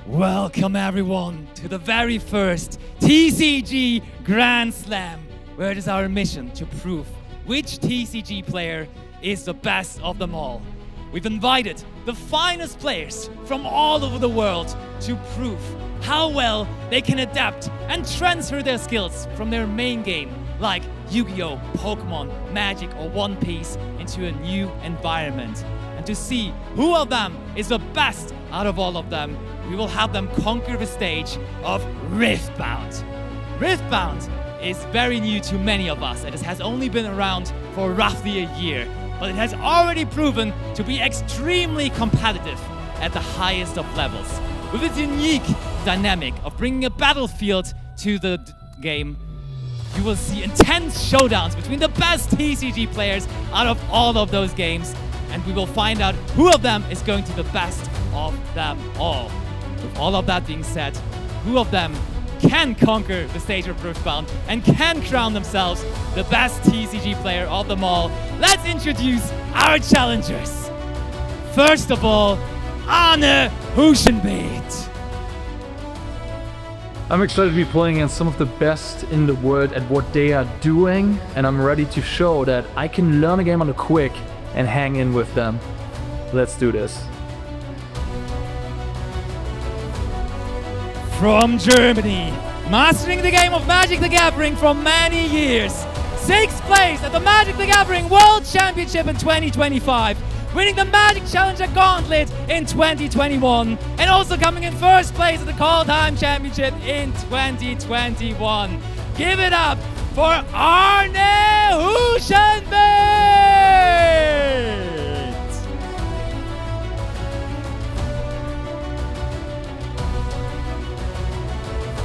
Welcome everyone to the very first TCG Grand Slam, where it is our mission to prove which TCG player is the best of them all. We've invited the finest players from all over the world to prove how well they can adapt and transfer their skills from their main game, like Yu-Gi-Oh, Pokemon, Magic or One Piece, into a new environment. And to see who of them is the best out of all of them, we will have them conquer the stage of Riftbound. Riftbound is very new to many of us, and it has only been around for roughly a year, but it has already proven to be extremely competitive at the highest of levels. With its unique dynamic of bringing a battlefield to the game, you will see intense showdowns between the best TCG players out of all of those games, and we will find out who of them is going to be the best of them all. With all of that being said, who of them can conquer the stage of Riftbound and can crown themselves the best TCG player of them all? Let's introduce our challengers. First of all, Arne Huschenbeet. I'm excited to be playing against some of the best in the world at what they are doing, and I'm ready to show that I can learn a game on the quick and hang in with them. Let's do this. From Germany, mastering the game of Magic the Gathering for many years, 6th place at the Magic the Gathering World Championship in 2025, winning the Magic Challenger Gauntlet in 2021, and also coming in 1st place at the Call Time Championship in 2021. Give it up for Arne Huschenbeet!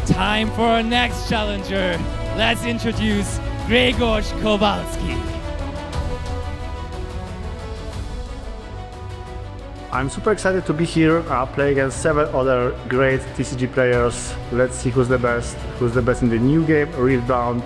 Time for our next challenger. Let's introduce Grzegorz Kowalski. I'm super excited to be here, play against several other great TCG players. Let's see who's the best in the new game, Riftbound.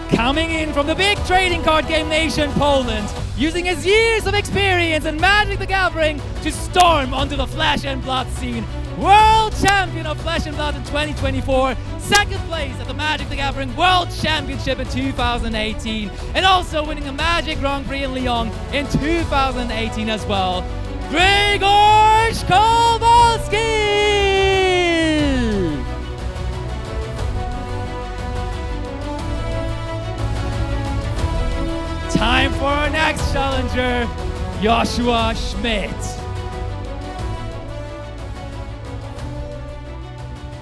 Coming in from the big trading card game nation, Poland, using his years of experience in Magic the Gathering to storm onto the Flesh and Blood scene. World Champion of Flesh and Blood in 2024, 2nd place at the Magic the Gathering World Championship in 2018, and also winning a Magic Grand Prix in Lyon in 2018 as well. Grzegorz Kowalski! Time for our next challenger, Joshua Schmidt.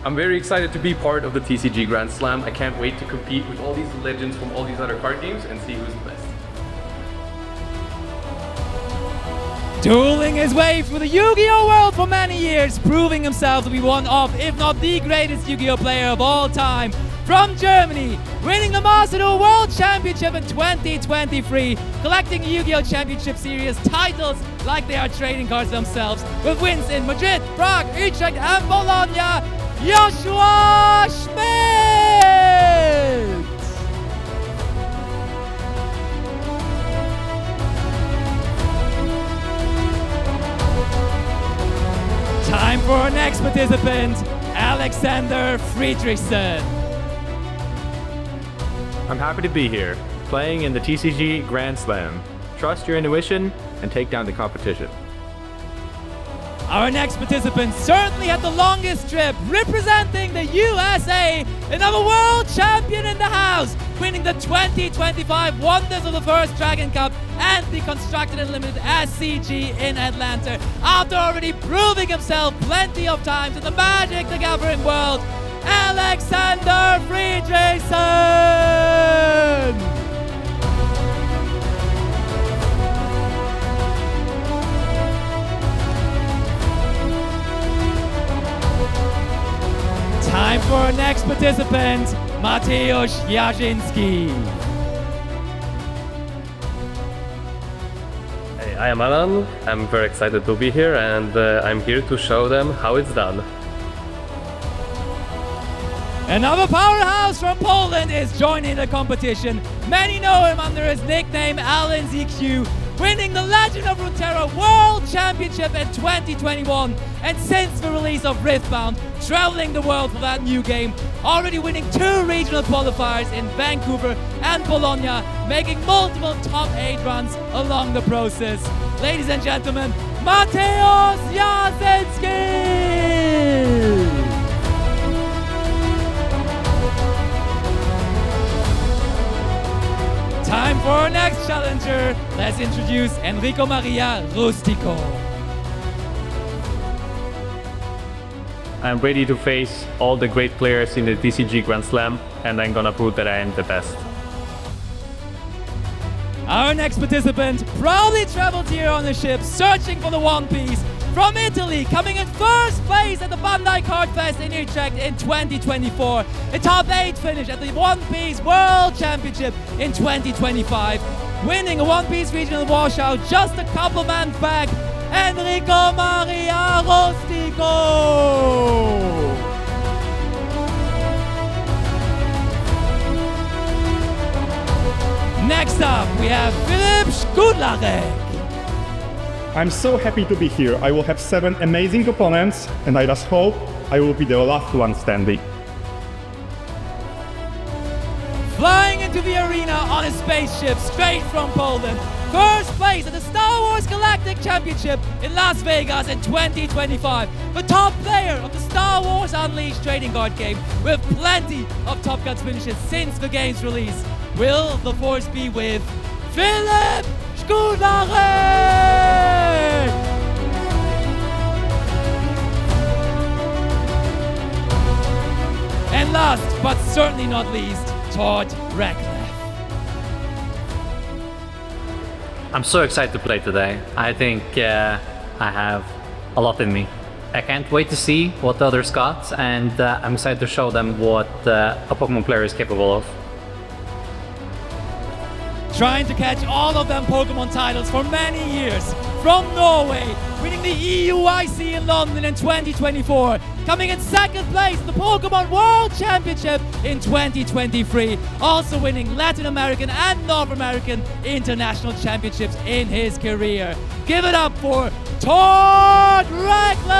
I'm very excited to be part of the TCG Grand Slam. I can't wait to compete with all these legends from all these other card games and see who's the best. Dueling his way through the Yu-Gi-Oh world for many years, proving himself to be one of, if not the greatest Yu-Gi-Oh player of all time. From Germany, winning the Master Duel World Championship in 2023, collecting Yu-Gi-Oh Championship Series titles like they are trading cards themselves, with wins in Madrid, Prague, Utrecht and Bologna, Joshua Schmidt! Time for our next participant, Alexander Friedrichsen. I'm happy to be here, playing in the TCG Grand Slam. Trust your intuition and take down the competition. Our next participant certainly had the longest trip, representing the USA, another world champion in the house, winning the 2025 Wonders of the First Dragon Cup and the Constructed and Limited SCG in Atlanta, after already proving himself plenty of times in the Magic the Gathering world, Alexander Friedrichsen! Time for our next participant, Mateusz Jarzyński. Hey, I am Alan. I'm very excited to be here, and I'm here to show them how it's done. Another powerhouse from Poland is joining the competition. Many know him under his nickname Alan ZQ, winning the Legend of Runeterra World Championship in 2021, and since the release of Riftbound, traveling the world for that new game, already winning 2 regional qualifiers in Vancouver and Bologna, making multiple top 8 runs along the process. Ladies and gentlemen, Mateusz Jasenski! Time for our next challenger. Let's introduce Enrico Maria Rustico. I'm ready to face all the great players in the TCG Grand Slam, and I'm gonna prove that I am the best. Our next participant proudly traveled here on a ship searching for the One Piece from Italy, coming in first place at the Bandai Card Fest in Utrecht in 2024. A top 8 finish at the One Piece World Championship in 2025. Winning a One Piece regional washout just a couple months back, Enrico Maria Rustico! Next up, we have Filip Skudlarek. I'm so happy to be here. I will have 7 amazing opponents, and I just hope I will be the last one standing. Flying into the arena on a spaceship straight from Poland. First place at the Star Wars Galactic Championship in Las Vegas in 2025. The top player of the Star Wars Unleashed trading card game, with plenty of Top Guns finishes since the game's release. Will the force be with Filip Skudlarek? And last, but certainly not least, Todd Ratcliffe. I'm so excited to play today. I think I have a lot in me. I can't wait to see what the others got, and I'm excited to show them what a Pokemon player is capable of. Trying to catch all of them Pokemon titles for many years. From Norway, winning the EUIC in London in 2024. Coming in second place in the Pokemon World Championship in 2023. Also winning Latin American and North American international championships in his career. Give it up for Todd Ratcliffe!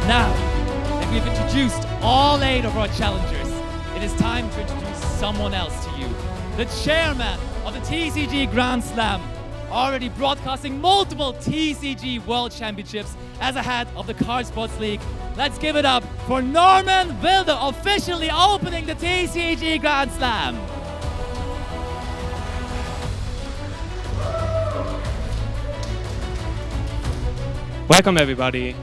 Now that we've introduced all 8 of our challengers, it is time to introduce someone else to you. The chairman of the TCG Grand Slam, already broadcasting multiple TCG World Championships as a head of the Card Sports League. Let's give it up for Norman Wilder, officially opening the TCG Grand Slam. Welcome everybody.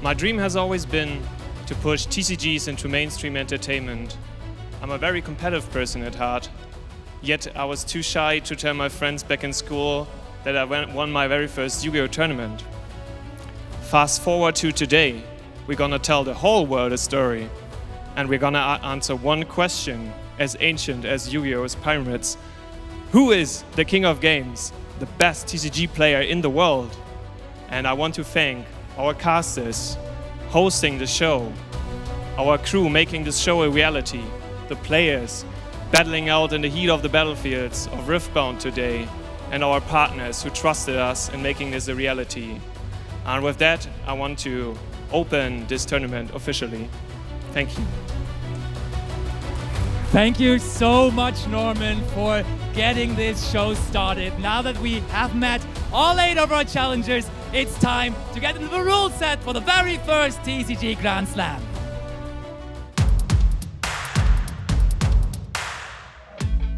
My dream has always been to push TCGs into mainstream entertainment. I'm a very competitive person at heart, yet I was too shy to tell my friends back in school that I won my very first Yu-Gi-Oh tournament. Fast forward to today, we're gonna tell the whole world a story, and we're gonna answer one question as ancient as Yu-Gi-Oh's pyramids. Who is the king of games, the best TCG player in the world? And I want to thank our casters hosting the show, our crew making this show a reality, the players battling out in the heat of the battlefields of Riftbound today, and our partners who trusted us in making this a reality. And with that, I want to open this tournament officially. Thank you. Thank you so much, Norman, for getting this show started. Now that we have met all 8 of our challengers, it's time to get into the rule set for the very first TCG Grand Slam.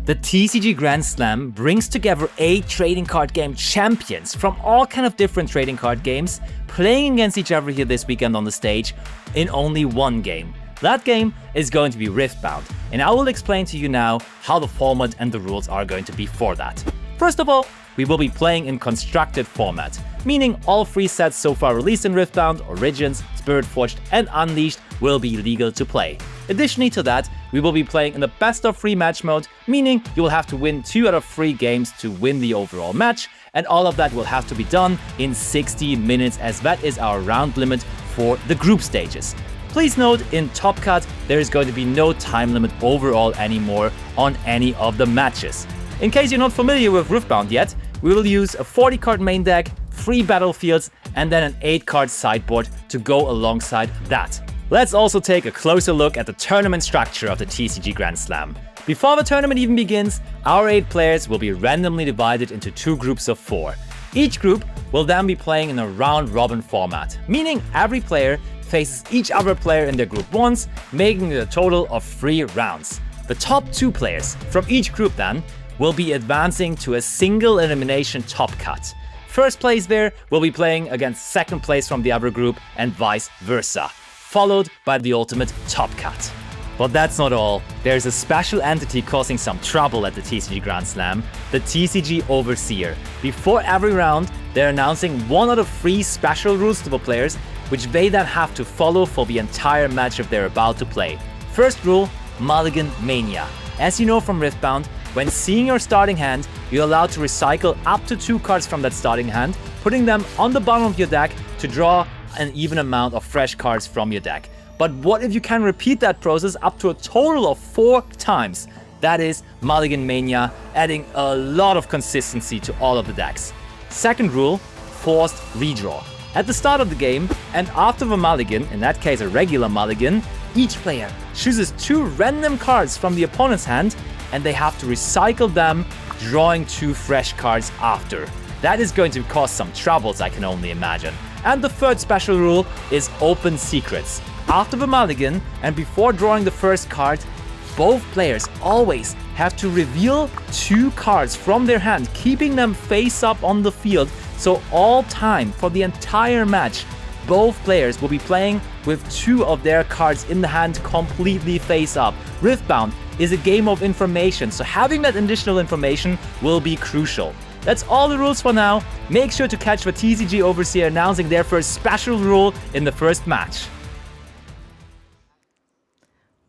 The TCG Grand Slam brings together 8 trading card game champions from all kind of different trading card games, playing against each other here this weekend on the stage in only one game. That game is going to be Riftbound, and I will explain to you now how the format and the rules are going to be for that. First of all, we will be playing in constructed format, meaning all 3 sets so far released in Riftbound, Origins, Spiritforged and Unleashed will be legal to play. Additionally to that, we will be playing in the best of 3 match mode, meaning you will have to win 2 out of 3 games to win the overall match, and all of that will have to be done in 60 minutes, as that is our round limit for the group stages. Please note, in Top Cut, there is going to be no time limit overall anymore on any of the matches. In case you're not familiar with Riftbound yet, we will use a 40-card main deck, 3 battlefields, and then an 8-card sideboard to go alongside that. Let's also take a closer look at the tournament structure of the TCG Grand Slam. Before the tournament even begins, our 8 players will be randomly divided into 2 groups of 4. Each group will then be playing in a round-robin format, meaning every player faces each other player in their group once, making it a total of 3 rounds. The top 2 players from each group then will be advancing to a single elimination Top Cut. First place there will be playing against second place from the other group and vice versa, followed by the ultimate Top Cut. But that's not all. There's a special entity causing some trouble at the TCG Grand Slam, the TCG Overseer. Before every round, they're announcing one out of 3 special rules to the players, which they then have to follow for the entire matchup they're about to play. First rule, Mulligan Mania. As you know from Riftbound, when seeing your starting hand, you're allowed to recycle up to 2 cards from that starting hand, putting them on the bottom of your deck to draw an even amount of fresh cards from your deck. But what if you can repeat that process up to a total of 4 times? That is Mulligan Mania, adding a lot of consistency to all of the decks. Second rule, forced redraw. At the start of the game, and after the mulligan, in that case a regular mulligan, each player chooses 2 random cards from the opponent's hand, and they have to recycle them, drawing 2 fresh cards after. That is going to cause some troubles, I can only imagine. And the third special rule is open secrets. After the mulligan and before drawing the first card, both players always have to reveal 2 cards from their hand, keeping them face up on the field, so all time for the entire match, both players will be playing with 2 of their cards in the hand completely face up. Riftbound is a game of information, so having that additional information will be crucial. That's all the rules for now. Make sure to catch the TCG Overseer announcing their first special rule in the first match.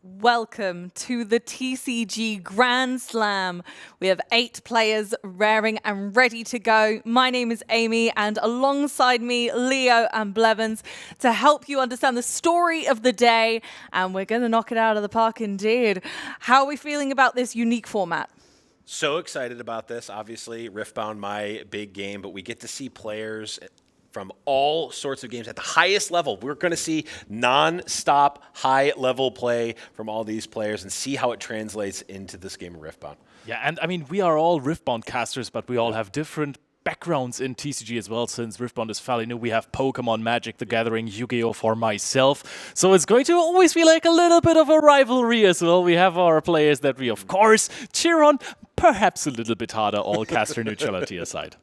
Welcome to the TCG Grand Slam. We have 8 players raring and ready to go. My name is Amy, and alongside me, Leo and Blevins, to help you understand the story of the day. And we're going to knock it out of the park indeed. How are we feeling about this unique format? So excited about this. Obviously, Riftbound, my big game, but we get to see players from all sorts of games at the highest level. We're going to see non-stop high-level play from all these players and see how it translates into this game of Riftbound. Yeah, and I mean, we are all Riftbound casters, but we all have different backgrounds in TCG as well, since Riftbound is fairly new. We have Pokemon, Magic the Gathering, Yu-Gi-Oh! For myself. So it's going to always be like a little bit of a rivalry as well. We have our players that we, of course, cheer on, perhaps a little bit harder, all caster neutrality aside.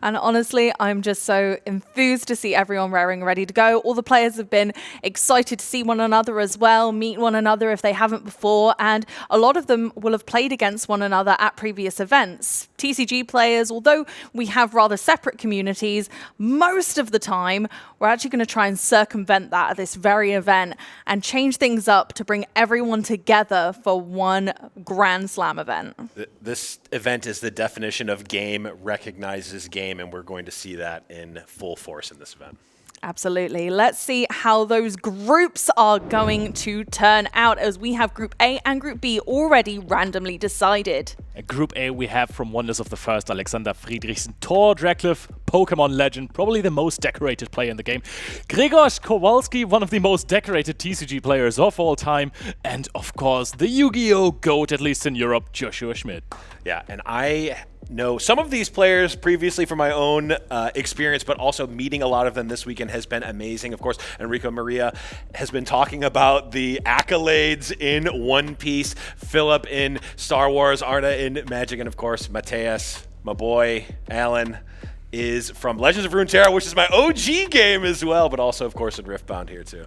And honestly, I'm just so enthused to see everyone raring ready to go. All the players have been excited to see one another as well, meet one another if they haven't before. And a lot of them will have played against one another at previous events. TCG players, although we have rather separate communities, most of the time, we're actually going to try and circumvent that at this very event and change things up to bring everyone together for one Grand Slam event. This event is the definition of game, recognizes game, and we're going to see that in full force in this event. Absolutely. Let's see how those groups are going to turn out, as we have Group A and Group B already randomly decided. In Group A, we have from Wonders of the First, Alexander Friedrichsen, Thor Dracliff, Pokemon legend, probably the most decorated player in the game, Grzegorz Kowalski, one of the most decorated TCG players of all time, and of course, the Yu-Gi-Oh! GOAT, at least in Europe, Joshua Schmidt. Yeah, and I know some of these players previously from my own experience, but also meeting a lot of them this weekend has been amazing. Of course, Enrico Maria has been talking about the accolades in One Piece, Philip in Star Wars, Arna in Magic, and of course, Mateus, my boy, Alan, is from Legends of Runeterra, which is my OG game as well, but also, of course, in Riftbound here too.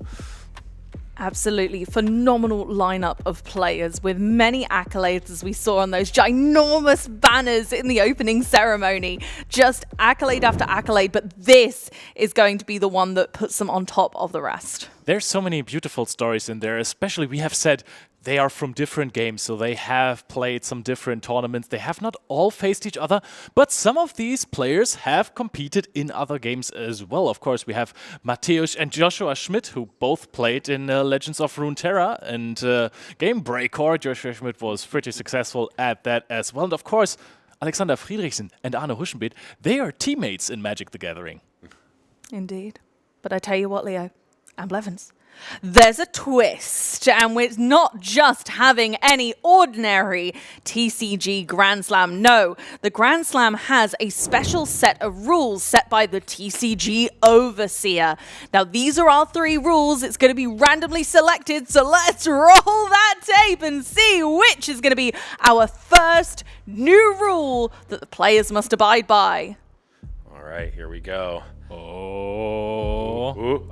Absolutely phenomenal lineup of players with many accolades, as we saw on those ginormous banners in the opening ceremony. Just accolade after accolade, but this is going to be the one that puts them on top of the rest. There's so many beautiful stories in there, especially we have said they are from different games, so they have played some different tournaments. They have not all faced each other, but some of these players have competed in other games as well. Of course, we have Mateusz and Joshua Schmidt, who both played in Legends of Runeterra and Game Breaker. Joshua Schmidt was pretty successful at that as well. And of course, Alexander Friedrichsen and Arne Huschenbeet, they are teammates in Magic the Gathering. Indeed. But I tell you what, Leo, and Blevins, there's a twist, and it's not just having any ordinary TCG Grand Slam. No, the Grand Slam has a special set of rules set by the TCG Overseer. Now, these are our 3 rules. It's going to be randomly selected, so let's roll that tape and see which is going to be our first new rule that the players must abide by. All right, here we go. Oh. Ooh,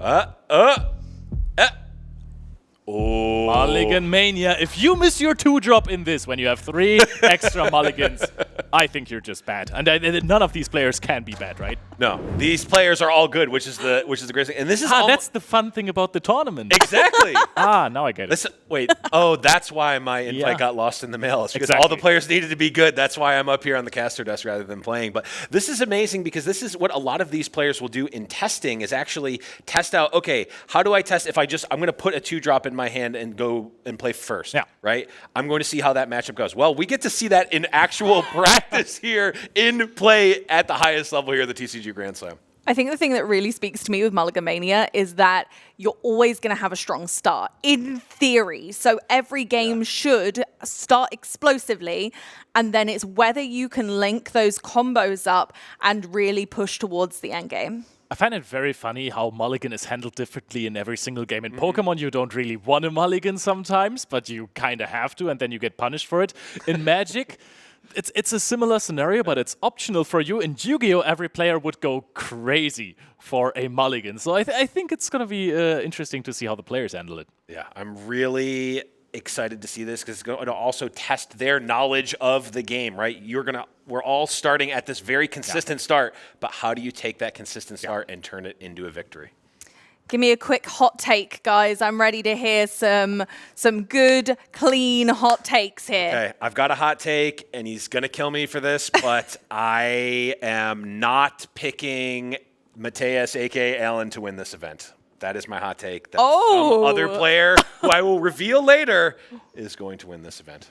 Oh. Mulligan Mania. If you miss your 2-drop in this when you have 3 extra mulligans, I think you're just bad. And none of these players can be bad, right? No, these players are all good, which is the greatest thing. And this is that's the fun thing about the tournament. Exactly. Now I get it. Listen, wait. Oh, that's why my invite got lost in the mail. It's because all the players needed to be good. That's why I'm up here on the caster desk rather than playing. But this is amazing because this is what a lot of these players will do in testing is actually test out, okay, how do I test if I'm going to put a 2-drop in my hand and go and play first, right? I'm going to see how that matchup goes. Well, we get to see that in actual practice here in play at the highest level here at the TCG Grand Slam. I think the thing that really speaks to me with Mulligan Mania is that you're always going to have a strong start, in theory. So every game should start explosively, and then it's whether you can link those combos up and really push towards the end game. I find it very funny how mulligan is handled differently in every single game. In Pokemon, you don't really want a mulligan sometimes, but you kind of have to, and then you get punished for it. In Magic, it's a similar scenario, but it's optional for you. In Yu-Gi-Oh, every player would go crazy for a mulligan. So I think it's going to be interesting to see how the players handle it. Yeah, I'm really excited to see this because it's going to also test their knowledge of the game, right? We're all starting at this very consistent start, but how do you take that consistent start and turn it into a victory? Give me a quick hot take, guys. I'm ready to hear some good, clean hot takes here. Okay, I've got a hot take, and he's going to kill me for this, but I am not picking Mateus, a.k.a. Alan, to win this event. That is my hot take. That some other player, who I will reveal later, is going to win this event.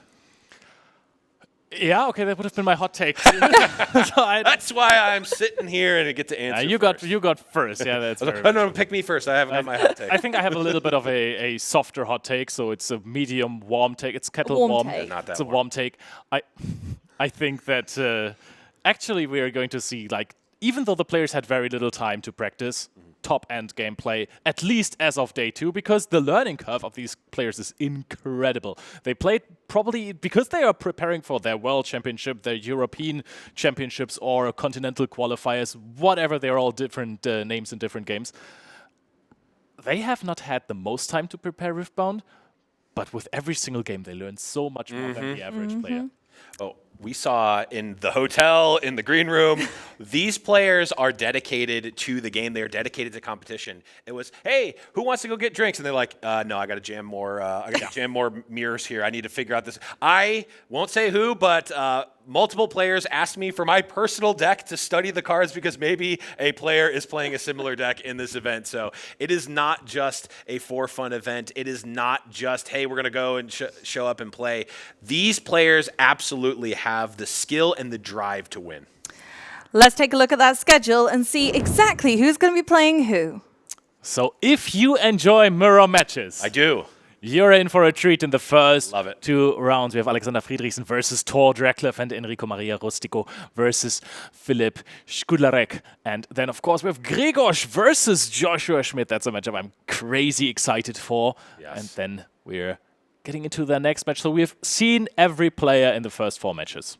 Yeah, okay, that would have been my hot take. That's why I'm sitting here and I get to answer. You got first. Yeah, that's fair. No, pick me first. I haven't got my hot take. I think I have a little bit of a softer hot take, so it's a medium warm take. It's kettle warm. Not that it's a warm take. I think that actually we are going to see, like, even though the players had very little time to practice top-end gameplay, at least as of day 2, because the learning curve of these players is incredible. They played probably, because they are preparing for their World Championship, their European Championships, or Continental Qualifiers, whatever, they're all different names in different games. They have not had the most time to prepare Riftbound, but with every single game, they learn so much more than the average player. Oh, we saw in the hotel, in the green room, these players are dedicated to the game. They are dedicated to competition. It was, hey, who wants to go get drinks? And they're like, no, I got to jam more. I got to jam more mirrors here. I need to figure out this. I won't say who, but multiple players asked me for my personal deck to study the cards because maybe a player is playing a similar deck in this event. So it is not just a for-fun event. It is not just, hey, we're going to go and show up and play. These players absolutely have the skill and the drive to win. Let's take a look at that schedule and see exactly who's going to be playing who. So if you enjoy mirror matches, I do. You're in for a treat in the first Love it. 2 rounds. We have Alexander Friedrichsen versus Thor Dracliff and Enrico Maria Rustico versus Filip Skudlarek. And then, of course, we have Gregos versus Joshua Schmidt. That's a matchup I'm crazy excited for. Yes. And then we're getting into the next match. So we've seen every player in the first 4 matches.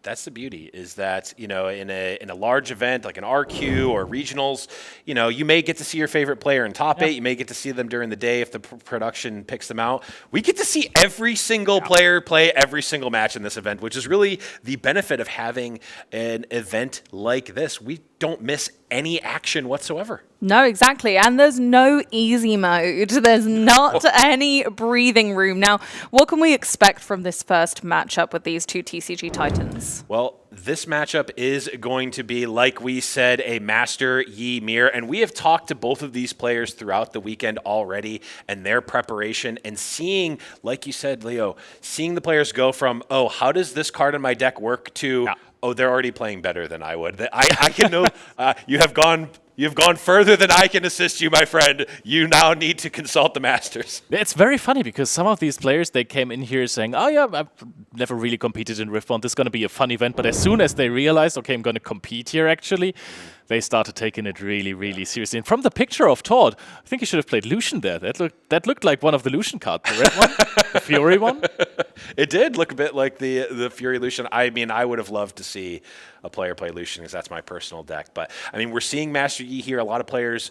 That's the beauty, is that, you know, in a large event like an RQ or regionals, you know, you may get to see your favorite player in top 8. You may get to see them during the day if the production picks them out. We get to see every single player play every single match in this event, which is really the benefit of having an event like this. We don't miss any action whatsoever. No, exactly. And there's no easy mode. There's not any breathing room. Now, what can we expect from this first matchup with these two TCG Titans? Well, this matchup is going to be, like we said, a Master Yi Mir. And we have talked to both of these players throughout the weekend already and their preparation and seeing, like you said, Leo, seeing the players go from, oh, how does this card in my deck work to, oh, they're already playing better than I would. I can know you've gone further than I can assist you, my friend. You now need to consult the masters. It's very funny because some of these players, they came in here saying, oh yeah, I've never really competed in Riftbound. This is going to be a fun event. But as soon as they realized, okay, I'm going to compete here actually, they started taking it really, really seriously. And from the picture of Todd, I think he should have played Lucian there. That looked like one of the Lucian cards, the red one, the Fury one. It did look a bit like the Fury Lucian. I mean, I would have loved to see a player play Lucian because that's my personal deck. But, I mean, we're seeing Master Yi here. A lot of players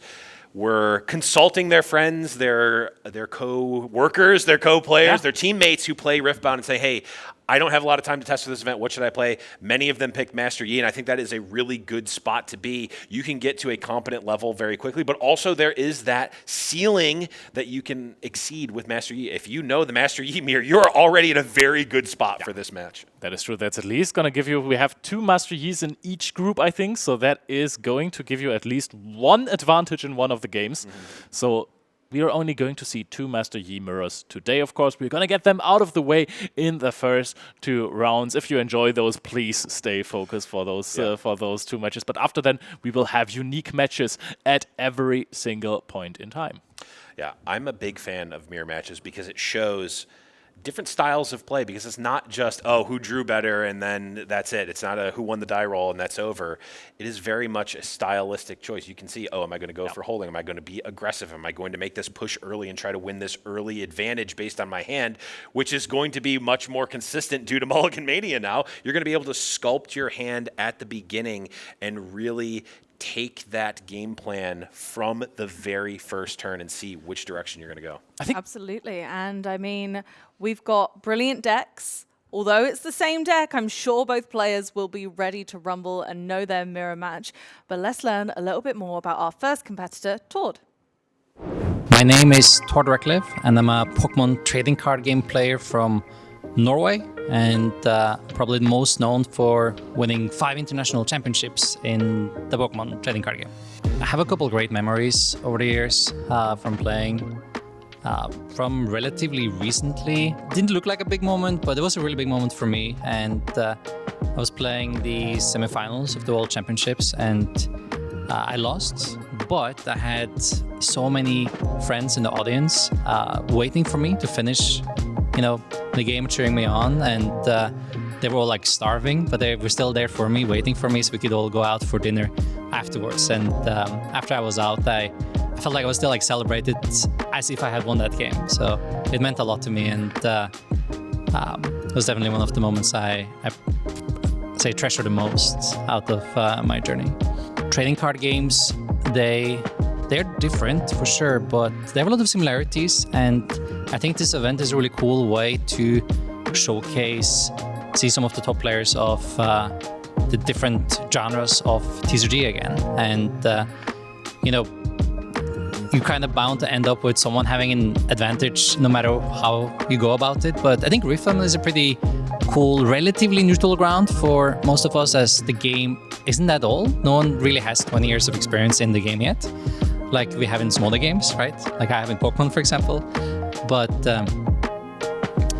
were consulting their friends, their co-workers, their co-players, their teammates who play Riftbound and say, hey, I don't have a lot of time to test for this event. What should I play? Many of them picked Master Yi, and I think that is a really good spot to be. You can get to a competent level very quickly, but also there is that ceiling that you can exceed with Master Yi. If you know the Master Yi mirror, you're already in a very good spot for this match. That is true. That's at least going to give you, we have 2 Master Yis in each group, I think, so that is going to give you at least one advantage in one of the games. So we are only going to see 2 Master Yi mirrors today, of course. We're going to get them out of the way in the first 2 rounds. If you enjoy those, please stay focused for those 2 matches. But after then, we will have unique matches at every single point in time. Yeah, I'm a big fan of mirror matches because it shows different styles of play, because it's not just, oh, who drew better and then that's it. It's not a who won the die roll and that's over. It is very much a stylistic choice. You can see, oh, am I going to go for holding? Am I going to be aggressive? Am I going to make this push early and try to win this early advantage based on my hand, which is going to be much more consistent due to Mulligan Mania now. You're going to be able to sculpt your hand at the beginning and really take that game plan from the very first turn and see which direction you're going to go. Absolutely. And I mean, we've got brilliant decks. Although it's the same deck, I'm sure both players will be ready to rumble and know their mirror match. But let's learn a little bit more about our first competitor, Tord. My name is Tord Reckliffe, and I'm a Pokemon trading card game player from Norway, and probably most known for winning 5 international championships in the Pokemon trading card game. I have a couple great memories over the years from playing. From relatively recently. Didn't look like a big moment, but it was a really big moment for me. And I was playing the semifinals of the World Championships, and I lost. But I had so many friends in the audience waiting for me to finish, the game, cheering me on, and they were all like starving, but they were still there for me, waiting for me, so we could all go out for dinner afterwards. And after I was out, I felt like I was still like celebrated as if I had won that game. So it meant a lot to me, and it was definitely one of the moments I say treasure the most out of my journey. Trading card games, they're different for sure, but they have a lot of similarities, and I think this event is a really cool way to see some of the top players of the different genres of TCG again. And you're kind of bound to end up with someone having an advantage no matter how you go about it. But I think Riftbound is a pretty cool, relatively neutral ground for most of us, as the game isn't that old. No one really has 20 years of experience in the game yet, like we have in smaller games, right? Like I have in Pokemon, for example. But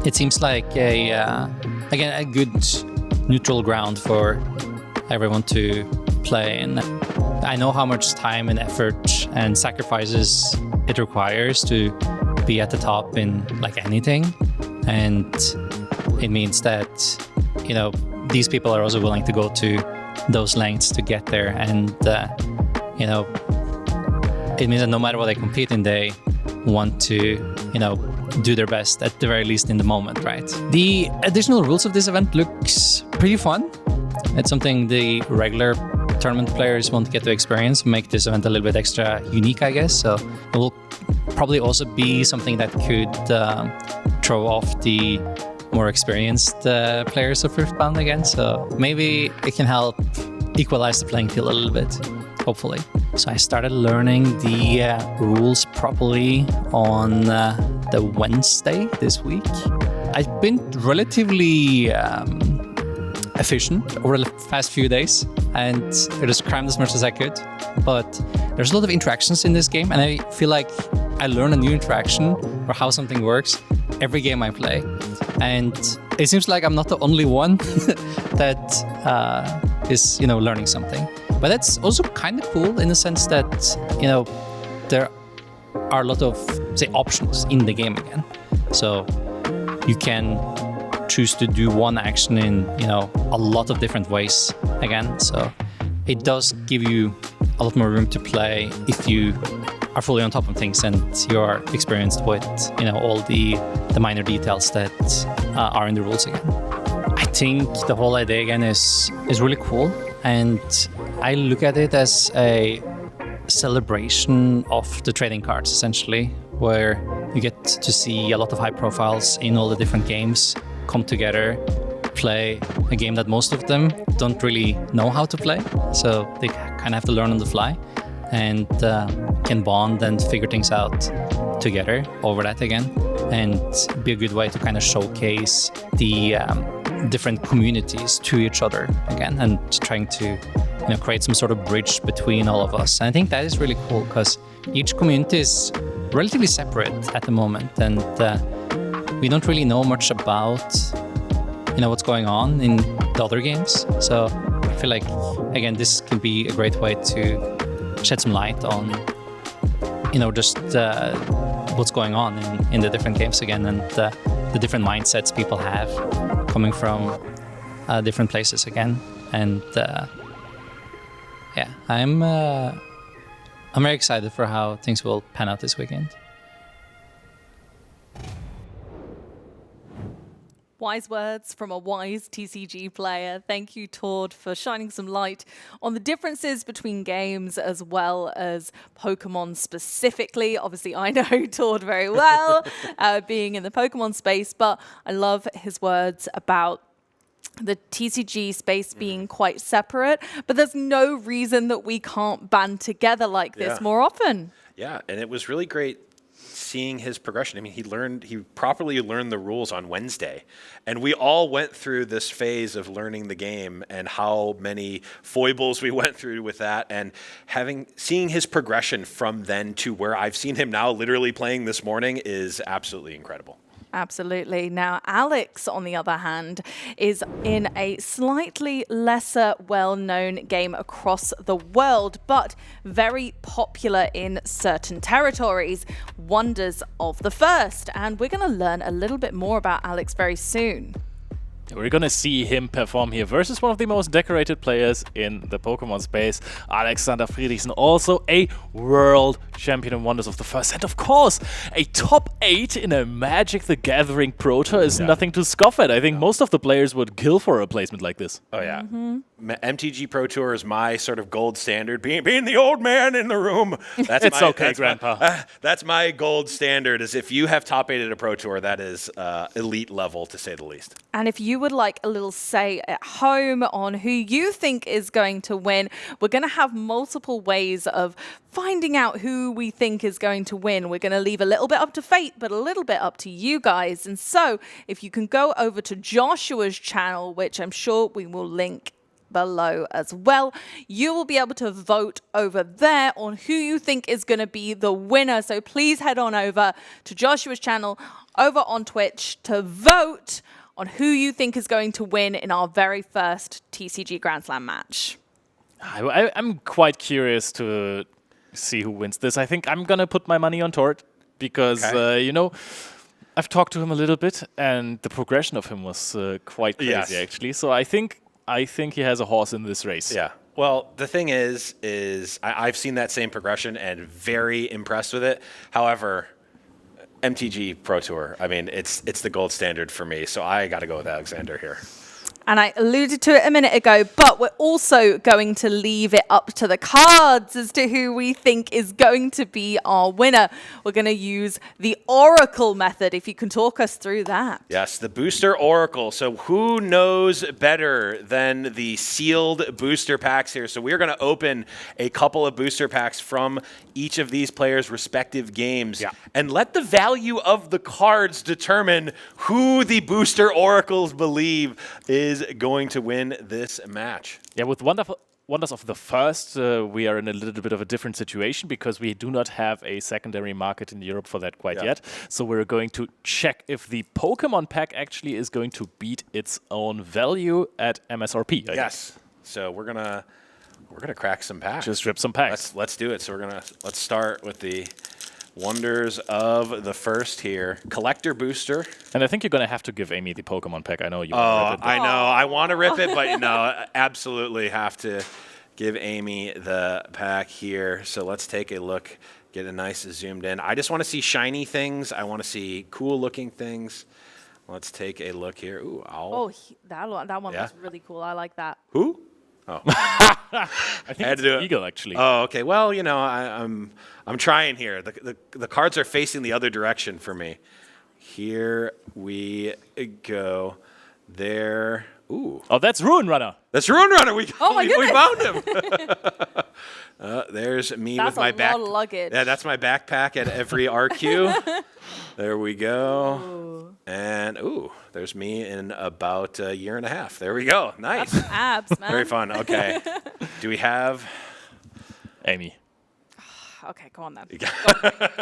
it seems like a good neutral ground for everyone to play in. I know how much time and effort and sacrifices it requires to be at the top in like anything, and it means that these people are also willing to go to those lengths to get there, and it means that no matter what they compete in, they want to do their best, at the very least in the moment, right? The additional rules of this event looks pretty fun. It's something the regular tournament players want to get to experience, make this event a little bit extra unique, I guess. So it will probably also be something that could throw off the more experienced players of Riftbound again. So maybe it can help equalize the playing field a little bit, hopefully. So I started learning the rules properly on the Wednesday this week. I've been relatively efficient over the past few days, and I just crammed as much as I could. But there's a lot of interactions in this game, and I feel like I learn a new interaction or how something works every game I play. And it seems like I'm not the only one that is, learning something. But that's also kind of cool in the sense that, there are a lot of, say, options in the game again. So you can choose to do one action in, a lot of different ways again. So it does give you a lot more room to play if you are fully on top of things and you're experienced with, all the minor details that are in the rules again. I think the whole idea again is really cool, and I look at it as a celebration of the trading cards, essentially, where you get to see a lot of high profiles in all the different games come together, play a game that most of them don't really know how to play, so they kind of have to learn on the fly, and can bond and figure things out together over that again, and be a good way to kind of showcase the different communities to each other again, and trying to create some sort of bridge between all of us. And I think that is really cool because each community is relatively separate at the moment, and we don't really know much about what's going on in the other games. So I feel like, again, this can be a great way to shed some light on just what's going on in the different games again, and the different mindsets people have coming from different places again. And I'm very excited for how things will pan out this weekend. Wise words from a wise TCG player. Thank you, Tord, for shining some light on the differences between games as well as Pokemon specifically. Obviously, I know Tord very well, being in the Pokemon space, but I love his words about the TCG space being quite separate, but there's no reason that we can't band together like this more often. Yeah, and it was really great seeing his progression. I mean, he properly learned the rules on Wednesday, and we all went through this phase of learning the game and how many foibles we went through with that, and seeing his progression from then to where I've seen him now literally playing this morning is absolutely incredible. Absolutely. Now, Alex, on the other hand, is in a slightly lesser well-known game across the world, but very popular in certain territories, Wonders of the First. And we're going to learn a little bit more about Alex very soon. We're gonna see him perform here versus one of the most decorated players in the Pokemon space, Alexander Friedrichsen, also a world champion in Wonders of the First. And of course, a top 8 in a Magic the Gathering Pro Tour is nothing to scoff at. I think most of the players would kill for a placement like this. Oh yeah. MTG Pro Tour is my sort of gold standard. Being the old man in the room. That's Grandpa. That's my gold standard, is if you have top 8 at a Pro Tour, that is elite level, to say the least. And if you would like a little say at home on who you think is going to win, we're going to have multiple ways of finding out who we think is going to win. We're going to leave a little bit up to fate, but a little bit up to you guys. And so if you can go over to Joshua's channel, which I'm sure we will link below as well, you will be able to vote over there on who you think is going to be the winner. So please head on over to Joshua's channel over on Twitch to vote on who you think is going to win in our very first TCG Grand Slam match. I'm quite curious to see who wins this. I think I'm going to put my money on Tord because, I've talked to him a little bit and the progression of him was quite crazy, actually. So I think he has a horse in this race. Yeah. Well, the thing is I've seen that same progression and very impressed with it. However, MTG Pro Tour, I mean, it's the gold standard for me, so I got to go with Alexander here. And I alluded to it a minute ago, but we're also going to leave it up to the cards as to who we think is going to be our winner. We're going to use the Oracle method, if you can talk us through that. Yes, the Booster Oracle. So who knows better than the sealed booster packs here? So we're going to open a couple of booster packs from each of these players' respective games and let the value of the cards determine who the Booster Oracles believe is going to win this match. Yeah, with Wonders of the First, we are in a little bit of a different situation because we do not have a secondary market in Europe for that quite yet. So we're going to check if the Pokemon pack actually is going to beat its own value at MSRP. Yes. So we're gonna crack some packs. Just rip some packs. Let's do it. So let's start with the Wonders of the First here. Collector booster. And I think you're going to have to give Amy the Pokemon pack. I know you Oh, want to rip it. I know. I want to rip it, but no, absolutely have to give Amy the pack here. So let's take a look, get a nice zoomed in. I just want to see shiny things. I want to see cool looking things. Let's take a look here. Ooh, owl. Oh, that one was really cool. I like that. Who? Oh. I think it's an eagle, actually. Oh, okay. Well, you know, I'm trying here. The cards are facing the other direction for me. Here we go. There. Ooh. Oh, that's Ruin Runner. That's Ruin Runner. We found him. There's me with my That's a lot of luggage. Yeah, that's my backpack at every RQ. There we go. Ooh. And there's me in about a year and a half. There we go. Nice. That's abs, man. Very fun. Okay. Do we have Amy? Okay, go on then.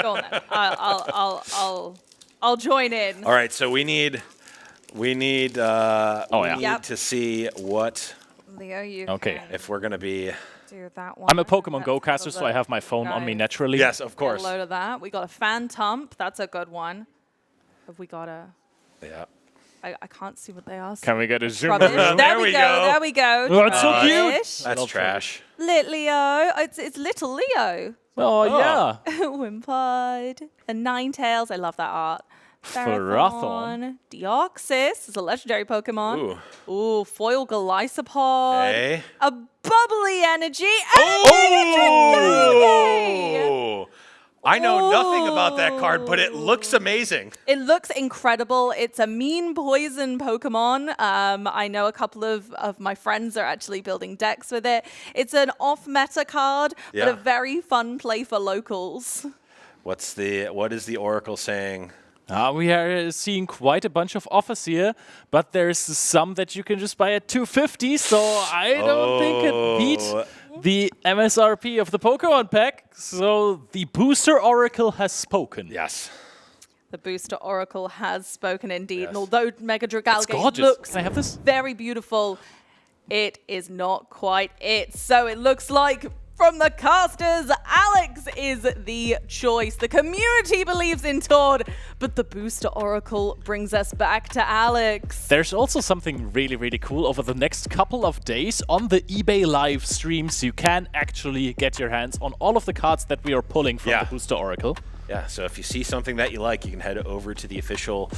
Go on then. I'll join in. All right. So we need to see what. Leo, you if we're gonna be. Do that one. I'm a Pokemon Go caster, so I have my phone on me naturally. Yes, of course. Get a load of that. We got a Phantump. That's a good one. Have we got a? Yeah. I can't see what they are. Can we get a zoom? There we go. There we go. Oh, it's so cute. That's trash. Leo. It's little Leo. Oh yeah. Wimpod. The Ninetales. I love that art. Ferrothorn. Deoxys is a legendary Pokemon. Ooh, foil Golisopod. Hey. A bubbly energy. Oh! I know nothing about that card, but it looks amazing. It looks incredible. It's a mean poison Pokemon. I know a couple of my friends are actually building decks with it. It's an off-meta card, but a very fun play for locals. What is the Oracle saying? We are seeing quite a bunch of offers here, but there's some that you can just buy at $250, so I don't think it beats the MSRP of the Pokemon pack. So the Booster Oracle has spoken. Yes. The Booster Oracle has spoken indeed, and although Mega Dragalgate looks very beautiful, it is not quite it. So it looks like from the casters, Alex is the choice. The community believes in Tord, but the Booster Oracle brings us back to Alex. There's also something really, really cool. Over the next couple of days on the eBay live streams, you can actually get your hands on all of the cards that we are pulling from the Booster Oracle. Yeah, so if you see something that you like, you can head over to the official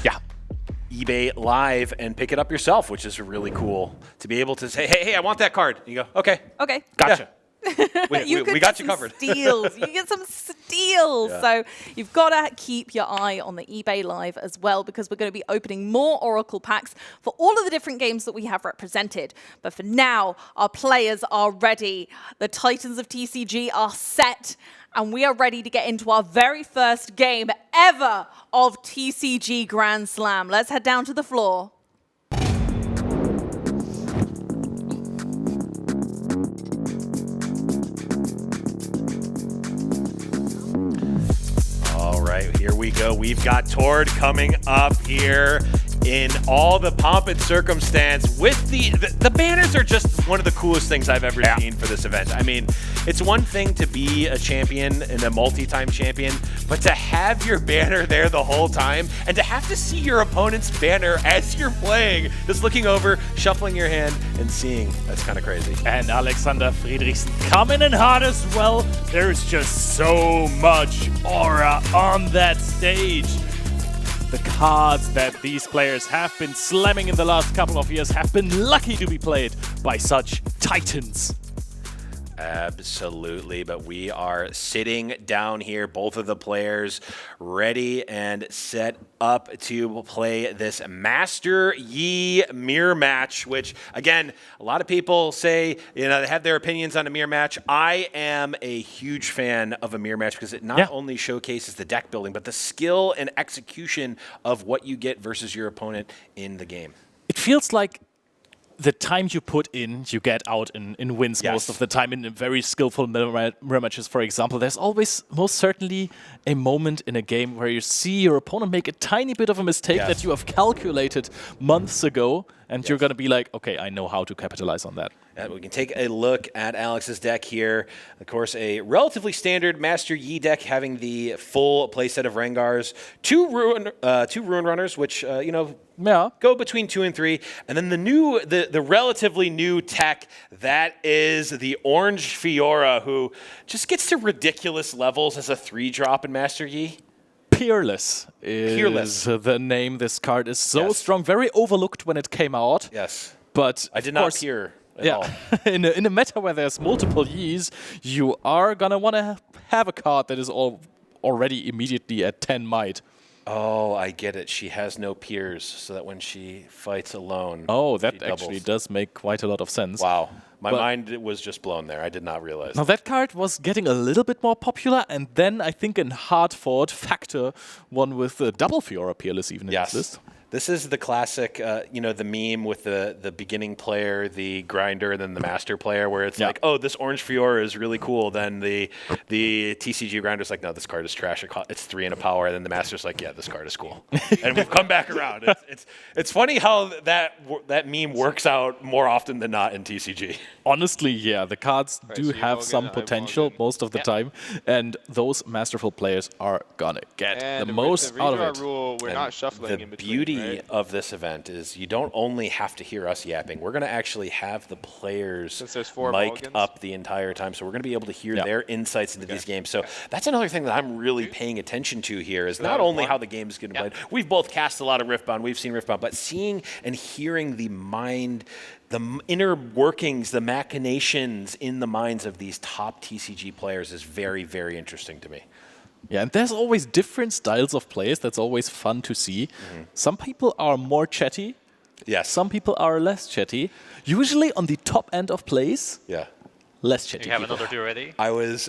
eBay Live and pick it up yourself, which is really cool to be able to say, hey, I want that card. And you go, okay. Okay. Gotcha. You we got you covered. Steals. You get some steals. Yeah. So you've got to keep your eye on the eBay Live as well, because we're going to be opening more Oracle packs for all of the different games that we have represented. But for now, our players are ready. The Titans of TCG are set, and we are ready to get into our very first game ever of TCG Grand Slam. Let's head down to the floor. All right, here we go. We've got Tord coming up here in all the pomp and circumstance with the banners are just one of the coolest things I've ever seen for this event. I mean, it's one thing to be a champion and a multi-time champion, but to have your banner there the whole time and to have to see your opponent's banner as you're playing, just looking over, shuffling your hand and seeing, that's kind of crazy. And Alexander Friedrichsen coming in hard as well. There's just so much aura on that stage. the cards that these players have been slamming in the last couple of years have been lucky to be played by such titans. Absolutely, but we are sitting down here, both of the players ready and set up to play this Master Yi mirror match, which, again, a lot of people say, they have their opinions on a mirror match. I am a huge fan of a mirror match because it not only showcases the deck building, but the skill and execution of what you get versus your opponent in the game. It feels like the time you put in, you get out in wins most of the time. In very skillful mirror matches, for example, there's always most certainly a moment in a game where you see your opponent make a tiny bit of a mistake that you have calculated months ago, and you're going to be like, okay, I know how to capitalize on that. We can take a look at Alex's deck here. Of course, a relatively standard Master Yi deck having the full playset of Rengars, two Ruin Runners, which, go between 2 and 3. And then the relatively new tech, that is the Orange Fiora, who just gets to ridiculous levels as a 3-drop in Master Yi. Peerless is the name. This card is so strong, very overlooked when it came out. Yes. But I did not peer. in a meta where there's multiple Yis, you are gonna want to have a card that is already immediately at 10 might. Oh, I get it. She has no peers, so that when she fights alone, that actually does make quite a lot of sense. Wow. My mind was just blown there. I did not realize. Now, that card was getting a little bit more popular, and then I think in hard-fought Factor, one with double Fiora Peerless even in this list. This is the classic, the meme with the beginning player, the grinder, and then the master player, where it's like, oh, this Orange Fiora is really cool. Then the TCG grinder's like, no, this card is trash. It's 3 and a power. And then the master's like, yeah, this card is cool. And we've come back around. It's funny how that meme works out more often than not in TCG. Honestly, yeah, the cards do have some potential most of the time, and those masterful players are gonna get the most out of it. Rule, we're not shuffling the in between, beauty of this event is you don't only have to hear us yapping. We're going to actually have the players mic'd up the entire time, so we're going to be able to hear their insights into these games. So that's another thing that I'm really paying attention to here is not only how the game is getting played. We've both cast a lot of Riftbound. We've seen Riftbound, but seeing and hearing the inner workings, the machinations in the minds of these top TCG players is very, very interesting to me. Yeah, and there's always different styles of plays. That's always fun to see. Some people are more chatty. Yes. Some people are less chatty. Usually on the top end of plays. Yeah. Less chatty. You have another two already? I was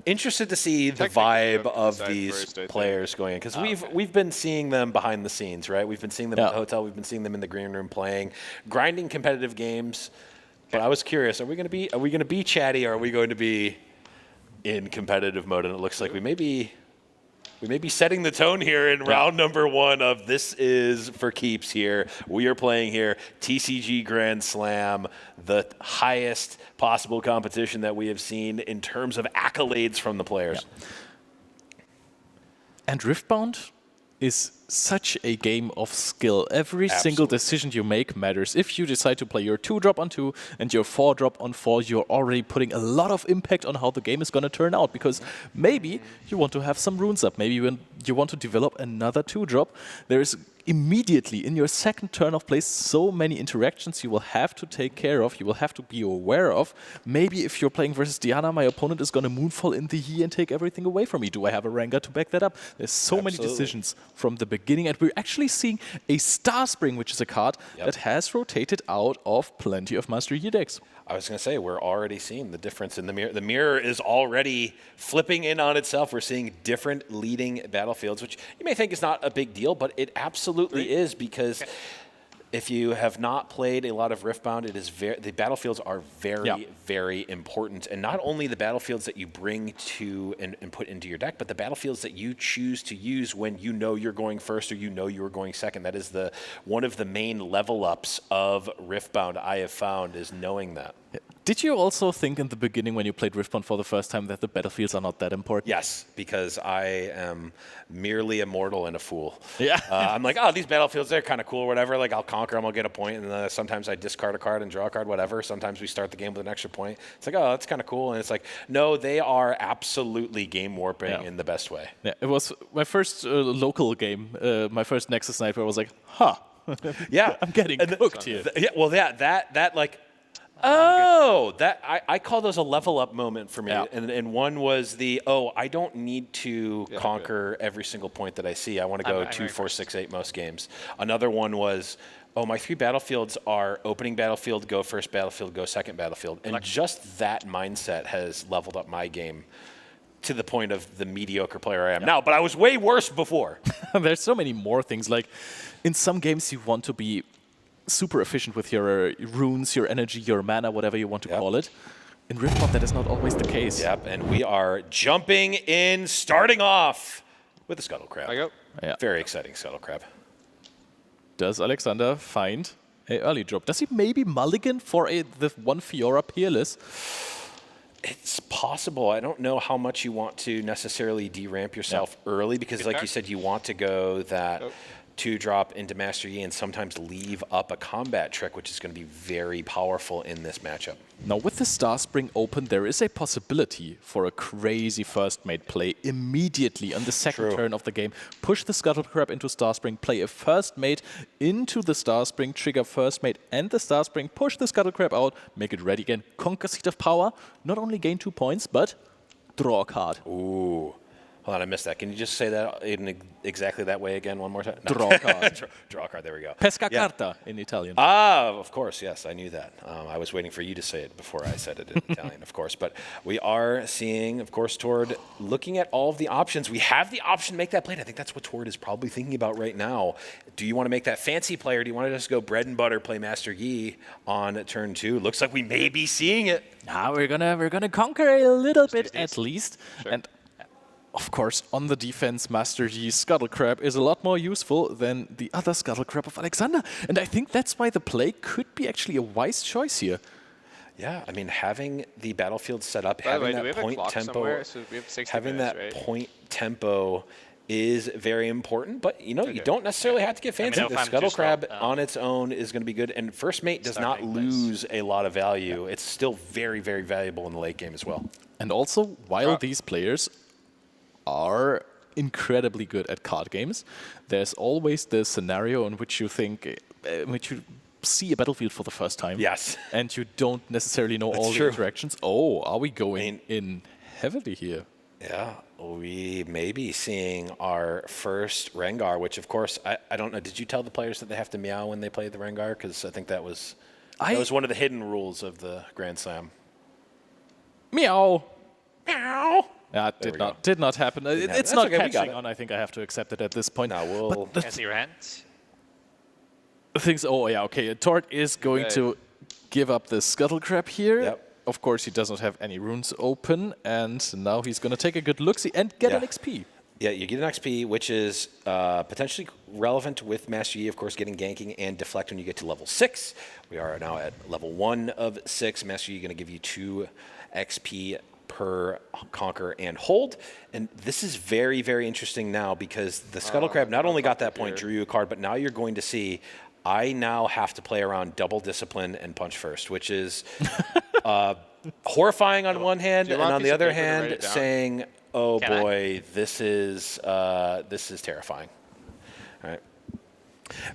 interested to see the vibe of these players going in because we've been seeing them behind the scenes, right? We've been seeing them at the hotel. We've been seeing them in the green room playing, grinding competitive games. But I was curious: are we going to be chatty, or are we going to be in competitive mode? And it looks like we may be setting the tone here in round number 1 of this is for keeps here. We are playing here TCG Grand Slam, the highest possible competition that we have seen in terms of accolades from the players. And Riftbound is such a game of skill. Every single decision you make matters. If you decide to play your 2-drop on 2 and your 4-drop on 4, you're already putting a lot of impact on how the game is going to turn out, because maybe you want to have some runes up. Maybe you want to develop another 2-drop. There is immediately in your second turn of play so many interactions you will have to take care of, you will have to be aware of. Maybe if you're playing versus Diana, my opponent is going to Moonfall in the Yi and take everything away from me. Do I have a Rengar to back that up? There's so many decisions from the beginning, and we're actually seeing a Star Spring, which is a card that has rotated out of plenty of Master Yi decks. I was going to say, we're already seeing the difference in the mirror. The mirror is already flipping in on itself. We're seeing different leading battlefields, which you may think is not a big deal, but it absolutely is, because if you have not played a lot of Riftbound, it is the battlefields are very, very important. And not only the battlefields that you bring to and put into your deck, but the battlefields that you choose to use when you know you're going first or you know you are going second. That is one of the main level ups of Riftbound, I have found, is knowing that. Did you also think in the beginning when you played Riftbound for the first time that the battlefields are not that important? Yes, because I am merely a mortal and a fool. Yeah. I'm like, oh, these battlefields, they're kind of cool or whatever. Like, I'll conquer them, I'll get a point, and sometimes I discard a card and draw a card, whatever. Sometimes we start the game with an extra point. It's like, oh, that's kind of cool. And it's like, no, they are absolutely game warping in the best way. Yeah, it was my first local game, my first Nexus night where I was like, huh. Yeah. I'm getting cooked here. Yeah, well, that like, oh, that I call those a level up moment for me. Yeah. And one was I don't need to conquer every single point that I see. I want to go 2, 4, 6, 8 most games. Another one was, my 3 battlefields are opening battlefield, go first battlefield, go second battlefield. And just that mindset has leveled up my game to the point of the mediocre player I am now. But I was way worse before. There's so many more things. Like, in some games you want to be super efficient with your runes, your energy, your mana, whatever you want to call it. In Riftbound, that is not always the case. Yep, and we are jumping in, starting off with the Scuttle Crab. I go. Yeah. Very exciting Scuttle Crab. Does Alexander find an early drop? Does he maybe mulligan for the 1 Fiora Peerless? It's possible. I don't know how much you want to necessarily deramp yourself early because, like you said, you want to go that 2-drop into Master Yi and sometimes leave up a combat trick, which is going to be very powerful in this matchup. Now, with the Star Spring open, there is a possibility for a crazy first mate play immediately on the second turn of the game. Push the Scuttle Crab into Star Spring, play a first mate into the Star Spring, trigger first mate and the Star Spring, push the Scuttle Crab out, make it ready again, conquer Seat of Power, not only gain 2 points, but draw a card. Ooh. Hold on, I missed that. Can you just say that in exactly that way again one more time? No. Draw a card. Draw a card, there we go. Pesca carta in Italian. Ah, of course, yes, I knew that. I was waiting for you to say it before I said it in Italian, of course. But we are seeing, of course, Tord looking at all of the options. We have the option to make that play. I think that's what Tord is probably thinking about right now. Do you want to make that fancy play, or do you want to just go bread and butter, play Master Yi on turn 2? Looks like we may be seeing it. Now we're gonna conquer a little bit at least. Sure. And of course, on the defense, Master Yi's Scuttle Crab is a lot more useful than the other Scuttle Crab of Alexander. And I think that's why the play could be actually a wise choice here. Yeah, I mean, having the battlefield set up, having that point tempo, point tempo is very important. But, you know, you don't necessarily have to get fancy. The Scuttle Crab on its own is going to be good. And First Mate does not lose a lot of value. It's still very, very valuable in the late game as well. And also, while these players are incredibly good at card games, there's always the scenario in which you think, in which you see a battlefield for the first time. Yes. And you don't necessarily know all the interactions. Oh, are we going in heavily here? Yeah, we may be seeing our first Rengar, which of course, I don't know, did you tell the players that they have to meow when they play the Rengar? Because I think that was one of the hidden rules of the Grand Slam. Meow. Meow. Yeah, did not happen. It's not catching on. I think I have to accept it at this point. No, we'll... Can see your hand? Things. Oh yeah, okay. Tord is going to give up the Scuttle Crab here. Yep. Of course, he doesn't have any runes open, and now he's going to take a good look-see and get an XP. Yeah, you get an XP, which is potentially relevant with Master Yi, of course, getting ganking and deflect when you get to level 6. We are now at level 1 of 6. Master Yi going to give you 2 XP per conquer and hold. And this is very, very interesting now because the Scuttle Crab not only got that point, drew you a card, but now you're going to see I now have to play around double discipline and punch first, which is horrifying on one hand, and on the other hand, saying, "Oh boy, this is terrifying." All right.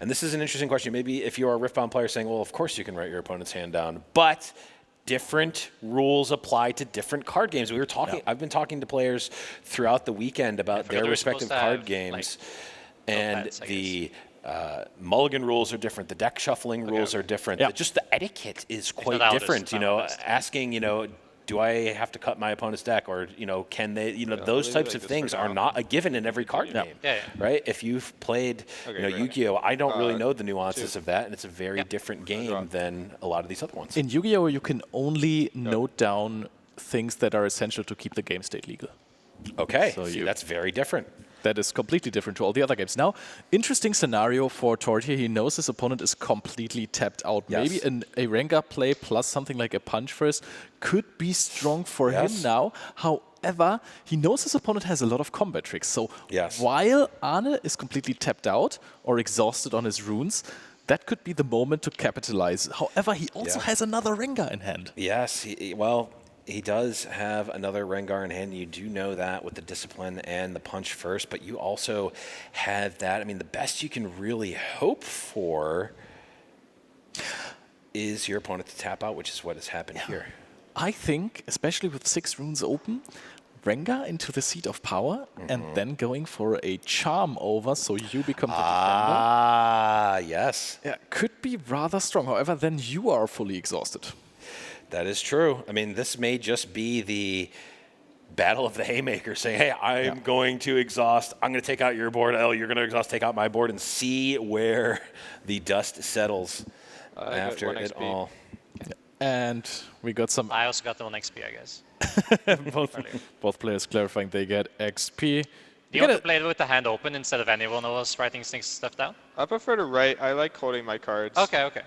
And this is an interesting question. Maybe if you're a Riftbound player saying, "Well, of course you can write your opponent's hand down," but different rules apply to different card games. We were talking. I've been talking to players throughout the weekend about their respective card games, and the mulligan rules are different. The deck shuffling rules are different. Just the etiquette is quite different. You know, asking, you know, do I have to cut my opponent's deck, or you know, can they? You know, those types of things are not a given in every card game, right? If you've played, you know, Yu-Gi-Oh, I don't really know the nuances of that, and it's a very different game than a lot of these other ones. In Yu-Gi-Oh, you can only note down things that are essential to keep the game state legal. Okay, so that's very different. that is completely different to all the other games. Now, interesting scenario for Tortia. He knows his opponent is completely tapped out. Yes. Maybe a Rengar play plus something like a punch first could be strong for him now. However, he knows his opponent has a lot of combat tricks. So while Arne is completely tapped out or exhausted on his runes, that could be the moment to capitalize. However, he also has another Rengar in hand. Yes, well, he does have another Rengar in hand. You do know that with the Discipline and the Punch first, but you also have that. I mean, the best you can really hope for is your opponent to tap out, which is what has happened here. I think, especially with 6 runes open, Rengar into the Seat of Power and then going for a Charm over, so you become the defender. Ah, yes. Yeah, could be rather strong. However, then you are fully exhausted. That is true. I mean, this may just be the battle of the haymaker, saying, hey, I'm going to exhaust. I'm going to take out your board. Oh, you're going to exhaust, take out my board, and see where the dust settles after it all. And we got some... I also got the 1 XP, I guess. both players clarifying they get XP. Do you want to play it with the hand open instead of anyone of us writing stuff down? I prefer to write. I like holding my cards. Okay.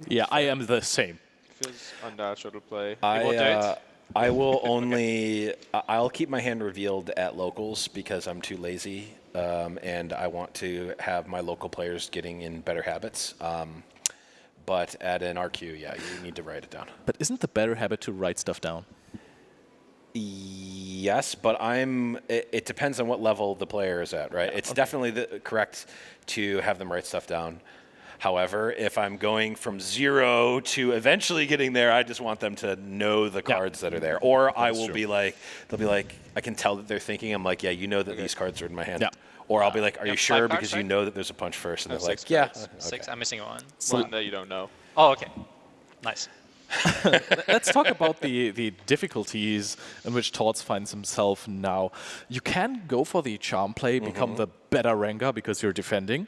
Yeah, I am the same. Feels unnatural to play. I will only... I'll keep my hand revealed at locals because I'm too lazy, and I want to have my local players getting in better habits. But at an RQ, you need to write it down. But isn't the better habit to write stuff down? Yes, but it depends on what level the player is at, right? It's definitely correct to have them write stuff down. However, if I'm going from 0 to eventually getting there, I just want them to know the cards that are there. Or I will be like, they'll be like, I can tell that they're thinking, I'm like, yeah, you know that these cards are in my hand. Yeah. Or I'll be like, are you sure? Because you know that there's a punch first. And they're like, yeah. 6, I'm missing 1. One that you don't know. Oh, okay. Nice. Let's talk about the difficulties in which Torts finds himself now. You can go for the charm play, become the better Rengar because you're defending.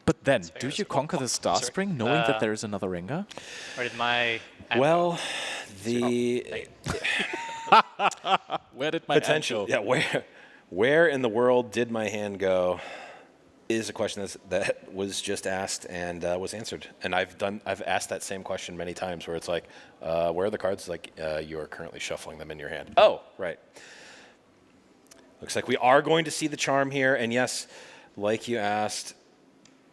But then, do you conquer the Star Spring knowing that there is another Rengar? Where did my... Well, where did my potential? Yeah, where in the world did my hand go? Is a question that was just asked and was answered. And I've asked that same question many times where it's like, where are the cards? Like, you are currently shuffling them in your hand. Oh, right. Looks like we are going to see the charm here. And yes, like you asked,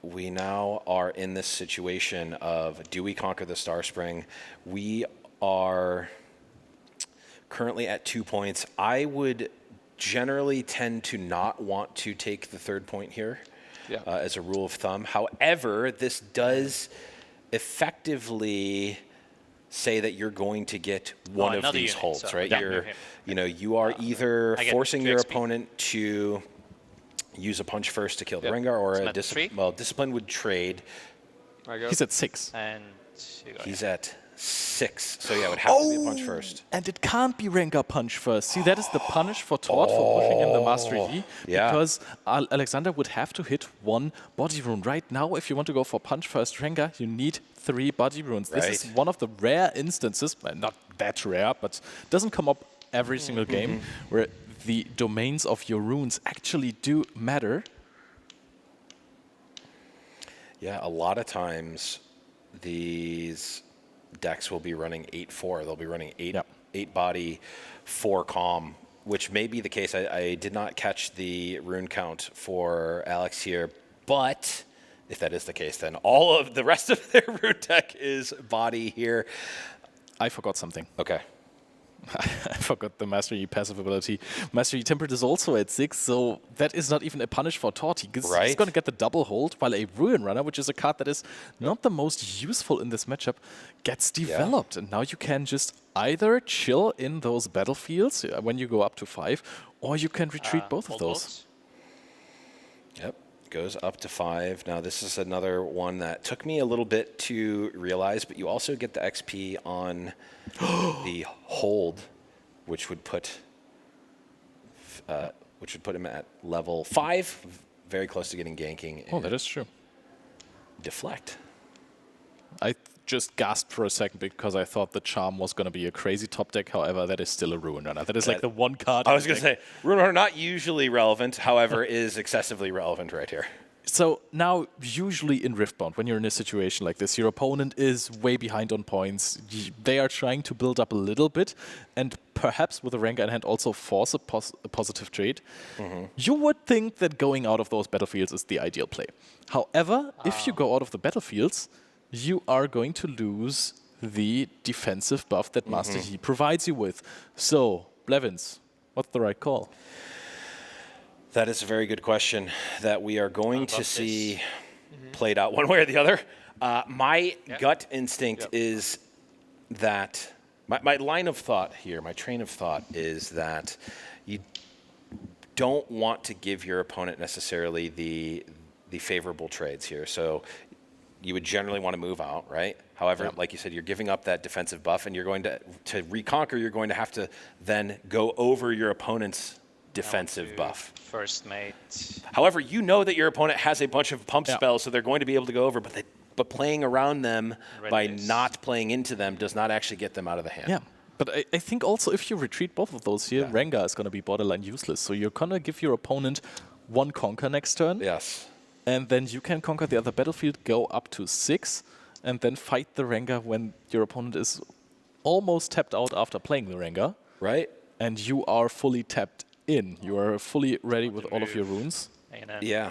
we now are in this situation of, do we conquer the Star Spring? We are currently at 2 points. I would generally tend to not want to take the 3rd point here. As a rule of thumb. However, this does effectively say that you're going to get one of these holds, right? You are either forcing your opponent to use a punch first to kill the Rengar, or a Discipline would trade. He's at 6. And he's at 6. So yeah, it would have to be a punch first. And it can't be Rengar punch first. See, that is the punish for Tort for pushing in the Mastery D. Because Alexander would have to hit 1 body rune. Right now, if you want to go for punch first Rengar, you need 3 body runes. This is one of the rare instances, not that rare, but doesn't come up every single game, where the domains of your runes actually do matter. Yeah, a lot of times these decks will be running 8-4. They'll be running 8 body, 4 calm, which may be the case. I did not catch the rune count for Alex here, but if that is the case, then all of the rest of their rune deck is body here. I forgot something. Okay. I forgot the Mastery passive ability. Mastery Tempered is also at 6, so that is not even a punish for Tort. He's going to get the double hold, while a Ruin Runner, which is a card that is not the most useful in this matchup, gets developed. And now you can just either chill in those battlefields when you go up to 5, or you can retreat both of those. Yep, goes up to 5. Now this is another one that took me a little bit to realize, but you also get the XP on the hold, which would put him at level 5, very close to getting ganking. Oh, that is true. Deflect. I just gasped for a second because I thought the Charm was going to be a crazy top deck. However, that is still a Ruin Runner. That is like the one card. I was going to say, Ruin Runner not usually relevant, however, is excessively relevant right here. So now, usually in Riftbound, when you're in a situation like this, your opponent is way behind on points. They are trying to build up a little bit, and perhaps with a Rengar in hand also force a positive trade. You would think that going out of those battlefields is the ideal play. However, if you go out of the battlefields, you are going to lose the defensive buff that Master Yi provides you with. So, Blevins, what's the right call? That is a very good question that we are going to see played out one way or the other. My gut instinct is that, my line of thought here, my train of thought is that you don't want to give your opponent necessarily the favorable trades here. So you would generally want to move out, right? However, like you said, you're giving up that defensive buff, and you're going to reconquer, you're going to have to then go over your opponent's defensive buff. First mate. However, you know that your opponent has a bunch of pump spells, so they're going to be able to go over, but playing around them by not playing into them does not actually get them out of the hand. Yeah, but I think also if you retreat both of those here, Rengar is going to be borderline useless. So you're going to give your opponent one conquer next turn. Yes. And then you can conquer the other battlefield, go up to 6, and then fight the Rengar when your opponent is almost tapped out after playing the Rengar. Right. And you are fully tapped in. You are fully ready with all of your runes. Yeah.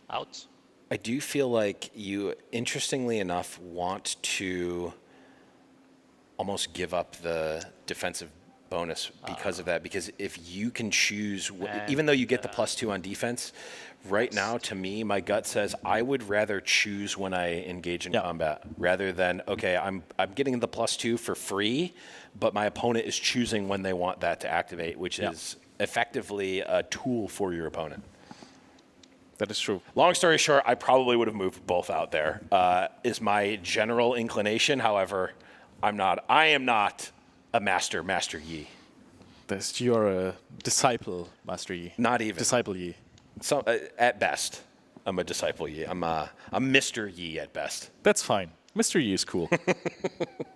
Out. I do feel like you, interestingly enough, want to almost give up the defensive bonus because of that. Because if you can choose, even though you get the +2 on defense, right now, to me, my gut says I would rather choose when I engage in combat rather than, okay, I'm getting the +2 for free, but my opponent is choosing when they want that to activate, which is effectively a tool for your opponent. That is true. Long story short, I probably would have moved both out there. Is my general inclination. However, I am not a Master Yi. You're a disciple, Master Yi. Not even. Disciple Yi. So, at best, I'm a disciple Yi. I'm Mr. Yi at best. That's fine. Mr. Yi is cool.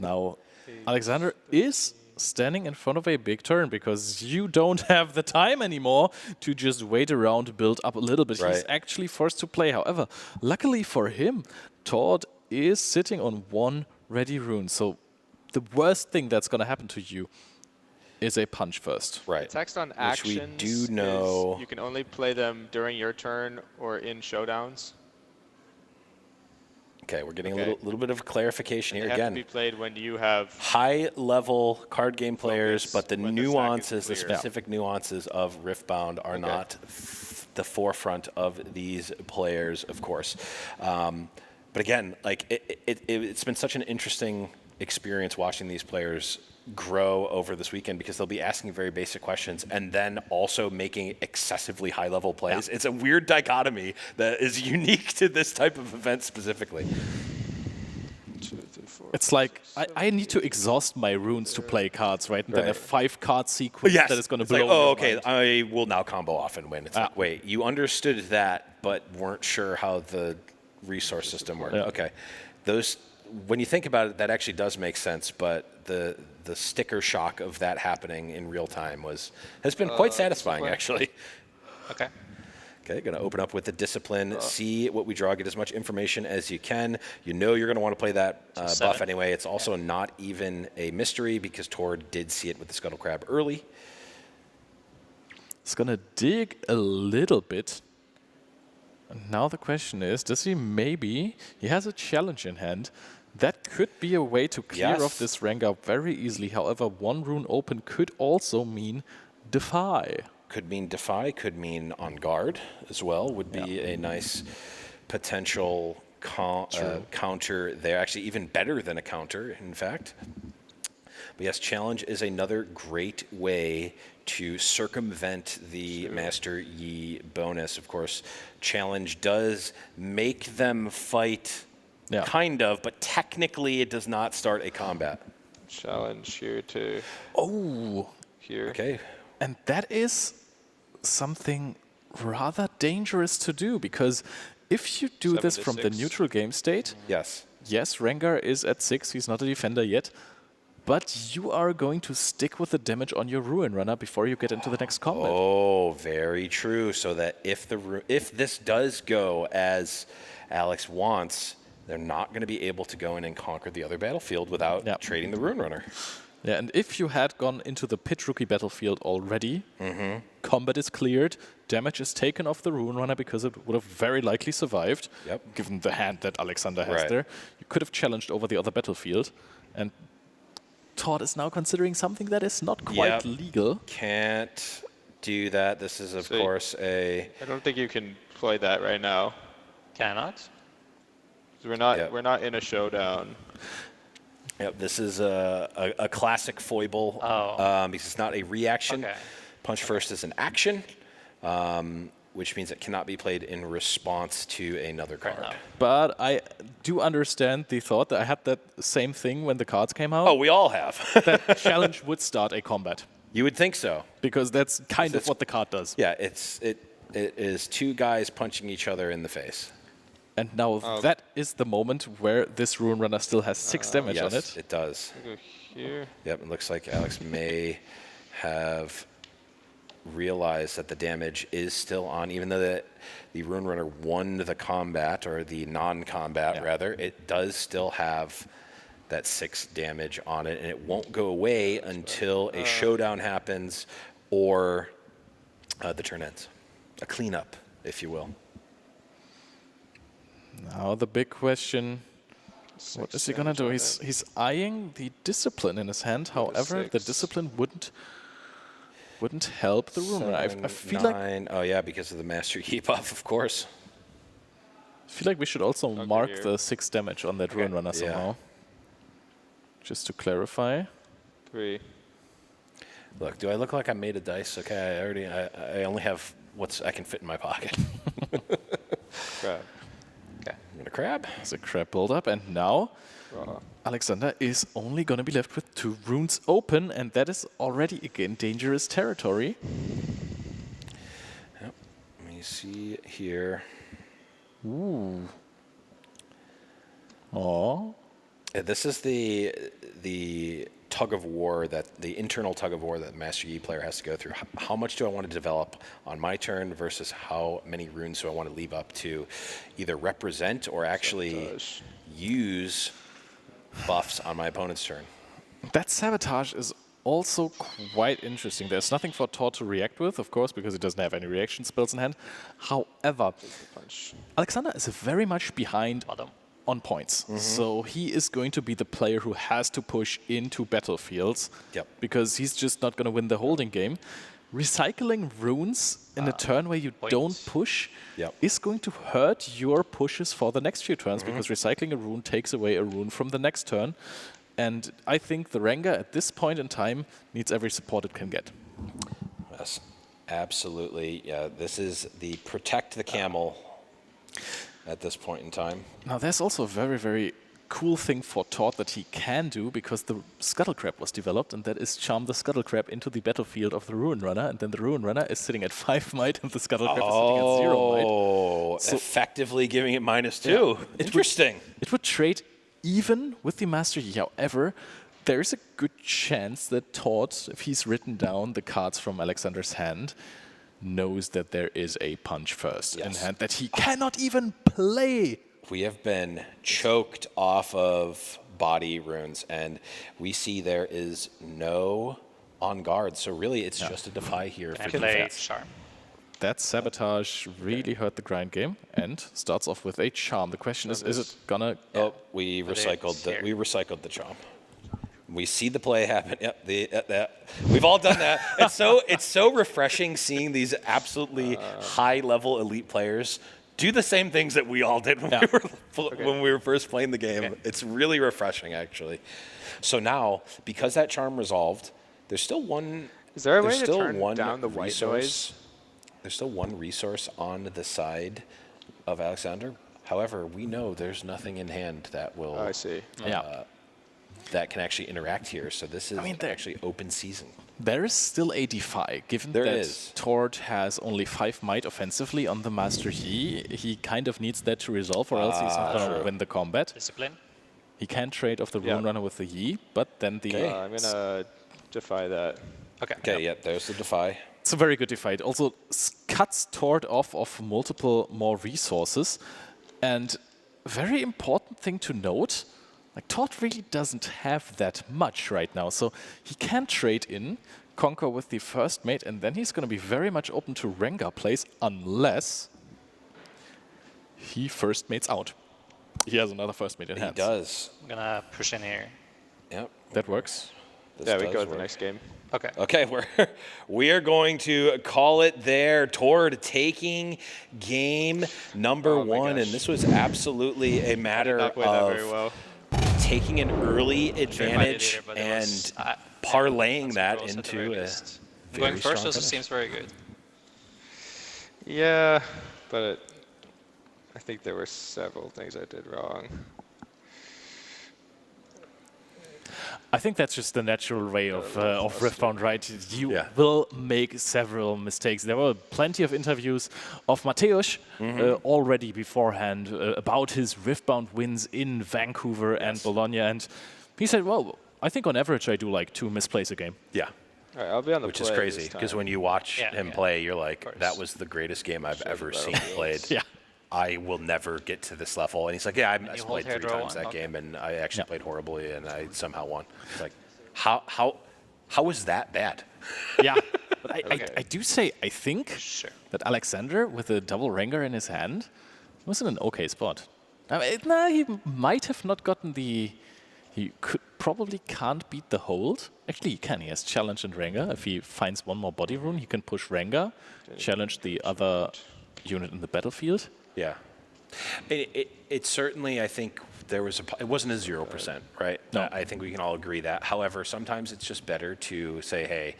Now, Alexander is standing in front of a big turn because you don't have the time anymore to just wait around, build up a little bit. He's actually forced to play. However, luckily for him, Todd is sitting on one ready rune. So the worst thing that's going to happen to you is a punch first. Right. Text on Which actions we do know. You can only play them during your turn or in showdowns. Okay, we're getting a little bit of clarification here They again. have to be played when you have high-level card game players, but the when the nuances, stack the is clear. specific nuances of Riftbound are not the forefront of these players, of course. But again, like it's been such an interesting experience watching these players grow over this weekend because they'll be asking very basic questions and then also making excessively high-level plays. It's a weird dichotomy that is unique to this type of event specifically. It's like, I need to exhaust my runes to play cards, right? And then a 5-card sequence that is going to blow like, your okay, mind. I will now combo off and win. It's like, wait, you understood that, but weren't sure how the resource system worked. Okay. When you think about it, that actually does make sense, but the sticker shock of that happening in real time has been quite satisfying, actually. Okay. Okay, going to open up with the discipline, see what we draw, get as much information as you can. You know you're going to want to play that buff anyway. It's also not even a mystery because Tord did see it with the Scuttle Crab early. It's going to dig a little bit. And now the question is, he has a challenge in hand. That could be a way to clear off this Rengar very easily. However, one rune open could also mean Defy. Could mean Defy, could mean On Guard as well, would be a nice potential counter there. Actually, even better than a counter, in fact. But yes, Challenge is another great way to circumvent the Master Yi bonus. Of course, Challenge does make them fight, kind of, but technically it does not start a combat. Challenge here to here. Okay. And that is something rather dangerous to do, because if you do this from the neutral game state, yes, Rengar is at 6, he's not a defender yet, but you are going to stick with the damage on your Ruin Runner before you get into the next combat. Oh, very true. So that if this does go as Alex wants, they're not going to be able to go in and conquer the other battlefield without trading the Ruin Runner. Yeah, and if you had gone into the Pit Rookie battlefield already, combat is cleared, damage is taken off the Ruin Runner because it would have very likely survived, given the hand that Alexander has there. You could have challenged over the other battlefield, and Todd is now considering something that is not quite legal. Can't do that. This is, of course, a... I don't think you can play that right now. Cannot? We're not in a showdown. Yep, this is a classic foible because it's not a reaction. Punch first is an action, which means it cannot be played in response to another card. But I do understand the thought that I had that same thing when the cards came out. Oh, we all have. That challenge would start a combat. You would think so. Because that's kind of what the card does. Yeah, it is two guys punching each other in the face. And now that is the moment where this Ruin Runner still has 6 damage on it. Yes, it does. Go here. Yep, it looks like Alex may have realized that the damage is still on, even though the Ruin Runner won the combat, or the non-combat rather, it does still have that 6 damage on it, and it won't go away until a showdown happens or the turn ends. A cleanup, if you will. Now the big question, what is he going to do? He's eyeing the Discipline in his hand. However, the Discipline wouldn't help the Ruin Runner. I feel like... Oh yeah, because of the Master Yi buff, of course. I feel like we should also mark the 6 damage on that Ruin Runner somehow. Just to clarify. 3. Look, do I look like I made a dice? Okay, I only have what I can fit in my pocket. Crab. I'm going to crab. There's a crab build-up, and now Alexander is only going to be left with 2 runes open, and that is already, again, dangerous territory. Yep. Let me see here. Ooh. Oh. This is the tug of war, the internal tug of war that the Master Yi player has to go through. How much do I want to develop on my turn versus how many runes do I want to leave up to either represent or actually use buffs on my opponent's turn? That Sabotage is also quite interesting. There's nothing for Todd to react with, of course, because he doesn't have any reaction spells in hand. However, Alexander is very much behind on points. So he is going to be the player who has to push into battlefields because he's just not going to win the holding game. Recycling runes in a turn where you don't push is going to hurt your pushes for the next few turns because recycling a rune takes away a rune from the next turn. And I think the Rengar at this point in time needs every support it can get. Yes, absolutely. Yeah, this is the protect the camel at this point in time. Now there's also a very, very cool thing for Todd that he can do because the Scuttle Crab was developed, and that is charm the Scuttle Crab into the battlefield of the Ruin Runner, and then the Ruin Runner is sitting at 5 might and the Scuttle Crab is sitting at 0 might. Oh, so effectively giving it -2. Interesting. It would trade even with the Master Yi. However, there's a good chance that Todd, if he's written down the cards from Alexander's hand, knows that there is a punch first in hand that he cannot even play. We have been choked off of body runes, and we see there is no on guard. So really, it's just a defy here for defense. That Sabotage really hurt the grind game and starts off with a charm. The question is it gonna... Oh, we recycled the charm. We see the play happen. Yep, we've all done that. It's so refreshing seeing these absolutely high-level elite players do the same things that we all did when we were first playing the game. It's really refreshing, actually. So now, because that charm resolved, there's still one. Is there a way to turn down the white noise? There's still one resource on the side of Alexander. However, we know there's nothing in hand that will. I see. That can actually interact here. So this is actually open season. There is still a defy, given that Tord has only 5 might offensively on the Master Yi. He kind of needs that to resolve, or else he's not going to win the combat. Discipline. He can trade off the Rune Runner with the Yi, but then the... I'm going to defy that. Okay, yeah, there's the defy. It's a very good defy. It also cuts Tord off of multiple more resources. And very important thing to note, like Tord really doesn't have that much right now. So he can trade in, conquer with the first mate, and then he's going to be very much open to Rengar plays unless he first mates out. He has another first mate in hand. He does. I'm going to push in here. Yep. That works. Yeah, we go to the next game. Okay. Okay, we are going to call it there. Tord taking game number 1, and this was absolutely a matter of taking an early advantage and parlaying that into a going first also seems very good. Yeah, but I think there were several things I did wrong. I think that's just the natural way of Riftbound, right? You will make several mistakes. There were plenty of interviews of Mateusz already beforehand about his Riftbound wins in Vancouver and Bologna, and he said, well, I think on average I do like 2 misplays a game. Yeah. All right, I'll be on the Which is crazy, because when you watch him play, you're like, that was the greatest game I've ever seen played. Yeah. I will never get to this level. And he's like, yeah, I played 3 times that game, and I actually played horribly, and I somehow won. It's like, how is that bad? Yeah, but I do say, I think that Alexander, with a double Rengar in his hand, was in an okay spot. He might have not gotten the... He probably can't beat the hold. Actually, he can. He has challenge and Rengar. If he finds one more body rune, he can push Rengar, challenge the other unit in the battlefield. Yeah. It certainly, I think, it wasn't a 0%, right? No. I think we can all agree that. However, sometimes it's just better to say, hey,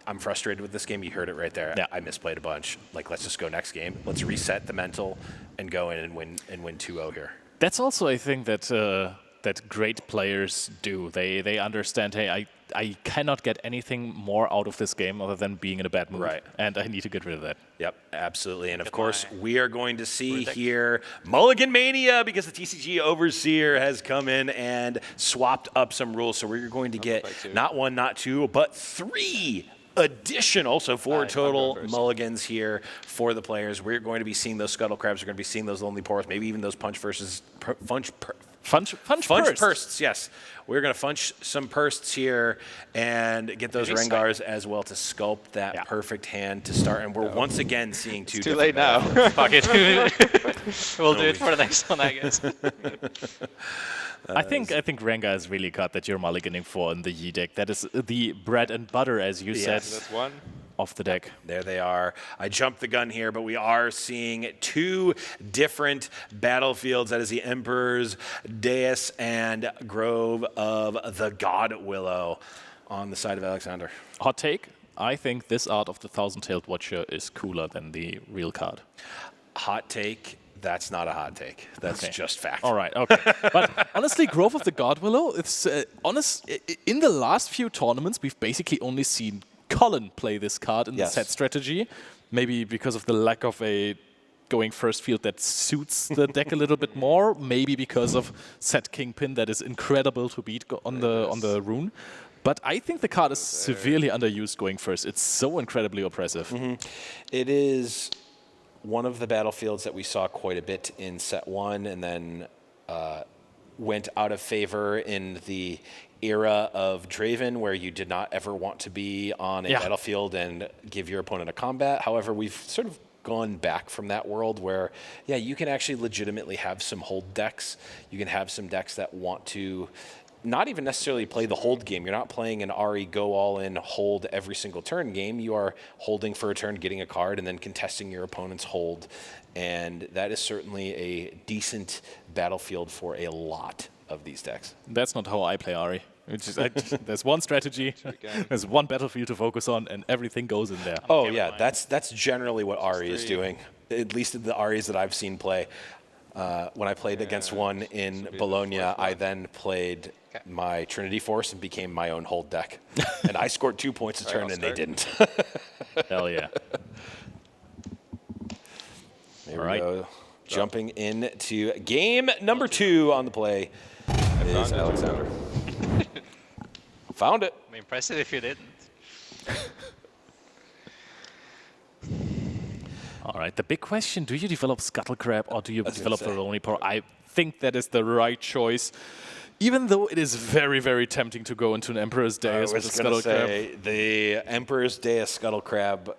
I'm frustrated with this game. You heard it right there. Yeah. I misplayed a bunch. Like, let's just go next game. Let's reset the mental and go in and win 2-0 here. That's also, I think, that great players do. They understand, hey, I cannot get anything more out of this game other than being in a bad mood. Right. And I need to get rid of that. Yep, absolutely. And of course, we are going to see here Mulligan Mania, because the TCG Overseer has come in and swapped up some rules. So we're going to get not 1, not 2, but 3 additional, so 4 total mulligans here for the players. We're going to be seeing those Scuttle Crabs. We're going to be seeing those Lonely Porous, maybe even those Punch Pursts, yes. We're going to funch some Pursts here and get those Rengars as well to sculpt that perfect hand to start. And we're once again seeing 2 too late now. Fuck it. We'll do it for the next one, I guess. I think Rengar has really got that you're mulliganing for in the Yi deck. That is the bread and butter, as you said. That's one. Off the deck. There they are. I jumped the gun here, but we are seeing 2 different battlefields. That is the Emperor's Dais and Grove of the God Willow on the side of Alexander. Hot take, I think this art of the Thousand-Tailed Watcher is cooler than the real card. Hot take, that's not a hot take. That's just fact. All right, okay. But honestly, Grove of the God Willow, it's in the last few tournaments, we've basically only seen Colin play this card in the set strategy, maybe because of the lack of a going first field that suits the deck a little bit more, maybe because of set Kingpin that is incredible to beat on the rune. But I think the card is severely underused going first. It's so incredibly oppressive. It is one of the battlefields that we saw quite a bit in set 1 and then went out of favor in the era of Draven, where you did not ever want to be on a battlefield and give your opponent a combat. However, we've sort of gone back from that world where, you can actually legitimately have some hold decks. You can have some decks that want to not even necessarily play the hold game. You're not playing an Ahri go all in, hold every single turn game. You are holding for a turn, getting a card, and then contesting your opponent's hold. And that is certainly a decent battlefield for a lot of these decks. That's not how I play Ahri. There's one strategy, there's one battlefield to focus on, and everything goes in there. Oh yeah, that's generally what Ahri is doing. At least the Ahris that I've seen play. When I played against one in Bologna, I then played my Trinity Force and became my own hold deck. And I scored 2 points a turn, and they didn't. Hell yeah. There we go. Jumping into game number 2 on the play. is Alexander. Found it. I'm impressed if you didn't. All right, the big question, do you develop Scuttle Crab or do you develop the Lonely Power? I think that is the right choice. Even though it is very, very tempting to go into an Emperor's Day with a Scuttle Crab. The Emperor's Day of Scuttle Crab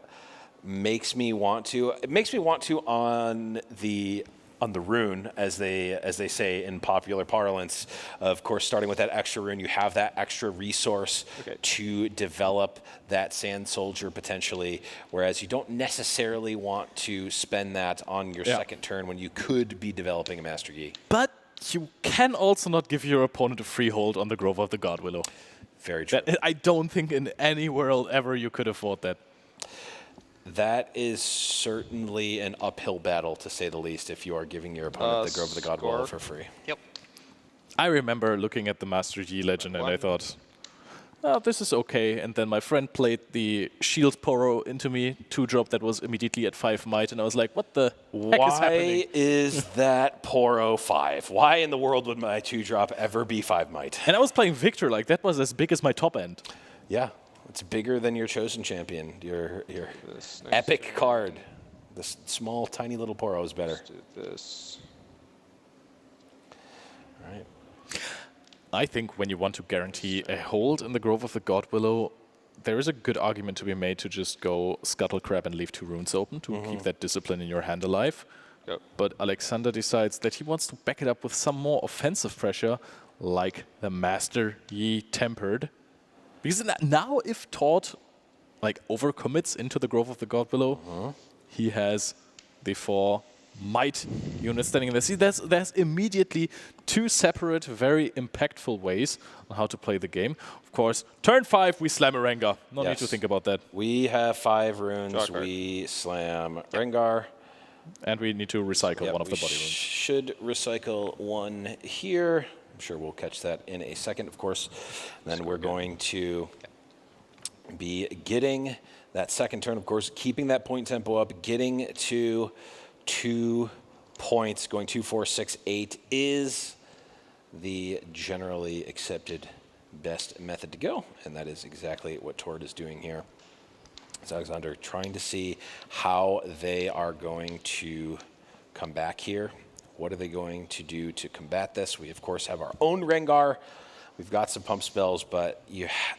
makes me want to. It makes me want to on the rune, as they say in popular parlance. Of course, starting with that extra rune, you have that extra resource to develop that Sand Soldier potentially, whereas you don't necessarily want to spend that on your second turn when you could be developing a Master Yi. But you can also not give your opponent a free hold on the Grove of the God Willow. Very true. I don't think in any world ever you could afford that. That is certainly an uphill battle, to say the least, if you are giving your opponent the Grove of the God Willow for free. Yep. I remember looking at the Master Yi Legend and I thought, oh, this is okay. And then my friend played the Shield Poro into me, 2-drop that was immediately at 5 might, and I was like, what the heck is happening? Why is that Poro 5? Why in the world would my 2-drop ever be 5 might? And I was playing Victor, like that was as big as my top end. Yeah. It's bigger than your Chosen Champion, your epic card. This small, tiny little Poro is better. Let's do this. All right. I think when you want to guarantee a hold in the Grove of the God Willow, there is a good argument to be made to just go Scuttle Crab and leave 2 runes open to keep that discipline in your hand alive. Yep. But Alexander decides that he wants to back it up with some more offensive pressure, like the Master Yi Tempered. Because now, if Todd overcommits into the Grove of the God Willow, he has the 4 might units standing in there. See, there's immediately 2 separate, very impactful ways on how to play the game. Of course, turn 5, we slam a Rengar. No need to think about that. We have 5 runes. We slam Rengar. And we need to recycle one of the body runes. Should recycle 1 here. I'm sure we'll catch that in a second, of course. Then we're going to be getting that second turn, of course, keeping that point tempo up, getting to 2 points, going 2, 4, 6, 8 is the generally accepted best method to go, and that is exactly what Tord is doing here. It's Alexander trying to see how they are going to come back here. What are they going to do to combat this? We, of course, have our own Rengar. We've got some pump spells, but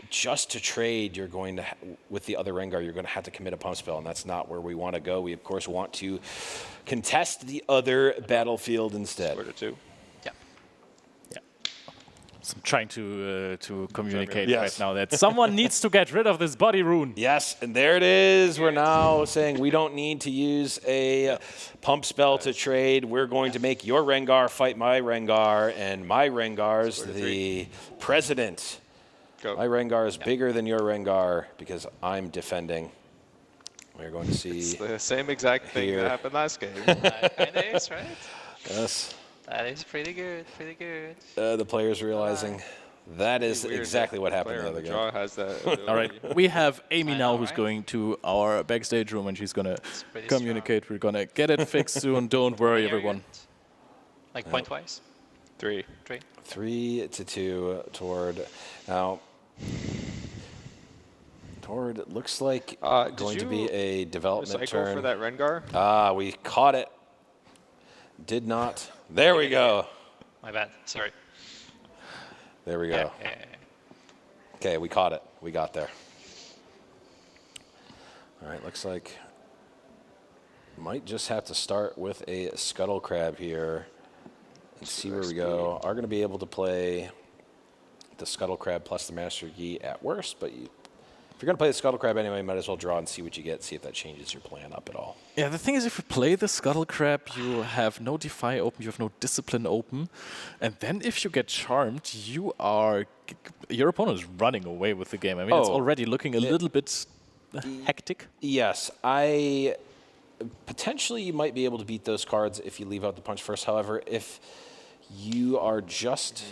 just to trade, you're going to, with the other Rengar, you're going to have to commit a pump spell, and that's not where we want to go. We, of course, want to contest the other battlefield instead. So I'm trying to communicate right now that someone needs to get rid of this body rune. Yes, and there it is. We're now saying we don't need to use a pump spell to trade. We're going to make your Rengar fight my Rengar, and my Rengar's the president. My Rengar is bigger than your Rengar because I'm defending. We're going to see. It's the same exact thing that happened last game. Kinda is, right? Yes. That is pretty good, pretty good. The players realizing that is exactly what happened the other game. Draw has that. All right, we have Amy now who's going to our backstage room and she's going to communicate. Strong. We're going to get it fixed soon. Don't worry, everyone. Like point-wise? 3. 3 to 2 Tord. Now, Tord, it looks like going to be a development turn. For that Rengar? We caught it. Did not. There we go. My bad. Sorry. There we go. Okay, we caught it. We got there. All right, looks like might just have to start with a Scuttle Crab here and see where we go. Are going to be able to play the Scuttle Crab plus the Master Yi at worst, but if you're going to play the Scuttle Crab anyway, you might as well draw and see what you get, see if that changes your plan up at all. Yeah, the thing is, if you play the Scuttle Crab, you have no Defy open, you have no Discipline open, and then if you get Charmed, your opponent is running away with the game. I mean, it's already looking a little bit hectic. Yes, potentially you might be able to beat those cards if you leave out the punch first. However, if you are just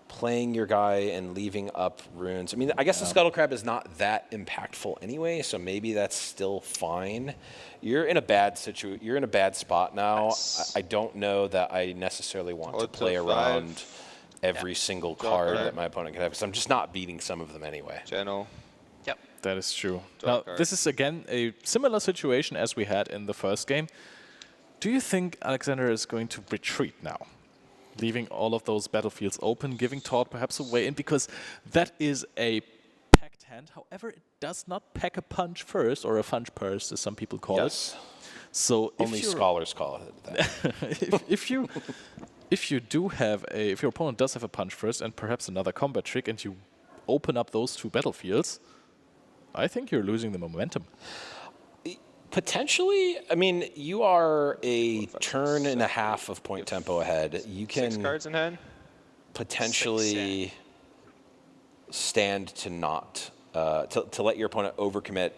playing your guy and leaving up runes. I mean, I guess the Scuttle Crab is not that impactful anyway, so maybe that's still fine. You're in a bad You're in a bad spot now. I don't know that I necessarily want to play around every single card that my opponent can have, because I'm just not beating some of them anyway. Channel. Yep. That is true. Now, this is again a similar situation as we had in the first game. Do you think Alexander is going to retreat now? Leaving all of those battlefields open, giving Todd perhaps a way in, because that is a packed hand. However, it does not pack a punch first, or a punch purse, as some people call it. So only scholars call it that. if you do have if your opponent does have a punch first and perhaps another combat trick, and you open up those two battlefields, I think you're losing the momentum. Potentially. I mean, you are a turn and a half of point tempo ahead. You can 6 cards in hand. Potentially stand to not to let your opponent overcommit,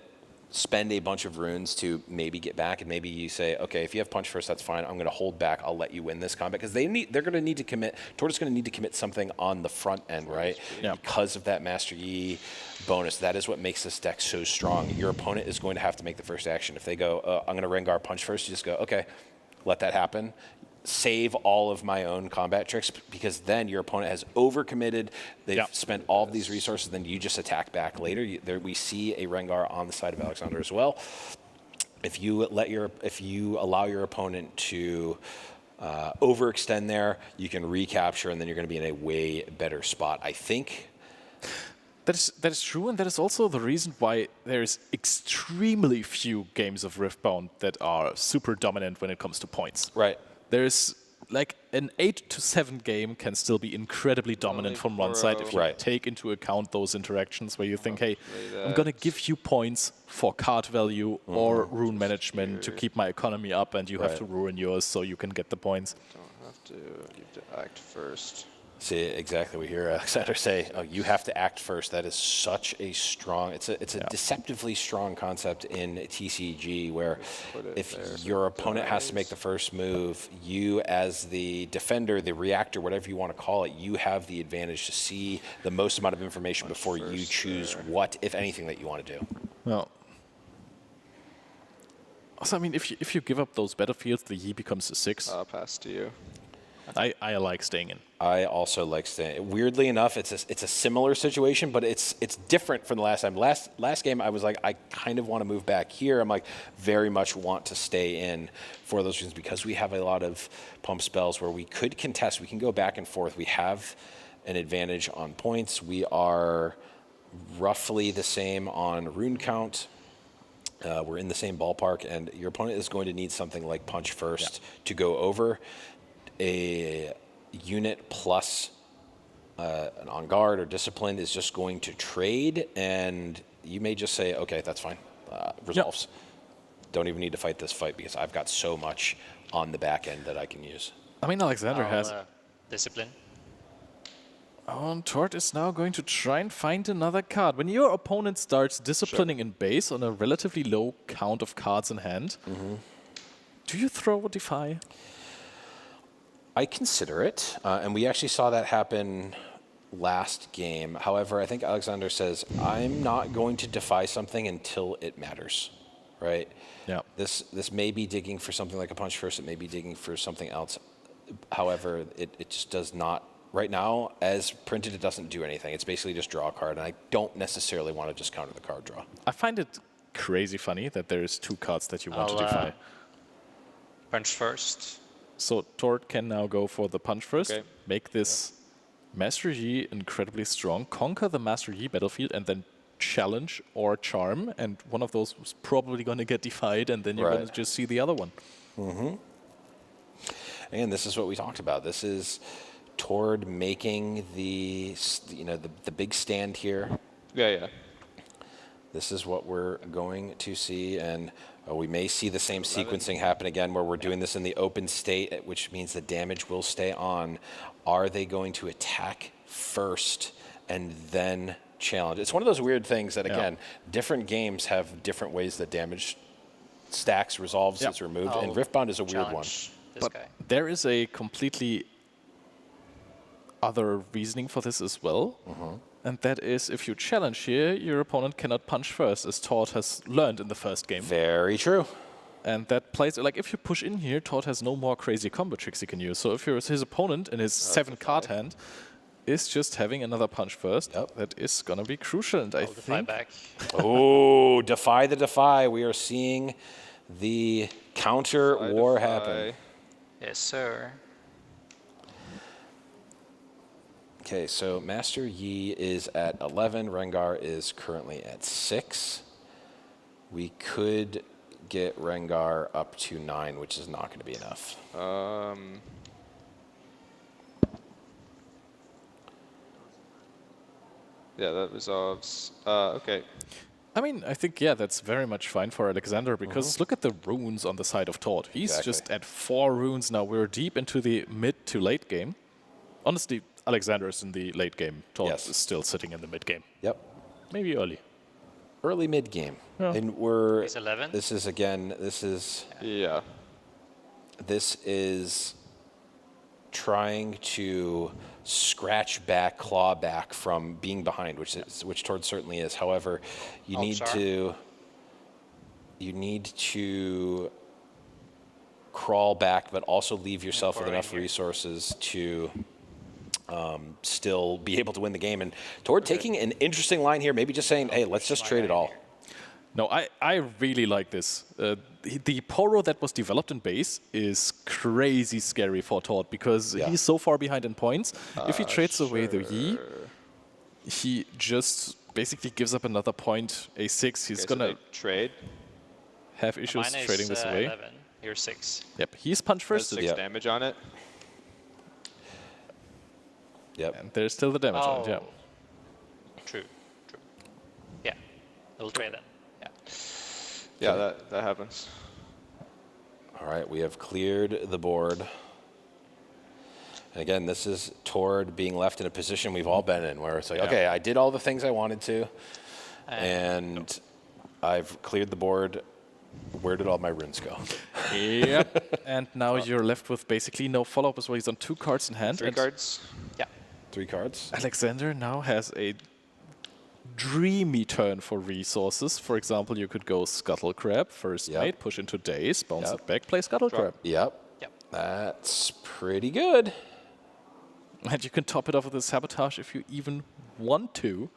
spend a bunch of runes to maybe get back, and maybe you say, okay, if you have punch first, that's fine. I'm going to hold back. I'll let you win this combat, because they're going to need to commit. Tord is going to need to commit something on the front end, right? Yeah. Because of that Master Yi bonus. That is what makes this deck so strong. Your opponent is going to have to make the first action. If they go, I'm going to Rengar punch first, you just go, okay, let that happen. Save all of my own combat tricks, because then your opponent has overcommitted. They've spent all of these resources. Then you just attack back later. We see a Rengar on the side of Alexander as well. If you allow your opponent to overextend there, you can recapture, and then you're going to be in a way better spot, I think. That is true, and that is also the reason why there's extremely few games of Riftbound that are super dominant when it comes to points. Right. There's like an 8 to 7 game can still be incredibly dominant from one side if you take into account those interactions where you think, hey, I'm going to give you points for card value or rune management to keep my economy up, and you have to ruin yours so you can get the points. Don't have to. You have to act first. See, exactly. We hear Alexander say, oh, you have to act first. That is such a strong, it's a deceptively strong concept in TCG, where if your opponent has to make the first move, you as the defender, the reactor, whatever you want to call it, you have the advantage to see the most amount of information before you choose what, if anything, that you want to do. Well, also, I mean, if you give up those battlefields, the Yi becomes a 6. I'll pass to you. I like staying in. I also like staying. Weirdly enough, it's a similar situation, but it's different from the last time. Last game, I was like, I kind of want to move back. Here, I'm like, very much want to stay in for those reasons, because we have a lot of pump spells where we could contest. We can go back and forth. We have an advantage on points. We are roughly the same on rune count. We're in the same ballpark, and your opponent is going to need something like punch first to go over. A unit plus an on guard or disciplined is just going to trade, and you may just say, okay, that's fine, resolves. Don't even need to fight this fight, because I've got so much on the back end that I can use. I mean, Alexander has discipline. And Tord is now going to try and find another card. When your opponent starts disciplining in base on a relatively low count of cards in hand, do you throw a Defy? I consider it, and we actually saw that happen last game. However, I think Alexander says, I'm not going to defy something until it matters, right? Yeah. This may be digging for something like a punch first, it may be digging for something else. However, it just does not, right now, as printed, it doesn't do anything. It's basically just draw a card, and I don't necessarily want to just counter the card draw. I find it crazy funny that there's 2 cards that you want to defy. Punch first. So Tord can now go for the punch first, make this Master Yi incredibly strong, conquer the Master Yi battlefield, and then challenge or charm, and one of those was probably going to get defied, and then you're going to just see the other one. And this is what we talked about. This is Tord making the big stand here. Yeah. This is what we're going to see, and we may see the same sequencing happen again, where we're doing this in the open state, which means the damage will stay on. Are they going to attack first and then challenge? It's one of those weird things that, again, different games have different ways that damage stacks, resolves, is removed, and Riftbound is a weird one. But there is a completely other reasoning for this as well. And that is, if you challenge here, your opponent cannot punch first, as Tord has learned in the first game. Very true. And that plays, like, if you push in here, Tord has no more crazy combo tricks he can use. So if you're his opponent in his 7-card hand, is just having another punch first. That is going to be crucial, and I think... back. Oh, defy the defy. We are seeing the counter war happen. Yes, sir. Okay, so Master Yi is at 11. Rengar is currently at 6. We could get Rengar up to 9, which is not going to be enough. Yeah, that resolves. Okay. I mean, I think, yeah, that's very much fine for Alexander, because look at the runes on the side of Tord. He's just at 4 runes now. We're deep into the mid to late game. Honestly, Alexander is in the late game. Tord is still sitting in the mid game. Yep. Maybe early. Early mid game. Yeah. And we're... He's 11. This is, again, this is... Yeah. This is trying to scratch back, claw back from being behind, which Tord certainly is. However, you need to crawl back, but also leave yourself with enough resources to still be able to win the game. And Tord taking an interesting line here, maybe just saying, hey, let's just trade it all. No, I really like this. The Poro that was developed in base is crazy scary for Tord, because he's so far behind in points. If he trades away the Yi, he just basically gives up another point, a6. He's going to trade. Have issues trading this away. 11. You're 6. Yep, he's punch first. 6 damage on it. Yep. And there's still the damage on it, yeah. True. Yeah, we'll trade them. Yeah, that happens. All right, we have cleared the board. And again, this is Tord being left in a position we've all been in, where it's like, okay, I did all the things I wanted to, and I've cleared the board. Where did all my runes go? Yep. And now you're left with basically no follow-up as well. He's on 2 cards in hand. 3 cards? Yeah. 3 cards. Alexander now has a dreamy turn for resources. For example, you could go Scuttle Crab, first mate, push into Daze, bounce it back, play Scuttle Crab. Yep. That's pretty good. And you can top it off with a Sabotage if you even want to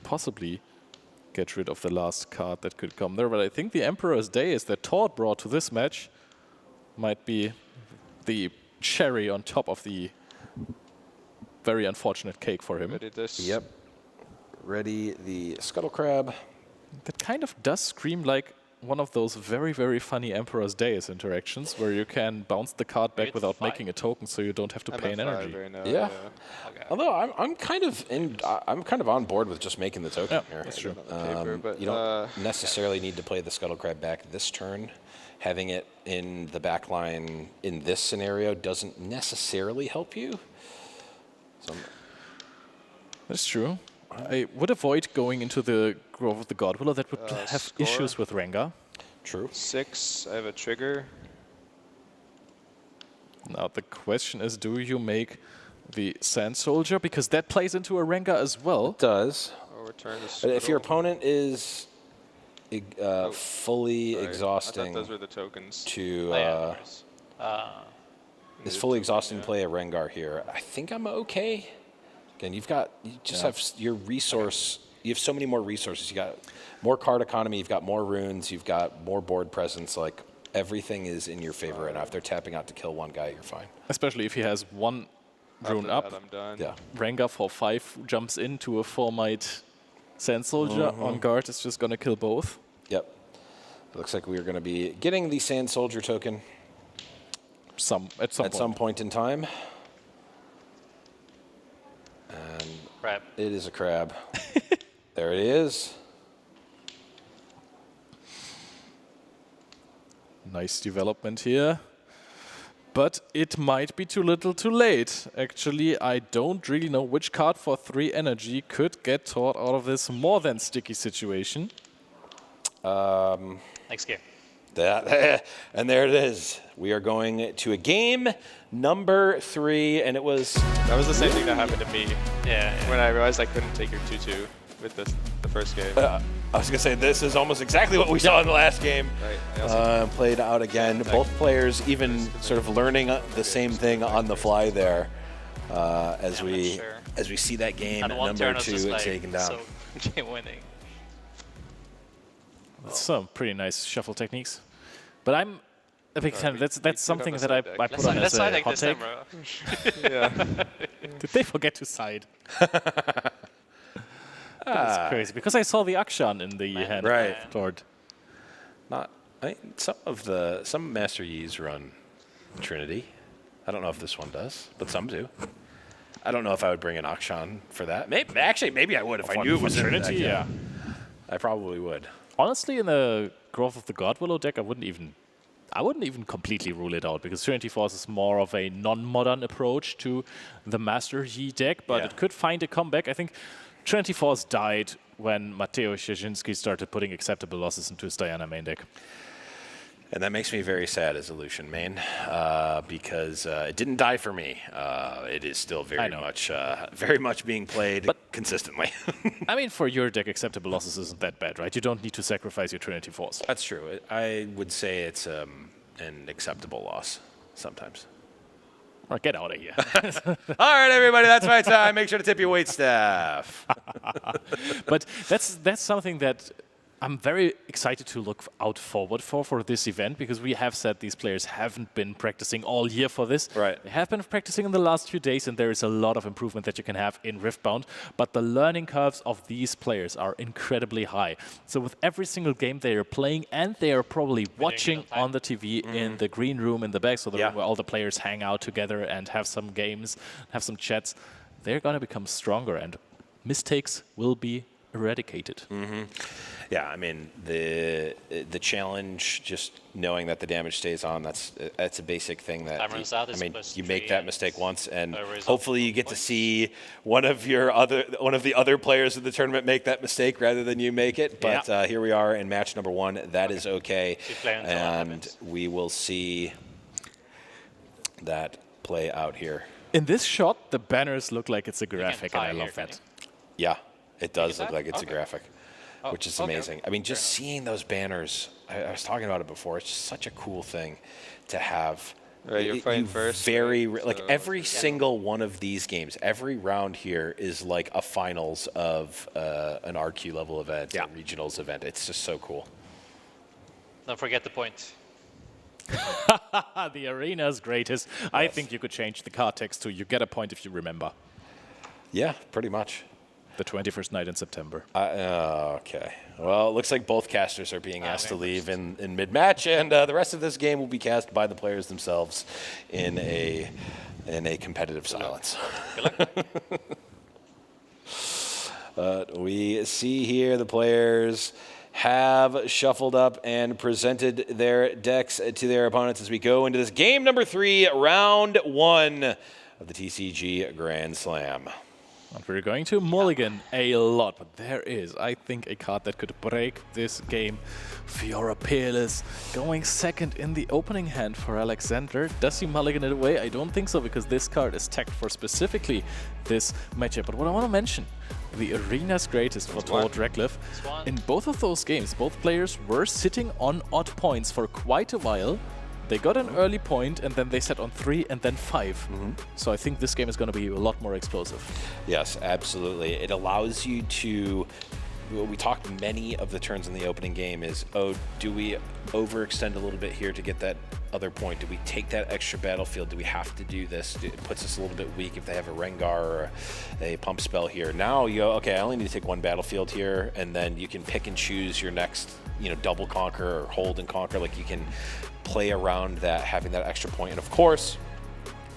possibly get rid of the last card that could come there. But I think the Emperor's Daze that Tord brought to this match might be the cherry on top of the very unfortunate cake for him. Ready this. Yep. Ready the Scuttle Crab. That kind of does scream like one of those very, very funny Emperor's Days interactions where you can bounce the card back without making a token, so you don't have to pay an energy. Yeah. Although I'm kind of on board with just making the token here. That's true. You don't necessarily need to play the Scuttle Crab back this turn. Having it in the back line in this scenario doesn't necessarily help you. So that's true. I would avoid going into the Grove of the Godwiller. That would have issues with Rengar. True. 6, I have a trigger. Now the question is, do you make the Sand Soldier? Because that plays into a Rengar as well. It does. Or return the But if your opponent is fully exhausting... I thought those were the tokens. Is fully exhausting to play a Rengar here. I think I'm okay. Again, you just have your resource. You have so many more resources. You got more card economy. You've got more runes. You've got more board presence. Like everything is in your favor right now. If they're tapping out to kill one guy, you're fine. Especially if he has 1 rune up. I'm done. Yeah. Rengar for 5 jumps into a 4-might Sand Soldier on guard. Is just gonna kill both. Yep. It looks like we are going to be getting the Sand Soldier token. At some point in time. And crab. It is a crab. There it is. Nice development here. But it might be too little too late. Actually, I don't really know which card for 3 energy could get Tord out of this more than sticky situation. Next game. And there it is. We are going to a game number 3, and it was... That was the same thing that happened to me. Yeah. When I realized I couldn't take your 2-2 with the first game. I was going to say, this is almost exactly what we saw in the last game. Right. Played out again. Both players even sort of learning the same thing on the fly there. as we see that game and one number turn is 2 just like taken down. so game winning. That's some pretty nice shuffle techniques. But I'm a big fan. That's something that I put on as a hot take. Yeah. Did they forget to side? That's crazy, because I saw the Akshan in the hand. Right. Toward. Some Master Yis run Trinity. I don't know if this one does, but some do. I don't know if I would bring an Akshan for that. Maybe I would if I knew it was Trinity. Yeah. I probably would. Honestly, in the Growth of the God Willow deck, I wouldn't even completely rule it out, because Trinity Force is more of a non-modern approach to the Master Yi deck, but it could find a comeback. I think Trinity Force died when Mateo Szczecinski started putting acceptable losses into his Diana main deck. And that makes me very sad as a Lucian main, because it didn't die for me. It is still very much being played consistently. I mean, for your deck, acceptable losses isn't that bad, right? You don't need to sacrifice your Trinity Force. That's true. I would say it's an acceptable loss sometimes. Or get out of here. All right, everybody, that's my time. Make sure to tip your wait staff. But that's something that I'm very excited to look out forward for this event, because we have said these players haven't been practicing all year for this. Right. They have been practicing in the last few days, and there is a lot of improvement that you can have in Riftbound. But the learning curves of these players are incredibly high. So with every single game they are playing, and they are probably watching on the TV in the green room in the back, so the room where all the players hang out together and have some games, have some chats, they're going to become stronger, and mistakes will be eradicated. Yeah, I mean, the challenge, just knowing that the damage stays on, that's a basic thing that you make that mistake once, and hopefully you get to see one of the other players of the tournament make that mistake rather than you make it. But here we are in match number 1. That is okay, and we will see that play out here. In this shot, the banners look like it's a graphic, and I love that. Yeah, it does look like it's a graphic. Which is amazing. I mean, just seeing those banners, I was talking about it before, it's just such a cool thing to have. Right, you're playing first. Every single one of these games, every round here is like a finals of an RQ level event, a regionals event. It's just so cool. Don't forget the point. The arena's greatest. Yes. I think you could change the card text to "you get a point if you remember." Yeah, pretty much. The 21st night in September. Okay. Well, it looks like both casters are being asked to leave in mid-match, and the rest of this game will be cast by the players themselves in a competitive silence. We see here the players have shuffled up and presented their decks to their opponents as we go into this game number 3, round 1 of the TCG Grand Slam. And we're going to mulligan a lot, but there is, I think, a card that could break this game. Fiora Peerless going second in the opening hand for Alexander. Does he mulligan it away? I don't think so, because this card is tagged for specifically this matchup. But what I want to mention, the arena's greatest for Todd Radcliffe. In both of those games, both players were sitting on odd points for quite a while. They got an early point, and then they set on 3 and then 5. So I think this game is going to be a lot more explosive. Yes, absolutely. It allows you to... We talked many of the turns in the opening game is, do we overextend a little bit here to get that other point? Do we take that extra battlefield? Do we have to do this? It puts us a little bit weak if they have a Rengar or a pump spell here. Now you go, okay, I only need to take 1 battlefield here, and then you can pick and choose your next, double conquer or hold and conquer. Like, you can play around that, having that extra point. And of course,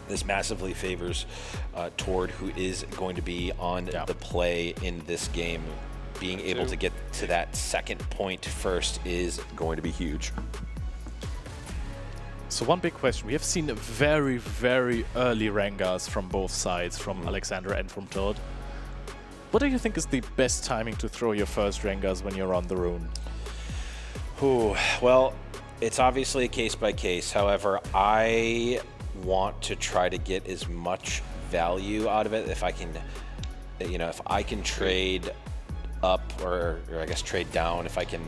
this massively favors Tord, who is going to be on the play in this game. Being able to get to that second point first is going to be huge. So one big question. We have seen very, very early Rengars from both sides, from Alexander and from Tord. What do you think is the best timing to throw your first Rengars when you're on the rune? Well, it's obviously a case by case. However, I want to try to get as much value out of it if I can, if I can trade up or I guess trade down, if I can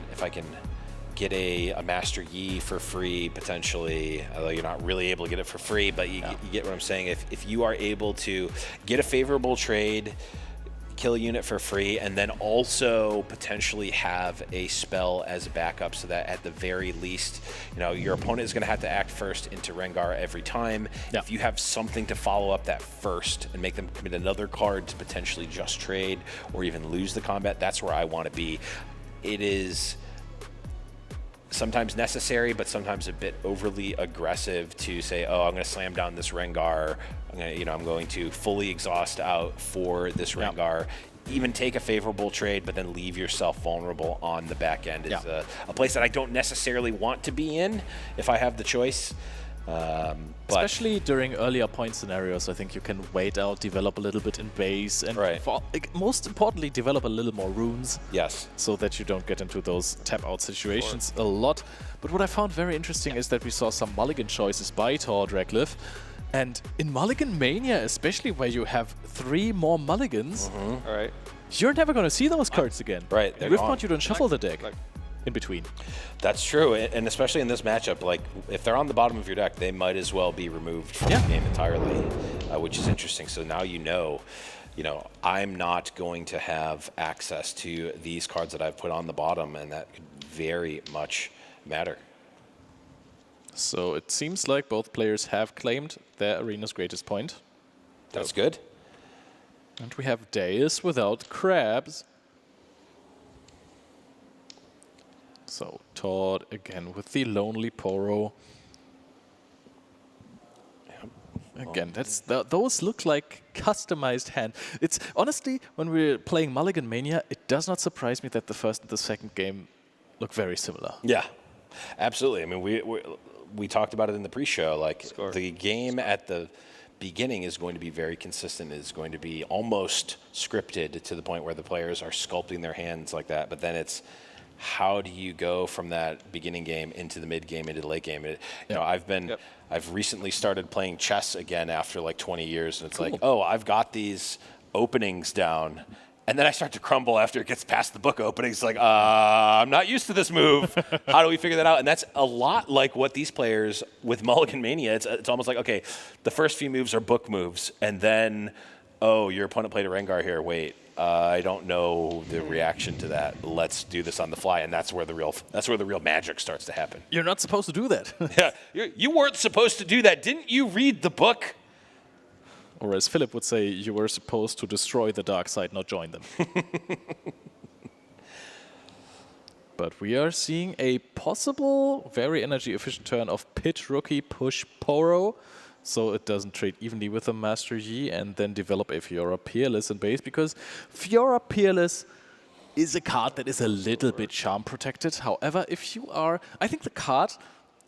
get a Master Yi for free, potentially, although you're not really able to get it for free, but you get what I'm saying. If you are able to get a favorable trade, kill a unit for free, and then also potentially have a spell as a backup, so that at the very least, you know, your opponent is going to have to act first into Rengar every time. If you have something to follow up that first and make them commit another card to potentially just trade or even lose the combat, that's where I want to be. It is sometimes necessary, but sometimes a bit overly aggressive to say, oh, I'm going to slam down this Rengar. I'm going to fully exhaust out for this Rengar. Even take a favorable trade, but then leave yourself vulnerable on the back end is a place that I don't necessarily want to be in if I have the choice. Especially during earlier point scenarios, I think you can wait out, develop a little bit in base, and most importantly, develop a little more runes. Yes. So that you don't get into those tap-out situations a lot. But what I found very interesting is that we saw some mulligan choices by Tor Dracliff. And in Mulligan Mania, especially where you have 3 more mulligans, you're never going to see those cards again. Right. In Riftbound, you don't shuffle the deck in between. That's true, and especially in this matchup, like if they're on the bottom of your deck, they might as well be removed from the game entirely, which is interesting. So now you know, I'm not going to have access to these cards that I've put on the bottom, and that could very much matter. So it seems like both players have claimed their arena's greatest point. That's good. And we have Deus without crabs. So Todd again with the Lonely Poro. Again, those look like customized hand. It's honestly, when we're playing Mulligan Mania, it does not surprise me that the first and the second game look very similar. Yeah, absolutely. I mean, we talked about it in the pre-show. Like the game at the beginning is going to be very consistent. Is going to be almost scripted to the point where the players are sculpting their hands like that. But then it's how do you go from that beginning game into the mid game into the late game? I've recently started playing chess again after like 20 years, and it's like, oh, I've got these openings down. And then I start to crumble after it gets past the book opening. It's like, I'm not used to this move. How do we figure that out? And that's a lot like what these players with Mulligan Mania, it's almost like, okay, the first few moves are book moves. And then, oh, your opponent played a Rengar here. Wait, I don't know the reaction to that. Let's do this on the fly. And that's where the real magic starts to happen. You're not supposed to do that. Yeah, you weren't supposed to do that. Didn't you read the book? Or as Philip would say, you were supposed to destroy the dark side, not join them. But we are seeing a possible, very energy-efficient turn of Pit Rookie push Poro, so it doesn't trade evenly with the Master Yi, and then develop a Fiora Peerless in base, because Fiora Peerless is a card that is a little bit charm protected. However, I think the card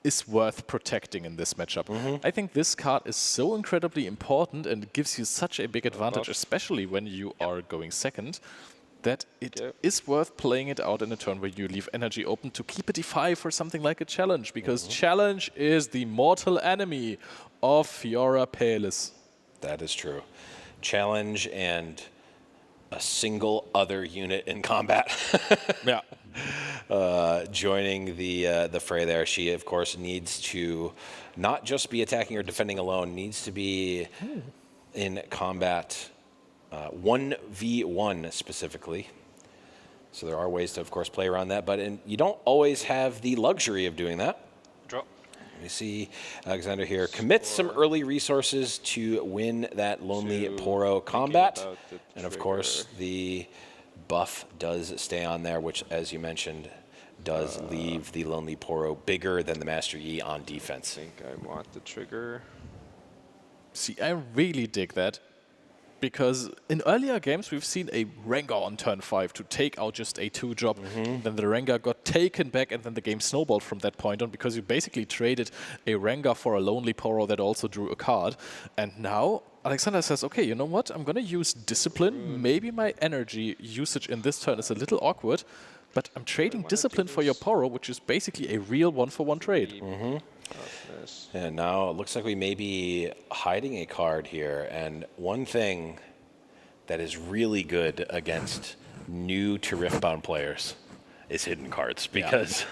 is worth protecting in this matchup. I think this card is so incredibly important and gives you such a big advantage, especially when you are going second, that it is worth playing it out in a turn where you leave energy open to keep a D5 for something like a challenge, because challenge is the mortal enemy of Fiora Peerless. That is true. Challenge and a single other unit in combat. Joining the fray there. She, of course, needs to not just be attacking or defending alone, needs to be in combat 1v1 specifically. So there are ways to, of course, play around that, but you don't always have the luxury of doing that. Draw. We see Alexander here commits some early resources to win that Lonely Poro combat. And of course, the buff does stay on there, which, as you mentioned, does leave the Lonely Poro bigger than the Master Yi on defense. I think I want the trigger. See, I really dig that, because in earlier games we've seen a Rengar on turn 5 to take out just a 2-drop. Then the Rengar got taken back, and then the game snowballed from that point on, because you basically traded a Rengar for a Lonely Poro that also drew a card. And now Alexander says, okay, you know what? I'm going to use Discipline. Maybe my energy usage in this turn is a little awkward, but I'm trading Discipline for your Poro, which is basically a real one-for-one trade. And now it looks like we may be hiding a card here. And one thing that is really good against new to Riftbound players, is hidden cards, because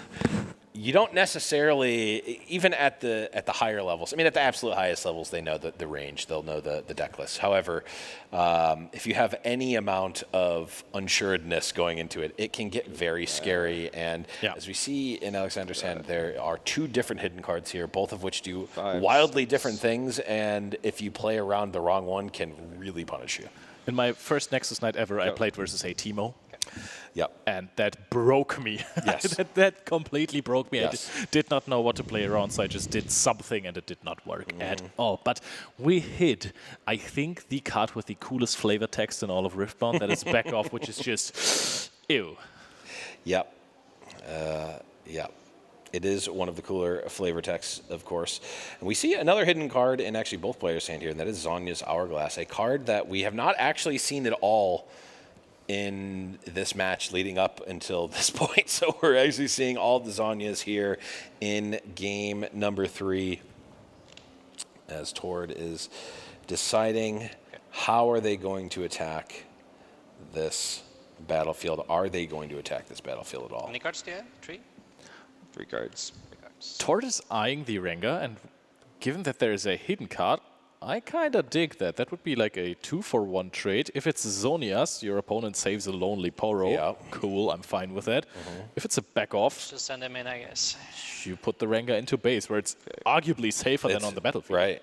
you don't necessarily, even at the higher levels, I mean, at the absolute highest levels, they know the range, they'll know the deck list. However, if you have any amount of unsuredness going into it, it can get very scary. And as we see in Alexander's hand, there are 2 different hidden cards here, both of which do wildly different things. And if you play around the wrong one, can really punish you. In my first Nexus night ever, I played versus a Teemo. Yep. And that broke me. Yes. that completely broke me. Yes. I did not know what to play around, so I just did something and it did not work at all. But we hit, I think, the card with the coolest flavor text in all of Riftbound. That is Back Off, which is just, ew. Yep. Yep. It is one of the cooler flavor texts, of course. And we see another hidden card in actually both players' hand here, and that is Zhonya's Hourglass, a card that we have not actually seen at all in this match leading up until this point. So we're actually seeing all the Zhonyas here in game number 3 as Tord is deciding how are they going to attack this battlefield. Are they going to attack this battlefield at all? How many cards do you have? 3? 3 cards. Tord is eyeing the Rengar, and given that there is a hidden card, I kind of dig that. That would be like a 2-for-1 trade. If it's Zhonya's, your opponent saves a lonely Poro. Yeah. Cool, I'm fine with that. If it's a back off, Just send him in, I guess. you put the Rengar into base, where it's arguably safer than on the battlefield. Right.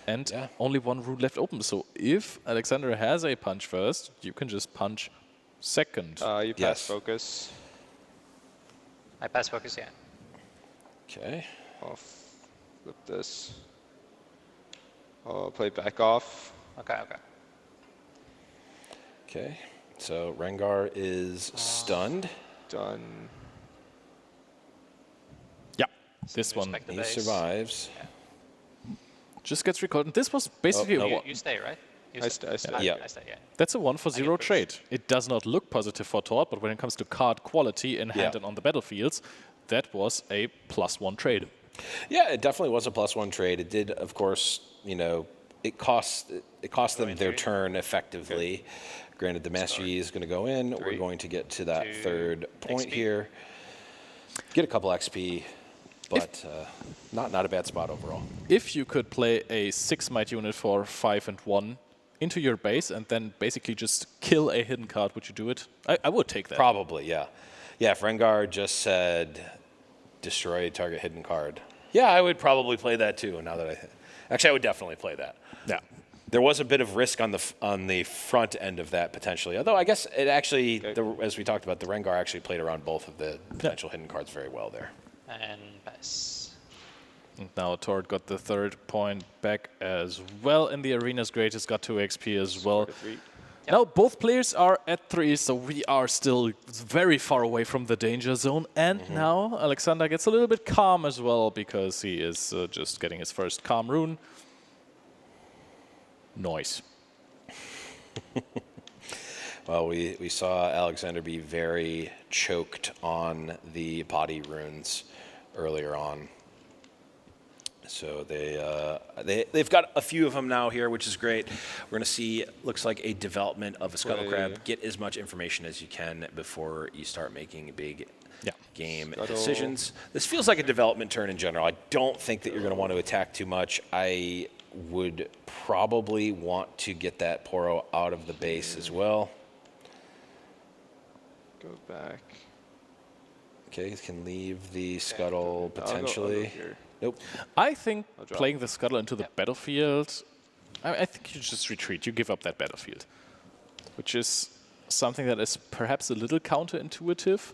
And only 1 rune left open. So if Alexander has a punch first, you can just punch second. You pass focus. I pass focus, yeah. Okay. I'll flip this. I'll play Back Off. Okay, okay. Okay. So Rengar is stunned. Done. Yeah, this one. He survives. Yeah. Just gets recalled. And this was basically You stay, right? You I stay. Yeah. I stay, yeah. That's a 1-for-0 trade. It does not look positive for Tord, but when it comes to card quality in hand and on the battlefields, that was a +1 trade. Yeah, it definitely was a +1 trade. It did, of course, you know, it cost them their turn effectively. Granted, the Master Yi is going to go in. We're going to get to that 3rd point here. Get a couple XP, but not a bad spot overall. If you could play a 6 might unit for 5 and 1 into your base and then basically just kill a hidden card, would you do it? I would take that. Probably, yeah. Yeah, if Rengar just said destroy target hidden card. Yeah, I would probably play that too. Now that actually, I would definitely play that. Yeah. There was a bit of risk on the front end of that potentially. Although I guess it actually, as we talked about, the Rengar actually played around both of the potential hidden cards very well there. And pass. And now Tord got the 3rd point back as well, and the Arena's greatest got 2 XP as well. Now both players are at 3, so we are still very far away from the danger zone. And now Alexander gets a little bit calm as well, because he is just getting his first calm rune. Noise. Well, we saw Alexander be very choked on the body runes earlier on. So they've got a few of them now here, which is great. We're going to see, looks like a development of a Scuttle Crab. Get as much information as you can before you start making big game decisions. This feels like a development turn in general. I don't think that you're going to want to attack too much. I would probably want to get that Poro out of the base as well. Go back. Okay, can leave the Scuttle potentially. Nope. I think playing the Scuttle into the battlefield, I think you just retreat. You give up that battlefield, which is something that is perhaps a little counterintuitive,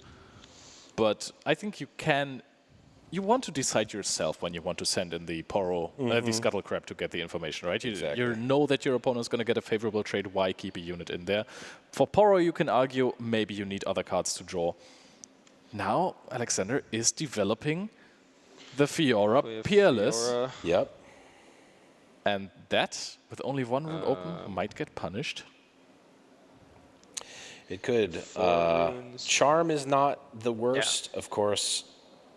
but I think you can. You want to decide yourself when you want to send in the Poro, the Scuttle Crab to get the information, right? You know that your opponent is going to get a favorable trade. Why keep a unit in there? For Poro, you can argue maybe you need other cards to draw. Now Alexander is developing the Fiora Peerless. Yep. And that, with only 1 rune open, might get punished. It could. Charm is not the worst, of course.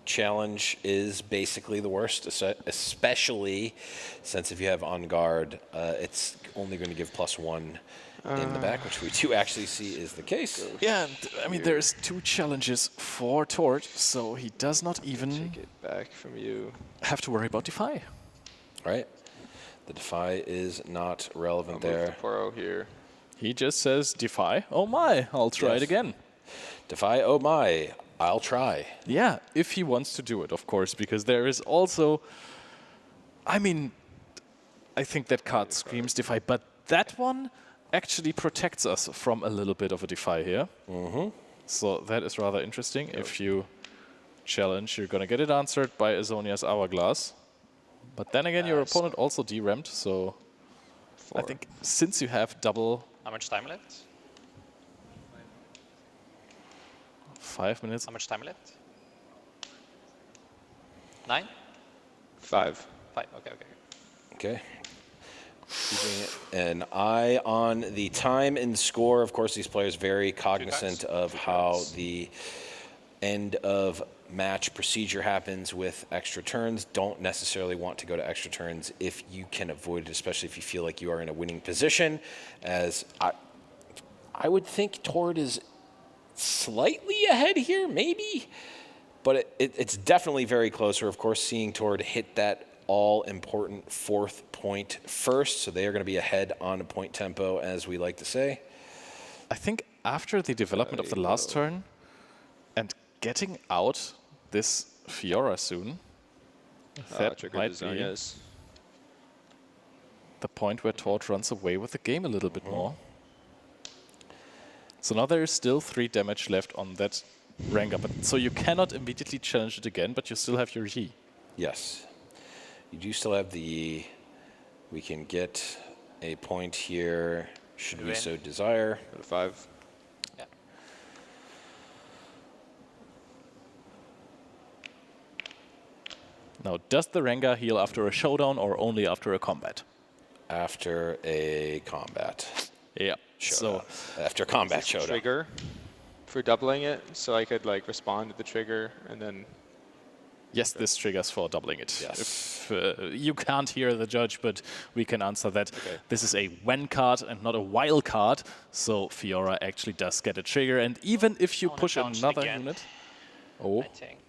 Challenge is basically the worst, especially since if you have On Guard, it's only going to give +1 in the back, which we do actually see is the case. Yeah, and, I mean, there's 2 challenges for Tord, so he does not even Take it back from you. have to worry about Defy. Right. The Defy is not relevant there. The Poro here. He just says, Defy, oh my, I'll try it again. Defy, oh my, I'll try. Yeah, if he wants to do it, of course, because there is also... I mean, I think that card screams Defy, but that one actually protects us from a little bit of a Defy here. So that is rather interesting. If you challenge, you're going to get it answered by Azonia's Hourglass. But then again, your opponent also de-rammed, so 4. I think since you have double... How much time left? 5 minutes. How much time left? 9? 5. 5, okay. Okay. Keeping an eye on the time and score. Of course, these players very cognizant of how the end of match procedure happens with extra turns. Don't necessarily want to go to extra turns if you can avoid it, especially if you feel like you are in a winning position. As I would think Tord is slightly ahead here, maybe, but it's definitely very close. We're, of course, seeing Tord hit that all-important 4th point first, so they are going to be ahead on a point tempo, as we like to say. I think after the development of the last turn and getting out this Fiora soon, that might be the point where Tord runs away with the game a little bit more. So now there is still 3 damage left on that Rengar, but so you cannot immediately challenge it again, but you still have your Yi. Yes. You do still have the... We can get a point here, should we so desire. Go to 5. Yeah. Now, does the Rengar heal after a showdown or only after a combat? After a combat. Yeah. Showdown. So after combat showdown. Trigger for doubling it, so I could like respond to the trigger and then... Yes, this triggers for doubling it. Yes. If, you can't hear the judge, but we can answer that. This is a when card and not a while card, so Fiora actually does get a trigger. And even if you push another unit... Oh. I think.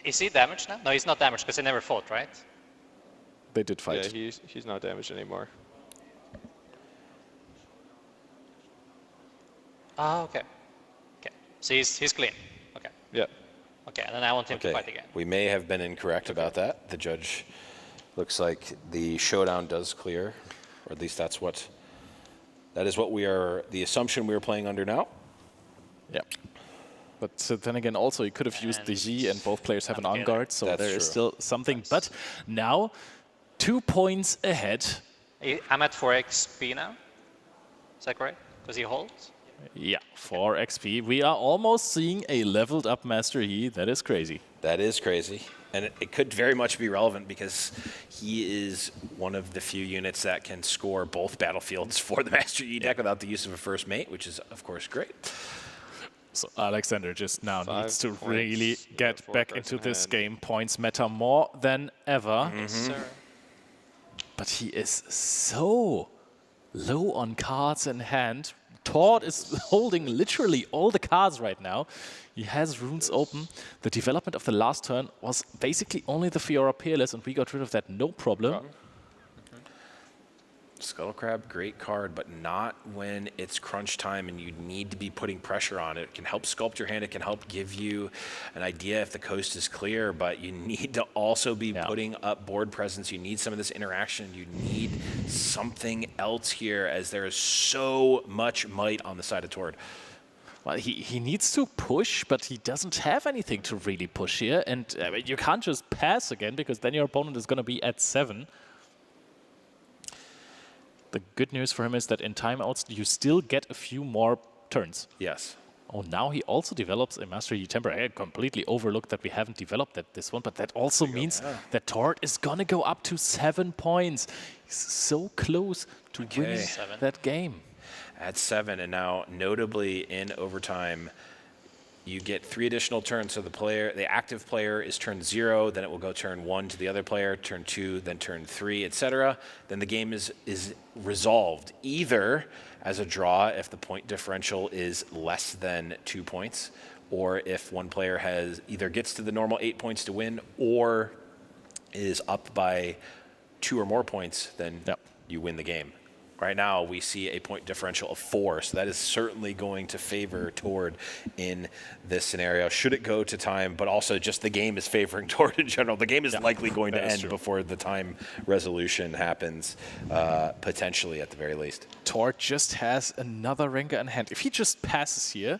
Is he damaged now? No, he's not damaged because he never fought, right? They did fight. Yeah, he's not damaged anymore. Ah, okay. Okay, so he's clean. Okay. Yeah. Okay, and then I want him to fight again. We may have been incorrect about that. The judge looks like the showdown does clear, or at least that is what we are, the assumption we are playing under now. Yeah. But then again, also, you could have used the Z, and both players have an on-guard, so there is still something. But now, 2 points ahead. I'm at 4 XP now. Is that correct? Because he holds? Yeah, 4 XP. We are almost seeing a leveled up Master Yi. That is crazy. That is crazy. And it could very much be relevant because he is one of the few units that can score both battlefields for the Master Yi deck without the use of a first mate, which is, of course, great. So Alexander just now needs to really get back into this game. Points matter more than ever. But he is so low on cards in hand. Tord is holding literally all the cards right now. He has runes open. The development of the last turn was basically only the Fiora Peerless, and we got rid of that no problem. Skullcrab, great card, but not when it's crunch time and you need to be putting pressure on it. It can help sculpt your hand. It can help give you an idea if the coast is clear, but you need to also be putting up board presence. You need some of this interaction. You need something else here as there is so much might on the side of Tord. Well, he needs to push, but he doesn't have anything to really push here. And you can't just pass again because then your opponent is going to be at 7. The good news for him is that in timeouts, you still get a few more turns. Yes. Oh, now he also develops a Master Yi Temper. I completely overlooked that we haven't developed this one, but that also means that Tord is going to go up to 7 points. He's so close to winning that game. At 7, and now notably in overtime, you get 3 additional turns. So the active player is turn 0, then it will go turn 1 to the other player, turn 2, then turn 3, etc. Then the game is resolved either as a draw if the point differential is less than 2 points, or if one player has either gets to the normal 8 points to win or is up by 2 or more points, then you win the game. Right now, we see a point differential of 4, so that is certainly going to favor Tord in this scenario. Should it go to time, but also just the game is favoring Tord in general. The game is likely going to end before the time resolution happens, potentially at the very least. Tord just has another Rengar in hand. If he just passes here,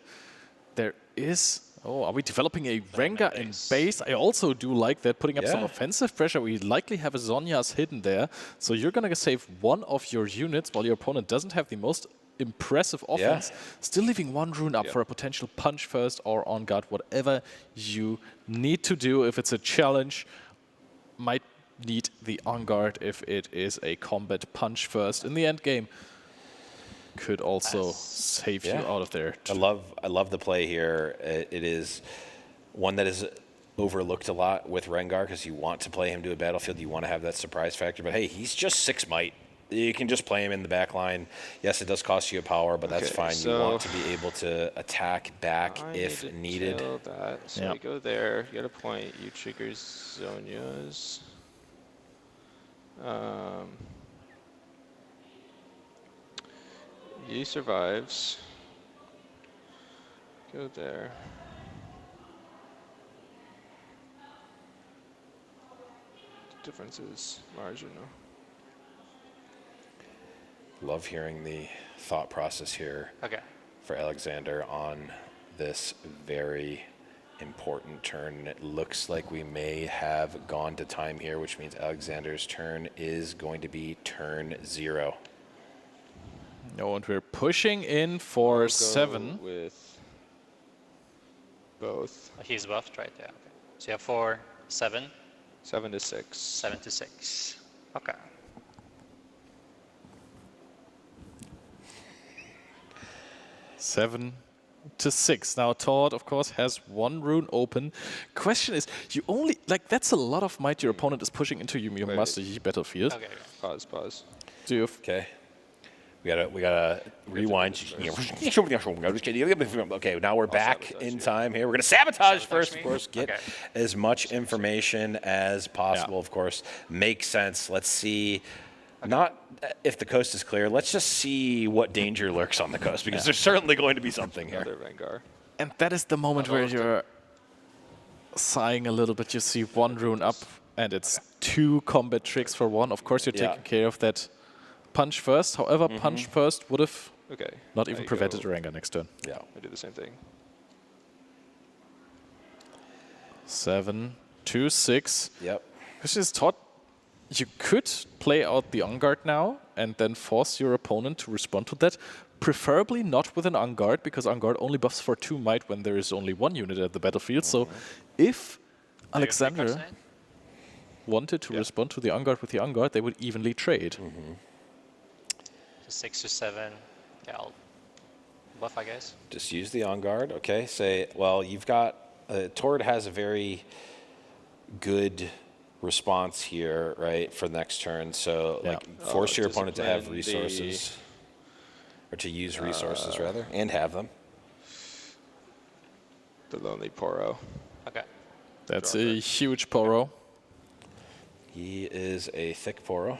there is... Oh, are we developing a Rengar in base? I also do like that, putting up some offensive pressure. We likely have a Zhonya's hidden there. So you're going to save one of your units while your opponent doesn't have the most impressive offense. Still leaving one rune up for a potential punch first or on guard, whatever you need to do. If it's a challenge, might need the on guard if it is a combat punch first in the end game. Could also save you out of there. I love the play here. It is one that is overlooked a lot with Rengar because you want to play him to a battlefield. You want to have that surprise factor. But hey, he's just 6 might. You can just play him in the back line. Yes, it does cost you a power, but that's fine. You want to be able to attack back if needed. Kill that. So we go there. You get a point. You trigger Zhonya's. He survives. Go there. The difference is marginal. Love hearing the thought process here for Alexander on this very important turn. It looks like we may have gone to time here, which means Alexander's turn is going to be turn 0. No, and we're pushing in for I'll 7. Go with both. He's buffed, right? Yeah. Okay. So you have 4, 7. 7 to 6. 7 to 6. Okay. Seven to 6. Now Tord, of course, has 1 rune open. Question is, you only that's a lot of might your opponent is pushing into your Master Yi battlefield. Okay. Pause. Do you? We gotta rewind. Okay, now we're back in time here. We're gonna sabotage first, of course. Get as much information as possible, of course. Makes sense. Let's see. Not if the coast is clear. Let's just see what danger lurks on the coast, because there's certainly going to be something here. Rengar. And that is the moment where you're sighing a little bit. You see 1 rune up, and it's 2 combat tricks for 1. Of course, you're taking care of that punch first. However, punch first would have not even prevented a Rengar next turn. Yeah, I do the same thing. 7 to 6. Yep. Which is Tord. You could play out the on guard now and then force your opponent to respond to that. Preferably not with an on guard, because on guard only buffs for 2 might when there is only 1 unit at the battlefield. So if Alexander wanted to respond to the on guard with the on guard, they would evenly trade. So 6 to 7. Yeah, I'll buff, I guess. Just use the on guard. Okay. Say, well, you've got Tord has a very good response here, right, for the next turn. So like force your opponent to have resources, or to use resources rather, and have them. The Lonely Poro. Okay. That's a huge Poro. He is a thick Poro.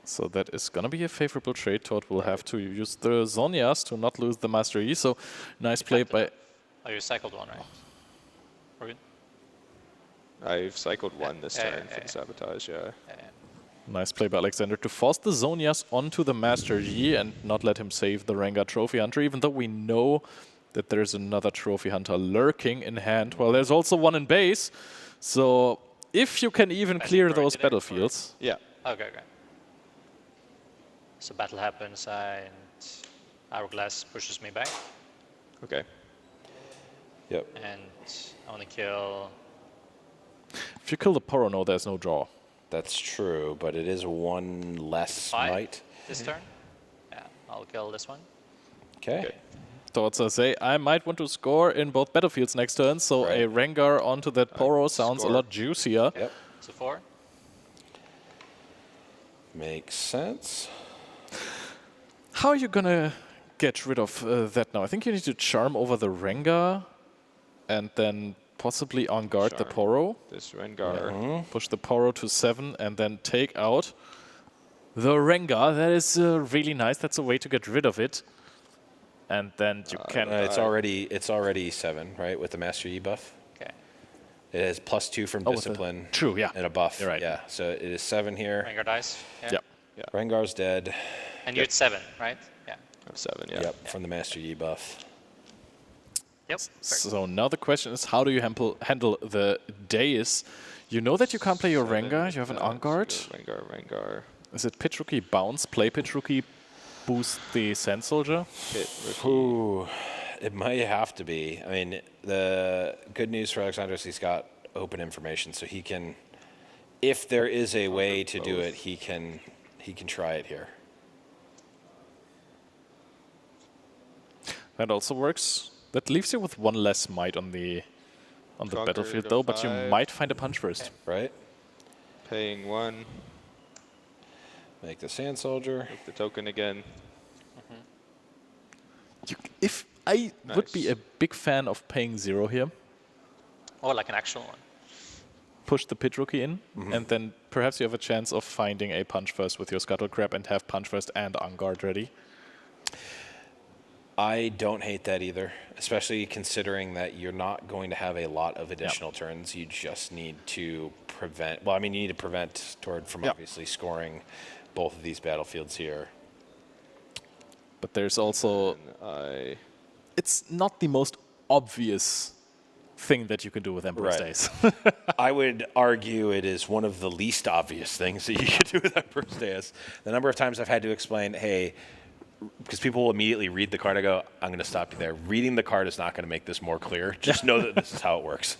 So that is going to be a favorable trade. Tord will have to use the Zhonya's to not lose the Master Yi. So nice play by... Oh, you cycled 1, right? We're good? I've cycled 1 this turn for the sabotage, Nice play by Alexander to force the Zhonya's onto the Master Yi and not let him save the Rengar Trophy Hunter, even though we know that there's another Trophy Hunter lurking in hand. Well, there's also 1 in base. So if you can even clear those battlefields... Yeah. Okay. So battle happens and Hourglass pushes me back. Okay. Yep. And I want to kill... If you kill the Poro, no, there's no draw. That's true, but it is 1 less might. This turn? Yeah, I'll kill this one. Okay. Thoughts I say, I might want to score in both battlefields next turn, so a Rengar onto that Poro sounds a lot juicier. Yep. So 4. Makes sense. How are you gonna get rid of that now? I think you need to charm over the Rengar and then possibly on guard the Poro. This Rengar. Yeah. Push the Poro to 7 and then take out the Rengar. That is really nice. That's a way to get rid of it. And then you can... it's already 7, right, with the Master Yi buff? Okay. It has +2 from Discipline. True, yeah. And a buff. You're right. Yeah, so it is 7 here. Rengar dies. Yeah. Rengar's dead. And you're at 7, right? Yeah. I'm 7, yeah. Yep, from the Master Yi buff. Yep. So now the question is, how do you handle the Deus? You know that you can't play your Rengar. You have an on guard. Rengar. Is it Pit Rookie bounce? Play Pit Rookie, boost the Sand Soldier? Ooh, it might have to be. I mean, the good news for Alexander is he's got open information, so he can, if there is a way to do it, he can try it here. That also works. That leaves you with 1 less might on the battlefield, though. But you might find a punch first, right? Paying 1. Make the Sand Soldier. Make the token again. If I would be a big fan of paying 0 here. Or like an actual one. Push the Pit Rookie in, and then perhaps you have a chance of finding a punch first with your Scuttle Crab and have punch first and on guard ready. I don't hate that either, especially considering that you're not going to have a lot of additional turns. You just need to prevent, well, I mean, you need to prevent Tord from obviously scoring both of these battlefields here. But there's also, it's not the most obvious thing that you can do with Emperor's Days. I would argue it is one of the least obvious things that you can do with Emperor's Days. The number of times I've had to explain, hey, because people will immediately read the card, I go, I'm going to stop you there. Reading the card is not going to make this more clear. Just know that this is how it works.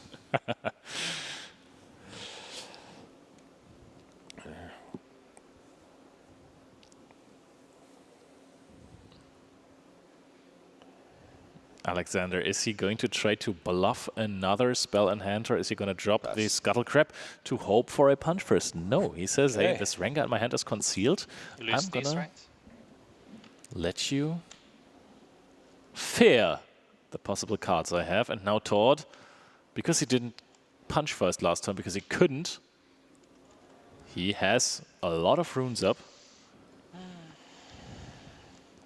Alexander, is he going to try to bluff another spell in hand, or is he going to drop the Scuttle Crab to hope for a punch first? No, he says, hey, this Rengar in my hand is concealed. I'm going to let you fear the possible cards I have. And now Tord, because he didn't punch first last time, because he couldn't, he has a lot of runes up.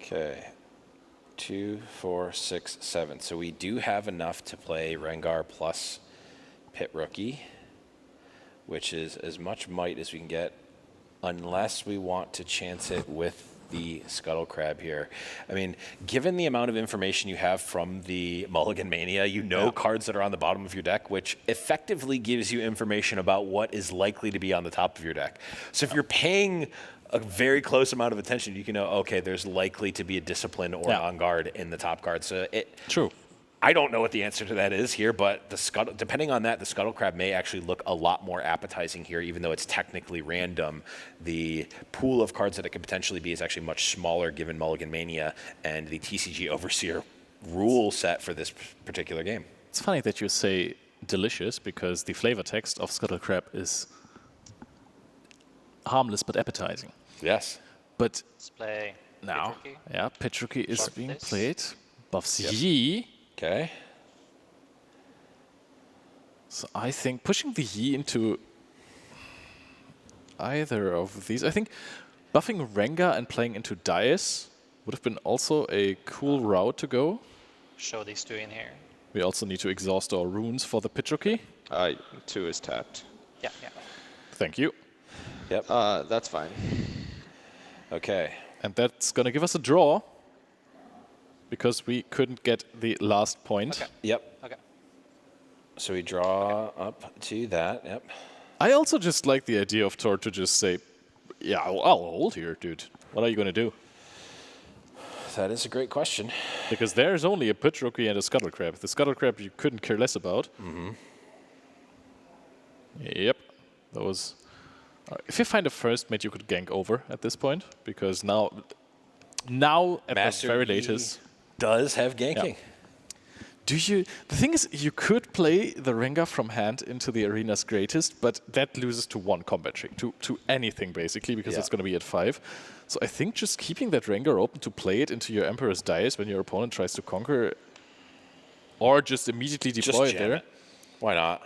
Okay. 2, 4, 6, 7. So we do have enough to play Rengar plus Pit Rookie, which is as much might as we can get, unless we want to chance it with the Scuttle Crab here. I mean, given the amount of information you have from the Mulligan Mania, you know cards that are on the bottom of your deck, which effectively gives you information about what is likely to be on the top of your deck. So if you're paying a very close amount of attention, you can know, okay, there's likely to be a Discipline or on guard in the top card. So True. I don't know what the answer to that is here, but the depending on that, the Scuttle Crab may actually look a lot more appetizing here, even though it's technically random. The pool of cards that it could potentially be is actually much smaller given Mulligan Mania and the TCG Overseer rule set for this particular game. It's funny that you say delicious, because the flavor text of Scuttle Crab is harmless but appetizing. Yes. But play now, Pit Rookie is Short being this. played. Buffs Yi. Okay. So I think pushing the Yi into either of these, I think buffing Rengar and playing into Dice would have been also a cool route to go. Show these 2 in here. We also need to exhaust our runes for the Pit Rookie. 2 is tapped. Yeah. Thank you. Yep. That's fine. Okay. And that's going to give us a draw, because we couldn't get the last point. Okay. Yep. Okay. So we draw up to that. Yep. I also just like the idea of Tord to just say, yeah, I'll hold here, dude. What are you going to do? That is a great question. Because there's only a Pit Rookie and a Scuttle Crab. The Scuttle Crab you couldn't care less about. Yep. That was... if you find a first mate, you could gank over at this point, because now at Master the very Yi latest... does have ganking. The thing is, you could play the Rengar from hand into the arena's greatest, but that loses to one combat trick, to anything basically, because it's going to be at 5. So I think just keeping that Rengar open to play it into your Emperor's Dice when your opponent tries to conquer, or just immediately deploy it there. Why not?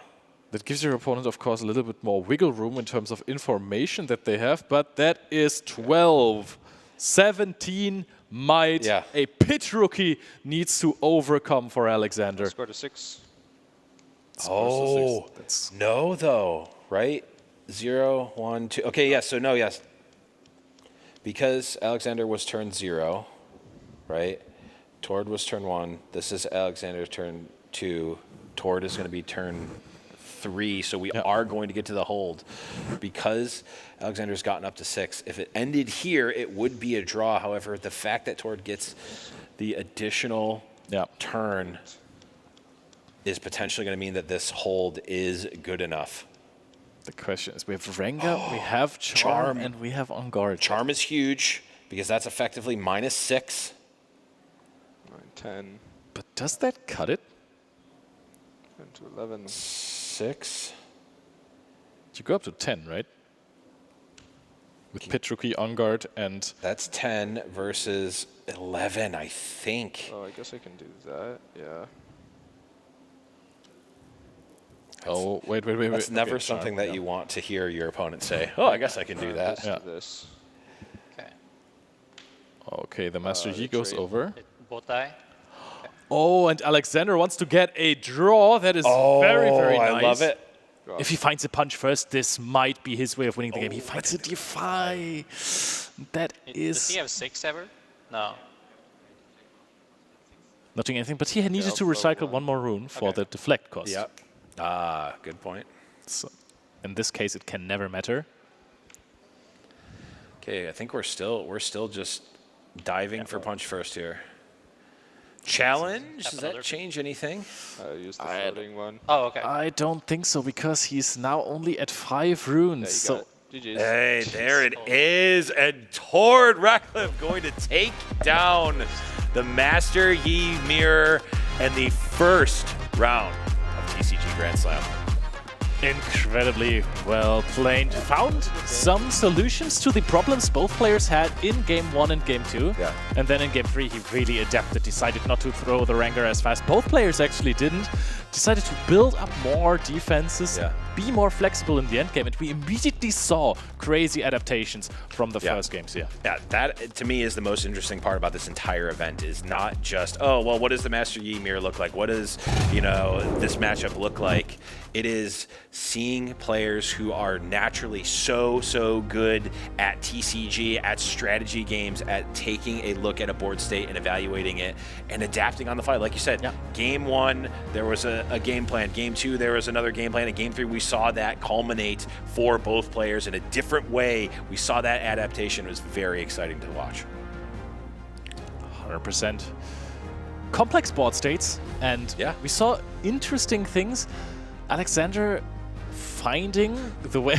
That gives your opponent, of course, a little bit more wiggle room in terms of information that they have, but that is 12. 17 might a pit rookie needs to overcome for Alexander. Score to 6. Oh, no though, right? 0, 1, 2. Okay, yes, so no, yes. Because Alexander was turn 0, right? Tord was turn 1. This is Alexander's turn 2. Tord is going to be turn 3, so we are going to get to the hold. Because Alexander's gotten up to 6, if it ended here, it would be a draw. However, the fact that Tord gets the additional turn is potentially going to mean that this hold is good enough. The question is, we have Rengar, we have Charm, and we have On Guard. Charm is huge, because that's effectively -6. 9, 10. But does that cut it? 10 to 11. 6. You go up to 10, right? With Pit Rookie, On Guard, and... That's 10 versus 11, I think. Oh, I guess I can do that, yeah. Oh, wait. That's never something that you want to hear your opponent say. Oh, I guess I can do that. This. Okay, the Master Yi goes over. Both die. Oh, and Alexander wants to get a draw. That is very, very nice. I love it. If he finds a punch first, this might be his way of winning the game. He finds a Defy. Does he have 6 ever? No. Not doing anything, but he needed to recycle one more rune for the deflect cost. Yep. Good point. So in this case, it can never matter. Okay, I think we're still just diving for punch first here. Challenge? Does that change anything? Use the floating one. Oh, okay. I don't think so, because he's now only at 5 runes. Hey, there it is. And Tord Reckliffe going to take down the Master Yi Mirror and the first round of TCG Grand Slam. Incredibly well played. Found some solutions to the problems both players had in Game 1 and Game 2. Yeah. And then in Game 3, he really adapted, decided not to throw the Rengar as fast. Both players actually didn't. Decided to build up more defenses, be more flexible in the endgame, and we immediately saw crazy adaptations from the first games here. Yeah, that to me is the most interesting part about this entire event, is not just, oh, well, what does the Master Yi mirror look like? What does, this matchup look like? It is seeing players who are naturally so good at TCG, at strategy games, at taking a look at a board state and evaluating it and adapting on the fly. Like you said, Game 1, there was a game plan. Game 2, there was another game plan. In Game 3, we saw that culminate for both players in a different way. We saw that adaptation. It was very exciting to watch. 100%. Complex board states, and we saw interesting things. Alexander finding the way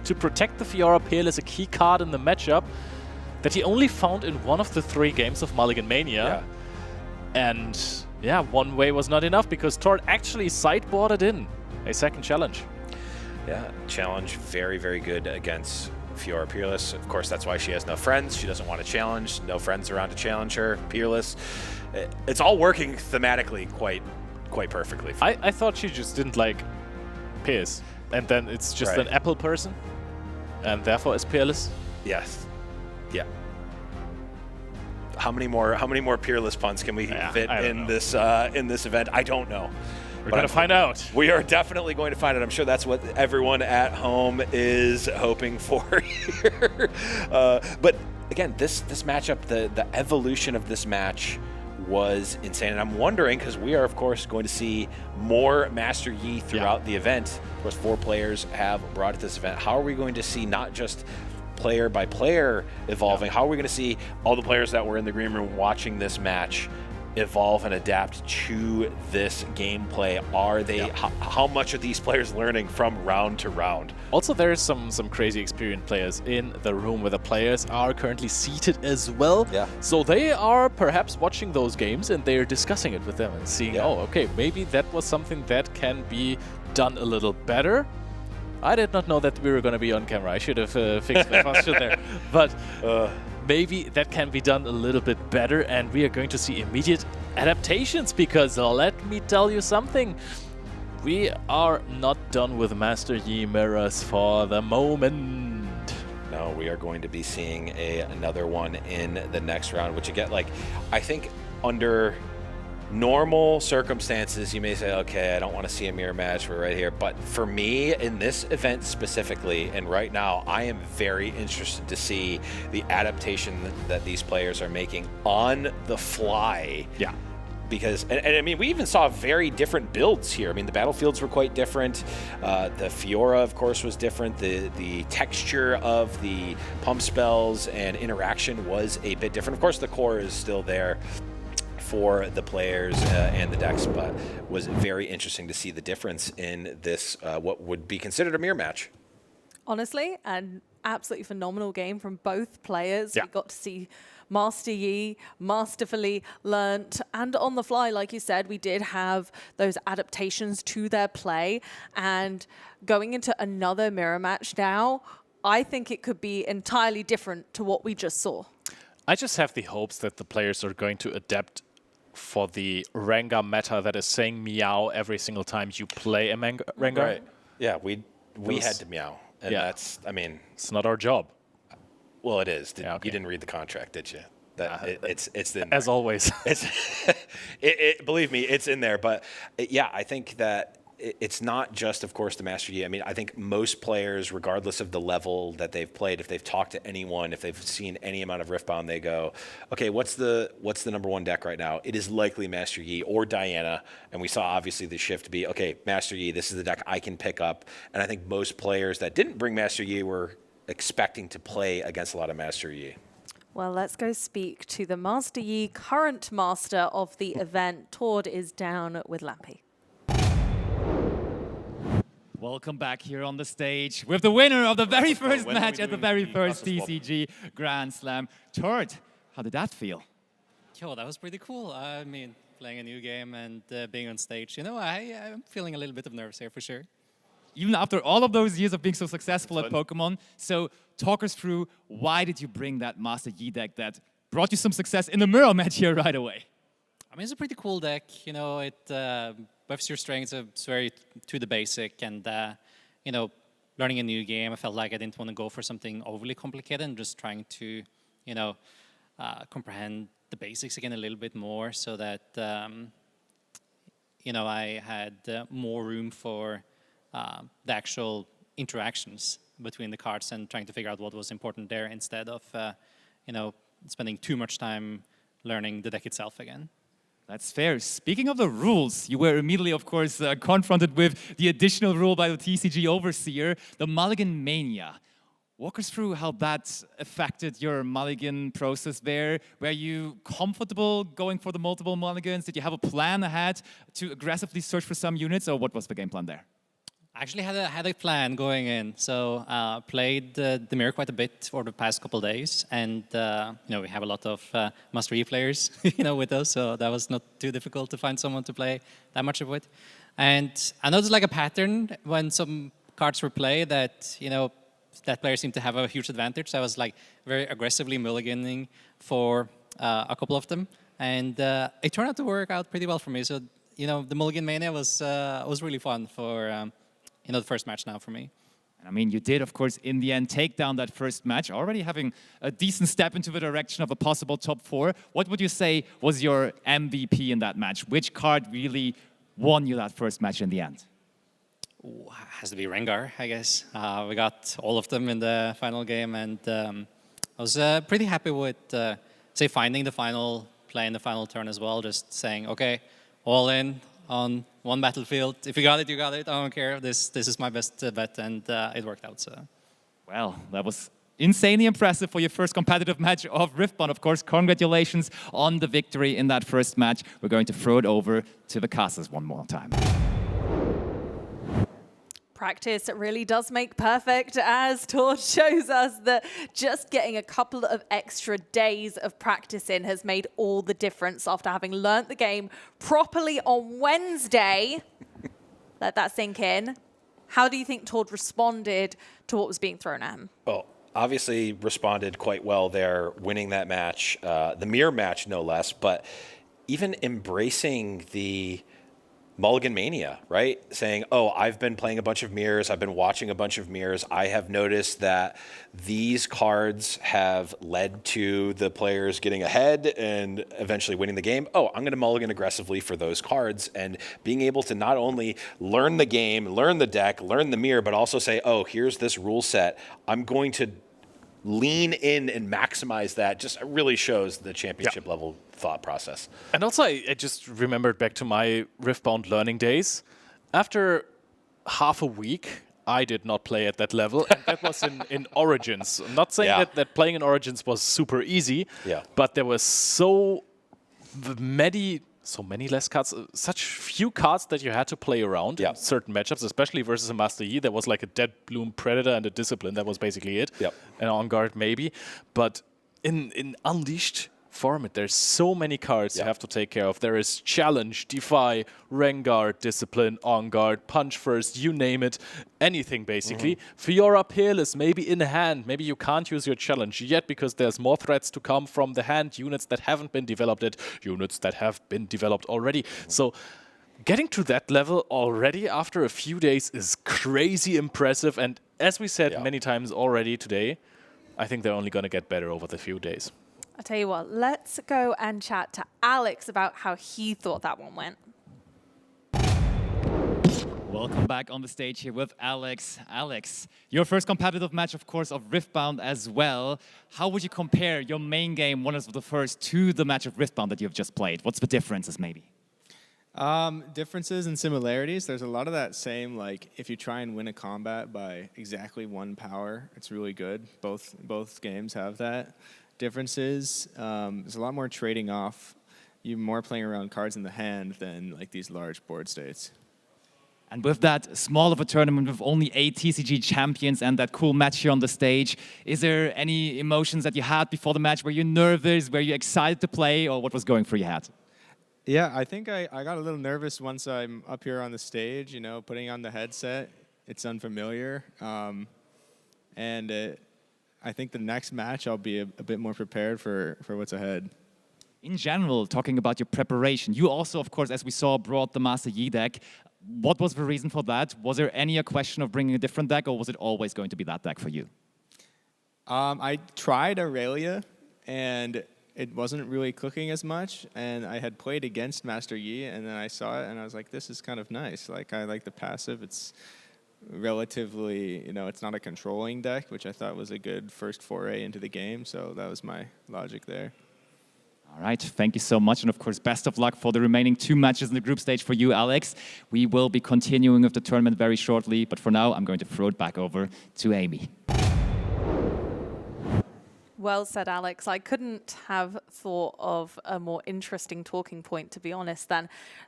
to protect the Fiora Peerless, a key card in the matchup that he only found in one of the 3 games of Mulligan Mania. And one way was not enough, because Tord actually sideboarded in a second challenge. Yeah, challenge very, very good against Fiora Peerless. Of course, that's why she has no friends. She doesn't want to challenge. No friends around to challenge her. Peerless. It's all working thematically quite perfectly. I thought she just didn't like Pierce, and then it's just an Apple person, and therefore is Peerless. Yes. Yeah. How many more Peerless puns can we fit in this event? I don't know. We're going to find out. We are definitely going to find out. I'm sure that's what everyone at home is hoping for here. But again, this matchup, the evolution of this match was insane. And I'm wondering, because we are, of course, going to see more Master Yi throughout the event. Of course, 4 players have brought to this event. How are we going to see not just player by player evolving? How are we going to see all the players that were in the green room watching this match evolve and adapt to this gameplay? Are they? How much are these players learning from round to round? Also, there's some crazy experienced players in the room where the players are currently seated as well. Yeah. So they are perhaps watching those games and they're discussing it with them and seeing, oh, okay, maybe that was something that can be done a little better. I did not know that we were going to be on camera. I should have fixed my posture there. But maybe that can be done a little bit better, and we are going to see immediate adaptations, because let me tell you something. We are not done with Master Yi mirrors for the moment. No, we are going to be seeing another one in the next round, which again, like, I think under normal circumstances, you may say, okay, I don't want to see a mirror match, we're right here. But for me, in this event specifically, and right now, I am very interested to see the adaptation that these players are making on the fly. Yeah. Because, and I mean, we even saw very different builds here. I mean, the battlefields were quite different. The Fiora, of course, was different. The texture of the pump spells and interaction was a bit different. Of course, the core is still there for the players and the decks, but was very interesting to see the difference in this, what would be considered a mirror match. Honestly, an absolutely phenomenal game from both players. We got to see Master Yi masterfully learnt, and on the fly, like you said, we did have those adaptations to their play. And going into another mirror match now, I think it could be entirely different to what we just saw. I just have the hopes that the players are going to adapt for the Rengar meta that is saying meow every single time you play a Rengar. Right. Yeah, we had to meow. And that's, I mean... It's not our job. Well, it is. You didn't read the contract, did you? It's in there. As always. Believe me, it's in there. But yeah, I think that it's not just, of course, the Master Yi. I mean, I think most players, regardless of the level that they've played, if they've talked to anyone, if they've seen any amount of Riftbound, they go, okay, what's the number one deck right now? It is likely Master Yi or Diana. And we saw, obviously, the shift be, okay, Master Yi, this is the deck I can pick up. And I think most players that didn't bring Master Yi were expecting to play against a lot of Master Yi. Well, let's go speak to the Master Yi, current master of the event. Tord is down with Lappy. Welcome back here on the stage with the winner of the very first match at the very first TCG Grand Slam. Tord, how did that feel? Yo, that was pretty cool. I mean, playing a new game and being on stage, you know, I'm feeling a little bit of nerves here for sure. Even after all of those years of being so successful at Pokemon, so talk us through, why did you bring that Master Yi deck that brought you some success in the mirror match here right away? I mean, it's a pretty cool deck. You know, it buffs your strengths. It's very to the basic, and you know, learning a new game, I felt like I didn't want to go for something overly complicated and just trying to, you know, comprehend the basics again a little bit more, so that you know, I had more room for the actual interactions between the cards and trying to figure out what was important there, instead of you know, spending too much time learning the deck itself again. That's fair. Speaking of the rules, you were immediately, of course, confronted with the additional rule by the TCG Overseer, the Mulligan Mania. Walk us through how that affected your Mulligan process there. Were you comfortable going for the multiple Mulligans? Did you have a plan ahead to aggressively search for some units, or what was the game plan there? I actually had a plan going in, so played the mirror quite a bit for the past couple of days, and you know, we have a lot of Master Yi players, you know, with us, so that was not too difficult to find someone to play that much of it. And I noticed like a pattern when some cards were played that, you know, that player seemed to have a huge advantage. So I was like very aggressively mulliganing for a couple of them, and it turned out to work out pretty well for me. So, you know, the Mulligan Mania was really fun for you know, the first match now for me. And I mean, you did, of course, in the end, take down that first match, already having a decent step into the direction of a possible top 4. What would you say was your MVP in that match? Which card really won you that first match in the end? Ooh, has to be Rengar, I guess. We got all of them in the final game, and I was pretty happy with, say, finding the final play in the final turn as well, just saying, okay, all in on one battlefield. If you got it, you got it. I don't care. This is my best bet, and it worked out. So, well, that was insanely impressive for your first competitive match of Riftbound. Of course, congratulations on the victory in that first match. We're going to throw it over to the casters one more time. Practice really does make perfect, as Tord shows us that just getting a couple of extra days of practice in has made all the difference after having learnt the game properly on Wednesday. Let that sink in. How do you think Tord responded to what was being thrown at him? Well, obviously responded quite well there, winning that match, the mirror match no less, but even embracing the Mulligan Mania, right? Saying, oh, I've been playing a bunch of mirrors. I've been watching a bunch of mirrors. I have noticed that these cards have led to the players getting ahead and eventually winning the game. Oh, I'm going to mulligan aggressively for those cards, and being able to not only learn the game, learn the deck, learn the mirror, but also say, oh, here's this rule set. I'm going to lean in and maximize that. Just really shows the championship level thought process. And also, I just remembered back to my Riftbound learning days. After half a week, I did not play at that level, and that was in Origins. I'm not saying that playing in Origins was super easy, but there was so many less cards, such few cards that you had to play around in certain matchups, especially versus a Master Yi. There was like a Dead Bloom Predator and a Discipline. That was basically it. And On Guard maybe. But in Unleashed format, there's so many cards you have to take care of. There is Challenge, Defy, Rengar, Discipline, On Guard, Punch First, you name it, anything basically. Fiora Peerless, maybe in hand. Maybe you can't use your Challenge yet because there's more threats to come from the hand, units that haven't been developed yet, units that have been developed already. So getting to that level already after a few days is crazy impressive. And as we said many times already today, I think they're only going to get better over the few days. I'll tell you what, let's go and chat to Alex about how he thought that one went. Welcome back on the stage here with Alex. Alex, your first competitive match, of course, of Riftbound as well. How would you compare your main game, one of the first, to the match of Riftbound that you've just played? What's the differences, maybe? Differences and similarities. There's a lot of that same, like, if you try and win a combat by exactly one power, it's really good. Both games have that. Differences, there's a lot more trading off. You're more playing around cards in the hand than like these large board states. And with that small of a tournament with only 8 TCG champions and that cool match here on the stage, is there any emotions that you had before the match? Were you nervous? Were you excited to play? Or what was going through your head? Yeah, I think I got a little nervous once I'm up here on the stage, you know, putting on the headset. It's unfamiliar. I think the next match I'll be a bit more prepared for what's ahead. In general, talking about your preparation, you also, of course, as we saw, brought the Master Yi deck. What was the reason for that? Was there a question of bringing a different deck, or was it always going to be that deck for you? I tried Aurelia, and it wasn't really clicking as much, and I had played against Master Yi, and then I saw it, and I was like, this is kind of nice. Like, I like the passive. It's relatively, you know, it's not a controlling deck, which I thought was a good first foray into the game, so that was my logic there. All right, thank you so much, and of course, best of luck for the remaining 2 matches in the group stage for you, Alex. We will be continuing with the tournament very shortly, but for now, I'm going to throw it back over to Amy. Well said, Alex. I couldn't have thought of a more interesting talking point, to be honest, than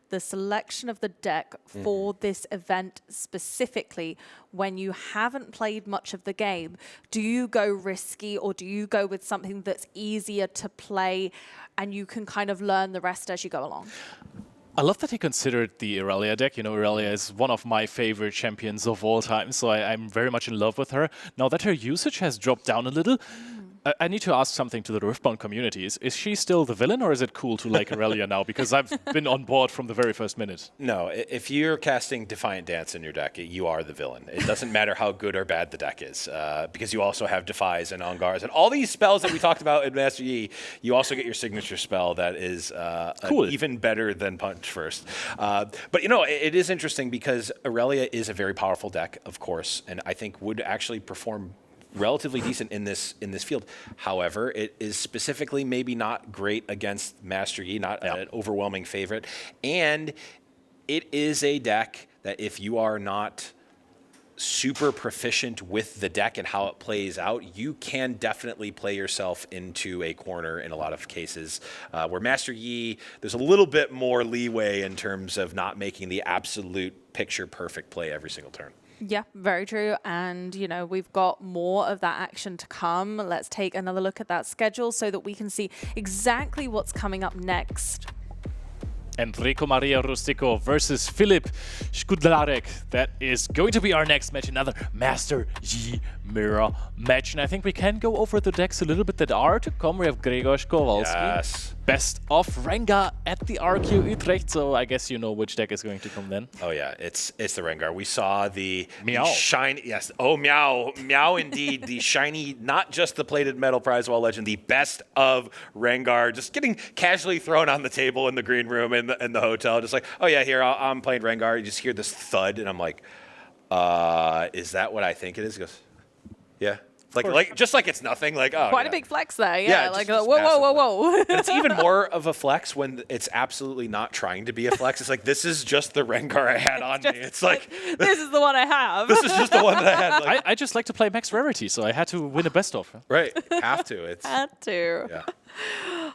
the selection of the deck for this event specifically. When you haven't played much of the game, do you go risky or do you go with something that's easier to play and you can kind of learn the rest as you go along? I love that he considered the Aurelia deck. You know, Aurelia is one of my favorite champions of all time, so I'm very much in love with her. Now that her usage has dropped down a little, I need to ask something to the Riftbound community. Is she still the villain, or is it cool to like Aurelia now? Because I've been on board from the very first minute. No, if you're casting Defiant Dance in your deck, you are the villain. It doesn't matter how good or bad the deck is, because you also have Defies and On Guards. And all these spells that we talked about in Master Yi, you also get your signature spell that is cool. Even better than Punch First. But, you know, it is interesting because Aurelia is a very powerful deck, of course, and I think would actually perform relatively decent in this field. However, it is specifically maybe not great against Master Yi, not an overwhelming favorite. And it is a deck that if you are not super proficient with the deck and how it plays out, you can definitely play yourself into a corner in a lot of cases. Where Master Yi, there's a little bit more leeway in terms of not making the absolute picture perfect play every single turn. Yeah, very true. And, you know, we've got more of that action to come. Let's take another look at that schedule so that we can see exactly what's coming up next. Enrico Maria Rustico versus Filip Skudlarek. That is going to be our next match, another Master Yi mirror match. And I think we can go over the decks a little bit that are to come. We have Grzegorz Kowalski. Yes. Best of Rengar at the RQ Utrecht. So I guess you know which deck is going to come then. Oh yeah, it's the Rengar. We saw the Meow. shiny, yes. Oh meow, meow indeed. The shiny, not just the plated metal prize wall legend, the best of Rengar, just getting casually thrown on the table in the green room in the hotel. Just like, oh yeah, here I'm playing Rengar. You just hear this thud, and I'm like, is that what I think it is? He goes, yeah. Like just like it's nothing. Like, oh, Quite yeah. a big flex there. Yeah, like just whoa, whoa, whoa, whoa. And it's even more of a flex when it's absolutely not trying to be a flex. It's like, this is just the Rengar I had on me. It's like, this is the one I have. this is just the one that I had. Like, I just like to play max rarity, so I had to win a best of. right, have to. It's Had to. yeah.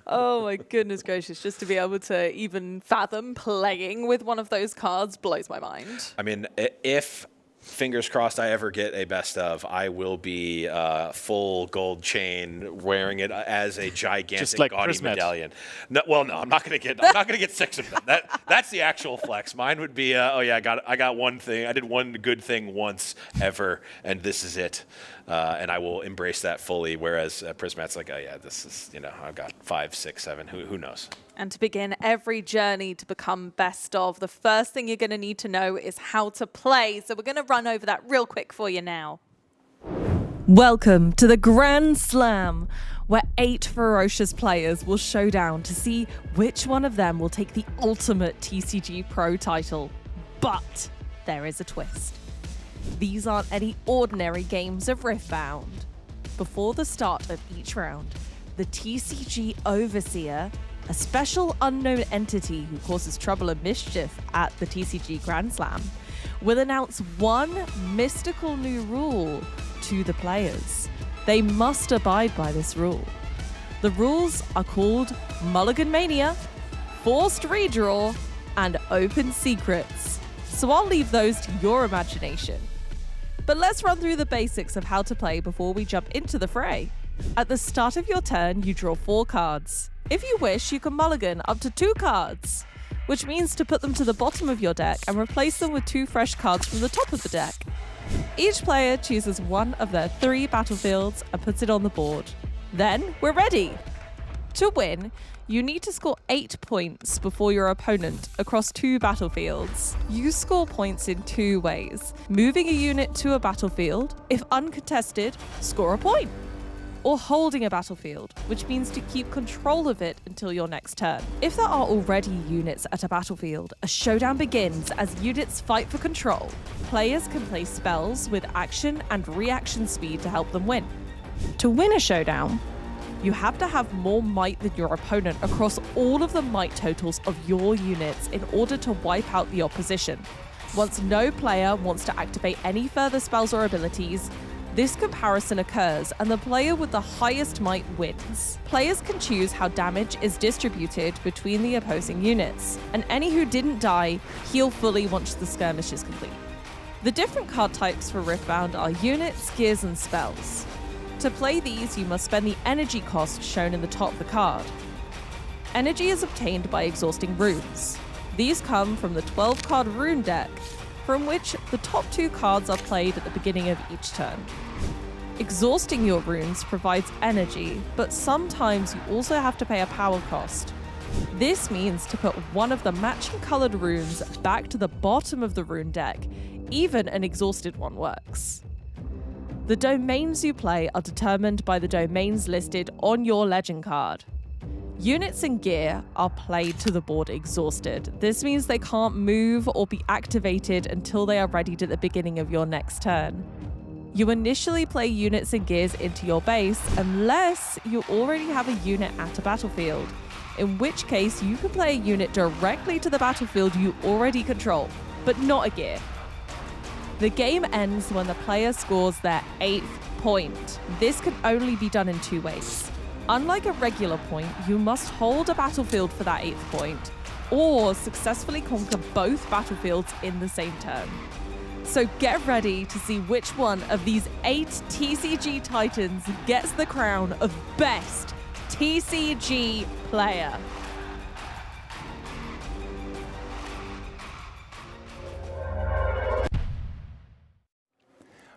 Oh my goodness gracious, just to be able to even fathom playing with one of those cards blows my mind. I mean, if fingers crossed I ever get a best of, I will be full gold chain, wearing it as a gigantic Just like gaudy Prismet. medallion. No, well, no, I'm not gonna get 6 of them. That's the actual flex. Mine would be, oh yeah, I got one thing. I did one good thing once ever, and this is it. And I will embrace that fully. Whereas Prismat's like, oh yeah, this is, you know, I've got 5, 6, 7. Who knows? And to begin every journey to become best of, the first thing you're going to need to know is how to play. So we're going to run over that real quick for you now. Welcome to the Grand Slam, where 8 ferocious players will show down to see which one of them will take the ultimate TCG Pro title. But there is a twist. These aren't any ordinary games of Riftbound. Before the start of each round, the TCG Overseer, a special unknown entity who causes trouble and mischief at the TCG Grand Slam, will announce one mystical new rule to the players. They must abide by this rule. The rules are called Mulligan Mania, Forced Redraw, and Open Secrets. So I'll leave those to your imagination. But let's run through the basics of how to play before we jump into the fray. At the start of your turn, you draw 4 cards. If you wish, you can mulligan up to 2 cards, which means to put them to the bottom of your deck and replace them with 2 fresh cards from the top of the deck. Each player chooses one of their 3 battlefields and puts it on the board. Then we're ready! To win, you need to score 8 points before your opponent across 2 battlefields. You score points in 2 ways: moving a unit to a battlefield. If uncontested, score a point. Or holding a battlefield, which means to keep control of it until your next turn. If there are already units at a battlefield, a showdown begins as units fight for control. Players can play spells with action and reaction speed to help them win. To win a showdown, you have to have more might than your opponent across all of the might totals of your units in order to wipe out the opposition. Once no player wants to activate any further spells or abilities, this comparison occurs and the player with the highest might wins. Players can choose how damage is distributed between the opposing units, and any who didn't die heal fully once the skirmish is complete. The different card types for Riftbound are units, gears, and spells. To play these, you must spend the energy cost shown in the top of the card. Energy is obtained by exhausting runes. These come from the 12-card rune deck, from which the top 2 cards are played at the beginning of each turn. Exhausting your runes provides energy, but sometimes you also have to pay a power cost. This means to put one of the matching colored runes back to the bottom of the rune deck. Even an exhausted one works. The domains you play are determined by the domains listed on your legend card. Units and gear are played to the board exhausted. This means they can't move or be activated until they are readied at the beginning of your next turn. You initially play units and gears into your base unless you already have a unit at a battlefield, in which case you can play a unit directly to the battlefield you already control, but not a gear. The game ends when the player scores their 8th point. This can only be done in 2 ways. Unlike a regular point, you must hold a battlefield for that 8th point, or successfully conquer both battlefields in the same turn. So get ready to see which one of these 8 TCG Titans gets the crown of best TCG player.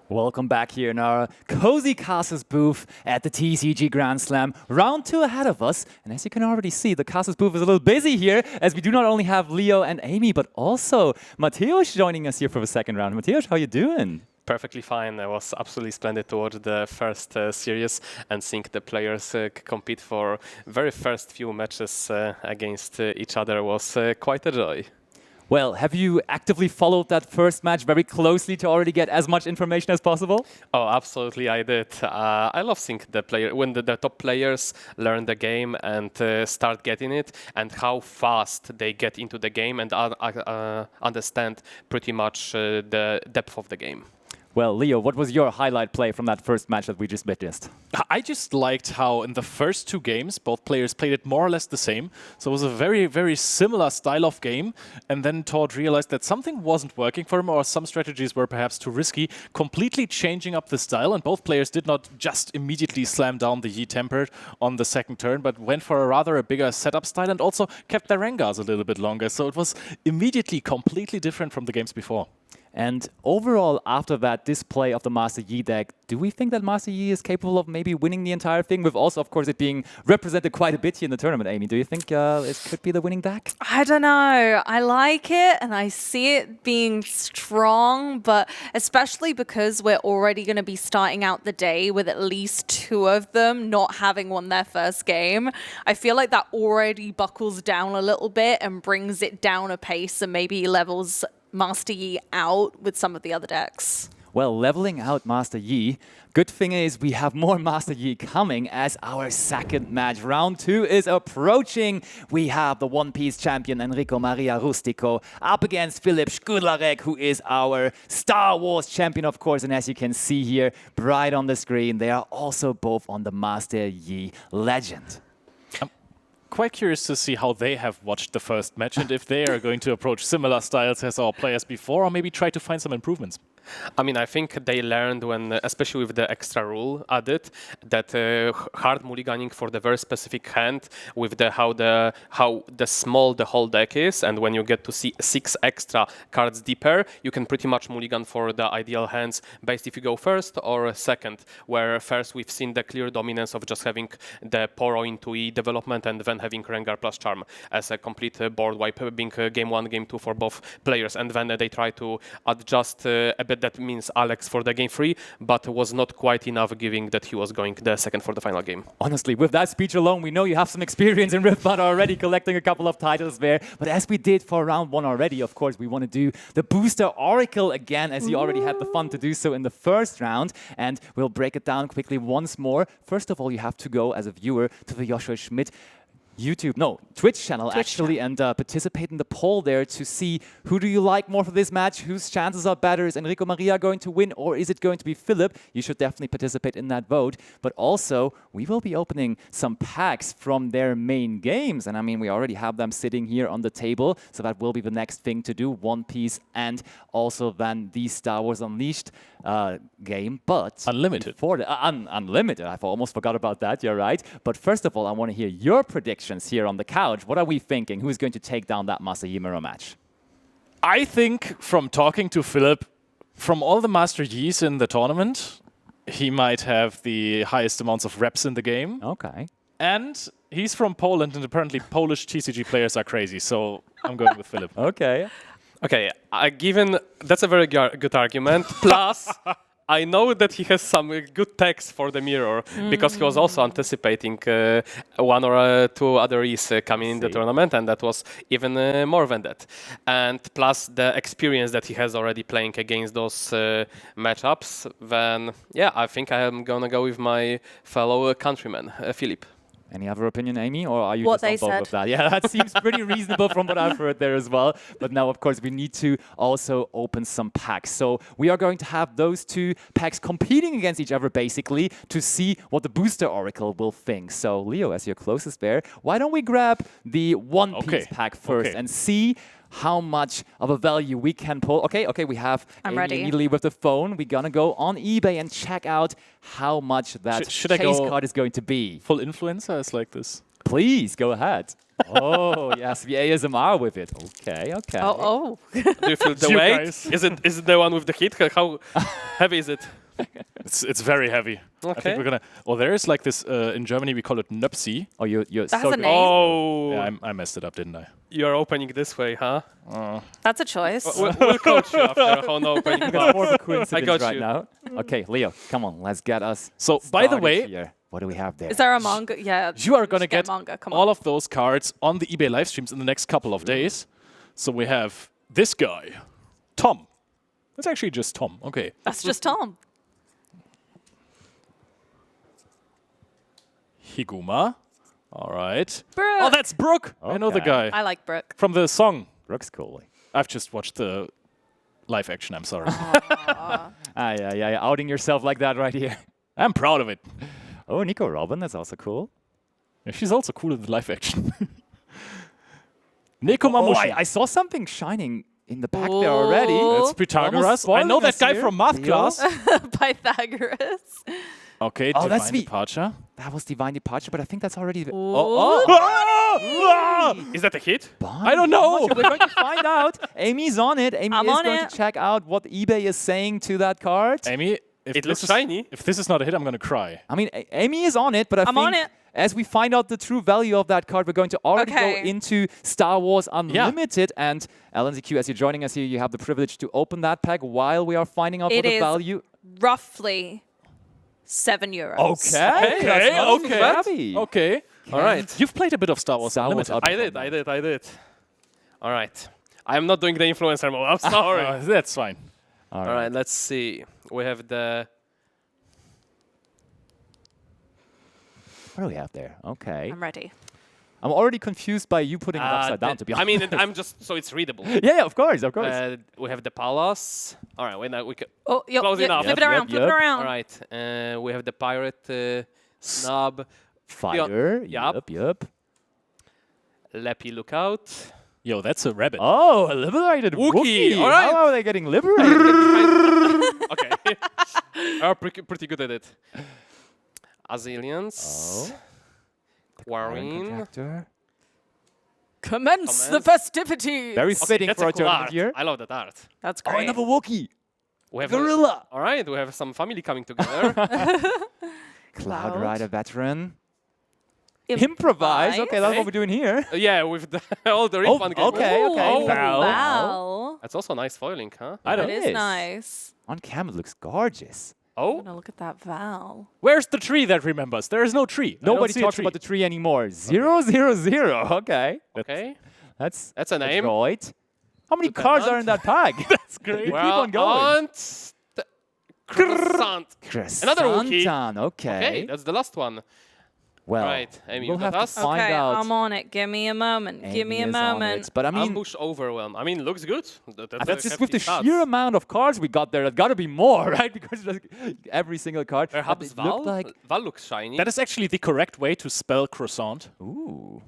Welcome back here in our Cozy Castles booth at the TCG Grand Slam. Round 2 ahead of us. And as you can already see, the Castles booth is a little busy here, as we do not only have Leo and Amy, but also Mateusz joining us here for the second round. Mateusz, how you doing? Perfectly fine. It was absolutely splendid to watch the first series and seeing the players compete for very first few matches against each other was quite a joy. Well, have you actively followed that first match very closely to already get as much information as possible? Oh, absolutely, I did. I love seeing the player when the top players learn the game and start getting it, and how fast they get into the game and understand pretty much the depth of the game. Well, Leo, what was your highlight play from that first match that we just witnessed? I just liked how in the first 2 games, both players played it more or less the same. So it was a very, very similar style of game. And then Todd realized that something wasn't working for him, or some strategies were perhaps too risky, completely changing up the style. And both players did not just immediately slam down the Yi Tempered on the second turn, but went for a bigger setup style and also kept their Rengars a little bit longer. So it was immediately completely different from the games before. And overall, after that display of the Master Yi deck, do we think that Master Yi is capable of maybe winning the entire thing? With also, of course, it being represented quite a bit here in the tournament, Amy. Do you think it could be the winning deck? I don't know. I like it and I see it being strong, but especially because we're already going to be starting out the day with at least 2 of them not having won their first game. I feel like that already buckles down a little bit and brings it down a pace and maybe levels Master Yi out with some of the other decks. Well, leveling out Master Yi. Good thing is we have more Master Yi coming as our second match. Round 2 is approaching. We have the One Piece champion Enrico Maria Rustico up against Filip Skudlarek, who is our Star Wars champion, of course. And as you can see here, bright on the screen, they are also both on the Master Yi Legend. Quite curious to see how they have watched the first match and if they are going to approach similar styles as our players before, or maybe try to find some improvements. I mean, I think they learned when, especially with the extra rule added, that hard mulliganing for the very specific hand with how small the whole deck is, and when you get to see 6 extra cards deeper, you can pretty much mulligan for the ideal hands based if you go first or second. Where first we've seen the clear dominance of just having the Poro into E development and then having Rengar plus Charm as a complete board wipe, being game 1, game 2 for both players, and then they try to adjust a bit. That means Alex for the game 3, but was not quite enough, giving that he was going the second for the final game. Honestly, with that speech alone, we know you have some experience in Riftbound already, collecting a couple of titles there. But as we did for round 1 already, of course, we want to do the Booster Oracle again, as you already had the fun to do so in the first round. And we'll break it down quickly once more. First of all, you have to go as a viewer to the Schmidt Twitch channel, and participate in the poll there to see who do you like more for this match, whose chances are better. Is Enrico Maria going to win, or is it going to be Filip? You should definitely participate in that vote. But also, we will be opening some packs from their main games. And I mean, we already have them sitting here on the table, so that will be the next thing to do, One Piece and also then the Star Wars Unleashed game, but unlimited. Unlimited. I almost forgot about that. You're right. But first of all, I want to hear your predictions here on the couch. What are we thinking? Who is going to take down that Master Yi mirror match? I think from talking to Filip, from all the Master Yis in the tournament, he might have the highest amounts of reps in the game. Okay. And he's from Poland, and apparently Polish TCG players are crazy. So I'm going with Filip. Okay. Okay, given that's a very good argument. Plus, I know that he has some good text for the mirror because he was also anticipating 1 or 2 other E's coming in the tournament, and that was even more than that. And plus the experience that he has already playing against those matchups, then yeah, I think I am gonna go with my fellow countryman, Filip. Any other opinion, Amy, or are you What just on they both said. of that? Yeah, that seems pretty reasonable from what I've heard there as well. But now, of course, we need to also open some packs. So we are going to have those two packs competing against each other, basically, to see what the Booster Oracle will think. So, Leo, as your closest there, why don't we grab the One Piece pack first and see how much of a value we can pull. Okay, we have I'm Amy ready. immediately with the phone. We're gonna go on eBay and check out how much that Should I chase go card is going to be. Full influencers like this? Please, go ahead. Oh, yes, the ASMR with it. Okay. Oh. Do you feel the You weight? guys. Is it the one with the heat? How heavy is it? It's very heavy. I Okay. think we're gonna. Well, there is like this in Germany. We call it Nöpsi. Oh, you're That has a name. Oh, Yeah, I messed it up, didn't I? you're opening this way, huh? That's a choice. We'll coach you after how no opening. It's more of a I coincidence got right you. now. Okay, Leo, come on, let's get us So, by the started way, here. What do we have there? Is there a manga? Yeah. you are we gonna should get manga. Come all on. of those cards on the eBay live streams in the next couple of days. So we have this guy, Tom. That's actually just Tom. Okay. That's just Tom. Higuma. All right. Brooke. Oh, that's Brooke. I know the Okay. guy. I like Brooke. From the song. Brooks Coley. I've just watched the live action. I'm sorry. Yeah, outing yourself like that right here. I'm proud of it. Oh, Nico Robin, that's also cool. Yeah, she's also cool in the live action. Neko Oh, Mamushi. I saw something shining in the back there already. That's Pythagoras. I know that guy from math class. Pythagoras. Okay, Oh, Divine that's the- Departure. That was Divine Departure, but I think that's already... Is that a hit? I don't know. We're going to find out. Amy's on it. Amy I'm is on going it. to check out what eBay is saying to that card. Amy, if It this looks is, shiny. If this is not a hit, I'm going to cry. I mean, Amy is on it, but I I'm think on it. as we find out the true value of that card, we're going to already go Okay. into Star Wars Unlimited. And LNZQ, as you're joining us here, you have the privilege to open that pack while we are finding out It what the is value... roughly €7. Okay, that's not too shabby. Okay. All right. You've played a bit of Star Wars Star Wars Unlimited. I did. All right. I'm not doing the influencer mode. I'm sorry. That's fine. All right. Let's see. We have the. What do we have there? Okay. I'm ready. I'm already confused by you putting it upside down, to be honest. I mean, I'm just so it's readable. Yeah, of course. We have the palace. All right. Wait, now we can. Oh, yep, Close yep, enough. flip it around, flip it around. All right. We have the pirate snub. Fighter. Yup. Yep. Leppy lookout. Yo, that's a rabbit. Oh, a liberated Wookiee. Wookiee. All right. How are they getting liberated? Okay. Are pretty good at it. Azilians. Quarine. Commence the festivities. Very fitting That's for a a cool tournament art. here. I love that art. That's Oh, great. another Wookiee. We have Gorilla. All right. We have some family coming together. Cloud Rider veteran. Improvise. Okay, that's what we're doing here. Yeah, with the, all the Oh, refund games. okay. Oh, Val. That's also nice foiling, huh? It is nice. On camera, it looks gorgeous. I'm Oh, gonna look at that Val. Where's the tree that remembers? There is no tree. I don't Nobody see a talks tree. about the tree anymore. 000. Okay. okay. That's a name. Droid. How many cards are in that pack? That's great. You keep on going. And Croissant. Another Wookiee. Croissantan, okay. Okay, that's the last one. Well, Right, Amy, we'll you have got to us? find Okay, out. I'm on it. Give me a moment. Give me a Amy is on moment. it. But I mean, Ambush overwhelm. I mean, looks good. that's just with the sheer amount of cards we got there. There's got to be more, right? Because like, every single card. Perhaps It Val? looked like. Val looks shiny. That is actually the correct way to spell croissant. Ooh.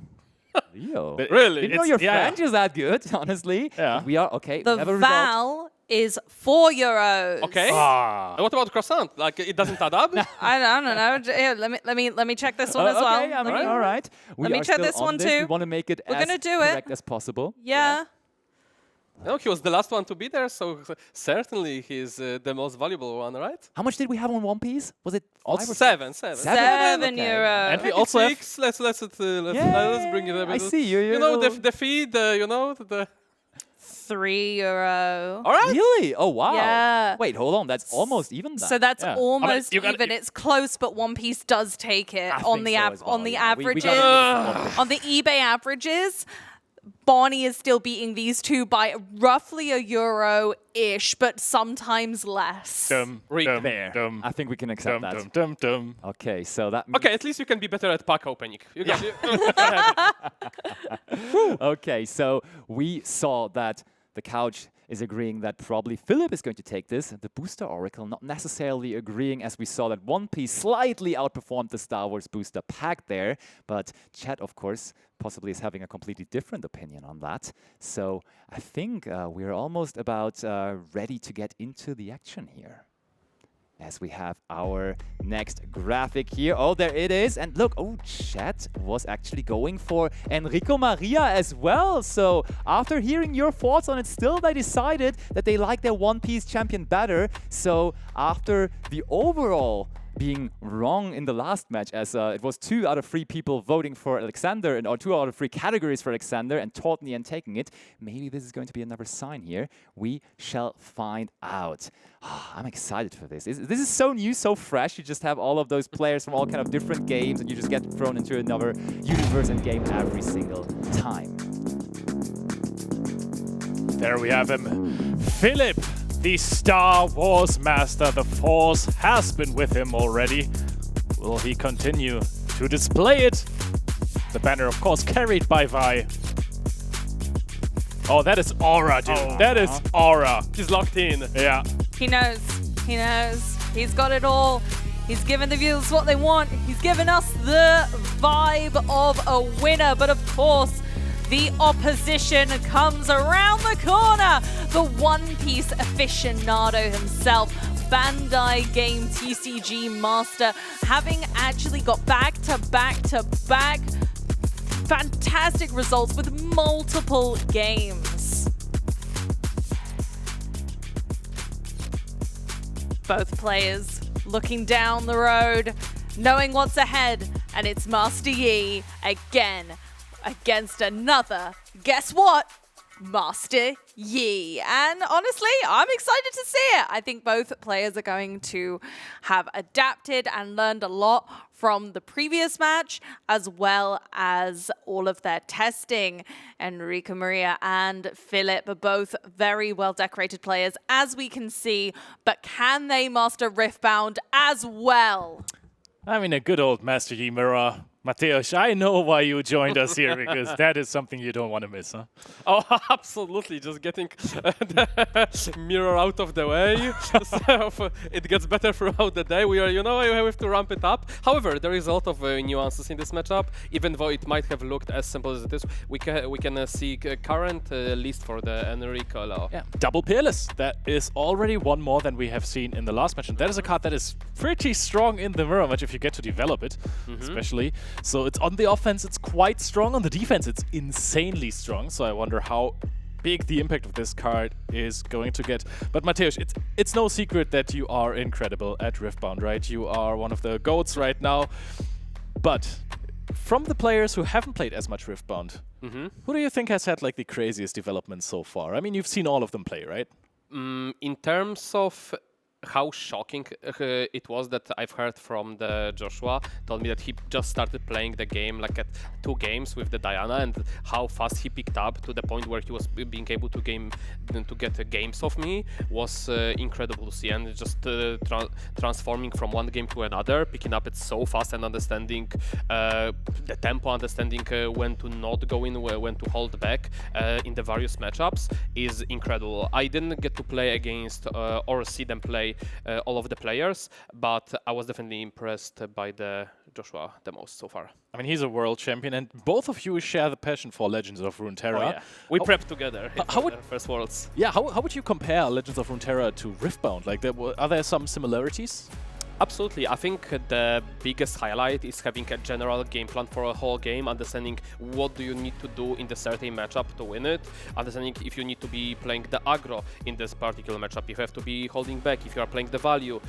Leo. But Really? Didn't know It's- your yeah. French is that good, honestly. Yeah. But we are okay. The we have a result. Val is €4. Okay. Ah. What about croissant? Like it doesn't add up? I don't know. Here, let me check this one as well. Okay, I mean, all right. We Let me are check still this on one this. too. We want to make it We're as gonna do it. correct as possible. Yeah. No, he was the last one to be there, so certainly he's the most valuable one, right? How much did we have on One Piece? Was it Also 5 or seven. €7. And we also have 6. Let's bring it a bit. I see you. You know the feed. You know the. €3. All right. Really? Oh wow. Yeah. Wait, hold on. That's almost even. Then. So that's Yeah. almost you gotta- even. It's close, but One Piece does take it I on think the so as well, on the yeah. We averages. gotta give it to One Piece. On the eBay averages, Barney is still beating these two by roughly €1-ish, but sometimes less. There. I think we can accept that. Okay, so that means... Okay, at least you can be better at pack opening. You can Okay, so we saw that the couch is agreeing that probably Philip is going to take this. The Booster Oracle not necessarily agreeing, as we saw that One Piece slightly outperformed the Star Wars Booster pack there. But Chat, of course, possibly is having a completely different opinion on that. So I think we're almost about ready to get into the action here. As we have our next graphic here. Oh, there it is. And look, oh, Chat was actually going for Enrico Maria as well. So after hearing your thoughts on it, still they decided that they like their One Piece champion better. So after the overall being wrong in the last match, as it was 2 out of 3 people voting for Alexander, or 2 out of 3 categories for Alexander, and Tortney and taking it. Maybe this is going to be another sign here. We shall find out. I'm excited for this. This is so new, so fresh. You just have all of those players from all kind of different games, and you just get thrown into another universe and game every single time. There we have him. Philip, the Star Wars master. The Force has been with him already. Will he continue to display it? The banner, of course, carried by Vi. Oh, that is aura, dude. That is aura. He's locked in. Yeah. He knows. He knows. He's got it all. He's given the viewers what they want. He's given us the vibe of a winner. But of course, the opposition comes around the corner. The One Piece aficionado himself, Bandai Game TCG Master, having actually got back-to-back fantastic results with multiple games. Both players looking down the road, knowing what's ahead, and it's Master Yi again against another, guess what? Master Yi. And honestly, I'm excited to see it. I think both players are going to have adapted and learned a lot from the previous match, as well as all of their testing. Enrico Maria and Philip are both very well decorated players, as we can see, but can they master Riftbound as well? I mean, a good old Master Yi mirror. Mateusz, I know why you joined us here, because that is something you don't want to miss, huh? Oh, absolutely. Just getting the mirror out of the way. So it gets better throughout the day. We have to ramp it up. However, there is a lot of nuances in this matchup. Even though it might have looked as simple as it is, we can see current list for the Enrico. Yeah, double Peerless. That is already one more than we have seen in the last match. And that is a card that is pretty strong in the mirror match if you get to develop it, especially. So it's on the offense, it's quite strong. On the defense, it's insanely strong. So I wonder how big the impact of this card is going to get. But Mateusz, it's no secret that you are incredible at Riftbound, right? You are one of the GOATs right now. But from the players who haven't played as much Riftbound, who do you think has had like the craziest development so far? I mean, you've seen all of them play, right? In terms of how shocking it was that I've heard from the Joshua, told me that he just started playing the game like at 2 games with the Diana, and how fast he picked up to the point where he was being able to get games of me was incredible to see, and just transforming from one game to another, picking up it so fast and understanding the tempo, understanding when to not go in, when to hold back in the various matchups is incredible. I didn't get to play against or see them play all of the players, but I was definitely impressed by the Joshua the most so far. I mean, he's a world champion, and both of you share the passion for Legends of Runeterra. Oh, yeah. We prepped together in the first Worlds. Yeah, how would you compare Legends of Runeterra to Riftbound? Like, are there some similarities? Absolutely. I think the biggest highlight is having a general game plan for a whole game, understanding what do you need to do in the certain matchup to win it, understanding if you need to be playing the aggro in this particular matchup, if you have to be holding back, if you are playing the value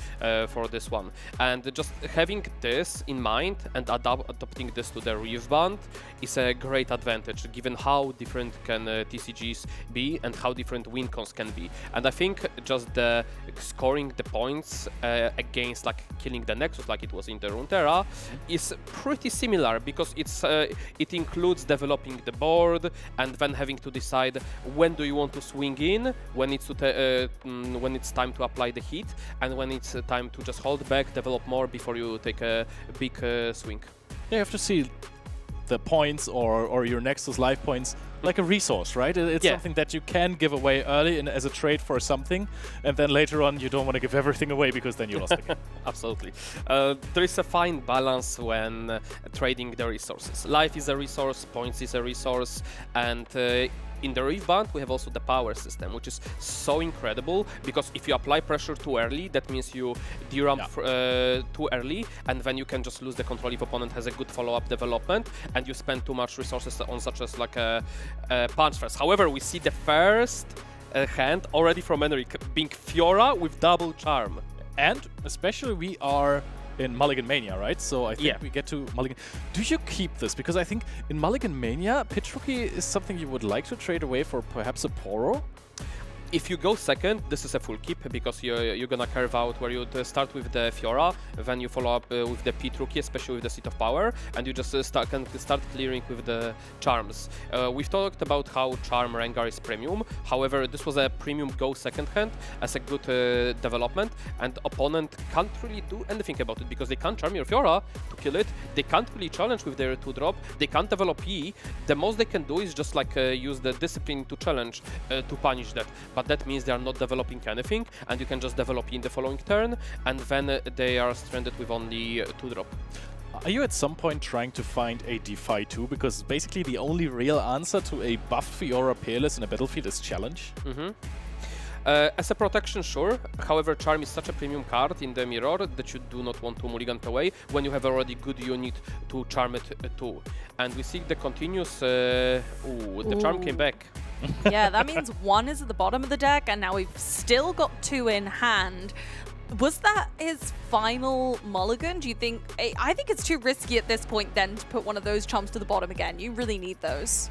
for this one. And just having this in mind and adopting this to the Riftbound is a great advantage, given how different can TCGs be and how different win cons can be. And I think just the scoring the points against like like killing the Nexus like it was in the Runeterra, is pretty similar because it includes developing the board and then having to decide when do you want to swing in, when it's time to apply the heat, and when it's time to just hold back, develop more before you take a big swing. You have to see the points or your Nexus life points like a resource, right? It's something that you can give away early as a trade for something, and then later on you don't want to give everything away because then you lost the game. Absolutely. There is a fine balance when trading the resources. Life is a resource, points is a resource, and in the Riftbound, we have also the power system, which is so incredible because if you apply pressure too early, that means you deramp too early, and then you can just lose the control if opponent has a good follow-up development, and you spend too much resources on such as like a punch first. However, we see the first hand already from Enric being Fiora with double charm. And especially we are in Mulligan Mania, right? So I think we get to Mulligan. Do you keep this? Because I think in Mulligan Mania, Pitch Rookie is something you would like to trade away for perhaps a Poro? If you go second, this is a full keep because you're gonna carve out where you start with the Fiora, then you follow up with the Pit Rookie, especially with the Seat of Power, and you just can start clearing with the charms. We've talked about how Charm Rengar is premium, however this was a premium go second hand as a good development, and opponent can't really do anything about it because they can't charm your Fiora to kill it, they can't really challenge with their 2-drop, they can't develop E, the most they can do is just like use the Discipline to challenge to punish that. But that means they are not developing anything, and you can just develop in the following turn, and then they are stranded with only 2-drop. Are you at some point trying to find a Defy 2? Because basically the only real answer to a buff Fiora Peerless in a battlefield is Challenge. As a protection, sure. However, Charm is such a premium card in the mirror that you do not want to mulligan it away when you have already good unit to charm it too. And we see the continuous... the Charm came back. Yeah, that means 1 is at the bottom of the deck, and now we've still got 2 in hand. Was that his final mulligan? Do you think... I think it's too risky at this point then to put one of those charms to the bottom again. You really need those.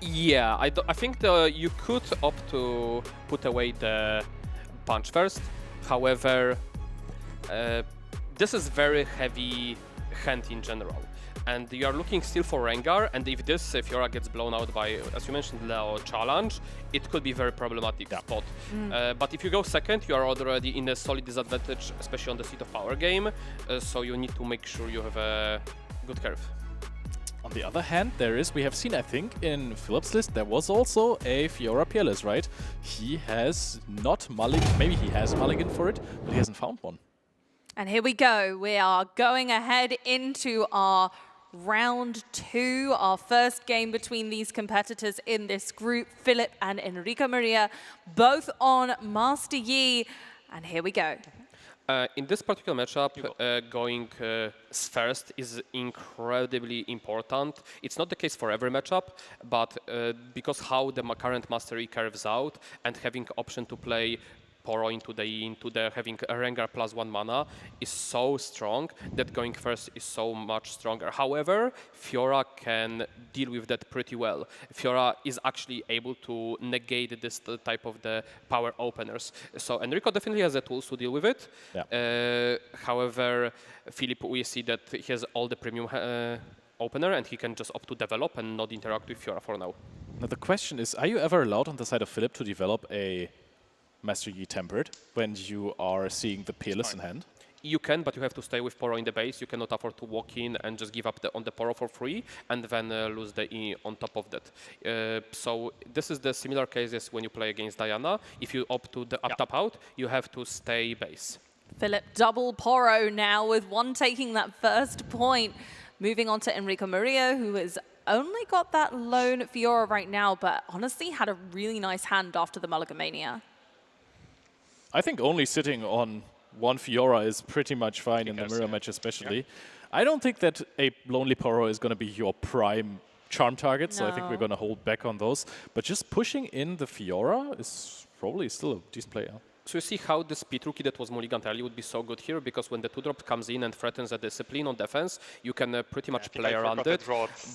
Yeah, I think you could opt to put away the punch first. However, this is very heavy hand in general. And you are looking still for Rengar, and if this Fiora gets blown out by, as you mentioned, Leo Challenge, it could be very problematic spot. But if you go second, you are already in a solid disadvantage, especially on the Seat of Power game, so you need to make sure you have a good curve. On the other hand, we have seen, I think, in Philip's list, there was also a Fiora Peerless, right? He has not mulligan, maybe he has mulligan for it, but he hasn't found one. And here we go. We are going ahead into our round 2, our first game between these competitors in this group, Philip and Enrico Maria, both on Master Yi. And here we go. In this particular matchup, going first is incredibly important. It's not the case for every matchup, but because how the current mastery curves out and having option to play Poro into the having a Rengar +1 mana is so strong that going first is so much stronger. However, Fiora can deal with that pretty well. Fiora is actually able to negate this type of the power openers. So Enrico definitely has the tools to deal with it. Yeah. However, Philip, we see that he has all the premium opener and he can just opt to develop and not interact with Fiora for now. Now the question is, are you ever allowed on the side of Philip to develop a Master Yi Tempered when you are seeing the Peerless in hand? You can, but you have to stay with Poro in the base. You cannot afford to walk in and just give up on the Poro for free and then lose the E on top of that. So this is the similar cases when you play against Diana. If you opt to the up tap out, you have to stay base. Philip double Poro now with 1 taking that first point. Moving on to Enrico Maria, who has only got that lone Fiora right now, but honestly had a really nice hand after the Mulligan Mania. I think only sitting on 1 Fiora is pretty much fine in the mirror match especially. I don't think that a Lonely Poro is going to be your prime charm target, so I think we're going to hold back on those. But just pushing in the Fiora is probably still a decent play. So you see how the speed rookie that was mulliganed early would be so good here, because when the 2-drop comes in and threatens a discipline on defense, you can pretty much play around it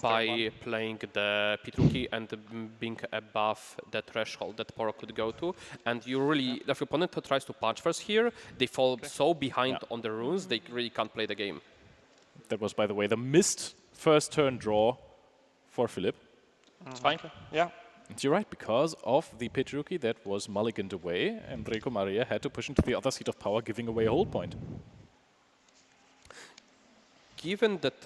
by playing the pit rookie and being above the threshold that Poro could go to. And you really, if your opponent tries to punch first here, they fall so behind on the runes, they really can't play the game. That was, by the way, the missed first turn draw for Philip. It's fine. Yeah. And you're right, because of the pitch rookie that was mulliganed away, Enrico Maria had to push into the other seat of power, giving away a hold point. Given that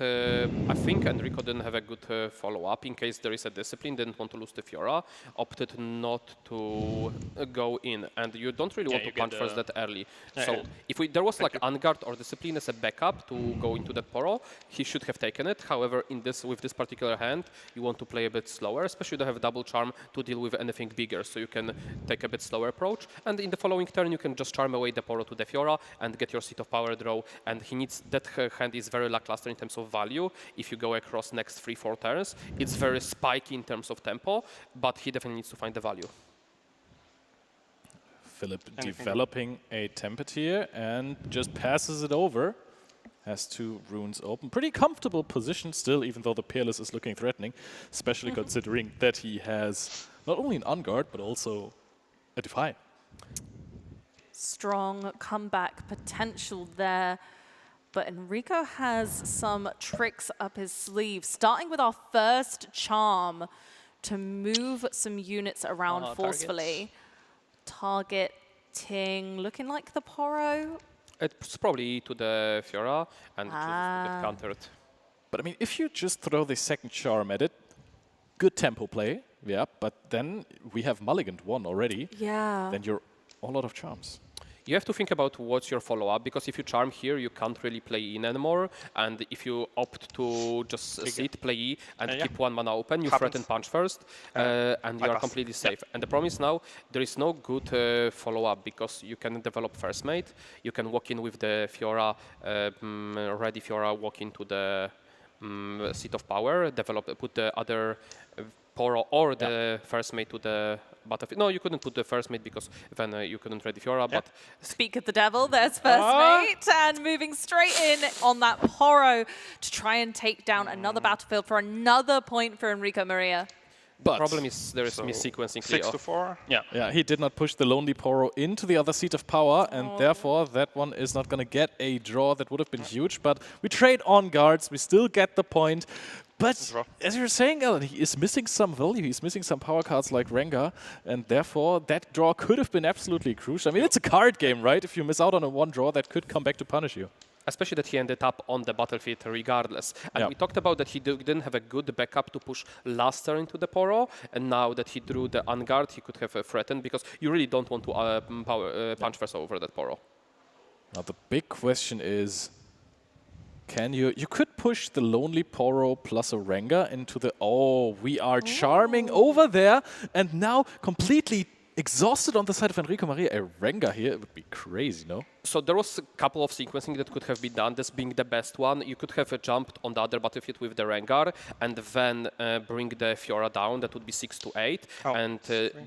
I think Enrico didn't have a good follow-up in case there is a discipline, didn't want to lose the Fiora, opted not to go in. And you don't really want to punch first that early. So if there was like Unguard or discipline as a backup to go into that Poro, he should have taken it. However, with this particular hand, you want to play a bit slower, especially you don't have double charm to deal with anything bigger. So you can take a bit slower approach. And in the following turn, you can just charm away the Poro to the Fiora and get your seat of power draw. And he needs that hand is very lackluster in terms of value. If you go across next 3-4 turns, it's very spiky in terms of tempo, but he definitely needs to find the value. Philip developing a Tempest here and just passes it over. Has 2 runes open. Pretty comfortable position still, even though the Peerless is looking threatening, especially considering that he has not only an Unguard, but also a Defy. Strong comeback potential there. But Enrico has some tricks up his sleeve, starting with our first charm to move some units around forcefully. Targeting, looking like the Poro. It's probably to the Fiora and chooses to get countered. But I mean, if you just throw the second charm at it, good tempo play, yeah, but then we have mulliganed 1 already. Yeah. Then you're all out of charms. You have to think about what's your follow-up, because if you charm here, you can't really play in anymore. And if you opt to just sit, play E, and keep 1 mana open, you threaten punch first, and you are completely safe. And the problem is now, there is no good follow-up, because you can develop first mate, you can walk in with the Fiora, ready Fiora, walk into the seat of power, put the other Poro or the first mate to the battlefield. No, you couldn't put the first mate because then you couldn't ready Fiora, but... Speak of the devil, there's first mate, and moving straight in on that Poro to try and take down another battlefield for another point for Enrico Maria. But the problem is there is mis-sequencing. 6-4. Yeah, he did not push the Lonely Poro into the other seat of power, and therefore that one is not going to get a draw. That would have been huge, but we trade on guards. We still get the point. But as you're saying, Alan, he is missing some value. He's missing some power cards like Rengar, and therefore that draw could have been absolutely crucial. I mean, it's a card game, right? If you miss out on a 1 draw, that could come back to punish you. Especially that he ended up on the battlefield regardless. And we talked about that he didn't have a good backup to push last turn into the Poro, and now that he drew the Unguard, he could have threatened, because you really don't want to punch first over that Poro. Now the big question is, can you could push the Lonely Poro plus a Rengar into the... Oh, we are charming over there, and now completely exhausted on the side of Enrico Maria. A Rengar here, it would be crazy, no? So there was a couple of sequencing that could have been done, this being the best one. You could have jumped on the other battlefield with the Rengar and then bring the Fiora down. That would be 6-8. And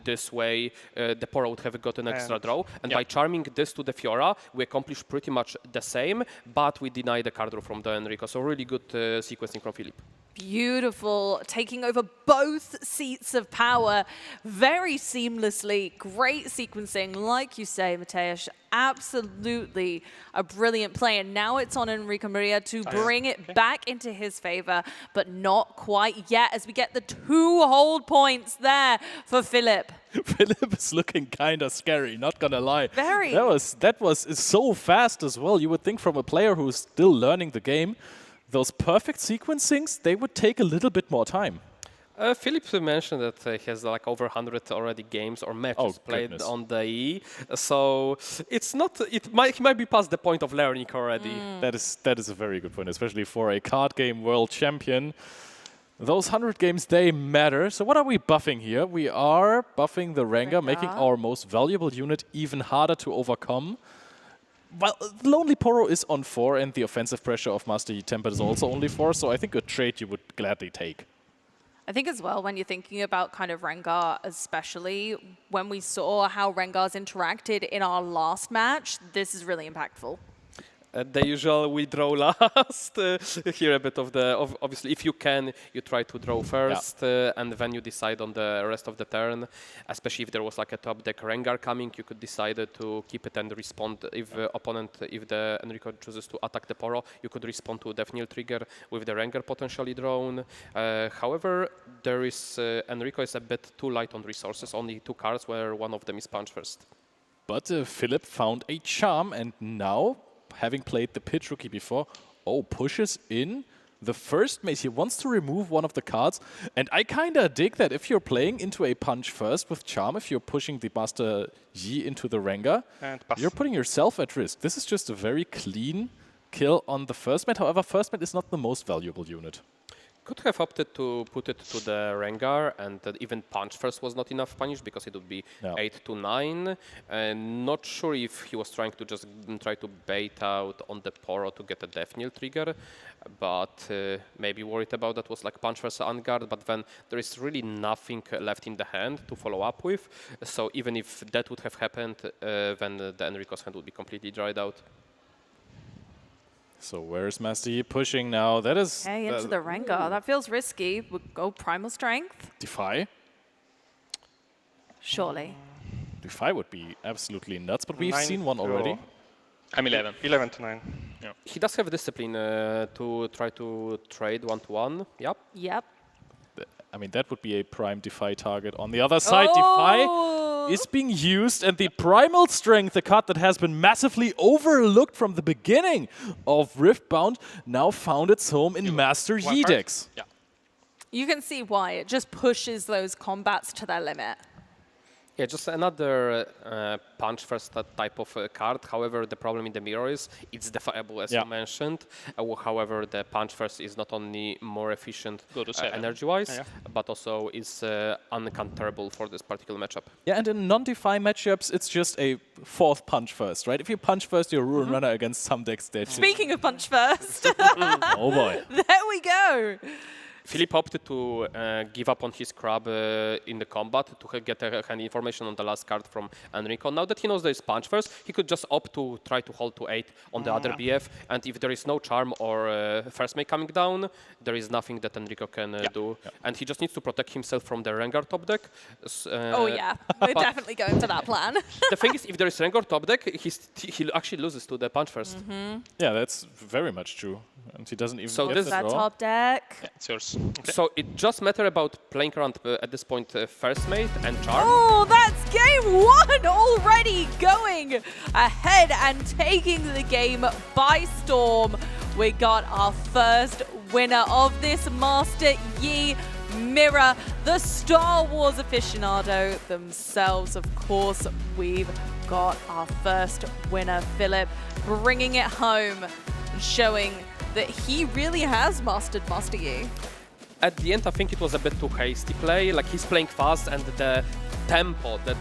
this way, the Poro would have got an extra draw. And by charming this to the Fiora, we accomplished pretty much the same, but we deny the card draw from the Enrico. So really good sequencing from Philip. Beautiful, taking over both seats of power very seamlessly. Great sequencing, like you say, Mateusz. Absolutely a brilliant play. And now it's on Enrico Maria to bring it back into his favor, but not quite yet, as we get the 2 hold points there for Philip. Philip is looking kind of scary, not gonna lie. Very. That was so fast as well. You would think from a player who's still learning the game, those perfect sequencings, they would take a little bit more time. Philip mentioned that he has like over 100 already games or matches played on the E, so it's not. He might be past the point of learning already. That is a very good point, especially for a card game world champion. Those 100 games, they matter. So what are we buffing here? We are buffing the Rengar, making our most valuable unit even harder to overcome. Well, Lonely Poro is on 4, and the offensive pressure of Master Yi Tempered is also only 4, so I think a trade you would gladly take. I think as well, when you're thinking about kind of Rengar, especially when we saw how Rengar's interacted in our last match, this is really impactful. The usual we draw last. Here a bit of obviously if you can, you try to draw first, and then you decide on the rest of the turn. Especially if there was like a top deck Rengar coming, you could decide to keep it and respond. If if the Enrico chooses to attack the Poro, you could respond to Death Knell trigger with the Rengar potentially drawn. However, there is Enrico is a bit too light on resources. Only 2 cards where one of them is punch first. But Philip found a charm, and now, having played the pitch rookie before, pushes in the first mace. He wants to remove one of the cards, and I kinda dig that if you're playing into a punch first with charm, if you're pushing the Master Yi into the Rengar, you're putting yourself at risk. This is just a very clean kill on the first mate. However, first mate is not the most valuable unit. Could have opted to put it to the Rengar, and even punch first was not enough punish because it would be 8 to 9. Not sure if he was trying to just try to bait out on the Poro to get a Death Knell trigger, but maybe worried about that was like punch first unguard, but then there is really nothing left in the hand to follow up with. So even if that would have happened, then the Enrico's hand would be completely dried out. So where's Master Yi pushing now? That is... Hey, into the Rengar. That feels risky. We'll go Primal Strength. Defy? Surely. Defy would be absolutely nuts, but we've seen one already. I'm 11. 11 to 9. Yeah. He does have discipline to try to trade 1-1. Yep. Yep. I mean, that would be a prime Defy target. On the other side, Defy is being used, and the Primal Strength, a card that has been massively overlooked from the beginning of Riftbound, now found its home in Master Yi decks. Yeah. You can see why. It just pushes those combats to their limit. Yeah, just another punch first type of card. However, the problem in the mirror is it's defiable, as you mentioned. However, the punch first is not only more efficient energy-wise, but also is uncounterable for this particular matchup. Yeah, and in non-Defy matchups, it's just a 4th punch first, right? If you punch first, you're a Ruin Runner against some decks. Speaking of punch first. Oh boy. There we go. Philip opted to give up on his crab in the combat to get hand information on the last card from Enrico. Now that he knows there is punch first, he could just opt to try to hold to 8 on the other BF, and if there is no charm or first mate coming down, there is nothing that Enrico can do. And he just needs to protect himself from the Rengar top deck. Oh yeah, we're definitely going for that plan. The thing is, if there is Rengar top deck, he actually loses to the punch first. Yeah, that's very much true. And he doesn't even so get this the that draw. top deck. Yeah, it's yours. Okay. So it just matters about playing around at this point first mate and charm. Oh, that's game 1 already going ahead and taking the game by storm. We got our first winner of this Master Yi Mirror, the Star Wars aficionado themselves. Of course, we've got our first winner, Philip, bringing it home and showing that he really has mastered Master Yi. At the end, I think it was a bit too hasty play. Like, he's playing fast, and the tempo, the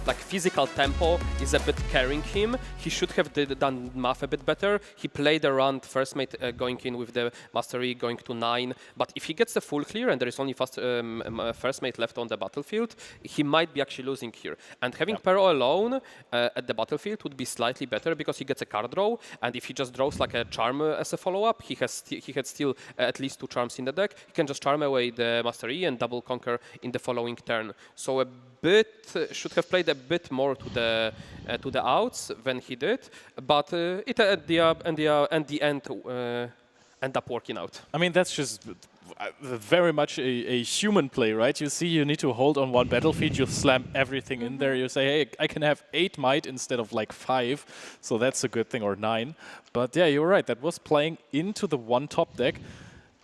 like physical tempo, is a bit carrying him. He should have done math a bit better. He played around first mate going in with the mastery going to 9. But if he gets the full clear and there is only first mate left on the battlefield, he might be actually losing here. And having Pero alone at the battlefield would be slightly better because he gets a card draw. And if he just draws like a charm as a follow-up, he had still at least 2 charms in the deck. He can just charm away the mastery and double conquer in the following turn. So a should have played a bit more to the outs than he did, but it at the end end up working out. I mean, that's just very much a human play, right? You see, you need to hold on one battlefield, you slam everything in there, you say, hey, I can have 8 might instead of like 5, so that's a good thing, or 9. But yeah, you're right, that was playing into the one top deck.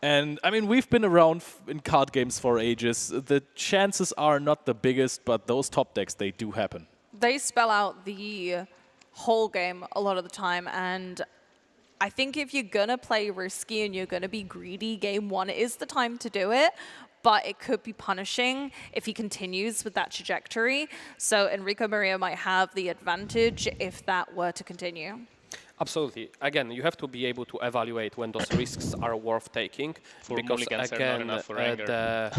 And I mean, we've been around in card games for ages. The chances are not the biggest, but those top decks, they do happen. They spell out the whole game a lot of the time, and I think if you're gonna play risky and you're gonna be greedy, game 1 is the time to do it, but it could be punishing if he continues with that trajectory. So Enrico Maria might have the advantage if that were to continue. Absolutely. Again, you have to be able to evaluate when those risks are worth taking. For because mulligans, they're not enough for anger.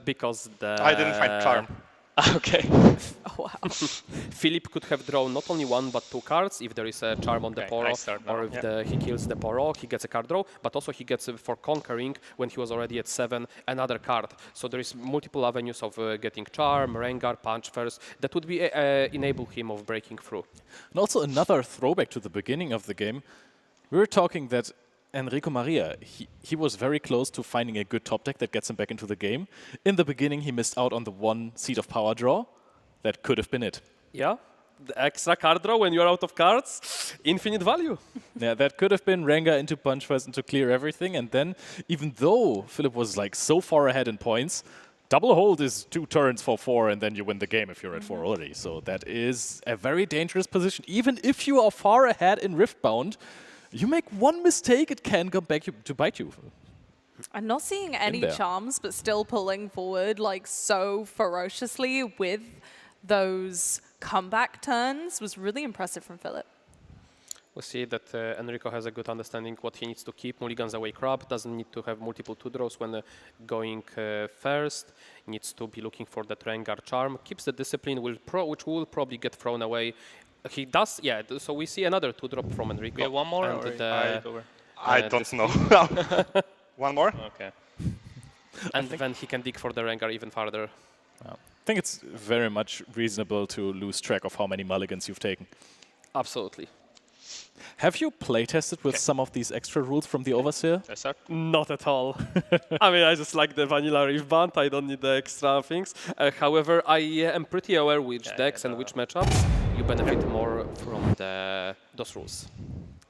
Because the... I didn't find charm. Okay. Wow. Philip could have drawn not only 1 but 2 cards if there is a charm on the Poro, or if he kills the Poro, he gets a card draw, but also he gets for conquering when he was already at 7 another card. So there is multiple avenues of getting charm, Rengar, punch first, that would be enable him of breaking through. And also another throwback to the beginning of the game. We were talking that Enrico Maria, he was very close to finding a good top deck that gets him back into the game. In the beginning, he missed out on the 1 Seed of Power draw. That could have been it. Yeah, the extra card draw when you're out of cards, infinite value. Yeah, that could have been Rengar into punch first and to clear everything. And then, even though Philip was like so far ahead in points, double hold is 2 turns for 4, and then you win the game if you're at 4 already. So that is a very dangerous position. Even if you are far ahead in Riftbound, you make 1 mistake, it can come back to bite you. I'm not seeing any charms, but still pulling forward like so ferociously with those comeback turns was really impressive from Philip. We see that Enrico has a good understanding what he needs to keep. Mulligan's away crab, doesn't need to have multiple 2 draws when going first. Needs to be looking for that Rengar charm. Keeps the discipline, which will probably get thrown away. He does, yeah, so we see another 2 drop from Enrico. We have 1 more, or I don't know. 1 more? Okay. And then he can dig for the Rengar even farther. I think it's very much reasonable to lose track of how many mulligans you've taken. Absolutely. Have you playtested with some of these extra rules from the Overseer? Yes, sir. Not at all. I mean, I just like the vanilla Riftbound. I don't need the extra things. However, I am pretty aware which decks and which matchups you benefit more from those rules.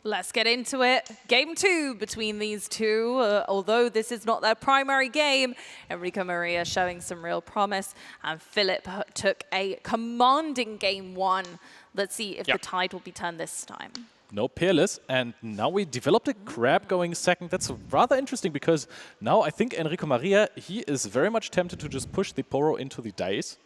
Let's get into it. Game 2 between these two. Although this is not their primary game, Enrico Maria showing some real promise, and Philip took a commanding game 1. Let's see if the tide will be turned this time. No Peerless, and now we developed a Crab going second. That's rather interesting because now I think Enrico Maria, he is very much tempted to just push the Poro into the dice.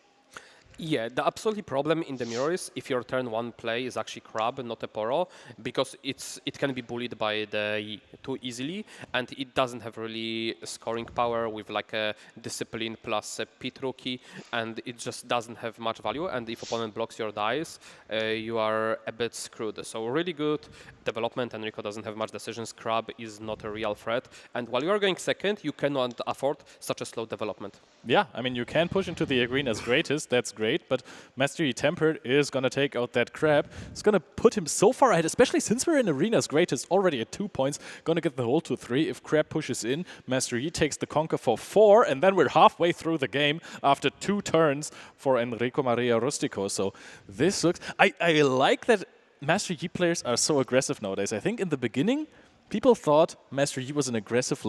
Yeah, the absolute problem in the mirror is if your turn 1 play is actually Crab, not a Poro, because it can be bullied by the too easily, and it doesn't have really scoring power with like a Discipline plus a Pit Rookie, and it just doesn't have much value, and if opponent blocks your dice, you are a bit screwed. So really good development. Enrico doesn't have much decisions. Crab is not a real threat, and while you are going second, you cannot afford such a slow development. Yeah, I mean, you can push into the arena's greatest, that's great, but Mastery Tempered is going to take out that Crab. It's going to put him so far ahead, especially since we're in arena's greatest, already at 2 points, going to get the hold to 3. If Crab pushes in, Mastery takes the conquer for 4, and then we're halfway through the game after 2 turns for Enrico Maria Rustico. So this looks... I like that Master Yi players are so aggressive nowadays. I think in the beginning, people thought Master Yi was an aggressive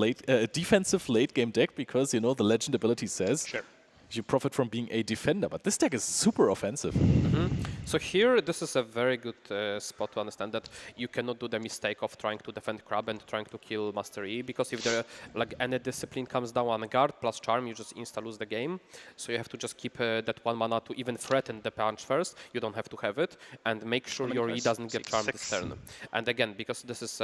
defensive late game deck because, you know, the legend ability says you profit from being a defender. But this deck is super offensive. So here, this is a very good spot to understand that you cannot do the mistake of trying to defend Crab and trying to kill Master Yi, because if there like any discipline comes down on guard plus charm, you just insta lose the game. So you have to just keep that 1 mana to even threaten the punch first. You don't have to have it, and make sure your Yi doesn't get charmed this turn. And again, because this is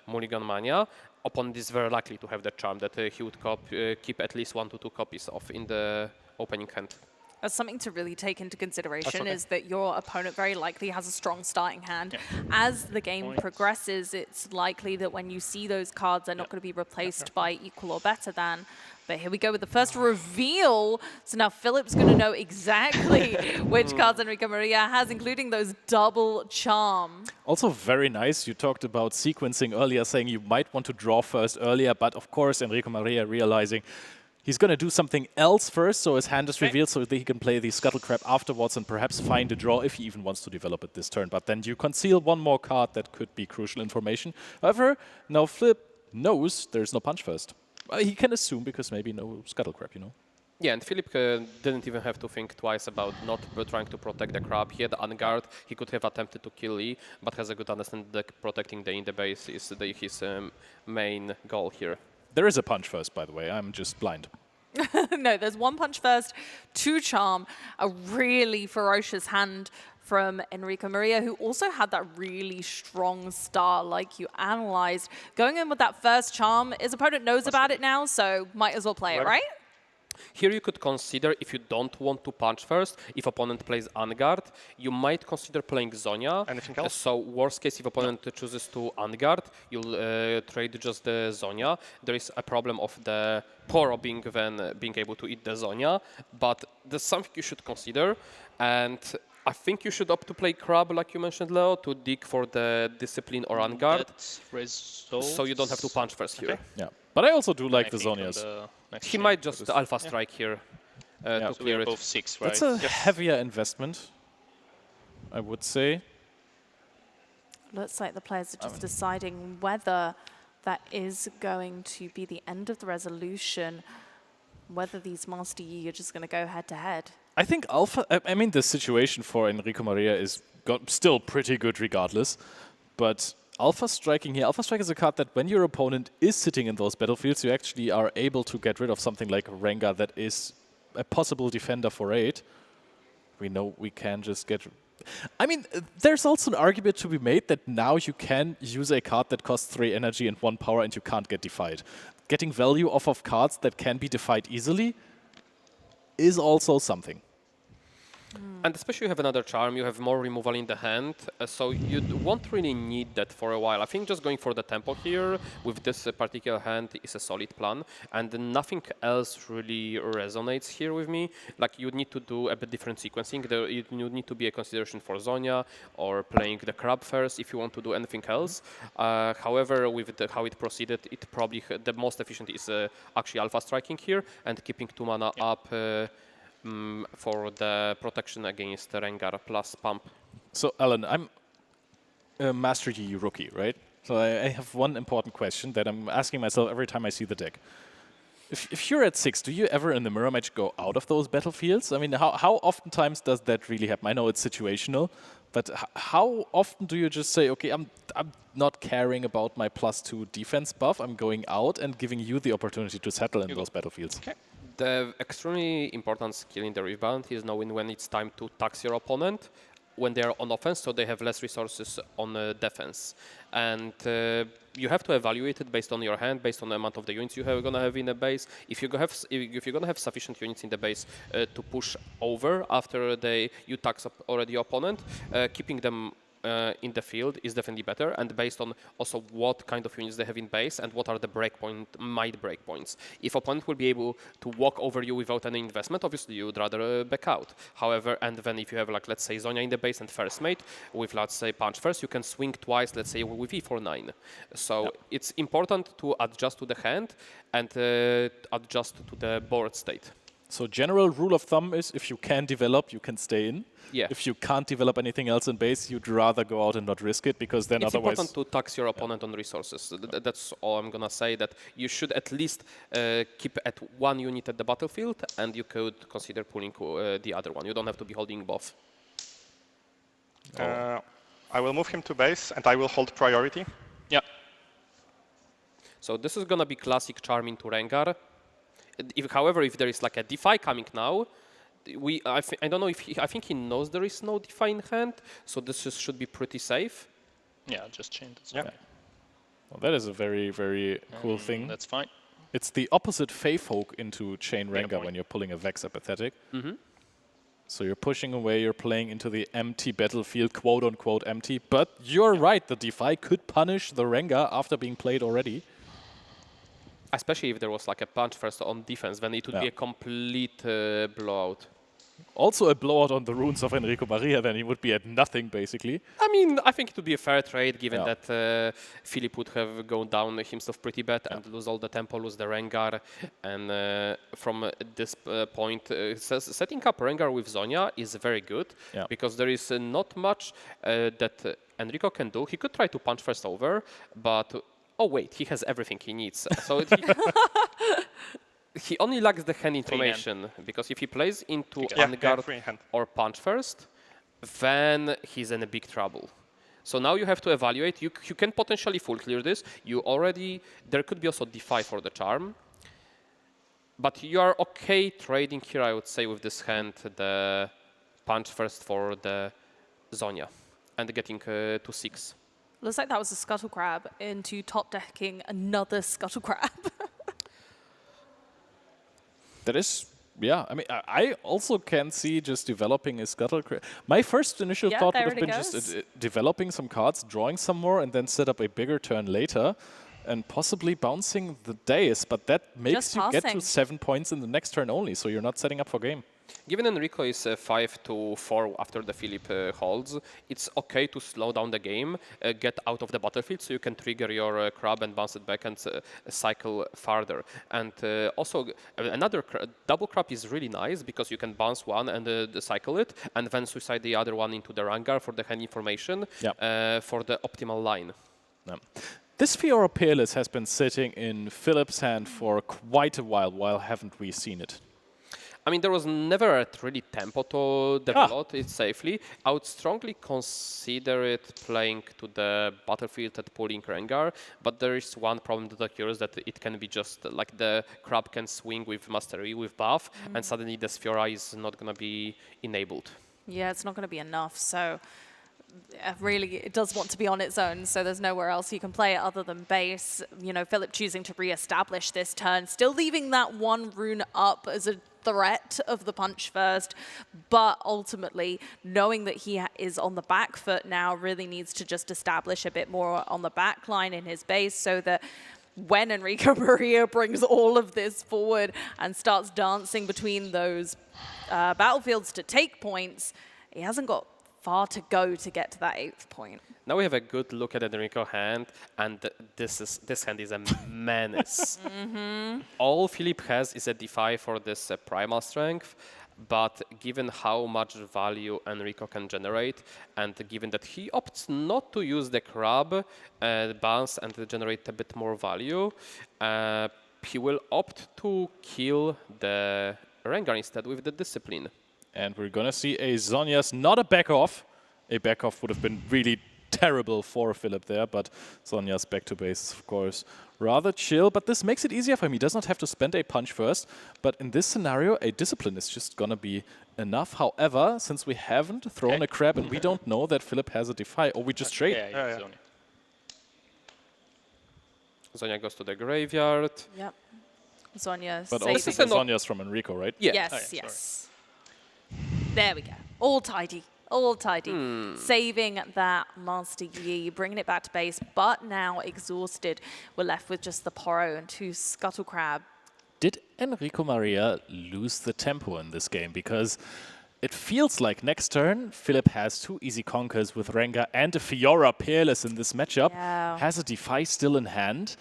Mulligan Mania, opponent is very likely to have that charm that he would keep at least 1 to 2 copies of in the opening hand. That's something to really take into consideration, is that your opponent very likely has a strong starting hand. As the game progresses, it's likely that when you see those cards, they're not going to be replaced by equal or better than. But here we go with the first reveal. So now Philip's going to know exactly which cards Enrico Maria has, including those double charm. Also very nice. You talked about sequencing earlier, saying you might want to draw first earlier, but of course Enrico Maria realizing he's going to do something else first, so his hand is revealed so that he can play the Scuttle Crab afterwards and perhaps find a draw if he even wants to develop it this turn. But then you conceal 1 more card that could be crucial information. However, now Flip knows there's no punch first. He can assume because maybe no Scuttle Crab, you know. Yeah, and Philip didn't even have to think twice about not trying to protect the Crab. He had Unguard. He could have attempted to kill Lee, but has a good understanding that protecting the in the base is his main goal here. There is a punch first, by the way. I'm just blind. No, there's 1 punch first, 2 charm, a really ferocious hand from Enrico Maria, who also had that really strong star like you analyzed. Going in with that first charm, his opponent knows about it now, so might as well play it, right? Here you could consider, if you don't want to punch first, if opponent plays Unguard, you might consider playing Zonia. Anything else? So worst case, if opponent chooses to Unguard, you'll trade just the Zonia. There is a problem of the Poro being able to eat the Zonia, but there's something you should consider. And I think you should opt to play Crab, like you mentioned, Leo, to dig for the Discipline or Unguard. So you don't have to punch first here. Yeah, but I also do like the Zonias. He might just Alpha Strike here to clear it. Both 6, right? That's a heavier investment, I would say. Looks like the players are just deciding whether that is going to be the end of the resolution, whether these Master Yi are just going to go head-to-head. I think Alpha, I mean, the situation for Enrico Maria is still pretty good regardless, but Alpha Striking here, Alpha Strike is a card that when your opponent is sitting in those battlefields, you actually are able to get rid of something like Rengar that is a possible defender for 8. We know we can just get... I mean, there's also an argument to be made that now you can use a card that costs 3 energy and 1 power and you can't get defied. Getting value off of cards that can be defied easily is also something. And especially you have another charm, you have more removal in the hand, so you won't really need that for a while. I think just going for the tempo here with this particular hand is a solid plan, and nothing else really resonates here with me. Like, you need to do a bit different sequencing. You need to be a consideration for Zonia or playing the Crab first if you want to do anything else. However, with how it proceeded, it probably the most efficient is actually Alpha Striking here and keeping 2 mana up for the protection against Rengar plus pump. So, Alan, I'm a Master Yi rookie, right? So I have one important question that I'm asking myself every time I see the deck. If you're at 6, do you ever in the mirror match go out of those battlefields? I mean, how oftentimes does that really happen? I know it's situational, but how often do you just say, okay, I'm not caring about my +2 defense buff, I'm going out and giving you the opportunity to settle in those battlefields? Okay. The extremely important skill in the Riftbound is knowing when it's time to tax your opponent when they are on offense, so they have less resources on defense. And you have to evaluate it based on your hand, based on the amount of the units you're going to have in the base. If you're going to have sufficient units in the base to push over after you tax up already your opponent, keeping them in the field is definitely better, and based on also what kind of units they have in base and what are the might breakpoints. If opponent will be able to walk over you without any investment, obviously you would rather back out. However, and then if you have, like, let's say Zonia in the base and first mate with, let's say, punch first, you can swing twice, let's say with E for 9. So it's important to adjust to the hand and adjust to the board state. So general rule of thumb is if you can develop, you can stay in. Yeah. If you can't develop anything else in base, you'd rather go out and not risk it, because then it's otherwise... It's important to tax your opponent on resources. That's all I'm going to say, that you should at least keep at 1 unit at the battlefield, and you could consider pulling the other one. You don't have to be holding both. I will move him to base, and I will hold priority. Yeah. So this is going to be classic charm into Rengar. However, if there is like a Defy coming now, I don't know if I think he knows there is no Defy in hand, so this should be pretty safe. Yeah, just chain this. Yeah. Well, that is a very, very cool thing. That's fine. It's the opposite Faith Folk into Chain Rengar when you're pulling a Vex Apathetic. So you're pushing away, you're playing into the empty battlefield, quote-unquote empty, but you're right, the Defy could punish the Rengar after being played already. Especially if there was like a punch first on defense, then it would be a complete blowout. Also a blowout on the runes of Enrico Maria, then he would be at nothing, basically. I mean, I think it would be a fair trade, given that Philip would have gone down himself pretty bad and lose all the tempo, lose the Rengar. And from this point, setting up Rengar with Zonia is very good, because there is not much that Enrico can do. He could try to punch first over, but... Oh wait, he has everything he needs. So he only lacks the hand information, because if he plays into Unguard or punch first, then he's in a big trouble. So now you have to evaluate. You can potentially full clear this. There could be also Defy for the charm. But you are okay trading here, I would say, with this hand, the punch first for the Zonia and getting to 6. Looks like that was a Scuttle Crab into top decking another Scuttle Crab. That is, yeah. I mean, I also can see just developing a Scuttle Crab. My first initial thought would have been just developing some cards, drawing some more, and then set up a bigger turn later, and possibly bouncing the dais. But that makes you get to 7 points in the next turn only, so you're not setting up for game. Given Enrico is 5 to 4 after the Philip holds, it's okay to slow down the game, get out of the battlefield so you can trigger your crab and bounce it back and cycle farther. And also, another double crab is really nice because you can bounce one and cycle it, and then suicide the other one into the Rangar for the hand information for the optimal line. Yeah. This Fiora Peerless has been sitting in Philip's hand for quite a while. Why haven't we seen it? I mean, there was never a really tempo to develop it safely. I would strongly consider it playing to the battlefield at pulling Rengar, but there is one problem that occurs that it can be just like the crab can swing with Mastery, with buff, and suddenly the Sphera is not going to be enabled. Yeah, it's not going to be enough, so really it does want to be on its own, so there's nowhere else you can play it other than base. You know, Philip choosing to re-establish this turn, still leaving that one rune up as a threat of the punch first, but ultimately knowing that he is on the back foot now, really needs to just establish a bit more on the back line in his base so that when Enrico Maria brings all of this forward and starts dancing between those battlefields to take points, he hasn't got far to go to get to that 8th point. Now we have a good look at Enrico hand, and this hand is a menace. All Philip has is a defy for this primal strength, but given how much value Enrico can generate, and given that he opts not to use the crab bounce and generate a bit more value, he will opt to kill the Rengar instead with the discipline. And we're going to see a Zhonya's, not a back-off. A back-off would have been really terrible for Philip there, but Zhonya's back to base is, of course, rather chill. But this makes it easier for him. He does not have to spend a punch first. But in this scenario, a discipline is just going to be enough. However, since we haven't thrown a crab and we don't know that Philip has a defy, or we just trade. Zhonya goes to the graveyard. Yep. Zhonya. But also the Zhonya's from Enrico, right? Yeah. Yes, yes. There we go. All tidy. All tidy. Saving that Master Yi, bringing it back to base, but now exhausted. We're left with just the Poro and 2 Scuttle Crab. Did Enrico Maria lose the tempo in this game? Because it feels like next turn, Philip has 2 easy conquers with Rengar and a Fiora Peerless in this matchup. Yeah. Has a defy still in hand.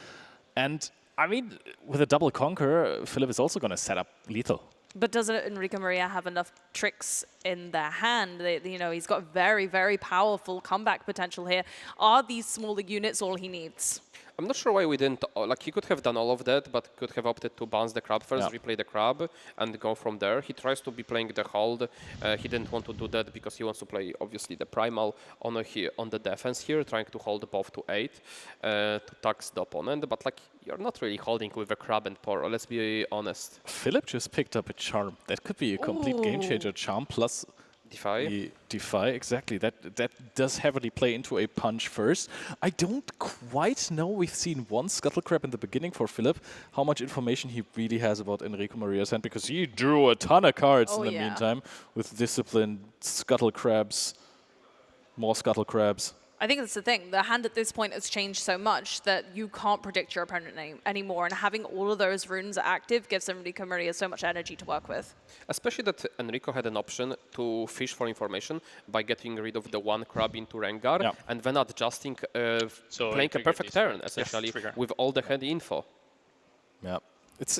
And, I mean, with a double conquer, Philip is also going to set up lethal. But doesn't Enrico Maria have enough tricks in their hand? You know, he's got very, very powerful comeback potential here. Are these smaller units all he needs? I'm not sure why we didn't, like he could have done all of that, but could have opted to bounce the crab first, replay the crab, and go from there. He tries to be playing the hold. He didn't want to do that because he wants to play, obviously, the primal on the defense here, trying to hold both to 8 to tax the opponent. But like, you're not really holding with a crab and Poro, let's be honest. Philip just picked up a charm. That could be a complete game changer. Charm plus defy. Defy, exactly. That does heavily play into a punch first. I don't quite know. We've seen one Scuttle Crab in the beginning for Philip. How much information he really has about Enrico Maria's hand, because he drew a ton of cards in the meantime with Discipline, Scuttle Crabs, more Scuttle Crabs. I think that's the thing. The hand at this point has changed so much that you can't predict your opponent anymore, and having all of those runes active gives Enrico Maria so much energy to work with. Especially that Enrico had an option to fish for information by getting rid of the 1 crab into Rengar and then adjusting, playing a perfect turn, essentially, with all the hand info. Yeah, it's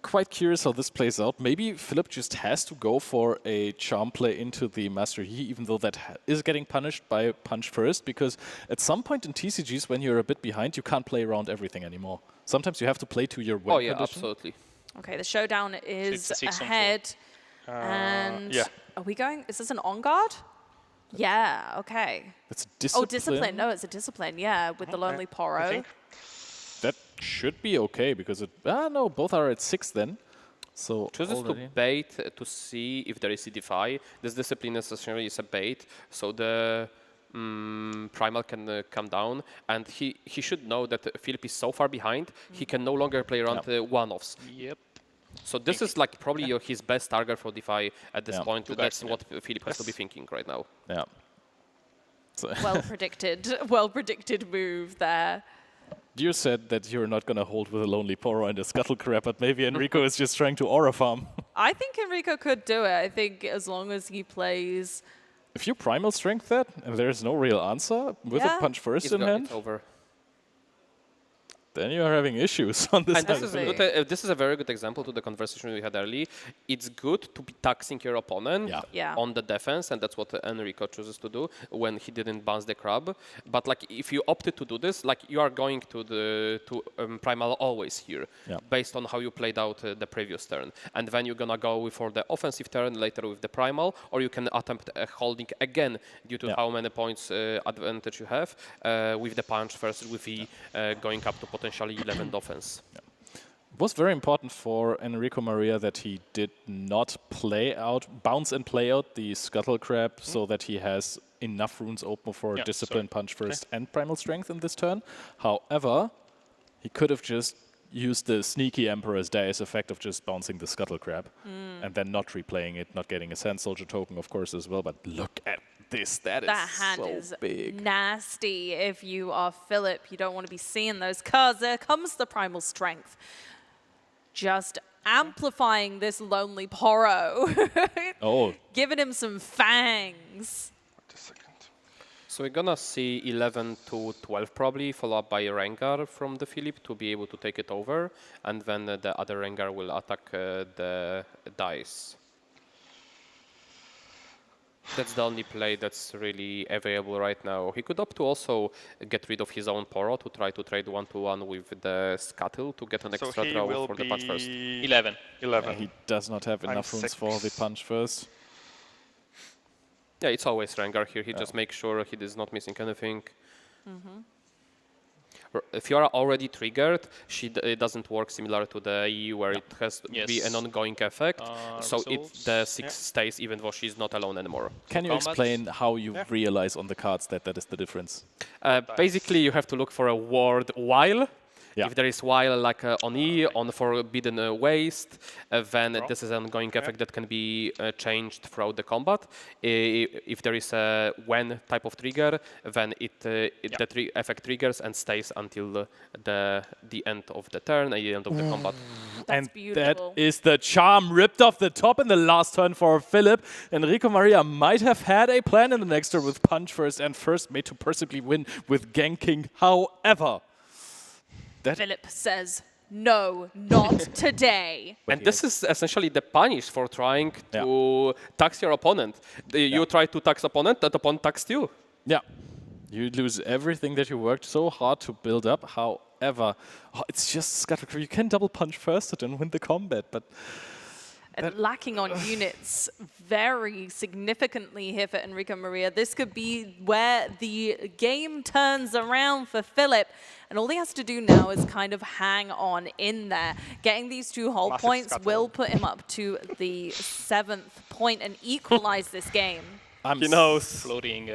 quite curious how this plays out. Maybe Philip just has to go for a charm play into the Master Yi, even though that is getting punished by punch first, because at some point in TCGs, when you're a bit behind, you can't play around everything anymore. Sometimes you have to play to your win condition. Absolutely. Okay, the showdown is ahead. And yeah. Are we going? Is this an on guard? Yeah, okay. It's discipline. Oh, discipline. No, it's a discipline, yeah, with the Lonely Poro. That should be okay because it. No, both are at 6 then. So chooses to bait to see if there is a defy. This discipline necessarily is a bait, so the Primal can come down, and he should know that Philip is so far behind, he can no longer play around one-offs. Yep. So this is like probably his best target for defy at this point. That's what Philip has to be thinking right now. Yeah. So Well predicted move there. You said that you're not going to hold with a Lonely Poro and a Scuttle Crab, but maybe Enrico is just trying to aura farm. I think Enrico could do it. I think as long as he plays... If you Primal Strength that, and there's no real answer, with a Punch First in hand, it's over. Then you are having issues on this. And this is a very good example to the conversation we had earlier. It's good to be taxing your opponent on the defense, and that's what Enrico chooses to do when he didn't bounce the crab. But like, if you opted to do this, like you are going to Primal always here, based on how you played out the previous turn, and then you're gonna go for the offensive turn later with the Primal, or you can attempt a holding again due to how many points advantage you have with the punch first, with the going up to potentially 11 offense. It was very important for Enrico Maria that he did not bounce and play out the Scuttle Crab so that he has enough runes open for Discipline, Punch First and Primal Strength in this turn. However, he could have just used the sneaky Emperor's Dice effect of just bouncing the Scuttle Crab and then not replaying it, not getting a Sand Soldier token, of course, as well. But look at this. That hand so is big. Nasty. If you are Philip, you don't want to be seeing those cards. There comes the Primal Strength. Just amplifying this Lonely Poro. Giving him some fangs. So we're gonna see 11 to 12 probably, followed up by a Rengar from the Philip to be able to take it over, and then the other Rengar will attack the dice. That's the only play that's really available right now. He could opt to also get rid of his own Poro to try to trade 1-1 with the Scuttle to get an extra draw for the punch first. 11. He does not have enough runes for the punch first. Yeah, it's always Rengar here. He just makes sure he is not missing anything. If you are already triggered, it doesn't work similar to the EU where it has to be an ongoing effect. So the 6 stays even though she's not alone anymore. Can you explain how you realize on the cards that that is the difference? Basically, you have to look for a word while. If there is while like on E, on Forbidden Waste, then this is an ongoing effect that can be changed throughout the combat. If there is a when type of trigger, then the effect triggers and stays until the end of the turn, the end of the combat. And that is the charm ripped off the top in the last turn for Philip. Enrico Maria might have had a plan in the next turn with punch first and first made to possibly win with ganking. However, Philip says, no, not today. And this is essentially the punish for trying to tax your opponent. You try to tax opponent, that opponent taxed you. Yeah. You lose everything that you worked so hard to build up. However, it's just Scuttle. You can double punch first and win the combat, but... lacking on units very significantly here for Enrico Maria. This could be where the game turns around for Philip. And all he has to do now is kind of hang on in there. Getting these 2 whole points will put him up to the 7th point and equalize this game. He knows. Floating.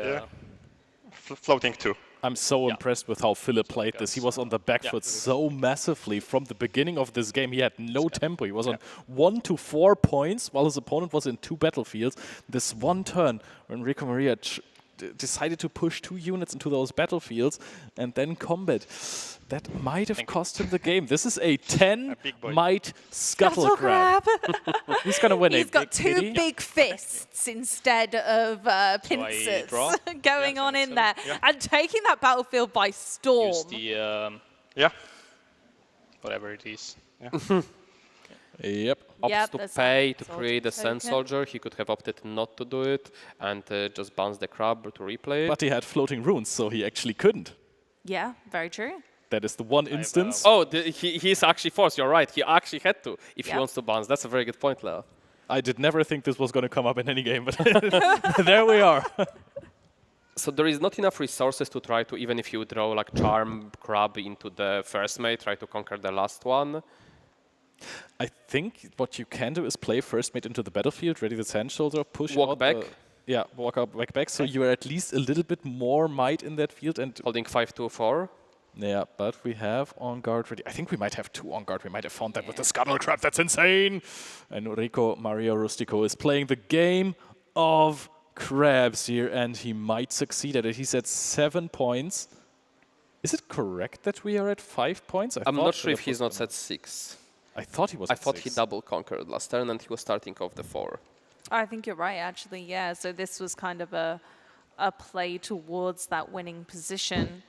Floating 2. I'm so impressed with how Philip played this. He was on the back foot so massively from the beginning of this game. He had no tempo. He was on 1 to 4 points while his opponent was in 2 battlefields. This one turn when Enrico Maria decided to push 2 units into those battlefields and then combat. That might have cost him the game. This is a 10 might Scuttle Crab. He's going to win. He's got 2 big fists instead of pincers going on in there. And taking that battlefield by storm. Use the, whatever it is. Opts to pay to create a Sand Soldier. He could have opted not to do it and just bounce the crab to replay it. But he had floating runes, so he actually couldn't. Yeah, very true. That is the one instance. He's actually forced. You're right. He actually had to if he wants to bounce. That's a very good point, Leo. I did never think this was going to come up in any game, but there we are. So there is not enough resources to try to, even if you draw like Charm, Crab into the first mate, try to conquer the last one. I think what you can do is play first mate into the battlefield, ready the Sand Shoulder, push Walk out back. Yeah, walk up, back, so you are at least a little bit more might in that field. And holding 5-4. Yeah, but we have On Guard ready. I think we might have 2 On Guard. We might have found that with the Scuttle Crab. That's insane. And Rico Maria Rustico is playing the game of crabs here, and he might succeed at it. He's at 7 points. Is it correct that we are at 5 points? I'm not sure if he's not at 6. I thought he was. I thought he double conquered last turn, and he was starting off the 4. I think you're right, actually, yeah. So this was kind of a play towards that winning position.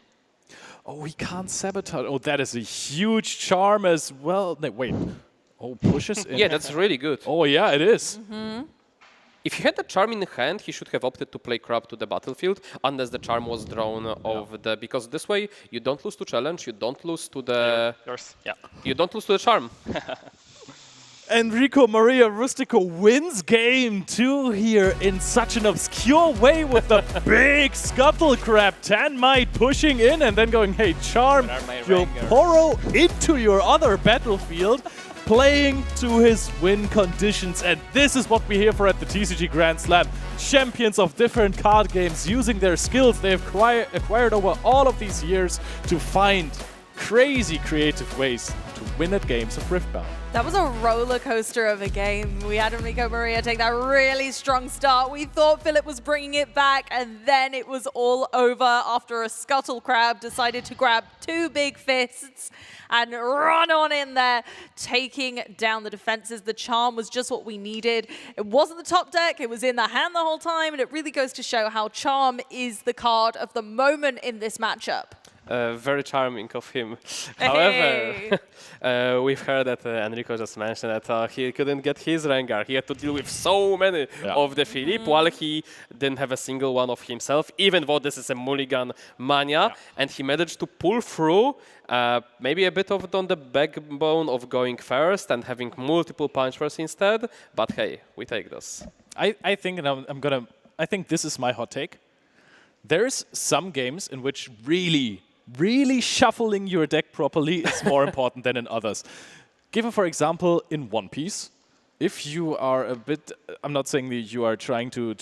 Oh, we can't sabotage. Oh, that is a huge charm as well. No, wait. Oh, pushes in. Yeah, that's really good. Oh, yeah, it is. If he had the charm in hand, he should have opted to play Crab to the battlefield, unless the charm was drawn of the... Because this way, you don't lose to challenge, you don't lose to the... Yours. Yeah. You don't lose to the charm. Enrico Maria Rustico wins game 2 here in such an obscure way with the big Scuttle Crab. 10 might pushing in and then going, hey, charm your Poro into your other battlefield, playing to his win conditions. And this is what we here for at the TCG Grand Slam. Champions of different card games using their skills they have acquired over all of these years to find crazy creative ways to win at games of Riftbound. That was a roller coaster of a game. We had Enrico Maria take that really strong start. We thought Philip was bringing it back, and then it was all over after a Scuttle Crab decided to grab 2 big fists and run on in there, taking down the defenses. The charm was just what we needed. It wasn't the top deck, it was in the hand the whole time, and it really goes to show how charm is the card of the moment in this matchup. Very charming of him. Hey. However, we've heard that Enrico just mentioned that he couldn't get his Rengar. He had to deal with so many of the Philippe, while he didn't have a single one of himself, even though this is a mulligan mania. And he managed to pull through, maybe a bit of on the backbone of going first and having multiple punchers instead. But hey, we take this. I think, and I think this is my hot take. There's some games in which really shuffling your deck properly is more important than in others. Given, for example, in One Piece, if you are a bit, I'm not saying that you are trying to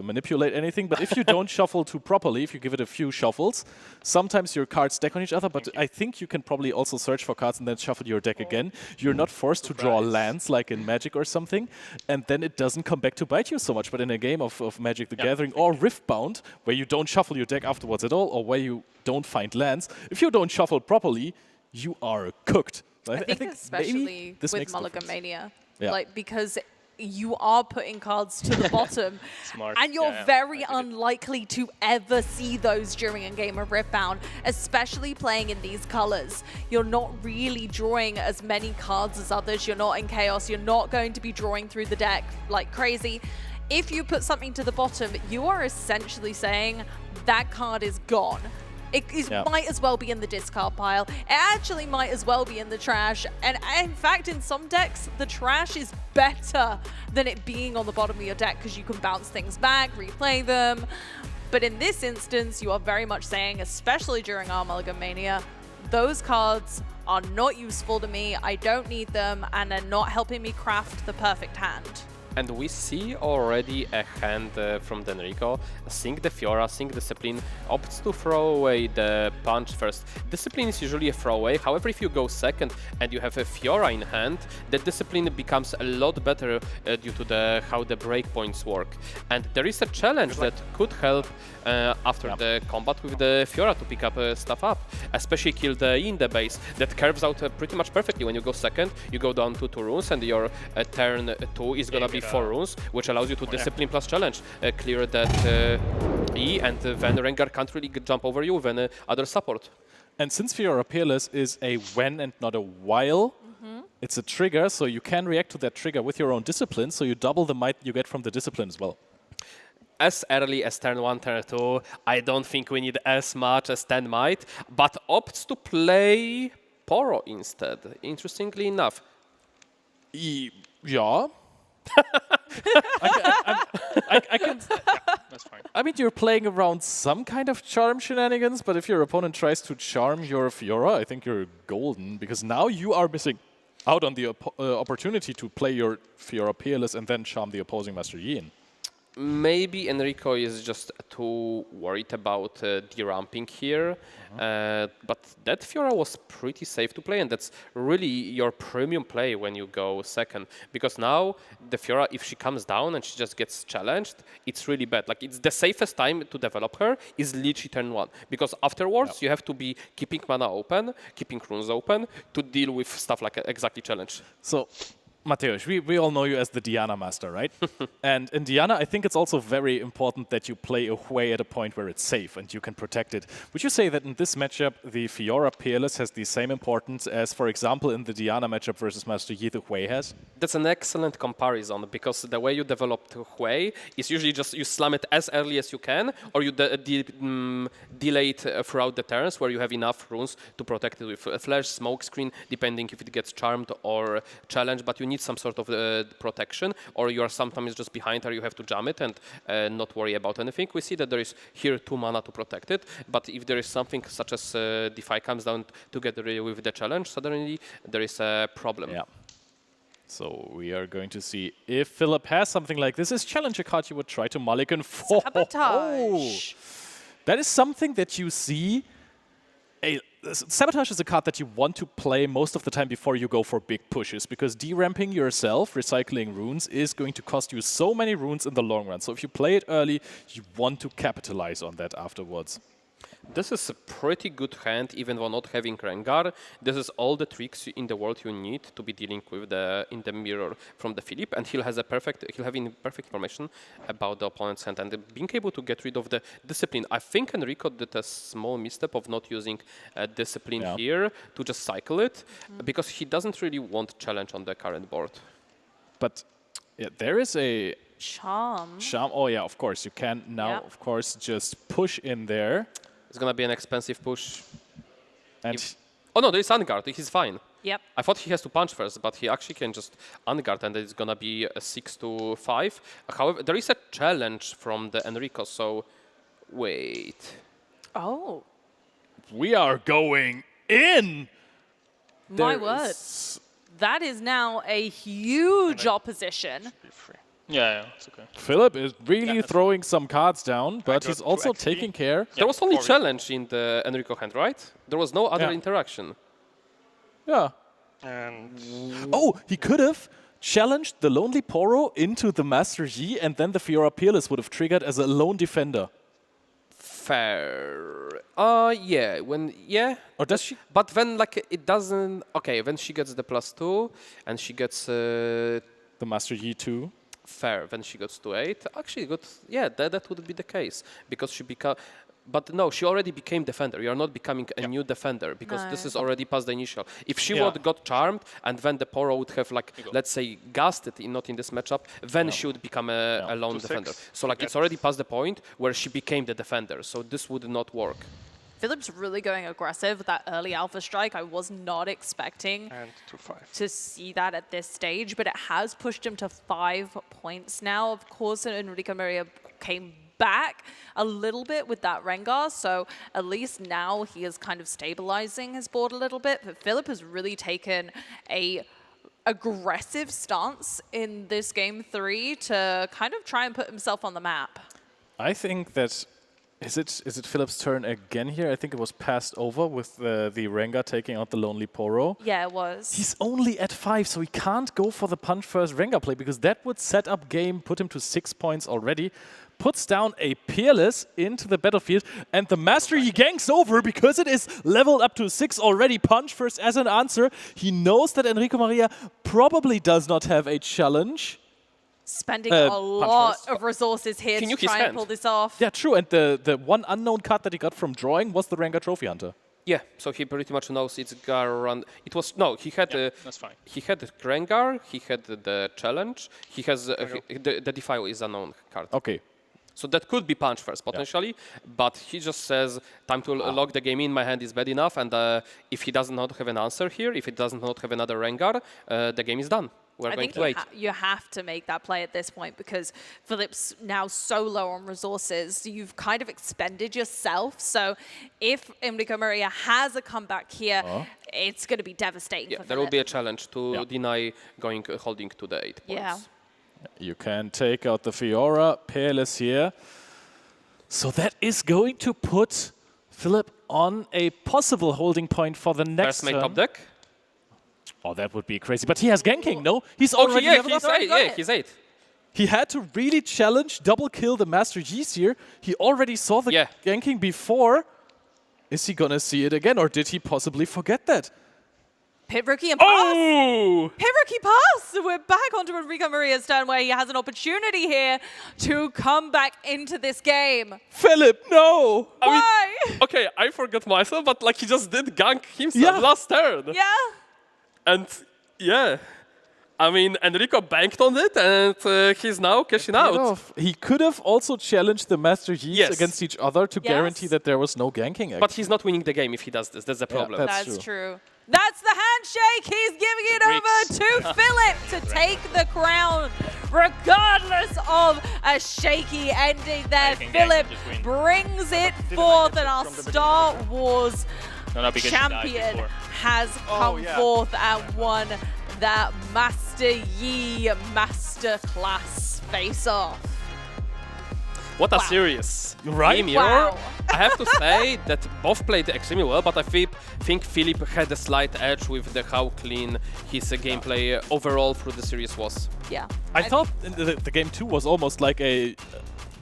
manipulate anything, but if you don't shuffle too properly, if you give it a few shuffles, sometimes your cards stack on each other, but I think you can probably also search for cards and then shuffle your deck again. You're not forced to draw lands like in Magic or something, and then it doesn't come back to bite you so much. But in a game of Magic the Gathering or Riftbound, where you don't shuffle your deck afterwards at all, or where you don't find lands, if you don't shuffle properly, you are cooked. I think especially with Mulligan Mania. Yeah. Like, because you are putting cards to the bottom, and you're very unlikely to ever see those during a game of Riftbound, especially playing in these colors. You're not really drawing as many cards as others. You're not in Chaos. You're not going to be drawing through the deck like crazy. If you put something to the bottom, you are essentially saying that card is gone. It might as well be in the discard pile. It actually might as well be in the trash. And in fact, in some decks, the trash is better than it being on the bottom of your deck because you can bounce things back, replay them. But in this instance, you are very much saying, especially during our Mulligan Mania, those cards are not useful to me, I don't need them, and they're not helping me craft the perfect hand. And we see already a hand from Enrico. Sync the Fiora, Sync Discipline, opts to throw away the punch first. Discipline is usually a throwaway, however if you go second and you have a Fiora in hand, the Discipline becomes a lot better due to how the breakpoints work. And there is a challenge that could help after the combat with the Fiora to pick up stuff up, especially kill the in the base. That curves out pretty much perfectly. When you go second, you go down to 2 runes and your turn 2 is gonna be 4 runes, which allows you to Discipline plus challenge, clear that E, and then Rengar can't really jump over you with any other support. And since Fiora Peerless is a when and not a while, it's a trigger, so you can react to that trigger with your own Discipline, so you double the might you get from the Discipline as well. As early as turn 1, turn 2, I don't think we need as much as 10 might, but opts to play Poro instead, interestingly enough. Yeah. I can. That's fine. I mean, you're playing around some kind of charm shenanigans, but if your opponent tries to charm your Fiora, I think you're golden, because now you are missing out on the opportunity to play your Fiora Peerless and then charm the opposing Master Yi. Maybe Enrico is just too worried about deramping here, but that Fiora was pretty safe to play, and that's really your premium play when you go second, because now the Fiora, if she comes down and she just gets challenged, it's really bad. Like, it's the safest time to develop her is literally turn 1, because afterwards you have to be keeping mana open, keeping runes open to deal with stuff like exactly challenge. So, Mateusz, we all know you as the Diana master, right? And in Diana, I think it's also very important that you play away at a point where it's safe and you can protect it. Would you say that in this matchup, the Fiora Peerless has the same importance as, for example, in the Diana matchup versus Master Yi, the Hui has? That's an excellent comparison, because the way you develop Hui is usually just you slam it as early as you can, or you delay it throughout the turns where you have enough runes to protect it with a flash, smoke screen, depending if it gets charmed or challenged, but you need some sort of protection, or you are sometimes just behind her, you have to jam it and not worry about anything. We see that there is here 2 mana to protect it, but if there is something such as Defy comes down together with the challenge, suddenly there is a problem. Yeah. So we are going to see if Philip has something like this. Is challenge a card you would try to mulligan for? Sabotage. That is something that you see. Sabotage is a card that you want to play most of the time before you go for big pushes, because deramping yourself, recycling runes, is going to cost you so many runes in the long run. So if you play it early, you want to capitalize on that afterwards. This is a pretty good hand, even though not having Rengar. This is all the tricks in the world you need to be dealing with in the mirror from the Philip, and he'll have perfect information about the opponent's hand, and being able to get rid of the discipline. I think Enrico did a small misstep of not using discipline here to just cycle it, because he doesn't really want challenge on the current board. But yeah, there is a charm. Oh yeah, of course you can now. Of course, just push in there. It's gonna be an expensive push. And oh no, there is unguard. He's fine. Yep. I thought he has to punch first, but he actually can just unguard, and it's gonna be a 6-5. However, there is a challenge from the Enrico. So, wait. Oh. We are going in. My word. That is now a huge opposition. Yeah, it's okay. Philip is really throwing some cards down, but he's also taking care. There was only challenge in the Enrico hand, right? There was no other interaction. Yeah. And oh, he could have challenged the Lonely Poro into the Master Yi, and then the Fiora Peerless would have triggered as a lone defender. Fair. Yeah. Or does she? But then, like, it doesn't. Okay, when she gets the +2, and she gets the Master Yi 2. Fair. When she gets to 8, actually, good. Yeah, that would be the case, because she become. But no, she already became defender. You are not becoming a new defender, because this is already past the initial. If she would got charmed, and then the Poro would have, like, let's say, gassed it, not in this matchup, then she would become a lone defender. So, like, it's already past the point where she became the defender. So this would not work. Philip's really going aggressive with that early alpha strike. I was not expecting to see that at this stage, but it has pushed him to 5 points now. Of course, Enrico Maria came back a little bit with that Rengar, so at least now he is kind of stabilizing his board a little bit. But Philip has really taken a aggressive stance in this game 3 to kind of try and put himself on the map. I think that is it Philip's turn again here? I think it was passed over with the Rengar taking out the Lonely Poro. Yeah, it was. He's only at 5, so he can't go for the punch first Rengar play, because that would set up game, put him to 6 points already. Puts down a Peerless into the battlefield, and the Master Yi ganks over because it is leveled up to 6 already. Punch first as an answer. He knows that Enrico Maria probably does not have a challenge. Spending a lot of resources here to try and pull this off. Yeah, true. And the one unknown card that he got from drawing was the Rengar Trophy Hunter. Yeah, so he pretty much knows it's Garand. It was no, he had that's fine. He had Rengar, he had the challenge, he has the Defy is a known card. Okay. So that could be punch first potentially, but he just says time to lock the game in. My hand is bad enough, and if he does not have an answer here, if he does not have another Rengar, the game is done. I think you have to make that play at this point because Philip's now so low on resources. You've kind of expended yourself. So if Enrico Maria has a comeback here, it's going to be devastating for Philip. There will be a challenge to deny holding to the 8 points. Yeah. You can take out the Fiora, Peerless here. So that is going to put Philip on a possible holding point for the next First mate top deck. Oh, that would be crazy. But he has Ganking, no? He's already leveled up. He's 8. He had to really challenge, double kill the Master Yi's here. He already saw the Ganking before. Is he gonna see it again, or did he possibly forget that? Pit Rookie and pass. Pit Rookie pass. We're back onto Enrico Maria's turn where he has an opportunity here to come back into this game. Philip, no. Why? Okay, I forgot myself, but like he just did gank himself last turn. Yeah. And yeah, I mean, Enrico banked on it, and he's now cashing out. He could have also challenged the Master Yi's against each other to guarantee that there was no ganking action. But he's not winning the game if he does this. That's the problem. That's true. That's the handshake. He's giving it over to Philip to take the crown. Regardless of a shaky ending there, Philip brings it forth, and our Star Wars champion has come forth and won that Master Yi Masterclass face-off. What a series. Right? Wow. I have to say that both played extremely well, but I think Philip had a slight edge with how clean his gameplay overall through the series was. Yeah. I thought the game 2 was almost like a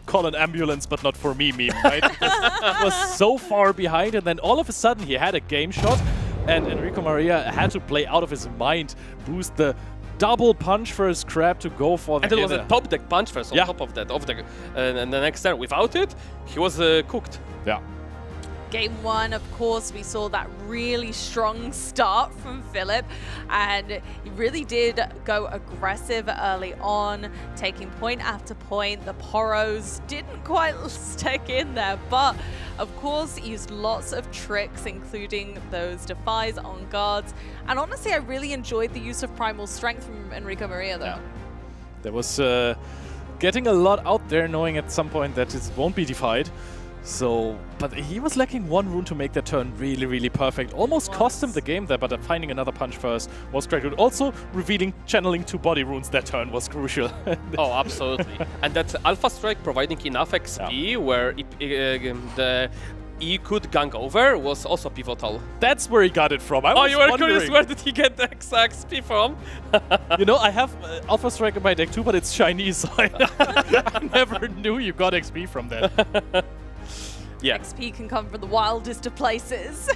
call an ambulance, but not for me meme, right? It was so far behind, and then all of a sudden he had a game shot, and Enrico Maria had to play out of his mind, boost the double punch first grab to go for the And it was a top deck punch first on top of that. And the next turn, without it, he was cooked. Yeah. Game 1, of course, we saw that really strong start from Philip, and he really did go aggressive early on, taking point after point. The Poros didn't quite stick in there, but of course, he used lots of tricks, including those defies on guards. And honestly, I really enjoyed the use of Primal Strength from Enrico Maria, though. Yeah. There was getting a lot out there, knowing at some point that it won't be defied. So, but he was lacking one rune to make that turn really, really perfect. Almost cost him the game there, but finding another punch first was great. Also, channeling 2 body runes that turn was crucial. Oh, absolutely. And that Alpha Strike providing enough XP where the E could gank over was also pivotal. That's where he got it from. You were curious, where did he get the extra XP from? You know, I have Alpha Strike in my deck too, but it's Chinese, so I never knew you got XP from that. Yeah. XP can come from the wildest of places.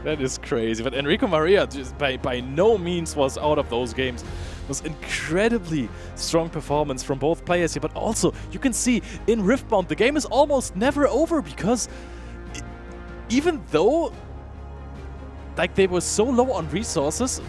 That is crazy. But Enrico Maria just by no means was out of those games. It was incredibly strong performance from both players here. But also, you can see in Riftbound, the game is almost never over because even though they were so low on resources,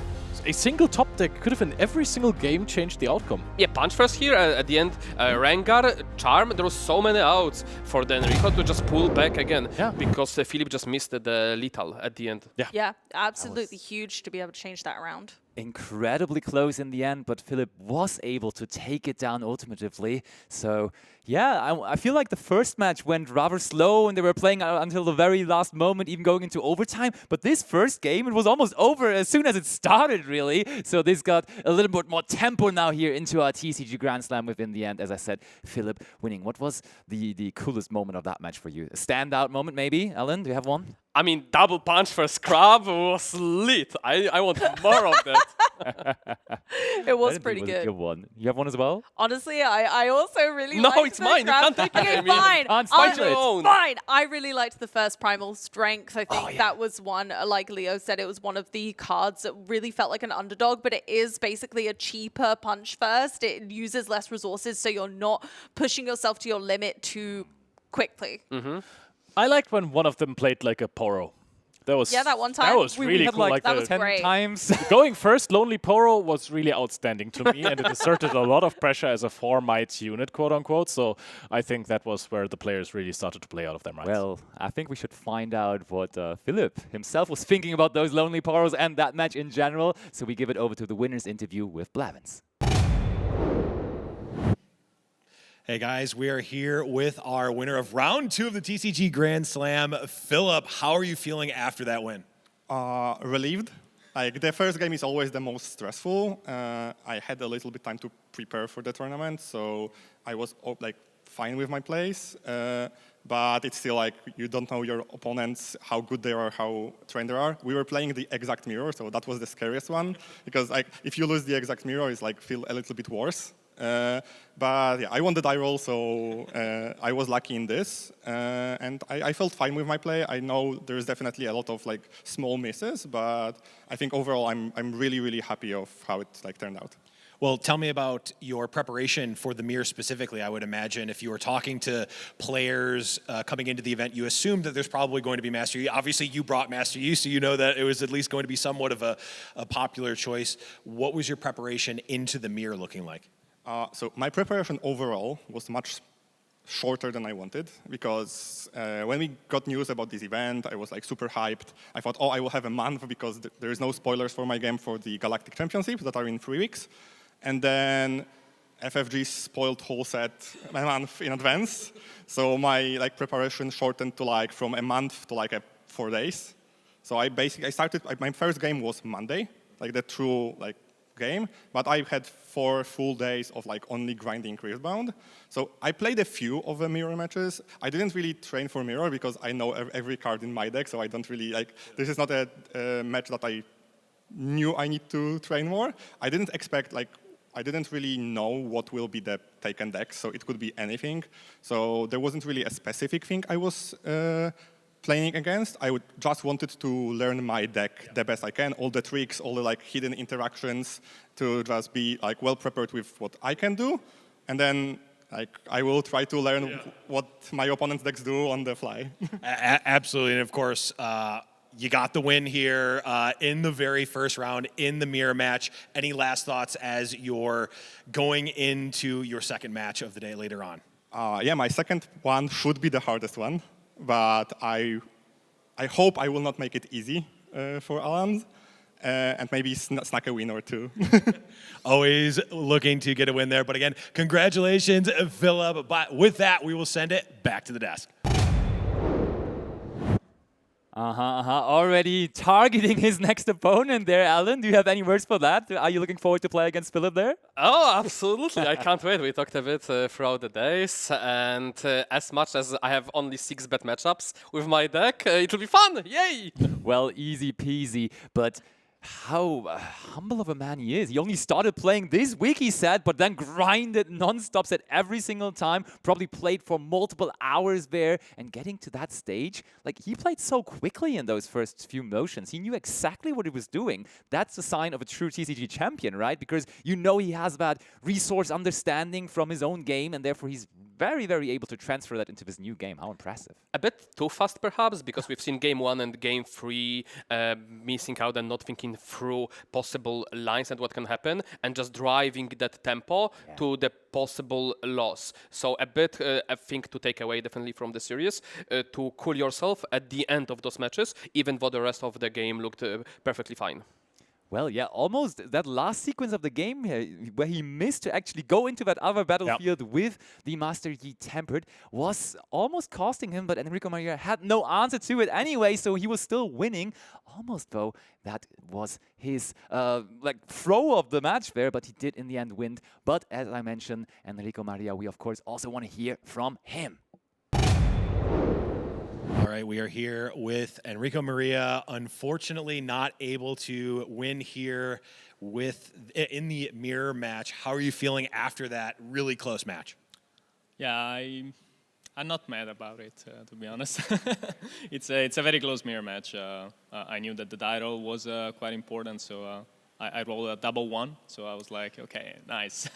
a single top deck could have in every single game changed the outcome. Yeah, punch first here at the end. Rengar, Charm, there was so many outs for the Enrico to just pull back again because Philip just missed the lethal at the end. Yeah, absolutely huge to be able to change that around. Incredibly close in the end, but Philip was able to take it down ultimately. So yeah, I feel like the first match went rather slow and they were playing until the very last moment, even going into overtime. But this first game, it was almost over as soon as it started, really. So this got a little bit more tempo now here into our TCG Grand Slam within the end. As I said, Philip winning. What was the coolest moment of that match for you? A standout moment, maybe? Alan, do you have one? I mean, double punch for Scrub was lit. I want more of that. It was pretty good. A good one. You have one as well? Honestly, I also really liked liked it's mine. You can't take it. Okay, fine. Fine. I really liked the first Primal Strength. I think that was one, like Leo said, it was one of the cards that really felt like an underdog, but it is basically a cheaper punch first. It uses less resources, so you're not pushing yourself to your limit too quickly. I liked when one of them played like a Poro. That was that one time. That was We really had, cool. that was 10 great. times. Going first, Lonely Poro was really outstanding to me, and it exerted a lot of pressure as a 4-might unit, quote unquote. So I think that was where the players really started to play out of their minds. Well, I think we should find out what Philip himself was thinking about those Lonely Poros and that match in general. So we give it over to the winner's interview with Blavins. Hey guys, we are here with our winner of round 2 of the TCG Grand Slam, Philip. How are you feeling after that win? Relieved. Like the first game is always the most stressful. I had a little bit time to prepare for the tournament, so I was like fine with my plays. But it's still like you don't know your opponents, how good they are, how trained they are. We were playing the exact mirror, so that was the scariest one because like if you lose the exact mirror, it's like feel a little bit worse. But yeah, I won the die roll, so I was lucky in this, and I felt fine with my play. I know there's definitely a lot of like small misses, but I think overall I'm really happy of how it like turned out. Well, tell me about your preparation for the mirror specifically. I would imagine if you were talking to players coming into the event, you assumed that there's probably going to be Master Yi. Obviously, you brought Master Yi, so you know that it was at least going to be somewhat of a popular choice. What was your preparation into the mirror looking like? So my preparation overall was much shorter than I wanted because when we got news about this event, I was like super hyped. I thought, oh, I will have a month because there is no spoilers for my game for the Galactic Championships that are in 3 weeks. And then FFG spoiled whole set a month in advance. So my like preparation shortened to like from a month to like 4 days. So I started, my first game was Monday, like the true like game, but I had 4 full days of like only grinding Riftbound. So I played a few of the mirror matches. I didn't really train for mirror because I know every card in my deck, so I don't really like, this is not a match that I knew I need to train more. I didn't expect like, I didn't really know what will be the taken deck, so it could be anything. So there wasn't really a specific thing I was playing against. I just wanted to learn my deck the best I can, all the tricks, all the like hidden interactions, to just be like well prepared with what I can do, and then like I will try to learn what my opponent's decks do on the fly. Absolutely, and of course, you got the win here in the very first round in the mirror match. Any last thoughts as you're going into your second match of the day later on? Yeah, my second one should be the hardest one. But I hope I will not make it easy for Alan, and maybe snack a win or 2. Always looking to get a win there. But again, congratulations, Philip. But with that, we will send it back to the desk. Already targeting his next opponent there, Alan. Do you have any words for that? Are you looking forward to play against Philip there? Oh, absolutely. I can't wait. We talked a bit throughout the days. And as much as I have only 6 bet matchups with my deck, it will be fun. Yay! Well, easy peasy. But how humble of a man he is. He only started playing this week, he said, but then grinded non-stop at every single time, probably played for multiple hours there, and getting to that stage, like he played so quickly in those first few motions. He knew exactly what he was doing. That's a sign of a true TCG champion, right? Because you know he has that resource understanding from his own game, and therefore he's very able to transfer that into his new game. How impressive. A bit too fast, perhaps, because we've seen game 1 and game 3 missing out and not thinking through possible lines and what can happen, and just driving that tempo to the possible loss. So a bit, I think, to take away definitely from the series, to cool yourself at the end of those matches, even though the rest of the game looked perfectly fine. Well, yeah, almost that last sequence of the game where he missed to actually go into that other battlefield with the Master Yi Tempered was almost costing him, but Enrico Maria had no answer to it anyway, so he was still winning. Almost, though, that was his like throw of the match there, but he did in the end win. But as I mentioned, Enrico Maria, we of course also want to hear from him. All right, we are here with Enrico Maria. Unfortunately, not able to win here in the mirror match. How are you feeling after that really close match? Yeah, I'm not mad about it, to be honest. It's a very close mirror match. I knew that the die roll was quite important, so I rolled a double one, so I was like, okay, nice.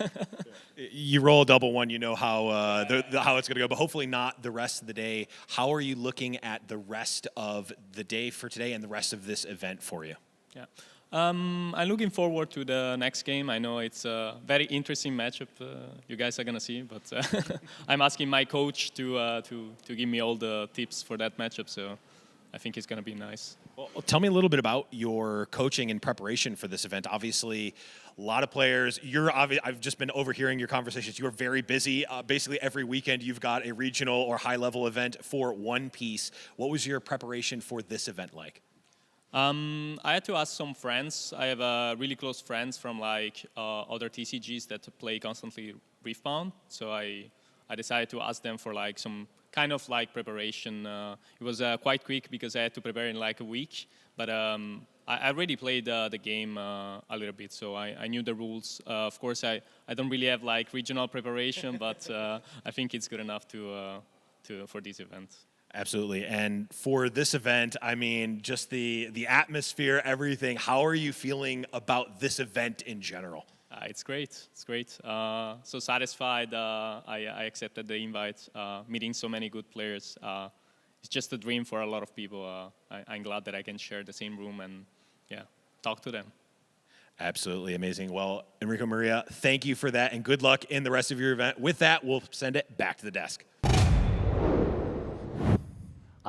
You roll a double one, you know how how it's going to go, but hopefully not the rest of the day. How are you looking at the rest of the day for today and the rest of this event for you? Yeah. I'm looking forward to the next game. I know it's a very interesting matchup you guys are going to see, but I'm asking my coach to give me all the tips for that matchup, so I think it's going to be nice. Well, tell me a little bit about your coaching and preparation for this event. Obviously, a lot of players. I've just been overhearing your conversations. You are very busy. Basically, every weekend you've got a regional or high-level event for One Piece. What was your preparation for this event like? I had to ask some friends. I have really close friends from like other TCGs that play constantly Riftbound. So I decided to ask them for like some kind of like preparation. It was quite quick because I had to prepare in like a week. But I already played the game a little bit, so I knew the rules. Of course, I don't really have like regional preparation, but I think it's good enough for this event. Absolutely. And for this event, I mean, just the atmosphere, everything, how are you feeling about this event in general? It's great. It's great. So satisfied I accepted the invite. Meeting so many good players. It's just a dream for a lot of people. I'm glad that I can share the same room and talk to them. Absolutely amazing. Well, Enrico Maria, thank you for that and good luck in the rest of your event. With that, we'll send it back to the desk.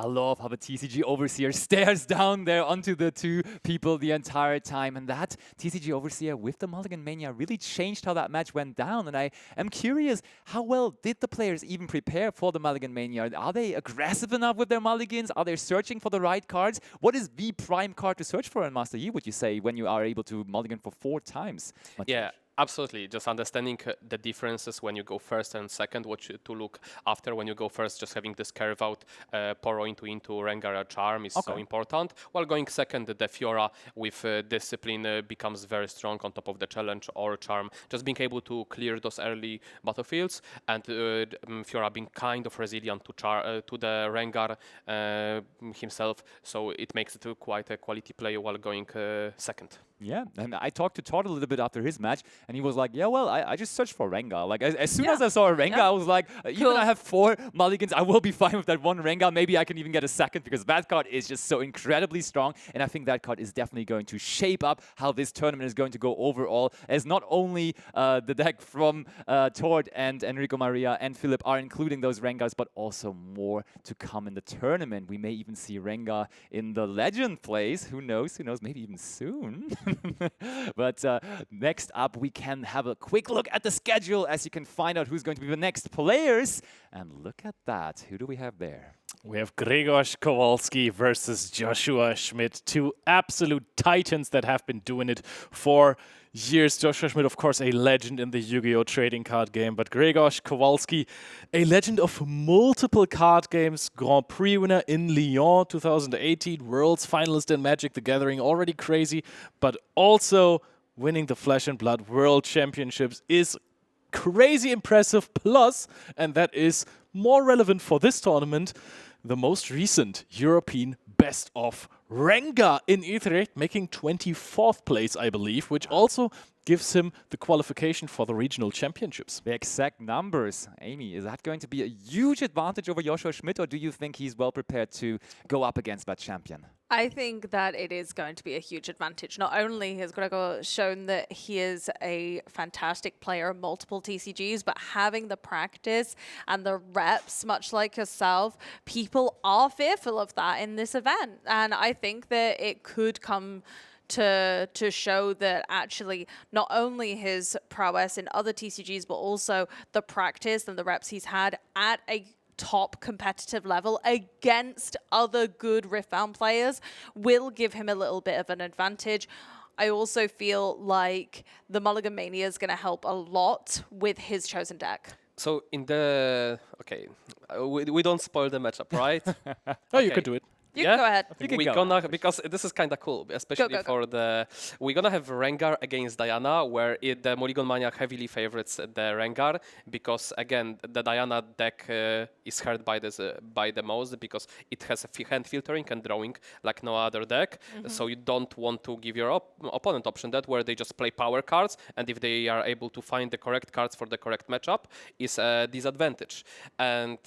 I love how the TCG Overseer stares down there onto the two people the entire time. And that TCG Overseer with the Mulligan Mania really changed how that match went down. And I am curious, how well did the players even prepare for the Mulligan Mania? Are they aggressive enough with their mulligans? Are they searching for the right cards? What is the prime card to search for in Master Yi, would you say, when you are able to mulligan for 4 times? Yeah. Absolutely, just understanding the differences when you go first and second, what to look after when you go first, just having this curve out, Poro into Rengar charm is so important. While going second, the Fiora with discipline becomes very strong on top of the challenge or charm. Just being able to clear those early battlefields and Fiora being kind of resilient to the Rengar himself, so it makes it quite a quality play while going second. Yeah, and I talked to Todd a little bit after his match, and he was like, yeah, well, I just searched for Rengar. Like, as soon as I saw a Rengar, I was like, even I have 4 mulligans, I will be fine with that one Rengar. Maybe I can even get a second, because that card is just so incredibly strong, and I think that card is definitely going to shape up how this tournament is going to go overall, as not only the deck from Todd and Enrico Maria and Philip are including those Rengars, but also more to come in the tournament. We may even see Rengar in the Legend plays. Who knows, maybe even soon. But next up, we can have a quick look at the schedule as you can find out who's going to be the next players. And look at that. Who do we have there? We have Grzegorz Kowalski versus Joshua Schmidt, 2 absolute titans that have been doing it for years. Joshua Schmidt, of course, a legend in the Yu-Gi-Oh! Trading card game, but Grzegorz Kowalski, a legend of multiple card games, Grand Prix winner in Lyon 2018, Worlds finalist in Magic the Gathering, already crazy, but also winning the Flesh and Blood World Championships is crazy impressive. Plus, and that is more relevant for this tournament, the most recent European Best of Rengar in Utrecht, making 24th place, I believe, which also gives him the qualification for the regional championships. The exact numbers. Amy, is that going to be a huge advantage over Joshua Schmidt, or do you think he's well prepared to go up against that champion? I think that it is going to be a huge advantage. Not only has Gregor shown that he is a fantastic player, multiple TCGs, but having the practice and the reps, much like yourself, people are fearful of that in this event. And I think that it could come to show that actually not only his prowess in other TCGs, but also the practice and the reps he's had at a top competitive level against other good Riftbound players will give him a little bit of an advantage. I also feel like the Mulligan Mania is going to help a lot with his chosen deck. So in the... Okay, we don't spoil the matchup, right? Oh, you could do it. You can go ahead. We're gonna, because this is kind of cool, especially for the. We're gonna have Rengar against Diana, where the Mulligan Mania heavily favorites the Rengar, because again the Diana deck is hurt by this by the most, because it has a hand filtering and drawing like no other deck. So you don't want to give your opponent option that where they just play power cards, and if they are able to find the correct cards for the correct matchup, is a disadvantage. And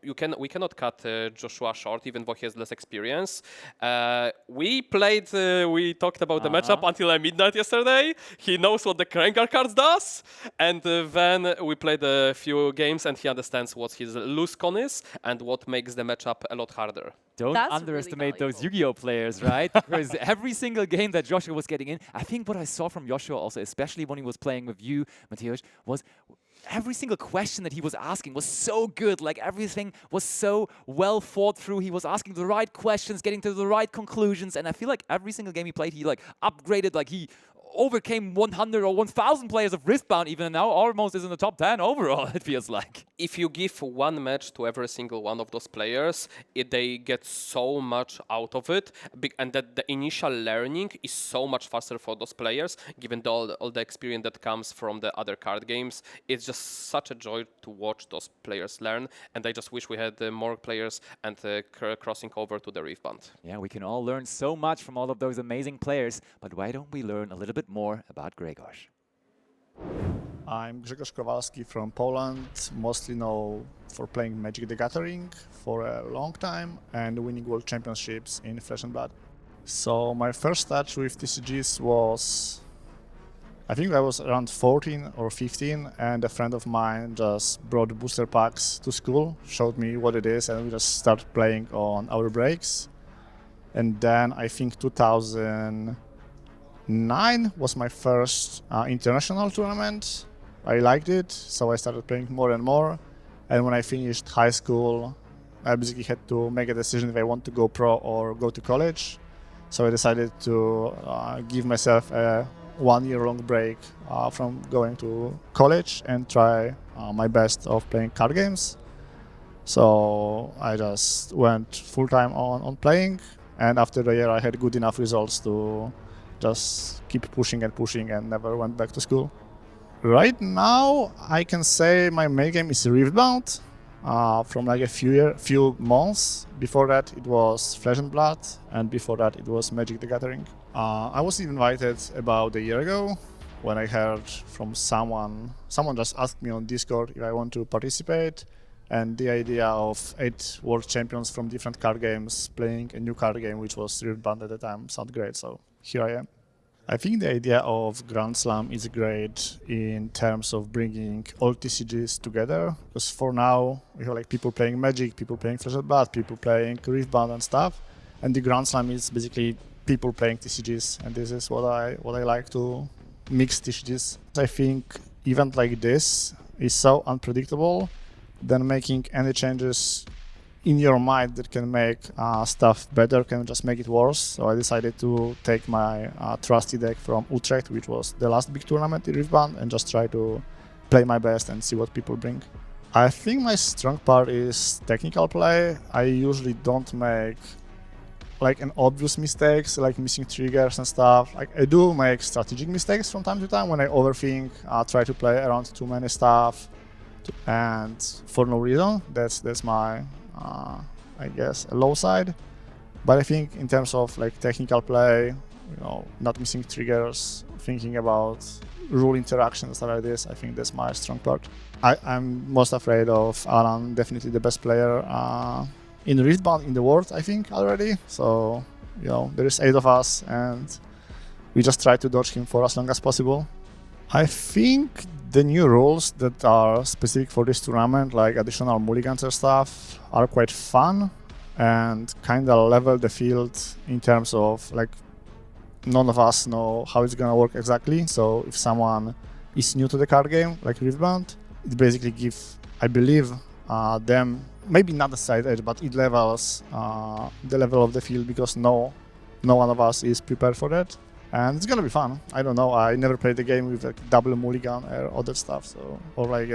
we cannot cut Joshua short, even though he has less experience. We talked about the matchup until midnight yesterday. He knows what the Rengar cards does, and then we played a few games, and he understands what his loose con is and what makes the matchup a lot harder. Don't underestimate those Yu-Gi-Oh players, right? Because every single game that Joshua was getting in, I think what I saw from Joshua also, especially when he was playing with you, Mateusz, was every single question that he was asking was so good. Like everything was so well thought through. He was asking the right questions, getting to the right conclusions. And I feel like every single game he played, he like upgraded, like he overcame 100 or 1,000 players of Riftbound, even now almost is in the top 10 overall, it feels like. If you give one match to every single one of those players, they get so much out of it, and that the initial learning is so much faster for those players, given all the experience that comes from the other card games. It's just such a joy to watch those players learn, and I just wish we had more players and crossing over to the Riftbound. Yeah, we can all learn so much from all of those amazing players, but why don't we learn a little bit more about Grzegorz? I'm Grzegorz Kowalski from Poland, mostly known for playing Magic the Gathering for a long time and winning world championships in Flesh and Blood. So my first touch with TCGs was, I think I was around 14 or 15, and a friend of mine just brought booster packs to school, showed me what it is, and we just started playing on our breaks. And then I think 2009 was my first international tournament. I liked it, so I started playing more and more. And when I finished high school, I basically had to make a decision if I want to go pro or go to college. So I decided to give myself a 1 year long break from going to college and try my best of playing card games. So I just went full time on playing, and after the year I had good enough results to just keep pushing and never went back to school. Right now I can say my main game is Riftbound. From like a few months. Before that it was Flesh and Blood, and before that it was Magic the Gathering. I was invited about a year ago when I heard from someone just asked me on Discord if I want to participate, and the idea of 8 world champions from different card games playing a new card game, which was Riftbound at the time, sounded great, so here I am. I think the idea of Grand Slam is great in terms of bringing all TCGs together, because for now we have like people playing Magic, people playing Flesh and Blood, people playing Riftbound and stuff, and the Grand Slam is basically people playing TCGs, and this is what I like to mix TCGs. I think event like this is so unpredictable, then making any changes in your mind that can make stuff better can just make it worse. So I decided to take my trusty deck from Utrecht, which was the last big tournament in Riftbound, and just try to play my best and see what people bring. I think my strong part is technical play. I usually don't make like an obvious mistakes, like missing triggers and stuff. Like I do make strategic mistakes from time to time when I overthink, try to play around too many stuff, and for no reason. That's my I guess a low side. But I think in terms of like technical play, not missing triggers, thinking about rule interactions, stuff like this, I think that's my strong part. I'm most afraid of Alan, definitely the best player in Riftbound in the world, I think, already. So there is 8 of us, and we just try to dodge him for as long as possible. I think the new rules that are specific for this tournament, like additional mulligans and stuff, are quite fun and kind of level the field in terms of like none of us know how it's gonna work exactly. So if someone is new to the card game, like Riftbound, it basically gives, I believe, them maybe not the side edge, but it levels the level of the field, because no one of us is prepared for that. And it's gonna be fun. I don't know, I never played the game with like double mulligan or other stuff, so, or like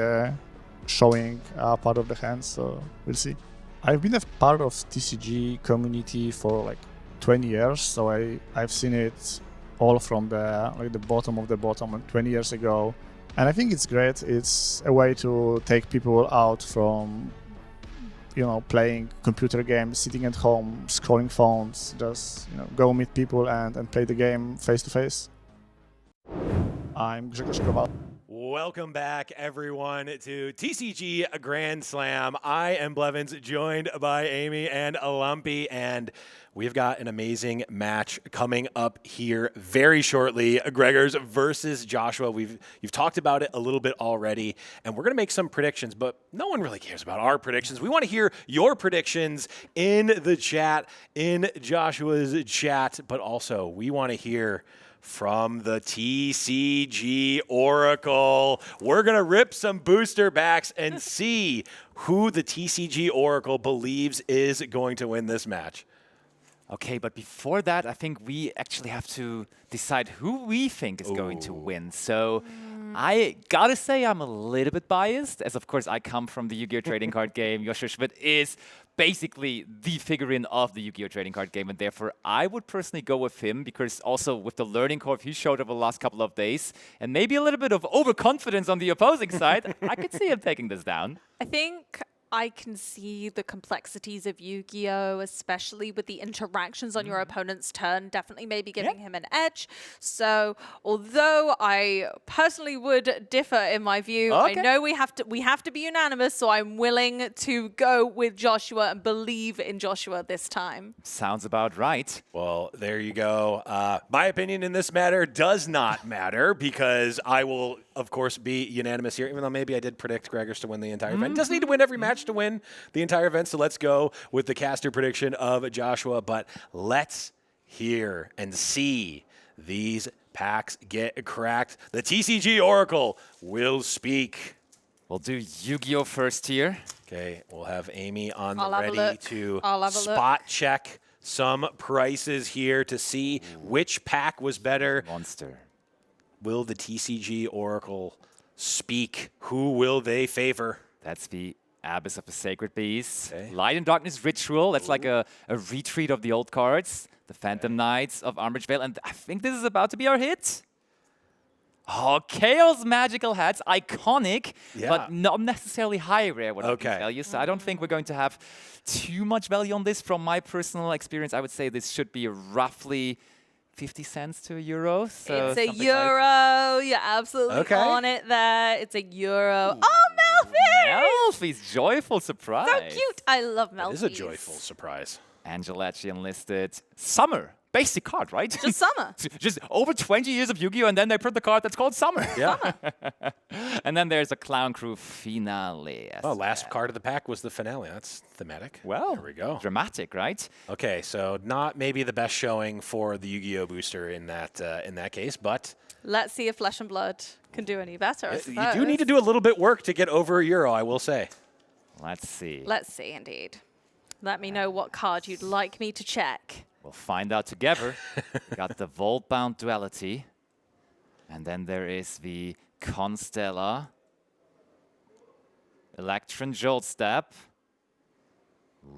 showing part of the hand, so we'll see. I've been a part of TCG community for like 20 years, so I've seen it all from the bottom of the bottom 20 years ago, and I think it's great. It's a way to take people out from playing computer games, sitting at home, scrolling phones, just go meet people and play the game face to face. I'm Grzegorz Kowalski. Welcome back, everyone, to TCG Grand Slam. I am Blevins, joined by Amy and Lumpy, and we've got an amazing match coming up here very shortly. Gregors versus Joshua. You've talked about it a little bit already, and we're going to make some predictions, but no one really cares about our predictions. We want to hear your predictions in the chat, in Joshua's chat, but also we want to hear from the TCG Oracle. We're going to rip some booster backs and see who the TCG Oracle believes is going to win this match. Okay, but before that, I think we actually have to decide who we think is going to win. So I gotta say I'm a little bit biased, as of course I come from the Yu-Gi-Oh! Trading card game. yugioh Schmidt is basically the figurine of the Yu-Gi-Oh! Trading card game, and therefore I would personally go with him, because also with the learning curve he showed over the last couple of days, and maybe a little bit of overconfidence on the opposing side, I could see him taking this down. I think I can see the complexities of Yu-Gi-Oh!, especially with the interactions on your opponent's turn, definitely maybe giving him an edge. So although I personally would differ in my view, I know we have to be unanimous, so I'm willing to go with Joshua and believe in Joshua this time. Sounds about right. Well, there you go. My opinion in this matter does not matter, because I will, of course, be unanimous here, even though maybe I did predict Gregors to win the entire event. Doesn't need to win every match to win the entire event, so let's go with the caster prediction of Joshua. But let's hear and see these packs get cracked. The TCG Oracle will speak. We'll do Yu-Gi-Oh! First here. Okay, we'll have Amy on the I'll ready to spot check some prices here to see which pack was better. Monster. Will the TCG Oracle speak? Who will they favor? That's the Abyss of the Sacred Beast. Light and Darkness Ritual. That's like a retreat of the old cards. The Phantom Knights of Armbridge Vale. And I think this is about to be our hit. Oh, Chaos Magical Hats. Iconic, but not necessarily high rare, what I can tell you. So I don't think we're going to have too much value on this. From my personal experience, I would say this should be roughly 50 cents to €1. So it's a euro. You're absolutely on it there. It's a euro. Oh, Melfi! Melfi's joyful surprise. So cute. I love Melfi. It is a joyful surprise. Angelachi enlisted Summer. Basic card, right? Just Summer. Just over 20 years of Yu-Gi-Oh! And then they print the card that's called Summer. Yeah. And then there's a Clown Crew Finale. Oh, last card of the pack was the finale. That's thematic. Well, there we go. Dramatic, right? Okay, so not maybe the best showing for the Yu-Gi-Oh! Booster in that case, but let's see if Flesh and Blood can do any better, I you suppose. do need to do a little bit work to get over €1, I will say. Let's see. Let's see, indeed. Let me know what card you'd like me to check. We'll find out together. Got the Vault-Bound Duality. And then there is the Constella. Electron Jolt Step. Ooh,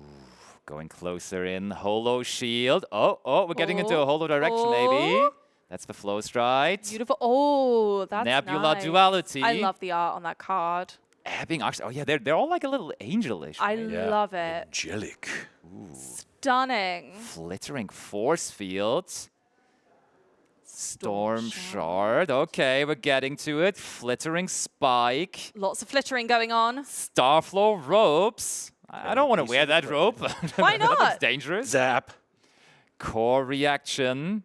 going closer in. Holo Shield. Oh, we're getting into a holo direction, maybe. That's the Flow Stride. Beautiful. Oh, that's Nebula nice. Duality. I love the art on that card. Ebbing Arch. Oh, yeah, they're all like a little angelish. I right? love it. Angelic. Ooh. Stunning. Flittering Force Field. Storm Shard. Okay, we're getting to it. Flittering Spike. Lots of flittering going on. Starflow Ropes. I don't want to wear that rope. Why not? That's dangerous. Zap. Core Reaction.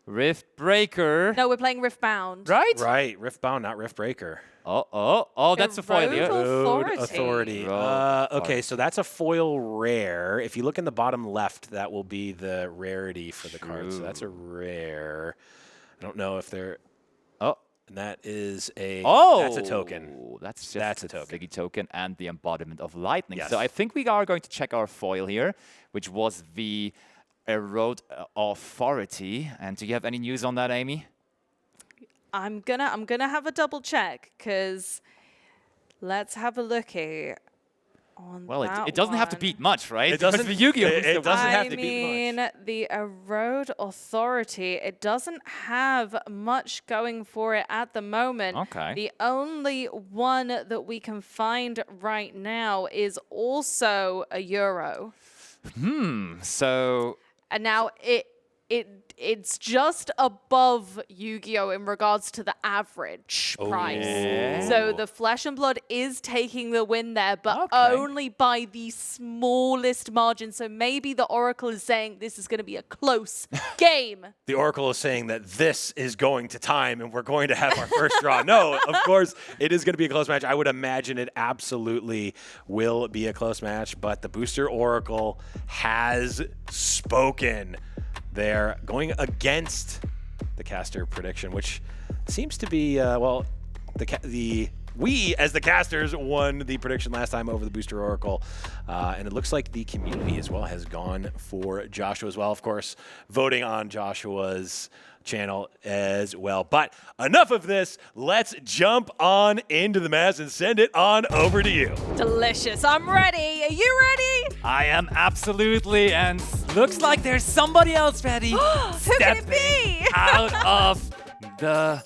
Rift Breaker. No, we're playing Riftbound. Right? Right, Riftbound, not Riftbreaker. Oh, that's a foil here. Road Authority. Okay, so that's a foil rare. If you look in the bottom left, that will be the rarity for the card. So that's a rare. I don't know if they're... Oh. And that is a... Oh! That's a token. That's a token. Ziggy token and the embodiment of lightning. Yes. So I think we are going to check our foil here, which was the Erode Authority. And do you have any news on that, Amy? I'm gonna have a double check, because let's have a looky. Well, it doesn't have to beat much, right? It doesn't. Because the Yu-Gi-Oh! It doesn't have to I beat much. mean, the Erode Authority, it doesn't have much going for it at the moment. Okay. The only one that we can find right now is also a Euro. So... And now it's just above Yu-Gi-Oh! In regards to the average price. Yeah. So the Flesh and Blood is taking the win there, but only by the smallest margin. So maybe the Oracle is saying this is going to be a close game. The Oracle is saying that this is going to time and we're going to have our first draw. No, of course, it is going to be a close match. I would imagine it absolutely will be a close match, but the Booster Oracle has spoken. They're going against the caster prediction, which seems to be, well, we, as the casters, won the prediction last time over the Booster Oracle. And it looks like the community as well has gone for Joshua as well. Of course, voting on Joshua's channel as well. But enough of this. Let's jump on into the match and send it on over to you. Delicious. I'm ready. Are you ready? I am absolutely, and looks like there's somebody else ready. Who can it be? Out of the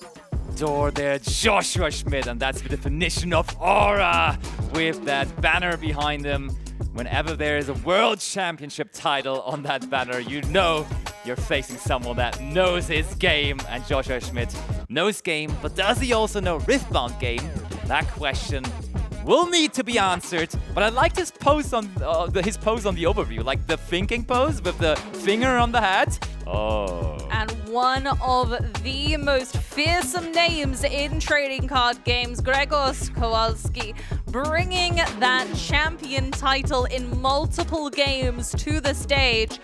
door there, Joshua Schmidt, and that's the definition of aura with that banner behind him. Whenever there is a world championship title on that banner, you know you're facing someone that knows his game, and Joshua Schmidt knows game, but does he also know Riftbound game? That question will need to be answered, but I liked his pose on the overview, like the thinking pose with the finger on the hat. Oh. And one of the most fearsome names in trading card games, Grzegorz Kowalski, bringing that champion title in multiple games to the stage.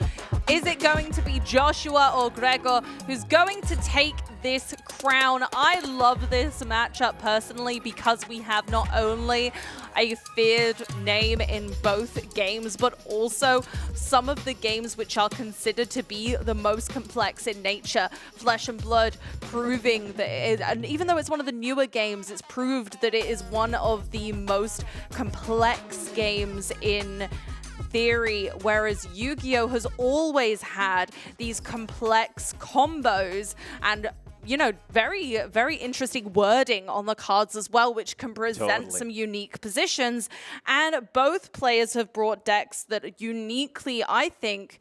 Is it going to be Joshua or Gregor who's going to take this crown? I love this matchup personally because we have not only a feared name in both games, but also some of the games which are considered to be the most complex in nature. Flesh and Blood proving that, and even though it's one of the newer games, it's proved that it is one of the most complex games in theory, whereas Yu-Gi-Oh! Has always had these complex combos and, you know, very, very interesting wording on the cards as well, which can present some unique positions. And both players have brought decks that uniquely, I think,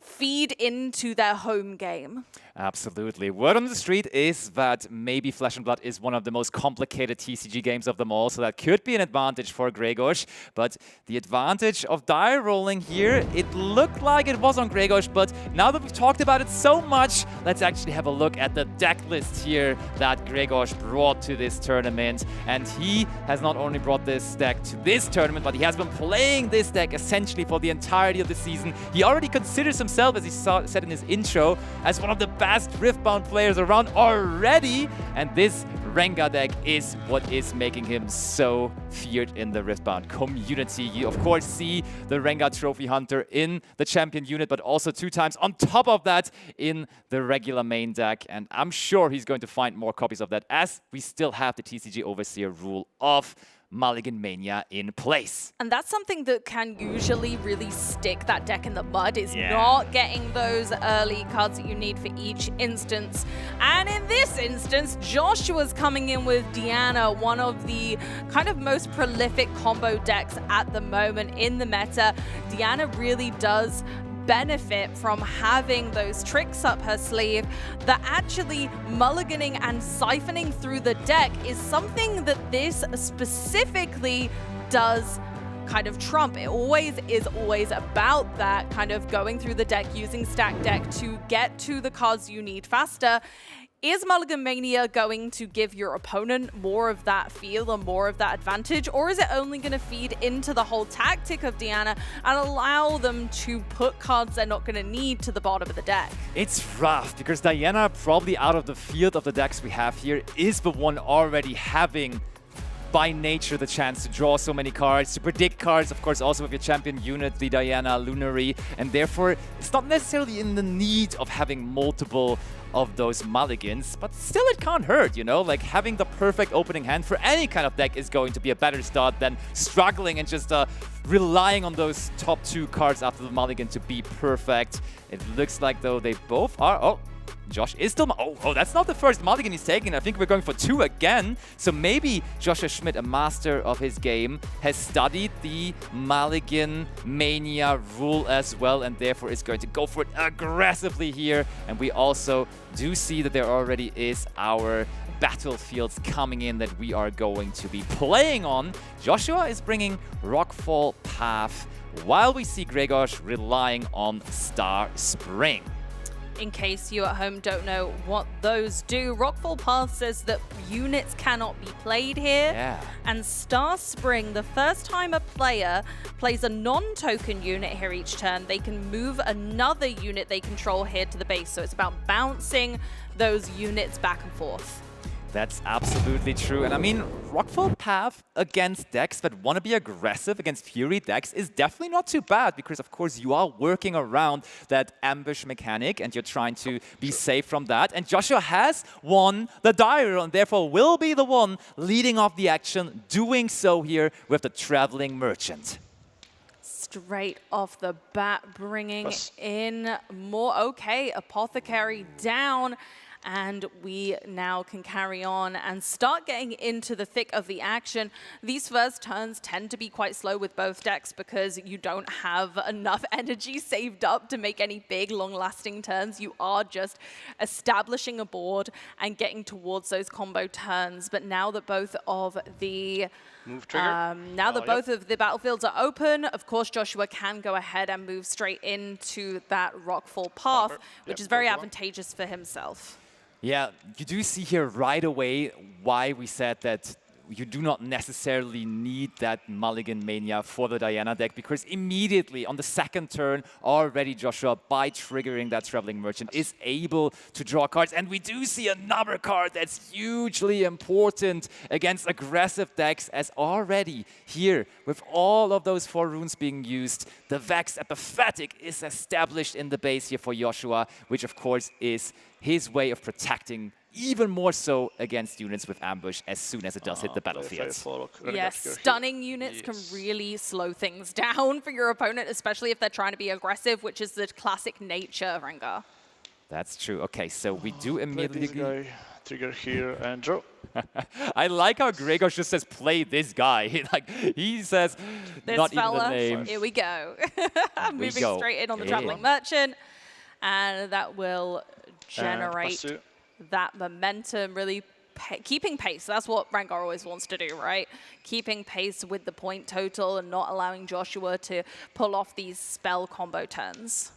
feed into their home game. Absolutely. Word on the street is that maybe Flesh and Blood is one of the most complicated TCG games of them all, so that could be an advantage for Grzegorz. But the advantage of die rolling here, it looked like it was on Grzegorz, but now that we've talked about it so much, let's actually have a look at the deck list here that Grzegorz brought to this tournament. And he has not only brought this deck to this tournament, but he has been playing this deck essentially for the entirety of the season. He already considers himself, as he said in his intro, as one of the best Riftbound players around already, and this Rengar deck is what is making him so feared in the Riftbound community. You of course see the Rengar Trophy Hunter in the champion unit, but also 2 times on top of that in the regular main deck, and I'm sure he's going to find more copies of that as we still have the TCG Overseer rule of Mulligan Mania in place. And that's something that can usually really stick that deck in the mud, is not getting those early cards that you need for each instance. And in this instance, Joshua's coming in with Diana, one of the kind of most prolific combo decks at the moment in the meta. Diana really does benefit from having those tricks up her sleeve. That actually mulliganing and siphoning through the deck is something that this specifically does kind of trump. It always is about that kind of going through the deck, using stack deck to get to the cards you need faster. Is Mulligan Mania going to give your opponent more of that feel and more of that advantage, or is it only going to feed into the whole tactic of Diana and allow them to put cards they're not going to need to the bottom of the deck? It's rough, because Diana, probably out of the field of the decks we have here, is the one already having by nature the chance to draw so many cards, to predict cards, of course, also with your champion unit, the Diana Lunary, and therefore it's not necessarily in the need of having multiple of those mulligans, but still it can't hurt, you know? Like having the perfect opening hand for any kind of deck is going to be a better start than struggling and just relying on those top 2 cards after the mulligan to be perfect. It looks like though they both are, oh, Josh is still... Oh, that's not the first mulligan he's taking. I think we're going for 2 again. So maybe Joshua Schmidt, a master of his game, has studied the mulligan mania rule as well, and therefore is going to go for it aggressively here. And we also do see that there already is our battlefields coming in that we are going to be playing on. Joshua is bringing Rockfall Path, while we see Gregos relying on Star Spring. In case you at home don't know what those do, Rockfall Path says that units cannot be played here. Yeah. And Star Spring, the first time a player plays a non-token unit here each turn, they can move another unit they control here to the base. So it's about bouncing those units back and forth. That's absolutely true. And I mean, Rockfall Path against decks that want to be aggressive against Fury decks is definitely not too bad because, of course, you are working around that ambush mechanic and you're trying to be safe from that. And Joshua has won the diary and therefore will be the one leading off the action, doing so here with the Traveling Merchant. Straight off the bat, bringing in more. Okay, Apothecary down. And we now can carry on and start getting into the thick of the action. These first turns tend to be quite slow with both decks because you don't have enough energy saved up to make any big, long-lasting turns. You are just establishing a board and getting towards those combo turns. But now that both of the both of the battlefields are open, of course, Joshua can go ahead and move straight into that Rockfall Path, which is very advantageous for himself. Yeah, you do see here right away why we said that you do not necessarily need that Mulligan Mania for the Diana deck, because immediately on the second turn, already Joshua, by triggering that Traveling Merchant, is able to draw cards. And we do see another card that's hugely important against aggressive decks, as already here, with all of those 4 runes being used, the Vex Apathetic is established in the base here for Joshua, which of course is his way of protecting even more so against units with ambush as soon as it does hit the battlefield. Yes, stunning units can really slow things down for your opponent, especially if they're trying to be aggressive, which is the classic nature of Rengar. That's true. Okay, so we do immediately... Trigger here and draw. I like how Gregos just says, play this guy. He says, this not fella, even the name. Here we go. Moving straight in on the Traveling Merchant. And that will generate that momentum, really keeping pace. That's what Rengar always wants to do, right? Keeping pace with the point total and not allowing Joshua to pull off these spell combo turns.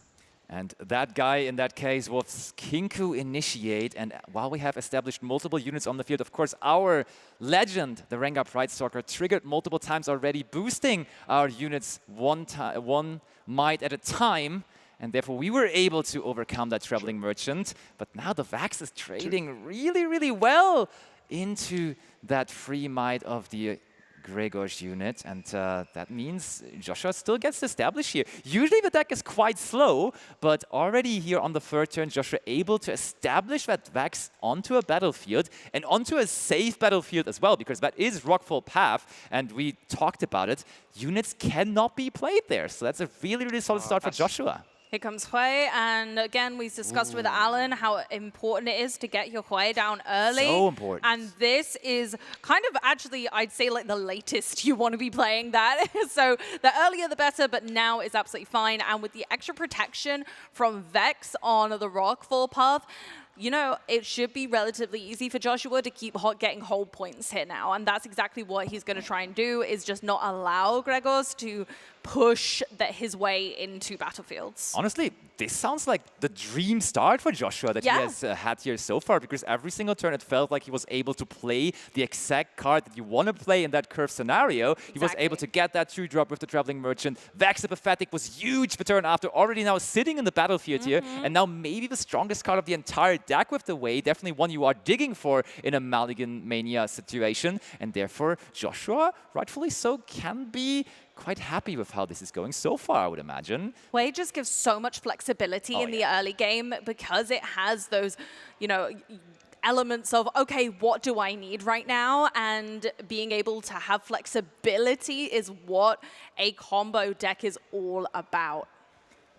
And that guy, in that case, was Kinku Initiate. And while we have established multiple units on the field, of course, our legend, the Rengar Pride Stalker, triggered multiple times already, boosting our units one might at a time. And therefore, we were able to overcome that Traveling Merchant. But now the Vax is trading really, really well into that free might of the Gregos unit. And that means Joshua still gets established here. Usually the deck is quite slow, but already here on the third turn, Joshua able to establish that Vax onto a battlefield and onto a safe battlefield as well, because that is Rockfall Path, and we talked about it. Units cannot be played there. So that's a really, really solid start for Joshua. Here comes Hui, and again, we discussed with Alan how important it is to get your Hui down early. So important. And this is kind of actually, I'd say, like the latest you want to be playing that. So the earlier the better, but now is absolutely fine. And with the extra protection from Vex on the Rockfall Path, you know, it should be relatively easy for Joshua to keep getting hold points here now. And that's exactly what he's going to try and do, is just not allow Gregos to push his way into battlefields. Honestly, this sounds like the dream start for Joshua that he has had here so far, because every single turn it felt like he was able to play the exact card that you want to play in that curve scenario. He was able to get that 2-drop with the Traveling Merchant. Vex the Pathetic was huge the turn after, already now sitting in the battlefield here, and now maybe the strongest card of the entire deck with the way, definitely one you are digging for in a Mulligan Mania situation, and therefore Joshua, rightfully so, can be quite happy with how this is going so far, I would imagine. Way just gives so much flexibility in the early game because it has those, you know, elements of, okay, what do I need right now? And being able to have flexibility is what a combo deck is all about.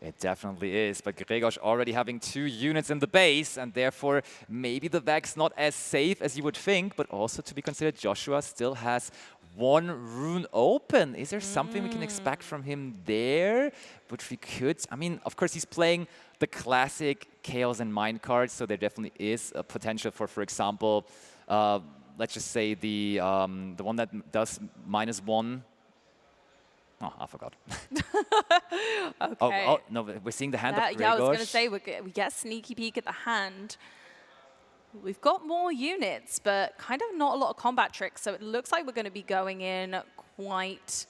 It definitely is, but Gregos already having 2 units in the base, and therefore maybe the Vex not as safe as you would think, but also to be considered, Joshua still has 1 rune open. Is there something we can expect from him there? Which we could, I mean, of course he's playing the classic Chaos and Mind cards, so there definitely is a potential for example, let's just say the one that does -1. Oh, I forgot. Okay. Oh, no, we're seeing the hand of Gregos. Yeah, I was going to say, we get a sneaky peek at the hand. We've got more units, but kind of not a lot of combat tricks, so it looks like we're going to be going in quite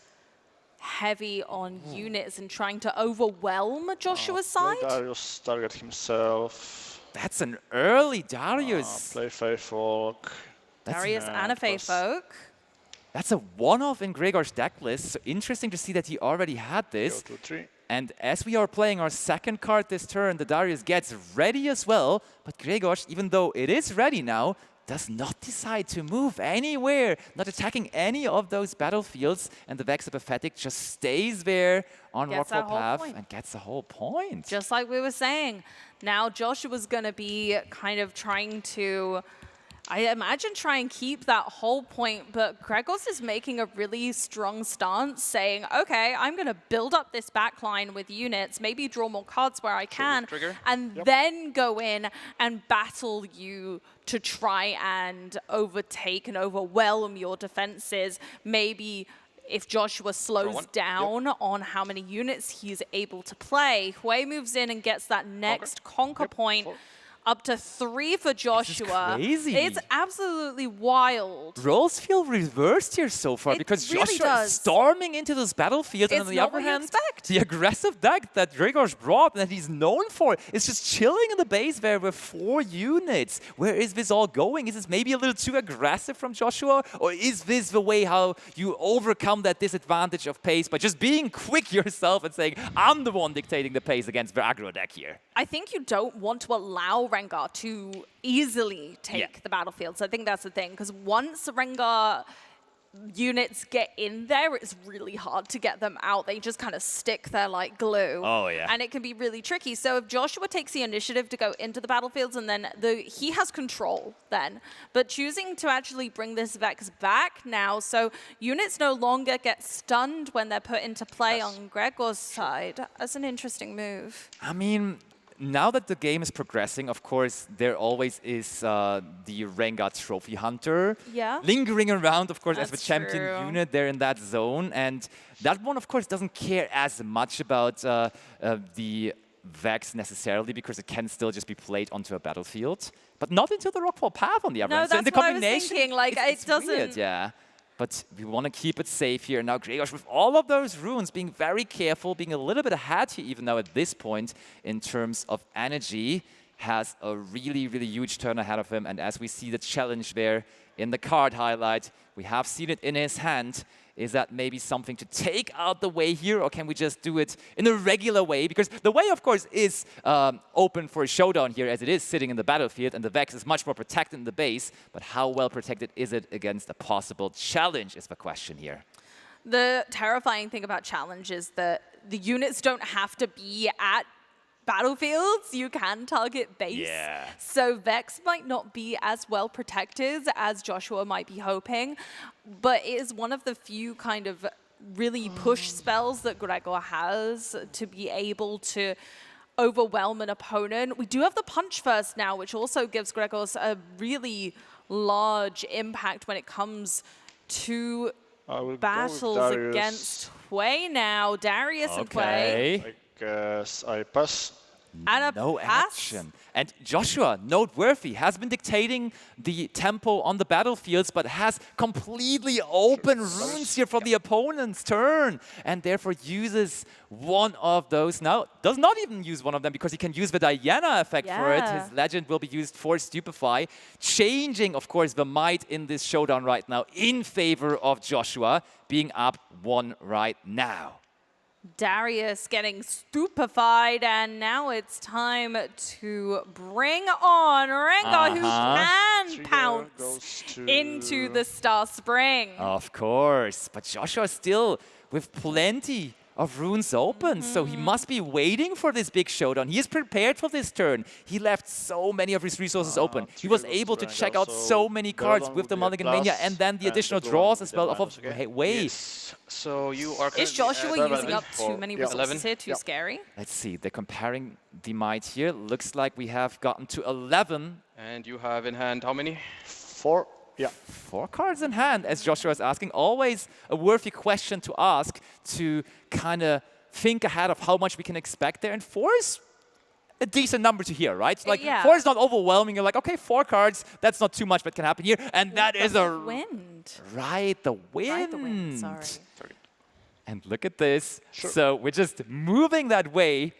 heavy on units and trying to overwhelm Joshua's side. Darius target himself. That's an early Darius. Play Fey Folk. Darius and a Fey Folk. That's a one-off in Gregor's deck list, so interesting to see that he already had this. 2, 3. And as we are playing our second card this turn, the Darius gets ready as well, but Gregor, even though it is ready now, does not decide to move anywhere, not attacking any of those battlefields, and the Vex the Pathetic just stays there on Rockfall Path and gets the whole point. Just like we were saying. Now Joshua's going to be kind of trying to, I imagine, try and keep that whole point, but Gregos is making a really strong stance, saying, okay, I'm going to build up this backline with units, maybe draw more cards where I can, and then go in and battle you to try and overtake and overwhelm your defenses. Maybe if Joshua slows down on how many units he's able to play, Hui moves in and gets that next conquer point. Up to 3 for Joshua. This is crazy. It's absolutely wild. Roles feel reversed here so far because really Joshua is storming into this battlefield, and on the other hand, the aggressive deck that Gregor's brought and that he's known for is just chilling in the base there with 4 units. Where is this all going? Is this maybe a little too aggressive from Joshua? Or is this the way how you overcome that disadvantage of pace by just being quick yourself and saying, I'm the one dictating the pace against the aggro deck here? I think you don't want to allow Rengar to easily take the battlefields. I think that's the thing, because once Rengar units get in there, it's really hard to get them out. They just kind of stick there like glue. Oh, yeah. And it can be really tricky. So if Joshua takes the initiative to go into the battlefields, and then he has control then. But choosing to actually bring this Vex back now, so units no longer get stunned when they're put into play on Gregor's side. That's an interesting move. I mean, now that the game is progressing, of course, there always is the Rengar Trophy Hunter lingering around, of course, as the champion unit there in that zone. And that one, of course, doesn't care as much about the Vex necessarily, because it can still just be played onto a battlefield. But not into the Rockfall Path on the other hand. No, So in the that's what I was combination, thinking. Like, it's it doesn't... weird, yeah. But we want to keep it safe here. Now Gregor, with all of those runes, being very careful, being a little bit ahead here, even now at this point, in terms of energy, has a really, really huge turn ahead of him. And as we see the challenge there in the card highlight, we have seen it in his hand. Is that maybe something to take out the way here, or can we just do it in a regular way? Because the way, of course, is open for a showdown here, as it is sitting in the battlefield, and the Vex is much more protected in the base. But how well protected is it against a possible challenge is the question here. The terrifying thing about challenge is that the units don't have to be at battlefields. You can target base. Yeah. So Vex might not be as well protected as Joshua might be hoping, but it is one of the few kind of really push spells that Gregor has to be able to overwhelm an opponent. We do have the punch first now, which also gives Gregor a really large impact when it comes to battles against Quay now. Darius and Quay. I guess I pass. And no action. And Joshua, noteworthy, has been dictating the tempo on the battlefields, but has completely open runes here for the opponent's turn, and therefore uses one of those. Now, does not even use one of them because he can use the Diana effect for it. His legend will be used for Stupefy, changing, of course, the might in this showdown right now in favor of Joshua, being up 1 right now. Darius getting stupefied, and now it's time to bring on Rengar, who can pounce into the Star Spring. Of course, but Joshua still with plenty of runes open, so he must be waiting for this big showdown. He is prepared for this turn. He left so many of his resources open. He was able to check out so many cards with the Mulligan Mania, and then the additional draws as well off of Way. So you are. Is Joshua using up too many resources here? Too scary? Let's see, they're comparing the might here. Looks like we have gotten to 11. And you have in hand how many? 4. Yeah. 4 cards in hand, as Joshua is asking. Always a worthy question to ask, to kind of think ahead of how much we can expect there. And 4 is a decent number to hear, right? Like 4 is not overwhelming. You're like, okay, 4 cards, that's not too much that can happen here. And that is a wind. Right, the wind. Right, the wind, sorry. And look at this. So we're just moving that way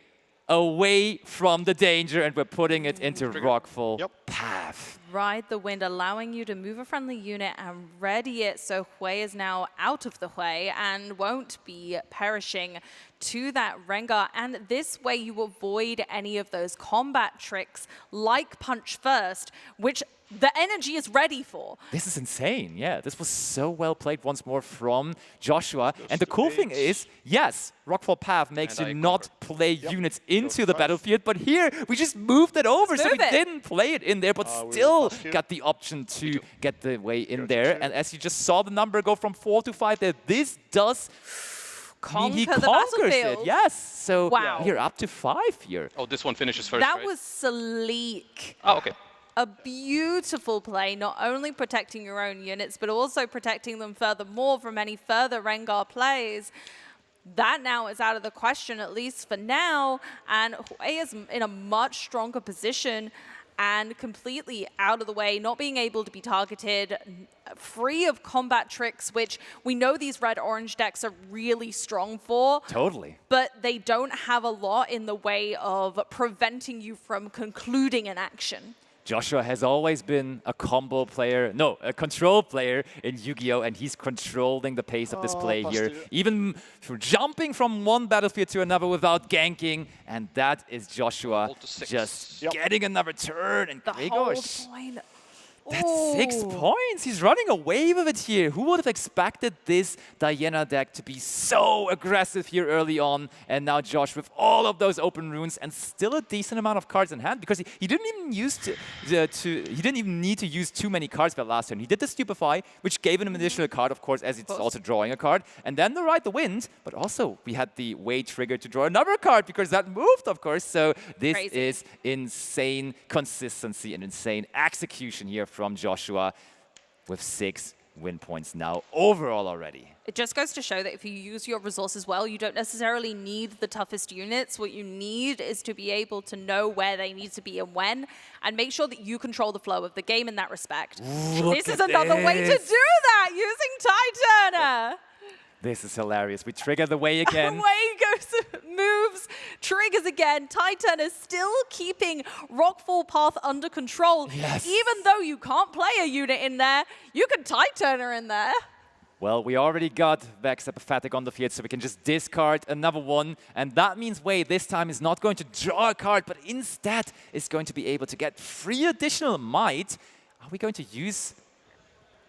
away from the danger, and we're putting it into Rockfall Path. Ride the wind, allowing you to move a friendly unit and ready it, so Hui is now out of the Hui and won't be perishing to that Rengar. And this way you avoid any of those combat tricks like Punch First, which the energy is ready for. This is insane, yeah. This was so well played once more from Joshua. And the cool thing is, yes, Rockfall Path makes you not play units into the battlefield, but here we just moved it over, so we didn't play it in there, but still got the option to get the way in there. And as you just saw the number go from 4 to 5 there, this does mean he conquers it. Yes, so you're up to 5 here. Oh, this one finishes first, That right? was sleek. Oh, okay. A beautiful play, not only protecting your own units, but also protecting them furthermore from any further Rengar plays. That now is out of the question, at least for now, and Hui is in a much stronger position and completely out of the way, not being able to be targeted, free of combat tricks, which we know these red-orange decks are really strong for. Totally. But they don't have a lot in the way of preventing you from concluding an action. Joshua has always been a combo player, no, a control player in Yu-Gi-Oh! And he's controlling the pace of this play here. Even jumping from one battlefield to another without ganking. And that is Joshua just getting another turn. And Gregor, that's 6 points. He's running away with it here. Who would have expected this Diana deck to be so aggressive here early on? And now Josh with all of those open runes and still a decent amount of cards in hand, because he didn't even he didn't even need to use too many cards that last turn. He did the Stupefy, which gave him an additional card, of course, as it's also drawing a card. And then the Ride the Wind, but also we had the Way trigger to draw another card because that moved, of course. So this is insane consistency and insane execution here from Joshua with 6 win points now overall already. It just goes to show that if you use your resources well, you don't necessarily need the toughest units. What you need is to be able to know where they need to be and when, and make sure that you control the flow of the game in that respect. This is another way to do that, using Tie Turner. This is hilarious. We trigger the Way again. Way goes, moves, triggers again. Tie Turner still keeping Rockfall Path under control. Yes. Even though you can't play a unit in there, you can Tie Turner in there. Well, we already got Vex Apathetic on the field, so we can just discard another one. And that means Way this time is not going to draw a card, but instead is going to be able to get 3 additional might. Are we going to use...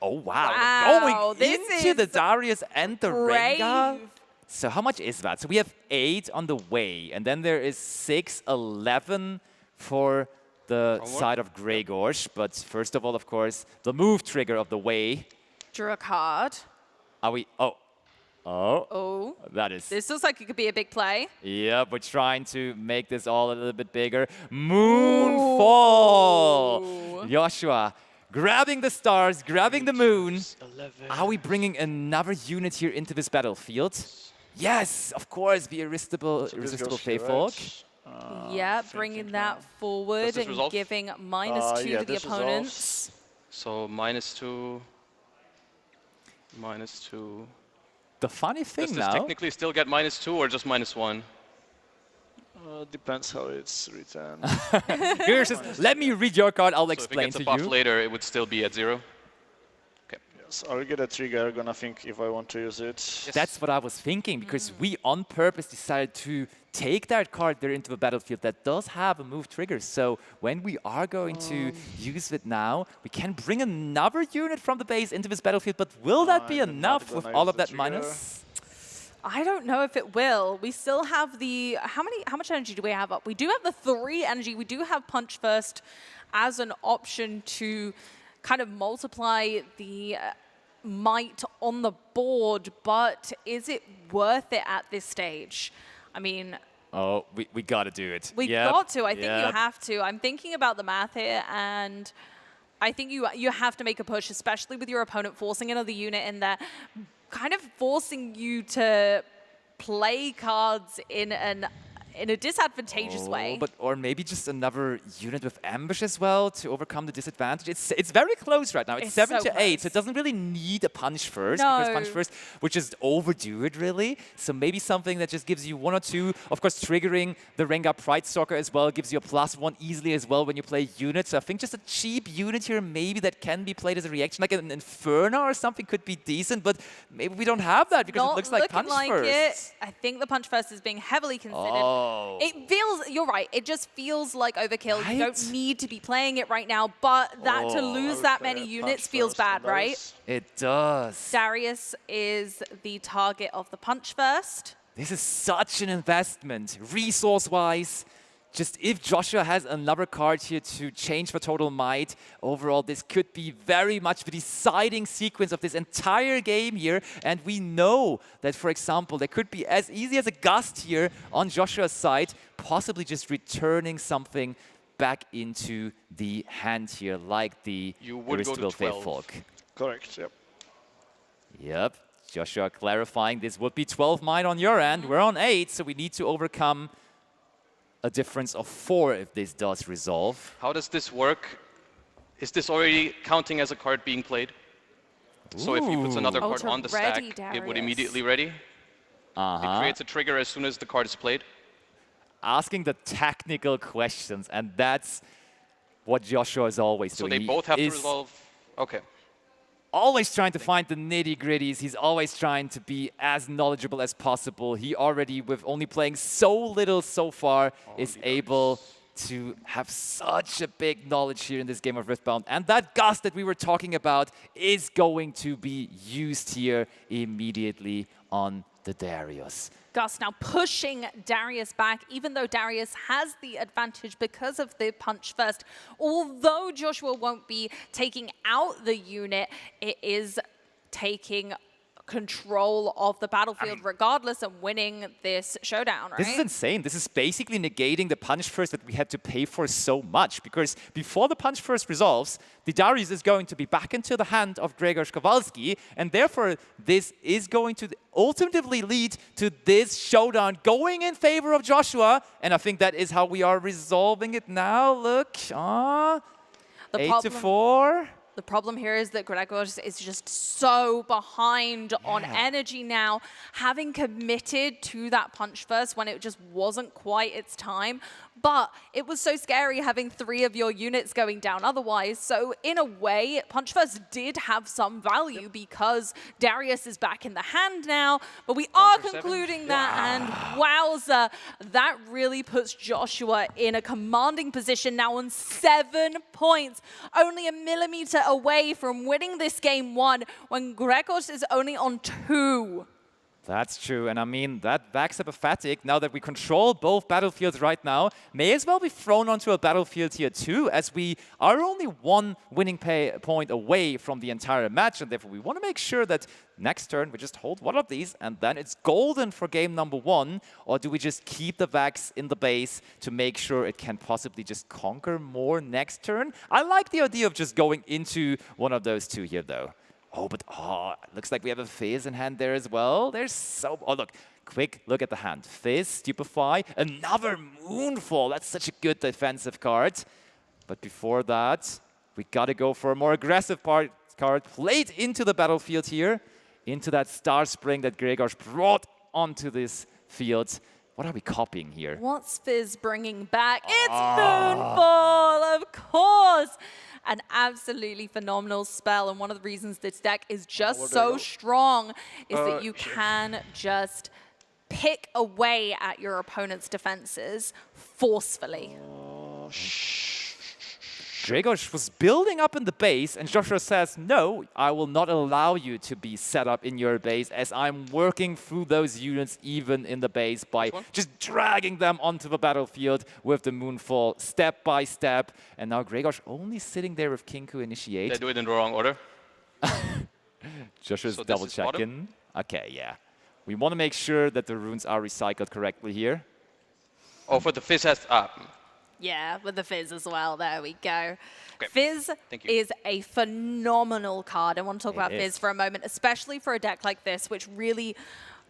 Oh, wow. Going into the Darius and the Rengar. So how much is that? So we have 8 on the Way, and then there is 6, 11 for the side of Gregorsh. But first of all, of course, the move trigger of the Way. Draw a card. Are we... Oh. That is... This looks like it could be a big play. Yeah, we're trying to make this all a little bit bigger. Moonfall! Joshua grabbing the stars, grabbing the moon. 11. Are we bringing another unit here into this battlefield? Yes, of course, the irresistible Faithfolk. Yeah, bringing that forward and resolve? giving -2 yeah, to the this opponents. So -2, -2. The funny thing Does this now... technically still get -2 or just -1? Depends how it's written. Here's just, let me read your card, I'll explain So to if it gets a you. buff later, it would still be at 0? Yes, I'll get a trigger, gonna think if I want to use it. That's what I was thinking, because we on purpose decided to take that card there into the battlefield that does have a move trigger. So when we are going to use it now, we can bring another unit from the base into this battlefield, but will that be enough with all of that minus? I don't know if it will. We still have the... How much energy do we have up? We do have the 3 energy. We do have Punch First as an option to kind of multiply the might on the board, but is it worth it at this stage? I mean... Oh, we gotta do it. We got to. I think you have to. I'm thinking about the math here, and I think you have to make a push, especially with your opponent forcing another unit in there, kind of forcing you to play cards in a disadvantageous way. Or maybe just another unit with ambush as well to overcome the disadvantage. It's very close right now. It's 7 to 8, so it doesn't really need a punch first, because punch first would just overdo it, really. So maybe something that just gives you 1 or 2. Of course, triggering the Rengar Pride Stalker as well gives you a +1 easily as well when you play units. So I think just a cheap unit here, maybe that can be played as a reaction, like an Inferno or something could be decent, but maybe we don't have that because it looks like punch first. I think the punch first is being heavily considered. It feels, you're right, it just feels like overkill. Right? You don't need to be playing it right now, but that to lose that many units feels bad, right? It does. Darius is the target of the punch first. This is such an investment, resource-wise. Just if Joshua has another card here to change the total might, overall this could be very much the deciding sequence of this entire game here. And we know that, for example, there could be as easy as a gust here on Joshua's side, possibly just returning something back into the hand here, like the Irresistible Faithfolk. Correct, yep. Yep, Joshua clarifying this would be 12 might on your end. We're on 8, so we need to overcome a difference of 4 if this does resolve. How does this work? Is this already counting as a card being played? So if he puts another card on the stack, it would immediately ready? It creates a trigger as soon as the card is played? Asking the technical questions, and that's what Joshua is always doing. So they both have to resolve? Okay. Always trying to find the nitty-gritties. He's always trying to be as knowledgeable as possible. He already, with only playing so little so far, is able to have such a big knowledge here in this game of Riftbound. And that gust that we were talking about is going to be used here immediately on the Darius. Gus now pushing Darius back, even though Darius has the advantage because of the punch first. Although Joshua won't be taking out the unit, it is taking control of the battlefield regardless and winning this showdown, right? This is insane. This is basically negating the punch first that we had to pay for so much, because before the punch first resolves, the Darius is going to be back into the hand of Grzegorz Kowalski, and therefore this is going to ultimately lead to this showdown going in favor of Joshua, and I think that is how we are resolving it now. Look, 8-4. The problem here is that Grzegorz is just so behind on energy now, having committed to that punch first when it just wasn't quite its time. But it was so scary having 3 of your units going down otherwise. So in a way, punch first did have some value because Darius is back in the hand now. But we are concluding that, and wowza, that really puts Joshua in a commanding position now on 7 points. Only a millimeter away from winning this game 1 when Grzegorz is only on 2. That's true, and I mean, that backs up a fatigue. Now that we control both battlefields right now, may as well be thrown onto a battlefield here too, as we are only 1 winning point away from the entire match, and therefore we want to make sure that next turn we just hold one of these, and then it's golden for game number 1, or do we just keep the Vax in the base to make sure it can possibly just conquer more next turn? I like the idea of just going into one of those 2 here though. Oh, but looks like we have a phase in hand there as well. There's so... Oh, look. quick look at the hand. Fizz, Stupefy, another Moonfall. That's such a good defensive card. But before that, we gotta go for a more aggressive card played into the battlefield here, into that Star Spring that Gregor brought onto this field. What are we copying here? What's Fizz bringing back? It's Moonfall, of course! An absolutely phenomenal spell, and one of the reasons this deck is just so strong is that you can just pick away at your opponent's defenses forcefully. Gregor was building up in the base, and Joshua says, no, I will not allow you to be set up in your base as I'm working through those units even in the base by just dragging them onto the battlefield with the Moonfall step by step. And now Gregor's only sitting there with Kinku Initiate. They do it in the wrong order. Joshua's double checking. Okay, yeah. We want to make sure that the runes are recycled correctly here. Oh, for the Fizz has... Yeah, with the Fizz as well. There we go. Okay. Fizz is a phenomenal card. I want to talk about Fizz for a moment, especially for a deck like this, which really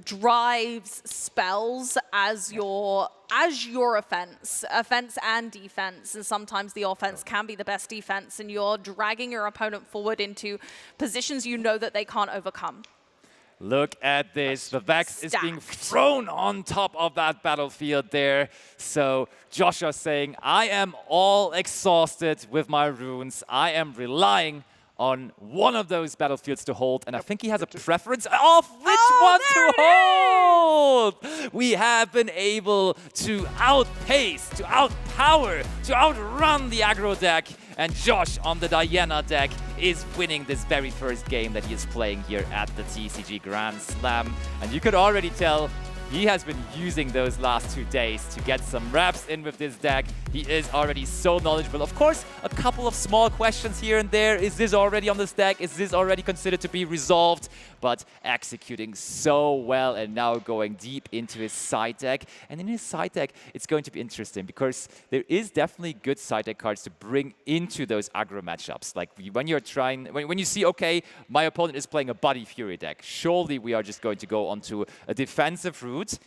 drives spells as your offense and defense. And sometimes the offense can be the best defense, and you're dragging your opponent forward into positions you know that they can't overcome. Look at this. The Vex is being thrown on top of that battlefield there. So Joshua saying, I am all exhausted with my runes. I am relying on one of those battlefields to hold. And I think he has a preference of which one to hold. We have been able to outpace, to outpower, to outrun the aggro deck. And Josh on the Diana deck is winning this very first game that he is playing here at the TCG Grand Slam. And you could already tell he has been using those last 2 days to get some reps in with this deck. He is already so knowledgeable. Of course, a couple of small questions here and there. Is this already on this deck? Is this already considered to be resolved? But executing so well and now going deep into his side deck. And in his side deck, it's going to be interesting because there is definitely good side deck cards to bring into those aggro matchups. Like when you're trying, when you see, okay, my opponent is playing a Buddy Fury deck, surely we are just going to go onto a defensive route,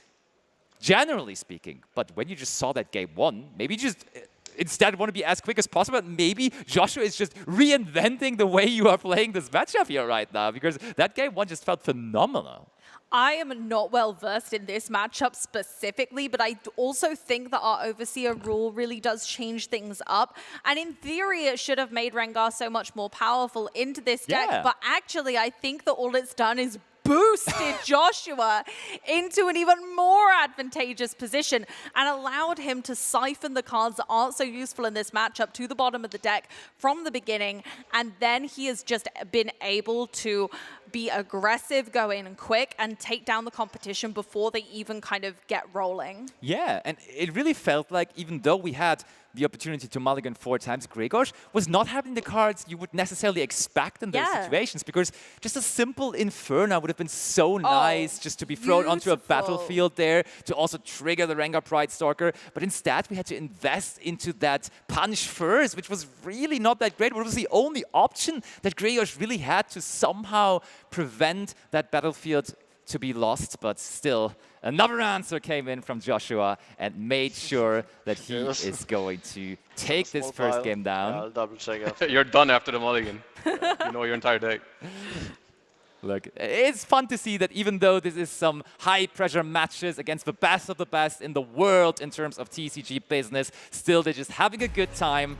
generally speaking. But when you just saw that game one, maybe just instead want to be as quick as possible. Maybe Joshua is just reinventing the way you are playing this matchup here right now, because that game one just felt phenomenal. I am not well versed in this matchup specifically, but I also think that our Overseer rule really does change things up. And in theory, it should have made Rengar so much more powerful into this deck. But actually, I think that all it's done is boosted Joshua into an even more advantageous position and allowed him to siphon the cards that aren't so useful in this matchup to the bottom of the deck from the beginning. And then he has just been able to be aggressive, go in quick, and take down the competition before they even kind of get rolling. Yeah, and it really felt like even though we had the opportunity to mulligan 4 times, Gregor was not having the cards you would necessarily expect in those situations, because just a simple Inferno would have been so nice just to be thrown onto a battlefield there to also trigger the Rengar Pride Stalker. But instead, we had to invest into that punch first, which was really not that great. It was the only option that Gregor really had to somehow prevent that battlefield to be lost. But still, another answer came in from Joshua and made sure that he is going to take this first game down. I'll double check after. You're done after the mulligan. You know your entire deck. Look, it's fun to see that even though this is some high-pressure matches against the best of the best in the world in terms of TCG business, still they're just having a good time.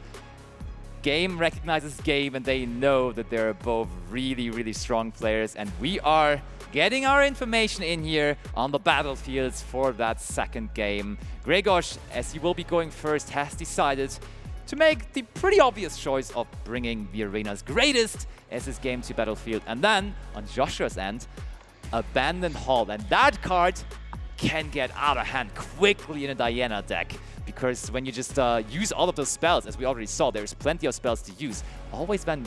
Game recognizes game, and they know that they're both really, really strong players. And we are getting our information in here on the battlefields for that second game. Gregor, as he will be going first, has decided to make the pretty obvious choice of bringing the arena's greatest as his game to battlefield. And then, on Joshua's end, Abandoned Hall. And that card can get out of hand quickly in a Diana deck, because when you just use all of those spells, as we already saw, there's plenty of spells to use. Always then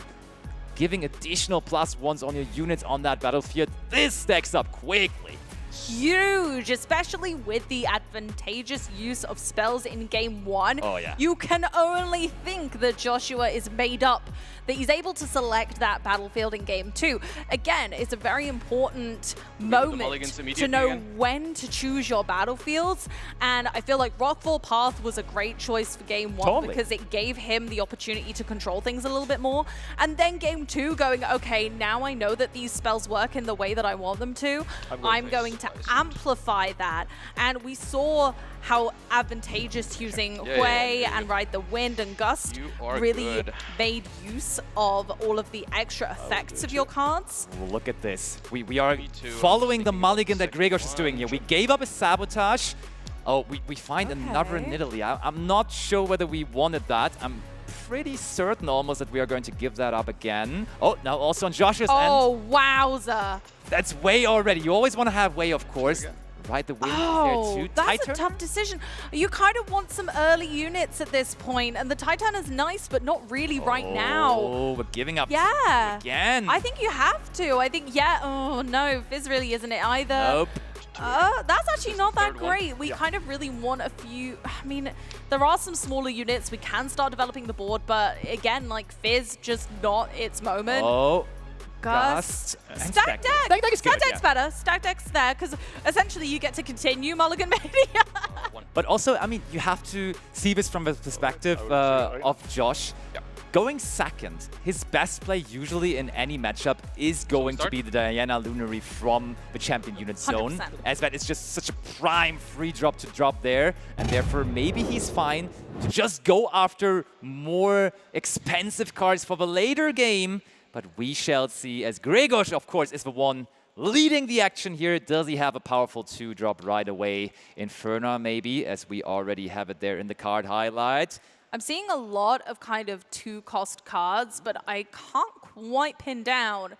giving additional +1s on your units on that battlefield. This stacks up quickly. huge, especially with the advantageous use of spells in game 1. Oh, yeah. You can only think that Joshua is made up, that he's able to select that battlefield in game 2. Again, it's a very important moment to know when to choose your battlefields, and I feel like Rockfall Path was a great choice for game 1 because it gave him the opportunity to control things a little bit more. And then game 2 going, okay, now I know that these spells work in the way that I want them to. I'm going to amplify that. And we saw how advantageous using Hui and Ride the Wind and Gust really made use of all of the extra effects of your cards. Look at this. We are following the mulligan that Gregos is doing here. We gave up a Sabotage. Oh, we find another Nidalee. I'm not sure whether we wanted that. I'm pretty certain almost that we are going to give that up again. Oh, now also on Joshua's end. Oh, wowza. That's Way already. You always want to have Way, of course. Ride the Wind there too. That's a tough decision. You kind of want some early units at this point, and the Titan is nice, but not really right now. Oh, we're giving up again. I think you have to. I think, oh no, Fizz really isn't it either. Nope. That's actually not that great. We kind of really want a few. I mean, there are some smaller units. We can start developing the board, but again, like Fizz, just not its moment. Oh. Gust. Stack deck. Stack deck's better. Stack deck's there because essentially you get to continue Mulligan Mania. But also, I mean, you have to see this from the perspective of Josh. Going second, his best play usually in any matchup is going to be the Diana Lunary from the champion unit zone, as that is just such a prime free drop to drop there, and therefore maybe he's fine to just go after more expensive cards for the later game. But we shall see, as Gregos, of course, is the one leading the action here. Does he have a powerful 2-drop right away? Inferno, maybe, as we already have it there in the card highlight. I'm seeing a lot of kind of 2-cost cards, but I can't quite pin down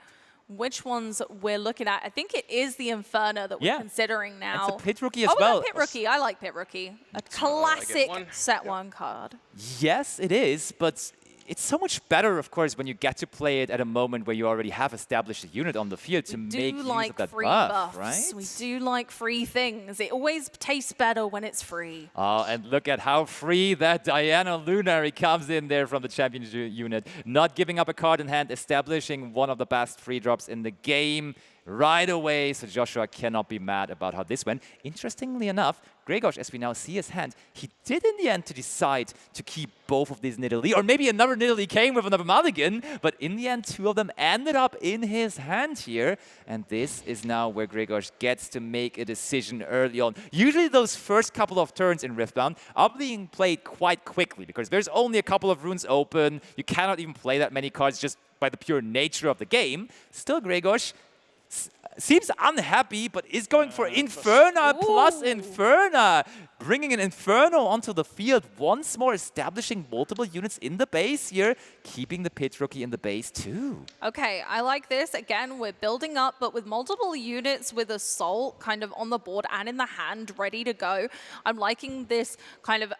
which ones we're looking at. I think it is the Inferno that we're considering now. It's a Pit Rookie as well. Pit Rookie. I like Pit Rookie. A classic set 1 card. Yes, it is, but it's so much better, of course, when you get to play it at a moment where you already have established a unit on the field to make use of that buff, right? We do like free things. It always tastes better when it's free. Oh, and look at how free that Diana Lunary comes in there from the champion unit. Not giving up a card in hand, establishing one of the best free drops in the game right away, so Joshua cannot be mad about how this went. Interestingly enough, Gregos, as we now see his hand, he did in the end to decide to keep both of these Nidalee, or maybe another Nidalee came with another mulligan, but in the end, 2 of them ended up in his hand here, and this is now where Gregos gets to make a decision early on. Usually those first couple of turns in Riftbound are being played quite quickly, because there's only a couple of runes open, you cannot even play that many cards just by the pure nature of the game. Still, Gregos seems unhappy, but is going for Inferno plus Inferno. Bringing an Inferno onto the field once more, establishing multiple units in the base here, keeping the Pit Rookie in the base too. Okay, I like this. Again, we're building up, but with multiple units with Assault kind of on the board and in the hand, ready to go. I'm liking this kind of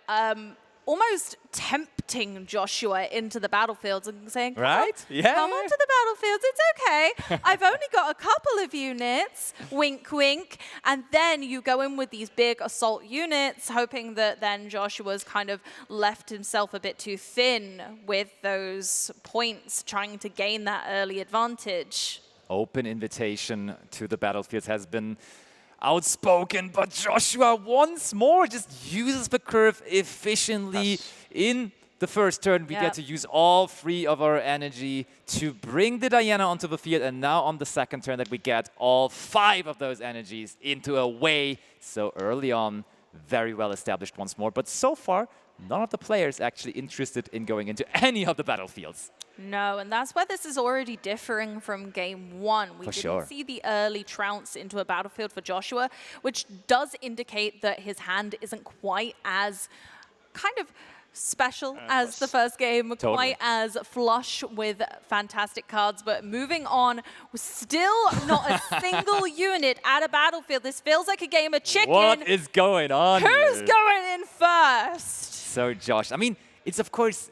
almost tempting Joshua into the battlefields and saying, come on to the battlefields, it's okay. I've only got a couple of units, wink, wink. And then you go in with these big assault units, hoping that then Joshua's kind of left himself a bit too thin with those points, trying to gain that early advantage. Open invitation to the battlefields has been outspoken, but Joshua once more just uses the curve efficiently. In the first turn, we get to use all 3 of our energy to bring the Diana onto the field, and now on the second turn that we get all 5 of those energies into a way. So early on, very well established once more, but so far, none of the players actually interested in going into any of the battlefields. No, and that's where this is already differing from game 1. We didn't see the early trounce into a battlefield for Joshua, which does indicate that his hand isn't quite as kind of special as the first game, quite as flush with fantastic cards. But moving on, still not a single unit at a battlefield. This feels like a game of chicken. What is going on Who's here? going in first? So Josh, I mean, it's of course,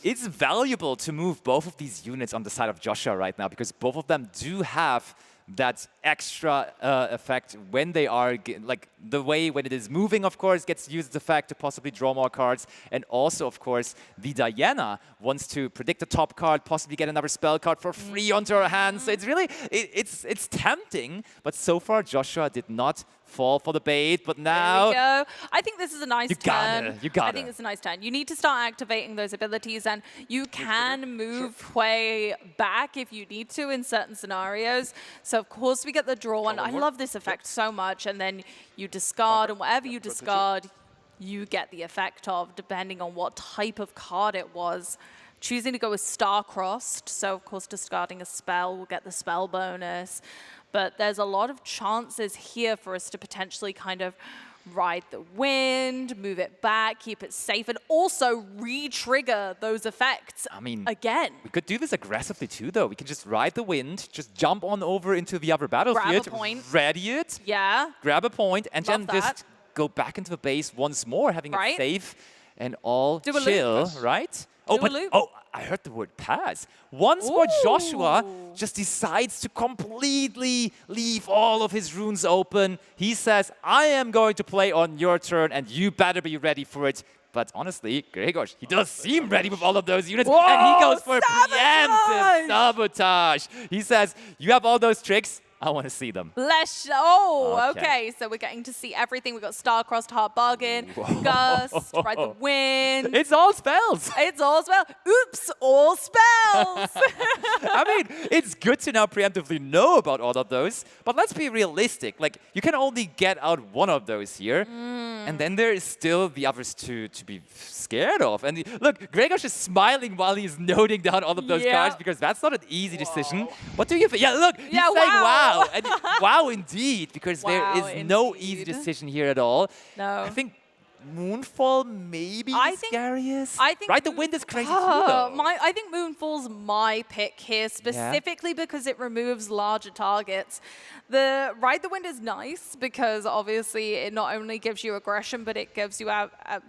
it's valuable to move both of these units on the side of Joshua right now, because both of them do have that extra effect when they are, like the way when it is moving, of course, gets used as effect to possibly draw more cards. And also, of course, the Diana wants to predict the top card, possibly get another spell card for free onto her hands. So it's really, it's tempting, but so far Joshua did not fall for the bait, but now... There we go. I think this is a nice turn. You gotta. I think it's a nice turn. You need to start activating those abilities, and you can move Hui back if you need to in certain scenarios. So of course we get the draw, and I love this effect so much, and then you discard, and whatever you discard, you get the effect of, depending on what type of card it was. Choosing to go with Star-Crossed, so of course discarding a spell will get the spell bonus. But there's a lot of chances here for us to potentially kind of ride the wind, move it back, keep it safe, and also re-trigger those effects again. We could do this aggressively too, though. We can just ride the wind, just jump on over into the other battlefield, grab a point, ready it, grab a point, and then just go back into the base once more, having it safe and all chill, right? Oh, I heard the word pass. Once more, Joshua just decides to completely leave all of his runes open. He says, I am going to play on your turn, and you better be ready for it. But honestly, Grzegorz, he does seem ready with all of those units, and he goes for preemptive sabotage. He says, you have all those tricks. I want to see them. Okay. So we're getting to see everything. We've got Star-Crossed, Hard Bargain, Gust, Ride the Wind. It's all spells. It's all spells. Oops, all spells. I mean, it's good to now preemptively know about all of those, but let's be realistic. Like, you can only get out one of those here, and then there is still the others to be scared of. And look, Grzegorz is smiling while he's noting down all of those cards, because that's not an easy decision. What do you think? Yeah, look, he's saying wow. And wow, indeed, because there is no easy decision here at all. No. I think Moonfall maybe scariest. Ride the Wind is crazy too, though. I think Moonfall's my pick here, specifically because it removes larger targets. The Ride the Wind is nice because obviously it not only gives you aggression, but it gives you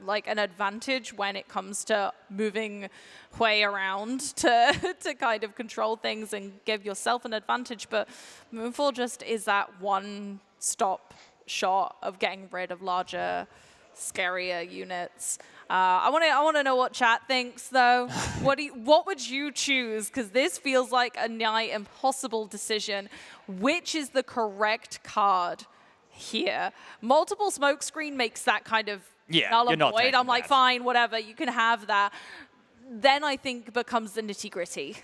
like an advantage when it comes to moving Hui around to kind of control things and give yourself an advantage. But Moonfall just is that one-stop shot of getting rid of larger, scarier units. I want to know what chat thinks, though. What would you choose? Because this feels like a nigh impossible decision. Which is the correct card here? Multiple smokescreen makes that kind of null and void. I'm like, fine, whatever, you can have that. Then I think becomes the nitty-gritty.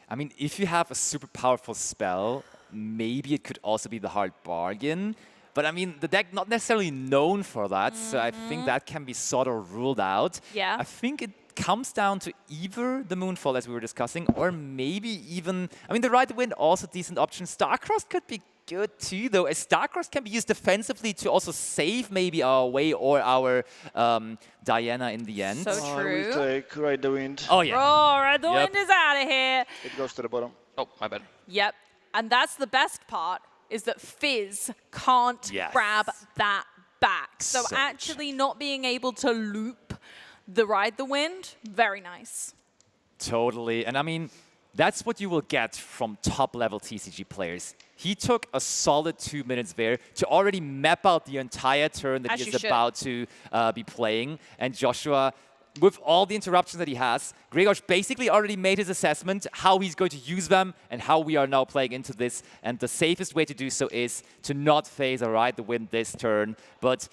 I mean, if you have a super powerful spell, maybe it could also be the Hard Bargain. But I mean, the deck not necessarily known for that, so I think that can be sort of ruled out. Yeah. I think it comes down to either the Moonfall, as we were discussing, or maybe even, I mean, the Ride the Wind also decent option. Star-Crossed could be good too, though, as Star-Crossed can be used defensively to also save maybe our Way or our Diana in the end. So true. I will take Ride the Wind. Oh, yeah. Ride the Wind is out of here. It goes to the bottom. Oh, my bad. Yep. And that's the best part, is that Fizz can't grab that back. So actually not being able to loop the Ride the Wind, very nice. Totally. And I mean, that's what you will get from top-level TCG players. He took a solid 2 minutes there to already map out the entire turn that he is about to be playing. And Joshua, with all the interruptions that he has, Grzegorz basically already made his assessment how he's going to use them and how we are now playing into this. And the safest way to do so is to not phase or Ride the Wind this turn. But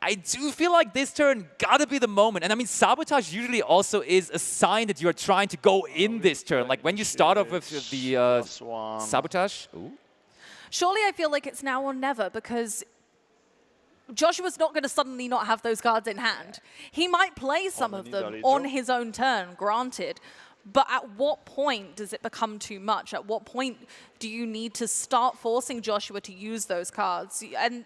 I do feel like this turn gotta be the moment. And I mean, Sabotage usually also is a sign that you're trying to go in this turn. Like when you start off with the Sabotage. Ooh. Surely I feel like it's now or never, because Joshua's not going to suddenly not have those cards in hand. He might play some of them on his own turn, granted. But at what point does it become too much? At what point do you need to start forcing Joshua to use those cards? And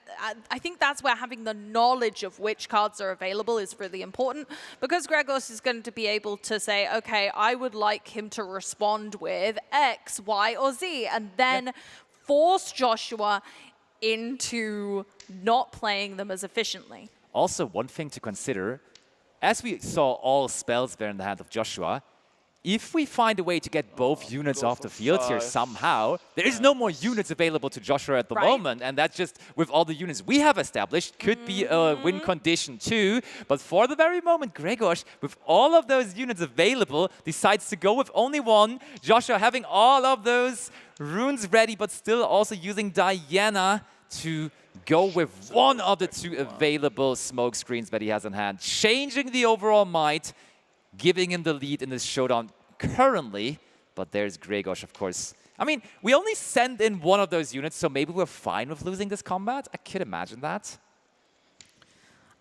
I think that's where having the knowledge of which cards are available is really important, because Grzegorz is going to be able to say, okay, I would like him to respond with X, Y, or Z, and then force Joshua into not playing them as efficiently. Also, one thing to consider, as we saw all spells there in the hand of Joshua, if we find a way to get both units off the field here somehow, there is no more units available to Joshua at the moment, and that just, with all the units we have established, could be a win condition too. But for the very moment, Grzegorz, with all of those units available, decides to go with only one. Joshua having all of those runes ready, but still also using Diana to go with one of the two available smoke screens that he has in hand, changing the overall might, giving him the lead in this showdown currently. But there's Grzegorz, of course. I mean, we only send in one of those units, so maybe we're fine with losing this combat. I could imagine that.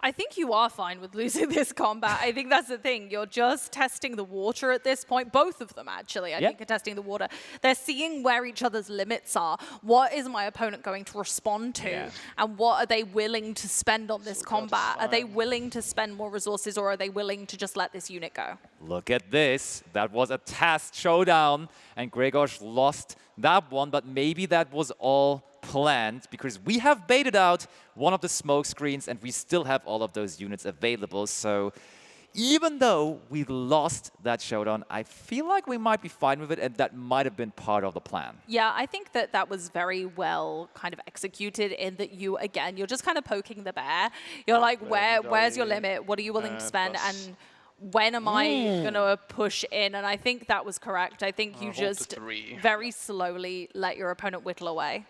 I think you are fine with losing this combat. I think that's the thing. You're just testing the water at this point. Both of them, actually, I think, are testing the water. They're seeing where each other's limits are. What is my opponent going to respond to? And what are they willing to spend on this combat? Are they willing to spend more resources, or are they willing to just let this unit go? Look at this. That was a test showdown, and Grzegorz lost that one, but maybe that was all planned, because we have baited out one of the smoke screens and we still have all of those units available. So even though we lost that showdown, I feel like we might be fine with it, and that might have been part of the plan. Yeah, I think that that was very well kind of executed, in that you, again, you're just kind of poking the bear. You're like, where's your limit? What are you willing to spend? And when am I going to push in? And I think that was correct. I think you just very slowly let your opponent whittle away.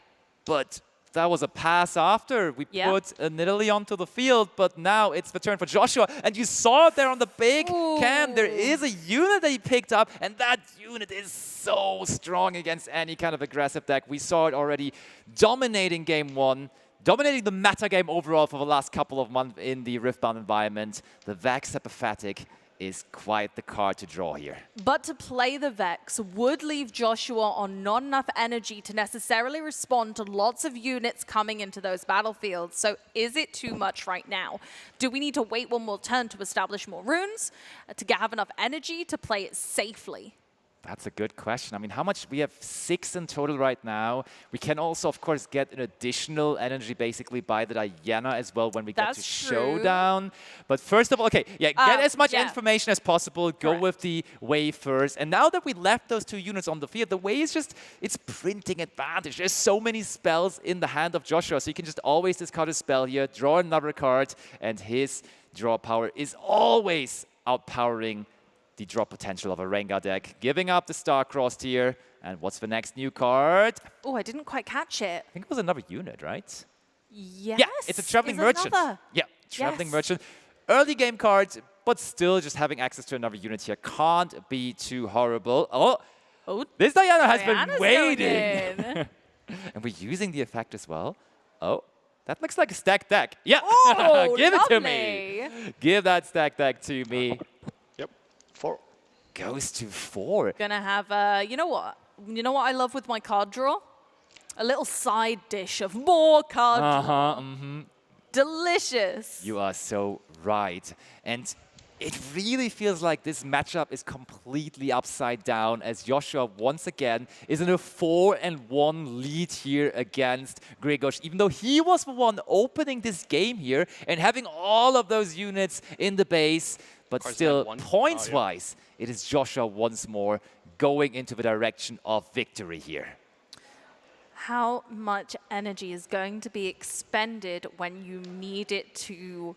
But that was a pass after. We put Nidalee onto the field, but now it's the turn for Joshua. And you saw it there on the big cam. There is a unit that he picked up, and that unit is so strong against any kind of aggressive deck. We saw it already dominating game one, dominating the meta game overall for the last couple of months in the Riftbound environment. The Vex Epiphatic is quite the card to draw here. But to play the Vex would leave Joshua on not enough energy to necessarily respond to lots of units coming into those battlefields. So is it too much right now? Do we need to wait one more turn to establish more runes, to have enough energy to play it safely? That's a good question. I mean, how much? We have 6 in total right now. We can also, of course, get an additional energy basically by the Diana as well when we get to Showdown. But first of all, okay, get as much information as possible. Go with the Way first. And now that we left those 2 units on the field, the Way is just, it's printing advantage. There's so many spells in the hand of Joshua, so you can just always discard a spell here, draw another card, and his draw power is always outpowering the draw potential of a Rengar deck. Giving up the Star-Crossed here. And what's the next new card? Oh, I didn't quite catch it. I think it was another unit, right? Yes. Yeah, it's a Traveling Merchant. Yeah, Traveling Merchant. Early game card, but still just having access to another unit here can't be too horrible. Oh, this Diana has been waiting. And we're using the effect as well. Oh, that looks like a stacked deck. Yeah, give it to me. Give that stacked deck to me. 4. Goes to 4. Gonna have, you know what? You know what I love with my card draw? A little side dish of more card draw. Delicious. You are so right. And it really feels like this matchup is completely upside down, as Joshua once again is in a 4-1 lead here against Grzegorz, even though he was the one opening this game here and having all of those units in the base. But still, points-wise, it is Joshua once more going into the direction of victory here. How much energy is going to be expended when you need it to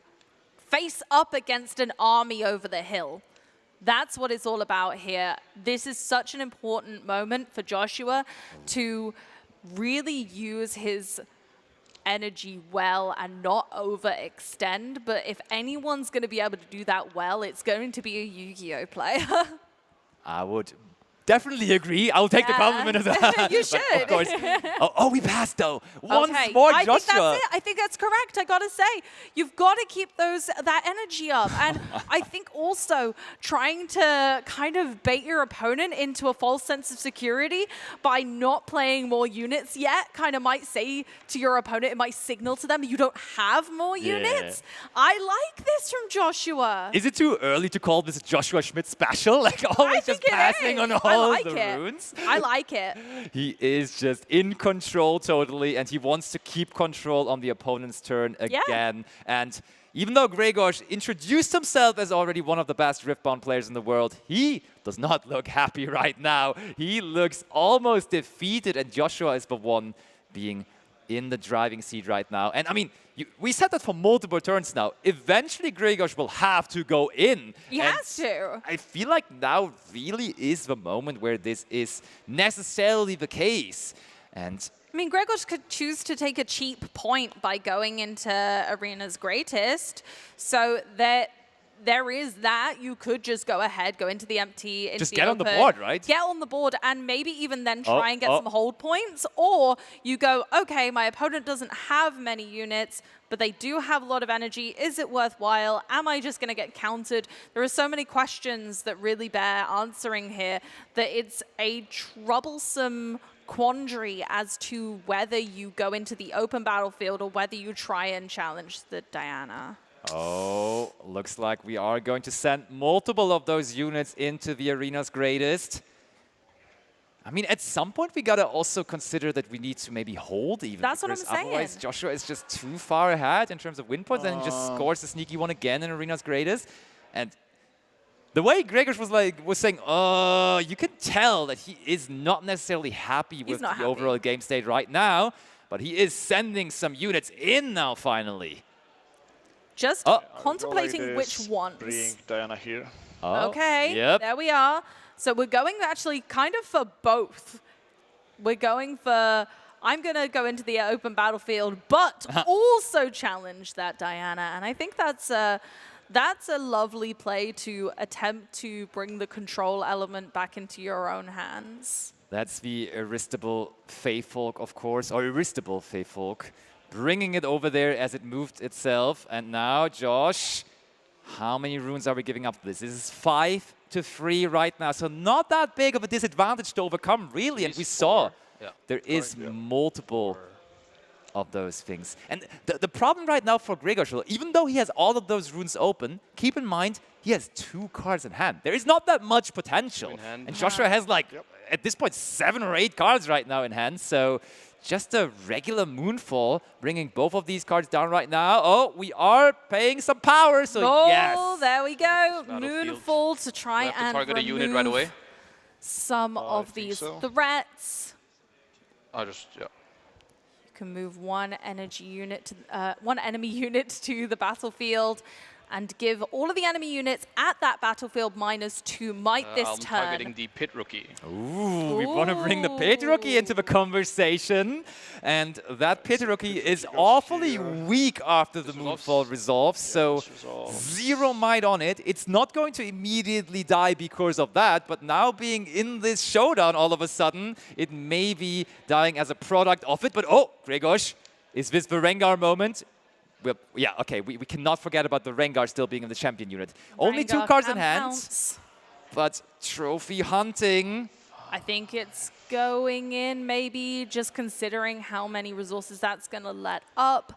face up against an army over the hill? That's what it's all about here. This is such an important moment for Joshua to really use his energy well and not overextend. But if anyone's going to be able to do that well, it's going to be a Yu-Gi-Oh player. I would definitely agree. I'll take the compliment as well. You should. Of course. Oh, we passed though. Once more, Joshua. I think that's it. I think that's correct. I gotta say, you've got to keep that energy up. And I think also trying to kind of bait your opponent into a false sense of security by not playing more units yet kind of might say to your opponent, it might signal to them that you don't have more units. I like this from Joshua. Is it too early to call this Joshua Schmidt special? Like always just passing on all like the it. runes. I like it. He is just in control totally, and he wants to keep control on the opponent's turn again. And even though Gregor introduced himself as already one of the best Riftbound players in the world, he does not look happy right now. He looks almost defeated, and Joshua is the one being in the driving seat right now. And I mean, we said that for multiple turns now. Eventually, Gregor will have to go in. He has to. I feel like now really is the moment where this is necessarily the case. And I mean, Gregor could choose to take a cheap point by going into Arena's Greatest, so that there is that. You could just go ahead, go into the empty, into just the get open, on the board, right? Get on the board, and maybe even then try and get some hold points. Or you go, okay, my opponent doesn't have many units, but they do have a lot of energy. Is it worthwhile? Am I just going to get countered? There are so many questions that really bear answering here that it's a troublesome quandary as to whether you go into the open battlefield or whether you try and challenge the Diana. Oh, looks like we are going to send multiple of those units into the Arena's Greatest. I mean, at some point, we got to also consider that we need to maybe hold even. That's what I'm saying. Otherwise, Joshua is just too far ahead in terms of win points, and he just scores the sneaky one again in Arena's Greatest. And the way Gregor was saying, you can tell that he is not necessarily happy with the overall game state right now, but he is sending some units in now, finally. Just contemplating which ones. Bring Diana here. Okay, there we are. So we're going actually kind of for both. We're going for, I'm going to go into the open battlefield, but also challenge that Diana. And I think that's a lovely play to attempt to bring the control element back into your own hands. That's the Irresistible Faefolk, of course, or Irresistible Faefolk, bringing it over there as it moved itself. And now, Josh, how many runes are we giving up? This is 5-3 right now, so not that big of a disadvantage to overcome, really. And we saw there is multiple of those things. And the problem right now for Gregor, even though he has all of those runes open, keep in mind, he has 2 cards in hand. There is not that much potential. And Joshua has, like, at this point, 7 or 8 cards right now in hand. So just a regular Moonfall, bringing both of these cards down right now. Oh, we are paying some power, so yes. There we go. Moonfall to try and target a unit right away. Some of these threats. I'll just, You can move one energy unit to one enemy unit to the battlefield and give all of the enemy units at that battlefield -2 might this I'm turn. targeting the Pit Rookie. Ooh, we want to bring the Pit Rookie into the conversation. And that Pit Rookie is awfully weak after the Moonfall resolves, so 0 might on it. It's not going to immediately die because of that, but now being in this showdown all of a sudden, it may be dying as a product of it. But oh, Gregor, is this the Rengar moment? Well, yeah, okay, we cannot forget about the Rengar still being in the champion unit. Only 2 cards in hand, but trophy hunting. I think it's going in, maybe just considering how many resources that's going to let up.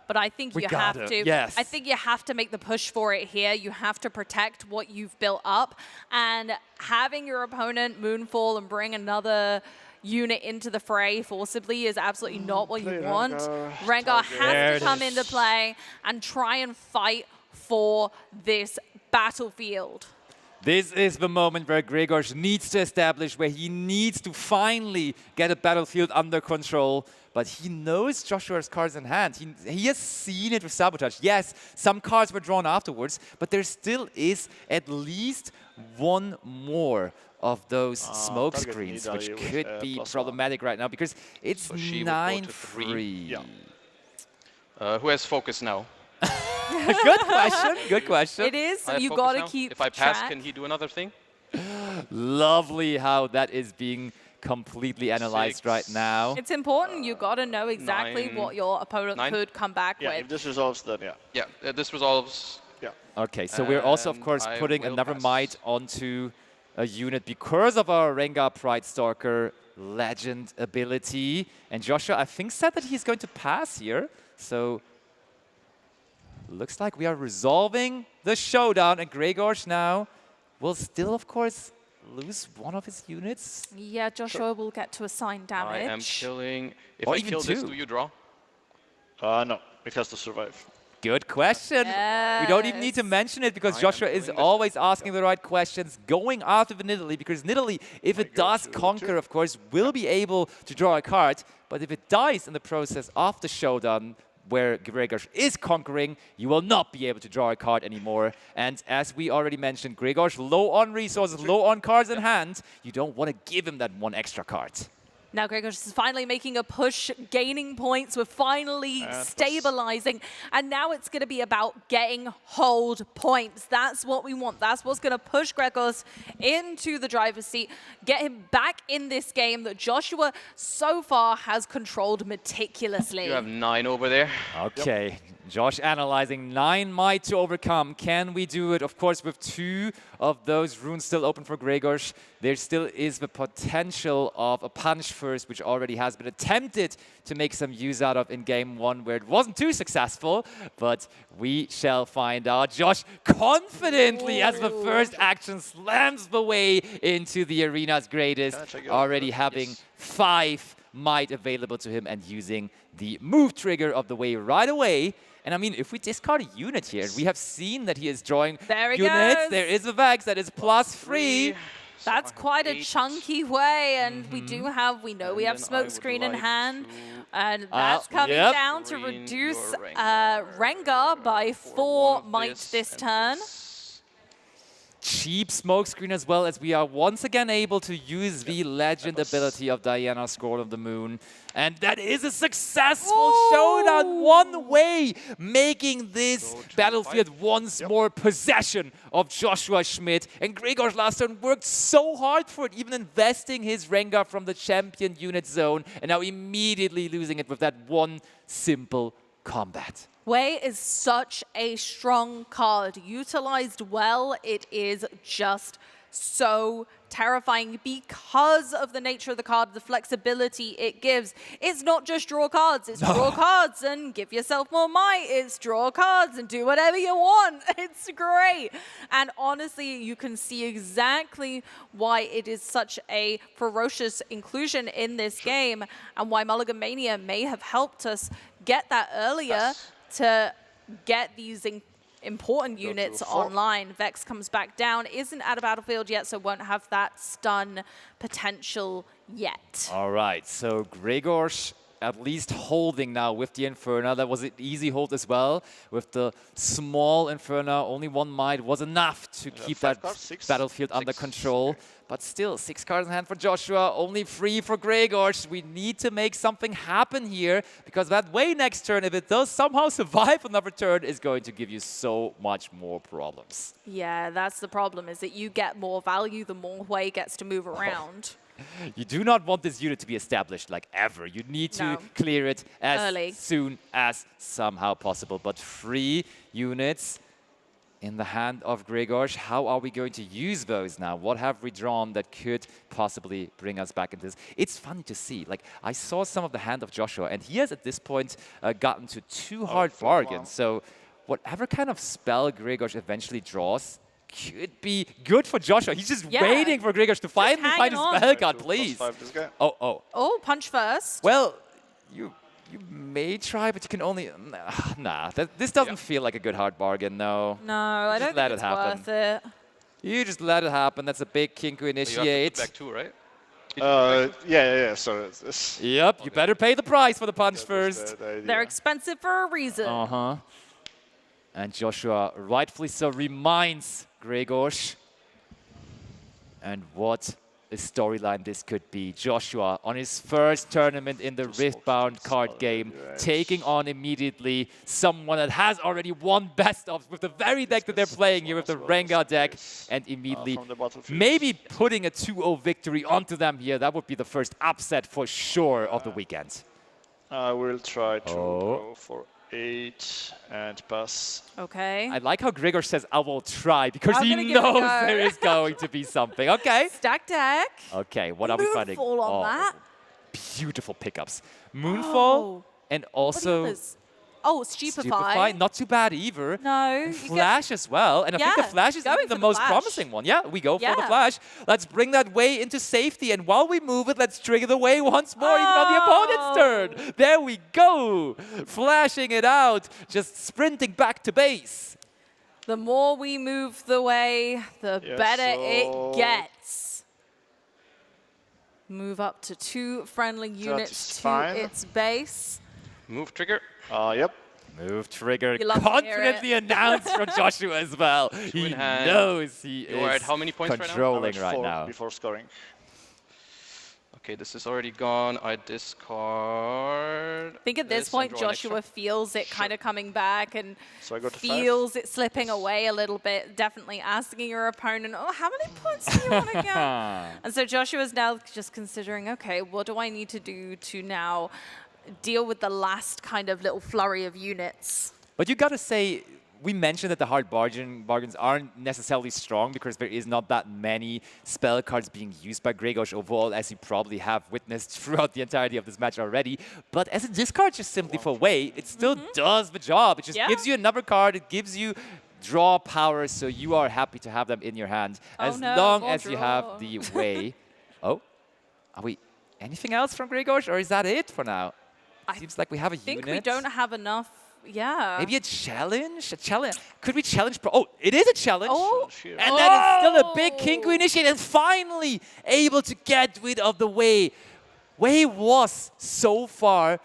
But I think you have to. Yes. I think you have to make the push for it here. You have to protect what you've built up. And having your opponent Moonfall and bring another unit into the fray forcibly is absolutely not what you want. Rengar has to come into play and try and fight for this battlefield. This is the moment where Gregor needs to establish, where he needs to finally get a battlefield under control. But he knows Joshua's cards in hand. He has seen it with Sabotage. Yes, some cards were drawn afterwards, but there still is at least one more of those smoke screens, which could be problematic right now because it's 9-3. Who has focus now? Good question. Good question. It is. You got to keep If I pass, can he do another thing? Lovely how that is being completely analyzed right now. It's important. You got to know exactly what your opponent could come back with. If this resolves, then this resolves. Okay, so we're also, of course, putting another might onto a unit because of our Rengar Pride Stalker legend ability. And Joshua, I think, said that he's going to pass here. So looks like we are resolving the showdown. And Gregor now will still, of course, lose one of his units? Yeah, Joshua will get to assign damage. I am killing. If Or I even kill this, two. do you draw? No, it has to survive. Good question. We don't even need to mention it because Joshua is always asking the right questions, going after the Nidalee, because Nidalee, if it does conquer, of course, will be able to draw a card. But if it dies in the process of the showdown, where Gregor is conquering, you will not be able to draw a card anymore. And as we already mentioned, Gregor's low on resources, low on cards in hand. You don't want to give him that one extra card. Now Gregos is finally making a push, gaining points. We're finally stabilizing. And now it's going to be about getting hold points. That's what we want. That's what's going to push Gregos into the driver's seat, get him back in this game that Joshua so far has controlled meticulously. You have 9 over there. Okay. Josh analyzing 9 might to overcome. Can we do it? Of course, with 2 of those runes still open for Gregors, there still is the potential of a punch first, which already has been attempted to make some use out of in game 1, where it wasn't too successful. But we shall find out. Josh confidently, as the first action, slams the way into the arena's greatest, already having 5 might available to him and using the move trigger of the way right away. And I mean, if we discard a unit here, we have seen that he is drawing units. Goes. There is a Vex that is +3. That's quite a chunky way, and we know we have Smokescreen in hand, and that's coming down to reduce Rengar by 4 might this turn. Cheap Smokescreen as well, as we are once again able to use the legend ability of Diana, Scroll of the Moon. And that is a successful showdown, one way, making this battlefield once more possession of Joshua Schmidt. And Gregor last turn worked so hard for it, even investing his Rengar from the champion unit zone, and now immediately losing it with that one simple combat. Wei is such a strong card. Utilized well, it is just so terrifying because of the nature of the card, the flexibility it gives. It's not just draw cards, it's draw cards and give yourself more might. It's draw cards and do whatever you want. It's great. And honestly, you can see exactly why it is such a ferocious inclusion in this game and why Mulligan Mania may have helped us get that earlier to get these important units online. Vex comes back down, isn't at a battlefield yet, so won't have that stun potential yet. All right, so Gregor at least holding now with the Inferno. That was an easy hold as well. With the small Inferno, only 1 might was enough to keep that battlefield under control. Okay. But still, 6 cards in hand for Joshua, only 3 for Gregor. We need to make something happen here, because that way next turn, if it does somehow survive another turn, is going to give you so much more problems. Yeah, that's the problem, is that you get more value the more Wei gets to move around. You do not want this unit to be established like ever. You need to clear it as soon as somehow possible. But 3 units in the hand of Gregor. How are we going to use those now? What have we drawn that could possibly bring us back into this? It's funny to see. Like, I saw some of the hand of Joshua, and he has at this point gotten to 2 hard bargains. So whatever kind of spell Gregor eventually draws could be good for Joshua. He's just waiting for Gregor to finally find a spell card, please. Oh, punch first. Well, you may try, but you can only... Nah, this doesn't feel like a good hard bargain, no. No, I don't think it's worth it. You just let it happen. That's a big Kinku initiate. You have to put back 2, right? Yeah. So yep, you better pay the price for the punch first. They're expensive for a reason. Uh-huh. And Joshua, rightfully so, reminds Gregor. And what a storyline this could be. Joshua, on his first tournament in the Riftbound card game, taking on immediately someone that has already won best of with the very deck that they're playing here with the Rengar deck, and immediately maybe putting a 2-0 victory onto them here. That would be the first upset for sure of the weekend. I will try to go for 8 and pass. Okay. I like how Gregor says, I will try, because he knows there is going to be something. Okay. Stack deck. Okay, what are we finding? Moonfall on that. Beautiful pickups. Moonfall and also Oh, Stupefy. Not too bad either. No. Flash as well. And I think the Flash is even the most promising one. Yeah, we go for the Flash. Let's bring that way into safety. And while we move it, let's trigger the way once more, even on the opponent's turn. There we go. Flashing it out. Just sprinting back to base. The more we move the way, the better it gets. Move up to 2 friendly units to its base. Move trigger. Yep. Move trigger. Confidently announced from Joshua as well. He knows he is at how many points controlling right now. Before scoring. Okay, this is already gone. I discard. I think at this point, Joshua feels it kind of coming back and feels it slipping away a little bit, definitely asking your opponent, oh, how many points do you want to get? And so Joshua's now just considering, okay, what do I need to do to now deal with the last kind of little flurry of units? But you got to say, we mentioned that the hard bargains aren't necessarily strong because there is not that many spell cards being used by Grzegorz overall, as you probably have witnessed throughout the entirety of this match already. But as a discard just simply for way, it still does the job. It just gives you another card. It gives you draw power, so you are happy to have them in your hand as long as you have the way. Oh, are we anything else from Grzegorz, or is that it for now? Seems like we have a unit. I think we don't have enough. Yeah. Maybe a challenge? A challenge? Could we challenge? Oh, it is a challenge. Oh. And that is still a big Kinku initiate, and finally able to get rid of the Way. Way was so far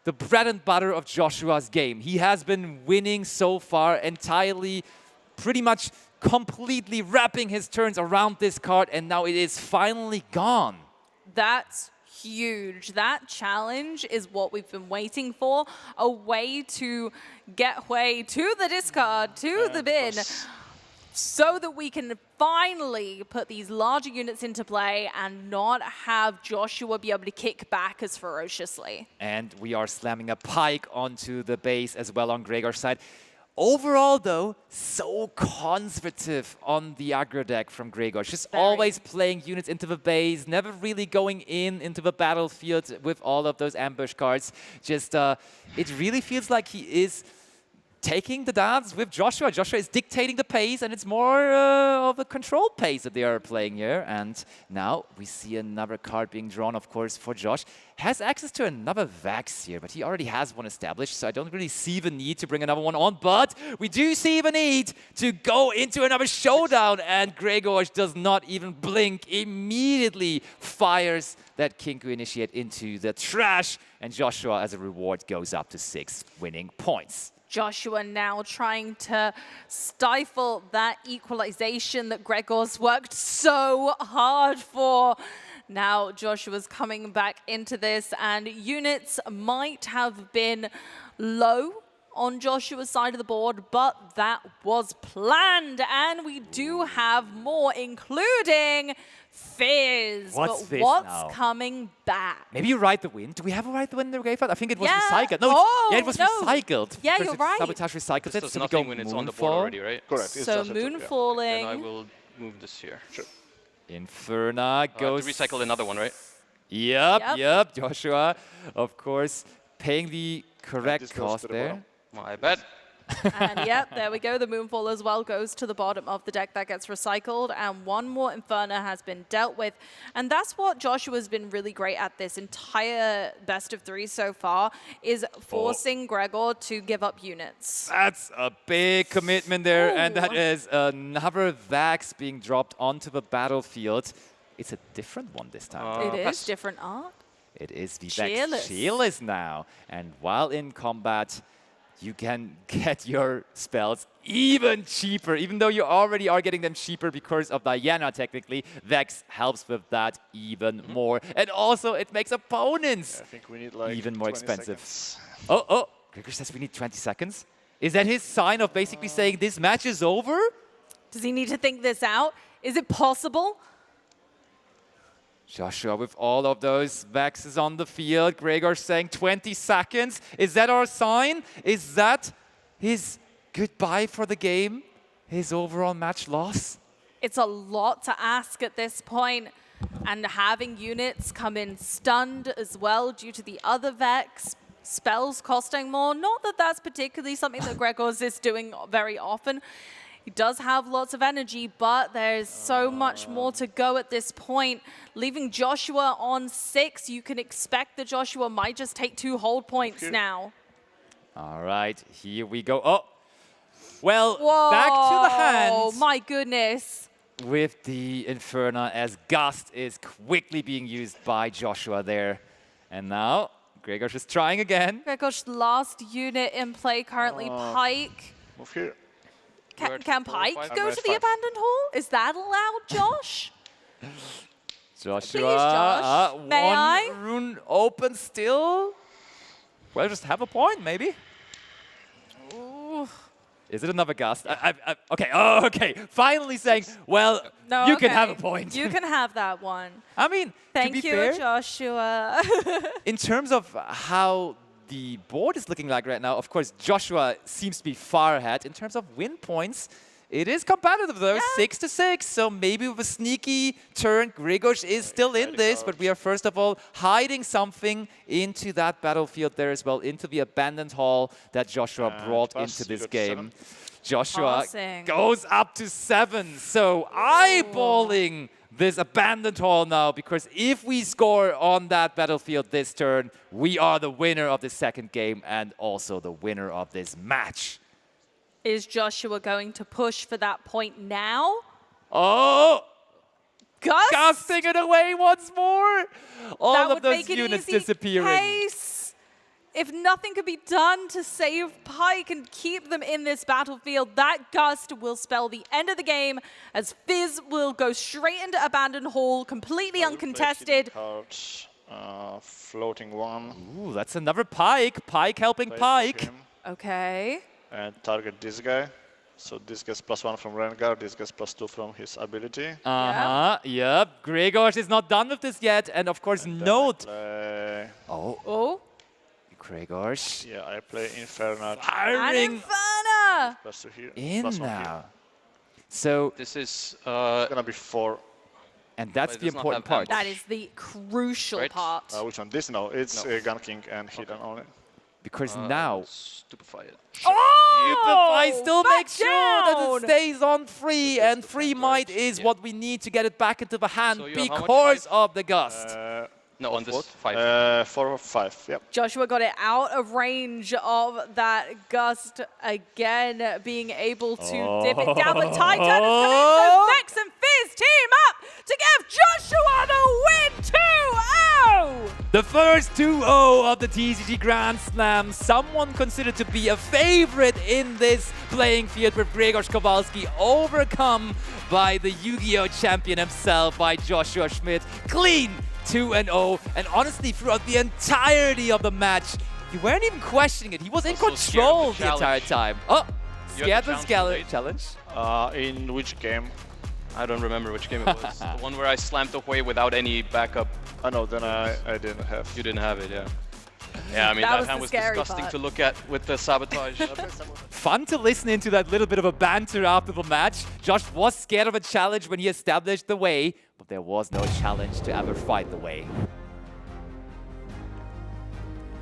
the bread and butter of Joshua's game. He has been winning so far entirely, pretty much completely wrapping his turns around this card, and now it is finally gone. That's huge. That challenge is what we've been waiting for. A way to get Way to the discard, to the bin, so that we can finally put these larger units into play and not have Joshua be able to kick back as ferociously. And we are slamming a pike onto the base as well on Grzegor's side. Overall, though, so conservative on the aggro deck from Grzegorz. Just always playing units into the base, never really going into the battlefield with all of those ambush cards. Just, it really feels like he is taking the dance with Joshua. Joshua is dictating the pace, and it's more of a control pace that they are playing here. And now we see another card being drawn, of course, for Josh. Has access to another Vex here, but he already has one established, so I don't really see the need to bring another one on. But we do see the need to go into another showdown, and Grzegorz does not even blink, immediately fires that Kinku initiate into the trash, and Joshua, as a reward, goes up to 6 winning points. Joshua now trying to stifle that equalization that Grzegorz worked so hard for. Now Joshua's coming back into this, and units might have been low on Joshua's side of the board, but that was planned, and we do have more, including Fizz. What's but Fizz what's now? coming back? Maybe you Ride the Wind. Do we have a Ride the Wind in the graveyard? I think it was Yeah. recycled. No, it was recycled. Yeah, Because you're it right. Sabotage recycled This it. does So we nothing go when it's on the board Moonfall. already, right? Correct. So Moonfalling. Then I will move this here. Sure. Inferna goes... to recycle another one, right? Yep. Joshua, of course, paying the correct cost there. My bad. And yep, there we go. The Moonfall as well goes to the bottom of the deck. That gets recycled, and one more Inferno has been dealt with. And that's what Joshua's been really great at this entire best of 3 so far, is forcing Gregor to give up units. That's a big commitment there, and that is another Vax being dropped onto the battlefield. It's a different one this time. It is different art. It is the Cheerless. Vex Cheerless now. And while in combat, you can get your spells even cheaper, even though you already are getting them cheaper because of Diana, technically. Vex helps with that even more. And also, it makes opponents I think we need like even more 20 expensive. seconds. Oh, Gregor says we need 20 seconds. Is that his sign of basically saying this match is over? Does he need to think this out? Is it possible? Joshua with all of those Vexes on the field. Gregor saying 20 seconds. Is that our sign? Is that his goodbye for the game? His overall match loss? It's a lot to ask at this point, and having units come in stunned as well due to the other Vex. spells costing more. Not that that's particularly something that Gregors is doing very often. He does have lots of energy, but there's so much more to go at this point. Leaving Joshua on 6, you can expect that Joshua might just take 2 hold points now. All right, here we go. Oh, well, Whoa, back to the hand. Oh my goodness. With the Inferno as Gust is quickly being used by Joshua there. And now Gregors is trying again. Gregors' last unit in play currently, Pike. Move here. Can Pike go to the abandoned hall? Is that allowed, Josh? Joshua, Please, Josh. May I? one rune open still. Well, just have a point, maybe. Ooh. Is it another Gust? Okay, oh, okay. Finally saying, well, No, you can okay. have a point. You can have that one. I mean, Thank to be you, fair, Joshua. in terms of how the board is looking like right now, of course, Joshua seems to be far ahead. In terms of win points, it is competitive though, 6-6. So maybe with a sneaky turn, Gregors is still in this, but we are first of all hiding something into that battlefield there as well, into the abandoned hall that Joshua brought into this game. Joshua goes up to 7. So eyeballing this abandoned hall now, because if we score on that battlefield this turn, we are the winner of the second game and also the winner of this match. Is Joshua going to push for that point now? Oh! Gust? Gusting it away once more! All That of would those make an units easy disappearing. Pace. If nothing could be done to save Pike and keep them in this battlefield, that Gust will spell the end of the game as Fizz will go straight into Abandoned Hall, completely uncontested. Cards, floating one. Ooh, that's another Pike. Pike helping Pike. Okay. And target this guy. So this gets +1 from Rengar, this gets +2 from his ability. Yep. Gregors is not done with this yet. And of course, note. Oh. Gregors. Yeah, I play Inferno. Firing Inferno! +2 here. in +1 now. here. So this is it's gonna be 4. And that's the important part. That is the crucial part. Which one? This? No, it's Gun King and Hidden only. Because now Stupefy it. Stupefy still back makes sure that down! it stays on 3, and 3 might is what we need to get it back into the hand So you have how much? because of the Gust. No, on this 5. 4 or 5, yep. Joshua got it out of range of that Gust again, being able to dip it down. But Tide Turn is coming in, so Vex and Fizz team up to give Joshua the win 2-0! The first 2-0 of the TCG Grand Slam. Someone considered to be a favorite in this playing field with Gregors Kowalski, overcome by the Yu-Gi-Oh! Champion himself, by Joshua Schmidt. Clean 2-0, and honestly, throughout the entirety of the match, you weren't even questioning it. He was in control the entire time. Oh, scared of the challenge. In which game? I don't remember which game it was. The one where I slammed away without any backup. Oh no, then I didn't have. You didn't have it, yeah. Yeah, I mean, that hand was disgusting to look at with the sabotage. Fun to listen into that little bit of a banter after the match. Josh was scared of a challenge when he established the way, but there was no challenge to ever fight the way.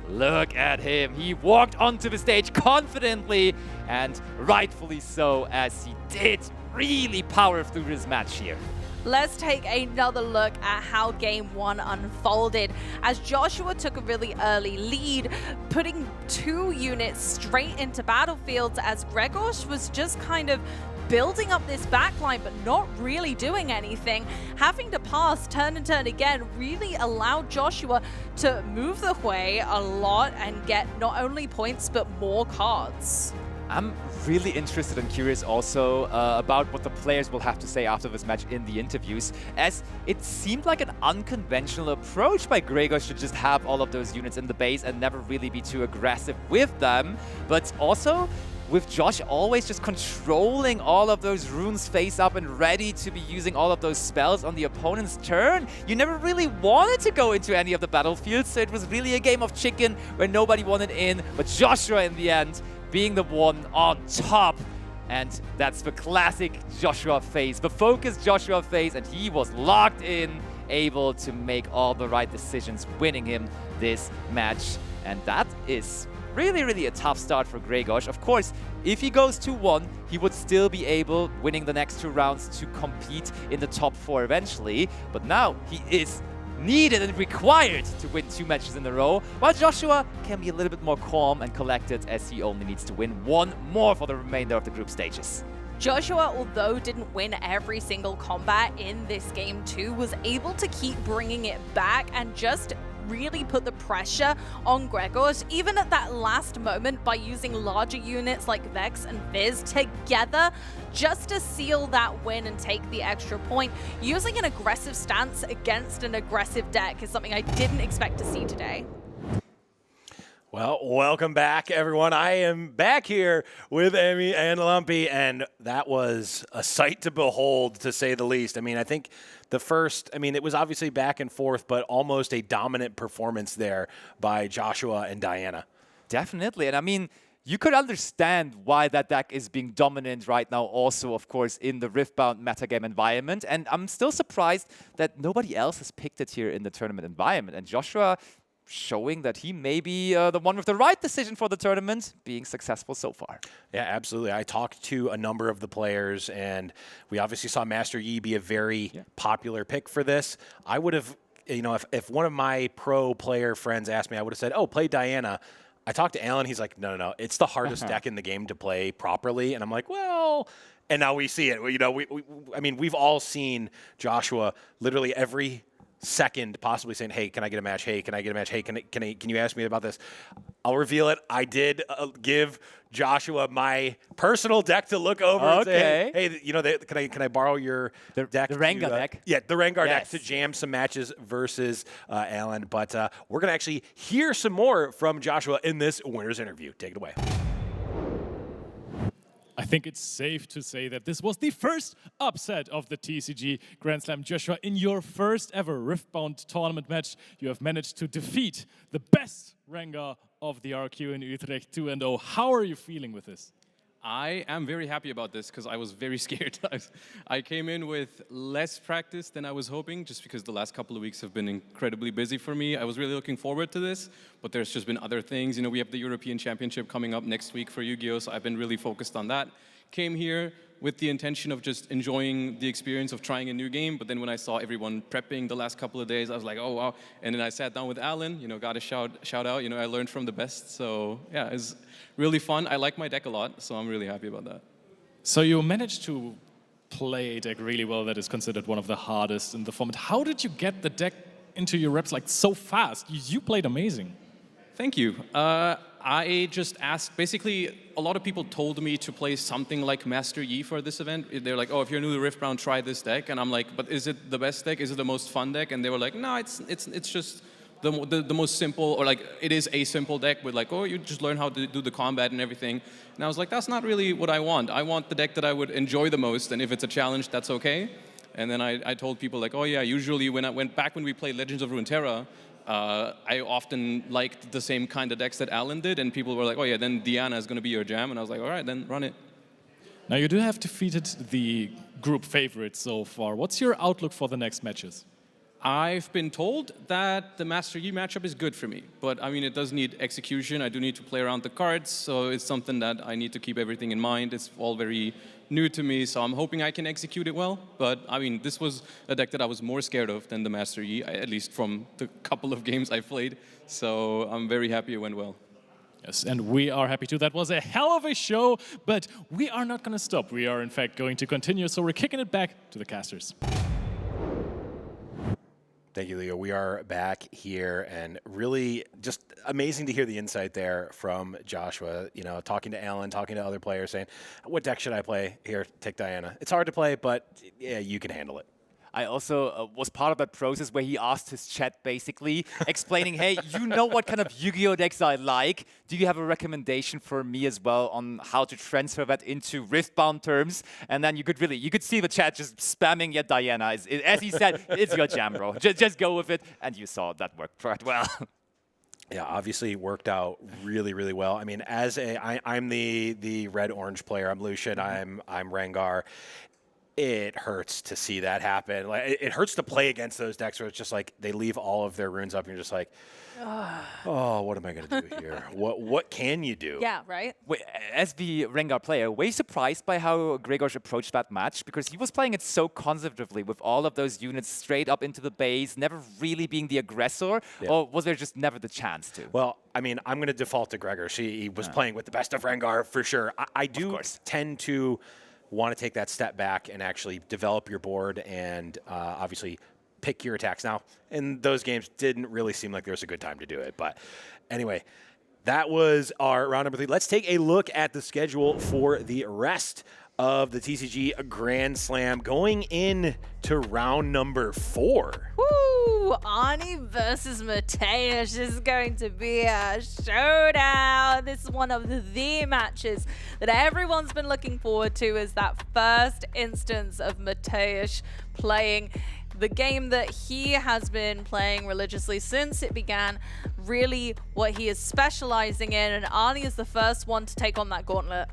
Look at him. He walked onto the stage confidently, and rightfully so, as he did really power through this match here. Let's take another look at how Game 1 unfolded, as Joshua took a really early lead, putting 2 units straight into battlefields, as Gregors was just kind of building up this backline but not really doing anything. Having to pass turn and turn again really allowed Joshua to move the way a lot and get not only points but more cards. I'm really interested and curious also about what the players will have to say after this match in the interviews, as it seemed like an unconventional approach by Gregors to just have all of those units in the base and never really be too aggressive with them, but also with Josh always just controlling all of those runes face up and ready to be using all of those spells on the opponent's turn. You never really wanted to go into any of the battlefields, so it was really a game of chicken where nobody wanted in, but Joshua in the end being the one on top. And that's the classic Joshua phase, the focused Joshua phase, and he was locked in, able to make all the right decisions, winning him this match. And that is really, really a tough start for Grzegorz. Of course, if he goes 2-1, he would still be able, winning the next 2 rounds, to compete in the top 4 eventually. But now he is needed and required to win 2 matches in a row, while Joshua can be a little bit more calm and collected, as he only needs to win 1 more for the remainder of the group stages. Joshua, although didn't win every single combat in this game too, was able to keep bringing it back and just really put the pressure on Grzegorz, even at that last moment, by using larger units like Vex and Fizz together just to seal that win and take the extra point. Using an aggressive stance against an aggressive deck is something I didn't expect to see today. Well, welcome back, everyone. I am back here with Amy and Lumpy, and that was a sight to behold, to say the least. I mean, I think the first, it was obviously back and forth, but almost a dominant performance there by Joshua and Diana. Definitely, and I mean, you could understand why that deck is being dominant right now also, of course, in the Riftbound metagame environment, and I'm still surprised that nobody else has picked it here in the tournament environment, and Joshua showing that he may be the one with the right decision for the tournament, being successful so far. Yeah, absolutely. I talked to a number of the players, and we obviously saw Master Yi be a very popular pick for this. I would have, if one of my pro player friends asked me, I would have said, oh, play Diana. I talked to Alan. He's like, no. It's the hardest deck in the game to play properly. And I'm like, well, and now we see it. We've all seen Joshua literally every second possibly saying, hey, can I get a match? Hey, can I get a match? Hey, can you ask me about this? I'll reveal it. I did give Joshua my personal deck to look over and say, hey, can I borrow your deck? The Rengar deck? Yeah, the Rengar deck to jam some matches versus Alan. But we're going to actually hear some more from Joshua in this winner's interview. Take it away. I think it's safe to say that this was the first upset of the TCG Grand Slam. Joshua, in your first ever Riftbound tournament match, you have managed to defeat the best Rengar of the RQ in Utrecht 2-0. How are you feeling with this? I am very happy about this because I was very scared. I came in with less practice than I was hoping, just because the last couple of weeks have been incredibly busy for me. I was really looking forward to this, but there's just been other things. We have the European Championship coming up next week for Yu-Gi-Oh!, so I've been really focused on that. Came here with the intention of just enjoying the experience of trying a new game, but then when I saw everyone prepping the last couple of days, I was like, oh, wow. And then I sat down with Alan, got a shout out, I learned from the best. So yeah, it's really fun. I like my deck a lot, so I'm really happy about that. So you managed to play a deck really well that is considered one of the hardest in the format. How did you get the deck into your reps so fast? You played amazing. Thank you. I just asked, basically, a lot of people told me to play something like Master Yi for this event. They're like, oh, if you're new to Riftbound, try this deck. And I'm like, but is it the best deck? Is it the most fun deck? And they were like, no, it's just the most simple, or it is a simple deck with oh, you just learn how to do the combat and everything. And I was like, that's not really what I want. I want the deck that I would enjoy the most, and if it's a challenge, that's okay. And then I told people oh yeah, usually when we played Legends of Runeterra, I often liked the same kind of decks that Alan did, and people were like, oh yeah, then Diana is going to be your jam. And I was like, all right, then run it. Now you do have defeated the group favorite so far. What's your outlook for the next matches? I've been told that the Master Yi matchup is good for me, but it does need execution. I do need to play around the cards, so it's something that I need to keep everything in mind. It's all very new to me, so I'm hoping I can execute it well. But this was a deck that I was more scared of than the Master Yi, at least from the couple of games I played. So I'm very happy it went well. Yes, and we are happy too. That was a hell of a show, but we are not going to stop. We are, in fact, going to continue, so we're kicking it back to the casters. Thank you, Leo. We are back here, and really just amazing to hear the insight there from Joshua. Talking to Alan, talking to other players, saying, what deck should I play? Here, take Diana. It's hard to play, but yeah, you can handle it. I also was part of that process where he asked his chat basically, explaining, hey, you know what kind of Yu-Gi-Oh! Decks I like. Do you have a recommendation for me as well on how to transfer that into Riftbound terms? And then you could see the chat just spamming, yeah, Diana. As he said, it's your jam, bro. Just go with it. And you saw that worked quite well. Yeah, obviously worked out really, really well. I'm the red-orange player. I'm Lucian. I'm Rengar. it hurts to see that happen. Like, it hurts to play against those decks where it's just like they leave all of their runes up and you're just like, oh, what am I going to do here? What can you do? Yeah, right? Wait, as the Rengar player, were you surprised by how Grzegorz approached that match? Because he was playing it so conservatively with all of those units straight up into the base, never really being the aggressor, or was there just never the chance to? Well, I mean, I'm going to default to Grzegorz. He was playing with the best of Rengar for sure. I do tend to want to take that step back and actually develop your board and obviously pick your attacks. Now, in those games, didn't really seem like there was a good time to do it. But anyway, that was our round number 3. Let's take a look at the schedule for the rest of the TCG Grand Slam going into round number 4. Woo! Arnie versus Mateusz. This is going to be a showdown. This is one of the matches that everyone's been looking forward to, is that first instance of Mateusz playing the game that he has been playing religiously since it began, really what he is specializing in, and Arnie is the first one to take on that gauntlet.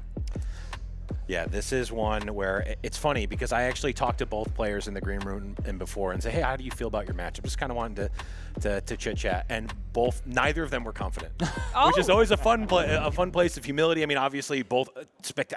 Yeah, this is one where it's funny because I actually talked to both players in the green room and before and say, hey, how do you feel about your matchup? Just kind of wanted to chit chat, and neither of them were confident, which is always a fun place of humility. I mean, obviously both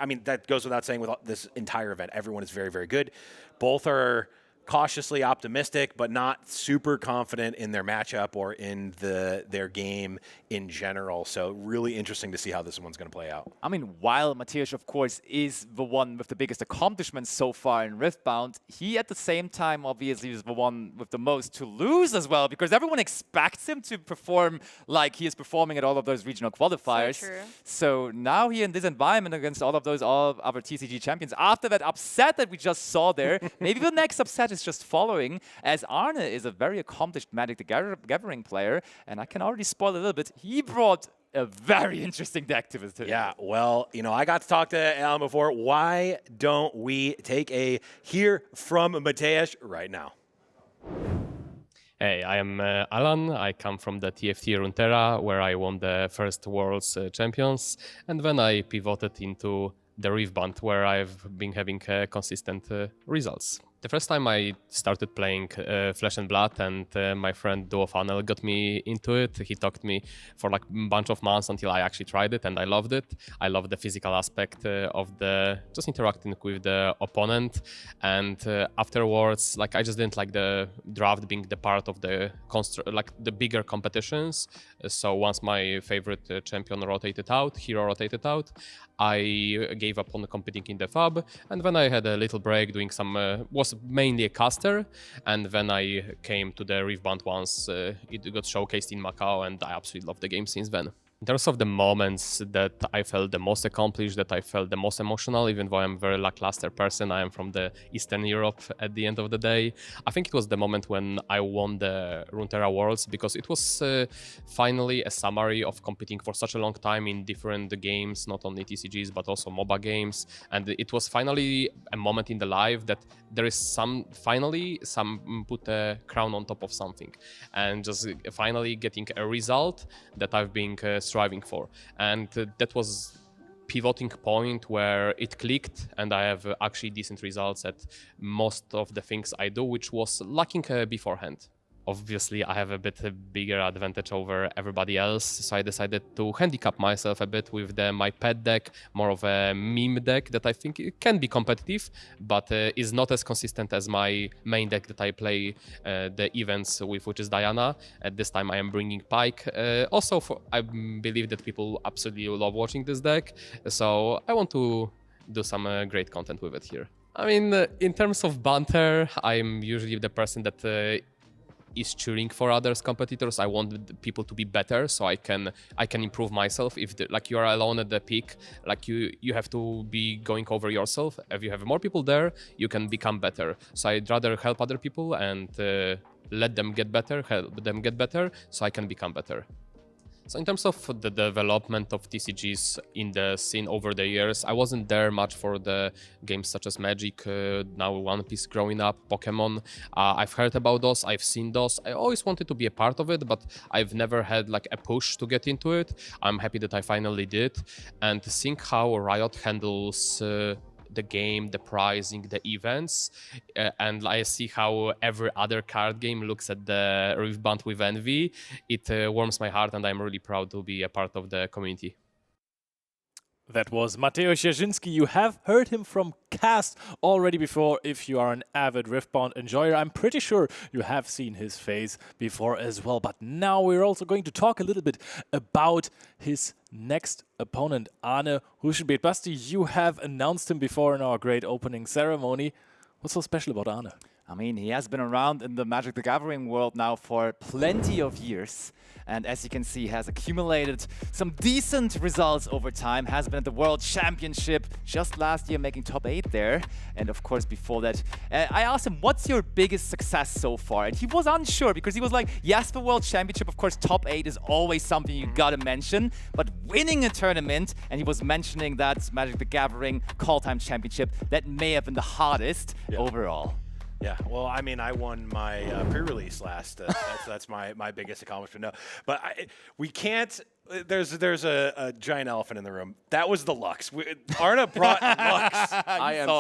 I mean, that goes without saying with this entire event. Everyone is very, very good. Both are cautiously optimistic, but not super confident in their matchup or in their game in general. So really interesting to see how this one's going to play out. I mean, while Mateusz, of course, is the one with the biggest accomplishments so far in Riftbound, he at the same time obviously is the one with the most to lose as well, because everyone expects him to perform like he is performing at all of those regional qualifiers. So true. So now he in this environment against all other TCG champions, after that upset that we just saw there, maybe the next upset is just following, as Arne is a very accomplished Magic the Gathering player, and I can already spoil a little bit. He brought a very interesting deck to this. Yeah, well, you know, I got to talk to Alan before. Why don't we take a hear from Mateusz right now? Hey, I am Alan. I come from the TFT Runeterra, where I won the first World's Champions, and then I pivoted into the Riftbound, where I've been having consistent results. The first time I started playing Flesh and Blood, and my friend Duo Funnel got me into it. He talked me for like a bunch of months until I actually tried it, and I loved it. I love the physical aspect of the just interacting with the opponent, and afterwards, like I just didn't like the draft being the part of the the bigger competitions. So once my favorite champion hero rotated out, I gave up on competing in the FAB, and then I had a little break doing some was mainly a caster, and then I came to the Riftbound once it got showcased in Macau, and I absolutely love the game since then. In terms of the moments that I felt the most accomplished, that I felt the most emotional, even though I'm a very lackluster person, I am from the Eastern Europe at the end of the day. I think it was the moment when I won the Runeterra Worlds, because it was finally a summary of competing for such a long time in different games, not only TCGs, but also MOBA games. And it was finally a moment in the life that there is finally put a crown on top of something. And just finally getting a result that I've been striving for, and that was pivoting point where it clicked, and I have actually decent results at most of the things I do, which was lacking beforehand. Obviously, I have a bit bigger advantage over everybody else, so I decided to handicap myself a bit with my pet deck, more of a meme deck that I think it can be competitive, but is not as consistent as my main deck that I play the events with, which is Diana. At this time, I am bringing Pike. I believe that people absolutely love watching this deck, so I want to do some great content with it here. I mean, in terms of banter, I'm usually the person that is cheering for others competitors. I want people to be better, so I can improve myself. If you are alone at the peak, you have to be going over yourself. If you have more people there, you can become better. So I'd rather help other people and let them get better, help them get better, so I can become better. So in terms of the development of TCGs in the scene over the years, I wasn't there much for the games such as Magic, now One Piece growing up, Pokemon. I've heard about those, I've seen those. I always wanted to be a part of it, but I've never had a push to get into it. I'm happy that I finally did. And seeing how Riot handles the game, the pricing, the events, and I see how every other card game looks at the Riftbound with envy. It warms my heart, and I'm really proud to be a part of the community. That was Mateusz Jarzynski. You have heard him from Cast already before. If you are an avid Riftbound enjoyer, I'm pretty sure you have seen his face before as well. But now we're also going to talk a little bit about his next opponent, Arne Huschenbeet. Basti, you have announced him before in our great opening ceremony. What's so special about Arne? I mean, he has been around in the Magic the Gathering world now for plenty of years. And as you can see, has accumulated some decent results over time, has been at the World Championship just last year, making top 8 there. And of course, before that, I asked him, what's your biggest success so far? And he was unsure because he was like, yes, the World Championship, of course, top 8 is always something you gotta mention, but winning a tournament, and he was mentioning that Magic the Gathering Call Time Championship, that may have been the hardest overall. Yeah, well, I mean, I won my pre-release last. That's my biggest accomplishment. No, but we can't. There's a giant elephant in the room. That was the Lux. Arne brought Lux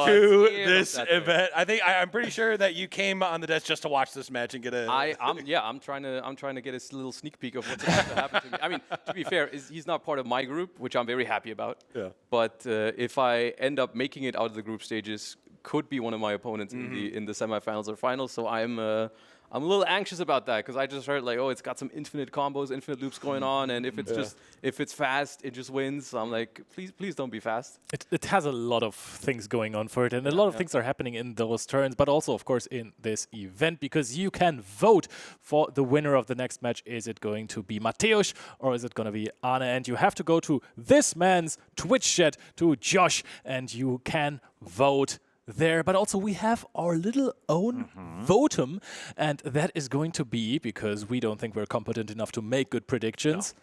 to this event. I'm pretty sure that you came on the desk just to watch this match and get a. I'm trying to get a little sneak peek of what's about to happen to me. I mean, to be fair, he's not part of my group, which I'm very happy about. Yeah. But if I end up making it out of the group stages, could be one of my opponents in the semifinals or finals. So I'm a little anxious about that because I just heard like, oh, it's got some infinite combos, infinite loops going on, and if it's fast, it just wins. So I'm like, please don't be fast. It has a lot of things going on for it, and a lot of things are happening in those turns, but also, of course, in this event, because you can vote for the winner of the next match. Is it going to be Mateusz or is it going to be Arne? And you have to go to this man's Twitch chat, to Josh, and you can vote there. But also we have our little own votum, and that is going to be, because we don't think we're competent enough to make good predictions,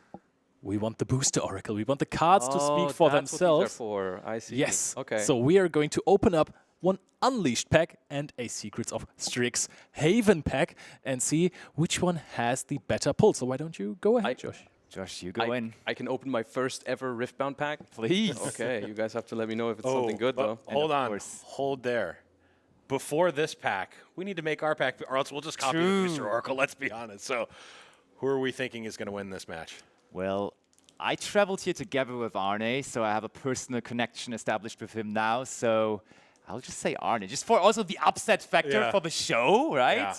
we want the booster oracle. We want the cards to speak for themselves. That's what these are for. I see. Yes. Okay. So we are going to open up one Unleashed pack and a Secrets of Strix Haven pack and see which one has the better pull. So why don't you go ahead, Josh? Josh, you go in. I can open my first ever Riftbound pack? Please. Okay, you guys have to let me know if it's something good, though. Hold on. Hold there. Before this pack, we need to make our pack, or else we'll just copy the Booster Oracle, let's be honest. So who are we thinking is going to win this match? Well, I traveled here together with Arne, so I have a personal connection established with him now. So I'll just say Arne, just for also the upset factor for the show, right? Yeah.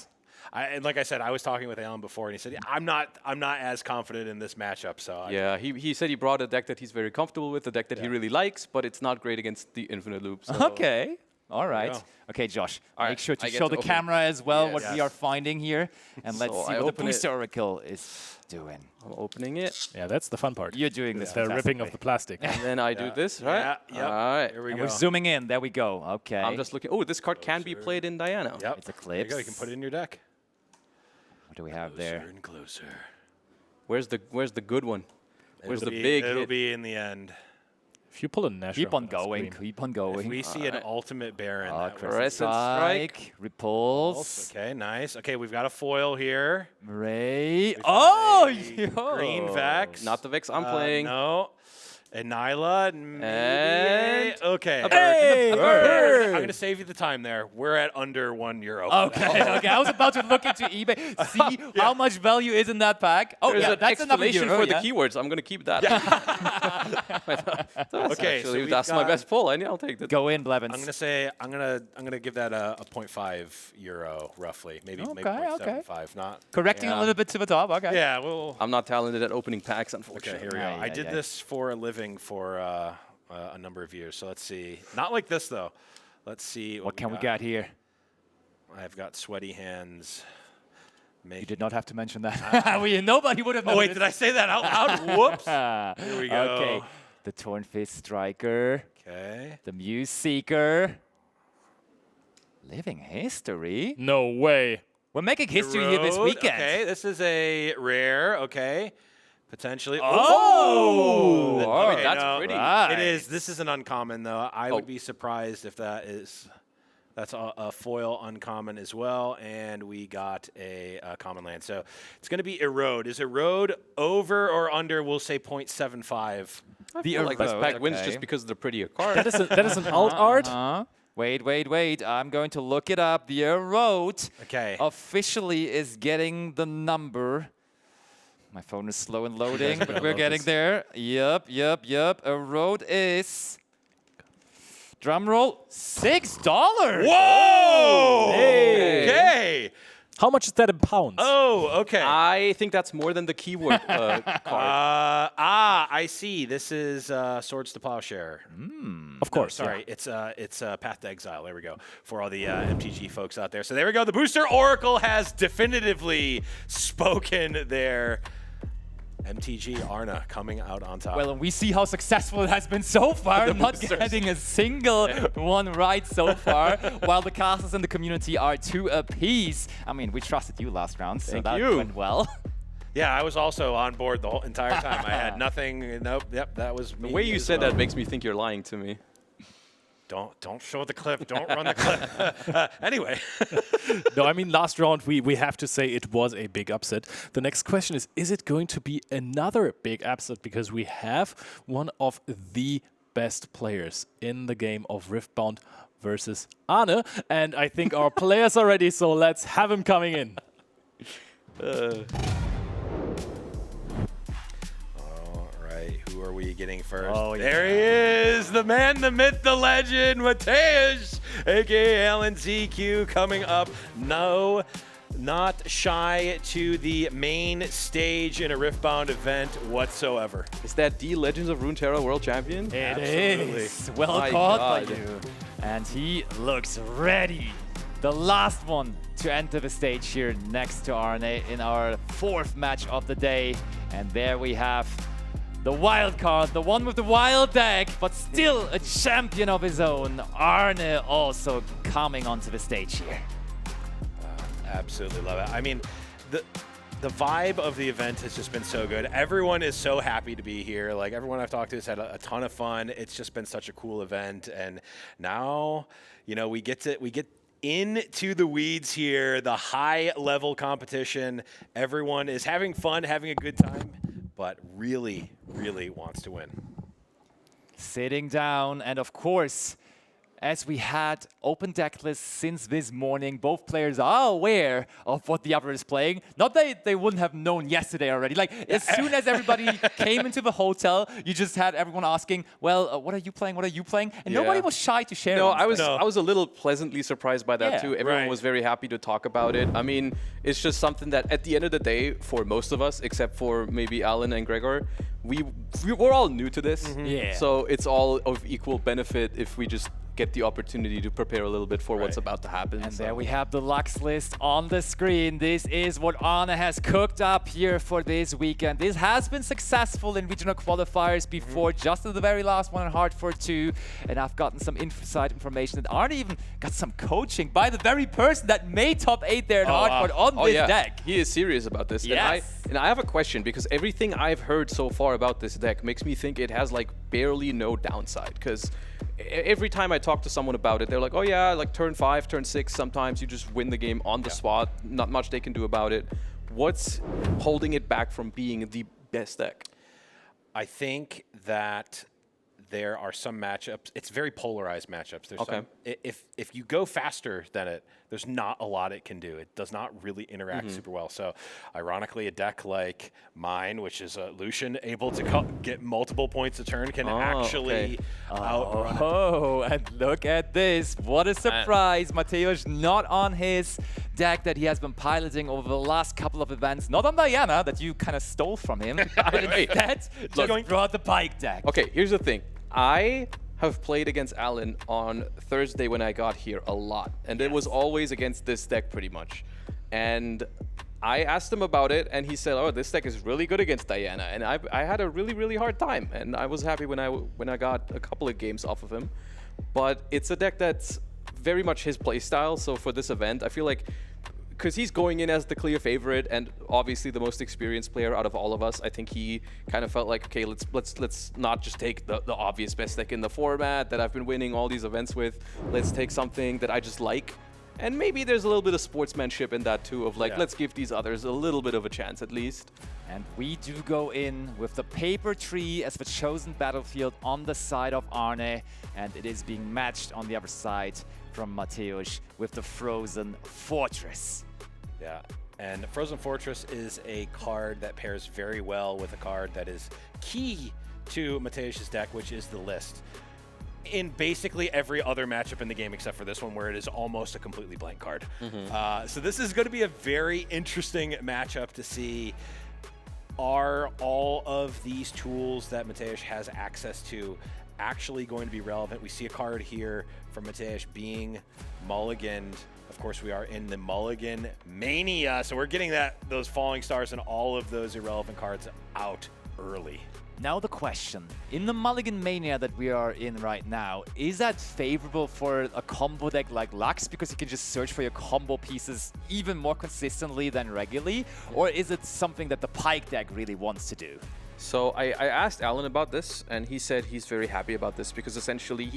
And like I said, I was talking with Alan before, and he said, I'm not as confident in this matchup. So yeah, he said he brought a deck that he's very comfortable with, a deck that he really likes, but it's not great against the Infinite Loop. So. Okay. All right. Okay, Josh, make sure to show the camera as well what we are finding here. And let's see what the Booster Oracle is doing. I'm opening it. Yeah, that's the fun part. You're doing this. The ripping of the plastic. And then I do this, right? Yeah. All right. Here we and go. we're zooming in. There we go. Okay. I'm just looking. Oh, this card can be played in Diana. Yep. It's a clip. There you go. You can put it in your deck. What do we have there? Closer and closer. Where's the good one? Where's the It'll big It'll hit? be in the end. If you pull a Nash, keep on going. Keep on going. If we see an ultimate Baron, that Crescent Strike. Repulse. Okay, nice. Okay, we've got a foil here. Ray. Oh, Green Vex. Not the Vex I'm playing. No. And Nyla. And okay. a bird. I'm going to save you the time there. We're at under €1. Okay, okay. I was about to look into eBay, see how much value is in that pack. Oh, There's yeah, an that's another explanation euro, for the keywords. I'm going to keep that. Okay, actually, so that's my best pull. I'll take that. Go in, Blevins. I'm going to say I'm going to give that a €0.5 roughly, maybe Okay, 0.75. Not correcting a little bit to the top. Okay. Yeah, well, I'm not talented at opening packs, unfortunately. okay, here we go. I did this for a living for a number of years. So let's see. Not like this though. Let's see What can we got here? I've got sweaty hands. You did not have to mention that. Nobody would have known. Oh wait, did I say that out loud? Whoops. Here we go. Okay. The Torn Fist Striker. Okay. The Muse Seeker. Living history. No way. We're making history here this weekend. Okay, this is a rare. Okay. Potentially. Oh! That's pretty. Right. It is. This is an uncommon, though. I would be surprised if that is. That's a foil uncommon as well, and we got a common land. So it's going to be Erode. Is Erode over or under? We'll say 0.75. I feel like this pack wins just because of the prettier card. That is an alt art. Wait. I'm going to look it up. The Erode okay. officially is getting the number. My phone is slow in loading, but we're getting there. Yep. Erode is... Drum roll, $6. Whoa! Hey. Okay. How much is that in pounds? Oh, okay. I think that's more than the keyword card. I see. This is Swords to Plowshare. Of course. No, sorry, it's Path to Exile. There we go. For all the MTG folks out there. So there we go. The Booster Oracle has definitively spoken there. MTG Arna coming out on top. Well, and we see how successful it has been so far, not getting a single one right so far, while the castles in the community are 2 apiece. I mean, we trusted you last round, so that went well. Yeah, I was also on board the whole entire time. I had nothing. Nope. Yep, that was me. The way you said that makes me think you're lying to me. Don't show the clip. Don't run the clip. Anyway. No, I mean, last round, we have to say it was a big upset. The next question is it going to be another big upset? Because we have one of the best players in the game of Riftbound versus Arne. And I think our players are ready, so let's have him coming in. Who are we getting first? Oh, there he is, the man, the myth, the legend, Mateusz, aka Alan ZQ, coming up. No, not shy to the main stage in a Riftbound event whatsoever. Is that the Legends of Runeterra World Champion? It is. Well caught by you. And he looks ready. The last one to enter the stage here next to Arne in our 4th match of the day. And there we have the wild card, the one with the wild deck, but still a champion of his own. Arne also coming onto the stage here. Absolutely love it. I mean, the vibe of the event has just been so good. Everyone is so happy to be here. Like, everyone I've talked to has had a ton of fun. It's just been such a cool event. And now, you know, we get into the weeds here, the high-level competition. Everyone is having fun, having a good time, but really, really wants to win. Sitting down, and of course, as we had open deck lists since this morning, both players are aware of what the other is playing. Not that they wouldn't have known yesterday already. Like, as soon as everybody came into the hotel, you just had everyone asking, well, what are you playing? What are you playing? And nobody was shy to share. No, I was a little pleasantly surprised by that too. Everyone was very happy to talk about it. I mean, it's just something that at the end of the day, for most of us, except for maybe Alan and Gregor, we're all new to this. So it's all of equal benefit if we just get the opportunity to prepare a little bit for what's about to happen. And there we have the Lux list on the screen. This is what Arne has cooked up here for this weekend. This has been successful in regional qualifiers before, just at the very last one in Hartford 2. And I've gotten some inside information that Arne even got some coaching by the very person that made top 8 there in Hartford on this deck. He is serious about this. Yes. And I have a question, because everything I've heard so far about this deck makes me think it has like barely no downside. Because every time I talk to someone about it, they're like, oh yeah, like turn 5, turn 6, sometimes you just win the game on the spot. Not much they can do about it. What's holding it back from being the best deck? I think that there are some matchups. It's very polarized matchups. There's some, if you go faster than it, there's not a lot it can do. It does not really interact super well. So, ironically, a deck like mine, which is a Lucian, able to get multiple points a turn, can actually outrun. Oh, and look at this. What a surprise. Mateusz not on his deck that he has been piloting over the last couple of events. Not on Diana, that you kind of stole from him. But instead, just brought the bike deck. Okay, here's the thing. I have played against Alan on Thursday when I got here a lot. And it was always against this deck pretty much. And I asked him about it, and he said, oh, this deck is really good against Diana. And I had a really, really hard time. And I was happy when I got a couple of games off of him. But it's a deck that's very much his playstyle. So for this event, I feel like because he's going in as the clear favorite and obviously the most experienced player out of all of us. I think he kind of felt like, okay, let's not just take the obvious best deck in the format that I've been winning all these events with. Let's take something that I just like. And maybe there's a little bit of sportsmanship in that too, of like, let's give these others a little bit of a chance at least. And we do go in with the paper tree as the chosen battlefield on the side of Arne, and it is being matched on the other side from Mateusz with the Frozen Fortress. Yeah, and Frozen Fortress is a card that pairs very well with a card that is key to Mateusz's deck, which is the list. In basically every other matchup in the game except for this one, where it is almost a completely blank card. So this is going to be a very interesting matchup to see. Are all of these tools that Mateusz has access to actually going to be relevant? We see a card here from Mateusz being mulliganed. Of course, we are in the mulligan mania, so we're getting those falling stars and all of those irrelevant cards out early. Now the question, in the Mulligan Mania that we are in right now, is that favorable for a combo deck like Lux because you can just search for your combo pieces even more consistently than regularly? Or is it something that the Pike deck really wants to do? So I asked Alan about this, and he said he's very happy about this because essentially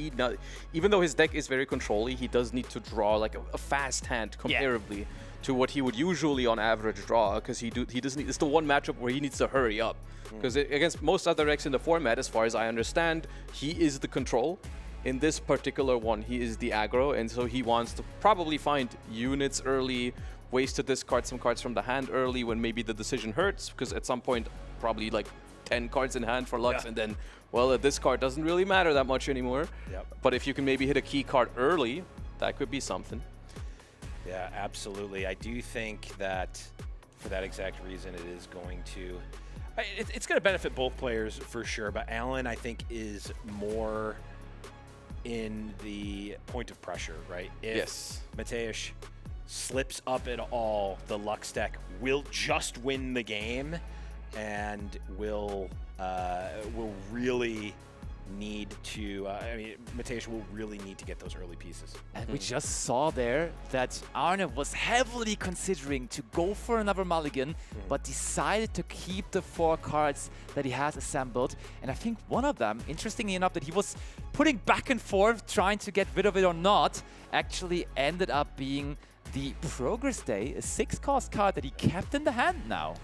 even though his deck is very control-y, he does need to draw like a fast hand comparably to what he would usually on average draw, because he doesn't need, it's the one matchup where he needs to hurry up. Because against most other decks in the format, as far as I understand, he is the control. In this particular one, he is the aggro, and so he wants to probably find units early, ways to discard some cards from the hand early when maybe the decision hurts, because at some point, probably like 10 cards in hand for Lux, and then, well, this card doesn't really matter that much anymore. But if you can maybe hit a key card early, that could be something. Yeah, absolutely. I do think that for that exact reason, it is going to... It's going to benefit both players for sure, but Alan, I think, is more in the point of pressure, right? If Mateusz slips up at all, the Lux deck will just win the game and will really need to, Mateusz will really need to get those early pieces. And we just saw there that Arne was heavily considering to go for another mulligan, but decided to keep the 4 cards that he has assembled. And I think one of them, interestingly enough, that he was putting back and forth, trying to get rid of it or not, actually ended up being the Progress Day, a 6-cost card that he kept in the hand now.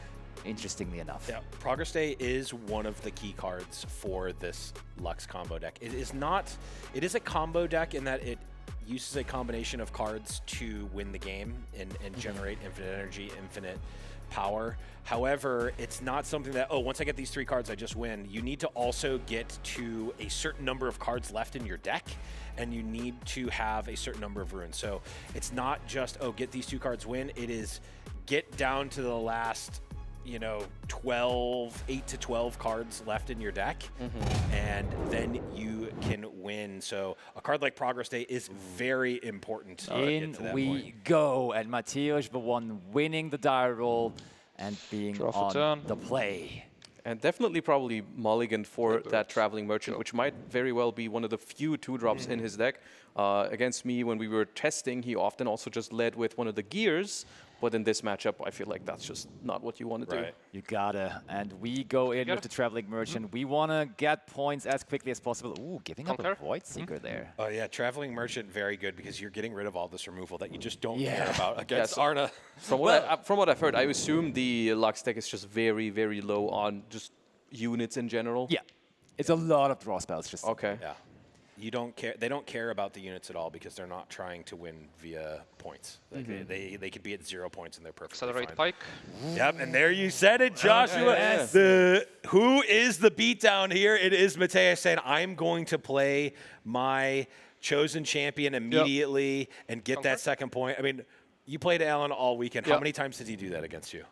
Interestingly enough. Yeah, Progress Day is one of the key cards for this Lux combo deck. It is a combo deck in that it uses a combination of cards to win the game and generate infinite energy, infinite power. However, it's not something that, oh, once I get these 3 cards, I just win. You need to also get to a certain number of cards left in your deck, and you need to have a certain number of runes. So it's not just, oh, get these 2 cards, win. It is get down to the last 8 to 12 cards left in your deck, and then you can win. So a card like Progress Day is very important. In we go, and Mateusz, the one winning the die roll and being on the play. And definitely probably mulligan for that Traveling Merchant, which might very well be one of the few 2-drops in his deck. Against me, when we were testing, he often also just led with one of the gears. But in this matchup, I feel like that's just not what you want to do. You gotta. And we go in with the Traveling Merchant. We want to get points as quickly as possible. Ooh, giving up a Void Seeker there. Oh, yeah. Traveling Merchant, very good, because you're getting rid of all this removal that you just don't care about against Arne. From what I've heard, I assume the Lux deck is just very, very low on just units in general. Yeah. It's a lot of draw spells. Just okay. Yeah. You don't care. They don't care about the units at all because they're not trying to win via points. Like they could be at 0 points and they're perfectly Accelerate fine. Pike. Yep, and there you said it, Joshua. Who is the beatdown here? It is Mateusz saying, I'm going to play my chosen champion immediately and get that second point. I mean, you played Alan all weekend. How many times did he do that against you?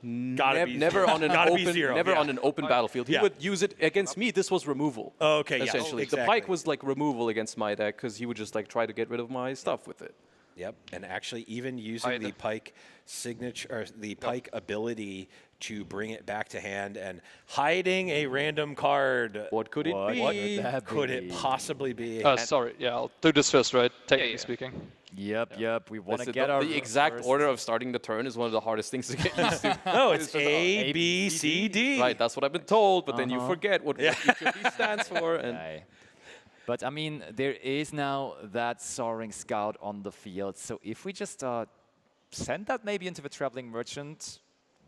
Never on an open battlefield. He would use it against me. This was removal. Okay, essentially. exactly. The Pike was like removal against my deck because he would just like try to get rid of my stuff with it. Yep, and actually even using the Pike signature, or the Pike ability to bring it back to hand and hiding a random card. What could it be? What could it possibly be? Sorry, yeah, I'll do this first, right? Technically speaking. Yep. We want to Listen, get our the exact first. order of starting the turn is one of the hardest things to get used to. No, it's A, B, C, D. Right, that's what I've been told, but then you forget what each of these stands for. And But I mean, there is now that Soaring Scout on the field. So if we just send that maybe into the Traveling Merchant,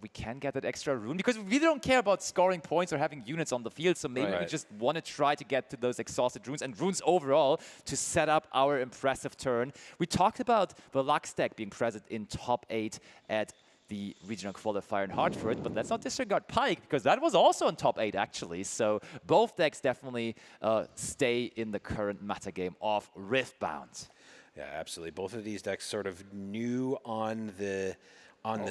we can get that extra rune, because we don't care about scoring points or having units on the field. So maybe we just want to try to get to those exhausted runes and runes overall to set up our impressive turn. We talked about the Lux deck being present in top 8 at the regional qualifier in Hartford, but let's not disregard Pike, because that was also in top 8 actually. So both decks definitely stay in the current meta game of Riftbound. Yeah, absolutely. Both of these decks sort of new on the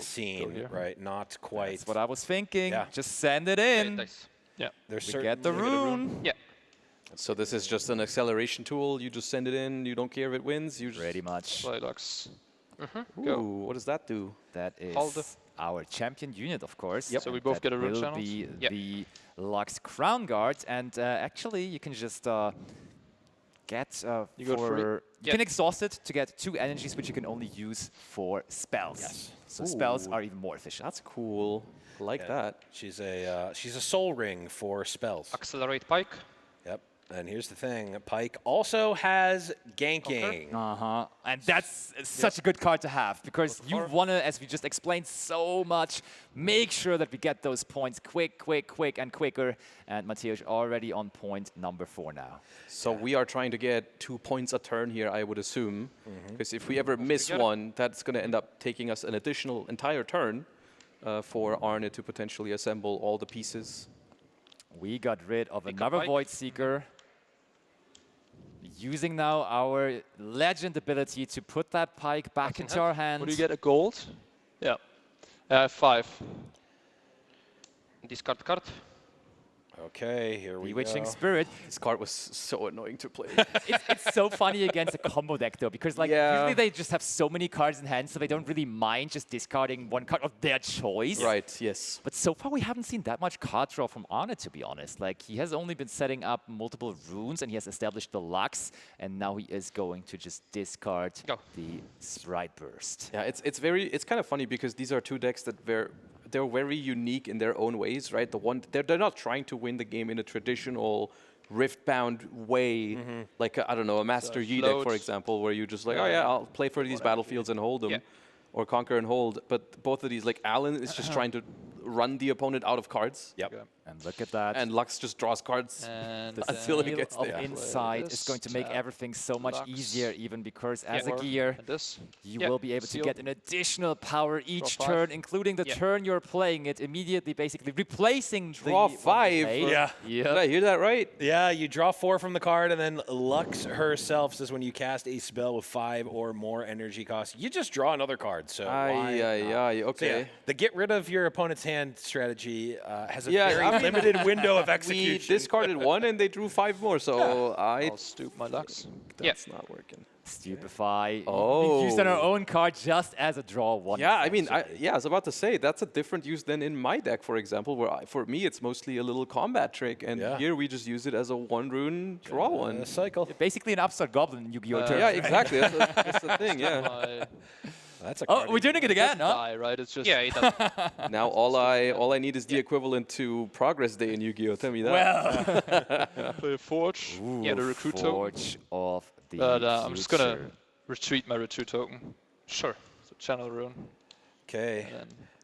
scene, right? Not quite. That's what I was thinking. Yeah. Just send it in. Yeah. There's we get the rune. Yeah. So this is just an acceleration tool. You just send it in. You don't care if it wins. You just pretty much. Play Lux. Ooh, what does that do? That is our champion unit, of course. Yep. So we both get a rune will channel. Be the Lux Crown Guard, and actually you can just get you can exhaust it to get 2 energies, which you can only use for spells. Yes. So spells are even more efficient. That's cool. I like that. She's a soul ring for spells. Accelerate Pike. Yep. And here's the thing, Pike also has ganking. And that's such a good card to have, because you want to, as we just explained so much, make sure that we get those points quick, and quicker. And Mateusz already on point number 4 now. So we are trying to get 2 points a turn here, I would assume. Because if we ever miss one, that's going to end up taking us an additional entire turn for Arne to potentially assemble all the pieces. We got rid of another Void Seeker. Using now our legend ability to put that Pike back into our hand. What do you get, a gold? Yeah. 5. Discard card. Okay, here we Bewitching go. Spirit. This card was so annoying to play. It's so funny against a combo deck, though, because like usually they just have so many cards in hand, so they don't really mind just discarding one card of their choice. Right, yes. But so far we haven't seen that much card draw from Arne, to be honest. Like, he has only been setting up multiple runes, and he has established the Lux, and now he is going to just discard the Sprite Burst. Yeah, it's kind of funny, because these are 2 decks that they're very unique in their own ways, right? They're not trying to win the game in a traditional Riftbound way, like I don't know, a Master Yi deck, for example, where you just like, oh yeah, I'll play for these battlefields and hold them, or conquer and hold. But both of these, like Alan is just trying to run the opponent out of cards. Yep. And look at that. And Lux just draws cards until he gets there. Insight is going to make everything so much easier, even because as a gear, you will be able to get an additional power each turn, including the turn you're playing it, immediately basically replacing draw 5. Yeah. Did I hear that right? Yeah, you draw 4 from the card, and then Lux herself says when you cast a spell with 5 or more energy cost, you just draw another card. So okay. So yeah, the get rid of your opponent's hand strategy has a very limited window of execution. We discarded 1 and they drew 5 more, so I'll stoop my Lux. That's not working. Stupefy. We used on our own card just as a draw 1. Yeah, I mean, I was about to say, that's a different use than in my deck, for example, where for me it's mostly a little combat trick, and here we just use it as a 1 rune, draw 1. Cycle. Basically an upstart goblin in Yu-Gi-Oh! Terms. Yeah, exactly. That's the thing, yeah. That's a we're doing it again, huh? Die, right? It's just he does. Now all I need is the equivalent to Progress Day in Yu-Gi-Oh! Tell me that. Well, play Forge. The recruit Forge of the But I'm just gonna retreat my retreat token. Sure. So channel rune. Okay.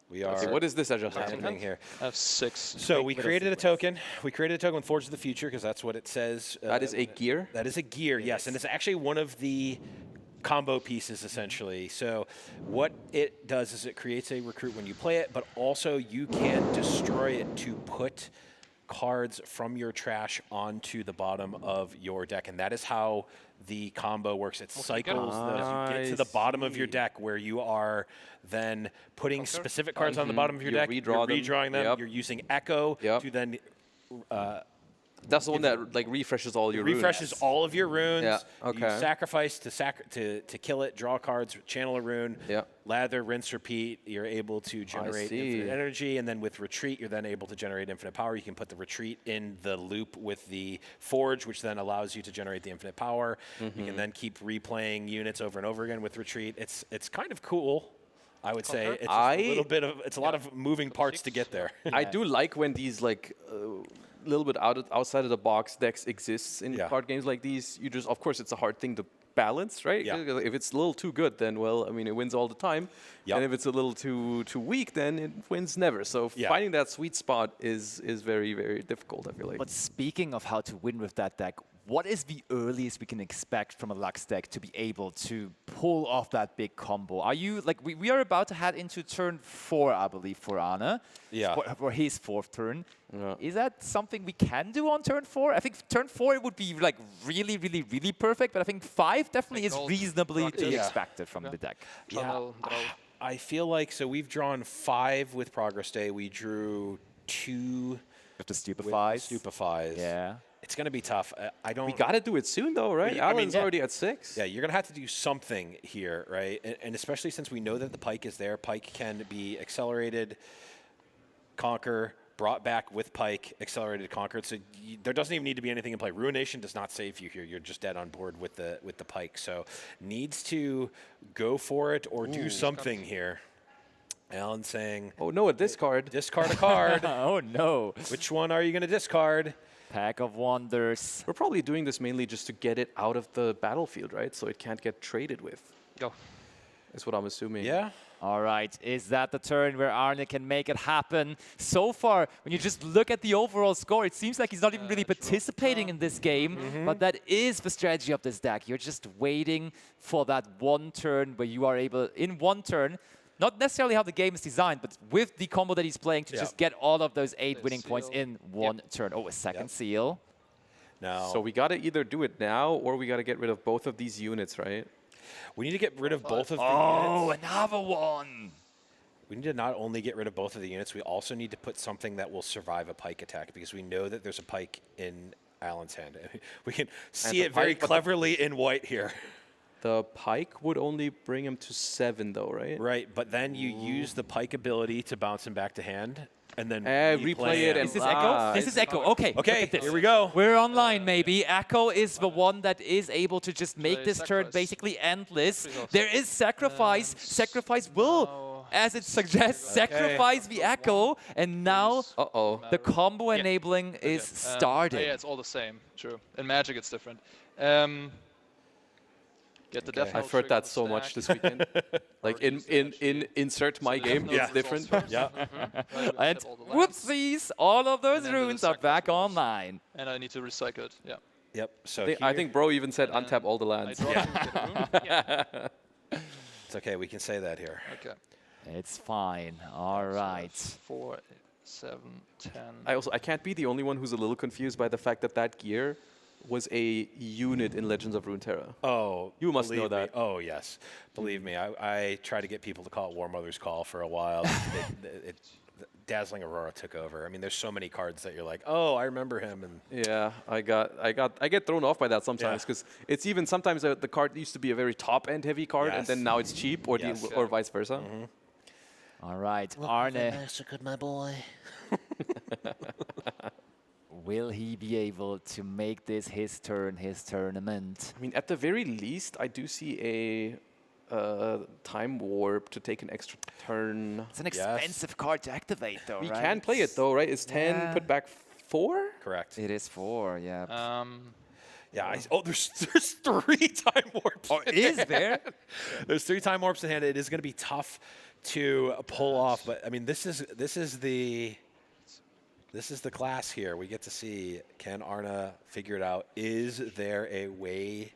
We are. Okay, what is this happening here? I have 6. So we created a token. We created a token with Forge of the Future because that's what it says. That is a gear? That is a gear, yes. And it's actually one of the combo pieces, essentially. So what it does is it creates a recruit when you play it, but also you can destroy it to put cards from your trash onto the bottom of your deck. And that is how the combo works. It cycles as you get to the bottom of your deck, where you are then putting specific cards on the bottom of your deck. You're redrawing them. You're using Echo to then That's the one that like refreshes all your runes. Refreshes all of your runes. Yeah. Okay. You sacrifice to kill it, draw cards, channel a rune. Yeah. Lather, rinse, repeat. You're able to generate infinite energy, and then with retreat, you're then able to generate infinite power. You can put the retreat in the loop with the forge, which then allows you to generate the infinite power. You can then keep replaying units over and over again with retreat. It's kind of cool. I would say it's just a lot of moving parts to get there. I do like when these like little bit outside of the box decks exists in card games like these. You just, of course, it's a hard thing to balance, right? Yeah. If it's a little too good, then well, I mean, it wins all the time. And if it's a little too weak, then it wins never. So finding that sweet spot is very, very difficult, I feel like. But speaking of how to win with that deck, what is the earliest we can expect from a Lux deck to be able to pull off that big combo? Are you, like, we are about to head into turn 4, I believe, for Arne. Yeah. For his 4th turn. Is that something we can do on turn 4? I think turn 4 it would be like really, really, really perfect, but I think 5 definitely is reasonably to be expected from the deck. Yeah. I feel like, so we've drawn 5 with Progress Day. We drew 2 with the Stupefies. Yeah. It's going to be tough. I don't. We got to do it soon, though, right? Alan's already at 6. Yeah, you're going to have to do something here, right? And especially since we know that the Pike is there, Pike can be accelerated, conquer, brought back with Pike, accelerated, conquered. So there doesn't even need to be anything in play. Ruination does not save you here. You're just dead on board with the Pike. So needs to go for it or do something here. Alan saying, "Oh no, a discard. Discard a card." Oh no. Which one are you going to discard? Pack of Wonders. We're probably doing this mainly just to get it out of the battlefield, right? So it can't get traded with. Go. That's what I'm assuming. Yeah. All right, is that the turn where Arne can make it happen? So far, when you just look at the overall score, it seems like he's not even really participating in this game, but that is the strategy of this deck. You're just waiting for that one turn where you are able, in one turn, not necessarily how the game is designed, but with the combo that he's playing to just get all of those 8 winning points in one turn. Oh, a second seal. No. So we got to either do it now or we got to get rid of both of these units, right? We need to get rid of both of the units. Oh, another one. We need to not only get rid of both of the units, we also need to put something that will survive a Pike attack, because we know that there's a Pike in Alan's hand. We can see it very cleverly in white here. The Pike would only bring him to 7, though, right? Right, but then you use the Pike ability to bounce him back to hand, and then replay it. Is this Echo? This is Echo. Okay. Okay, here we go. We're online, maybe. Echo is the one that is able to just make this turn basically endless. There is Sacrifice. Sacrifice will, as it suggests, sacrifice the Echo, and now the combo enabling is starting. Yeah, it's all the same. True. In Magic, it's different. Get the Death Knell I've heard that so much this weekend. Like in insert my game, it's different. And whoopsies, all of those runes are back online. And I need to recycle it. Yeah. Yep. So I think Bro even said untap all the lands. It's okay. We can say that here. Okay. It's fine. All right. 4, 7, 10. I can't be the only one who's a little confused by the fact that gear was a unit in Legends of Runeterra. Oh, you must know that. Oh, yes. Believe me, I tried to get people to call it War Mother's Call for a while. Dazzling Aurora took over. I mean, there's so many cards that you're like, oh, I remember him. And yeah, I get thrown off by that sometimes, because it's even sometimes the card used to be a very top-end heavy card, and then now it's cheap, or or vice versa. All right, Arne. Massacred my boy. Will he be able to make this his turn, his tournament? I mean, at the very least, I do see a time warp to take an extra turn. It's an expensive card to activate, though, we right? can play it, though, right? It's 10, put back 4? Correct. It is 4, yeah. There's 3 time warps. Oh, is there? There's 3 time warps in hand. It is going to be tough to pull off, but I mean, this is the class here. We get to see, can Arne figure it out? Is there a way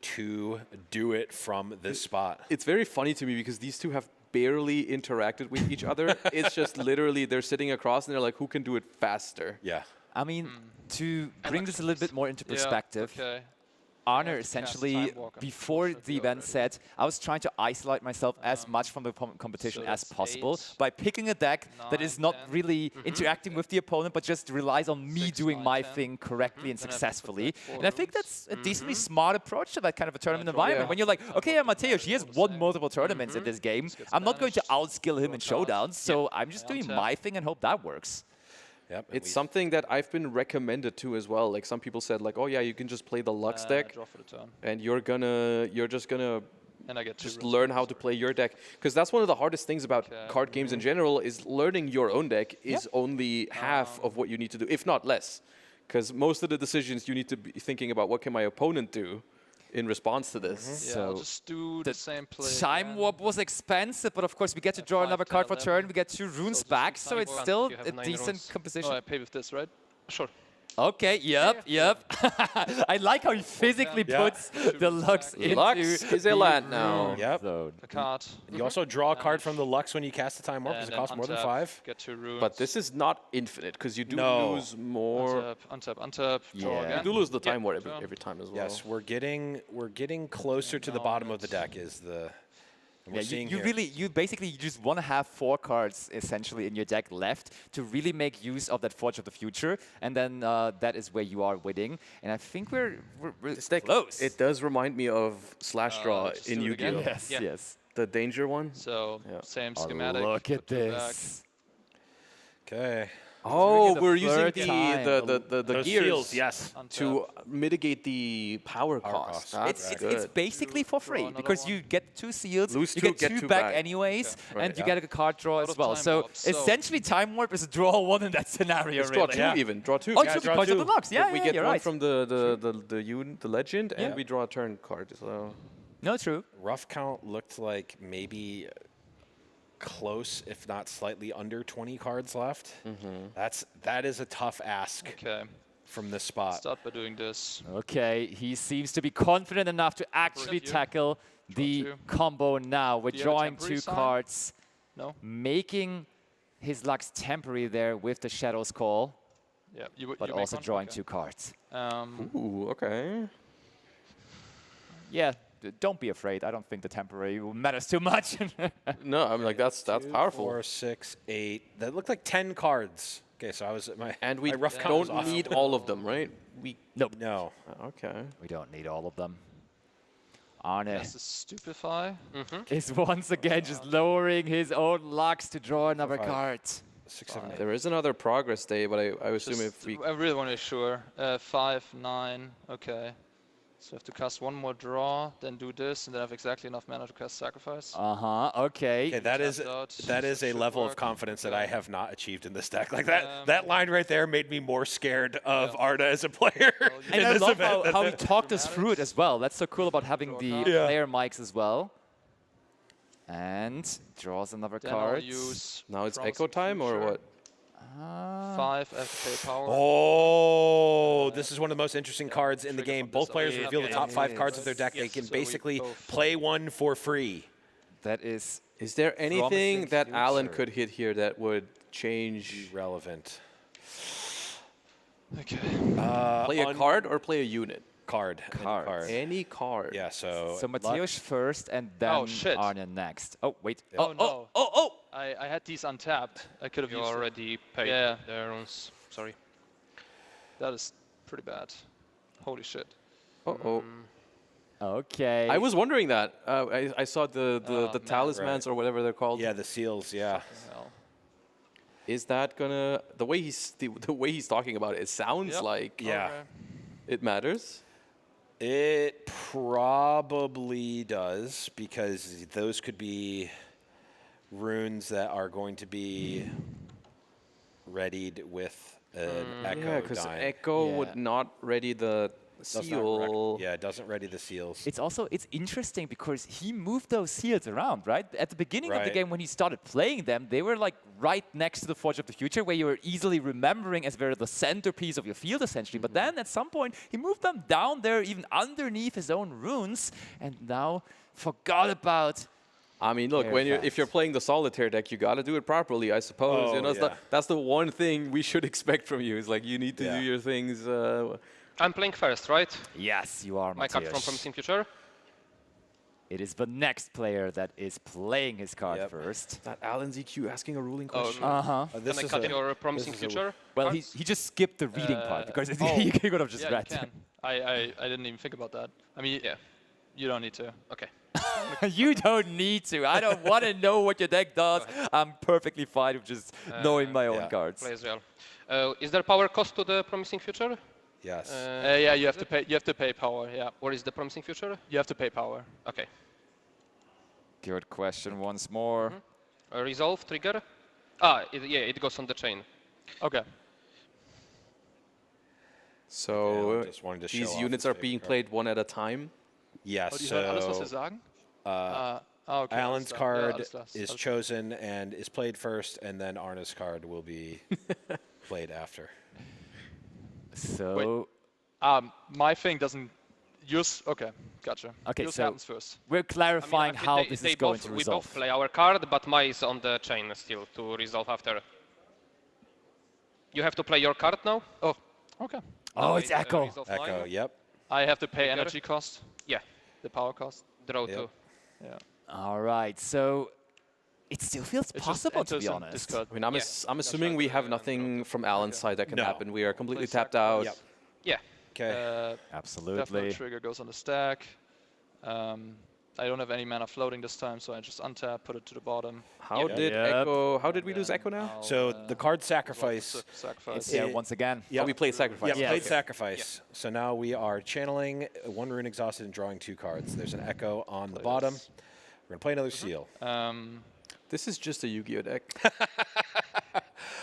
to do it from this spot? It's very funny to me because these two have barely interacted with each other. It's just literally they're sitting across and they're like, who can do it faster? Yeah. I mean, to bring this a little bit more into perspective, Arne essentially, before the event said, I was trying to isolate myself as much from the competition as possible by picking a deck that is not really interacting with the opponent, but just relies on me doing my thing correctly and successfully. And I think that's a decently smart approach to that kind of a tournament environment. When you're like, okay, Mateusz, he has won multiple tournaments in this game. I'm not going to outskill him in showdowns, so I'm just doing my thing and hope that works. Yep, it's something that I've been recommended to as well. Like some people said, like, oh yeah, you can just play the Lux deck, and you're just gonna learn how to play your deck. Because that's one of the hardest things about card games in general is learning your own deck is only half of what you need to do, if not less. Because most of the decisions you need to be thinking about what can my opponent do in response to this. Yeah, I'll just do the same play. Time Warp was expensive, but of course we get to draw another card for turn. We get 2 runes back, so it's still a decent composition. Oh, I pay with this, right? Sure. Okay, yep. I like how he physically puts the Lux into Lux is a land now. Yep. A card. And you also draw a card from the Lux when you cast the Time Warp. Does it cost more than 5? Get 2 runes. But this is not infinite, because you do lose more. Untap, draw again. You do lose the Time Warp every time as well. Yes, we're getting closer to the bottom of the deck is the... Yeah, you basically just want to have 4 cards essentially in your deck left to really make use of that Forge of the Future, and then that is where you are winning. And I think we're close. It does remind me of Slash Draw in Yu-Gi-Oh. Yes. The danger one. So same schematic. Look at this. Okay. Oh, we're using the gears yes, to mitigate the power cost. It's basically for free because you get 2 seals, Lose you 2, get 2 back anyways, and you get a card draw as well. So essentially, Time Warp is a draw 1 in that scenario. It's draw 2 even. Draw 2. Oh, draw point of the Lux. Yeah, we get you're one right. from the legend, and we draw a turn card. So no, true. Rough count looked like maybe close, if not slightly under 20 cards left. That is a tough ask from this spot. Start by doing this. Okay, he seems to be confident enough to actually tackle the combo now. We're drawing 2 cards, making his Lux temporary there with the Shadow's Call, but also drawing 2 cards. Ooh, okay. Yeah. Don't be afraid. I don't think the temporary matters too much. No, I'm like that's 2, powerful. 4, 6, 8. That looked like 10 cards. Okay, so I was we rough count don't need all of them, right? Nope. No. Okay. We don't need all of them. Arne That's a Stupefy. is once again just lowering his own Lux to draw another card. 6, 7, 8. There is another progress day, but I assume if we... I really want to be sure. 5, 9, okay. So I have to cast 1 more draw, then do this, and then I have exactly enough mana to cast Sacrifice. Okay. Okay, that is a level of confidence that I have not achieved in this deck. Like that line right there made me more scared of Arne as a player. And I love how he talked us through it as well. That's so cool about having the player mics as well. And draws another card. Now it's Echo time or what? 5 FK power. Oh, this is one of the most interesting cards in the game. Both players reveal the top 5 cards of their deck. They can basically play one for free. That is... Is there anything that Alan could hit here that would change... relevant? Okay. Play a card or play a unit? Card. Any card. Yeah, so... So Mateusz first and then Arne next. Oh, wait. Oh! I had these untapped. I could have used already paid their runes. Sorry. That is pretty bad. Holy shit. Uh-oh. Okay. I was wondering that. I saw the talismans or whatever they're called. Yeah, the seals, yeah. Is that gonna... The way he's talking about it sounds like... Yeah. It matters? It probably does, because those could be runes that are going to be readied with an Echo. Yeah, because Echo would not ready the seal. Yeah, it doesn't ready the seals. It's interesting because he moved those seals around, right? At the beginning of the game when he started playing them, they were like right next to the Forge of the Future where you were easily remembering as they're the centerpiece of your field essentially. But then at some point he moved them down there even underneath his own runes and now forgot about... I mean, look, if you're playing the solitaire deck, you got to do it properly, I suppose. Oh, you know, that's the one thing we should expect from you. Is like you need to do your things I'm playing first, right? Yes, you are, My card from Matthias. Promising Future. It is the next player that is playing his card first. That Alan's EQ asking a ruling question. Can I cut your Promising Future? Well, he just skipped the reading part because he could have just read. You can. I didn't even think about that. I mean, you don't need to. Okay. You don't need to. I don't want to know what your deck does. I'm perfectly fine with just knowing my own cards. Play as well. Is there power cost to the Promising Future? Yes. Yeah, you have to pay. You have to pay power. Yeah. What is the Promising Future? You have to pay power. Okay. Good question once more. Resolve trigger. It goes on the chain. Okay. So just wanted to show these off units his are favorite being card. played one at a time. Yes. Die hört alles, was wir sagen? Okay, Alan's alles klar. card Alles klar. is Alles klar. chosen and is played first, and then Arna's card will be played after. So. Wait. My thing doesn't. Yours. Okay, gotcha. Okay, yours so happens first. we're clarifying how this is going to We resolve. both play our card, but mine is on the chain still to resolve after. You have to play your card now. Oh, okay. Oh, it's Echo. Echo, yep. I have to pay Trigger? energy cost. Yeah. The power cost. Draw 2. Yeah. All right, so it still feels It just possible, to enters be in honest. discard. I mean, I'm assuming we have nothing from Alan's side that can happen. We are completely tapped out. Yep. Yeah. Okay. Absolutely. Definitely trigger goes on the stack. I don't have any mana floating this time, so I just untap, put it to the bottom. How did Echo? How did we lose Echo now? So the card sacrifice. Sacrifice. Yeah, once again. Yeah, we played sacrifice. Yeah, played sacrifice. So now we are channeling one rune exhausted and drawing 2 cards. There's an Echo on the bottom. We're gonna play another seal. This is just a Yu-Gi-Oh deck.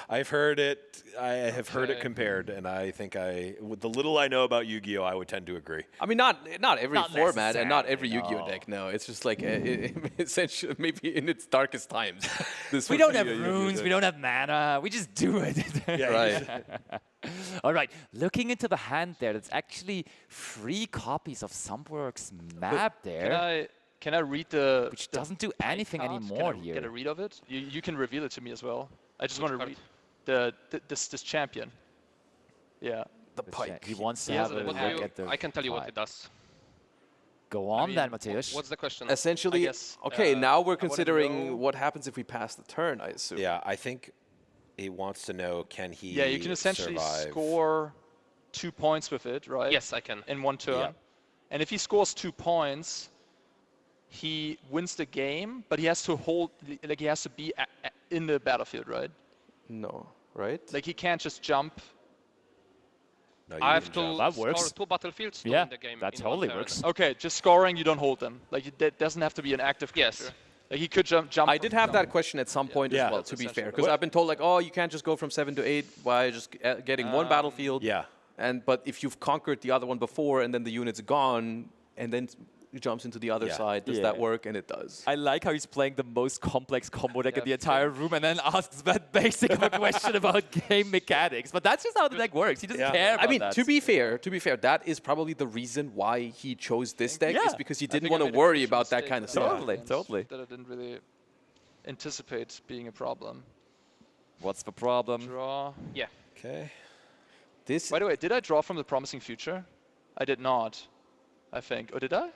I've heard it. I have heard it compared, and I think with the little I know about Yu-Gi-Oh, I would tend to agree. I mean, not every format and not every necessarily, Yu-Gi-Oh deck. No, it's just like essentially maybe in its darkest times. We don't have runes, we don't have mana, we just do it. Right. All right, looking into the hand there, that's actually 3 copies of Sunworks map there. Can I read the... Which doesn't do anything card? anymore Can I here. get a read of it? You can reveal it to me as well. I just want to card? read this champion. Yeah. The pike. He wants to He have has a it look in at the I can tell you what pike. it does. Go on then, Matthias. What's the question? Essentially, guess, okay, now we're I wanna know- considering what happens if we pass the turn, I assume. Yeah, I think he wants to know, can he Yeah, you can essentially survive? score 2 points with it, right? Yes, I can. In one turn. Yeah. And if he scores 2 points, he wins the game, but he has to hold, like he has to be in the battlefield, right? No, right? Like he can't just jump. No, you I have didn't to jump. That score works. 2 battlefields to Yeah, win the game. that in totally one turn. works. Okay, just scoring, you don't hold them. Like it doesn't have to be an active Yes. character. Like he could jump. I did have that question at some point Yeah. as well, That's to be fair. essentially Because what- I've been told, like, oh, you can't just go from 7 to 8 by just getting one battlefield. Yeah. But if you've conquered the other one before and then the unit's gone and then it jumps into the other Yeah. side, does that work? And it does. I like how he's playing the most complex combo deck in the entire room and then asks that basic of a question about game mechanics. But that's just how the deck works. He doesn't care about I mean, that. to be fair, that is probably the reason why he chose this deck, is because he I didn't think I want to made a worry crucial about that mistake kind of with stuff. Totally, and totally. That I didn't really anticipate being a problem. What's the problem? Draw. Yeah. Okay. This. By the way, did I draw from the Promising Future? I did not, I think. Or did I?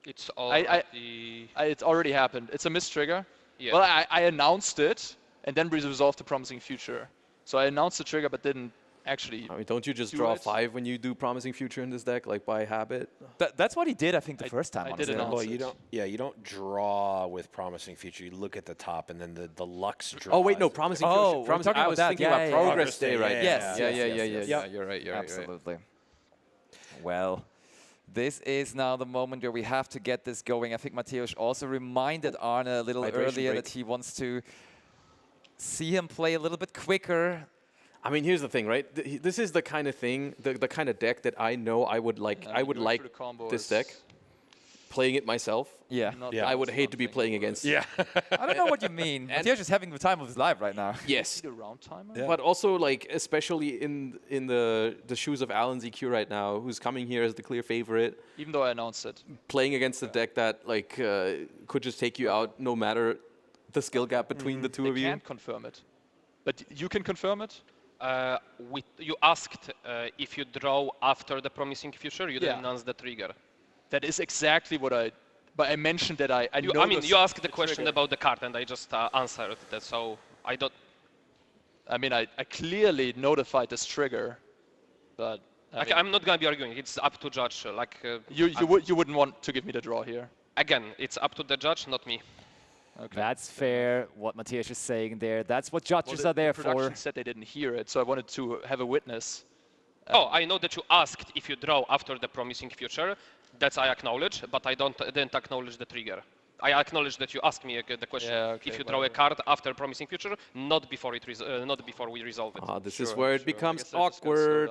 It's already... It's already happened. It's a missed trigger. Yeah. Well, I announced it and then resolved the Promising Future. So I announced the trigger but didn't actually. I mean, don't you just do draw it? 5 when you do Promising Future in this deck, like by habit? That's what he did, I think, the first time. I honestly. did announce Well, it. you don't. Yeah, you don't draw with Promising Future. You look at the top, and then the Lux draws. Oh wait, no, Promising Oh, Future. we're Promising, talking I about was that. thinking Yeah, about yeah, Progress yeah. Day, right? Yes, Yeah, yes. You're right. You're right. Absolutely. Well, this is now the moment where we have to get this going. I think Mateusz also reminded Arne a little Hydration earlier break. that he wants to see him play a little bit quicker. I mean, here's the thing, right? This is the kind of thing, the kind of deck that I know I would like. I would like this deck. Playing it myself. Yeah. I would hate to be playing against. Yeah. I don't know what you mean. Mateusz is having the time of his life right now. Yes. The round timer? Yeah. But also, like, especially in the shoes of Alan's EQ right now, who's coming here as the clear favorite. Even though I announced it. Playing against a deck that, like, could just take you out no matter the skill gap between the two They of you. can't confirm it. But you can confirm it? You asked if you draw after the promising future, you didn't announce the trigger. That is exactly what but I mentioned that I know. I mean, you asked the question about the card, and I just answered that. So I don't. I mean, I clearly notified this trigger, but I'm not gonna be arguing. It's up to judge. You wouldn't want to give me the draw here. Again, it's up to the judge, not me. Okay. That's fair, what Matthias is saying there. That's what judges are there the production for. said they didn't hear it, so I wanted to have a witness. I know that you asked if you draw after the promising future. That's I acknowledge, but I didn't acknowledge the trigger. I acknowledge that you asked me the question if you draw a card after promising future, not before we resolve it. This is where it becomes awkward.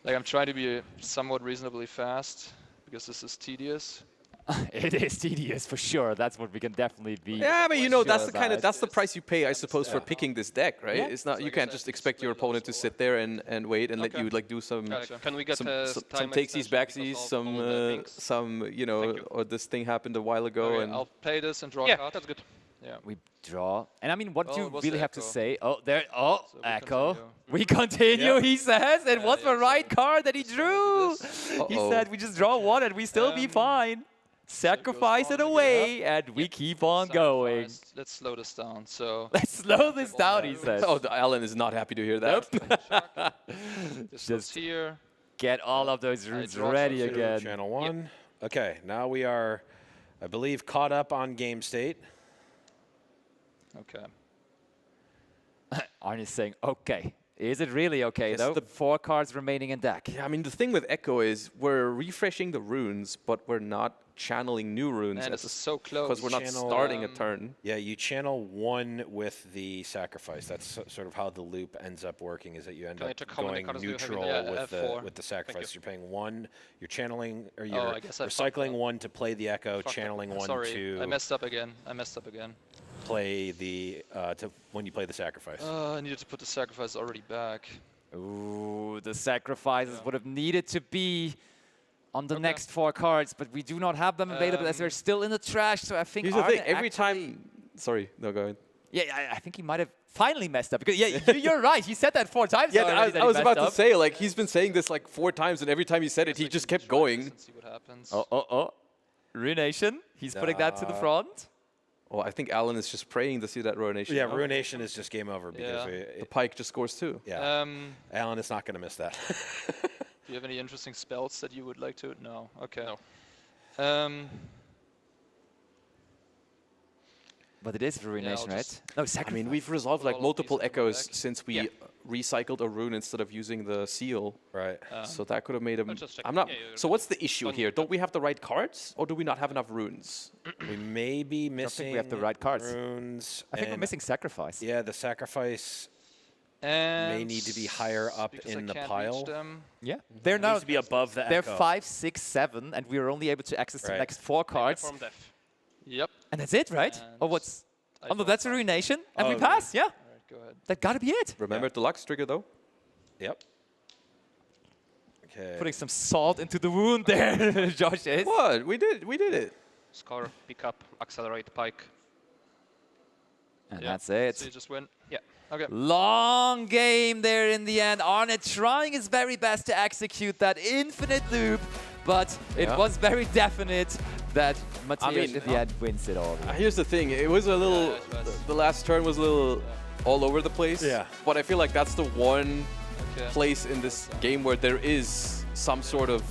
Like, I'm trying to be somewhat reasonably fast because this is tedious. It is tedious for sure. That's what we can definitely be. Yeah, but you know, that's the about. that's the price you pay, I suppose, for picking this deck, right? Yeah. It's not, you can't just expect your opponent to sit there and wait and let you like do some Can we get some time takesies, backsies, some you know, or this thing happened a while ago. Okay, and I'll play this and draw a card. That's good. Yeah. We draw. And I mean, what Well, do it you was really the have to echo. say? Oh, there. Oh, So echo. continue. We continue, Yeah. he says. And what's the right card that he drew? He said we just draw one and we still be fine. Sacrifice it away, and we keep on going. Let's slow this down. So Let's slow this down, he says. Oh, Alan is not happy to hear that. Just here. get all of those roots ready again. Channel 1. Okay, now we are, I believe, caught up on game state. Okay. Arne's saying, okay. Is it really okay, Yes, though? the- 4 cards remaining in deck. Yeah, I mean, the thing with Echo is we're refreshing the runes, but we're not channeling new runes. Man, this is so close. Because we're not starting a turn. Yeah, you channel 1 with the sacrifice. That's sort of how the loop ends up working, is that you end Can I up check how many going cards do you have in neutral there? with the sacrifice. You're paying 1, you're channeling, or Oh, you're I guess I fucked recycling up. 1 to play the Echo, Fucked up. channeling 1 Sorry, to I messed up again. I messed up again. play the when you play the sacrifice. I needed to put the sacrifice already back. Ooh, the sacrifices would have needed to be on the next 4 cards, but we do not have them available as they're still in the trash. So I think Here's the Arne thing, every time... Sorry, no, go ahead. Yeah, I think he might have finally messed up. Because you're right. He said that 4 times. Yeah, already that I he was about messed to up. say, like, he's been saying this like 4 times, and every time he said it, he just kept going. See what happens. Oh. Ruination. He's putting that to the front. Well, I think Alan is just praying to see that Ruination. Yeah, Ruination is just game over because the Pike just scores 2. Yeah, Alan is not going to miss that. Do you have any interesting spells that you would like to? No. Okay. No. But it is Ruination, right? No, I sacrifice. mean, we've resolved like multiple echoes since we recycled a rune instead of using the seal. Right. So that could have made him. just check. I'm not. Yeah, So what's the issue here? Don't we have the right cards, or do we not have enough runes? We may be missing we have the right cards. runes. I think we're and missing sacrifice. Yeah, the sacrifice And may need to be higher up because in I the can't pile. reach them. Yeah, they're now to be above the They're echo. 5, 6, 7, and we're only able to access the Right. next 4 cards. From death. Yep. And that's it, right? Or what's? Oh no, that's a Ruination, and we Oh, pass. Yeah, All right, go ahead. that gotta be it. Remember the Lux trigger though. Yep. Okay. Putting some salt into the wound there, Josh is. What? We did it. Score, pick up, accelerate, pike. And that's it. So you just win. Yeah. Okay. Long game there in the end. Arne trying his very best to execute that infinite loop, but it was very definite that Matthias in the end wins it all. Here's the thing. It was a little. The last turn was a little all over the place. Yeah. But I feel like that's the one place in this game where there is some sort of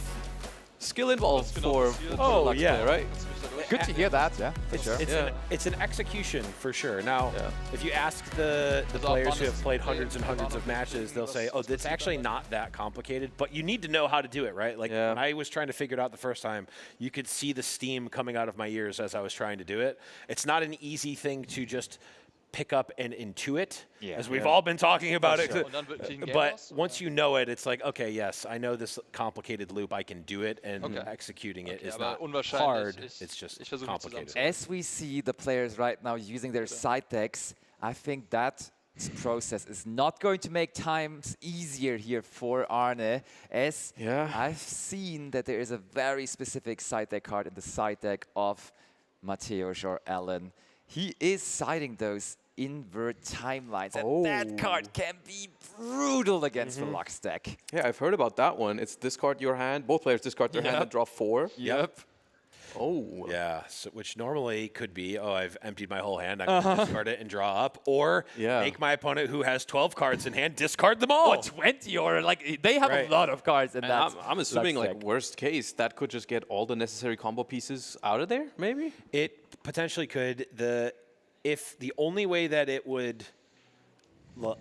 skill involved for the Lux player, right? Good to hear that, yeah, for It's, sure. it's an execution for sure. Now, if you ask the players who have played hundreds and hundreds of matches, they'll say, oh, it's actually not that complicated, but you need to know how to do it, right? Like when I was trying to figure it out the first time, you could see the steam coming out of my ears as I was trying to do it. It's not an easy thing to just pick up and intuit, as we've all been talking about it. But once you know it, it's like, okay, yes, I know this complicated loop, I can do it, and executing it is not hard, it's just complicated. As we see the players right now using their side decks, I think that process is not going to make times easier here for Arne, as I've seen that there is a very specific side deck card in the side deck of Mateusz or Alan. He is siding those invert timelines. And that card can be brutal against the Lux deck. Yeah, I've heard about that one. It's discard your hand. Both players discard their hand and draw 4. Yep. Oh. Yeah, so, which normally could be, oh, I've emptied my whole hand, I'm going to discard it and draw up. Or make my opponent who has 12 cards in hand discard them all. Or 20, or like, they have a lot of cards in that. I'm assuming, like, worst case, that could just get all the necessary combo pieces out of there, maybe? It potentially could. If the only way that it would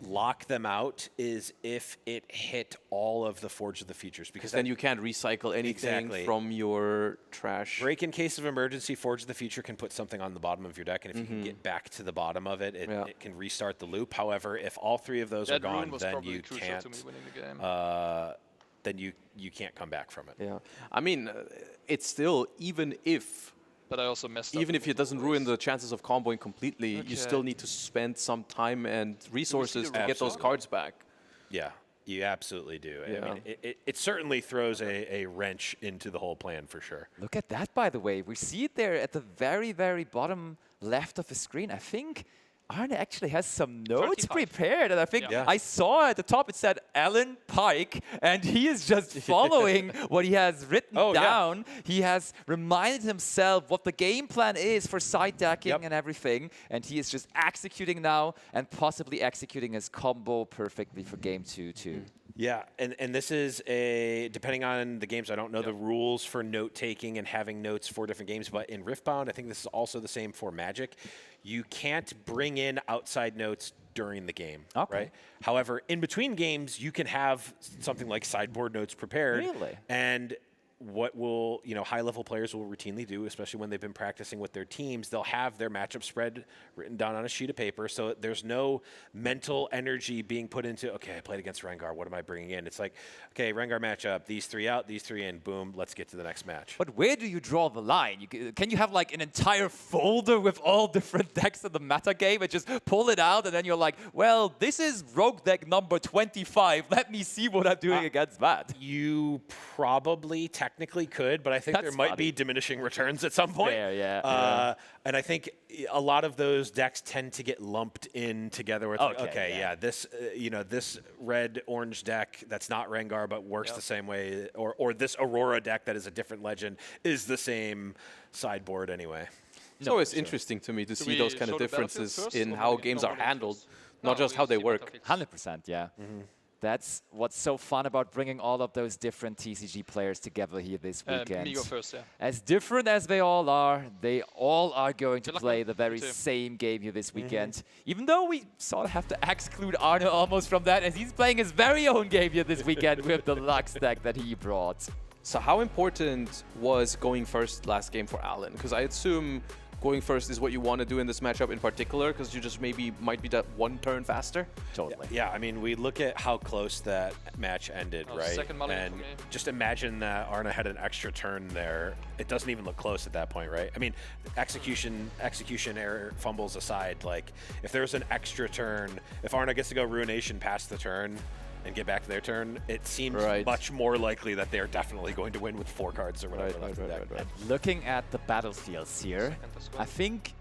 lock them out is if it hit all of the Forge of the Futures, because then you can't recycle anything from your trash. Break in case of emergency, Forge of the Future can put something on the bottom of your deck, and if you can get back to the bottom of it, it can restart the loop. However, if all 3 of those are gone, then you can't. Then you can't come back from it. Yeah, I mean, it's still even if. But I also messed up. Even if it doesn't ruin the chances of comboing completely, you still need to spend some time and resources to get those cards back. Yeah, you absolutely do. Yeah. I mean, it certainly throws a wrench into the whole plan for sure. Look at that, by the way. We see it there at the very, very bottom left of the screen. I think Arne actually has some notes prepared, and I think I saw at the top it said Alan Pike, and he is just following what he has written down. He has reminded himself what the game plan is for side decking and everything, and he is just executing now and possibly executing his combo perfectly for game 2 too. Yeah, and this is depending on the games, I don't know the rules for note-taking and having notes for different games, but in Riftbound, I think this is also the same for Magic. You can't bring in outside notes during the game, right? However, in between games, you can have something like sideboard notes prepared. Really? And what will, high-level players will routinely do, especially when they've been practicing with their teams, they'll have their matchup spread written down on a sheet of paper, so there's no mental energy being put into, okay, I played against Rengar, what am I bringing in? It's like, okay, Rengar matchup, these 3 out, these 3 in, boom, let's get to the next match. But where do you draw the line? Can you have like an entire folder with all different decks in the meta game and just pull it out, and then you're like, well, this is rogue deck number 25, let me see what I'm doing against that? You probably technically could, but I think there might be diminishing returns at some point. And I think a lot of those decks tend to get lumped in together with, this this red-orange deck that's not Rengar but works the same way, or this Aurora deck that is a different legend is the same sideboard anyway. It's always interesting to me to see those kind of differences in how games are handled, not just how they work. 100%, yeah. That's what's so fun about bringing all of those different TCG players together here this weekend. Me go first, yeah. As different as they all are going to play the very same game here this weekend. Even though we sort of have to exclude Arne almost from that, as he's playing his very own game here this weekend with the Lux deck that he brought. So how important was going first last game for Alan? Because I assume going first is what you want to do in this matchup in particular, because you just might be that 1 turn faster. Totally. Yeah, I mean, we look at how close that match ended, right? Second and just imagine that Arne had an extra turn there. It doesn't even look close at that point, right? I mean, execution error fumbles aside, like if there's an extra turn, if Arne gets to go Ruination past the turn and get back to their turn, it seems much more likely that they're definitely going to win with 4 cards or whatever. Looking at the battlefields here, I think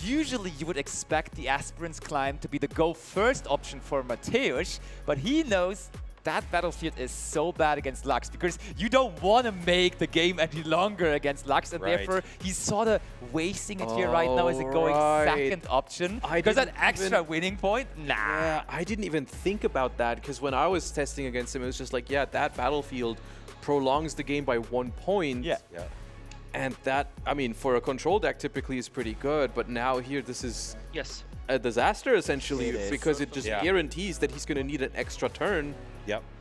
usually you would expect the Aspirant's Climb to be the go first option for Mateusz, but he knows that battlefield is so bad against Lux because you don't want to make the game any longer against Lux, and therefore he's sort of wasting it here right now as a going second option. Because that extra winning point, Yeah, I didn't even think about that, because when I was testing against him, it was just like, yeah, that battlefield prolongs the game by 1 point. And that, I mean, for a control deck typically is pretty good, but now here this is a disaster essentially, because it just guarantees that he's going to need an extra turn.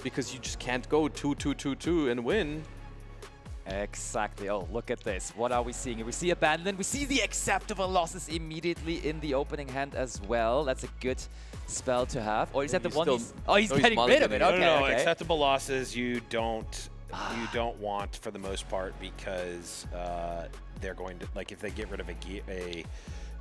Because you just can't go 2-2-2-2 and win. Exactly. Oh, look at this. What are we seeing? We see Abandon. We see the acceptable losses immediately in the opening hand as well. That's a good spell to have. Or is that the one he's getting rid of it. Okay, no, acceptable losses you don't want for the most part, because they're going to, like, if they get rid of a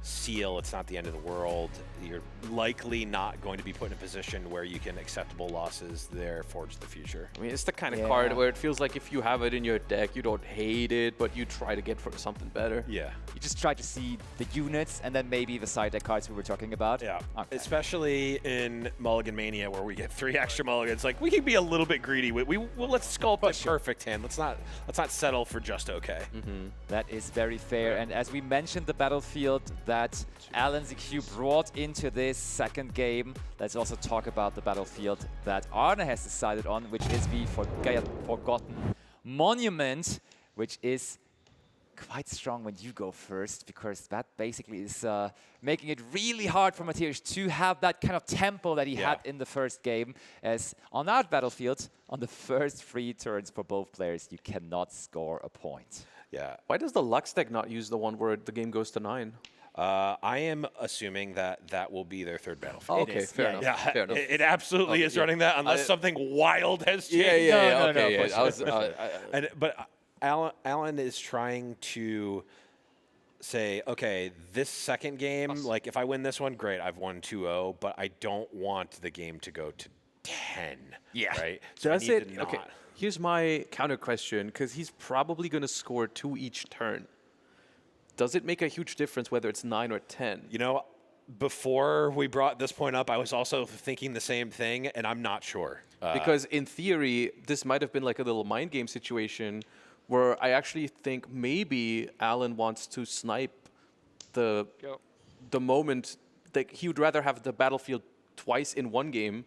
seal, it's not the end of the world. You're likely not going to be put in a position where you can acceptable losses there forge the future. I mean, it's the kind of card where it feels like if you have it in your deck, you don't hate it, but you try to get for something better. Yeah. You just try to see the units and then maybe the side deck cards we were talking about. Yeah. Okay. Especially in Mulligan Mania where we get 3 extra mulligans. Like, we can be a little bit greedy. Let's sculpt a perfect hand. Let's not settle for just okay. That is very fair. And as we mentioned, the battlefield that Alan ZQ brought into this second game, let's also talk about the battlefield that Arne has decided on, which is the Forgotten Monument, which is quite strong when you go first, because that basically is making it really hard for Mateusz to have that kind of tempo that he had in the first game, as on that battlefield, on the first 3 turns for both players, you cannot score a point. Yeah. Why does the Lux deck not use the one where the game goes to 9? I am assuming that will be their 3rd battlefield. Oh, okay, fair enough. Yeah, fair enough. It absolutely is running that, unless something wild has changed. But Alan is trying to say, okay, this second game, like if I win this one, great, I've won 2-0, but I don't want the game to go to 10. Yeah. Right? So does it? Okay. Here's my counter question, because he's probably going to score 2 each turn. Does it make a huge difference whether it's 9 or 10? You know, before we brought this point up, I was also thinking the same thing, and I'm not sure. Because in theory, this might have been like a little mind game situation where I actually think maybe Alan wants to snipe the moment. Like, he would rather have the battlefield twice in one game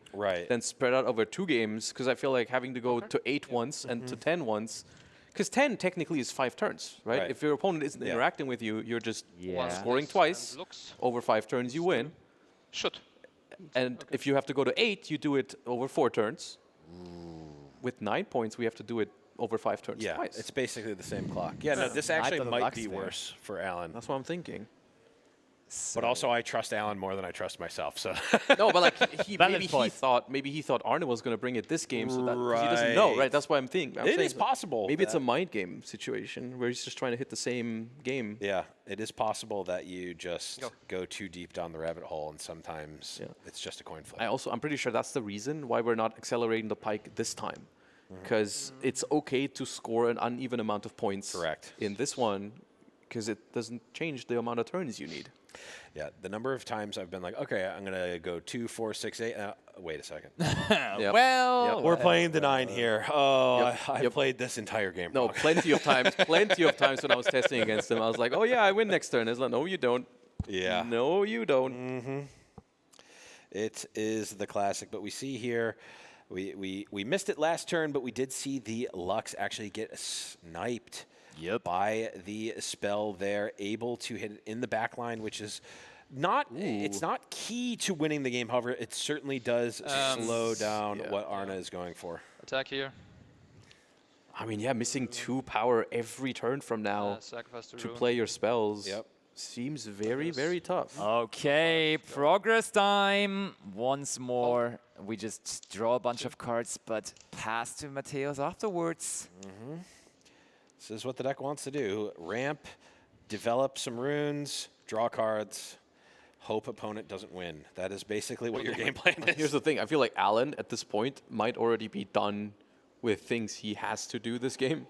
than spread out over 2 games, because I feel like having to go to 8 once and to 10 once. Because 10 technically is 5 turns, right? If your opponent isn't interacting with you, you're just scoring twice. Over 5 turns, you win. And if you have to go to 8, you do it over 4 turns. With 9 points, we have to do it over 5 turns twice. It's basically the same clock. Yeah, no, this actually might be worse for Alan. That's what I'm thinking. But also, I trust Alan more than I trust myself. So no, but like maybe he thought Arne was going to bring it this game, so that he doesn't know, right? That's why I'm thinking. It is possible. Maybe it's a mind game situation where he's just trying to hit the same game. Yeah, it is possible that you just go too deep down the rabbit hole, and sometimes it's just a coin flip. I'm pretty sure that's the reason why we're not accelerating the pike this time, because it's okay to score an uneven amount of points. In this one, because it doesn't change the amount of turns you need. Yeah, the number of times I've been like, okay, I'm going to go 2, 4, 6, 8. Wait a second. Well, we're playing the 9 here. Oh, I played this entire game wrong. No, plenty of times when I was testing against him, I was like, oh yeah, I win next turn. It's like, no, you don't. Yeah. No, you don't. It is the classic, but we see here, we missed it last turn, but we did see the Lux actually get sniped. By the spell there, able to hit it in the back line, which is not, it's not key to winning the game. However, it certainly does slow down what Arne is going for. Attack here. I mean, missing 2 power every turn from now to play your spells seems very, very tough. Okay, progress time. Once more, we just draw a bunch of cards, but pass to Mateusz afterwards. This is what the deck wants to do. Ramp, develop some runes, draw cards, hope opponent doesn't win. That is basically what your game plan is. Here's the thing. I feel like Alan, at this point, might already be done with things he has to do this game.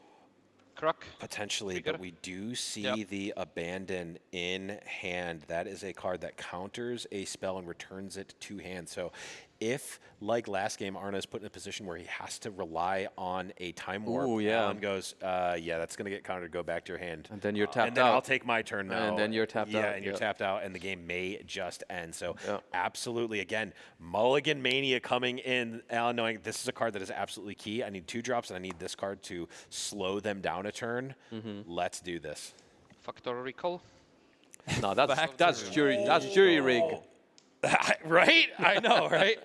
Potentially, but we do see the Abandon in hand. That is a card that counters a spell and returns it to hand. So if, like last game, Arne is put in a position where he has to rely on a Time Warp, Alan goes, that's going to get countered, go back to your hand. And then you're tapped out. And then I'll take my turn now. And then you're tapped out. Yeah, and you're tapped out, and the game may just end. So absolutely, again, Mulligan Mania coming in, Alan knowing this is a card that is absolutely key. I need 2 drops, and I need this card to slow them down a turn. Let's do this. Factor recall? No, that's jury rig. Right? I know, right?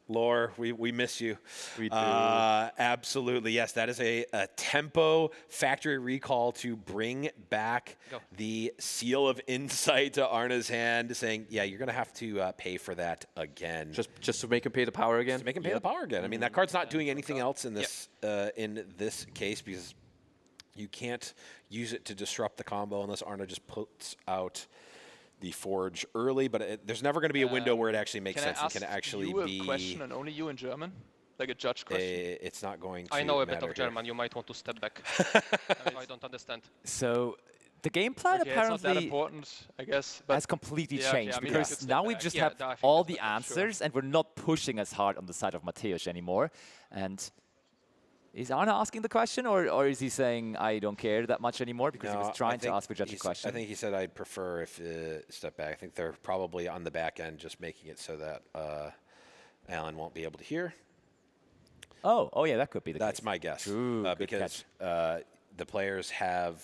Lore, we miss you. We do. Absolutely, yes. That is a tempo factory recall to bring back the Seal of Insight to Arne's hand, saying, yeah, you're going to have to pay for that again. Just to make him pay the power again? Just to make him pay the power again. I mean, that card's not doing anything else in this case, because You can't use it to disrupt the combo unless Arna just puts out the forge early, but there's never going to be a window where it actually makes sense. It can actually be a question and only you in German? Like a judge question? It's not going to I know a matter bit of German. here. You might want to step back. I don't understand. So the game plan Okay, apparently it's not that important, I guess. But has completely yeah, changed okay, I mean, because now we just have all the answers and we're not pushing as hard on the side of Mateusz anymore. And is Arna asking the question, or is he saying I don't care that much anymore because he was trying to ask a judge a question? I think he said I'd prefer if step back. I think they're probably on the back end just making it so that Alan won't be able to hear. Oh yeah, that could be the That's case. my guess. True, because the players have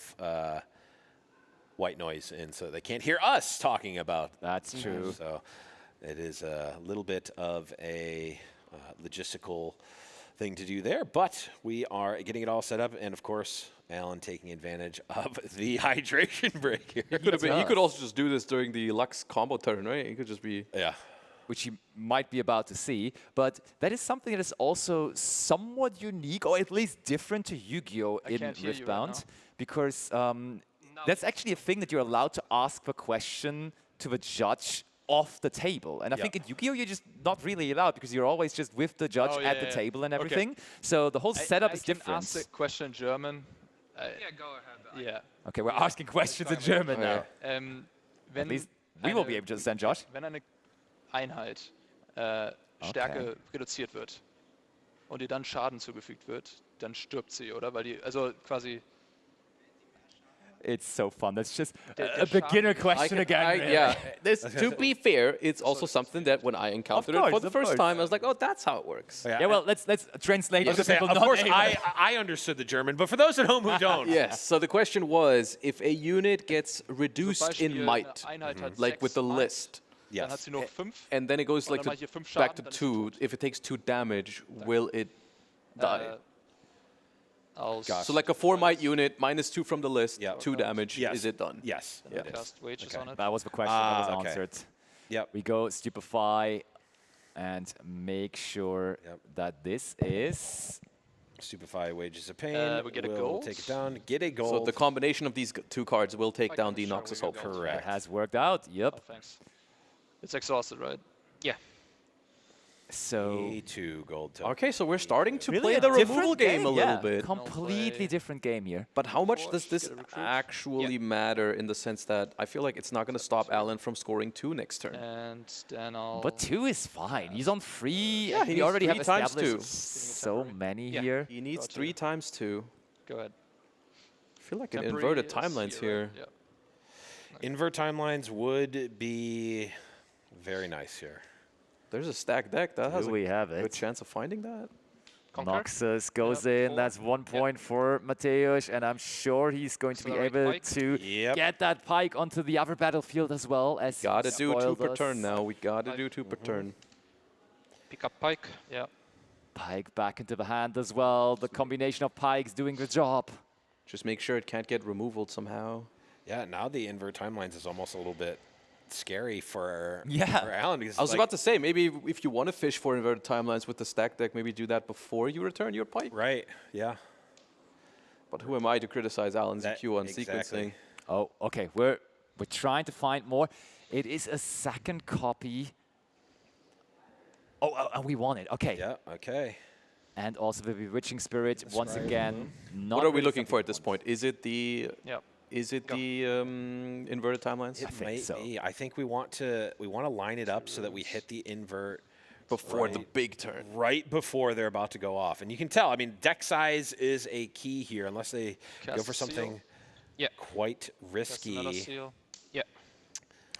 white noise in, so they can't hear us talking about. That's true. So it is a little bit of a logistical thing to do there, but we are getting it all set up, and of course, Alan taking advantage of the hydration break here. He could also just do this during the Lux combo turn, right? He could just be... Yeah. Which you might be about to see, but that is something that is also somewhat unique, or at least different to Yu-Gi-Oh! In Riftbound, because that's actually a thing that you're allowed to ask the question to the judge off the table. And I think in Yu-Gi-Oh! You're just not really allowed because you're always just with the judge at the table and everything. Okay. So the whole setup is different. I can ask the question in German. Yeah, go ahead. Yeah. Okay, we're asking questions in German now. At least we will be able to understand Josh. Wenn eine Einheit Stärke reduziert wird und ihr dann Schaden zugefügt wird, dann stirbt sie, oder? Weil die, also quasi... It's so fun. That's just a beginner question again. Yeah, to be fair, it's also something that when I encountered it for the first time, I was like, oh, that's how it works. Yeah, well, let's translate it. Of course, I understood the German, but for those at home who don't. Yes, so the question was, if a unit gets reduced in might, like with the list, yes, and then it goes like back to 2, if it takes 2 damage, will it die? So like a 4 might unit, -2 from the list, 2 damage, is it done? Yes. That was the question that was answered. Yep. We go stupefy and make sure that this is... Stupefy Wages of Pain. We get a gold. Take it down. Get a gold. So the combination of these 2 cards will take down the Noxus Hope. Correct. It has worked out. Yep. Oh, thanks. It's exhausted, right? Yeah. So 2 gold. Okay, so we're starting to really play the removal game a little bit. Completely different game here. But how much does this actually matter in the sense that I feel like it's not going to stop Alan from scoring 2 next turn? And then I'll... But 2 is fine. He's on 3. Yeah, he already have 3 times established 2. so many here. He needs 3 times 2. Go ahead. I feel like an inverted timelines here. Yeah. Invert timelines would be very nice here. There's a stacked deck that has a good good chance of finding that. Noxus goes in. That's 1 point for Mateusz, and I'm sure he's going to be able to get that pike onto the other battlefield as well. As gotta do 2 per turn now. We gotta do 2 per turn. Pick up pike. Yeah. Pike back into the hand as well. The combination of pikes doing the job. Just make sure it can't get removaled somehow. Yeah, now the invert timelines is almost a little bit scary for Alan. I was about to say, maybe if you want to fish for inverted timelines with the stack deck, maybe do that before you return your pike. Right, yeah. But who am I to criticize Alan's EQ on sequencing? Oh, okay. We're trying to find more. It is a second copy. Oh, and we won it. Okay. Yeah, okay. And also the Bewitching Spirit, once again. Not what are we really looking for at this point? Is it the... Yeah. Is it the inverted timelines? It might be. I think we want to line it up so that we hit the invert before the big turn. Right before they're about to go off. And you can tell, I mean, deck size is a key here unless they go for something quite risky. Yeah.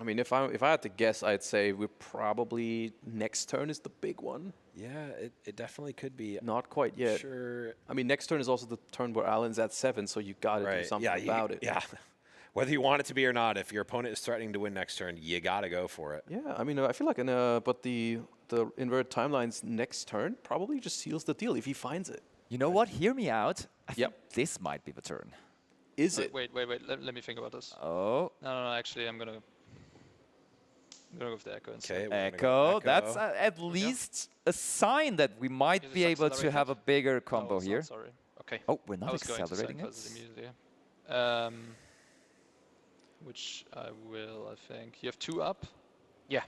I mean, if I had to guess, I'd say we probably next turn is the big one. Yeah, it definitely could be. Not quite yet. Sure. I mean, next turn is also the turn where Alan's at 7, so you got to do something about it. Yeah. Whether you want it to be or not, if your opponent is threatening to win next turn, you got to go for it. Yeah, I mean, I feel like but the inverted timelines next turn probably just seals the deal if he finds it. You know what? Hear me out. I think this might be the turn. Is it? Wait. Let me think about this. Oh. No. Actually, I'm gonna go with the Echo instead. Okay. Echo. That's at least a sign that we might be able to have a bigger combo here. Sorry. Okay. Oh, we're not I was going to accelerating sacrifice it. immediately. Which I will, I think. You have 2 up? Yeah.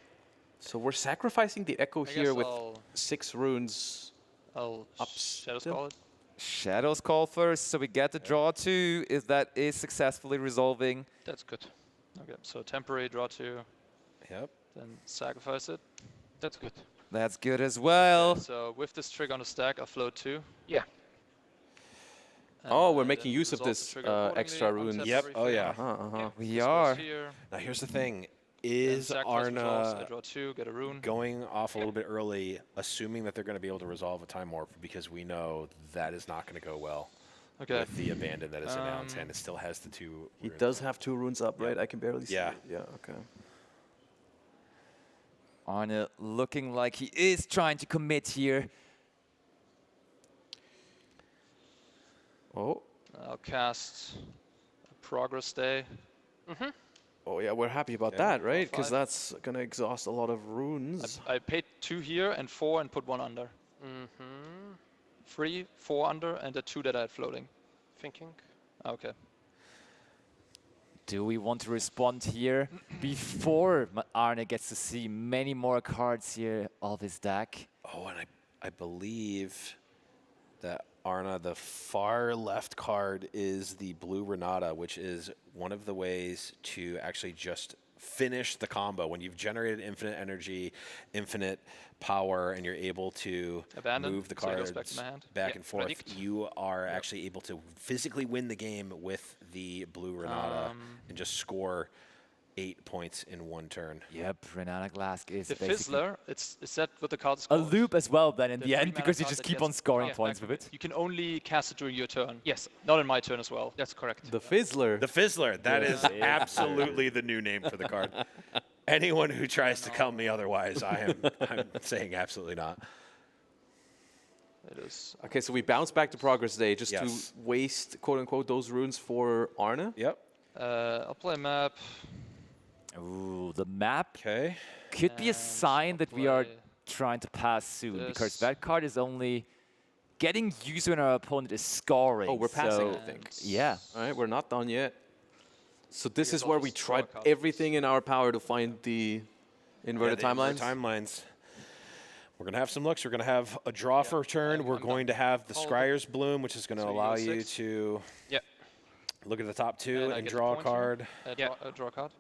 So we're sacrificing the Echo I here guess with I'll 6 runes. I'll Shadows Call it. Shadows Call first, so we get the draw 2 if that is successfully resolving. That's good. Okay, so temporary draw 2. Yep. Then sacrifice it. That's good. That's good as well. Okay, so with this trigger on the stack, I'll float 2. Yeah. Oh, we're And making then use of resolve the this trigger accordingly, extra runes. untap Yep. everything. Oh yeah. Yeah, We this goes are. here. Now here's the thing: Then is sacrifice resolves, I Arna draw 2, get a rune. going off a little bit early, assuming that they're going to be able to resolve a time warp, because we know that is not going to go well Okay. with the abandon that is announced, and it still has the 2. He runes. does have 2 runes up, right? I can barely see Yeah. it. Yeah, okay. Arne looking like he is trying to commit here. Oh. I'll cast a Progress Day. Oh yeah, we're happy about that, right? Because that's gonna exhaust a lot of runes. I paid 2 here and 4 and put 1 under. 3, 4 under, and the 2 that I had floating. Thinking. Okay. Do we want to respond here before Arne gets to see many more cards here of his deck? Oh, and I believe that Arna, the far left card is the blue Renata, which is one of the ways to actually just finish the combo. When you've generated infinite energy, infinite power, and you're able to Abandon, move the so it cards goes back to my hand. back Yeah, and forth, predict. you are actually able to physically win the game with the blue Renata and just score 8 points in 1 turn. Yep, Renata Glask is The basically Fizzler, it's set with the cards. a loop as well then in the end, 3-mana because you card just that keep gets on scoring back points from with it. You can only cast it during your turn. Yes. Not in my turn as well. That's correct. The Fizzler. The Fizzler, that The is Fizzler. absolutely the new name for the card. Anyone who tries to tell me otherwise, I'm saying absolutely not. It is. Okay, so we bounce back to Progress Day just Yes. to waste, quote unquote, those runes for Arne. Yep. I'll play map. Ooh, the map Okay. could be a sign that we are trying to pass soon, because this. that card is only getting used when our opponent is scoring. Oh, we're passing, so I think. Yeah. All right, we're not done yet. So this Because is where I'll we just draw a tried card. everything in our power to find the inverted timelines. Timelines. We're going to have some looks. We're going to have a draw for a turn. We're going to have the Scryer's Bloom, which is going to So you allow go you 6. to Yeah. look at the top 2 And I and get the draw a pointer. card. Draw a card.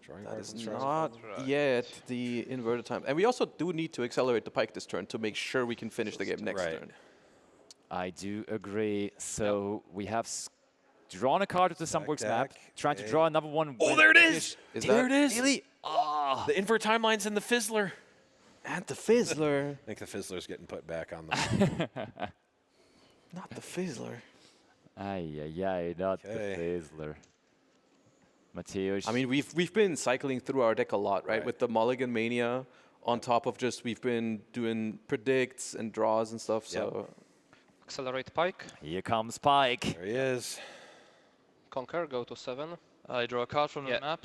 Drawing That cards is and drawing not cards. yet the inverted time. And we also do need to accelerate the pike this turn to make sure we can finish the game next Right. turn. I do agree. So we have drawn a card with the Sunworks map, deck. trying to draw another one. Oh, with there it the is! Is There that- it is! Really? Oh. The invert timelines and the Fizzler. And the Fizzler. I think the Fizzler's getting put back on the Not the Fizzler. Ay, not Okay. the Fizzler. Mateusz. I mean, we've been cycling through our deck a lot, right? Right. With the Mulligan Mania, on top of just we've been doing predicts and draws and stuff. So Accelerate pike. Here comes Pike. There he is. Conquer. Go to 7. I draw a card from the map.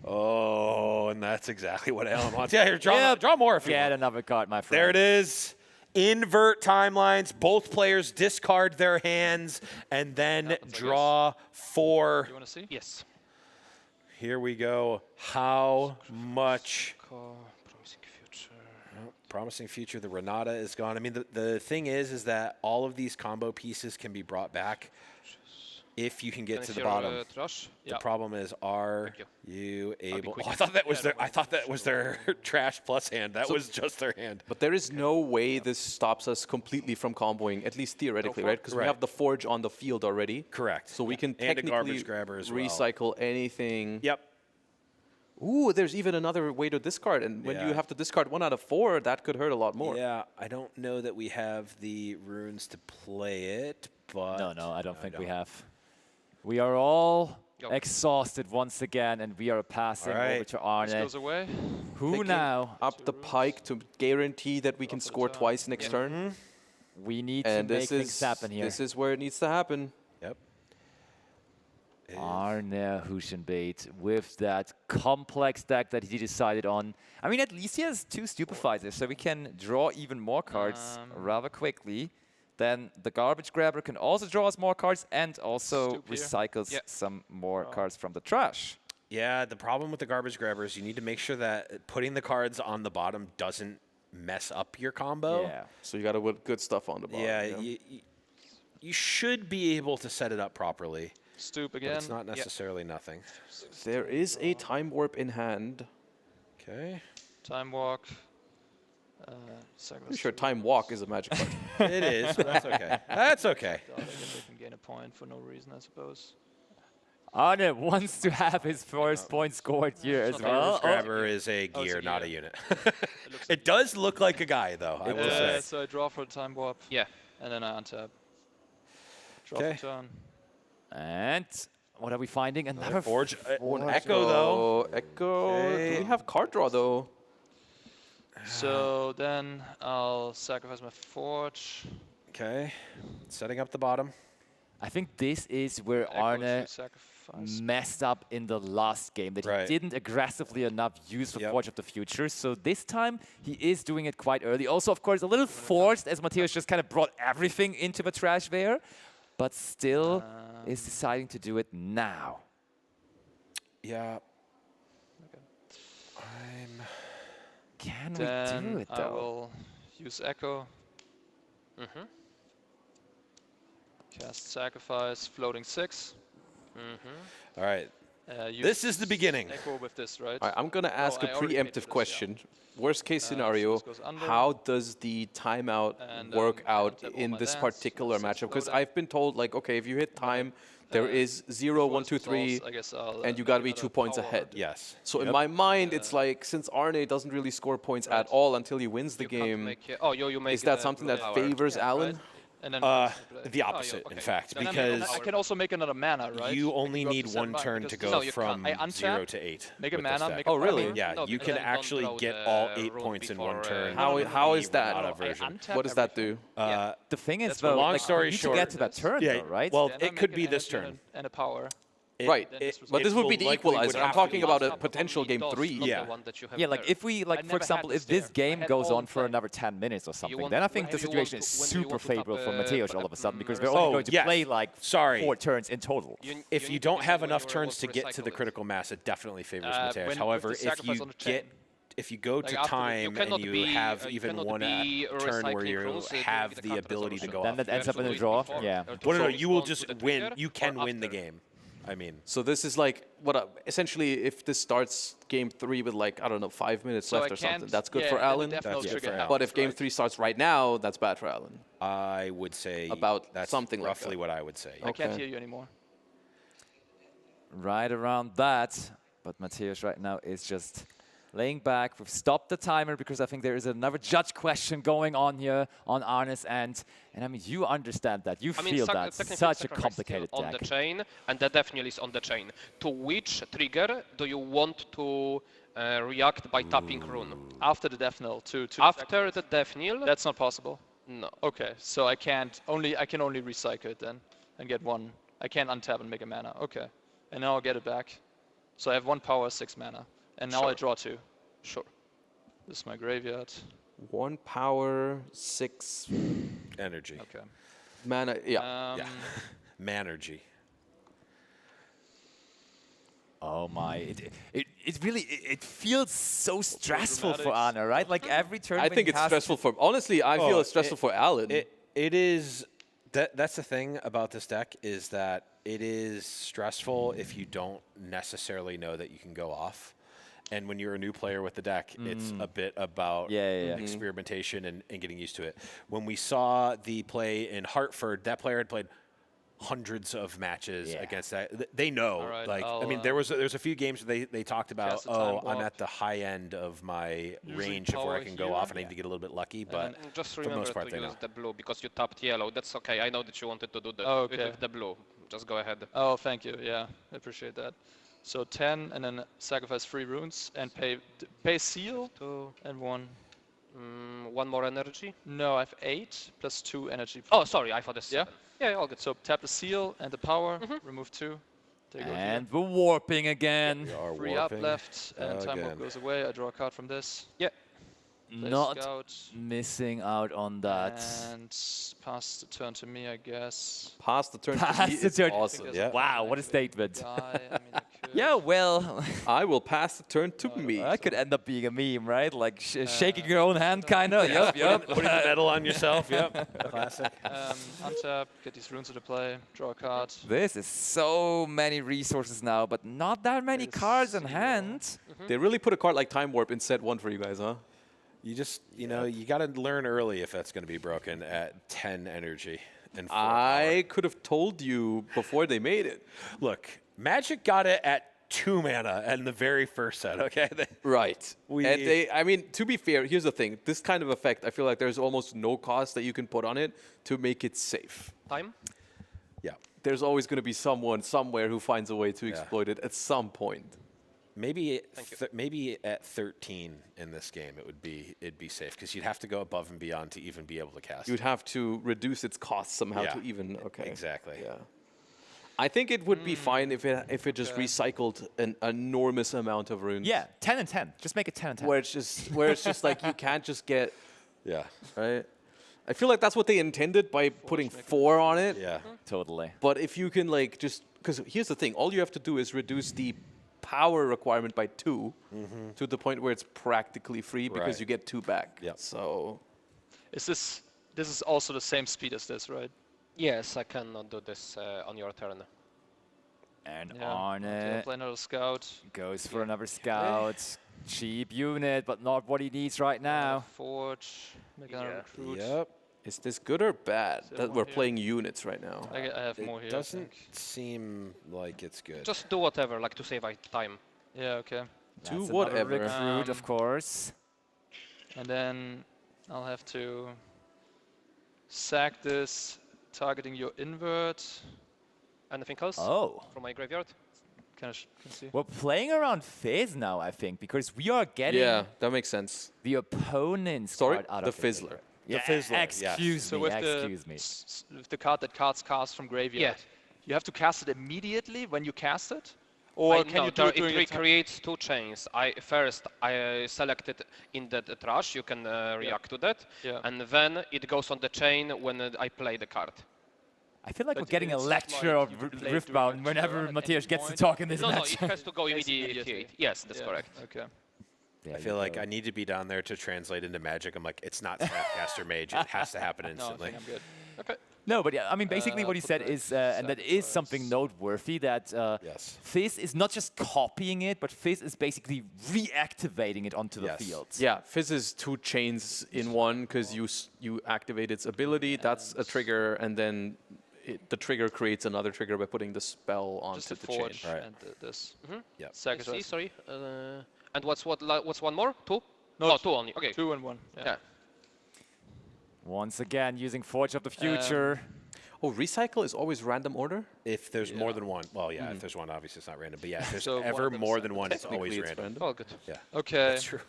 Oh, and that's exactly what Alan wants. Yeah, here, draw more if you Get want. another card, my friend. There it is. Invert timelines. Both players discard their hands and then draw 4. You want to see? Yes. Here we go. How much? Promising future. Oh, promising future. The Renata is gone. I mean, the thing is that all of these combo pieces can be brought back if you can get Can I to the hear, bottom. trash? The problem is, are Thank you able? quick. Oh, I thought that was their. I thought that was their trash plus hand. That So- was just their hand. But there is no way this stops us completely from comboing, at least theoretically, right? Because we Right. have the Forge on the field already. Correct. So we can And a technically garbage grabber as well. recycle anything. Yep. Ooh, there's even another way to discard. And when Yeah. you have to discard 1 out of 4, that could hurt a lot more. Yeah, I don't know that we have the runes to play it, but No, I don't think we have. We are all exhausted once again, and we are passing All right. over to Arne. This goes away. Who Picking now? Up the pike to guarantee that we can score twice next turn. We need And to make this things is happen here. This is where it needs to happen. Yep. Arne Huschenbeit with that complex deck that he decided on. I mean, at least he has 2 Stupefiers, so we can draw even more cards rather quickly. then the Garbage Grabber can also draw us more cards and also recycles some more cards from the trash. Yeah, the problem with the Garbage Grabber is you need to make sure that putting the cards on the bottom doesn't mess up your combo. Yeah. So you got to put good stuff on the bottom. Yeah, you should be able to set it up properly. Stoop again. But it's not necessarily nothing. There is a Time Warp in hand. Okay. Time Walk. Pretty sure Time Walk is a magic card. It is, but that's okay. That's okay. They can gain a point for no reason, I suppose. Arne wants to have his first point scored here as well. Grabber is a gear, not a unit. It does look like a guy, though, I will say. So I draw for Time Warp. Yeah. And then I untap. Draw for turn. And what are we finding? Another Forge. One Echo, though. Echo. Okay. Do we have card draw, though? So then I'll sacrifice my Forge. Okay. Setting up the bottom. I think this is where Arne messed up in the last game, that he didn't aggressively enough use the Forge of the Future. So this time, he is doing it quite early. Also, of course, a little forced, as Mateusz just kind of brought everything into the trash there, but still is deciding to do it now. Yeah. Can we do it, though? I will use Echo. Cast Sacrifice, floating 6. All right. This is the beginning. Echo with this, right? All right, I'm going to ask a preemptive question. Worst case scenario, how does the timeout work out in this particular matchup? Because I've been told, like, okay, if you hit time, there is 0, 1, 2, 3, and you got to be 2 points ahead. Yes. So in my mind, it's like, since Arne doesn't really score points at all until he wins the game, is that something that favors Alan? And then the opposite, in fact, because I can also make another mana, right? you only need one turn to go from 0 to 8. Make a mana. Make oh, really? Yeah, you can actually get all 8 points in one turn. How is that? What does that do? The thing is, though, long story you need short, to get to that turn, though, right? Well, it could be this turn. And a power. Right, but this would be the equalizer. I'm talking about a potential game 3. Yeah, like if we, like for example, if this game goes on for another 10 minutes or something, then I think the situation is super favorable for Mateusz all of a sudden, because we're only going to play like 4 turns in total. If you don't have enough turns to get to the critical mass, it definitely favors Mateusz. However, if you go to time and you have even one turn where you have the ability to go then that ends up in a draw. Yeah. Well, no, you will just win. You can win the game. I mean, so this is like what essentially, if this starts game 3 with like, I don't know, 5 minutes left or something, that's good for Alan. That's good for Alan. But if game 3 starts right now, that's bad for Alan. I would say that's something roughly what I would say. I can't hear you anymore. Right around that, but Mateusz right now is just laying back. We've stopped the timer because I think there is another judge question going on here on Arne's end. And I mean, you understand that. You feel that. Such a complicated deck. On the chain, and that definitely is on the chain. To which trigger do you want to react by tapping Rune? After the death knell, After the death knell? That's not possible. No. Okay, so I can only recycle it then and get 1. I can't untap and make a mana. Okay, and now I'll get it back. So I have 1 power, 6 mana. And now I draw 2. Sure. This is my graveyard. 1 power, 6 energy. Okay. Mana, yeah. Manergy. Oh my! It really feels so stressful for Arne, right? Like every turn. I think it's stressful for. Honestly, I feel it's stressful for Alan. It is. That's the thing about this deck, is that it is stressful if you don't necessarily know that you can go off. And when you're a new player with the deck, it's a bit about experimentation and getting used to it. When we saw the play in Hartford, that player had played hundreds of matches against that. They know. Right, like, I mean, there's a few games where they talked about, I'm at the high end of my range of where I can go off, and I need to get a little bit lucky. But just for the most part, to they know. use the blue because you tapped yellow. That's okay. I know that you wanted to do that with the blue. Just go ahead. Oh, thank you. Yeah, I appreciate that. So 10, and then sacrifice 3 runes and pay seal 2 and 1. 1 more energy? No, I have 8 plus 2 energy. Oh, sorry, I thought this. Yeah? Yeah, all good. So tap the seal and the power, remove 2. And we're warping again. 3 up left, and time warp goes away. I draw a card from this. Yeah. not Scout. missing out on that. And pass the turn to me, I guess. Pass the turn to Pass me the is turn. awesome. Yeah. Wow, what a statement. I mean, I could. Yeah, well, I will pass the turn to me. that could end up being a meme, right? Like shaking your own hand, kind of. Yep. Putting the medal on yourself. Yep. Classic. Untap, get these runes into play, draw a card. This is so many resources now, but not that many cards in hand. They really put a card like Time Warp in set 1 for you guys, huh? You just, you know, you got to learn early if that's going to be broken at 10 energy and 4 I could have told you before they made it. Look, Magic got it at 2 mana in the very first set, okay? Right. And they, I mean, to be fair, here's the thing. This kind of effect, I feel like there's almost no cost that you can put on it to make it safe. Time? Yeah. There's always going to be someone somewhere who finds a way to exploit it at some point. Maybe maybe at 13 in this game it'd be safe because you'd have to go above and beyond to even be able to cast. You'd have to reduce its cost somehow to even Exactly. Yeah. I think it would be fine if it just recycled an enormous amount of runes. Yeah, 10 and 10. Just make it 10 and 10. Where it's just like you can't just get right. I feel like that's what they intended by putting 4 on it. Yeah, totally. But if you can like just because here's the thing, all you have to do is reduce the power requirement by 2 to the point where it's practically free because you get 2 back. Yeah. So Is this is also the same speed as this, right? Yes, I cannot do this on your turn. And Okay, Arne play another scout. goes for another scout. Cheap unit, but not what he needs right now. Forge, make another recruit. Yep. Is this good or bad that we're playing units right now? I have more here. It doesn't seem like it's good. Just do whatever, like to save time. Yeah, okay. Do That's whatever. another recruit, of course. And then I'll have to sack this, targeting your invert. Anything else? Oh. From my graveyard? Can see? We're playing around Fizz now, I think, because we are getting that makes sense. the opponent's card out the of it. Fizzler. Yeah, Fizzler, excuse So me, with excuse me. with the card that cards cast from graveyard, you have to cast it immediately when you cast it? Or can you do it during it recreates 2 chains. I select it in the trash. You can react to that, and then it goes on the chain when I play the card. I feel like But we're getting a it's lecture like of you can play Riftbound during whenever turn at Matthias any gets to point. talk in this No, match. it has to go immediately. Yes, that's correct. Okay. I feel like I need to be down there to translate into Magic. I'm like, it's not Snapcaster Mage. It has to happen instantly. No, I think I'm good. Okay. No, but yeah, I mean, basically what he said is, and that is something noteworthy, that Fizz is not just copying it, but Fizz is basically reactivating it onto the field. Yeah, Fizz is 2 chains in one because you activate its ability. That's a trigger, and then the trigger creates another trigger by putting the spell onto the chain. Forge and this. Yeah. See, sorry. And what's one more? 2? No, 2 only. Okay. 2 and 1. Yeah. Once again, using Forge of the Future. Recycle is always random order? If there's more than one. Well, yeah, if there's one, obviously it's not random. But yeah, if there's So one ever of them more is than one, it's always Technically random. Oh, good. Yeah. Okay. That's true.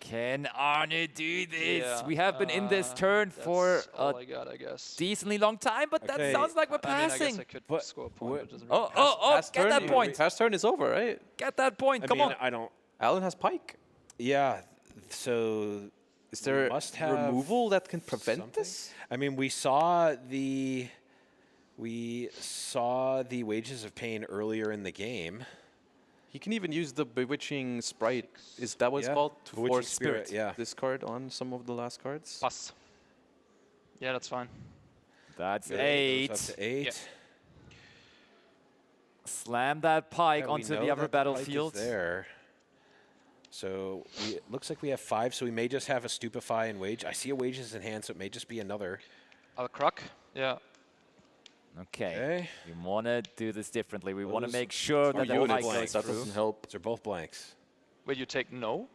Can Arne do this? Yeah, We have been in this turn for all I got, I guess. decently long time, but that sounds like we're passing. I mean, I guess I could score a point, but it doesn't Get that point. Past turn is over, right? Get that point. Come on. I don't. Alan has Pike. Yeah. So Is there must have removal that can prevent this? I mean, we saw the Wages of Pain earlier in the game. He can even use the Bewitching Sprite. Is that what it's called? To Bewitching force Spirit, yeah. this card on some of the last cards? Pass. Yeah, that's fine. That's Goes 8. up to 8. Yeah. Slam that Pike Yeah, we onto know the other that Pike is battlefield. there. So it looks like we have 5, so we may just have a Stupefy and Wage. I see a Wages in hand, so it may just be another. I'll crack. Yeah. Okay. We want to do this differently. We want to Those make sure that the Pike goes blanks. That through. doesn't help. They're both blanks. Wait, you take no?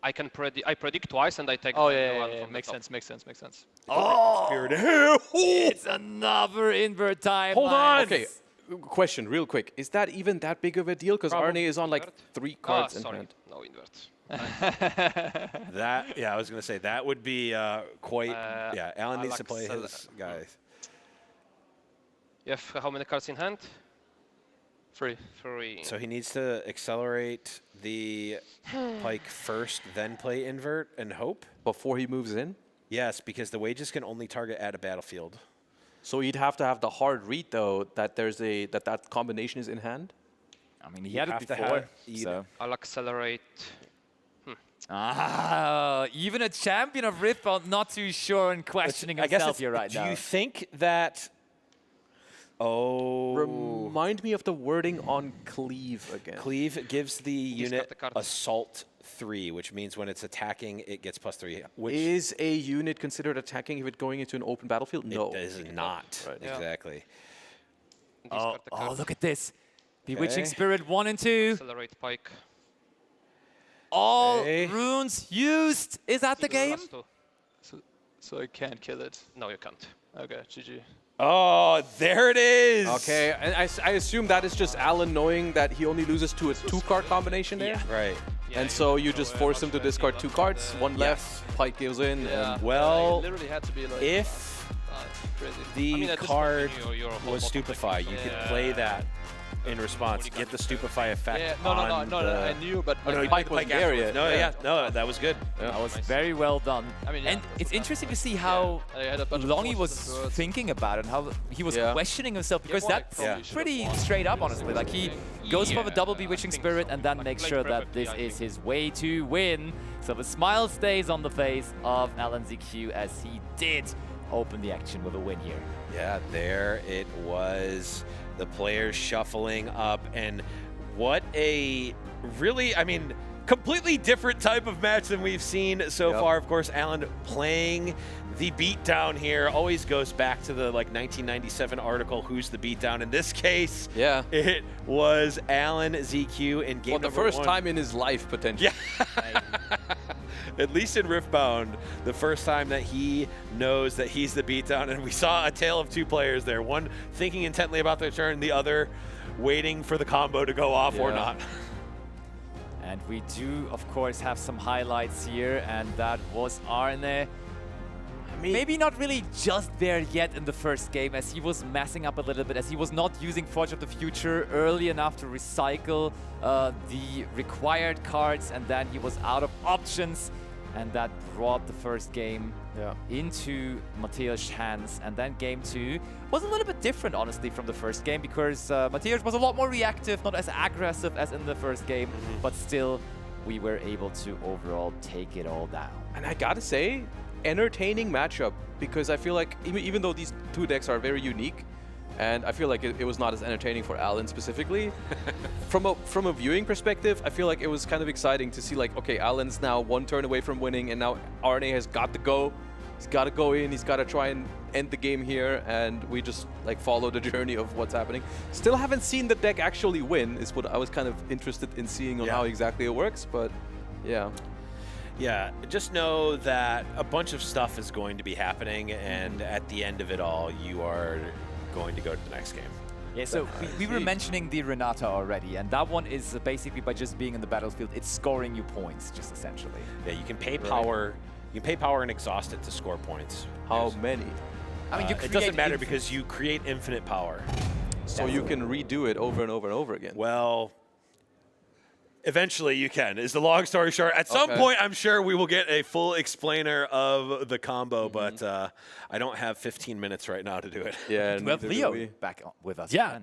I predict twice and I take Oh, the yeah, one yeah, from the makes top. sense, makes sense, makes sense. Oh! Spirit. It's another invert time. Hold on. Okay. Question, real quick. Is that even that big of a deal? Because Arne is on like 3 cards in sorry. hand. No invert. That, yeah, I was going to say, that would be quite, yeah, Alan I needs like to play sell his guys. You have how many cards in hand? Free. So he needs to accelerate the pike first, then play invert and hope? Before he moves in? Yes, because the wages can only target at a battlefield. So he'd have to have the hard read, though, that there's that combination is in hand? I mean, he had it before, so. I'll accelerate. Even a champion of Riftbound not too sure and questioning himself here right now. Do you think that... Oh. Remind me of the wording on Cleave again. Cleave gives the unit Assault 3, which means when it's attacking, it gets +3. Which is a unit considered attacking if it's going into an open battlefield? No. It is not. Right. Exactly. Oh, look at this. Bewitching Spirit 1 and 2. Accelerate pike. All runes used. Is that the game? So I can't kill it? No, you can't. Okay, GG. Oh, there it is. Okay, and I assume that is just Alan knowing that he only loses to a 2-card combination there? Yeah. Right. And so you just force him to discard 2 cards, 1 left, pike gives in. Yeah. And well, literally had to be like, if the card was Stupefy, you could play that in response, get the Stupefy effect. Yeah, no, I knew, but no, pike was in the area. No, that was good. Yeah. That was very well done. I mean, and it's interesting to see how long he was thinking about it, how he was questioning himself, because that's pretty straight up, honestly. Like, he goes for the double Bewitching Spirit and then makes sure that this is his way to win. So the smile stays on the face of Alan ZQ as he did open the action with a win here. Yeah, there it was. The players shuffling up, and what a really, I mean, completely different type of match than we've seen so far. Of course, Alan playing the beatdown here always goes back to the 1997 article, Who's the Beatdown? In this case, it was Alan ZQ in game number 1. The first time in his life, potentially. Yeah. At least in Riftbound, the first time that he knows that he's the beatdown. And we saw a tale of 2 players there. One thinking intently about their turn, the other waiting for the combo to go off or not. And we do, of course, have some highlights here, and that was Arne. Maybe not really just there yet in the first game, as he was messing up a little bit, as he was not using Forge of the Future early enough to recycle the required cards, and then he was out of options, and that brought the first game into Mateusz's hands. And then game 2 was a little bit different, honestly, from the first game, because Mateusz was a lot more reactive, not as aggressive as in the first game, but still, we were able to overall take it all down. And I gotta say, entertaining matchup, because I feel like even though these 2 decks are very unique, and I feel like it was not as entertaining for Alan specifically, from a viewing perspective, I feel like it was kind of exciting to see, like, okay, Alan's now 1 turn away from winning, and now Arne has got to go. He's got to go in, he's got to try and end the game here, and we just follow the journey of what's happening. Still haven't seen the deck actually win, is what I was kind of interested in seeing on how exactly it works, but yeah. Yeah, just know that a bunch of stuff is going to be happening, and at the end of it all, you are going to go to the next game. Yeah, so we were mentioning the Renata already, and that one is basically by just being in the battlefield, it's scoring you points, just essentially. Yeah, you can pay power. You can pay power and exhaust it to score points. How many? I mean, it doesn't matter because you create infinite power. So you can redo it over and over and over again. Well, eventually you can, is the long story short. At some point, I'm sure we will get a full explainer of the combo, but I don't have 15 minutes right now to do it. Yeah, we have Leo back with us. Yeah,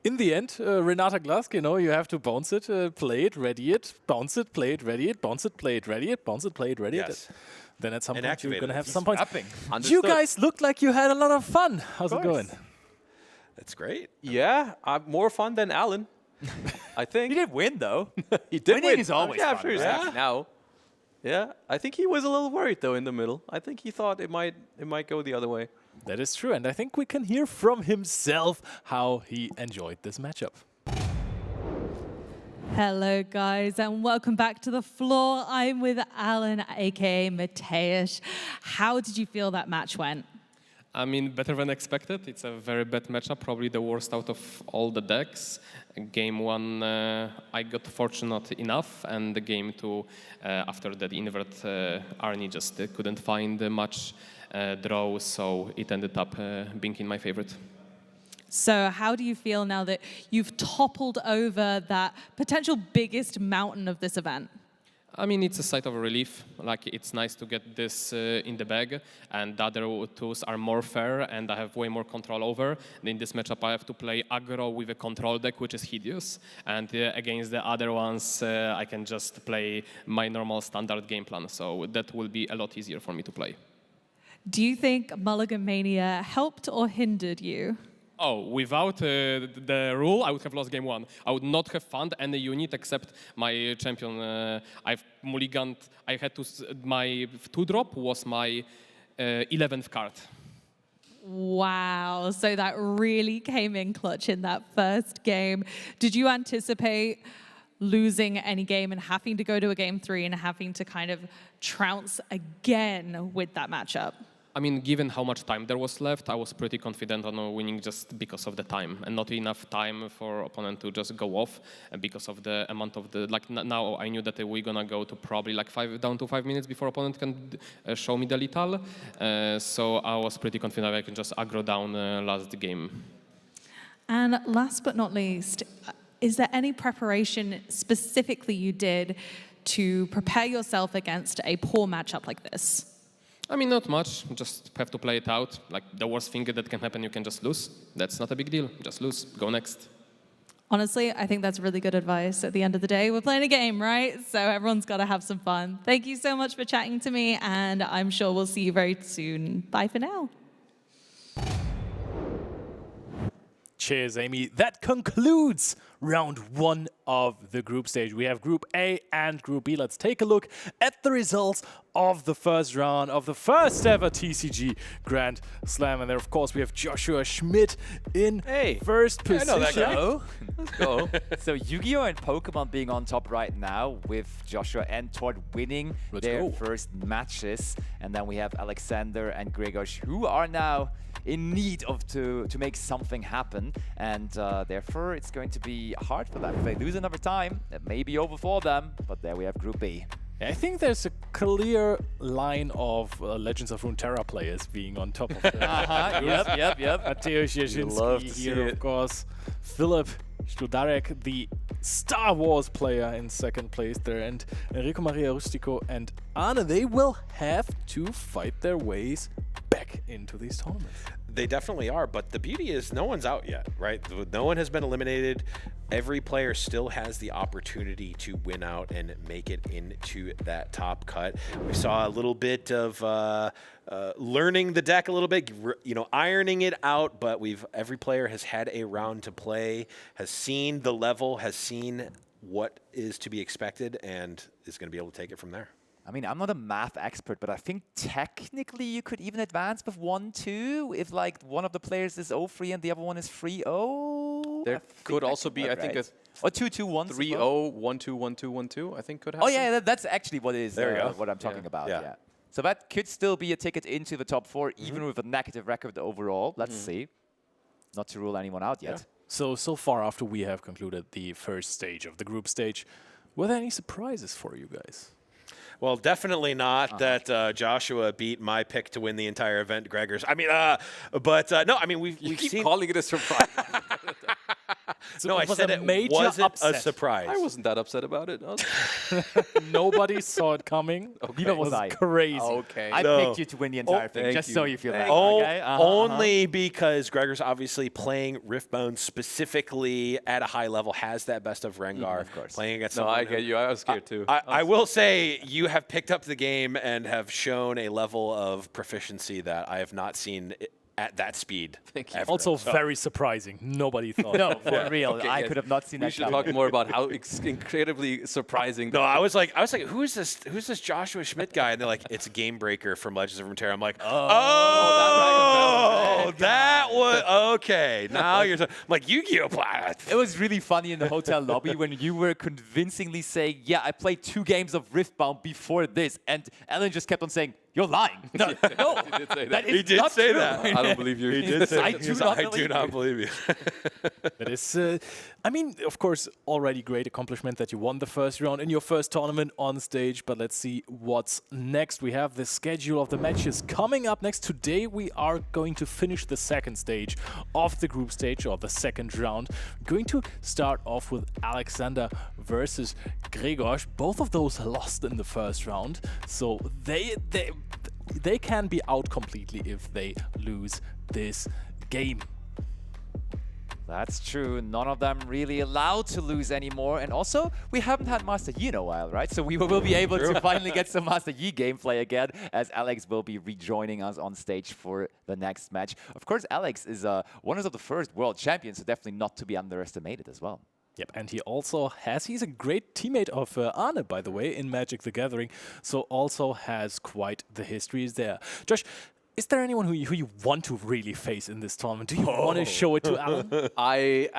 in the end, Renata Glask, you have to bounce it, play it, ready it, bounce it, play it, ready it, bounce it, play it, ready it, bounce it, play it, ready it. Then at some point you're going to have some points. You guys looked like you had a lot of fun. How's it going? That's great. Yeah, more fun than Alan. I think. He did win, though. He did win. Winning is always fun. I'm sure he's happy now. Yeah, I think he was a little worried, though, in the middle. I think he thought it might go the other way. That is true, and I think we can hear from himself how he enjoyed this matchup. Hello, guys, and welcome back to the floor. I'm with Alan, aka Mateusz. How did you feel that match went? I mean, better than expected. It's a very bad matchup, probably the worst out of all the decks. Game 1, I got fortunate enough, and the game 2, after that invert, Arnie just couldn't find much draw, so it ended up being in my favorite. So how do you feel now that you've toppled over that potential biggest mountain of this event? I mean, it's a sight of relief. Like, it's nice to get this in the bag, and the other tools are more fair, and I have way more control over. And in this matchup, I have to play aggro with a control deck, which is hideous. And against the other ones, I can just play my normal standard game plan. So that will be a lot easier for me to play. Do you think Mulligan Mania helped or hindered you? Oh, without the rule, I would have lost game 1. I would not have found any unit except my champion. I've mulliganed. I had to. My 2-drop was my 11th card. Wow, so that really came in clutch in that first game. Did you anticipate losing any game and having to go to a game 3 and having to kind of trounce again with that matchup? I mean, given how much time there was left, I was pretty confident on winning just because of the time, and not enough time for opponent to just go off, and because of the amount of the, like now I knew that we're gonna go to probably like down to 5 minutes before opponent can show me the lethal, so I was pretty confident I can just aggro down last game. And last but not least, is there any preparation specifically you did to prepare yourself against a poor matchup like this? I mean, not much. Just have to play it out. Like, the worst thing that can happen, you can just lose. That's not a big deal. Just lose. Go next. Honestly, I think that's really good advice. At the end of the day, we're playing a game, right? So everyone's got to have some fun. Thank you so much for chatting to me, and I'm sure we'll see you very soon. Bye for now. Cheers, Amy. That concludes round 1 of the group stage. We have Group A and Group B. Let's take a look at the results of the first round of the first ever TCG Grand Slam. And there, of course, we have Joshua Schmidt in first position. I know that guy. Let's go. So Yu-Gi-Oh! And Pokemon being on top right now, with Joshua and Todd winning their first matches. And then we have Alexander and Gregor, who are now in need of to make something happen, and therefore it's going to be hard for them. If they lose another time, it may be over for them, but there we have Group B. I think there's a clear line of Legends of Runeterra players being on top of the Yep. Mateusz Jasinski here, of course. Philip Studarek, the Star Wars player, in second place there, and Enrico Maria Rustico and Arne, they will have to fight their ways back into these tournaments. They definitely are, but the beauty is no one's out yet, right? No one has been eliminated. Every player still has the opportunity to win out and make it into that top cut. We saw a little bit of learning the deck a little bit, ironing it out, but every player has had a round to play, has seen the level, has seen what is to be expected, and is going to be able to take it from there. I mean, I'm not a math expert, but I think technically you could even advance with 1-2 if like one of the players is 0-3 and the other one is 3-0. There could also be, I think, a 2-2-1. 3-0, 1-2, 1-2, 1-2, I think could happen. Oh yeah, that's actually what is what I'm talking about. Yeah. Yeah. So that could still be a ticket into the top 4, even with a negative record overall. Let's see. Not to rule anyone out yet. So far after we have concluded the first stage of the group stage, were there any surprises for you guys? Well, definitely not that Joshua beat my pick to win the entire event, Gregor's. I mean, no, I mean, we've keep seen calling it a surprise. No, I said it wasn't a surprise. I wasn't that upset about it. Nobody saw it coming. Neither was I. Crazy. Okay. I picked you to win the entire thing, just so you feel that. Only because Gregor's obviously playing Riftbound specifically at a high level, has that best of Rengar. Of course. Playing against No, I get you. I was scared too. I will say you have picked up the game and have shown a level of proficiency that I have not seen at that speed. Thank you. Ever. Also very surprising. Nobody thought. No, for real. I could have not seen that. We should talk more about how incredibly surprising. No, I was like, who is this? Who's this Joshua Schmidt guy? And they're like, it's Game Breaker from Legends of Runeterra. I'm like, that was okay. Now you're. I'm like, Yu-Gi-Oh! It was really funny in the hotel lobby when you were convincingly saying, "Yeah, I played 2 games of Riftbound before this," and Ellen just kept on saying, You're lying. No, He did say that. He did say that. I don't believe you. He did say that. I do not believe you. That is, I mean, of course, already great accomplishment that you won the first round in your first tournament on stage, but let's see what's next. We have the schedule of the matches coming up next. Today we are going to finish the second stage of the group stage, or the second round. We're going to start off with Alexander versus Gregor. Both of those lost in the first round, so they can be out completely if they lose this game. That's true. None of them really allowed to lose anymore. And also, we haven't had Master Yi in a while, right? So we will be able to finally get some Master Yi gameplay again, as Alex will be rejoining us on stage for the next match. Of course, Alex is one of the first world champions, so definitely not to be underestimated as well. Yep, and he also he's a great teammate of Arne, by the way, in Magic the Gathering, so also has quite the histories there. Josh, is there anyone who you want to really face in this tournament? Do you want to show it to Alan? I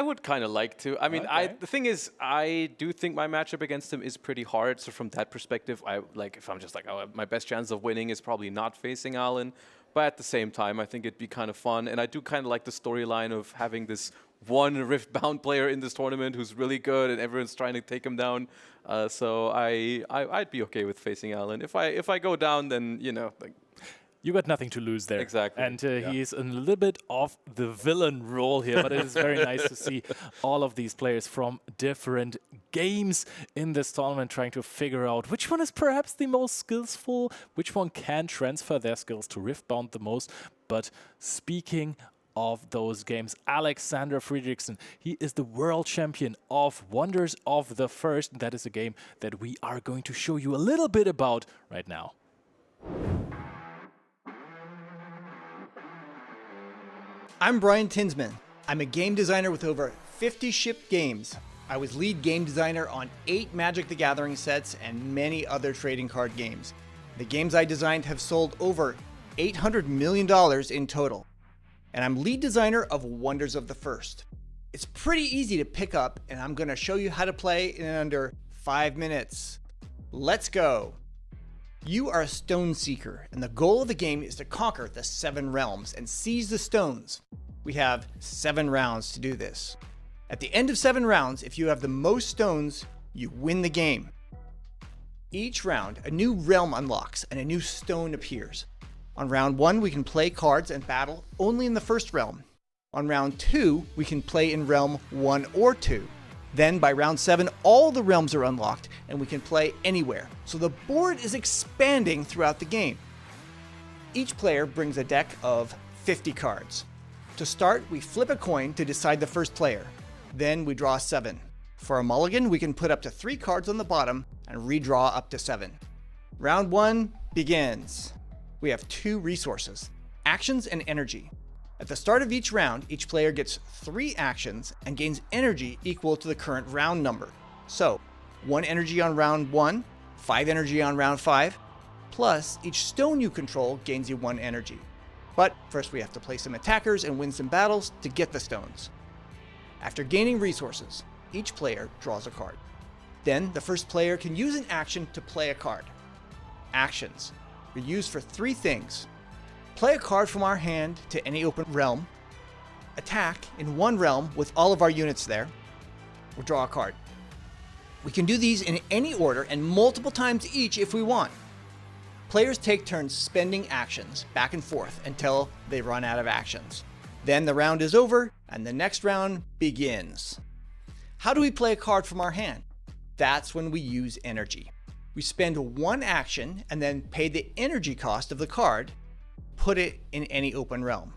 would kind of like to. I mean, the thing is, I do think my matchup against him is pretty hard. So from that perspective, if I'm just like, oh, my best chance of winning is probably not facing Alan. But at the same time, I think it'd be kind of fun. And I do kind of like the storyline of having this one Riftbound player in this tournament who's really good and everyone's trying to take him down. So I'd be okay with facing Alan. If I go down, then, you know, like, you got nothing to lose there. Exactly. And he's in a little bit of the villain role here, but it is very nice to see all of these players from different games in this tournament trying to figure out which one is perhaps the most skillful, which one can transfer their skills to Riftbound the most. But speaking of those games, Alexander Friedrichsen, he is the world champion of Wonders of the First. That is a game that we are going to show you a little bit about right now. I'm Brian Tinsman. I'm a game designer with over 50 shipped games. I was lead game designer on 8 Magic the Gathering sets and many other trading card games. The games I designed have sold over $800 million in total. And I'm lead designer of Wonders of the First. It's pretty easy to pick up, and I'm going to show you how to play in under 5 minutes. Let's go! You are a stone seeker, and the goal of the game is to conquer the 7 realms and seize the stones. We have 7 rounds to do this. At the end of 7 rounds, if you have the most stones, you win the game. Each round, a new realm unlocks and a new stone appears. On round 1, we can play cards and battle only in the first realm. On round 2, we can play in realm 1 or 2. Then by round 7, all the realms are unlocked and we can play anywhere. So the board is expanding throughout the game. Each player brings a deck of 50 cards. To start, we flip a coin to decide the first player. Then we draw 7. For a mulligan, we can put up to 3 cards on the bottom and redraw up to 7. Round 1 begins. We have 2 resources, actions and energy. At the start of each round, each player gets 3 actions and gains energy equal to the current round number. So, 1 energy on round 1, 5 energy on round 5, plus each stone you control gains you 1 energy. But first we have to play some attackers and win some battles to get the stones. After gaining resources, each player draws a card. Then the first player can use an action to play a card. Actions are used for 3 things. Play a card from our hand to any open realm, attack in 1 realm with all of our units there, or draw a card. We can do these in any order and multiple times each if we want. Players take turns spending actions back and forth until they run out of actions. Then the round is over and the next round begins. How do we play a card from our hand? That's when we use energy. We spend 1 action and then pay the energy cost of the card, put it in any open realm.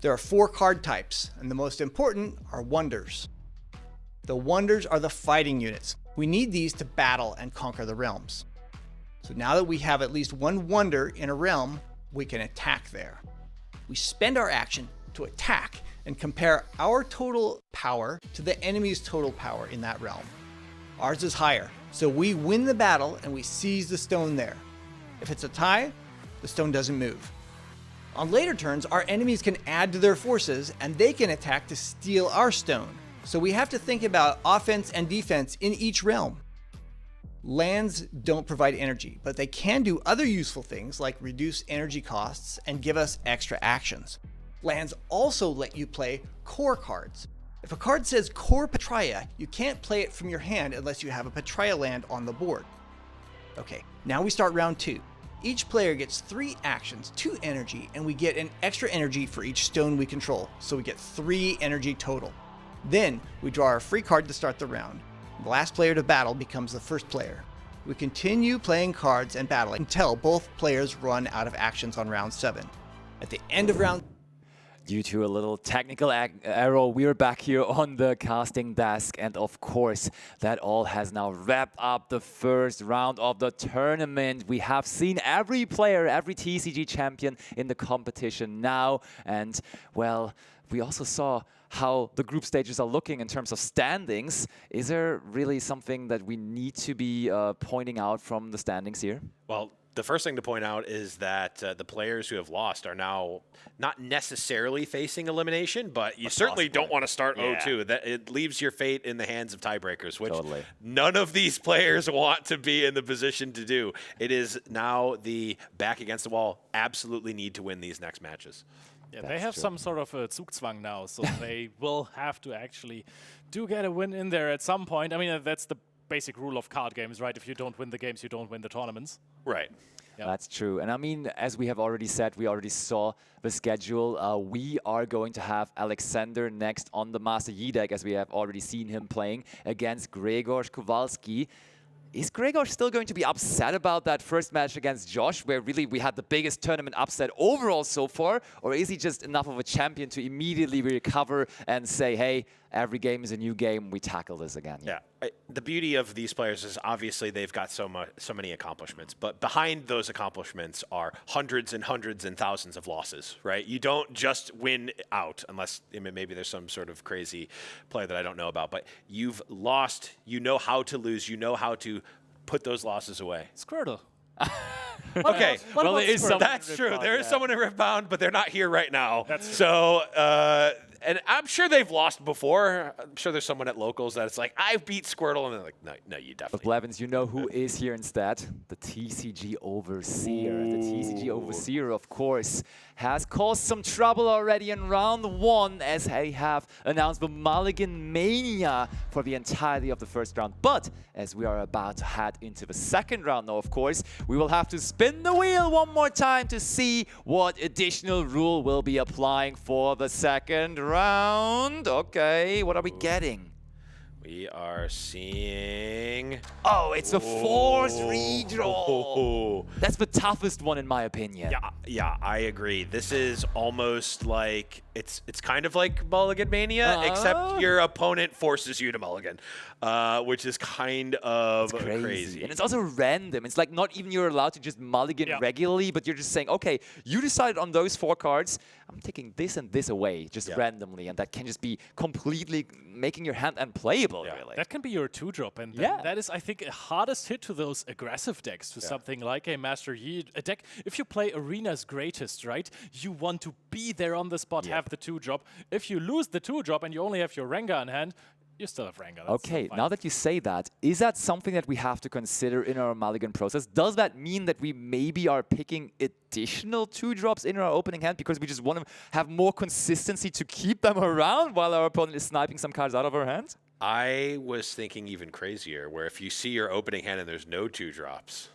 There are 4 card types, and the most important are Wonders. The Wonders are the fighting units. We need these to battle and conquer the realms. So now that we have at least 1 Wonder in a realm, we can attack there. We spend our action to attack and compare our total power to the enemy's total power in that realm. Ours is higher, so we win the battle and we seize the stone there. If it's a tie, the stone doesn't move. On later turns, our enemies can add to their forces and they can attack to steal our stone. So we have to think about offense and defense in each realm. Lands don't provide energy, but they can do other useful things like reduce energy costs and give us extra actions. Lands also let you play core cards. If a card says Core Petraea, you can't play it from your hand unless you have a Petraea land on the board. Okay, now we start round 2. Each player gets 3 actions, 2 energy, and we get an extra energy for each stone we control, so we get 3 energy total. Then, we draw our free card to start the round. The last player to battle becomes the first player. We continue playing cards and battling until both players run out of actions on round 7. At the end of round... Due to a little technical error, we're back here on the casting desk, and of course, that all has now wrapped up the first round of the tournament. We have seen every player, every TCG champion in the competition now, and well, we also saw how the group stages are looking in terms of standings. Is there really something that we need to be pointing out from the standings here? Well, the first thing to point out is that the players who have lost are now not necessarily facing elimination, but you certainly don't want to start 0-2. That it leaves your fate in the hands of tiebreakers, which none of these players want to be in the position to do. It is now the back against the wall, absolutely need to win these next matches. Yeah, they have some sort of a Zugzwang now, so they will have to actually get a win in there at some point. I mean, that's the basic rule of card games, right? If you don't win the games, you don't win the tournaments. Right. Yep. That's true. And I mean, as we have already said, we already saw the schedule. We are going to have Alexander next on the Master Yi deck, as we have already seen him playing against Grzegorz Kowalski. Is Grzegorz still going to be upset about that first match against Josh, where really we had the biggest tournament upset overall so far? Or is he just enough of a champion to immediately recover and say, hey, every game is a new game, we tackle this again? Yeah. The beauty of these players is obviously they've got so many accomplishments, but behind those accomplishments are hundreds and hundreds and thousands of losses, right? You don't just win out, unless maybe there's some sort of crazy player that I don't know about, but you've lost, you know how to lose, you know how to put those losses away. Squirtle. Okay, well, that's true. There is someone in Riftbound, but they're not here right now. So, and I'm sure they've lost before. I'm sure there's someone at locals that it's like, I beat Squirtle, and they're like, no, you definitely. But Blevins, you know who is here instead? The TCG Overseer. The TCG Overseer, of course, has caused some trouble already in round 1, as they have announced the Mulligan Mania for the entirety of the first round. But as we are about to head into the second round now, of course, we will have to spin the wheel one more time to see what additional rule will be applying for the second round. Okay, what are we getting? We are seeing... Oh, it's a forced redraw. That's the toughest one in my opinion. Yeah, I agree. This is almost like, it's kind of like Mulligan Mania, except your opponent forces you to mulligan, which is kind of crazy. And it's also random. It's like not even you're allowed to just mulligan regularly, but you're just saying, okay, you decided on those 4 cards, I'm taking this and this away just randomly, and that can just be completely making your hand unplayable, really. That can be your 2-drop, and that is, I think, a hardest hit to those aggressive decks, to something like a Master Yi. A deck, if you play Arena's Greatest, right, you want to be there on the spot, have the 2-drop. If you lose the 2-drop and you only have your Rengar in hand, you still have Rengar. Okay, now that you say that, is that something that we have to consider in our mulligan process? Does that mean that we maybe are picking additional 2-drops in our opening hand because we just want to have more consistency to keep them around while our opponent is sniping some cards out of our hands? I was thinking even crazier, where if you see your opening hand and there's no 2-drops,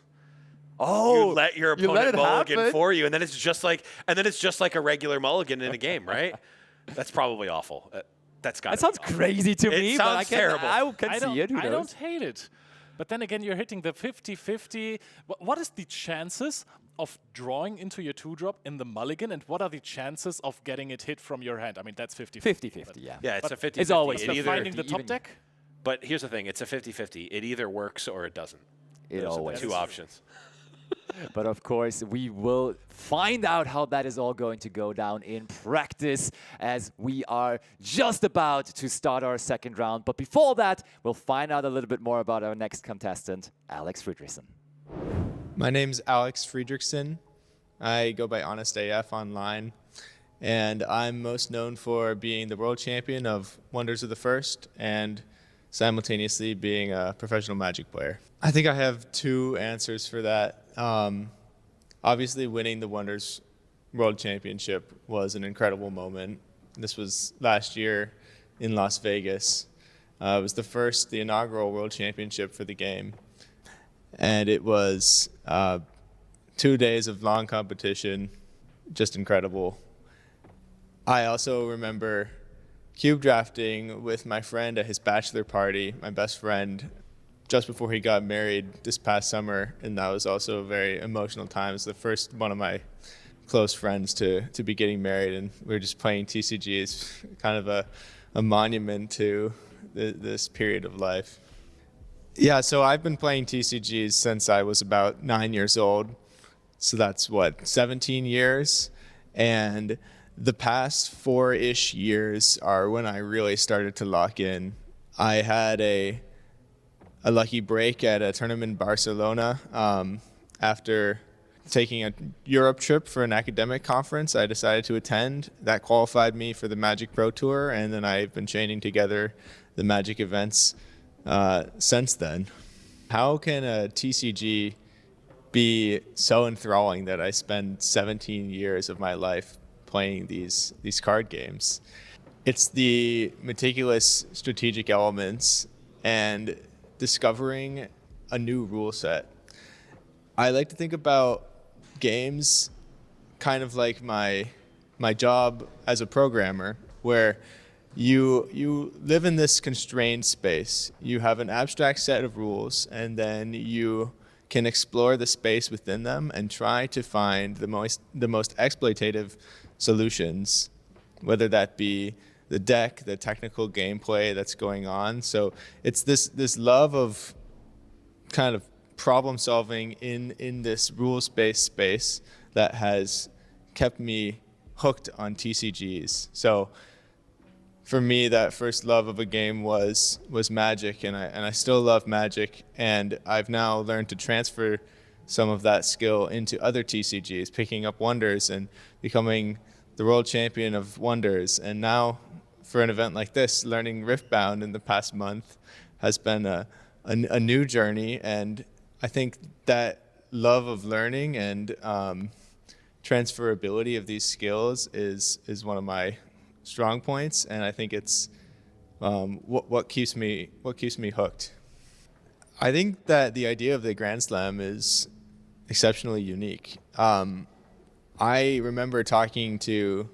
you let your opponent mulligan for you, and then it's just like a regular mulligan in a game, right? That's probably awful. That sounds crazy to me. It sounds terrible. I can see it. Who knows? I don't hate it. But then again, you're hitting the 50-50. What is the chances of drawing into your 2-drop in the mulligan, and what are the chances of getting it hit from your hand? I mean, that's 50-50. 50-50, yeah. Yeah, it's a 50-50. It's always finding the top deck. But here's the thing. It's a 50-50. It either works or it doesn't. Those are the 2 options. But of course, we will find out how that is all going to go down in practice as we are just about to start our second round. But before that, we'll find out a little bit more about our next contestant, Alex Friedrichsen. My name's Alex Friedrichsen. I go by Honest AF online, and I'm most known for being the world champion of Wonders of the First and simultaneously being a professional Magic player? I think I have two answers for that. Obviously, winning the Wonders World Championship was an incredible moment. This was last year in Las Vegas. It was the inaugural World Championship for the game. And it was 2 days of long competition, just incredible. I also remember cube drafting with my friend at his bachelor party, my best friend, just before he got married this past summer, and that was also a very emotional time. It was the first one of my close friends to be getting married, and we were just playing TCG. It's kind of a monument to this period of life. Yeah, so I've been playing TCGs since I was about 9 years old. So that's what, 17 years? And the past 4-ish years are when I really started to lock in. I had a lucky break at a tournament in Barcelona. After taking a Europe trip for an academic conference, I decided to attend. That qualified me for the Magic Pro Tour, and then I've been chaining together the Magic events since then. How can a TCG be so enthralling that I spend 17 years of my life playing these card games? It's the meticulous strategic elements and discovering a new rule set. I like to think about games kind of like my job as a programmer, where you live in this constrained space. You have an abstract set of rules, and then you can explore the space within them and try to find the most exploitative solutions, whether that be the deck, the technical gameplay that's going on. So it's this love of kind of problem solving in this rules-based space that has kept me hooked on TCGs. So for me, that first love of a game was Magic, and I still love Magic, and I've now learned to transfer some of that skill into other TCGs, picking up Wonders and becoming the world champion of Wonders. And now for an event like this, learning Riftbound in the past month has been a new journey, and I think that love of learning and transferability of these skills is one of my strong points, and I think it's what keeps me hooked. I think that the idea of the Grand Slam is exceptionally unique. I remember talking to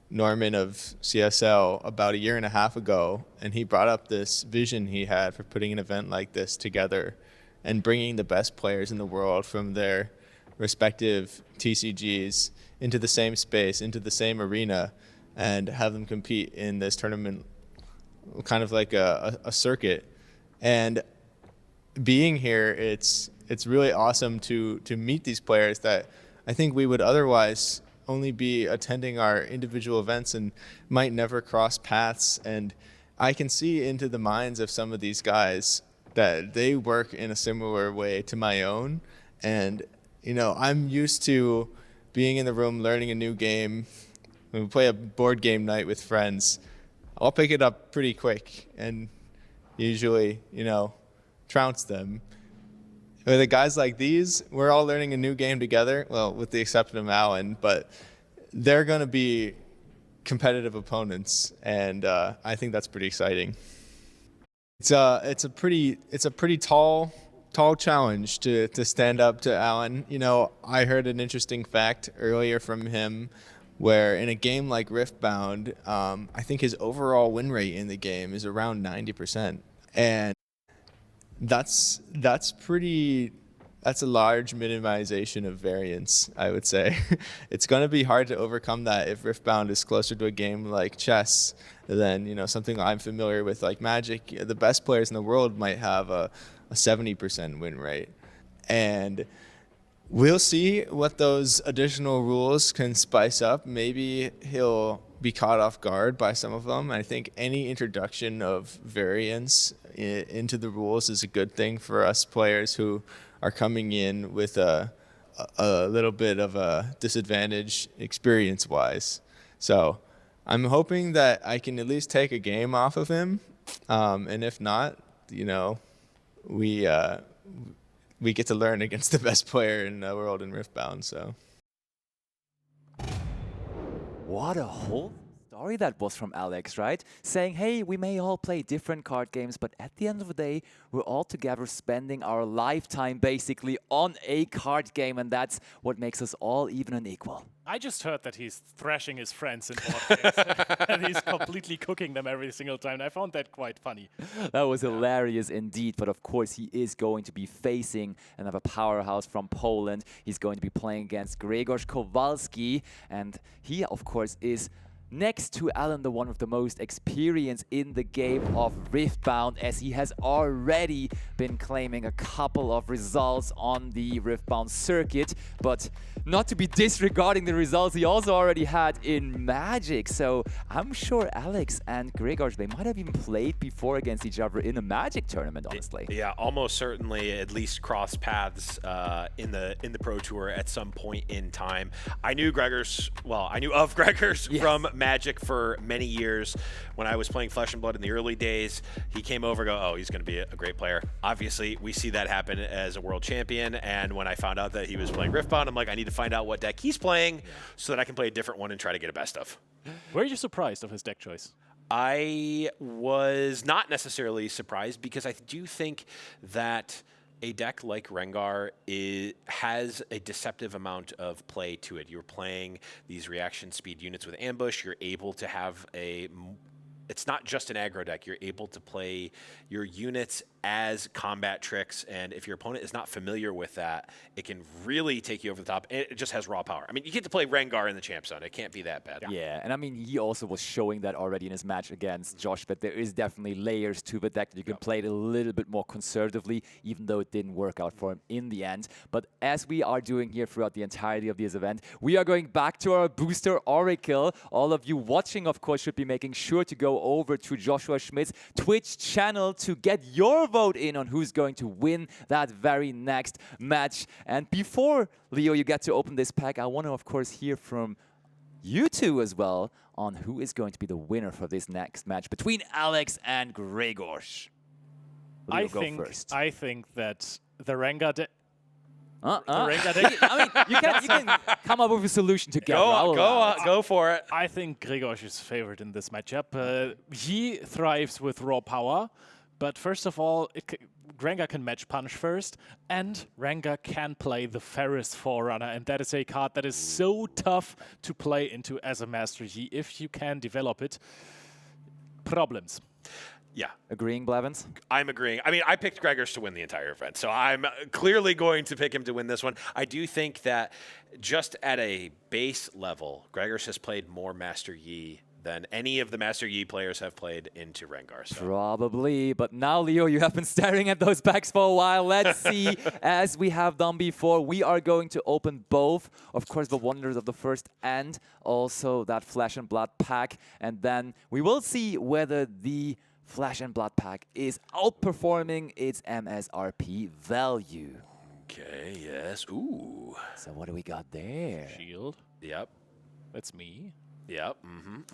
Norman of CSL about 1.5 years ago, and he brought up this vision he had for putting an event like this together and bringing the best players in the world from their respective TCGs into the same space, into the same arena, and have them compete in this tournament, kind of like a circuit. And being here, it's really awesome to meet these players that I think we would otherwise only be attending our individual events and might never cross paths. And I can see into the minds of some of these guys that they work in a similar way to my own. And, you know, I'm used to being in the room, learning a new game. When we play a board game night with friends, I'll pick it up pretty quick and usually, you know, trounce them. With the guys like these, we're all learning a new game together, well, with the exception of Alan, but they're going to be competitive opponents, and I think that's pretty exciting. It's a pretty tall challenge to stand up to Alan. You know, I heard an interesting fact earlier from him where in a game like Riftbound, I think his overall win rate in the game is around 90%. And that's a large minimization of variance, I would say. It's going to be hard to overcome that if Riftbound is closer to a game like chess than, you know, something I'm familiar with like Magic. The best players in the world might have a 70% win rate. And we'll see what those additional rules can spice up. Maybe he'll be caught off guard by some of them. I think any introduction of variance into the rules is a good thing for us players who are coming in with a little bit of a disadvantage experience-wise. So I'm hoping that I can at least take a game off of him And if not, we get to learn against the best player in the world in Riftbound. So. What a whole story that was from Alex, right? Saying, hey, we may all play different card games, but at the end of the day, we're all together spending our lifetime basically on a card game, and that's what makes us all even and equal. I just heard that he's thrashing his friends in board games, and he's completely cooking them every single time. I found that quite funny. That was hilarious indeed, but of course he is going to be facing another powerhouse from Poland. He's going to be playing against Grzegorz Kowalski, and he, of course, is next to Alan, the one with the most experience in the game of Riftbound, as he has already been claiming a couple of results on the Riftbound circuit, but not to be disregarding the results he also already had in Magic. So I'm sure Alex and Grzegorz, they might have even played before against each other in a Magic tournament, honestly. Yeah, almost certainly at least cross paths in the Pro Tour at some point in time. I knew of Grzegorz from Magic for many years. When I was playing Flesh and Blood in the early days, he came over and go, oh, he's going to be a great player. Obviously, we see that happen as a world champion, and when I found out that he was playing Riftbound, I'm like, I need to find out what deck he's playing so that I can play a different one and try to get a best of. Were you surprised of his deck choice? I was not necessarily surprised because I do think that a deck like Rengar has a deceptive amount of play to it. You're playing these reaction speed units with ambush. You're able to have it's not just an aggro deck. You're able to play your units as combat tricks, and if your opponent is not familiar with that, it can really take you over the top. It just has raw power. I mean, you get to play Rengar in the Champ Zone. It can't be that bad. Yeah, and I mean, he also was showing that already in his match against Josh, that there is definitely layers to the deck that you can play it a little bit more conservatively, even though it didn't work out for him in the end. But as we are doing here throughout the entirety of this event, we are going back to our booster Oracle. All of you watching, of course, should be making sure to go over to Joshua Schmidt's Twitch channel to get your vote in on who's going to win that very next match. And before, Leo, you get to open this pack, I want to, of course, hear from you two as well on who is going to be the winner for this next match between Alex and Grzegorz. I think that the Rengar deck... I mean, you can come up with a solution together. Go for it. I think Grzegorz is favored in this matchup. He thrives with raw power, but first of all, Rengar can match punch first, and Rengar can play the Ferris Forerunner, and that is a card that is so tough to play into as a Master Yi if you can develop it. Problems. Yeah. Agreeing, Blevins? I'm agreeing. I mean, I picked Grzegorz to win the entire event, so I'm clearly going to pick him to win this one. I do think that just at a base level, Grzegorz has played more Master Yi than any of the Master Yi players have played into Rengar. So. Probably, but now, Leo, you have been staring at those packs for a while. Let's see, as we have done before, we are going to open both, of course, the Wonders of the First and also that Flesh and Blood pack, and then we will see whether the Flesh and Blood pack is outperforming its MSRP value. Okay, yes. Ooh. So what do we got there? Shield. Yep. That's me. Yep.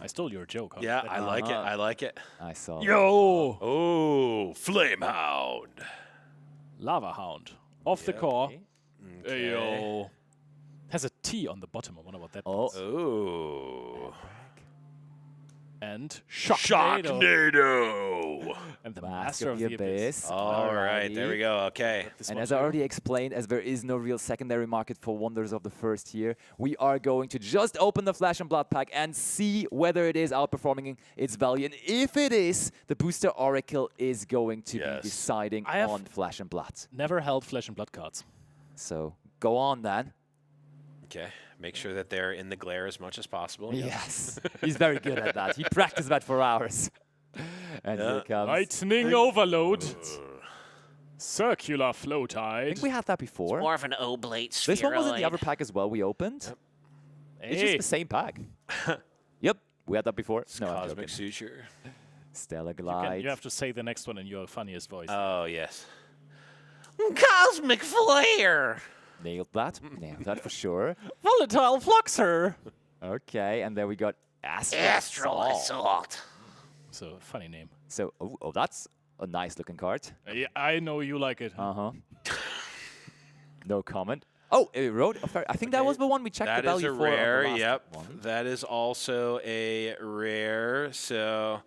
I stole your joke. Yeah, I like it. I like it. I saw. Yo! Oh, Flamehound. Lava Hound. Off the core. Okay. Yo. Has a T on the bottom. I wonder what that means. Oh. Ooh. And Shocknado. And the Master of the Abyss. All right, there we go. Okay. And as I already explained, as there is no real secondary market for Wonders of the First here, we are going to just open the Flesh and Blood pack and see whether it is outperforming its value. And if it is, the Booster Oracle is going to be deciding on Flesh and Blood. Never held Flesh and Blood cards. So go on then. Okay. Make sure that they're in the glare as much as possible. Yes. He's very good at that. He practiced that for hours. And here comes... Lightning Overload. Circular Flow Tide. I think we had that before. It's more of an oblate spheroid. This one was in the other pack as well we opened. Yep. It's just the same pack. Yep. We had that before. No, Cosmic Suture. Stellar Glide. You have to say the next one in your funniest voice. Oh, yes. Cosmic Flare. Nailed that. Nailed that for sure. Volatile Fluxer. Okay, and then we got Astral Assault. So, funny name. So, oh, that's a nice looking card. Yeah, I know you like it. No comment. Oh, it wrote. I think that was the one we checked the value for. That is a rare, on the last yep. one. That is also a rare. So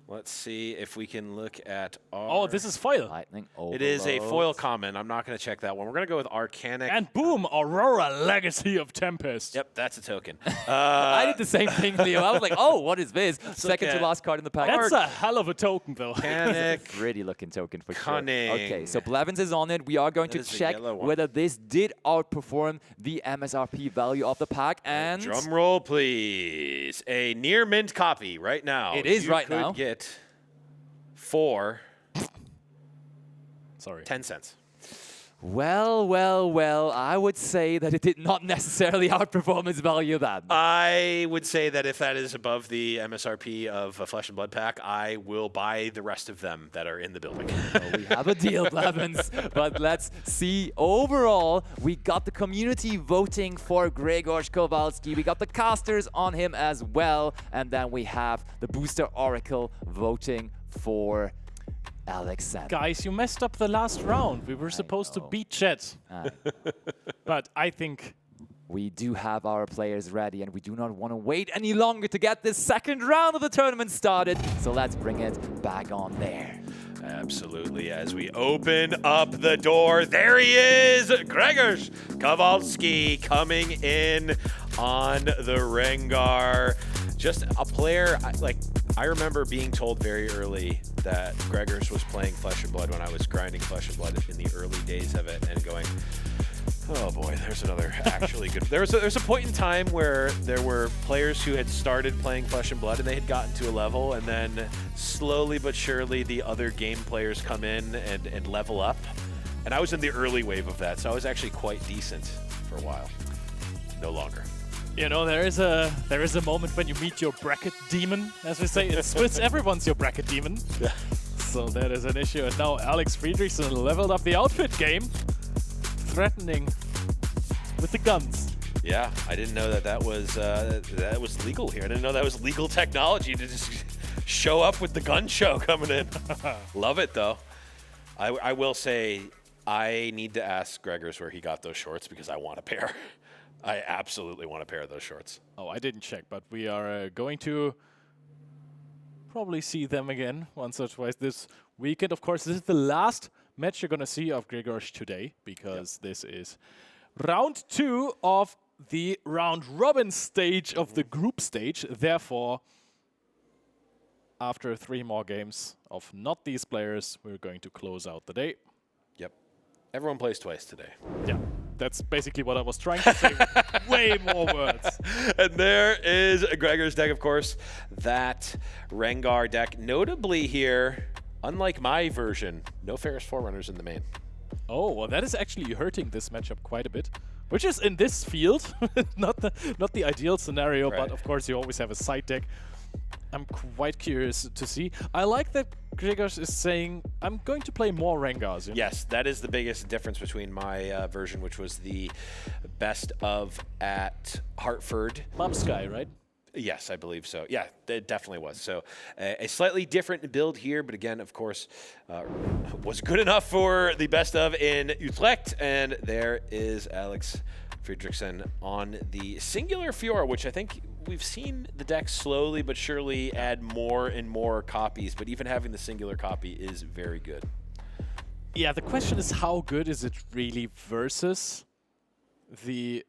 let's see if we can look at our... Oh, this is foil. Lightning It is a foil common. I'm not going to check that one. We're going to go with Arcanic. And boom, Aurora Legacy of Tempest. Yep, that's a token. I did the same thing, Leo. I was like, oh, what is this? Second to last card in the pack. That's a hell of a token, though. Arcanic. Pretty looking token for Cunning. sure. Okay, so Blevins is on it. We are going to check whether this did outperform the MSRP value of the pack. And drum roll, please. A near mint copy right now. It is right now. You could get for 10 cents. Well, I would say that it did not necessarily outperform its value then. I would say that if that is above the MSRP of a Flesh and Blood pack, I will buy the rest of them that are in the building. We have a deal, Blevins. But let's see. Overall, we got the community voting for Grzegorz Kowalski. We got the casters on him as well. And then we have the Booster Oracle voting for Alexander. Guys, you messed up the last round. We were supposed to beat Chet. But I think we do have our players ready, and we do not want to wait any longer to get this second round of the tournament started. So let's bring it back on there. Absolutely. As we open up the door, there he is, Grzegorz Kowalski coming in on the Rengar. Just a player, I remember being told very early that Grzegorz was playing Flesh and Blood when I was grinding Flesh and Blood in the early days of it and going, oh boy, there's another actually good. There's a point in time where there were players who had started playing Flesh and Blood and they had gotten to a level, and then slowly but surely the other game players come in and level up. And I was in the early wave of that, so I was actually quite decent for a while. No longer. You know, there is a moment when you meet your bracket demon, as we say. In Swiss, everyone's your bracket demon. Yeah. So that is an issue. And now Alex Friedrichsen leveled up the outfit game, threatening with the guns. Yeah, I didn't know that was legal here. I didn't know that was legal technology to just show up with the gun show coming in. Love it, though. I will say I need to ask Grzegorz where he got those shorts because I want a pair. I absolutely want a pair of those shorts. Oh, I didn't check, but we are going to probably see them again once or twice this weekend. Of course, this is the last match you're going to see of Grzegorz today, because this is round 2 of the round-robin stage of the group stage. Therefore, after 3 more games of not these players, we're going to close out the day. Yep. Everyone plays twice today. Yeah. That's basically what I was trying to say. Way more words. And there is Gregor's deck, of course. That Rengar deck. Notably here, unlike my version, no Ferris Forerunners in the main. Oh, well, that is actually hurting this matchup quite a bit. Which is in this field, not the ideal scenario, right. But of course you always have a side deck. I'm quite curious to see. I like that Grzegorz is saying, I'm going to play more Rengars. Yes, that is the biggest difference between my version, which was the best of at Hartford. Mom Sky, right? Yes, I believe so. Yeah, it definitely was. So a slightly different build here, but again, of course, was good enough for the best of in Utrecht. And there is Alex Friedrichsen on the singular Fiora, which I think we've seen the deck slowly but surely add more and more copies, but even having the singular copy is very good. Yeah, the question is how good is it really versus the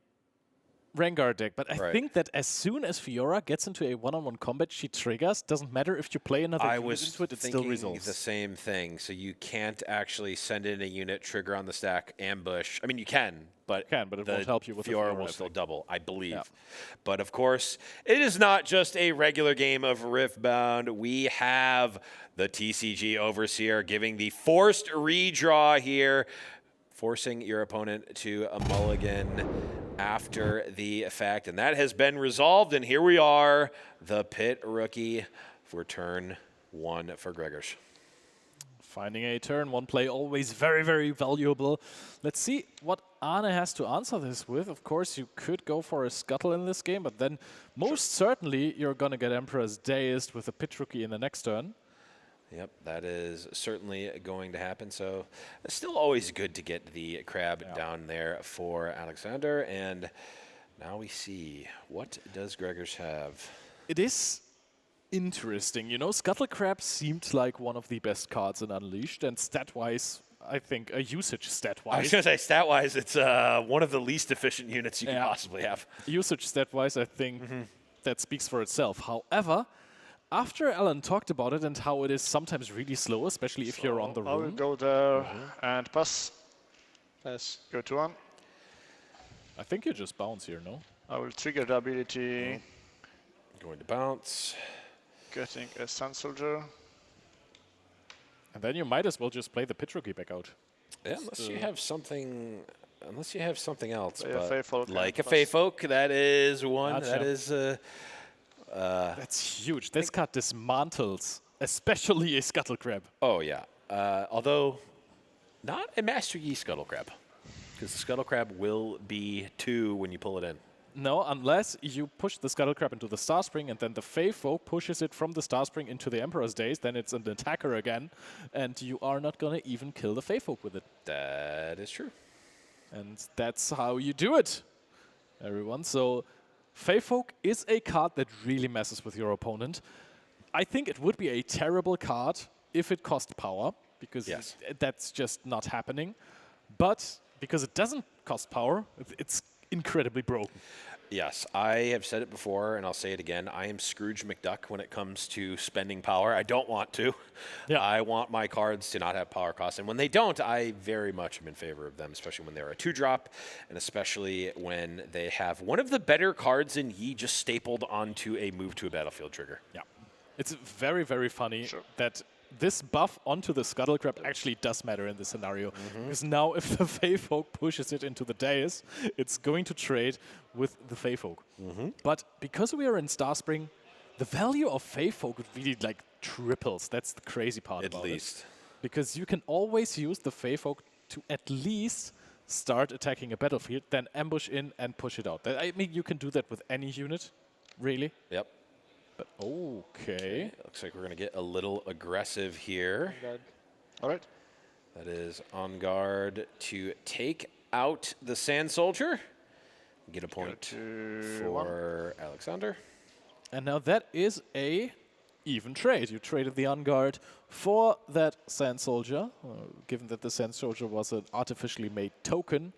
Rengar deck, but I think that as soon as Fiora gets into a one-on-one combat, she triggers. Doesn't matter if you play another unit into it, it still resolves. The same thing. So you can't actually send in a unit, trigger on the stack, ambush. I mean, you can, but it won't help you with Fiora will still double, I believe. Yeah. But of course, it is not just a regular game of Riftbound. We have the TCG Overseer giving the forced redraw here, forcing your opponent to a mulligan after the effect. And that has been resolved, and here we are, the Pit Rookie for turn 1 for Grzegorz. Finding a turn, one play always very, very valuable. Let's see what Arne has to answer this with. Of course, you could go for a Scuttle in this game, but then most certainly you're going to get Emperor's Deist with a Pit Rookie in the next turn. Yep, that is certainly going to happen. So it's still always good to get the crab down there for Alexander. And now we see, what does Gregors have? It is interesting. You know, Scuttle Crab seemed like one of the best cards in Unleashed, and stat-wise, I think a usage stat-wise. I was going to say, stat-wise, it's one of the least efficient units you can possibly have. Usage stat-wise, I think that speaks for itself. However, after Alan talked about it and how it is sometimes really slow, especially if you're on the room. I will go there and pass. Pass. Go to 1. I think you just bounce here, no? I will trigger the ability. Going to bounce. Getting a Sand Soldier. And then you might as well just play the Pit Rookie back out. Yeah, unless you have something, else. Yeah, but Feyfolk like a Feyfolk, that is one. Gotcha. That is. That's huge. This card dismantles, especially a Scuttle Crab. Oh yeah. Although, not a Master Yi Scuttle Crab, because the Scuttle Crab will be 2 when you pull it in. No, unless you push the Scuttle Crab into the Star Spring and then the Feyfolk pushes it from the Star Spring into the Emperor's Days, then it's an attacker again, and you are not going to even kill the Feyfolk with it. That is true. And that's how you do it, everyone. So Feyfolk is a card that really messes with your opponent. I think it would be a terrible card if it cost power, because that's just not happening. But because it doesn't cost power, it's incredibly broken. Yes, I have said it before, and I'll say it again. I am Scrooge McDuck when it comes to spending power. I don't want to. Yeah. I want my cards to not have power costs. And when they don't, I very much am in favor of them, especially when they're a 2-drop, and especially when they have one of the better cards in Yi just stapled onto a move to a battlefield trigger. Yeah. It's very, very funny that this buff onto the Scuttle Crab actually does matter in this scenario. Because now if the Feyfolk pushes it into the dais, it's going to trade with the Feyfolk. But because we are in Star Spring, the value of Feyfolk really like triples. That's the crazy part about it. Because you can always use the Feyfolk to at least start attacking a battlefield, then ambush in and push it out. I mean, you can do that with any unit, really. Yep. But okay. Looks like we're going to get a little aggressive here. All right. That is on guard to take out the Sand Soldier. Get a point for Alexander. And now that is a even trade. You traded the On Guard for that Sand Soldier, given that the Sand Soldier was an artificially made token.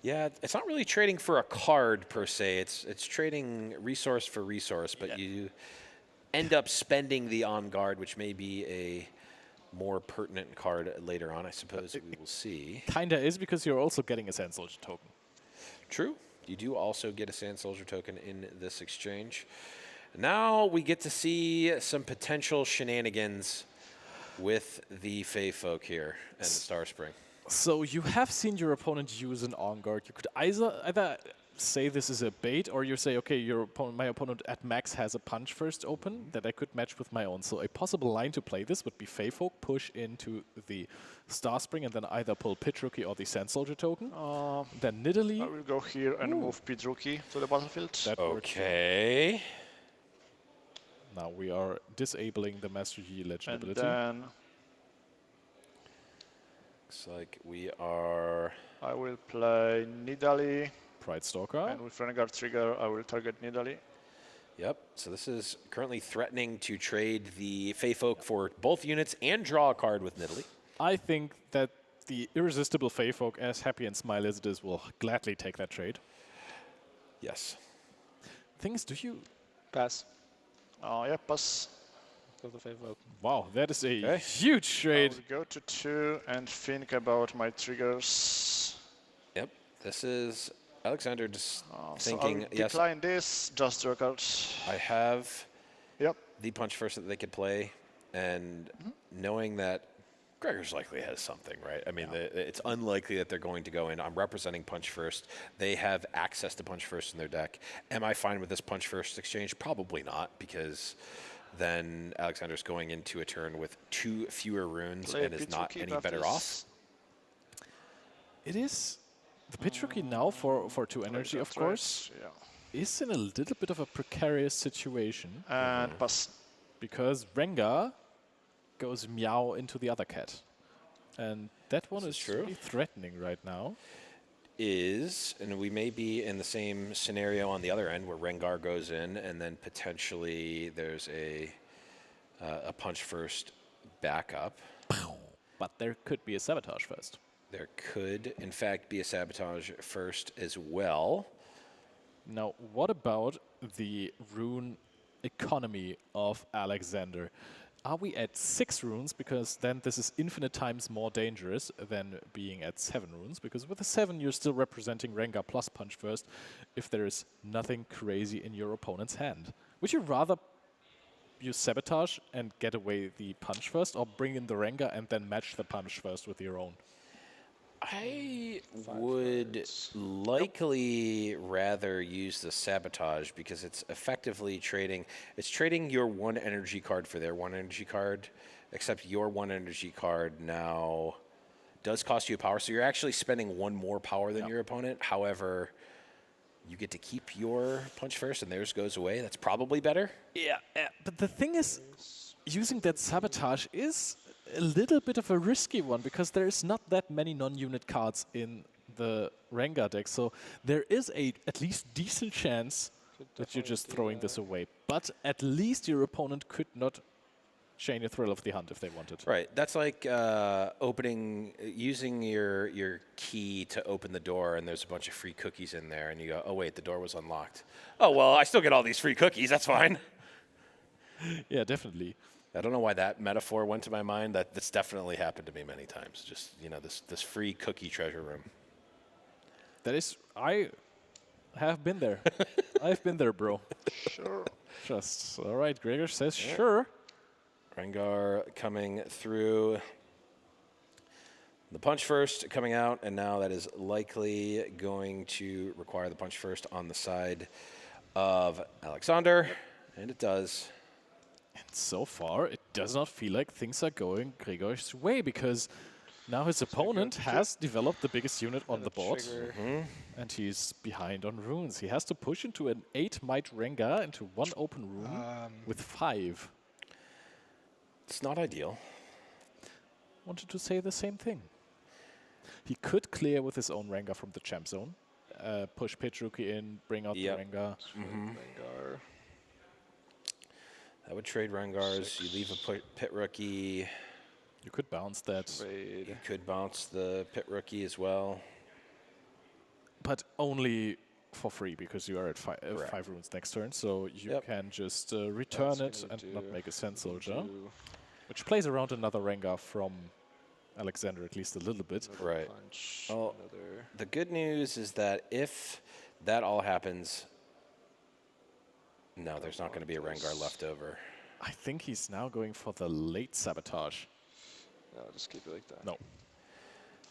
Yeah, it's not really trading for a card per se. It's trading resource for resource, but you end up spending the On Guard, which may be a more pertinent card later on, I suppose. We will see. Kinda is, because you're also getting a Sand Soldier token. True. You do also get a Sand Soldier token in this exchange. Now we get to see some potential shenanigans with the Feyfolk here and the Star Spring. So you have seen your opponent use an On Guard. You could either say this is a bait, or you say, okay, my opponent at max has a Punch First open that I could match with my own. So a possible line to play this would be Feyfolk, push into the Star Spring, and then either pull Pit Rookie or the Sand Soldier token. Then Nidalee. I will go here and move Pit Rookie to the battlefield. Okay. Now we are disabling the Master Yi Legend and ability. Then looks like we are... I will play Nidalee. Pride Stalker. And with Renegade Trigger, I will target Nidalee. Yep, so this is currently threatening to trade the Feyfolk for both units and draw a card with Nidalee. I think that the irresistible Feyfolk, as happy and smiley as it is, will gladly take that trade. Yes. Things, do you... Pass. Oh, yeah, pass. Wow, that is a huge trade. I will go to 2 and think about my triggers. Yep, this is Alexander just So thinking, I'll decline this, just draw cards. I have the Punch First that they could play, and knowing that Gregors likely has something, right? I mean, it's unlikely that they're going to go in. I'm representing Punch First. They have access to Punch First in their deck. Am I fine with this Punch First exchange? Probably not, because then Alexander's going into a turn with 2 fewer runes and is not any better off. It is the pitch rookie now for 2 energy, of course, is in a little bit of a precarious situation. And pass. Because Rengar goes meow into the other cat. And that one is really threatening right now. And we may be in the same scenario on the other end where Rengar goes in and then potentially there's a punch first backup. But there could be a sabotage first. There could, in fact, be a sabotage first as well. Now, what about the rune economy of Alexander? Are we at 6 runes? Because then this is infinite times more dangerous than being at 7 runes. Because with the 7, you're still representing Rengar plus punch first if there is nothing crazy in your opponent's hand. Would you rather use sabotage and get away the punch first, or bring in the Rengar and then match the punch first with your own? I would likely rather use the sabotage because it's effectively trading. It's trading your 1 energy card for their 1 energy card, except your 1 energy card now does cost you a power. So you're actually spending 1 more power than your opponent. However, you get to keep your punch first and theirs goes away. That's probably better. Yeah, but the thing is, using that sabotage is a little bit of a risky one because there's not that many non-unit cards in the Rengar deck, so there is a at least decent chance that you're just throwing this away. But at least your opponent could not chain a Thrill of the Hunt if they wanted. Right. That's like using your key to open the door, and there's a bunch of free cookies in there, and you go, oh wait, the door was unlocked. Oh well, I still get all these free cookies. That's fine. Yeah, definitely. I don't know why that metaphor went to my mind. That's definitely happened to me many times. Just, you know, this free cookie treasure room. That is, I have been there. I've been there, bro. Sure. Just, all right, Gregor says sure. Rengar coming through. The punch first coming out, and now that is likely going to require the punch first on the side of Alexander, and it does. And so far, it does not feel like things are going Gregor's way, because now his opponent has developed the biggest unit on the board, and he's behind on runes. He has to push into an 8-might Rengar into 1 open rune with 5. It's not ideal. Wanted to say the same thing. He could clear with his own Rengar from the champ zone, push Pitch Rookie in, bring out the Rengar. Rengar. That would trade Rengars. You leave a Pit Rookie. You could bounce that. You could bounce the Pit Rookie as well. But only for free, because you are at 5 runes next turn, so you can just return it and not make a Sand Soldier. Which plays around another Rengar from Alexander at least a little bit. Right. Well, the good news is that if that all happens, no, there's not going to be a Rengar left over. I think he's now going for the late sabotage. No, just keep it like that. No.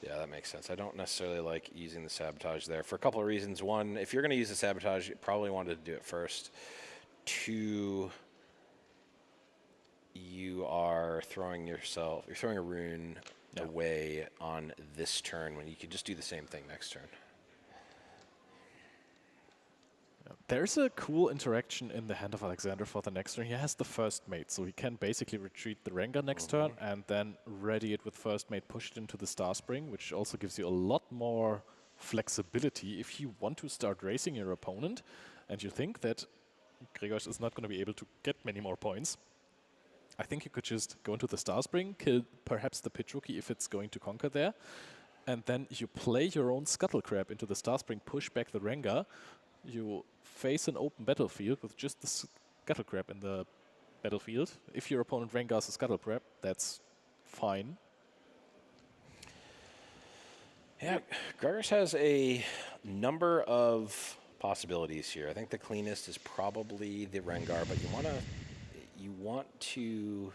Yeah, that makes sense. I don't necessarily like using the sabotage there for a couple of reasons. One, if you're going to use the sabotage, you probably wanted to do it first. 2, you are throwing a rune away on this turn when you could just do the same thing next turn. There's a cool interaction in the hand of Alexander for the next turn. He has the first mate, so he can basically retreat the Rengar next turn and then ready it with first mate, push it into the Star Spring, which also gives you a lot more flexibility if you want to start racing your opponent and you think that Gregor is not going to be able to get many more points. I think you could just go into the Star Spring, kill perhaps the Pitch Rookie if it's going to conquer there, and then you play your own Scuttle Crab into the Star Spring, push back the Rengar. You face an open battlefield with just the Scuttle Crab in the battlefield. If your opponent Rengars a Scuttle Crab, that's fine. Yeah, Gregors has a number of possibilities here. I think the cleanest is probably the Rengar, but you want to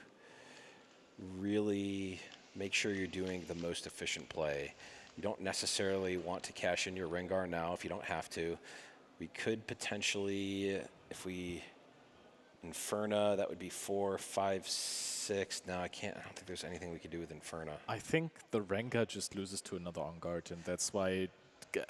really make sure you're doing the most efficient play. You don't necessarily want to cash in your Rengar now if you don't have to. We could potentially, if we Inferna, that would be 4, 5, 6. No, I don't think there's anything we could do with Inferna. I think the Rengar just loses to another on guard, and that's why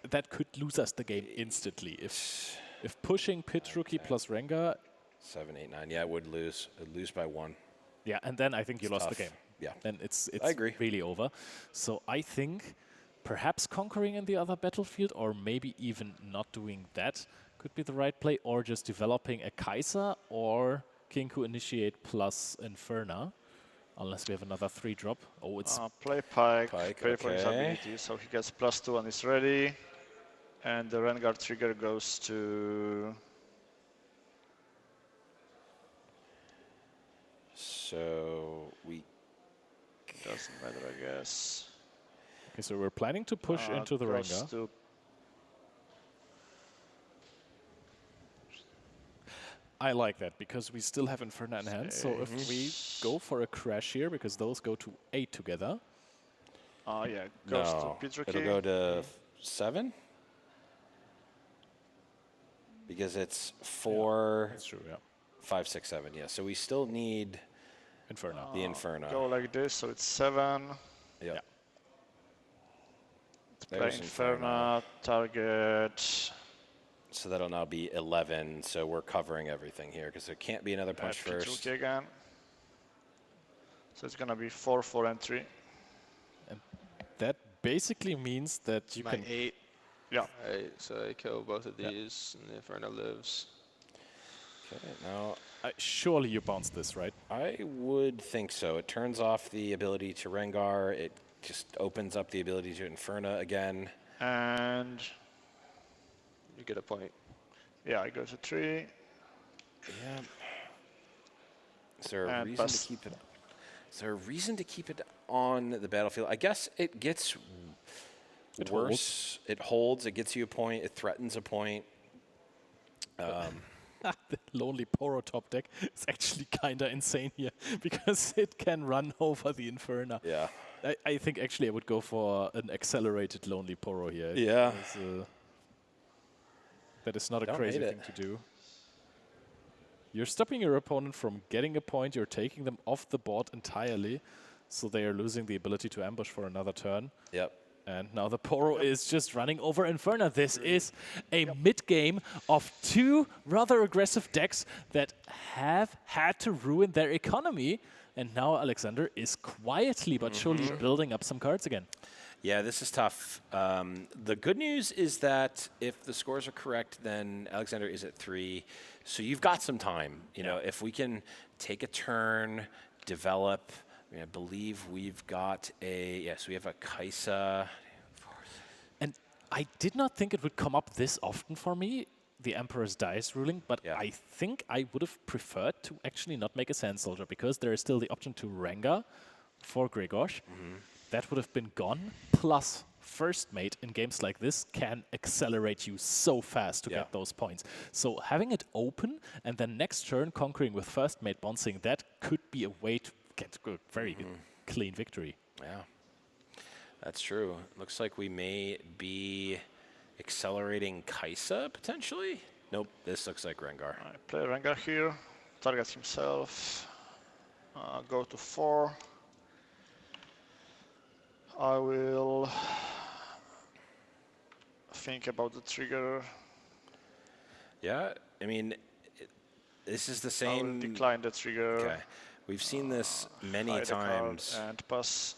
that could lose us the game instantly. If pushing Pit Rookie plus Rengar... 7, 8, 9. Yeah, it would lose. It would lose by 1. Yeah, and then I think you lost the game. Yeah. Then it's I agree. really over. So I think perhaps conquering in the other battlefield, or maybe even not doing that, could be the right play, or just developing a Kai'Sa or Kinku Initiate plus Inferna, unless we have another 3-drop. Oh, it's... play Pike pay for his ability, so he gets +2 and is ready. And the Rengar trigger goes to... So we... Doesn't matter, I guess. Okay, so we're planning to push into the Rengar. I like that, because we still have Inferno in hand. So if we go for a crash here, because those go to 8 together. Yeah, goes to Pit Rookie. It'll go to 7? Because it's 4, that's true, yeah. 5, 6, 7. Yeah, so we still need Inferno. The Inferno. Go like this, so it's 7. Yeah. Play Inferno, target. So that'll now be 11. So we're covering everything here because there can't be another punch first. Again. So it's gonna be 4, 4, and 3. And that basically means that you can 8. Yeah. Right, so I kill both of these, and the Inferno lives. Okay, now surely you bounce this, right? I would think so. It turns off the ability to Rengar. It just opens up the ability to Inferno again. And you get a point. Yeah, I go to 3. Yeah. Is there a reason to keep it? Is there a reason to keep it on the battlefield? I guess it gets worse. It holds. It gets you a point. It threatens a point. The Lonely Poro top deck is actually kind of insane here because it can run over the Inferno. Yeah. I think actually I would go for an accelerated Lonely Poro here. Yeah. That is not a crazy thing to do. You're stopping your opponent from getting a point. You're taking them off the board entirely, so they are losing the ability to ambush for another turn. Yep. And now the Poro is just running over Inferno. This is a mid-game of 2 rather aggressive decks that have had to ruin their economy. And now Alexander is quietly but surely building up some cards again. Yeah, this is tough. The good news is that if the scores are correct, then Alexander is at 3. So you've got some time. You know, if we can take a turn, develop. I believe we've got we have a Kai'Sa. And I did not think it would come up this often for me, the Emperor's Dice ruling, but I think I would have preferred to actually not make a Sand Soldier because there is still the option to Rengar for Gregor. That would have been gone. Plus, First Mate in games like this can accelerate you so fast to get those points. So having it open and then next turn conquering with First Mate bouncing, that could be a way to get a very good, clean victory. Yeah, that's true. Looks like we may be accelerating Kai'Sa potentially. Nope, this looks like Rengar. I play Rengar here, targets himself, go to 4. I will think about the trigger. Yeah, I mean, this is the same. I will decline the trigger. Okay. We've seen this many times. And pass.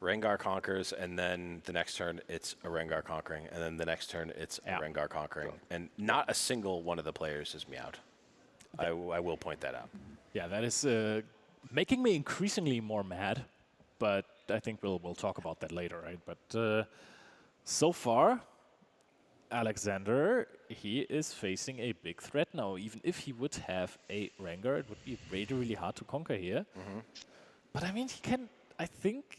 Rengar conquers, and then the next turn it's a Rengar conquering, and then the next turn it's a Rengar conquering. And not a single one of the players is meowed. I will point that out. Yeah, that is making me increasingly more mad, but I think we'll talk about that later, right? But so far, Alexander, he is facing a big threat now. Even if he would have a Rengar, it would be really, really hard to conquer here. But I mean, I think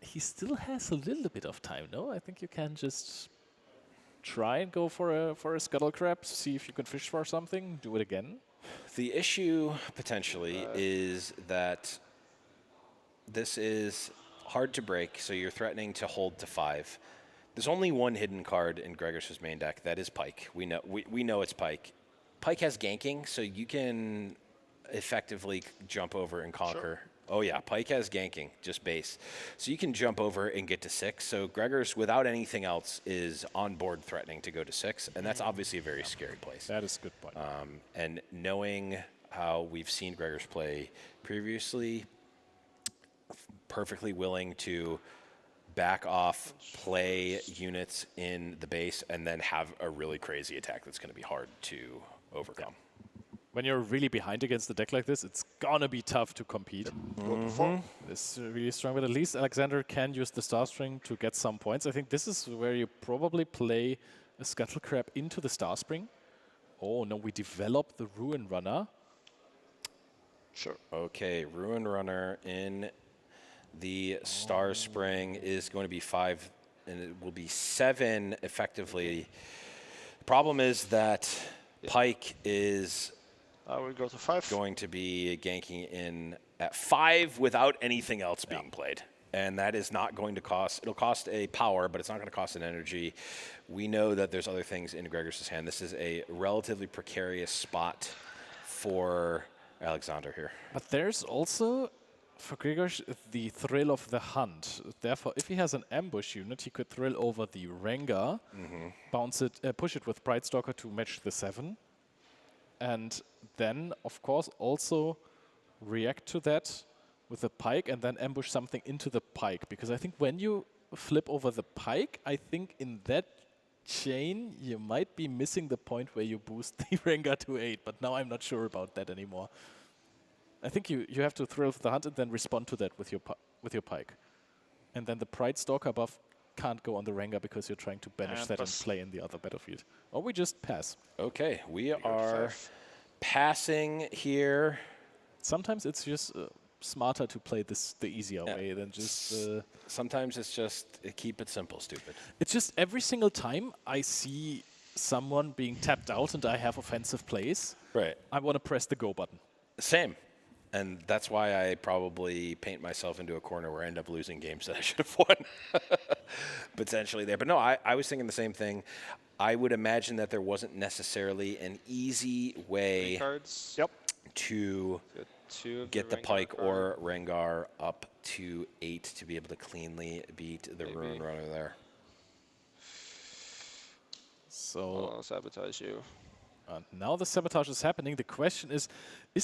he still has a little bit of time, no? I think you can just try and go for a Scuttle Crab, see if you can fish for something, do it again. The issue, potentially, is that this is hard to break, so you're threatening to hold to 5. There's only one hidden card in Gregor's main deck. That is Pike. We know it's Pike. Pike has ganking, so you can effectively jump over and conquer. Oh yeah, Pike has ganking, just base. So you can jump over and get to 6. So Gregor's, without anything else, is on board threatening to go to 6, and that's obviously a very scary place. That is a good point. And knowing how we've seen Gregor's play previously, perfectly willing to back off, play units in the base, and then have a really crazy attack that's going to be hard to overcome. When you're really behind against a deck like this, it's gonna be tough to compete. It's really strong, but at least Alexander can use the Star Spring to get some points. I think this is where you probably play a Scuttle Crab into the Star Spring. Oh no, we develop the Ruin Runner. Sure. Okay, Ruin Runner in the Star Spring is going to be 5, and it will be 7 effectively. The problem is that Pike is we go to 5. Going to be ganking in at 5 without anything else being played. And that is not going to cost, it'll cost a power, but it's not going to cost an energy. We know that there's other things in Gregor's hand. This is a relatively precarious spot for Alexander here. But there's also, for Gregor, the thrill of the hunt. Therefore, if he has an ambush unit, he could thrill over the Rengar, bounce it, push it with Brightstalker to match the 7. And then, of course, also react to that with the Pike and then ambush something into the Pike. Because I think when you flip over the Pike, I think in that chain, you might be missing the point where you boost the Rengar to 8. But now I'm not sure about that anymore. I think you have to thrill the hunt and then respond to that with your Pike. And then the Pride Stalker buff can't go on the Rengar because you're trying to banish that and play in the other battlefield. Or we just pass. Okay, we are passing here. Sometimes it's just smarter to play this the easier way than just... Sometimes it's just keep it simple, stupid. It's just every single time I see someone being tapped out and I have offensive plays, I want to press the go button. Same. And that's why I probably paint myself into a corner where I end up losing games that I should have won potentially there. But no, I was thinking the same thing. I would imagine that there wasn't necessarily an easy way to get the Pike or Rengar up to 8 to be able to cleanly beat the Ruin Runner there. So I'll sabotage you. Now the sabotage is happening. The question is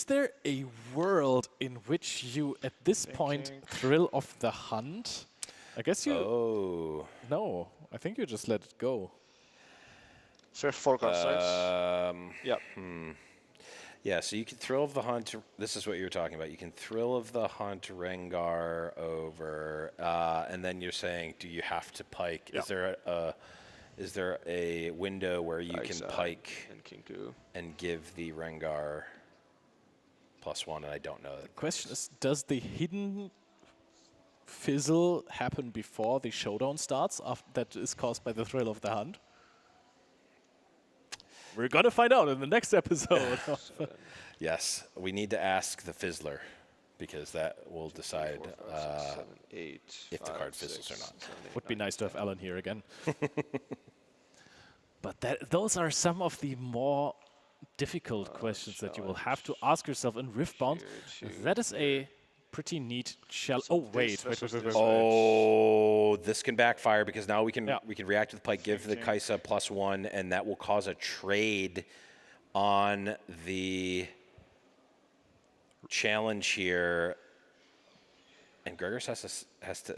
there a world in which you, at this point, thrill off the hunt? I guess you... Oh. No, I think you just let it go. So 4 card sides. Yeah. Yeah, so you can thrill of the hunt. This is what you were talking about. You can thrill of the hunt Rengar over, and then you're saying, do you have to Pike? Is there a window where you can Pike and give the Rengar +1? And I don't know. The question is, does the hidden fizzle happen before the showdown starts that is caused by the thrill of the hunt? We're going to find out in the next episode. Yes, we need to ask the Fizzler, because that will decide if the card fizzles or not. Would be nice to have Alan here again. But those are some of the more difficult questions that you will have to ask yourself in Riftbound. That is a pretty neat challenge. Oh, wait. Oh, this can backfire because now we can react with Pike, give the Kaisa +1, and that will cause a trade on the challenge here. And Gregor's has to.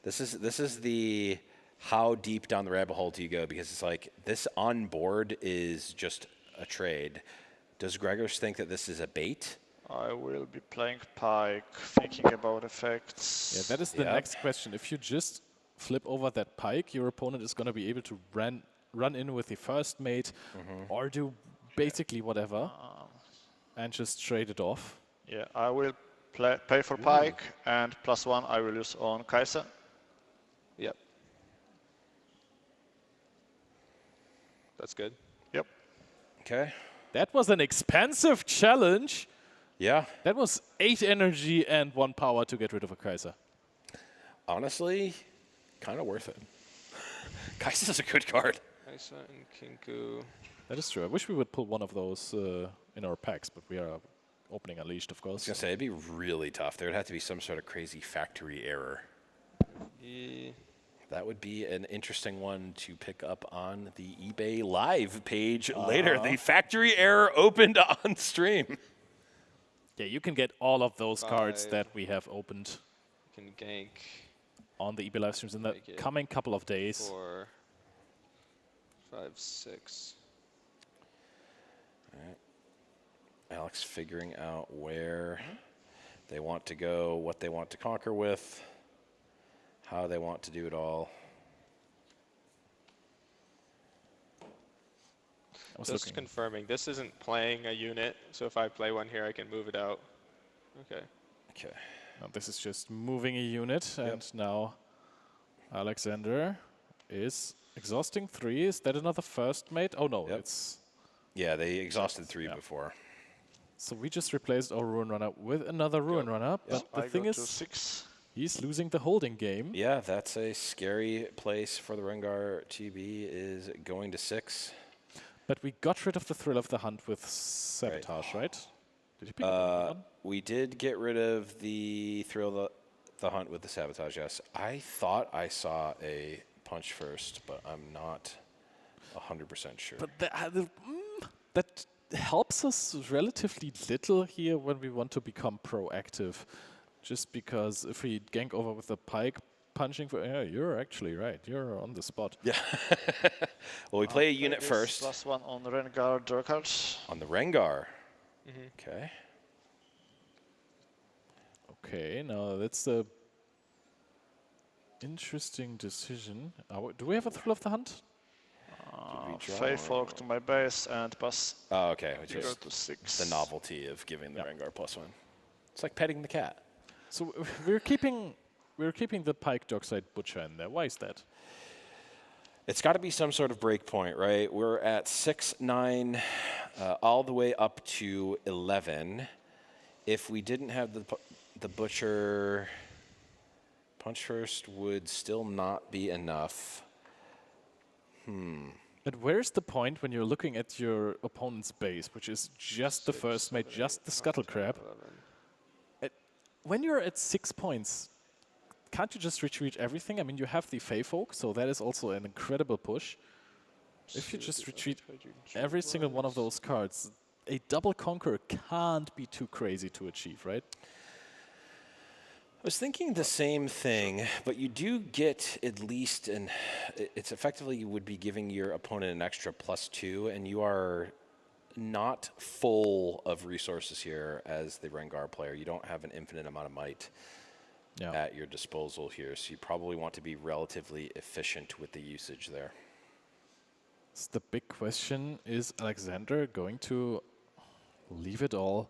This is the how deep down the rabbit hole do you go, because it's like this on board is just a trade. Does Gregor's think that this is a bait? I will be playing Pike, thinking about effects. Yeah, that is the next question. If you just flip over that Pike, your opponent is going to be able to run in with the first mate or do basically whatever and just trade it off. Yeah, I will pay for Pike, and +1 I will use on Kaisa. Yep. That's good. Yep. Okay. That was an expensive challenge. Yeah. That was 8 energy and 1 power to get rid of a Kaisa. Honestly, kind of worth it. Kaisa's a good card. Kaisa and Kinku. That is true. I wish we would pull one of those in our packs, but we are opening Unleashed, of course. I was going to say, it'd be really tough. There would have to be some sort of crazy factory error. Yeah. That would be an interesting one to pick up on the eBay Live page later. The factory error opened on stream. Yeah, you can get all of those cards that we have opened. You can gank. On the eBay live streams in the coming couple of days. 4, 5, 6. All right. Alex figuring out where they want to go, what they want to conquer with, how they want to do it all. Just confirming, this isn't playing a unit, so if I play one here, I can move it out. Okay. Okay. Now this is just moving a unit, and now Alexander is exhausting 3. Is that another first mate? Oh no, it's... Yeah, they exhausted 3 before. So we just replaced our Ruin Runner with another Ruin Runner, but the thing is, 6. He's losing the holding game. Yeah, that's a scary place for the Rengar TB, is going to 6. But we got rid of the thrill of the hunt with Sabotage, right? Did you pick up one? We did get rid of the thrill of the hunt with the Sabotage, yes. I thought I saw a punch first, but I'm not 100% sure. But that helps us relatively little here when we want to become proactive. Just because if we gank over with the pike, punching for... Yeah, you're actually right. You're on the spot. Yeah. Well, we play a unit first. +1 on Rengar draw cards. On the Rengar. Okay. Okay, now that's a interesting decision. Do we have a Thrill of the Hunt? Faithfolk to my base and pass. Oh, okay. Which Go is to 6. the novelty of giving the Rengar +1. It's like petting the cat. So we're keeping the Pike Dockside Butcher in there. Why is that? It's got to be some sort of break point, right? We're at 6, 9, all the way up to 11. If we didn't have the Butcher, punch first would still not be enough. But where's the point when you're looking at your opponent's base, which is just the first mate, just the Scuttle Crab? When you're at 6 points, can't you just retreat everything? I mean, you have the Faefolk, so that is also an incredible push. If you just retreat every single one of those cards, a double Conqueror can't be too crazy to achieve, right? I was thinking the same thing, but you do get at least it's effectively you would be giving your opponent an extra +2, and you are not full of resources here as the Rengar player. You don't have an infinite amount of might at your disposal here, so you probably want to be relatively efficient with the usage there. So the big question, is Alexander going to leave it all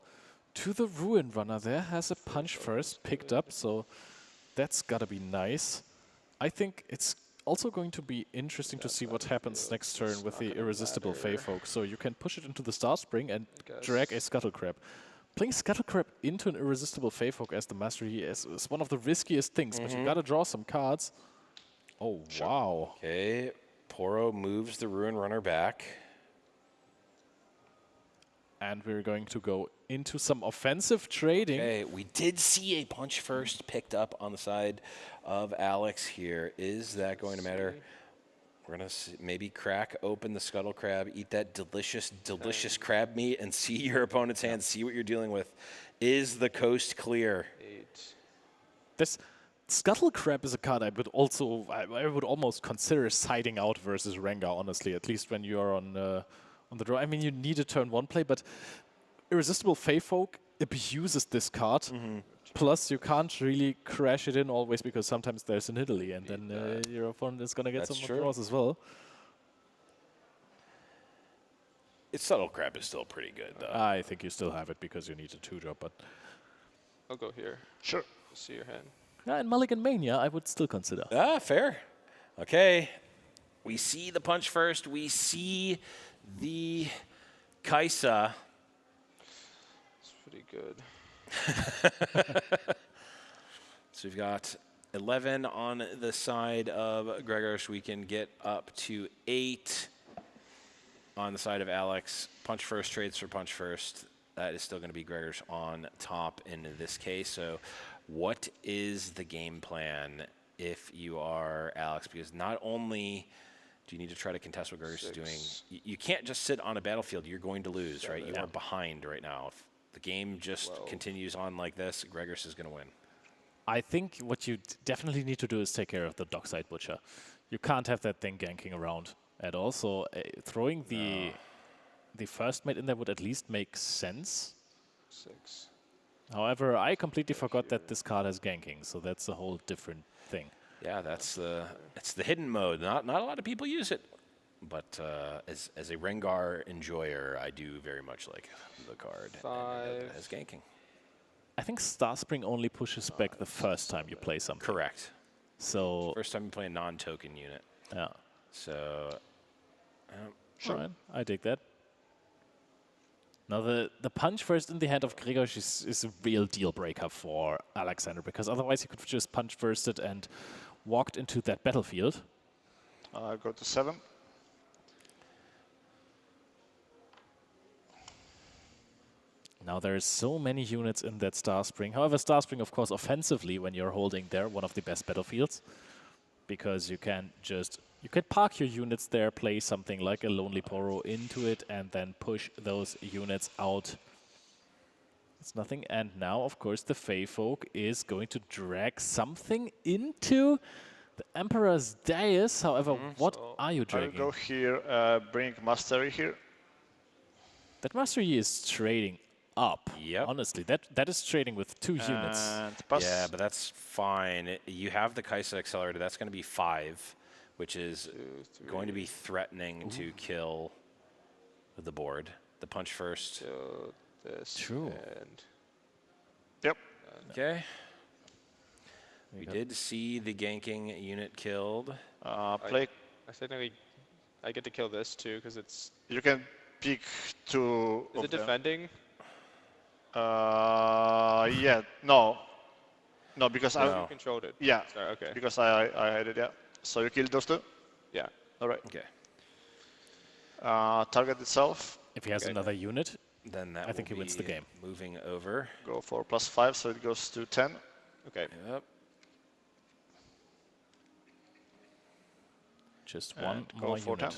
to the Ruin Runner? There has a punch first picked up, so that's gotta be nice. I think it's also going to be interesting to see what happens next turn with the Irresistible Faefolk. So you can push it into the Star Spring and drag a Scuttle Crab. Playing Scuttle Crab into an Irresistible Faefolk as the Master Yi is one of the riskiest things, but you gotta draw some cards. Oh, wow. Okay, Poro moves the Ruin Runner back. And we're going to go into some offensive trading. Okay, we did see a punch first picked up on the side of Alex here. Is that going to matter? We're going to maybe crack open the Scuttle Crab, eat that delicious, delicious crab meat, and see your opponent's hand, see what you're dealing with. Is the coast clear? 8. This Scuttle Crab is a card I would almost consider siding out versus Rengar, honestly, at least when you're on the draw. I mean, you need a turn 1 play, but Irresistible Faefolk abuses this card. Plus, you can't really crash it in always because sometimes there's an Italy, and then your opponent is going to get some draws as well. Its Subtle Crab is still pretty good, though. I think you still have it because you need a 2-drop, but... I'll go here. Sure. See your hand. Yeah, in Mulligan Mania, I would still consider. Ah, fair. Okay. We see the punch first. We see the Kaisa. It's pretty good. So we've got 11 on the side of Gregor. We can get up to 8. on the side of Alex. Punch first trades for punch first. That is still going to be Gregor's on top in this case. So what is the game plan if you are Alex? Because not only do you need to try to contest what Gregor's is doing, you can't just sit on a battlefield. You're going to lose, right? You are behind right now. If the game just continues on like this, Gregor's is going to win. I think what you definitely need to do is take care of the Dockside Butcher. You can't have that thing ganking around at all. So throwing the first mate in there would at least make sense. 6. However, I completely forgot that this card has ganking, so that's a whole different thing. Yeah, it's the hidden mode. Not a lot of people use it, but as a Rengar enjoyer, I do very much like the card. 5. As ganking. I think Starspring only pushes back the first time you play something. Correct. So first time you play a non-token unit. Yeah. So. Sure. Right. I dig that. Now the punch first in the hand of Gregor is a real deal breaker for Alexander, because otherwise he could just punch first it and walked into that battlefield. Go to 7. Now there's so many units in that Starspring. However, Starspring, of course, offensively, when you're holding there, one of the best battlefields, because you can park your units there, play something like a Lonely Poro into it, and then push those units out. It's nothing. And now, of course, the Fey Folk is going to drag something into the Emperor's Dais. However, what are you dragging? I will go here, bring Mastery here. That Mastery is trading up. Yep. Honestly, that is trading with 2 units. Yeah, but that's fine. You have the Kaisa Accelerator. That's going to be 5, which is going to be threatening to kill the board. The punch first. So this. True. And yep. Okay. We did see the ganking unit killed. Play. I technically, I get to kill this too because it's. You can pick 2. Is it defending? Yeah. No, because I controlled it. Yeah. Sorry, okay. Because I had it. Yeah. So you killed those 2. Yeah. All right. Okay. Target itself. If he has another unit, then that I think he wins the game. Moving over. Go for +5, so it goes to 10. Okay. Yep. Just one go more for unit. 10.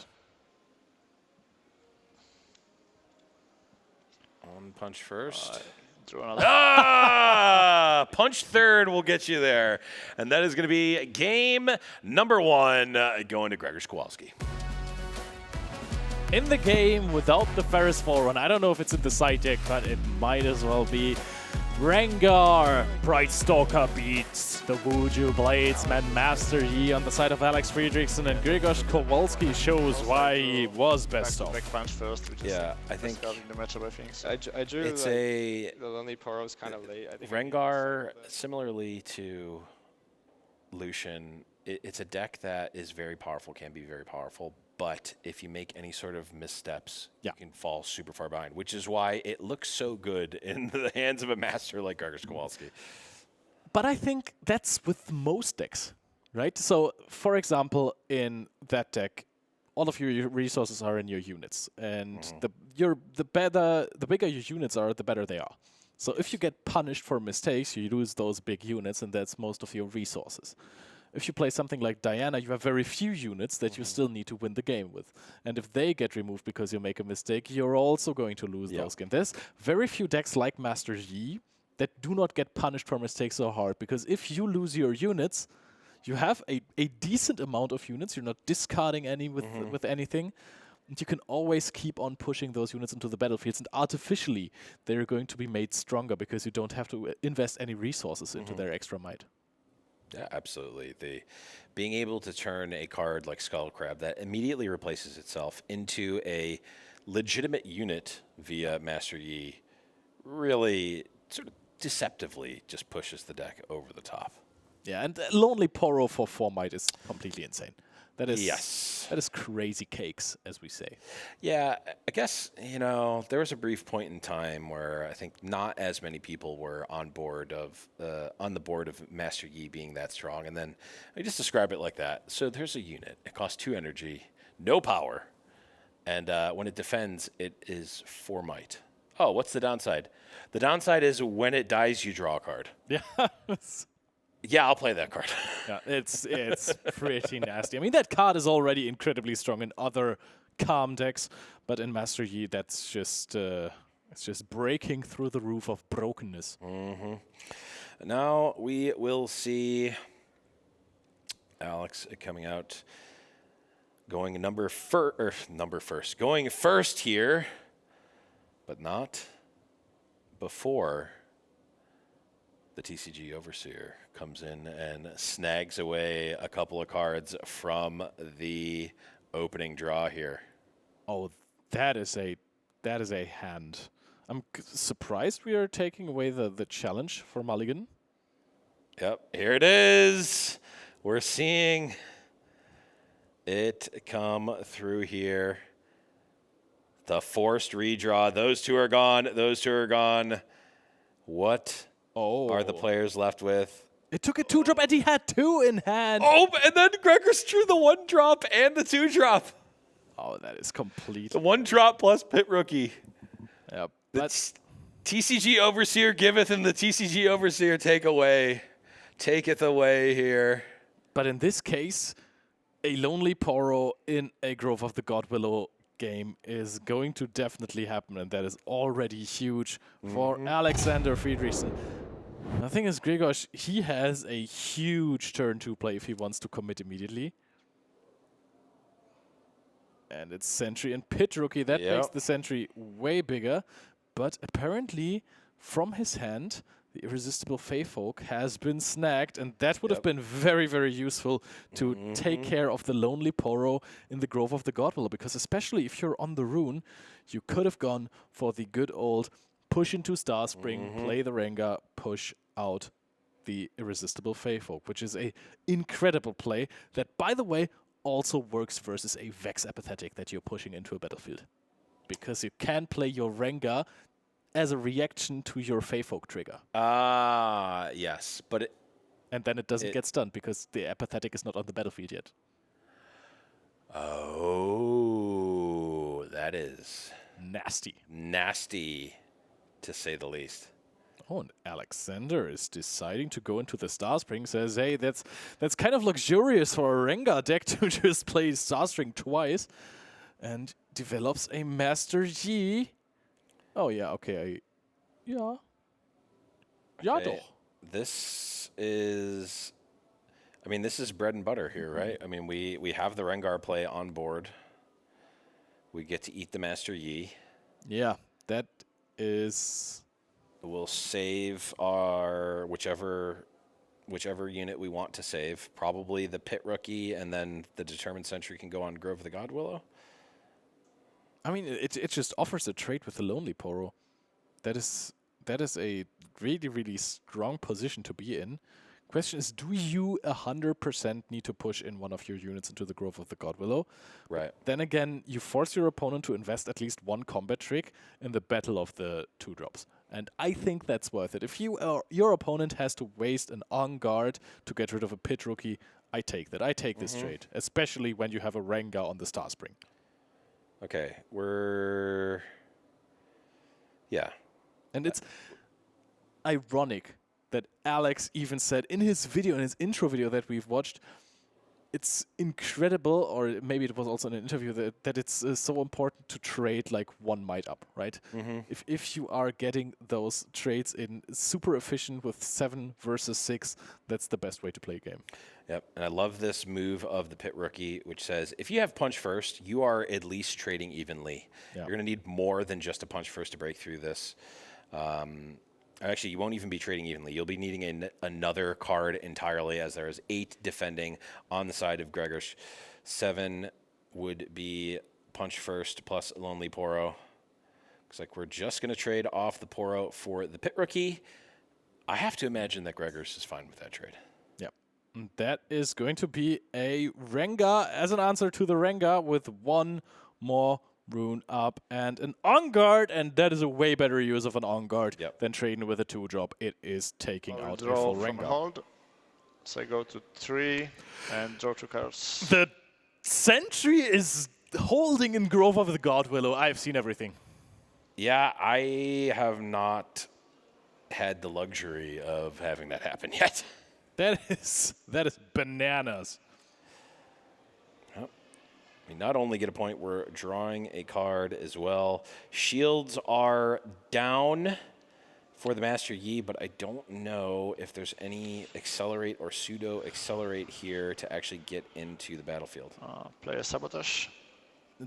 On punch first. Draw another. Punch third will get you there. And that is going to be game number 1 going to Gregor Skowalski. In the game without the Ferris Forerunner, I don't know if it's in the side deck, but it might as well be. Rengar, Bright Stalker beats the Wuju Bladesman Master Yi on the side of Alex Friedrichsen, and Gregor Kowalski shows why he was best off. Back punch first, which Yeah, is I think the matchup, I think. So. I drew it's like, a the Lonely Poro's kind of late. I think Rengar, similarly to Lucian, it's a deck that is very powerful, can be very powerful, but if you make any sort of missteps, you can fall super far behind, which is why it looks so good in the hands of a master like Gregor Skowalski. But I think that's with most decks, right? So, for example, in that deck, all of your resources are in your units, and the bigger your units are, the better they are. So if you get punished for mistakes, you lose those big units, and that's most of your resources. If you play something like Diana, you have very few units that you still need to win the game with. And if they get removed because you make a mistake, you're also going to lose those games. There's very few decks like Master Yi that do not get punished for mistakes so hard, because if you lose your units, you have a decent amount of units. You're not discarding any with anything. And you can always keep on pushing those units into the battlefields, and artificially they're going to be made stronger because you don't have to invest any resources into their extra might. Yeah, absolutely. Being able to turn a card like Skull Crab that immediately replaces itself into a legitimate unit via Master Yi really sort of deceptively just pushes the deck over the top. Yeah, and Lonely Poro for 4 might is completely insane. That is that is crazy cakes, as we say. Yeah, I guess, you know, there was a brief point in time where I think not as many people were on board of on the board of Master Yi being that strong, and then I just describe it like that. So there's a unit. It costs 2 energy, no power, And when it defends, it is 4 might. Oh, what's the downside? The downside is when it dies, you draw a card. Yeah. Yeah, I'll play that card. Yeah, it's pretty nasty. I mean, that card is already incredibly strong in other calm decks, but in Master Yi, that's just it's just breaking through the roof of brokenness. Now we will see Alex coming out, going going first here, but not before the TCG Overseer comes in and snags away a couple of cards from the opening draw here. Oh, that is a hand. I'm surprised we are taking away the challenge for Mulligan. Yep, here it is. We're seeing it come through here. The forced redraw. Those two are gone. Those two are gone. What are the players left with? It took a 2-drop and he had 2 in hand. Oh, and then Gregor's drew the 1-drop and the 2-drop. Oh, that is complete. The 1-drop plus Pit Rookie. Yep. That's TCG Overseer giveth and the TCG Overseer taketh away here. But in this case, a Lonely Poro in a Grove of the Godwillow game is going to definitely happen, and that is already huge for Alexander Friedrichsen. The thing is, Gregor, he has a huge turn to play if he wants to commit immediately. And it's Sentry and Pit Rookie. That makes the Sentry way bigger. But apparently, from his hand, the Irresistible Feyfolk has been snagged, and that would have been very, very useful to take care of the Lonely Poro in the Grove of the Godwillow, because especially if you're on the rune, you could have gone for the good old push into Starspring, play the Rengar, push out the Irresistible Feyfolk, which is a incredible play that, by the way, also works versus a Vex Apathetic that you're pushing into a battlefield. Because you can play your Rengar as a reaction to your Feyfolk trigger. Yes, but and then it doesn't get stunned because the Apathetic is not on the battlefield yet. Oh, that is nasty. Nasty, to say the least. Oh, and Alexander is deciding to go into the Starspring. Says, hey, that's kind of luxurious for a Rengar deck to just play Starspring twice. And develops a Master Yi. Oh, yeah, okay. Yeah. Ja, doch. This is... I mean, this is bread and butter here, right? I mean, we have the Rengar play on board. We get to eat the Master Yi. Yeah, that is... We'll save our whichever unit we want to save. Probably the Pit Rookie, and then the Determined Sentry can go on Grove of the Godwillow. I mean, it just offers a trade with the Lonely Poro. That is a really, really strong position to be in. Question is, do you 100% need to push in one of your units into the Grove of the Godwillow? Right. Then again, you force your opponent to invest at least one combat trick in the Battle of the 2-drops. And I think that's worth it. If your opponent has to waste an On Guard to get rid of a Pit Rookie, I take that. I take this trade, especially when you have a Rengar on the Starspring. Okay, yeah. And it's ironic that Alex even said in his video, in his intro video that we've watched, it's incredible, or maybe it was also in an interview, that it's so important to trade like 1 might up, right? If you are getting those trades in super efficient with 7 versus 6, that's the best way to play a game. Yep, and I love this move of the Pit Rookie, which says, if you have Punch First, you are at least trading evenly. Yeah. You're going to need more than just a Punch First to break through this. Actually, you won't even be trading evenly. You'll be needing another card entirely, as there is 8 defending on the side of Gregors. 7 would be Punch First plus Lonely Poro. Looks like we're just going to trade off the Poro for the Pit Rookie. I have to imagine that Gregors is fine with that trade. Yep. And that is going to be a Rengar as an answer to the Rengar with 1 more rune up and an On Guard, and that is a way better use of an On Guard than trading with a 2-drop. It is taking out a full Rengar. Hold. So I go to 3 and draw 2 cards. The Sentry is holding in Grove of the God Willow. I've seen everything. Yeah, I have not had the luxury of having that happen yet. That is bananas. Yep. We not only get a point, we're drawing a card as well. Shields are down for the Master Yi, but I don't know if there's any accelerate or pseudo accelerate here to actually get into the battlefield. Player Sabotage.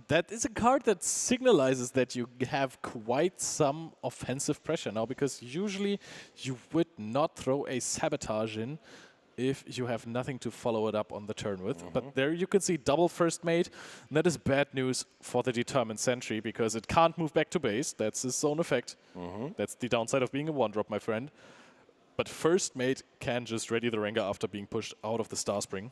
That is a card that signalizes that you have quite some offensive pressure now, because usually you would not throw a Sabotage in if you have nothing to follow it up on the turn with. But there you can see double first mate. And that is bad news for the Determined Sentry, because it can't move back to base. That's its own effect. That's the downside of being a 1-drop, my friend. But first mate can just ready the Rengar after being pushed out of the Star Spring.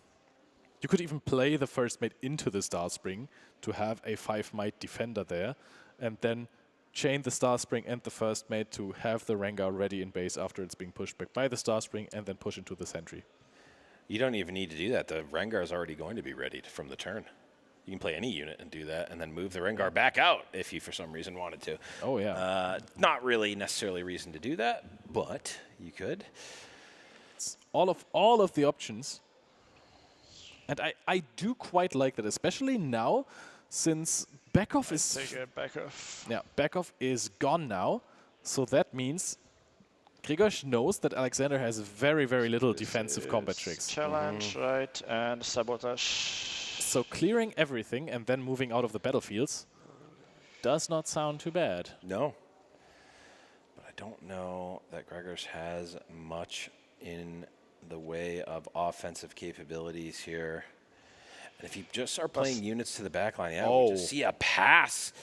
You could even play the first mate into the Star Spring to have a 5-mite defender there, and then chain the Star Spring and the first mate to have the Rengar ready in base after it's being pushed back by the Star Spring, and then push into the Sentry. You don't even need to do that. The Rengar is already going to be ready from the turn. You can play any unit and do that, and then move the Rengar back out if you, for some reason, wanted to. Oh, yeah. Not really necessarily a reason to do that, but you could. It's all of the options. And I do quite like that, especially now, since backoff is... Take a backoff. Yeah, backoff is gone now. So that means Grzegorz knows that Alexander has very, very little defensive combat tricks. Challenge, right, and Sabotage. So clearing everything and then moving out of the battlefields does not sound too bad. No. But I don't know that Grzegorz has much in the way of offensive capabilities here. And if you just start playing units to the backline, we just see a pass.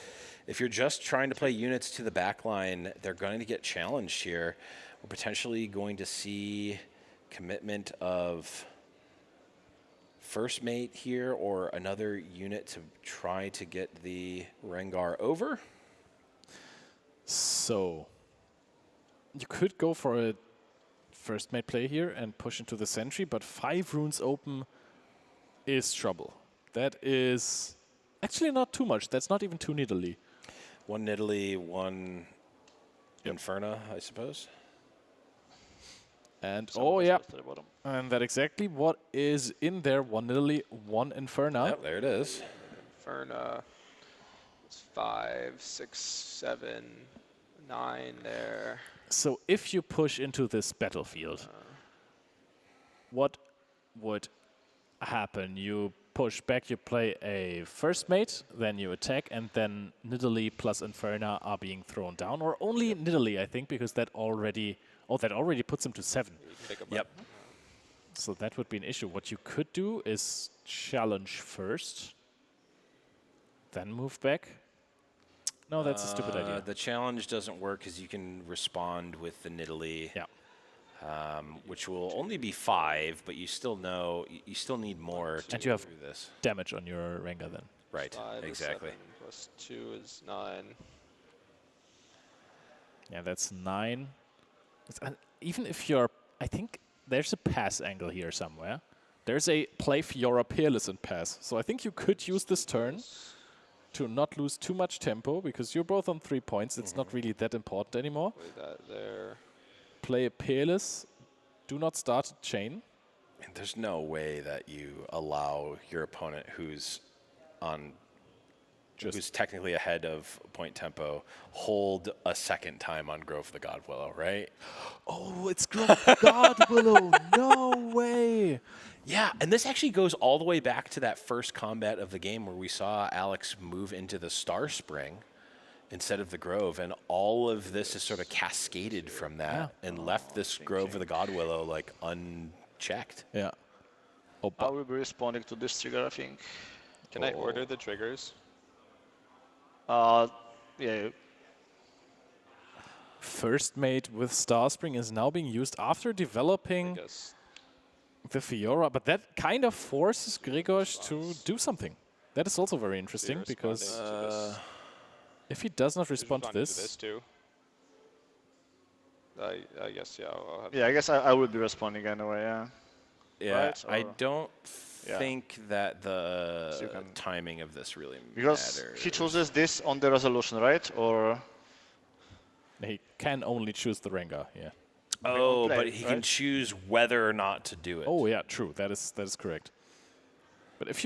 If you're just trying to play units to the backline, they're going to get challenged here. We're potentially going to see commitment of first mate here or another unit to try to get the Rengar over. So you could go for a first mate play here and push into the Sentry, but 5 runes open is trouble. That is actually not too much. That's not even 2 Nidalee. 1 Nidalee, 1 Inferna, I suppose. And and that's exactly what is in there. 1 Nidalee, 1 Inferna. Yep, there it is. Inferna. It's 5, 6, 7, 9 there. So if you push into this battlefield, what would happen? You push back, you play a first mate, then you attack, and then Nidalee plus Inferna are being thrown down. Or only Nidalee, I think, because that already puts him to 7. Yep. So that would be an issue. What you could do is challenge first, then move back. No, that's a stupid idea. The challenge doesn't work because you can respond with the Nidalee, which will only be 5, but you still know you still need more to and you have through this. Damage on your Rengar then. Right, 5 exactly. Is 7 plus 2 is 9. Yeah, that's 9. Even if you're, I think there's a pass angle here somewhere. There's a play Fiora Peerless and pass. So I think you could use this turn to not lose too much tempo, because you're both on 3 points. It's not really that important anymore. Play that there. Play a Peerless. Do not start a chain. And there's no way that you allow your opponent who's technically ahead of point tempo hold a second time on Grove the God Willow, right? Oh, it's Grove the God Willow. No way. Yeah, and this actually goes all the way back to that first combat of the game where we saw Alex move into the Star Spring instead of the Grove, and all of this is sort of cascaded from that and left this Grove of the God Willow like unchecked. Yeah. I will be responding to this trigger, I think. Can I order the triggers? Yeah. First mate with Star Spring is now being used after developing the Fiora, but that kind of forces Grzegorz to do something. That is also very interesting, because if he does not respond to this... too. I guess, yeah. I'll have I guess I will be responding anyway, yeah. Yeah, right? I Or- don't Yeah. think that the So you can- timing of this really Because matters. he chooses this on the resolution, right? Or He can only choose the Rengar, yeah. Oh, play, but he can right? choose whether or not to do it. Oh yeah, true. That is correct. But if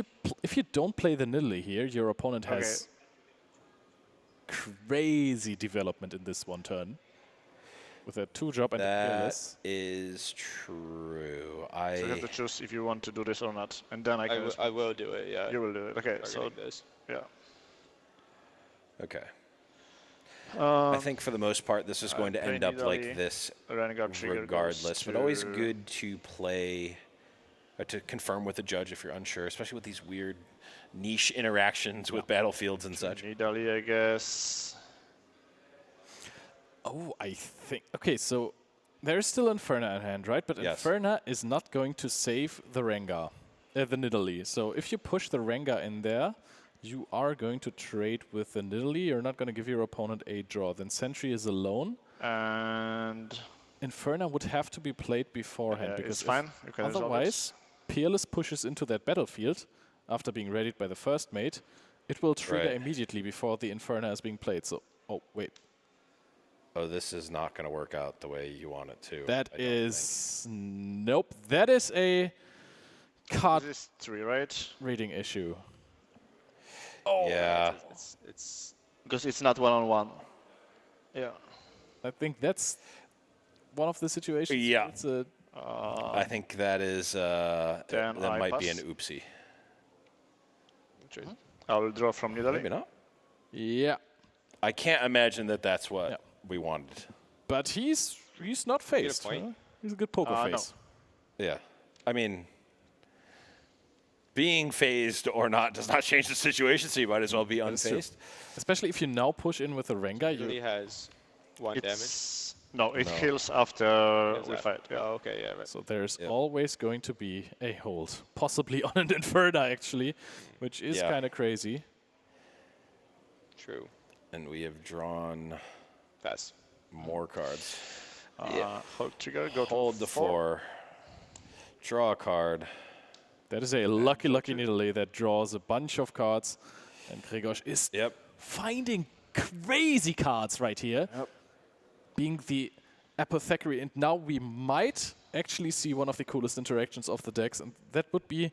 you don't play the Nidalee here, your opponent has crazy development in this one turn. With a 2-drop and a That Fearless. is true. so you have to choose if you want to do this or not, and then I will do it. Yeah. You will do it. Okay, so Targeting this. yeah. Okay. I Um, think for the most part, this is going to play end up like Nidalee, this Rengar trigger regardless. goes But always to- good to play, or to confirm with the judge if you're unsure, especially with these weird niche interactions with battlefields and such. Nidalee, I guess. Oh, I think... Okay, so there's still Inferna in hand, right? But Yes. Inferna is not going to save the Rengar, the Nidalee. So if you push the Rengar in there, you are going to trade with the Nidalee. You're not going to give your opponent a draw. Then Sentry is alone. And Inferna would have to be played beforehand Yeah, because it's fine. You can resolve it. otherwise, Peerless pushes into that battlefield after being readied by the first mate. It will trigger Right. immediately before the Inferna is being played. So, oh wait, Oh, this is not going to work out the way you want it to. that I don't is nope. That is a card this is 3, right? reading issue. Oh, yeah. It's Because it's not one-on-one. Yeah. I think that's one of the situations. Yeah. It's a I think that is Then that I might be an pass. oopsie. I will draw from Nidalee. Maybe not. yeah. I can't imagine that that's what we wanted. But he's not faced. point. Huh? He's a good poker No. face. Yeah. I mean, being phased or not does not change the situation, so you might as well be That is true. unfazed. Especially if you now push in with the Rengar, Nidalee you has 1 damage. It's no, it No. heals after Is we that- fight. Yeah. Oh, okay, yeah, right. so there's always going to be a hold, possibly on an Inferna actually, which is Yeah. kind of crazy. True. And we have drawn Pass. more cards. Hold trigger, go Hold to the 4. Draw a card. That is a lucky Nidalee that draws a bunch of cards, and Gregor is finding crazy cards right here, being the apothecary, and now we might actually see one of the coolest interactions of the decks, and that would be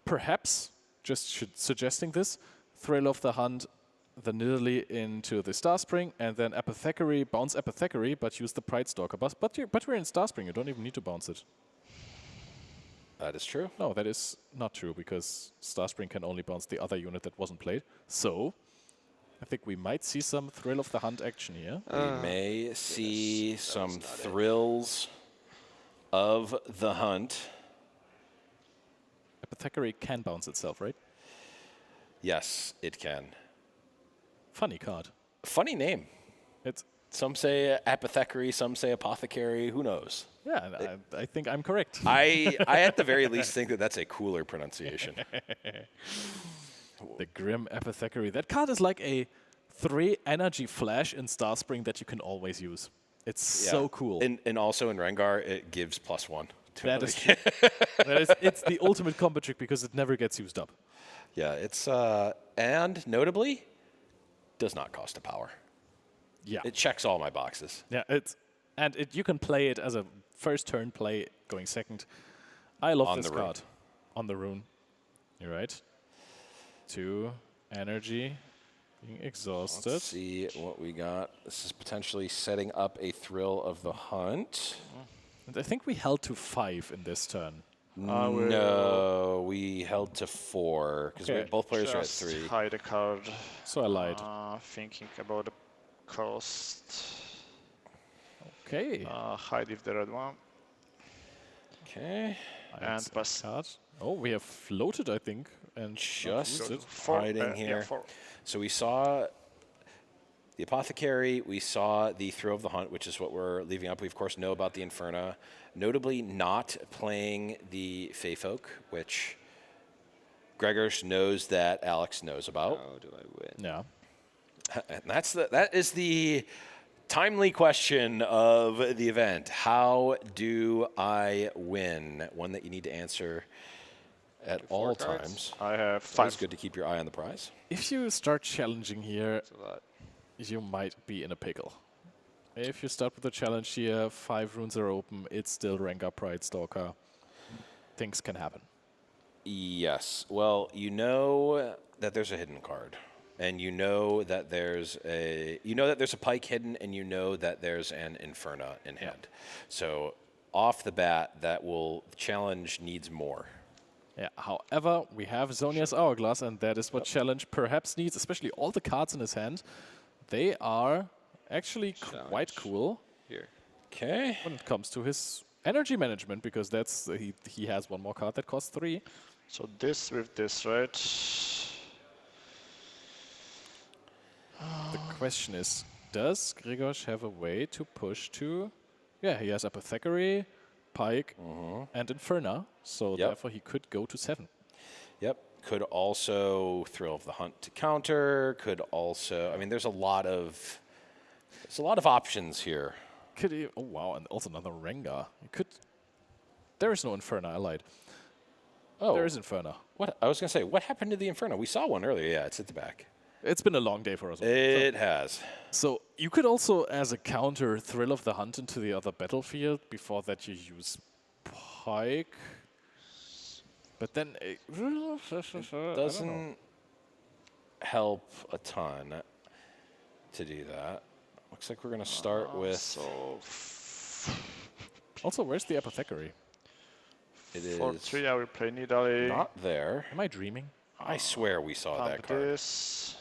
perhaps, just suggesting this, Thrill of the Hunt, the Nidalee into the Starspring, and then Apothecary, bounce Apothecary, but use the Pride Stalker. But we're in Starspring, you don't even need to bounce it. That is true. No, that is not true, because Starspring can only bounce the other unit that wasn't played. So, I think we might see some Thrill of the Hunt action here. We may see some thrills of the hunt. Apothecary can bounce itself, right? Yes, it can. Funny card. Funny name. It's some say apothecary, some say apothecary. Who knows? Yeah, I think I'm correct. I at the very least think that that's a cooler pronunciation. The Grim Apothecary. That card is like a 3 energy flash in Starspring that you can always use. It's so cool. And also in Rengar, it gives +1. That is true. It's the ultimate combo trick because it never gets used up. Yeah, it's and notably does not cost a power. Yeah, it checks all my boxes. Yeah, you can play it as a first turn play going second. I love On this the rune. card. On the rune. You're right. 2 energy being exhausted. Let's see what we got. This is potentially setting up a Thrill of the Hunt. And I think we held to 5 in this turn. No, we held to 4 because both players are at Just 3. hide a card. So I lied. Thinking about the cost. Okay. Hide if the red one. Okay. And pass. Card. Oh, we have floated, I think, and Just boosted. hiding here. So we saw the Apothecary, we saw the Thrill of the Hunt, which is what we're leaving up. We, of course, know about the Inferna. Notably not playing the Fey Folk, which Gregors knows that Alex knows about. How do I win? Yeah. And that is the Timely question of the event. How do I win? One that you need to answer at all times. I have It's 5. always good to keep your eye on the prize. If you start challenging here, you might be in a pickle. If you start with a challenge here, 5 runes are open, it's still Rengar Pride Stalker. Things can happen. Yes. Well, you know that there's a hidden card. And you know that there's a pike hidden, and you know that there's an Inferna in hand. So off the bat, challenge needs more. Yeah. However, we have Zhonya's Hourglass, and that is what challenge perhaps needs, especially all the cards in his hand. They are actually quite cool. Here. Okay. When it comes to his energy management, because that's he has one more card that costs 3. So this with this, right? The question is, does Grigos have a way to push to... Yeah, he has Apothecary, Pike, and Inferna, so therefore he could go to 7. Yep. Could also Thrill of the Hunt to counter. Could also... I mean, there's a lot of options here. Could he... Oh, wow, and also another Rengar. He could... There is no Inferna, I lied. Oh. There is Inferna. What? I was going to say, what happened to the Inferno? We saw one earlier. Yeah, it's at the back. It's been a long day for us. It has. So you could also, as a counter, Thrill of the Hunt into the other battlefield. Before that, you use Pike. But then it doesn't help a ton to do that. Looks like we're going to start with... Also, where's the Apothecary? It is... For 3, I will play Nidalee. Not there. Am I dreaming? I swear we saw that card. This.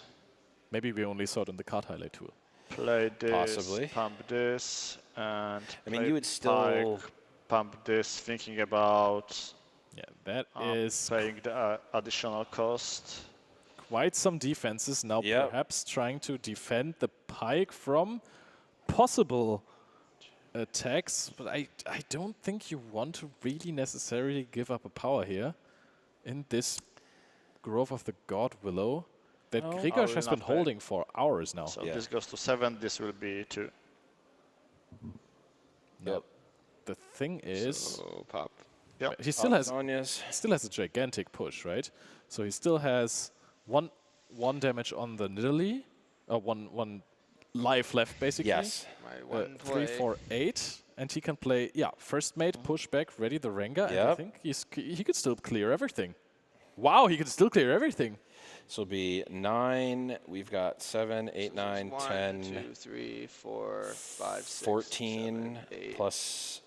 Maybe we only saw it in the card highlight tool. Play this. Possibly. Pump this. And I mean, you would still... Pump this, thinking about... Yeah, that is... Paying the additional cost. Quite some defenses now, perhaps trying to defend the Pike from possible attacks. But I don't think you want to really necessarily give up a power here in this Grove of the God Willow that Grigos has been holding for hours now. So this goes to 7, this will be 2. Yep. The thing is... So pop. Yep. He still has a gigantic push, right? So he still has one damage on the Nidalee, one life left basically. Yes. 3, 4, 8, and he can play first mate, push back, ready the Rengar, and I think he could still clear everything. Wow, he can still clear everything. So it'll be 9. We've got 7, 8, 9, 1, 10, 2, 3, 4, 5, 6, 14 7, 8. plus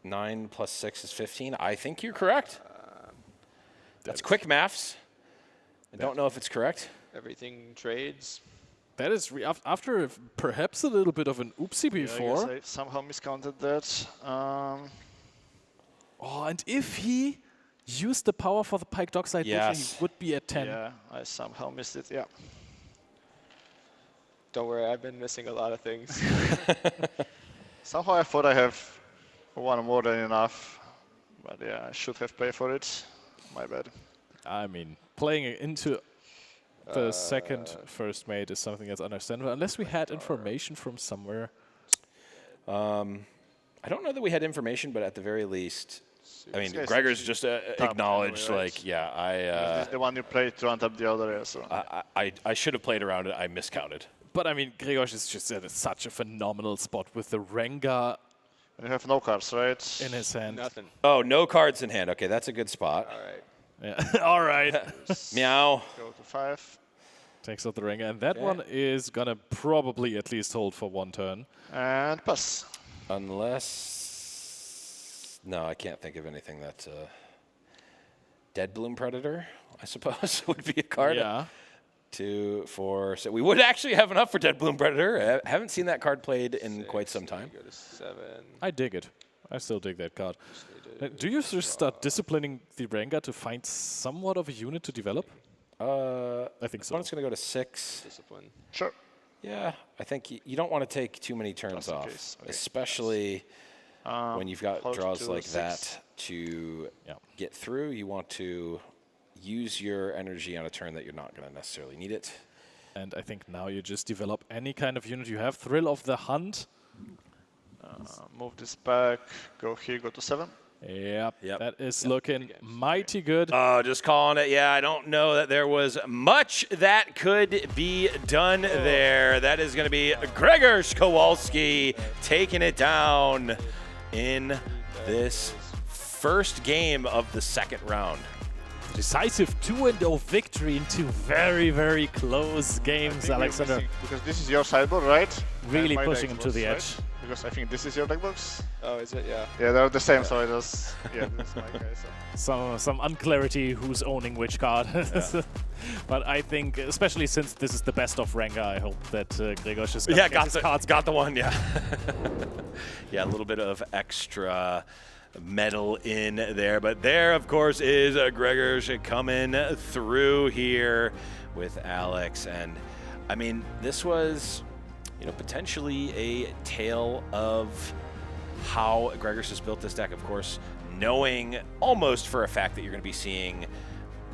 9 plus 6 is 15. I think you're correct. That's quick maths. I don't know if it's correct. Everything trades. That is after perhaps a little bit of an oopsie before. I guess I somehow miscounted that. And if he used the power for the Pike Dockside, he would be at 10. Yeah, I somehow missed it, yeah. Don't worry, I've been missing a lot of things. Somehow I thought I have one more than enough. But yeah, I should have paid for it. My bad. I mean, playing into the second first mate is something that's understandable, unless we had information from somewhere. I don't know that we had information, but at the very least, I mean, Gregor's just acknowledged, anyway, like, yeah, this is the one you played to untap the other, so. I should have played around it. I miscounted. But I mean, Gregor is just at such a phenomenal spot with the Rengar. And you have no cards, right? In his hand. Nothing. Oh, no cards in hand. Okay, that's a good spot. All right. Yeah. All right. Meow. Go to 5. Takes out the Rengar, and that one is gonna probably at least hold for 1 turn. And pass. Unless... No, I can't think of anything that's Dead Bloom Predator, I suppose, would be a card. Yeah. 2, 4, 6. We would actually have enough for Dead Bloom Predator. I haven't seen that card played in quite some time. Go to 7. I dig it. I still dig that card. Do you just start disciplining the Rengar to find somewhat of a unit to develop? I think so. Opponent's going to go to 6. Discipline. Sure. Yeah, I think you don't want to take too many turns off, especially when you've got draws like that to get through. You want to use your energy on a turn that you're not going to necessarily need it. And I think now you just develop any kind of unit you have. Thrill of the Hunt. Move this back, go here, go to 7. Yep, that is looking mighty good. Oh, just calling it. Yeah, I don't know that there was much that could be done there. That is going to be Gregor Kowalski taking it down in this first game of the second round. Decisive 2-0 victory in 2 very, very close games, Alexander. Because this is your sideboard, right? Really pushing him to the edge. Right? Because I think this is your deck box. Oh, is it? Yeah. Yeah, they're the same, so I just... Yeah, this is my guy, so. Some unclarity who's owning which card. Yeah. But I think, especially since this is the best of Rengar, I hope that Gregor just got the one, yeah. Yeah, a little bit of extra metal in there. But there, of course, is Gregor coming through here with Alex. And, I mean, this was, you know, potentially a tale of how Gregor has built this deck. Of course, knowing almost for a fact that you're going to be seeing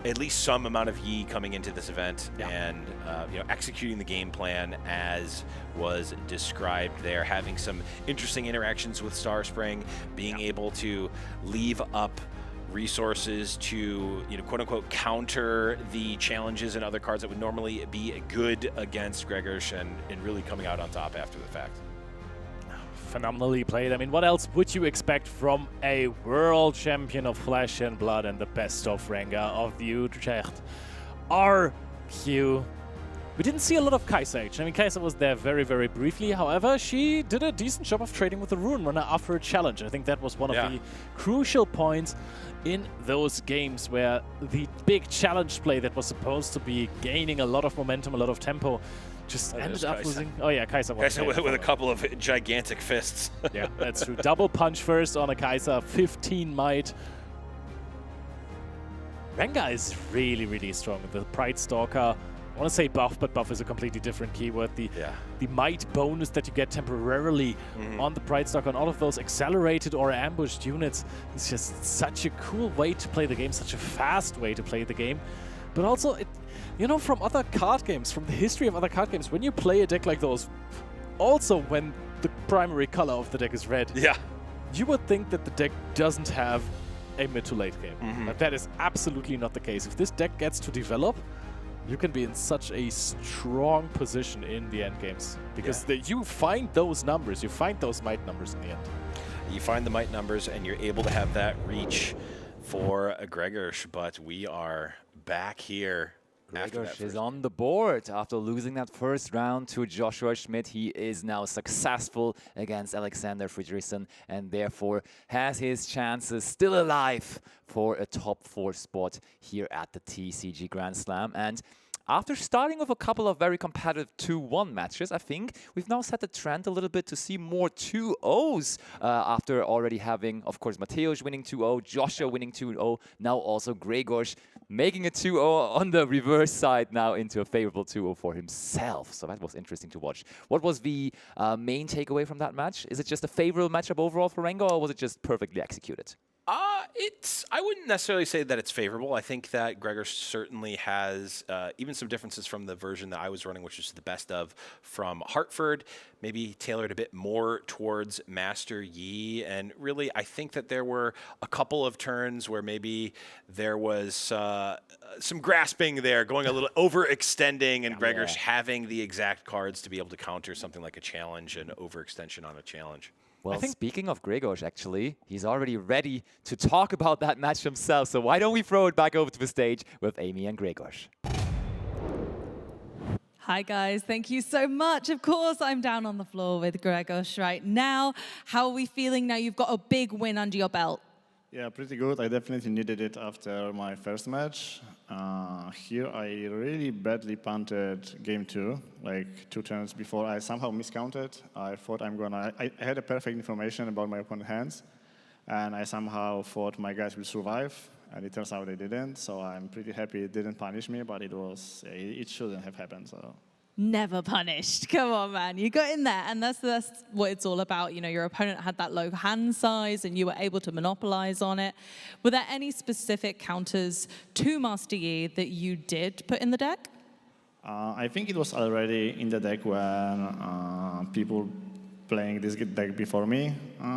at least some amount of Yi coming into this event, and you know, executing the game plan as was described there, having some interesting interactions with Starspring, being able to leave up resources to, you know, quote unquote counter the challenges and other cards that would normally be good against Gregor, and really coming out on top after the fact. Phenomenally played. I mean, what else would you expect from a world champion of Flesh and Blood and the best of Rengar of the Utrecht? RQ. We didn't see a lot of Kai'Sa action. I mean, Kai'Sa was there very, very briefly. However, she did a decent job of trading with the Rune Runner after a challenge. I think that was one of the crucial points in those games where the big challenge play that was supposed to be gaining a lot of momentum, a lot of tempo, just ended up losing. Oh yeah, Kai'Sa with a couple of gigantic fists. Yeah, that's true. Double punch first on a Kai'Sa, 15 might. Rengar is really, really strong. The Pride Stalker, I want to say buff, but buff is a completely different keyword. The might bonus that you get temporarily on the Pride Stalker, and all of those accelerated or ambushed units is just such a cool way to play the game, such a fast way to play the game. But also, it, you know, from other card games, from the history of other card games, when you play a deck like those, also when the primary color of the deck is red, you would think that the deck doesn't have a mid to late game. But that is absolutely not the case. If this deck gets to develop, you can be in such a strong position in the end games, because you find those numbers, you find those might numbers in the end. You find the might numbers, and you're able to have that reach for a Gregor, but we are back here. Gregor is on the board after losing that first round to Joshua Schmidt. He is now successful against Alexander Friedrichsen, and therefore has his chances still alive for a top 4 spot here at the TCG Grand Slam. And after starting with a couple of very competitive 2-1 matches, I think we've now set the trend a little bit to see more 2-0s after already having, of course, Mateusz winning 2-0, Joshua winning 2-0, now also Gregor making a 2-0 on the reverse side now into a favorable 2-0 for himself. So that was interesting to watch. What was the main takeaway from that match? Is it just a favorable matchup overall for Rengar, or was it just perfectly executed? I wouldn't necessarily say that it's favorable. I think that Gregor certainly has even some differences from the version that I was running, which is the best of from Hartford, maybe tailored a bit more towards Master Yi. And really, I think that there were a couple of turns where maybe there was some grasping there, going a little overextending, and Gregor's having the exact cards to be able to counter something like a challenge and overextension on a challenge. Well, speaking of Gregor, actually, he's already ready to talk about that match himself. So why don't we throw it back over to the stage with Amy and Gregor. Hi, guys. Thank you so much. Of course, I'm down on the floor with Gregor right now. How are we feeling now? You've got a big win under your belt. Yeah, pretty good. I definitely needed it after my first match. Here, I really badly punted game 2, like 2 turns before. I somehow miscounted. I thought I had a perfect information about my opponent's hands, and I somehow thought my guys will survive, and it turns out they didn't. So I'm pretty happy it didn't punish me, but it shouldn't have happened. So. Never punished. Come on, man. You got in there, and that's what it's all about. You know, your opponent had that low hand size, and you were able to monopolize on it. Were there any specific counters to Master Yi that you did put in the deck? I think it was already in the deck when people playing this deck before me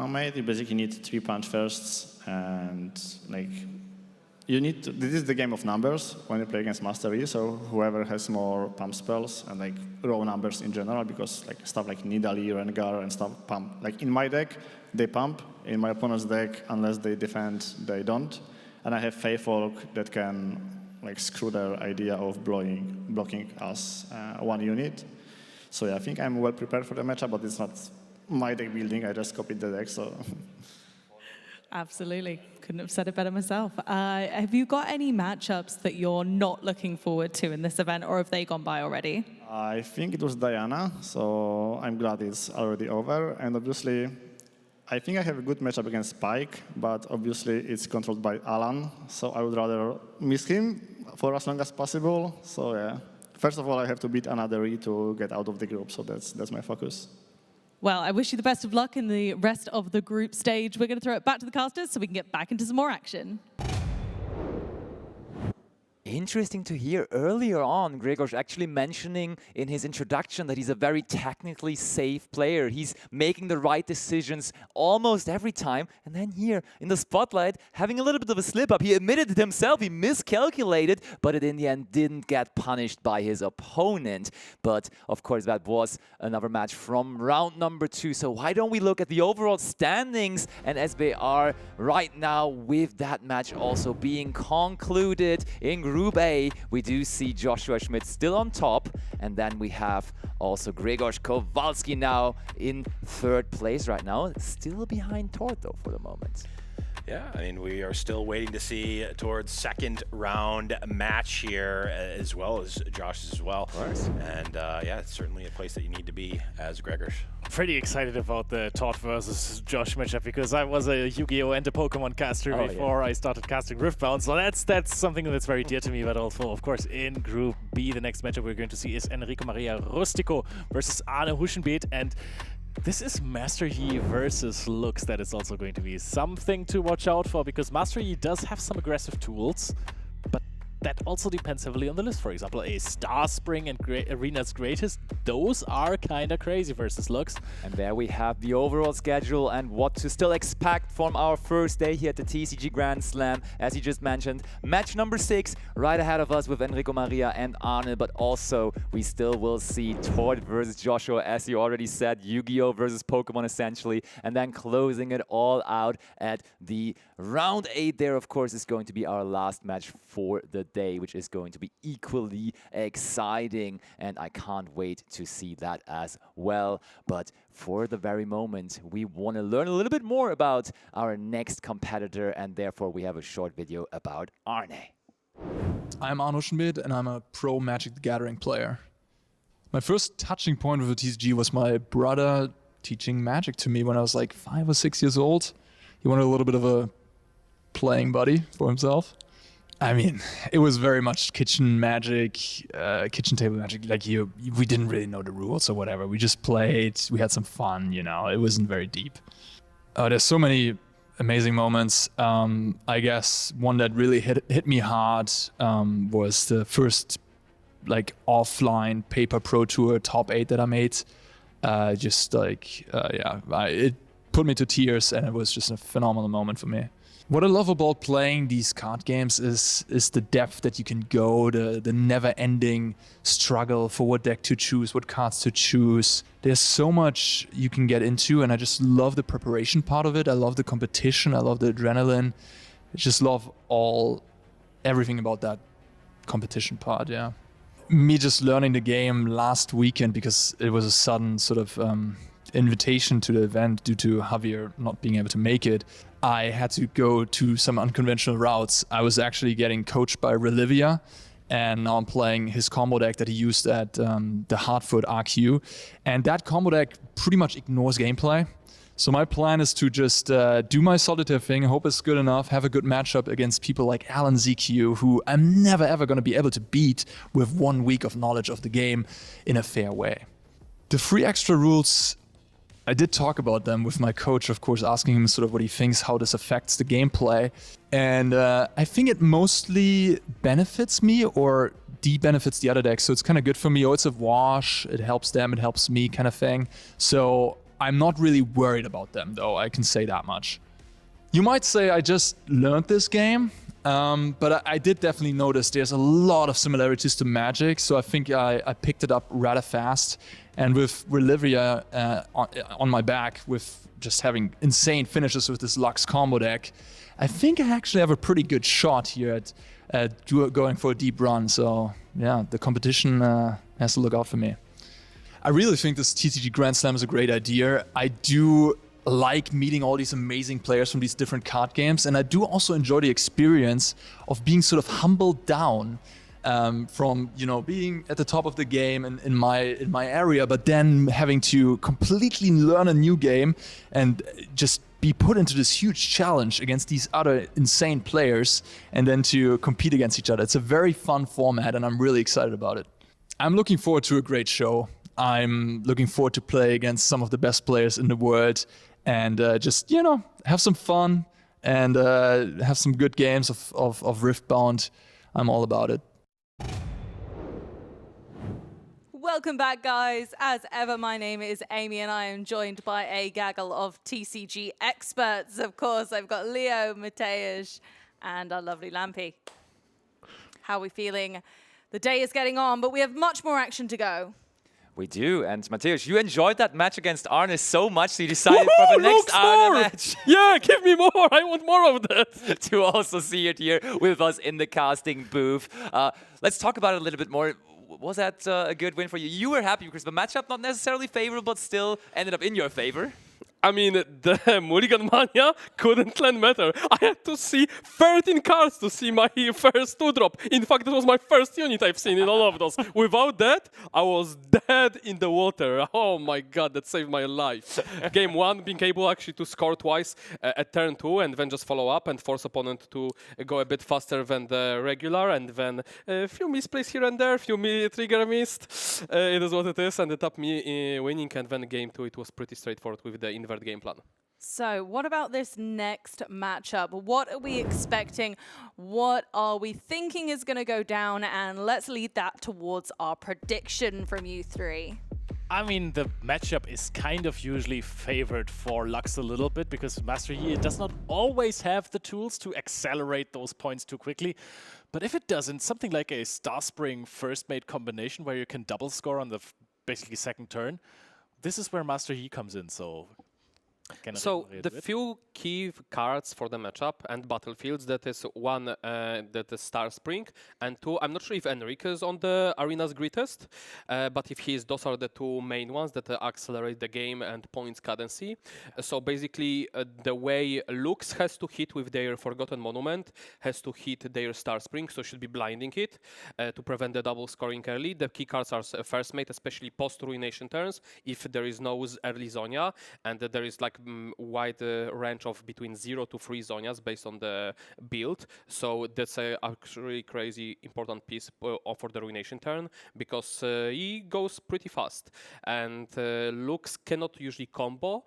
made. You basically need 3 punch firsts, and like you need to, this is the game of numbers when you play against Master Yi, so whoever has more pump spells and like raw numbers in general, because like stuff like Nidalee, Rengar and stuff pump. Like in my deck, they pump. In my opponent's deck, unless they defend, they don't. And I have Feyfolk that can like screw their idea of blocking us 1 unit. So yeah, I think I'm well prepared for the matchup, but it's not my deck building. I just copied the deck, so. Absolutely. Couldn't have said it better myself. Have you got any matchups that you're not looking forward to in this event, or have they gone by already? I think it was Diana, so I'm glad it's already over. And obviously, I think I have a good matchup against Spike, but obviously it's controlled by Alan, so I would rather miss him for as long as possible. So yeah, first of all, I have to beat another E to get out of the group, so that's my focus. Well, I wish you the best of luck in the rest of the group stage. We're going to throw it back to the casters so we can get back into some more action. Interesting to hear earlier on Grzegorz actually mentioning in his introduction that he's a very technically safe player. He's making the right decisions almost every time. And then here in the spotlight, having a little bit of a slip up. He admitted it himself, he miscalculated, but it in the end didn't get punished by his opponent. But of course, that was another match from round number 2. So why don't we look at the overall standings? And as they are right now with that match also being concluded in Group A, we do see Joshua Schmidt still on top, and then we have also Grzegorz Kowalski now in 3rd place right now, still behind Tord though for the moment. Yeah, I mean, we are still waiting to see Tord's 2nd round match here, as well as Josh's as well. Of course. And yeah, it's certainly a place that you need to be as Grzegorz. Pretty excited about the Tord versus Josh matchup because I was a Yu-Gi-Oh! And a Pokemon caster before I started casting Riftbound, so that's something that's very dear to me. But also, of course, in Group B, the next matchup we're going to see is Enrico Maria Rustico versus Arne Huschenbeet, and this is Master Yi versus Lux. That is also going to be something to watch out for, because Master Yi does have some aggressive tools, but that also depends heavily on the list. For example, a Star Spring and Arena's Greatest, those are kind of crazy versus Lux. And there we have the overall schedule and what to still expect from our first day here at the TCG Grand Slam. As you just mentioned, match number 6 right ahead of us with Enrico Maria and Arne, but also we still will see Tord versus Joshua, as you already said, Yu-Gi-Oh! Versus Pokemon essentially, and then closing it all out at the round 8 there, of course, is going to be our last match for the day, which is going to be equally exciting, and I can't wait to see that as well. But for the very moment, we want to learn a little bit more about our next competitor, and therefore we have a short video about Arne. I'm Arne Schmidt, and I'm a pro Magic the Gathering player. My first touching point with the TCG was my brother teaching Magic to me when I was like 5 or 6 years old. He wanted a little bit of a playing buddy for himself. I mean, it was very much kitchen magic, kitchen table magic. Like we didn't really know the rules or whatever. We just played. We had some fun, you know. It wasn't very deep. There's so many amazing moments. I guess one that really hit me hard was the first like offline paper pro tour top 8 that I made. It put me to tears, and it was just a phenomenal moment for me. What I love about playing these card games is the depth that you can go, the never-ending struggle for what deck to choose, what cards to choose. There's so much you can get into, and I just love the preparation part of it. I love the competition. I love the adrenaline. I just love everything about that competition part, yeah. Me just learning the game last weekend, because it was a sudden sort of invitation to the event due to Javier not being able to make it. I had to go to some unconventional routes. I was actually getting coached by Relivia, and now I'm playing his combo deck that he used at the Hartford RQ. And that combo deck pretty much ignores gameplay. So my plan is to just do my solitaire thing, hope it's good enough, have a good matchup against people like Alan ZQ, who I'm never ever going to be able to beat with 1 week of knowledge of the game in a fair way. The 3 extra rules, I did talk about them with my coach, of course, asking him sort of what he thinks, how this affects the gameplay. And I think it mostly benefits me or benefits the other decks, so it's kind of good for me. Oh, it's a wash, it helps them, it helps me kind of thing. So I'm not really worried about them though, I can say that much. You might say I just learned this game, but I did definitely notice there's a lot of similarities to Magic, so I think I picked it up rather fast. And with Relivia on my back, with just having insane finishes with this Lux combo deck, I think I actually have a pretty good shot here at going for a deep run. So yeah, the competition has to look out for me. I really think this TCG Grand Slam is a great idea. I do like meeting all these amazing players from these different card games, and I do also enjoy the experience of being sort of humbled down from, you know, being at the top of the game in my area, but then having to completely learn a new game and just be put into this huge challenge against these other insane players, and then to compete against each other. It's a very fun format, and I'm really excited about it. I'm looking forward to a great show. I'm looking forward to play against some of the best players in the world, and just, you know, have some fun and have some good games of Riftbound. I'm all about it. Welcome back, guys. As ever, my name is Amy, and I am joined by a gaggle of TCG experts. Of course, I've got Leo, Mateusz, and our lovely Lampy. How are we feeling? The day is getting on, but we have much more action to go. We do, and Mateusz, you enjoyed that match against Arne so much, so you decided for the next Arne match. Yeah, give me more. I want more of that. To also see it here with us in the casting booth. Let's talk about it a little bit more. Was that a good win for you? You were happy because the matchup not necessarily favorable, but still ended up in your favor. I mean, the Mulligan Mania couldn't land better. I had to see 13 cards to see my first 2-drop. In fact, it was my first unit I've seen in all of those. Without that, I was dead in the water. Oh my god, that saved my life. Game 1, being able actually to score twice at turn 2 and then just follow up and force opponent to go a bit faster than the regular, and then a few misplays here and there, a few trigger missed. It is what it is, ended up me winning, and then game 2 it was pretty straightforward with the invert game plan. So what about this next matchup? What are we expecting? What are we thinking is going to go down? And let's lead that towards our prediction from you three. I mean, the matchup is kind of usually favored for Lux a little bit because Master Yi does not always have the tools to accelerate those points too quickly. But if it doesn't, something like a Star Spring first mate combination where you can double score on the basically second turn, this is where Master Yi comes in, so... So the few key cards for the matchup and battlefields, that is one that is Star Spring, and two, I'm not sure if Enrique is on the arena's greatest, but if he is, those are the two main ones that accelerate the game and points cadency. So basically the way Lux has to hit with their Forgotten Monument has to hit their Star Spring, so should be blinding it to prevent the double scoring early. The key cards are first mate, especially post Ruination turns, if there is no early Zonia, and there is like wide range of between 0 to 3 Zonias based on the build. So that's a actually crazy important piece for the Ruination turn, because he goes pretty fast, and Lux cannot usually combo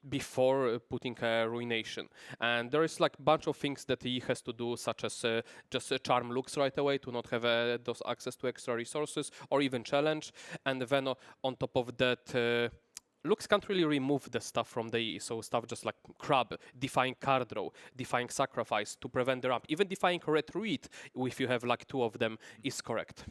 before putting a Ruination. And there is like a bunch of things that he has to do, such as just charm Lux right away to not have those access to extra resources, or even challenge. And then on top of that, Lux can't really remove the stuff from the E, so stuff just like Crab, defying card draw, defying sacrifice to prevent the ramp, even defying retreat if you have like 2 of them is correct.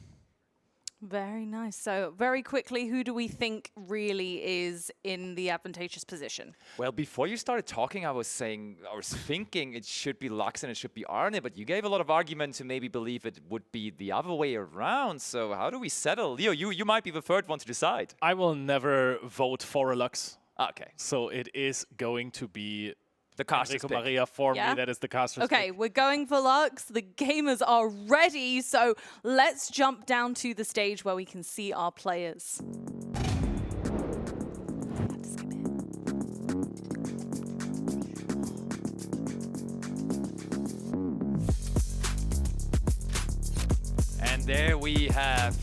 Very nice. So very quickly, who do we think really is in the advantageous position? Well, before you started talking, I was thinking it should be Lux and it should be Arne, but you gave a lot of argument to maybe believe it would be the other way around. So how do we settle? Leo, you might be the third one to decide. I will never vote for a Lux. Okay. So it is going to be the caster's pick. Maria for me, that is the caster's Okay, pick. we're going for Lux. The gamers are ready, so let's jump down to the stage where we can see our players. And there we have,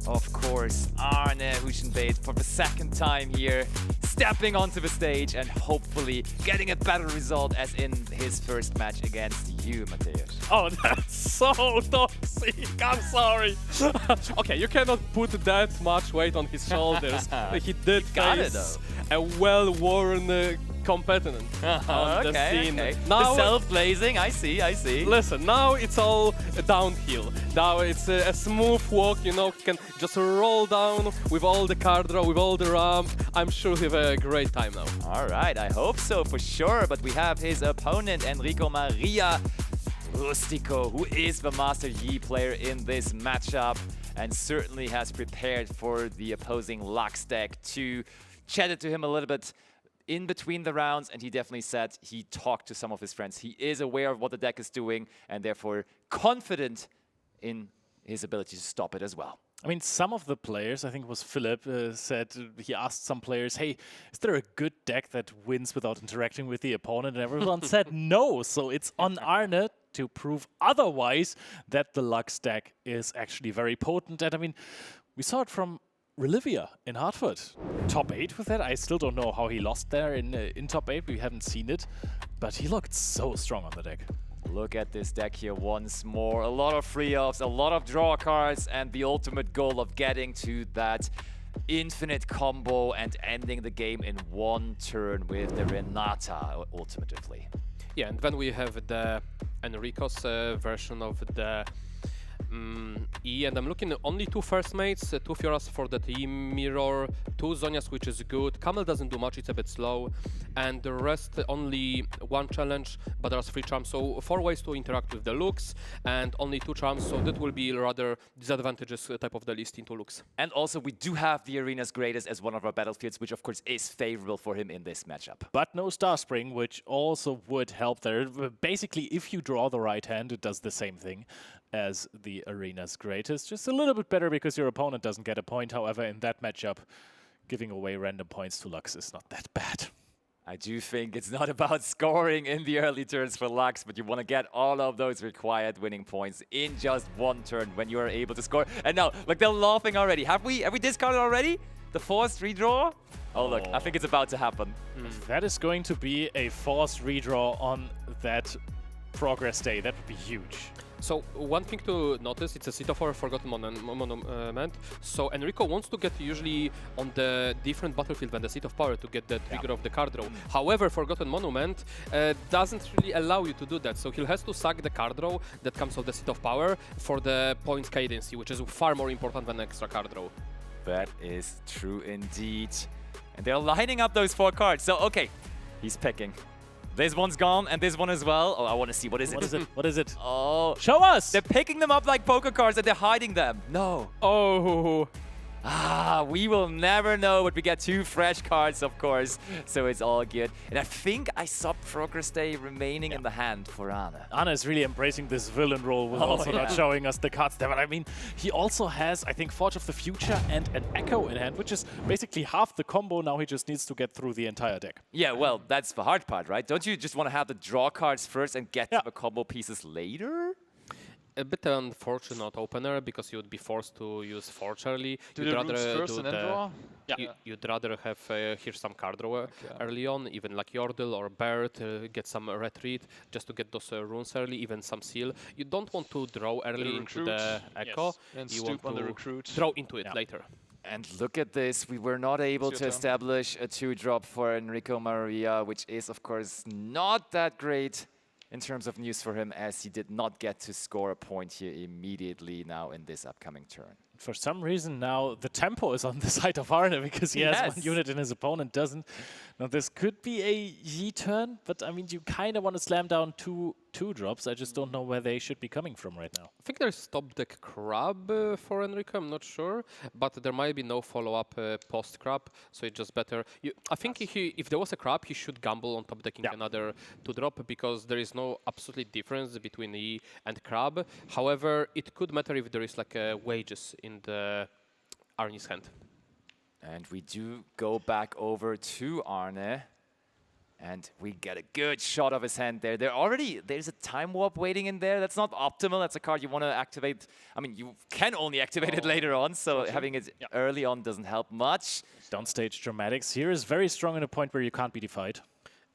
of course, Arne Huschenbeit for the second time here, stepping onto the stage and hopefully getting a better result as in his first match against you, Mateusz. Oh, that's so toxic. I'm sorry. Okay, you cannot put that much weight on his shoulders. He did face a well-worn competent on the scene. Now, the self-blazing, I see. Listen, now it's all downhill. Now it's a smooth walk, you know, he can just roll down with all the card draw, with all the ramp. I'm sure he'll have a great time now. All right, I hope so for sure. But we have his opponent, Enrico Maria Rustico, who is the Master Yi player in this matchup and certainly has prepared for the opposing Lux deck. To chatted to him a little bit in between the rounds, and he definitely said he talked to some of his friends. He is aware of what the deck is doing and therefore confident in his ability to stop it as well. I mean, some of the players, I think it was Philip, said he asked some players, hey, is there a good deck that wins without interacting with the opponent? And everyone said no. So it's on Arne to prove otherwise that the Lux deck is actually very potent. And I mean, we saw it from Relivia in Hartford. Top 8 with that. I still don't know how he lost there in top 8. We haven't seen it, but he looked so strong on the deck. Look at this deck here once more. A lot of free offs, a lot of draw cards, and the ultimate goal of getting to that infinite combo and ending the game in one turn with the Renata, ultimately. Yeah, and then we have the Enrico's version of the E, and I'm looking at only 2 first mates, 2 Fioras for the team mirror, 2 Zonias, which is good. Camel doesn't do much, it's a bit slow, and the rest only 1 challenge, but there's 3 charms, so 4 ways to interact with the Lux, and only 2 charms, so that will be rather disadvantageous type of the list into Lux. And also we do have the Arena's Greatest as one of our battlefields, which of course is favorable for him in this matchup. But no Star Spring, which also would help there. Basically, if you draw the right hand, it does the same thing as the Arena's Greatest. Just a little bit better because your opponent doesn't get a point. However, in that matchup, giving away random points to Lux is not that bad. I do think it's not about scoring in the early turns for Lux, but you want to get all of those required winning points in just one turn when you are able to score. And now, look, they're laughing already. Have we discarded already? The forced redraw? Oh, look, I think it's about to happen. That is going to be a forced redraw on that progress day. That would be huge. So one thing to notice, it's a Seat of our Forgotten Monument. So Enrico wants to get usually on the different battlefield than the Seat of Power to get the trigger of the card draw. However, Forgotten Monument doesn't really allow you to do that. So he has to sack the card draw that comes of the Seat of Power for the points cadency, which is far more important than extra card draw. That is true indeed. And they're lining up those 4 cards. So, okay, he's picking. This one's gone, and this one as well. Oh, I want to see. What is it? What is it? What is it? Oh. Show us! They're picking them up like poker cards, and they're hiding them. No. Oh. We will never know, but we get 2 fresh cards, of course, so it's all good. And I think I saw Progress Day remaining in the hand for Arne. Arne is really embracing this villain role with also not showing us the cards there. But I mean, he also has, I think, Forge of the Future and an Echo in hand, which is basically half the combo. Now he just needs to get through the entire deck. Yeah, well, that's the hard part, right? Don't you just want to have the draw cards first and get to the combo pieces later? A bit unfortunate opener because you would be forced to use Forge early. You'd rather first and then draw? You'd rather have here some card draw early on, even like Yordle or Bert, get some retreat just to get those runes early, even some seal. You don't want to draw early into the Echo. And you stoop want on the to recruit. draw into it later. And look at this, we were not able to establish a 2-drop for Enrico Maria, which is, of course, not that great in terms of news for him, as he did not get to score a point here immediately now in this upcoming turn. For some reason now the tempo is on the side of Arne because he has 1 unit and his opponent doesn't. Now this could be a Yi turn, but I mean you kind of want to slam down 2 drops. I just don't know where they should be coming from right now. I think there's top deck Crab for Enrico, I'm not sure, but there might be no follow-up post Crab, so it's just better. I think if there was a Crab, he should gamble on top decking another 2-drop because there is no absolute difference between E and Crab. However, it could matter if there is like a wages in the Arne's hand. And we do go back over to Arne. And we get a good shot of his hand there. There's a time warp waiting in there. That's not optimal. That's a card you want to activate. I mean, you can only activate it later on, so having it early on doesn't help much. Downstage dramatics here is very strong in a point where you can't be defied.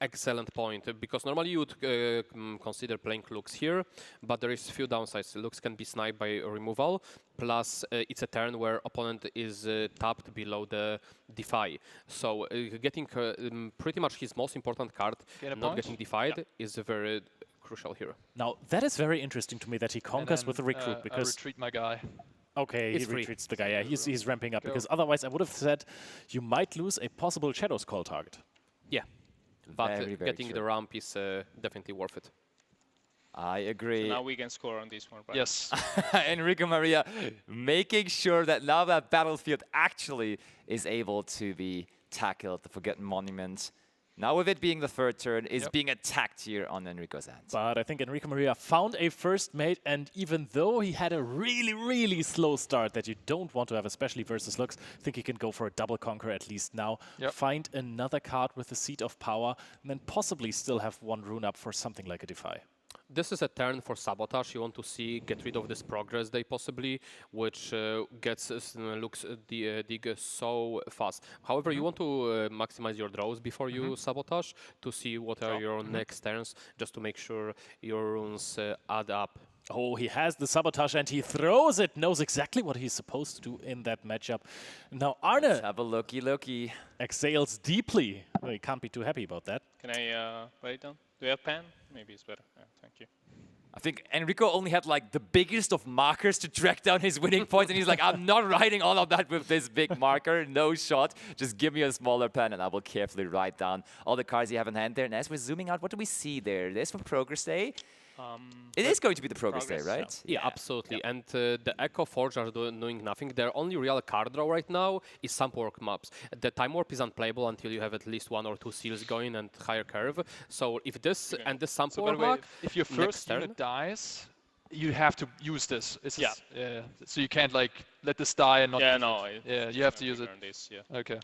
Excellent point, because normally you would consider playing Lux here, but there is few downsides. Lux can be sniped by removal, plus it's a turn where opponent is tapped below the Defy. So getting pretty much his most important card, not getting defied, is very crucial here. Now, that is very interesting to me that he conquers with the recruit, because... retreat my guy. Okay, It's he free. retreats the guy. Yeah, he's ramping up, because otherwise I would have said you might lose a possible Shadow's Call target. Yeah. But Very, very getting true. the ramp is definitely worth it. I agree. So now we can score on this one, right? Yes. Enrico Maria making sure that now that battlefield actually is able to be tackled, the Forgotten Monument. Now with it being the third turn, is being attacked here on Enrico's end. But I think Enrico Maria found a first mate, and even though he had a really, really slow start that you don't want to have, especially versus Lux, I think he can go for a double conquer at least now. Find another card with the Seat of Power, and then possibly still have one rune up for something like a Defy. This is a turn for Sabotage. You want to see get rid of this progress day possibly, which gets looks dig so fast. However, you want to maximize your draws before you Sabotage to see what are your next turns, just to make sure your runes add up. Oh, he has the Sabotage and he throws it. Knows exactly what he's supposed to do in that matchup. Now Arne have a looky. Exhales deeply. Well, he can't be too happy about that. Can I write it down? Do you have pen? Maybe it's better. Yeah, thank you. I think Enrico only had like the biggest of markers to track down his winning points, and he's like, I'm not writing all of that with this big marker, no shot. Just give me a smaller pen and I will carefully write down all the cards you have in hand there. And as we're zooming out, what do we see there? There's from Progress Day. It is going to be the Progress Day, right? Yeah, absolutely. And the Echo Forge are doing nothing. Their only real card draw right now is Sump Warp maps. The Time Warp is unplayable until you have at least 1 or 2 seals going and higher curve. So if this and the Sump So by Warp the way, mark, if your first unit dies, you have to use this. So you can't like let this die and not use it. You have to use it. This, Okay.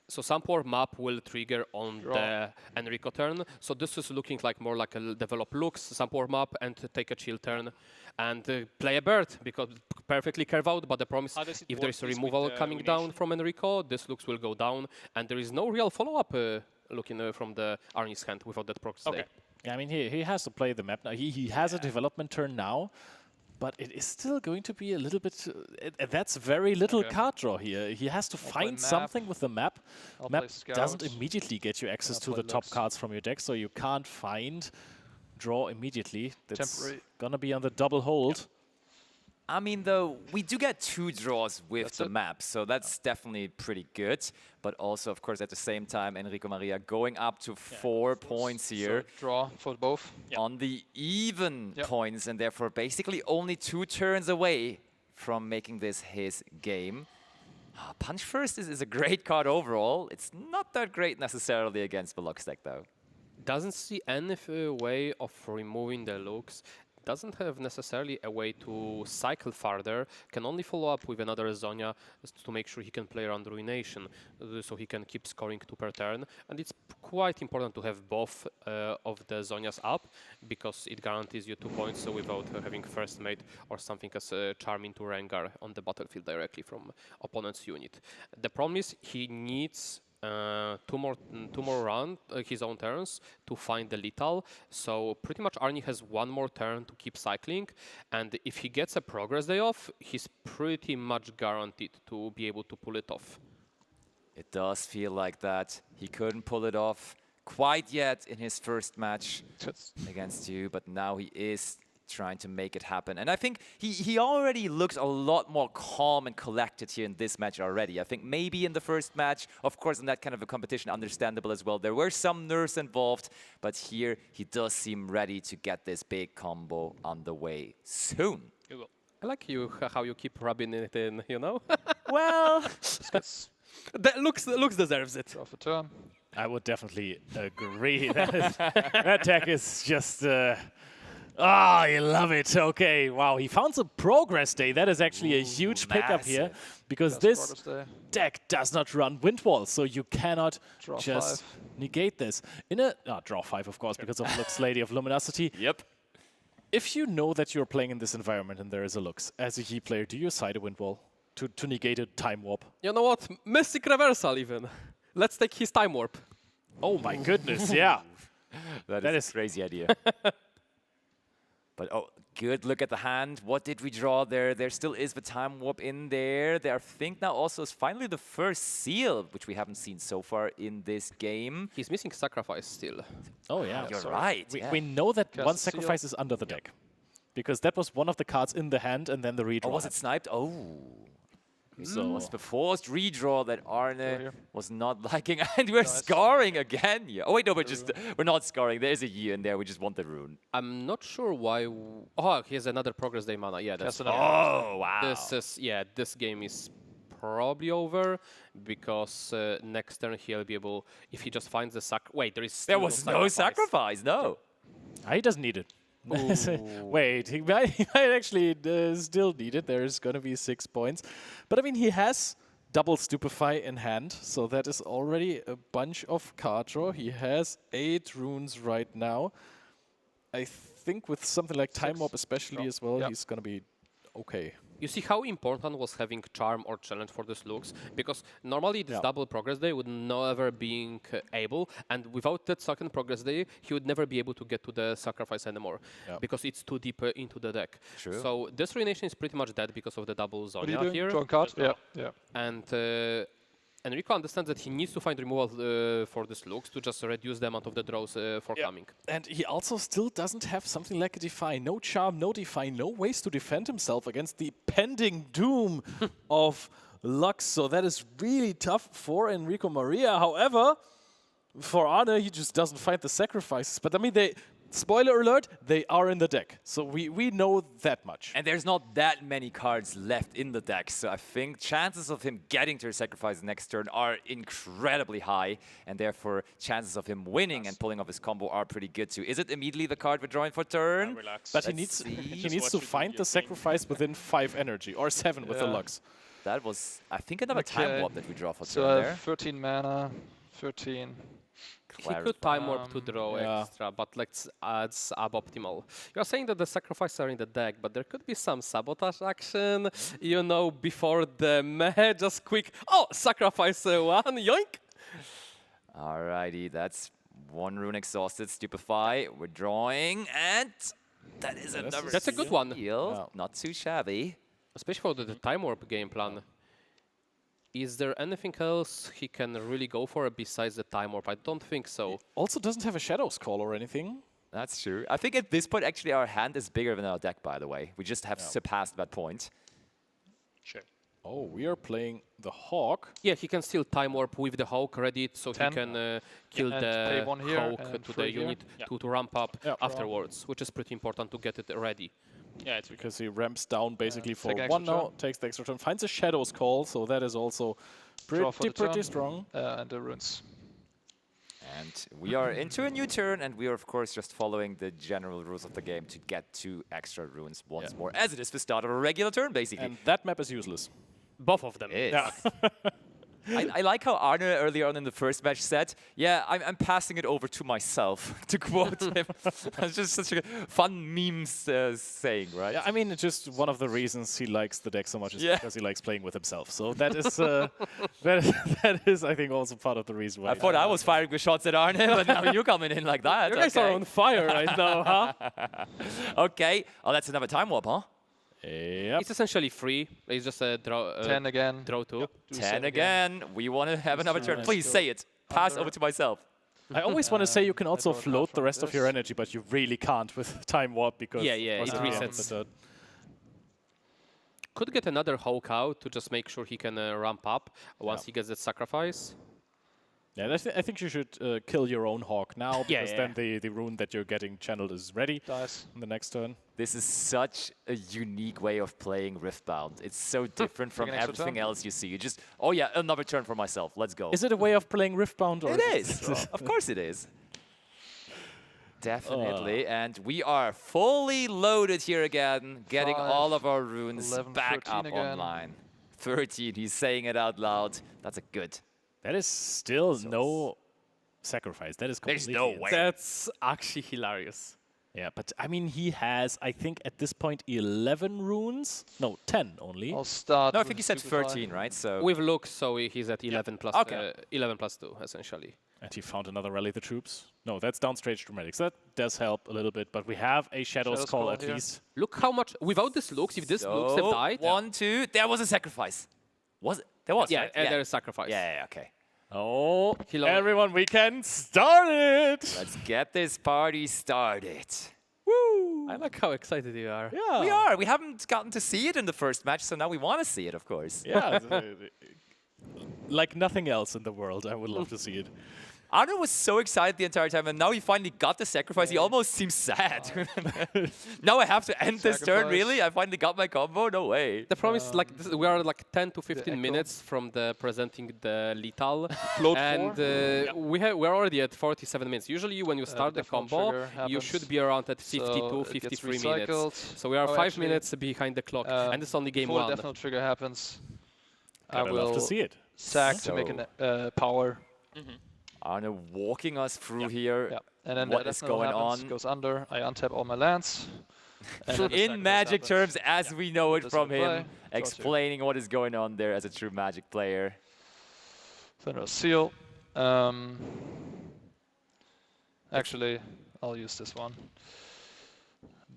So Sump Warp map will trigger on the Enrico turn. So this is looking like more like a develop Lux, Sump Warp map, and take a chill turn. And play a bird, because perfectly curve out, but the promise, if there is a removal coming down from Enrico, this Lux will go down. And there is no real follow-up looking from the Arnie's hand without that proc stay. Yeah, I mean, he has to play the map now. He has a development turn now, but it is still going to be a little bit... that's very little card draw here. He has to find something with the map. Map doesn't immediately get you access to the top cards from your deck, so you can't find draw immediately. That's gonna be on the double hold. I mean, though, we do get 2 draws with the map, so that's definitely pretty good. But also, of course, at the same time, Enrico Maria going up to 4 points here. So draw for both. On the even points, and therefore basically only 2 turns away from making this his game. Punch First is a great card overall. It's not that great necessarily against the Lux deck, though. Doesn't see any way of removing the Lux. Doesn't have necessarily a way to cycle farther, can only follow up with another Zonia to make sure he can play around Ruination, so he can keep scoring 2 per turn. And it's quite important to have both of the Zonias up, because it guarantees you 2 points without having first mate or something as a charm into Rengar on the battlefield directly from opponent's unit. The problem is he needs two more round his own turns to find the lethal. So pretty much Arnie has 1 more turn to keep cycling, and if he gets a progress day off, he's pretty much guaranteed to be able to pull it off. It does feel like that. He couldn't pull it off quite yet in his first match against you, but now he is trying to make it happen. And I think he already looks a lot more calm and collected here in this match already. I think maybe in the first match, of course, in that kind of a competition, understandable as well. There were some nerves involved, but here he does seem ready to get this big combo on the way soon. I like how you keep rubbing it in, you know? Well, that Lux deserves it. Off a turn. I would definitely agree. That deck is just... Ah, you love it. Okay, wow. He found some progress day. That is actually a huge pickup here, because this deck does not run wind walls, so you cannot just negate this. In a draw 5, of course, because of Lux Lady of Luminosity. Yep. If you know that you're playing in this environment and there is a Lux, as a Yi player, do you side a wind wall to negate a time warp? You know what? Mystic Reversal even. Let's take his time warp. Oh my goodness, yeah. That is a crazy idea. But oh, good look at the hand. What did we draw there? There still is the time warp in there. There, I think now also is finally the first seal, which we haven't seen so far in this game. He's missing sacrifice still. Oh yeah, you're right. We know that Cast one the seal. sacrifice is under the deck. Because that was one of the cards in the hand and then the redraw. Oh, was it sniped? Oh. So it was the forced redraw that Arne was not liking, and we're scarring again here. Oh wait, no, we're not scarring. There's a year in there. We just want the rune. I'm not sure why. Oh, he has another progress day mana. Yeah, that's. Oh wow. This game is probably over because next turn he'll be able, if he just finds the Wait, there There was no sacrifice. No. He doesn't need it. Wait, he might actually still need it. There's going to be 6 points. But I mean, he has double Stupefy in hand, so that is already a bunch of card draw. He has 8 runes right now. I think with something like Time Warp especially as well, he's going to be okay. You see how important was having Charm or Challenge for this looks? Because normally this double Progress Day would never be able, and without that second Progress Day, he would never be able to get to the sacrifice anymore, because it's too deep into the deck. True. So this Ruination is pretty much dead because of the double Zonia What are you doing? here. Draw a card? Yeah. And Enrico understands that he needs to find removal for this looks to just reduce the amount of the draws for coming. And he also still doesn't have something like a Defy. No Charm, no Defy, no ways to defend himself against the pending doom of Lux. So that is really tough for Enrico Maria. However, for Arne, he just doesn't find the sacrifices. But I mean, spoiler alert, they are in the deck. So we know that much. And there's not that many cards left in the deck. So I think chances of him getting to a sacrifice next turn are incredibly high. And therefore, chances of him winning and pulling off his combo are pretty good too. Is it immediately the card we're drawing for turn? Relax. But he needs to find the sacrifice within 5 energy or 7 with the Lux. That was, I think, another Time Warp that we draw for so turn there. 13 mana, 13. He could Time Warp to draw extra, but let's add suboptimal. You're saying that the sacrifices are in the deck, but there could be some sabotage action, you know, before the meh, just quick, sacrifice 1, yoink! Alrighty, that's 1 rune exhausted, Stupefy. We're drawing, and that is another That's a good one. seal. Not too shabby. Especially for the Time Warp game plan. Is there anything else he can really go for besides the Time Warp? I don't think so. He also doesn't have a Shadow's Call or anything. That's true. I think at this point, actually, our hand is bigger than our deck, by the way. We just have surpassed that point. Sure. Oh, we are playing the Hawk. Yeah, he can still Time Warp with the Hawk ready, so 10. he can kill And the pay 1 here Hawk and to 3 the here. unit to ramp up afterwards, which is pretty important to get it ready. Yeah, it's because he ramps down basically for take 1 extra now, turn. takes the extra turn, finds a Shadow's Call, so that is also pretty strong. And the runes. And we are into a new turn, and we are, of course, just following the general rules of the game to get 2 extra runes once more, as it is the start of a regular turn, basically. And that map is useless. Both of them. Yeah. I like how Arne earlier on in the first match said, yeah, I'm passing it over to myself, to quote him. That's just such a fun meme saying, right? Yeah, I mean, it's just one of the reasons he likes the deck so much is because he likes playing with himself. So that is, that is, I think, also part of the reason why. I thought I was firing the shots at Arne, but now you're coming in like that. You guys are on fire right now, huh? Okay. Oh, that's another Time Warp, huh? Yep. It's essentially free. It's just a draw. 10 again. Draw 2. Yep. 10 again. We want to have another turn. Please say it. Pass over to myself. I always want to say you can also float the rest of your energy, but you really can't with Time Warp because it resets. Could get another Hawk out to just make sure he can ramp up once he gets that sacrifice. Yeah, I think you should kill your own Hawk now, because then the rune that you're getting channeled is ready in the next turn. This is such a unique way of playing Riftbound. It's so different from everything else you see. You just, oh yeah, another turn for myself. Let's go. Is it a way of playing Riftbound? Or it is. Of course it is. Definitely. And we are fully loaded here again, getting all of our runes 11, back 13 up again. online. 13, he's saying it out loud. That's a good. That is still no sacrifice. That is completely There's no way. That's actually hilarious. Yeah, but I mean, he has, I think, at this point, 11 runes. No, 10 only. I'll start. No, I think he said 13, right? So with Lux, so he's at 11 plus 11 plus 2 essentially. And he found another Rally the Troops. No, that's downstage dramatics. That does help a little bit, but we have a Shadows Call at least. Look how much, without this Lux, if this Lux have died. 1, 2, there was a sacrifice. Was it? There was, Yeah, right? there is sacrifice. Yeah, okay. Oh, everyone, we can start it! Let's get this party started. I like how excited you are. Yeah. We are. We haven't gotten to see it in the first match, so now we want to see it, of course. Yeah. Like nothing else in the world, I would love to see it. Arno was so excited the entire time, and now he finally got the sacrifice. He almost seems sad. Now I have to end this turn, really? I finally got my combo? No way. The problem is, like, we are like 10 to 15 minutes from the presenting the lethal, and we're already at 47 minutes. Usually, when you start the combo, you should be around at 52, 53 minutes. So we are 5 minutes behind the clock, and it's only game 1. Before the definite trigger happens, I I'd love to see it. sack to make a power. Arno walking us through here. Yeah. And then what the is definite going happens, on. goes under. I untap all my lands. And then the In sacrifice Magic happens. terms, as we know it This from will him, play. explaining what is going on there as a true Magic player. Then a seal. Actually, I'll use this one.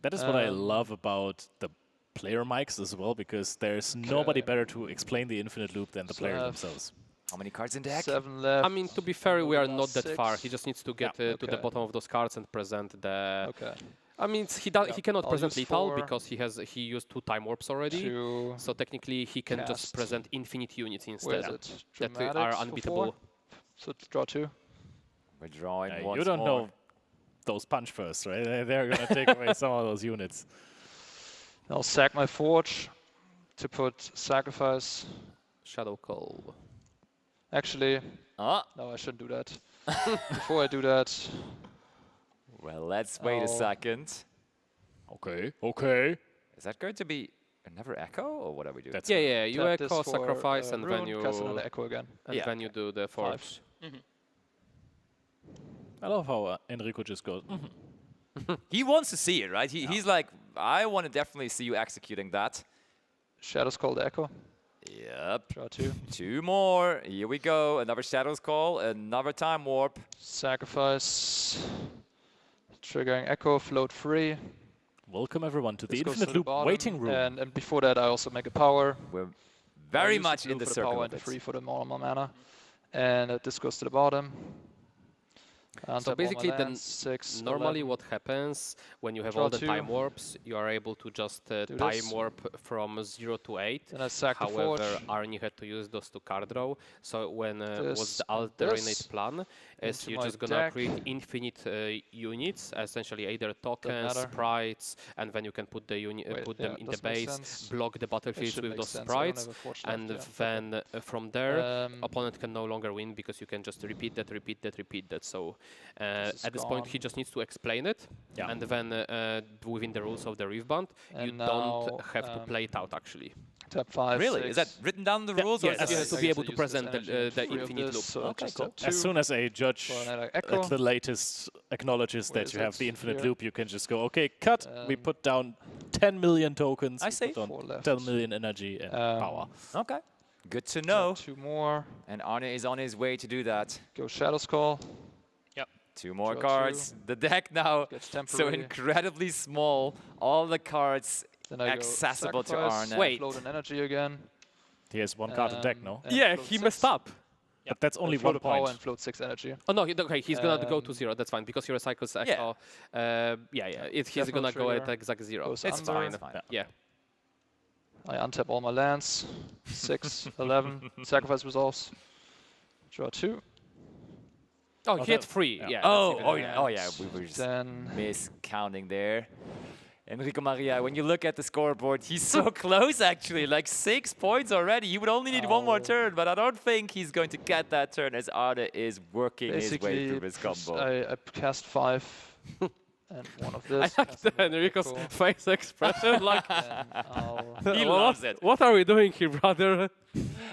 That is what I love about the player mics as well, because there's nobody better to explain the infinite loop than the player themselves. How many cards in deck? 7 left. I mean, to be fair, we are not that 6. far. He just needs to get to the bottom of those cards and present the. Okay. I mean, he cannot I'll present use lethal 4. because he used 2 time warps already. 2. So technically, he can just Cast. present infinite units Where instead is it? that Dramatics are for unbeatable. 4? So draw 2. We're drawing Yeah, once you don't more. know those punch first, right? They're going to take away some of those units. I'll sack my forge to put sacrifice. Shadow Call. Actually, no, I shouldn't do that. Before I do that, Well, let's wait a I'll- second. Okay, okay. Is that going to be another echo, or what are we doing? Yeah, you tap this echo for, sacrifice and rune, then you cast another echo again. Yeah, then you do the forge. I love how Enrico just goes. He wants to see it, right? He's like, I want to definitely see you executing that. Shadows Call the echo. Yep. Draw 2. 2 more. Here we go. Another Shadows Call, another Time Warp. Sacrifice. Triggering echo, float free. Welcome everyone to the This goes infinite to the loop bottom, waiting room. And before that, I also make a power. We're I very use much blue in the for circle power of and it. 3 for the normal mana. And this goes to the bottom. So basically, then 6, normally 11. what happens when you have Draw all the 2. time warps, you are able to just time this. warp from 0 to 8. Then I sack the However, forge. Arnie had to use those to card draw. So when was This the and alternate this plan, is into you're my just gonna deck. create infinite units, essentially either tokens, matter. sprites, and then you can put the put them in the does make base, sense. block the battlefields should with make those sense. I don't sprites, have a forge and left, yeah. then from there, Um, opponent can no longer win because you can just repeat that, repeat that, repeat that. So is at this point, he gone. just needs to explain it, and then within the rules of the Riftbound, you And don't now, have to play it out actually. Tap 5, Really? 6. Is that written down in the rules? Yes, or is you it- have to I be guess able I to use present this the energy for infinite loop. this, so Okay, just cool. tap 2. As soon as a judge For another at echo. the latest acknowledges Where that is you have it? the infinite Here. loop, you can just go, okay, cut. We put down 10 million tokens. I we see. put down 4 left. 10 million energy and power. Okay. Good to know. 2 more. And Arne is on his way to do that. Go Shadows Call. 2 more Draw cards. The deck now Gets so temporary. incredibly small. All the cards Then I go accessible to sacrifice, Arne. Float an energy again. He has 1 card in deck, no? and Yeah, float he 6. messed up. But that's only Float 1 a power point. and float 6 energy. Oh no, okay, he's gonna go to Um, 0. That's fine because he recycles Yeah. echo. He's Definite gonna go at trigger. exact 0. Goes It's under. fine. It's fine. Yeah. I untap all my lands. 6, 11. Sacrifice resolves. Draw 2. Oh, he had 3. Yeah. Oh yeah. We were just Then miscounting there. Enrico Maria, when you look at the scoreboard, he's so close actually, like 6 points already. He would only need 1 more turn, but I don't think he's going to get that turn as Arne is working his way basically through his combo. I cast 5 and 1 of this. I like cast the another Enrico's echo, face expression. Like, and I'll He Well, loves it. What are we doing here, brother?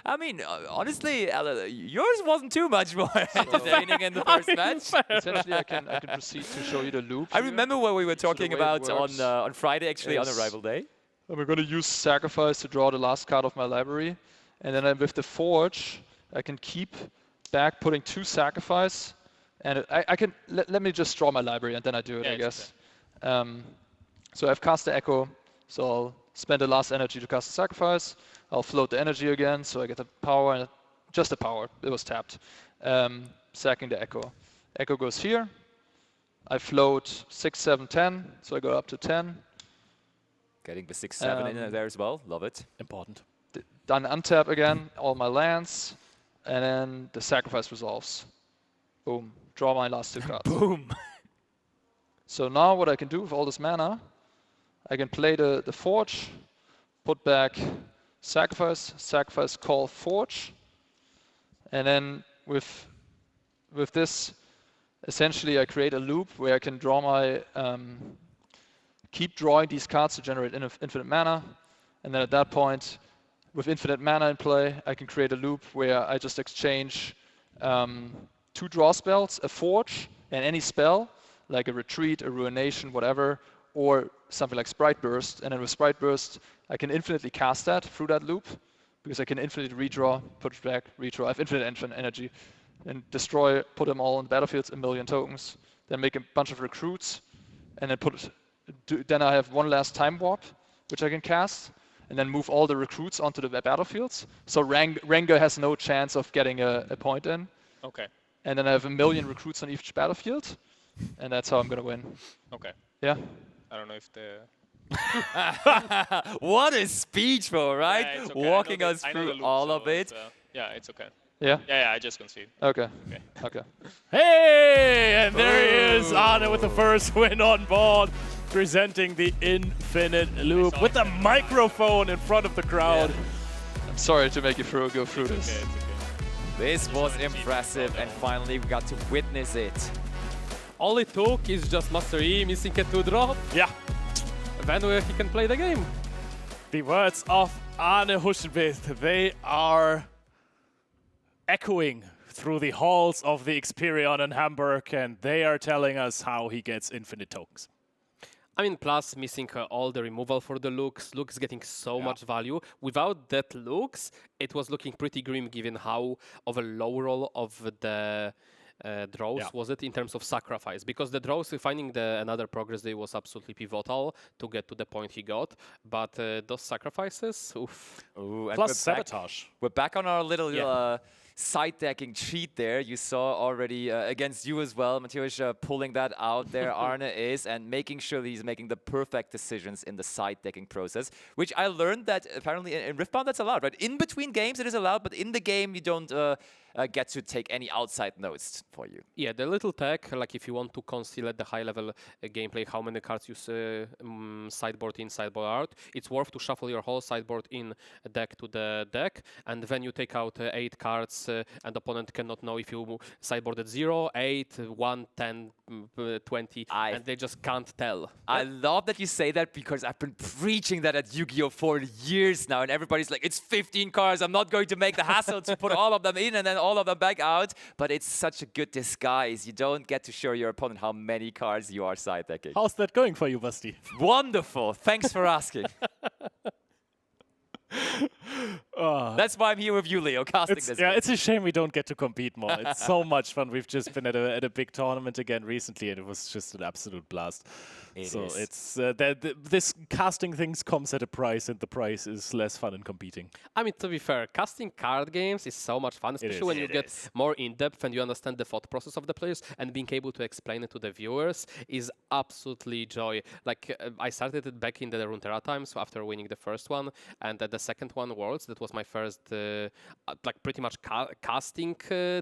I mean, honestly, yours wasn't too much more entertaining in the first match. essentially I can proceed to show you the loop. I here. remember what we were talking way it about works on Friday, actually, on is- Arrival Day. And we're going to use sacrifice to draw the last card of my library. And then with the forge, I can keep back putting 2 sacrifice And I can, let me just draw my library and then I do it, I guess. Okay. So I've cast the Echo, so I'll spend the last energy to cast the Sacrifice. I'll float the energy again, so I get the power, and just the power, it was tapped. Sacking the Echo. Echo goes here. I float 6, 7, 10, so I go up to 10. Getting the 6, 7 in there as well, love it. Important. Then untap again, all my lands, and then the Sacrifice resolves. Boom, draw my last 2 cards. Boom. So now what I can do with all this mana, I can play the Forge, put back Sacrifice, Sacrifice, call Forge, and then with this, essentially I create a loop where I can draw my, keep drawing these cards to generate infinite mana, and then at that point, with infinite mana in play, I can create a loop where I just exchange 2 draw spells, a Forge, and any spell, like a Retreat, a Ruination, whatever, or something like Sprite Burst. And then with Sprite Burst, I can infinitely cast that through that loop, because I can infinitely redraw, put it back, redraw. I have infinite energy. And destroy, put them all on the battlefields, 1,000,000 tokens. Then make a bunch of recruits, and then then I have one last Time Warp, which I can cast, and then move all the recruits onto the battlefields. So Rengar has no chance of getting a point in. Okay. And then I have 1,000,000 recruits on each battlefield, and that's how I'm gonna win. Okay. Yeah. I don't know if the. What a speech, bro, right? Yeah, it's okay. Walking us through all of it. Yeah, it's okay. Yeah? Yeah, I just concede. Okay. Okay. Hey, and there he is, Arne with the first win on board, presenting the infinite loop with the microphone in front of the crowd. Yeah. I'm sorry to make you go through this. Okay, it's okay. This was impressive, and finally we got to witness it. All it took is just Master E missing a 2-drop. Yeah. Then he can play the game. The words of Arne Huschenwith, they are echoing through the halls of the Experion in Hamburg, and they are telling us how he gets infinite tokens. I mean, plus missing all the removal for the Lux. Lux getting so much value. Without that Lux, it was looking pretty grim given how of a low roll of the draws was it in terms of sacrifice. Because the draws, finding another progress day was absolutely pivotal to get to the point he got. But those sacrifices, oof. Ooh, and plus sabotage. We're back on our little side decking cheat there. You saw already against you as well, Mateusz, pulling that out there. Arne is, and making sure that he's making the perfect decisions in the side decking process, which I learned that apparently in Riftbound that's allowed, right? In between games it is allowed, but in the game you don't get to take any outside notes for you. Yeah, the little tech, like if you want to conceal at the high level gameplay how many cards you sideboard in, sideboard out, it's worth to shuffle your whole sideboard in deck to the deck, and then you take out 8 cards and the opponent cannot know if you sideboarded 0, 8, 1, 10, 20, and they just can't tell. I love that you say that, because I've been preaching that at Yu-Gi-Oh! For years now, and everybody's like, it's 15 cards, I'm not going to make the hassle to put all of them in and then all of them back out, but it's such a good disguise. You don't get to show your opponent how many cards you are side decking. How's that going for you, Basti? Wonderful. Thanks for asking. That's why I'm here with you, Leo, casting this. Yeah, it's a shame we don't get to compete more. It's so much fun. We've just been at a big tournament again recently, and it was just an absolute blast. It's this casting things comes at a price, and the price is less fun in competing. I mean, to be fair, casting card games is so much fun, especially when you get more in-depth and you understand the thought process of the players, and being able to explain it to the viewers is absolutely joy. Like, I started it back in the Runeterra times after winning the first one, and at the second one, Worlds, that was my first, like, pretty much casting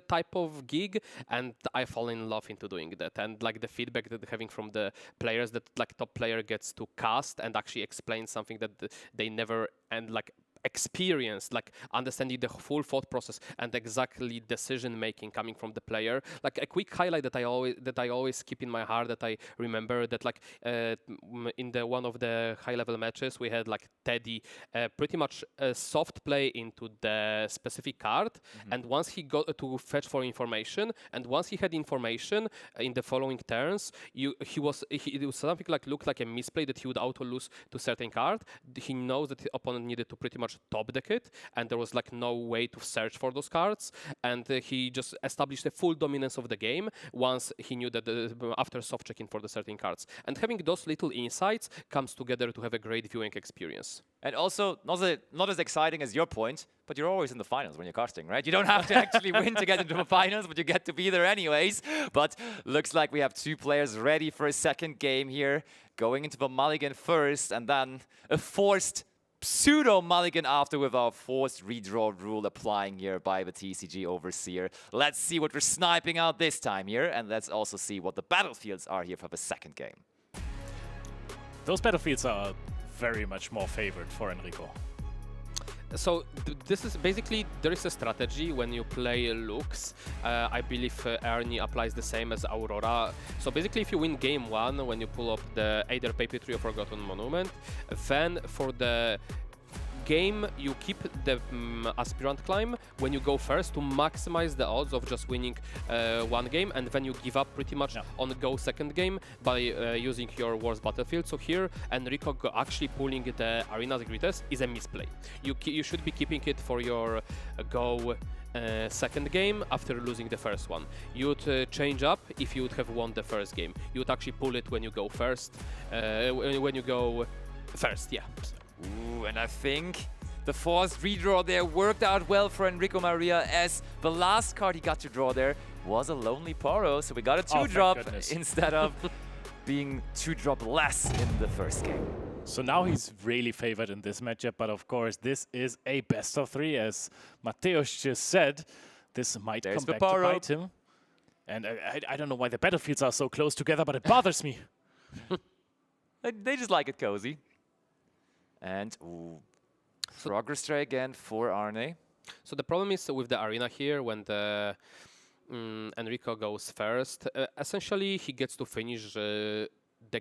type of gig, and I fall in love into doing that. And, like, the feedback that having from the players, that, like, top player gets to cast and actually explain something that they never, and, like, experience, like understanding the full thought process and exactly decision making coming from the player. Like a quick highlight that I always keep in my heart, that I remember, that like in the one of the high level matches we had like Teddy pretty much soft play into the specific card, and once he got to fetch for information, and once he had information in the following turns, it was something like looked like a misplay that he would auto lose to certain card. He knows that the opponent needed to pretty much much top-deck it, and there was like no way to search for those cards, and he just established a full dominance of the game once he knew that after soft checking for the certain cards. And having those little insights comes together to have a great viewing experience. And also, not as exciting as your point, but you're always in the finals when you're casting, right? You don't have to actually win to get into the finals, but you get to be there anyways. But looks like we have two players ready for a second game here, going into the mulligan first, and then a forced pseudo-mulligan after with our forced redraw rule applying here by the TCG Overseer. Let's see what we're sniping out this time here, and let's also see what the battlefields are here for the second game. Those battlefields are very much more favored for Enrico. So this is basically, there is a strategy when you play Lux. I believe Ernie applies the same as Aurora. So basically if you win game 1, when you pull up the either Papetry or Forgotten Monument, then for the game you keep the Aspirant Climb when you go first to maximize the odds of just winning one game, and then you give up pretty much on the go second game by using your worst battlefield. So here Enrico actually pulling the Arena's Greatest is a misplay. You should be keeping it for your go second game after losing the first one. You'd change up if you would have won the first game. You would actually pull it when you go first. When you go first, yeah. Ooh, and I think the forced redraw there worked out well for Enrico Maria, as the last card he got to draw there was a Lonely Poro, so we got a 2-drop instead of being 2-drop less in the first game. So now he's really favored in this matchup, but of course this is a best of 3, as Mateusz just said. This might come back to bite him. And I don't know why the battlefields are so close together, but it bothers me. They just like it cozy. And progress tray again for Arne. So the problem is with the arena here, when the Enrico goes first, essentially he gets to finish the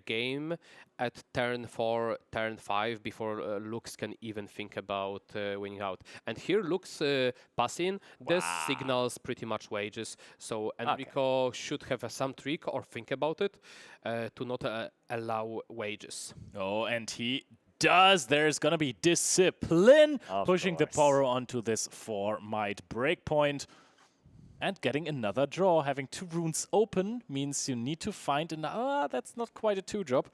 game at turn 4, turn 5 before Lux can even think about winning out. And here Lux passing, this signals pretty much wages. So Enrico should have some trick or think about it to not allow wages. Oh, and he does. There's going to be discipline pushing the Poro onto this 4-might breakpoint. And getting another draw. Having 2 runes open means you need to find another. That's not quite a 2-drop.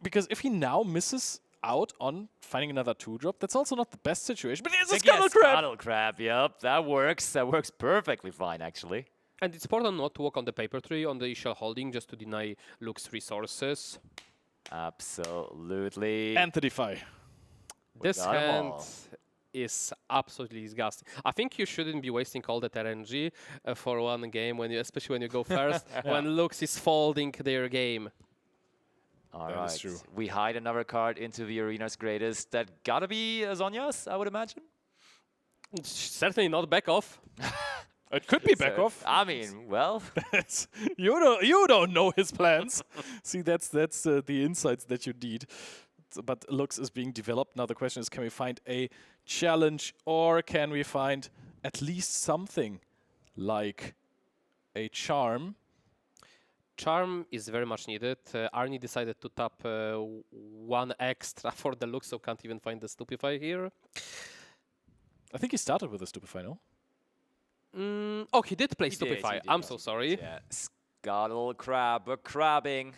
Because if he now misses out on finding another 2-drop, that's also not the best situation. But there's a Scuttle Crab! Scuttle Crab, yep. That works. That works perfectly fine, actually. And it's important not to walk on the paper tree on the initial holding just to deny Lux resources. Absolutely. And the defy. This hand is absolutely disgusting. I think you shouldn't be wasting all that RNG for one game, when you, especially when you go first, when Lux is folding their game. All right. We hide another card into the Arena's Greatest. That gotta be Zonya's, I would imagine. Certainly not back off. It could be back off. I mean, well, you don't know his plans. See, that's the insights that you need. But Lux is being developed. Now the question is, can we find a challenge, or can we find at least something like a charm? Charm is very much needed. Arnie decided to tap 1 extra for the Lux, so can't even find the Stupefy here. I think he started with a Stupefy, no? Oh, he did play Stupefy. I'm so sorry. Yeah. Scuttle Crab, we're crabbing.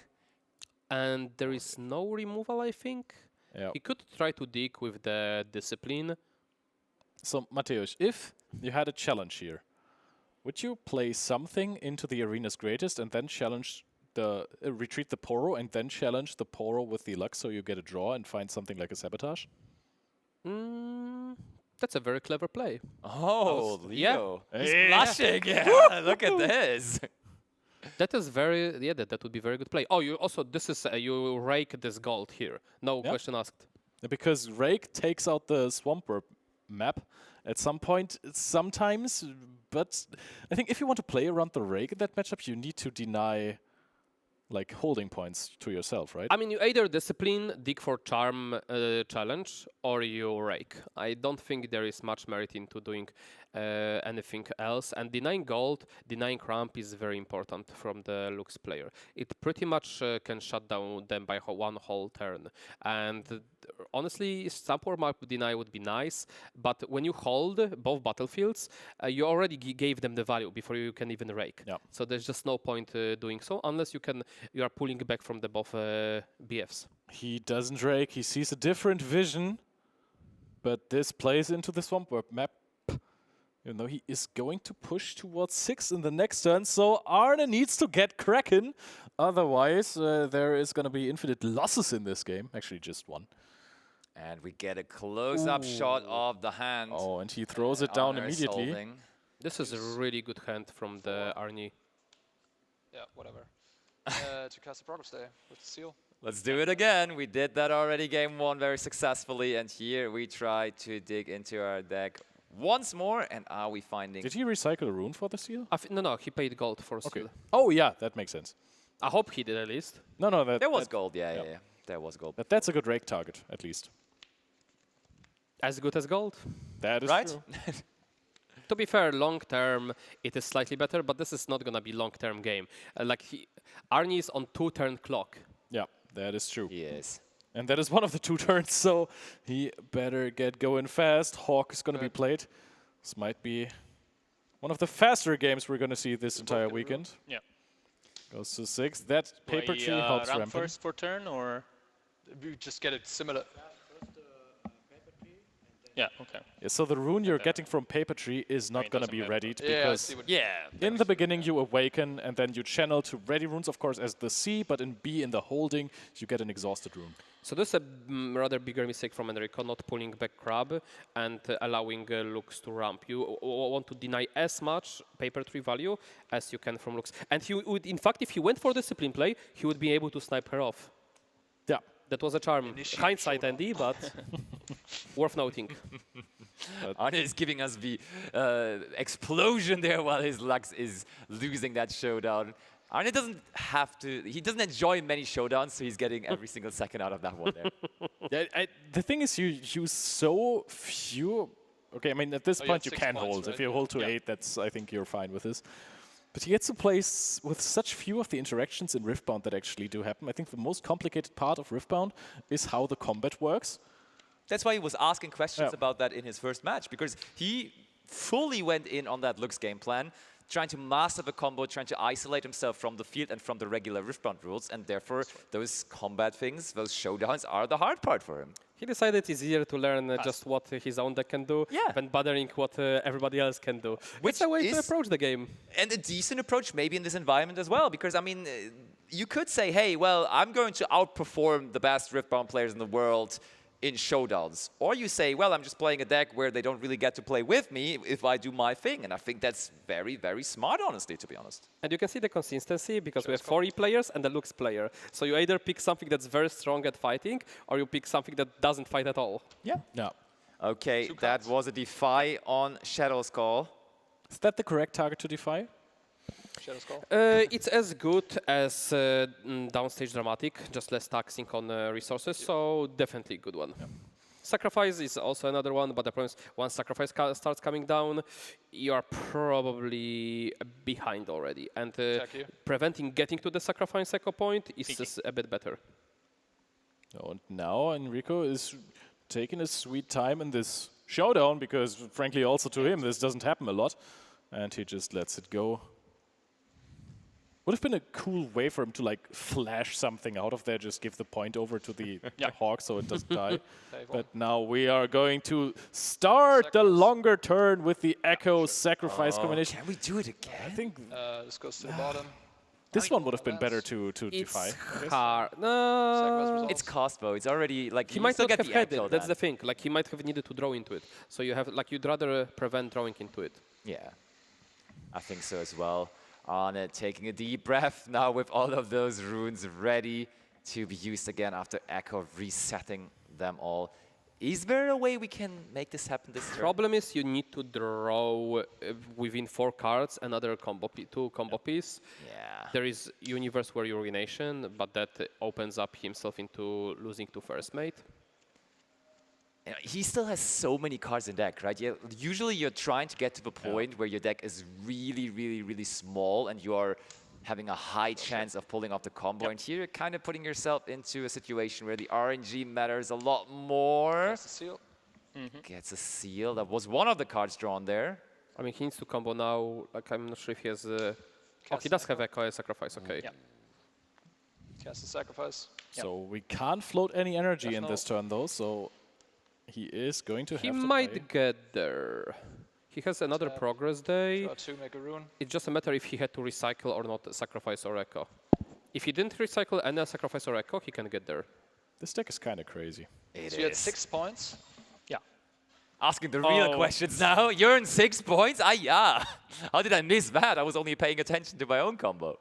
And there is no removal, I think. Yeah. He could try to dig with the Discipline. So, Mateusz, if you had a challenge here, would you play something into the Arena's Greatest and then challenge the retreat the Poro and then challenge the Poro with the Lux so you get a draw and find something like a Sabotage? That's a very clever play. Oh, Leo. Yeah. He's blushing. Yeah, look at this. That is very, that would be very good play. Oh, you also, this is, you rake this gold here. No question asked. Because Rake takes out the Swampert map at some point, sometimes, but I think if you want to play around the Rake in that matchup, you need to deny like holding points to yourself, right? I mean, you either Discipline, dig for Charm challenge, or you Rake. I don't think there is much merit into doing anything else. And denying gold, denying ramp is very important from the Lux player. It pretty much can shut down them by 1 whole turn. And honestly, support map deny would be nice, but when you hold both battlefields, you already gave them the value before you can even rake. Yeah. So there's just no point doing so unless you are pulling back from the both BFs. He doesn't rake. He sees a different vision, but this plays into the Swamp Warp map. Even though he is going to push towards 6 in the next turn, so Arne needs to get Kraken. Otherwise, there is going to be infinite losses in this game. Actually, just one. And we get a close-up shot of the hand. Oh, and he throws it down Arne is immediately. holding. This is a really good hand from the Arne. Yeah, whatever. To cast a Progress Day with the seal. Let's do it again. We did that already game 1 very successfully, and here we try to dig into our deck once more, and are we finding... Did he recycle a rune for the seal? No, he paid gold for seal. Oh, yeah, that makes sense. I hope he did at least. No, there was gold, yeah. There was gold. But that's a good rake target, at least. As good as gold. That is right? true. To be fair, long term, it is slightly better, but this is not going to be long-term game. Arne is on 2-turn clock. Yeah, that is true. Yes. And that is one of the 2 turns, so he better get going fast. Hawk is going to be played. This might be one of the faster games we're going to see this entire weekend. Yeah. Goes to 6. That paper tree helps ramp ramping. first for turn, or We just get it similar. yeah, okay. Yeah, so the rune you're getting from paper tree is not going to be readied because in the beginning you awaken and then you channel to ready runes, of course, as the C, but in B, in the holding, you get an exhausted rune. So this is a rather bigger mistake from Enrico, not pulling back Crab and allowing Lux to ramp. You want to deny as much paper tree value as you can from Lux. And he would, in fact, if he went for discipline play, he would be able to snipe her off. Yeah. That was a charm. Hindsight, Andy, but worth noting. Arne is giving us the explosion there while his Lux is losing that showdown. Arne doesn't have to, he doesn't enjoy many showdowns, so he's getting every single second out of that one there. The thing is, you use so few. Okay, I mean, at this point you can hold. Right? If you hold to 8, that's, I think you're fine with this. But he gets to play with such few of the interactions in Riftbound that actually do happen. I think the most complicated part of Riftbound is how the combat works. That's why he was asking questions about that in his first match, because he fully went in on that Lux game plan, trying to master the combo, trying to isolate himself from the field and from the regular Riftbound rules, and therefore those combat things, those showdowns are the hard part for him. He decided it's easier to learn just what his own deck can do than bothering what everybody else can do. Which is a way to approach the game. And a decent approach maybe in this environment as well, because, I mean, you could say, hey, well, I'm going to outperform the best Riftbound players in the world in showdowns. Or you say, well, I'm just playing a deck where they don't really get to play with me if I do my thing. And I think that's very, very smart, honestly, to be honest. And you can see the consistency because we have 4 E players and a Lux player. So you either pick something that's very strong at fighting, or you pick something that doesn't fight at all. Yeah. No. Okay, that was a defy on Shadow's Call. Is that the correct target to defy? Shadow's Call? It's as good as Downstage Dramatic, just less taxing on resources, so definitely a good one. Yeah. Sacrifice is also another one, but the problem is once Sacrifice starts coming down, you are probably behind already. And preventing getting to the Sacrifice echo point is just a bit better. And now Enrico is taking his sweet time in this showdown, because frankly also to him this doesn't happen a lot. And he just lets it go. Would have been a cool way for him to like flash something out of there, just give the point over to the Hawk so it doesn't die. But now we are going to start the longer turn with the Echo Sacrifice combination. Can we do it again? I think this goes to the bottom. this one would have been better to defy. It's cost though. It's already like he might not have had it. That's the thing. Like he might have needed to draw into it. So you have like you'd rather prevent drawing into it. Yeah, I think so as well. Arne taking a deep breath now with all of those runes ready to be used again after Echo resetting them all. Is there a way we can make this happen this turn? Problem is you need to draw within 4 cards another combo 2 combo piece. Yeah. There is Universe War Urination, but that opens up himself into losing to First Mate. He still has so many cards in deck, right? Usually you're trying to get to the point where your deck is really, really, really small and you are having a high chance of pulling off the combo. And here you're kind of putting yourself into a situation where the RNG matters a lot more. That's a seal. Gets a seal. That was one of the cards drawn there. I mean, he needs to combo now. Like, I'm not sure if he has... oh, he does have Echo as sacrifice, okay. Yeah. Cast a sacrifice. So we can't float any energy in this turn, though, so he is going to have to He might get there. He has another progress day. Draw 2, make a rune. It's just a matter if he had to recycle or not sacrifice or echo. If he didn't recycle and sacrifice or echo, he can get there. This deck is kind of crazy. So you had 6 points. Yeah. Asking the real questions now. You're in 6 points? Ah, yeah. How did I miss that? I was only paying attention to my own combo.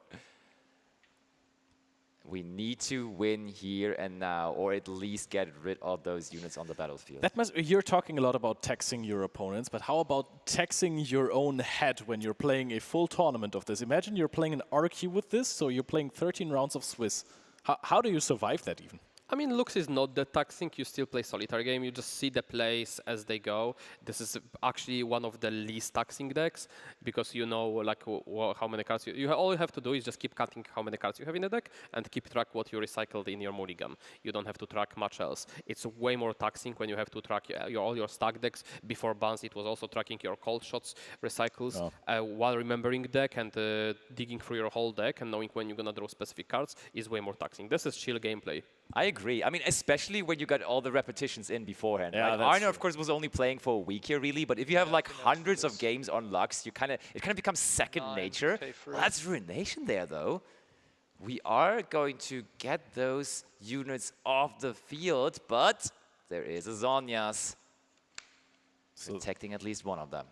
We need to win here and now, or at least get rid of those units on the battlefield. You're talking a lot about taxing your opponents, but how about taxing your own head when you're playing a full tournament of this? Imagine you're playing an RQ with this, so you're playing 13 rounds of Swiss. How do you survive that even? I mean, Lux is not that taxing. You still play solitaire game. You just see the plays as they go. This is actually one of the least taxing decks because you know like how many cards all you have to do is just keep counting how many cards you have in the deck and keep track what you recycled in your mulligan. You don't have to track much else. It's way more taxing when you have to track all your stack decks. Before bans, it was also tracking your cold shots, recycles, while remembering deck and digging through your whole deck and knowing when you're gonna draw specific cards is way more taxing. This is chill gameplay. I agree. I mean, especially when you got all the repetitions in beforehand. Yeah, like Arne, of course, was only playing for a week here, really. But if you have like hundreds of games on Lux, it kind of becomes second nature. Well, that's ruination there, though. We are going to get those units off the field, but there is a Zhonya's protecting at least one of them.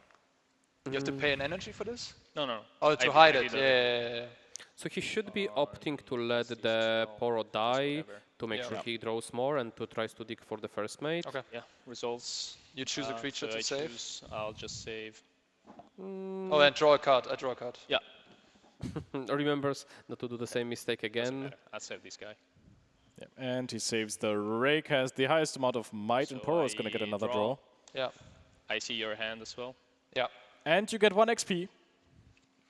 You have to pay an energy for this? No. Oh, to hide it. Yeah. So he should be opting to let the Poro die to make sure he draws more and to tries to dig for the first mate. Okay. Yeah. Results. You choose a creature to save? I'll just save. Oh, and draw a card. I draw a card. Yeah. Remembers not to do the same mistake again. I'll save this guy. Yeah. And he saves the Rake, has the highest amount of might, and Poro is going to get another draw. Yeah. I see your hand as well. Yeah. And you get 1 XP.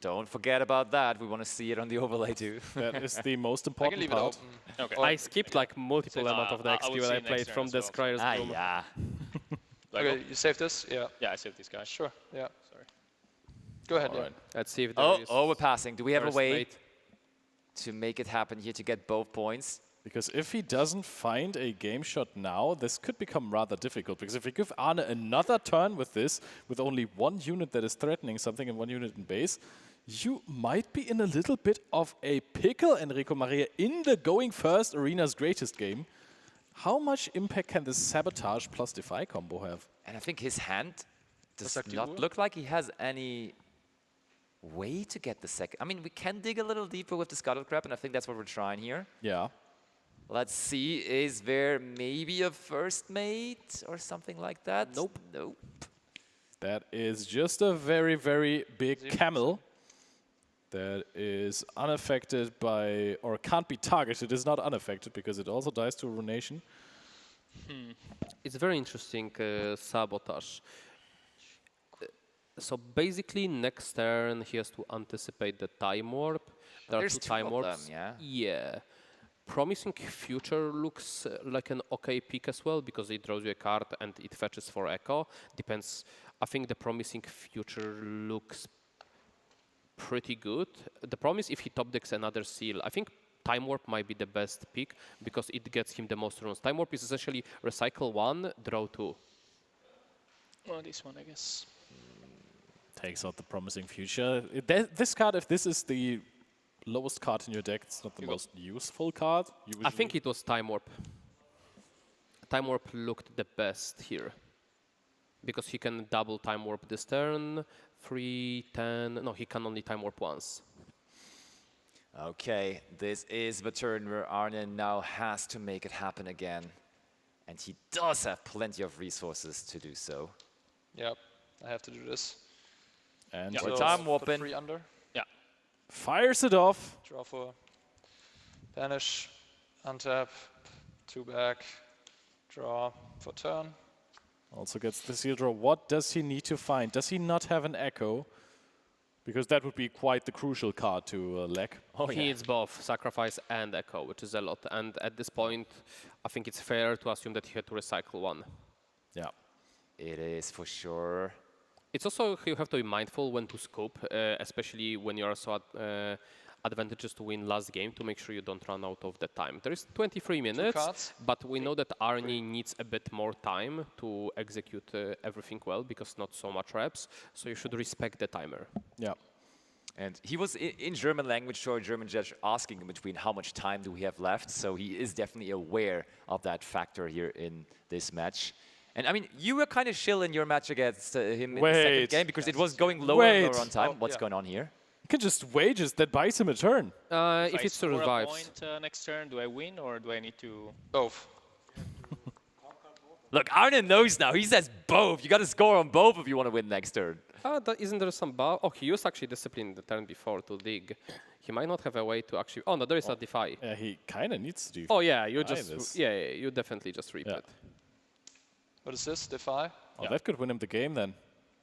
Don't forget about that. We want to see it on the overlay too. That is the most I can important leave it part. open. Okay. I skipped like multiple amount of the XP when I played from the Scryer's Doom. Yeah. Okay, you save this? Yeah. Yeah, I saved this guy. Sure. Yeah. Sorry. Go ahead. Right. Let's see if there is we're passing. Do we have a way mate. to make it happen here to get both points? Because if he doesn't find a game shot now, this could become rather difficult. Because if we give Arne another turn with this, with only 1 unit that is threatening something and 1 unit in base, you might be in a little bit of a pickle, Enrico Maria, in the going first Arena's greatest game. How much impact can this Sabotage plus Defy combo have? And I think his hand does not look like he has any way to get the second. I mean, we can dig a little deeper with the Scuttle Crab, and I think that's what we're trying here. Yeah. Let's see, is there maybe a first mate or something like that? Nope. Nope. That is just a very, very big camel that is unaffected by, or can't be targeted. It is not unaffected because it also dies to Ruination. It's very interesting, Sabotage. So basically, next turn he has to anticipate the Time Warp. There are 2 Time Warps. Them, Yeah. Promising Future looks like an okay pick as well because it draws you a card and it fetches for Echo. Depends. I think the Promising Future looks pretty good. The problem is if he top decks another seal. I think Time Warp might be the best pick because it gets him the most runes. Time Warp is essentially recycle 1, draw 2. Well, this one, I guess. Takes out the Promising Future. This card, if this is the lowest card in your deck, it's not the most useful card. I think it was Time Warp. Time Warp looked the best here. Because he can double Time Warp this turn. 3, 10. No, he can only Time Warp once. Okay, this is the turn where Arne now has to make it happen again. And he does have plenty of resources to do so. Yep, I have to do this. And we're time warping. 3 under. Yeah. Fires it off. Draw 4. Banish. Untap. 2 back. Draw for turn. Also gets the seal draw. What does he need to find? Does he not have an Echo? Because that would be quite the crucial card to leg. He needs both Sacrifice and Echo, which is a lot. And at this point, I think it's fair to assume that he had to recycle one. Yeah, it is for sure. It's also, you have to be mindful when to scope, especially when you are so advantageous to win last game, to make sure you don't run out of the time. There is 23 minutes, but we know that Arnie needs a bit more time to execute everything well, because not so much reps, so you should respect the timer. Yeah. And he was in German language to our German judge asking in between how much time do we have left, so he is definitely aware of that factor here in this match. And I mean, you were kind of chill in your match against him in the second game, because it was going lower and lower on time. What's going on here? You can just wages, that buys him a turn. If it survives. If I score a point next turn, do I win or do I need to... Both. Look, Arne knows now. He says both. You got to score on both if you want to win next turn. Isn't there some buff? Oh, he used actually Discipline the turn before to dig. He might not have a way to actually... Oh, no, there is a Defy. Yeah, he kind of needs to do. Oh, yeah, you just... Yeah, you definitely just reap it. What is this? Defy? Oh, that could win him the game then.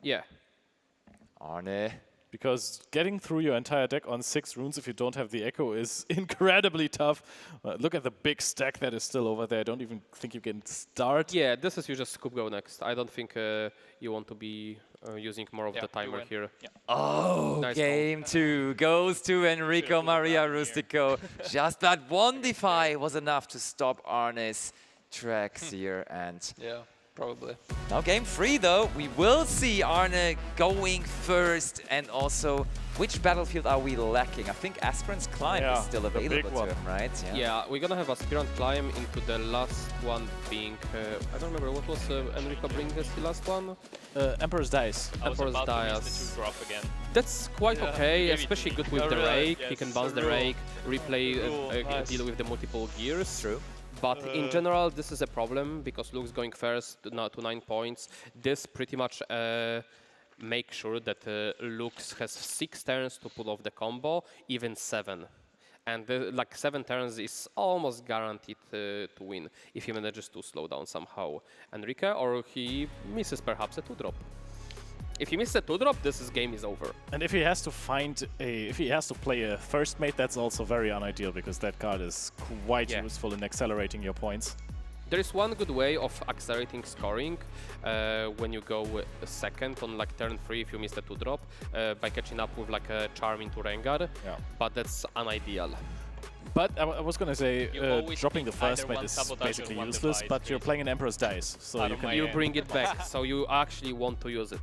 Yeah. Arne. Because getting through your entire deck on 6 runes if you don't have the Echo is incredibly tough. Look at the big stack that is still over there. I don't even think you can start. Yeah, this is you just scoop go next. I don't think you want to be using more of the timer here. Yeah. Oh, nice game 2 goes to Enrico Maria Rustico. Just that one Defy was enough to stop Arne's tracks here. And yeah. Probably. Now game 3 though, we will see Arne going first, and also which battlefield are we lacking? I think Aspirant's Climb is still available to him, right? Yeah, we're gonna have Aspirant Climb into the last one being, I don't remember, what was Enrico bringing as the last one? Emperor's Dice. Emperor's Dice. The 2-drop again. That's quite okay, especially good with the Rake. He can bounce the Rake, replay, deal with the multiple gears. True. But in general, this is a problem because Luke's going first to 9 points. This pretty much makes sure that Luke has 6 turns to pull off the combo, even 7. And like 7 turns is almost guaranteed to win if he manages to slow down somehow Enrique, or he misses perhaps a 2-drop. If he misses a 2-drop, this game is over. And if he has to if he has to play a first mate, that's also very unideal because that card is quite useful in accelerating your points. There is one good way of accelerating scoring when you go second on like turn 3 if you miss the 2-drop by catching up with like a charm into Rengar, but that's unideal. But I was going to say, dropping the first mate is basically useless, but you're playing an Emperor's Dice, so you bring it back, so you actually want to use it.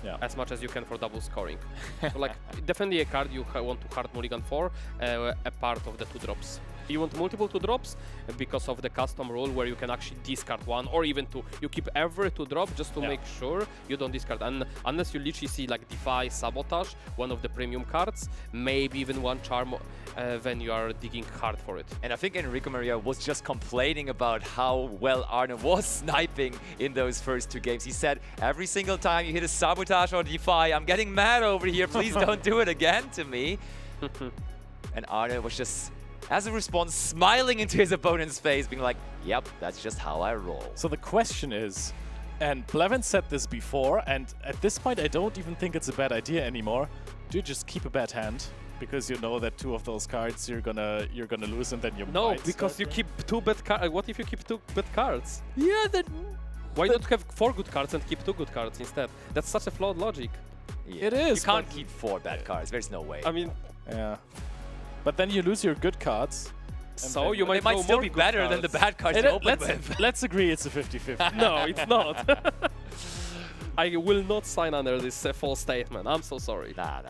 Yeah. As much as you can for double scoring. So like, definitely a card you want to hard mulligan for, a part of the 2-drops. You want multiple 2-drops because of the custom rule where you can actually discard 1 or even 2. You keep every 2-drop just to make sure you don't discard. And unless you literally see like Defy, Sabotage, one of the premium cards, maybe even 1 charm, then you are digging hard for it. And I think Enrico Maria was just complaining about how well Arne was sniping in those first 2 games. He said, every single time you hit a Sabotage or Defy, I'm getting mad over here, please don't do it again to me. And Arne was just, as a response, smiling into his opponent's face, being like, yep, that's just how I roll. So the question is, and Blevin said this before, and at this point I don't even think it's a bad idea anymore, do you just keep a bad hand? Because you know that 2 of those cards you're gonna lose, and then you might because you keep 2 bad cards. What if you keep 2 bad cards? Yeah, then... Why not have 4 good cards and keep 2 good cards instead? That's such a flawed logic. Yeah. It is. You can't keep 4 bad cards, there's no way. I mean... Yeah. But then you lose your good cards. So you might still be better than the bad cards you open with. Let's agree it's a 50-50. No, it's not. I will not sign under this false statement. I'm so sorry. Nah.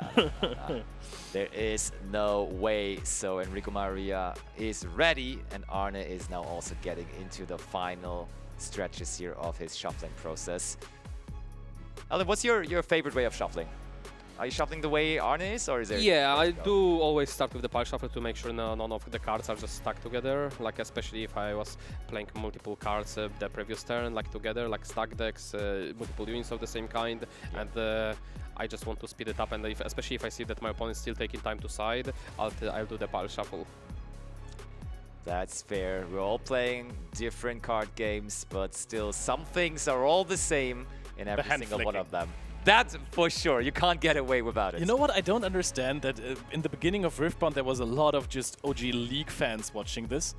There is no way. So Enrico Maria is ready, and Arne is now also getting into the final stretches here of his shuffling process. Alan, what's your favorite way of shuffling? Are you shuffling the way Arne is, or is there... Yeah, I do always start with the pile shuffle to make sure none of the cards are just stuck together. Like, especially if I was playing multiple cards the previous turn, like together, like stack decks, multiple units of the same kind, and I just want to speed it up. And especially if I see that my opponent's still taking time to side, I'll do the pile shuffle. That's fair. We're all playing different card games, but still some things are all the same in every single one of them. That's for sure. You can't get away without it. You know what? I don't understand that in the beginning of Riftbound there was a lot of just OG League fans watching this.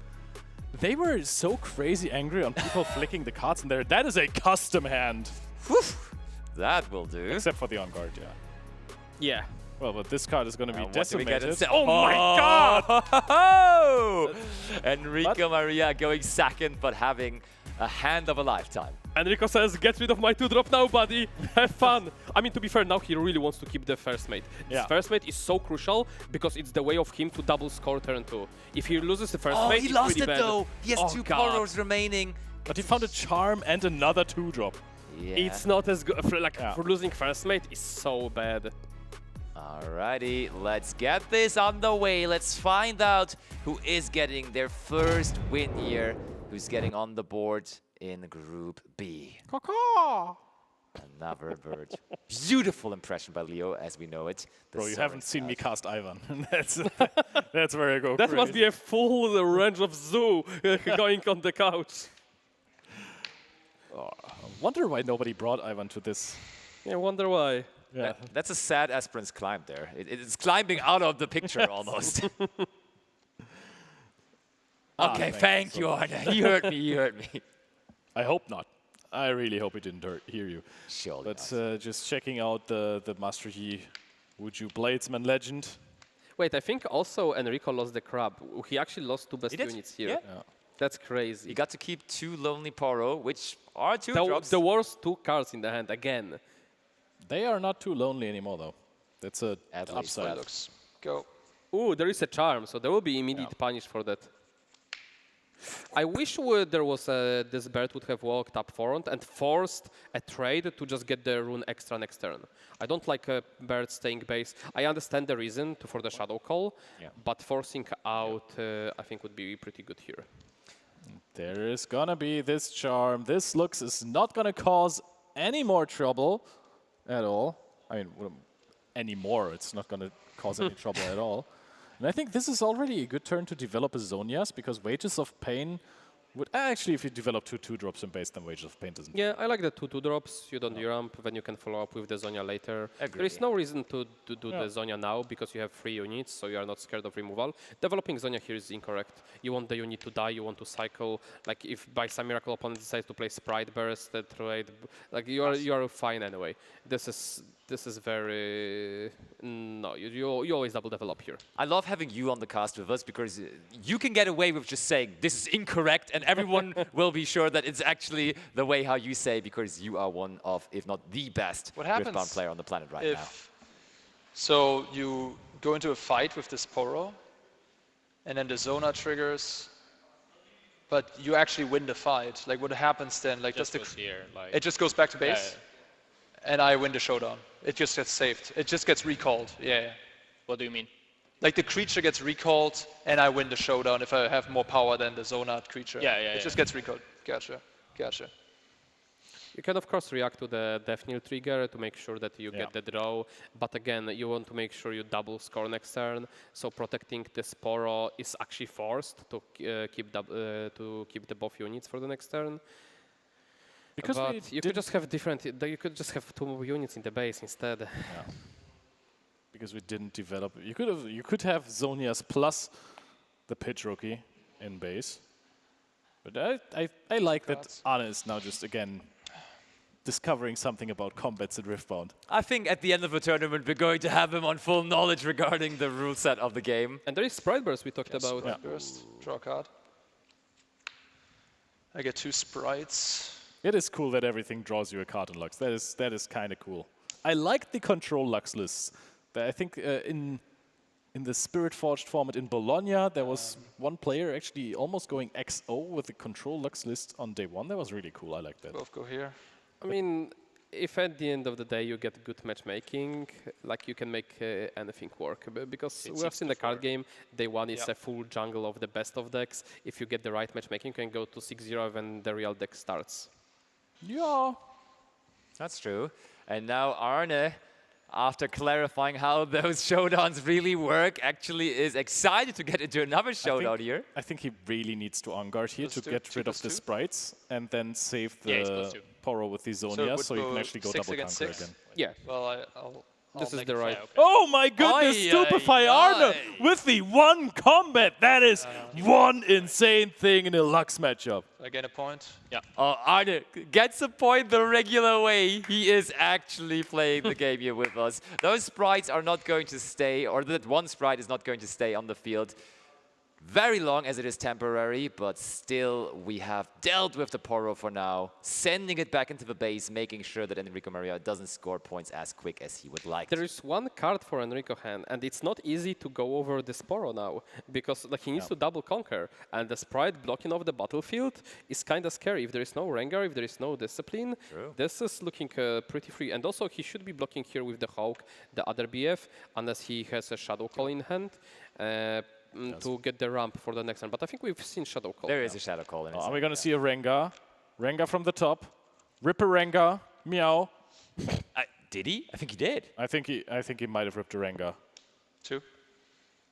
They were so crazy angry on people flicking the cards in there. That is a custom hand. That will do. Except for the on guard, yeah. Yeah. Well, but this card is going to be what do we get decimated. instead? Oh my god! Enrico Maria going second, but having a hand of a lifetime. Enrico says, get rid of my 2-drop now, buddy. Have fun. I mean, to be fair, now he really wants to keep the first mate. His first mate is so crucial because it's the way of him to double score turn 2. If he loses the first mate, he it's lost really it bad. though. He has 2 God. Poros remaining. But he found a charm and another 2-drop. Yeah. It's not as good. For losing first mate is so bad. Alrighty, let's get this on the way. Let's find out who is getting their first win here, who's getting on the board in Group B. Another bird. Beautiful impression by Leo, as we know it. Bro, you haven't seen me cast Ivan. That's where I go That crazy. must be a full range of zoo going on the couch. Oh, I wonder why nobody brought Ivan to this. I wonder why. Yeah. That's a sad Esperance climb there. It's climbing out of the picture almost. Okay, thank you, Arne. He heard me, he heard me. I hope not. I really hope he didn't hear you. Surely But just checking out the Master Yi Wuju Bladesman legend. Wait, I think also Enrico lost the crab. He actually lost 2 best units here. Yeah. That's crazy. He got to keep 2 Lonely Poro, which are 2 drops. The worst 2 cards in the hand again. They are not too lonely anymore, though. That's a At upside. Looks go. Ooh, there is a charm, so there will be immediate punish for that. I wish there was this bird would have walked up front and forced a trade to just get the rune extra next turn. I don't like a bird staying base. I understand the reason for the shadow call, but forcing out I think would be pretty good here. There is gonna be this charm. This looks is not gonna cause any more trouble at all. I mean, anymore. It's not gonna cause any trouble at all. And I think this is already a good turn to develop a Zonias, because Wages of Pain would... Actually, if you develop 2 2-drops in base, then Wages of Pain doesn't... Yeah, I like the 2 2-drops. You don't ramp, then you can follow up with the Zonia later. Agree. There is no reason to do the Zonia now, because you have 3 units, so you are not scared of removal. Developing Zonia here is incorrect. You want the unit to die, you want to cycle. Like, if by some miracle opponent decides to play Sprite Burst, trade, like, you are fine anyway. This is very... No, you always double develop here. I love having you on the cast with us, because you can get away with just saying this is incorrect, and everyone will be sure that it's actually the way how you say, because you are one of, if not the best Riftbound player on the planet right now. So you go into a fight with this Poro, and then the Zona triggers, but you actually win the fight. Like, what happens then? Like, Just goes here, like, it just goes back to base? Yeah. And I win the showdown. It just gets saved. It just gets recalled. Yeah. What do you mean? Like, the creature gets recalled, and I win the showdown if I have more power than the Zonat creature. Yeah. It just gets recalled. Gotcha. You can, of course, react to the Death Knell trigger to make sure that you get the draw. But again, you want to make sure you double score next turn. So protecting the Sporo is actually forced to keep the buff units for the next turn. Because but you could just have different. You could just have 2 units in the base instead. Yeah. Because we didn't develop. You could have Zonias plus the pitch rookie in base. But I like that Arne is now just again discovering something about combats in Riftbound. I think at the end of the tournament we're going to have him on full knowledge regarding the rule set of the game. And there is Sprite Burst we talked about. Sprite Burst. Draw a card. I get 2 sprites. It is cool that everything draws you a card in Lux. That is kind of cool. I like the control Lux lists. I think in the Spirit Forged format in Bologna, there was one player actually almost going XO with the control Lux list on day 1. That was really cool. I like that. Both go here. I mean, if at the end of the day you get good matchmaking, like you can make anything work. Because we have seen the card game, day 1 is a full jungle of the best of decks. If you get the right matchmaking, you can go to 6-0 when the real deck starts. Yeah. That's true. And now Arne, after clarifying how those showdowns really work, actually is excited to get into another showdown here. I think he really needs to on guard here to get rid of the sprites and then save the Poro with the Zonia, so you can actually go double conquer again. Yeah. Well, I'll This is make the it right. fair, okay. Oh my goodness, Stupefy Arne with the one combat. That is one insane thing in a Lux matchup. I gain a point. Yeah. Oh, Arne gets a point the regular way. He is actually playing the game here with us. Those sprites are not going to stay, or that one sprite is not going to stay on the field very long, as it is temporary, but still we have dealt with the Poro for now, sending it back into the base, making sure that Enrico Maria doesn't score points as quick as he would like. There is one card for Enrico hand, and it's not easy to go over this Poro now, because like he needs to double conquer, and the sprite blocking off the battlefield is kind of scary. If there is no Rengar, if there is no discipline, this is looking pretty free. And also he should be blocking here with the Hawk, the other BF, unless he has a Shadow Call in hand. To get the ramp for the next one. But I think we've seen Shadow Call. There is a Shadow Call in his Are we going to see a Rengar? Rengar from the top. Ripper Rengar. Meow. Did he? I think he did. I think he might have ripped a Rengar. 2.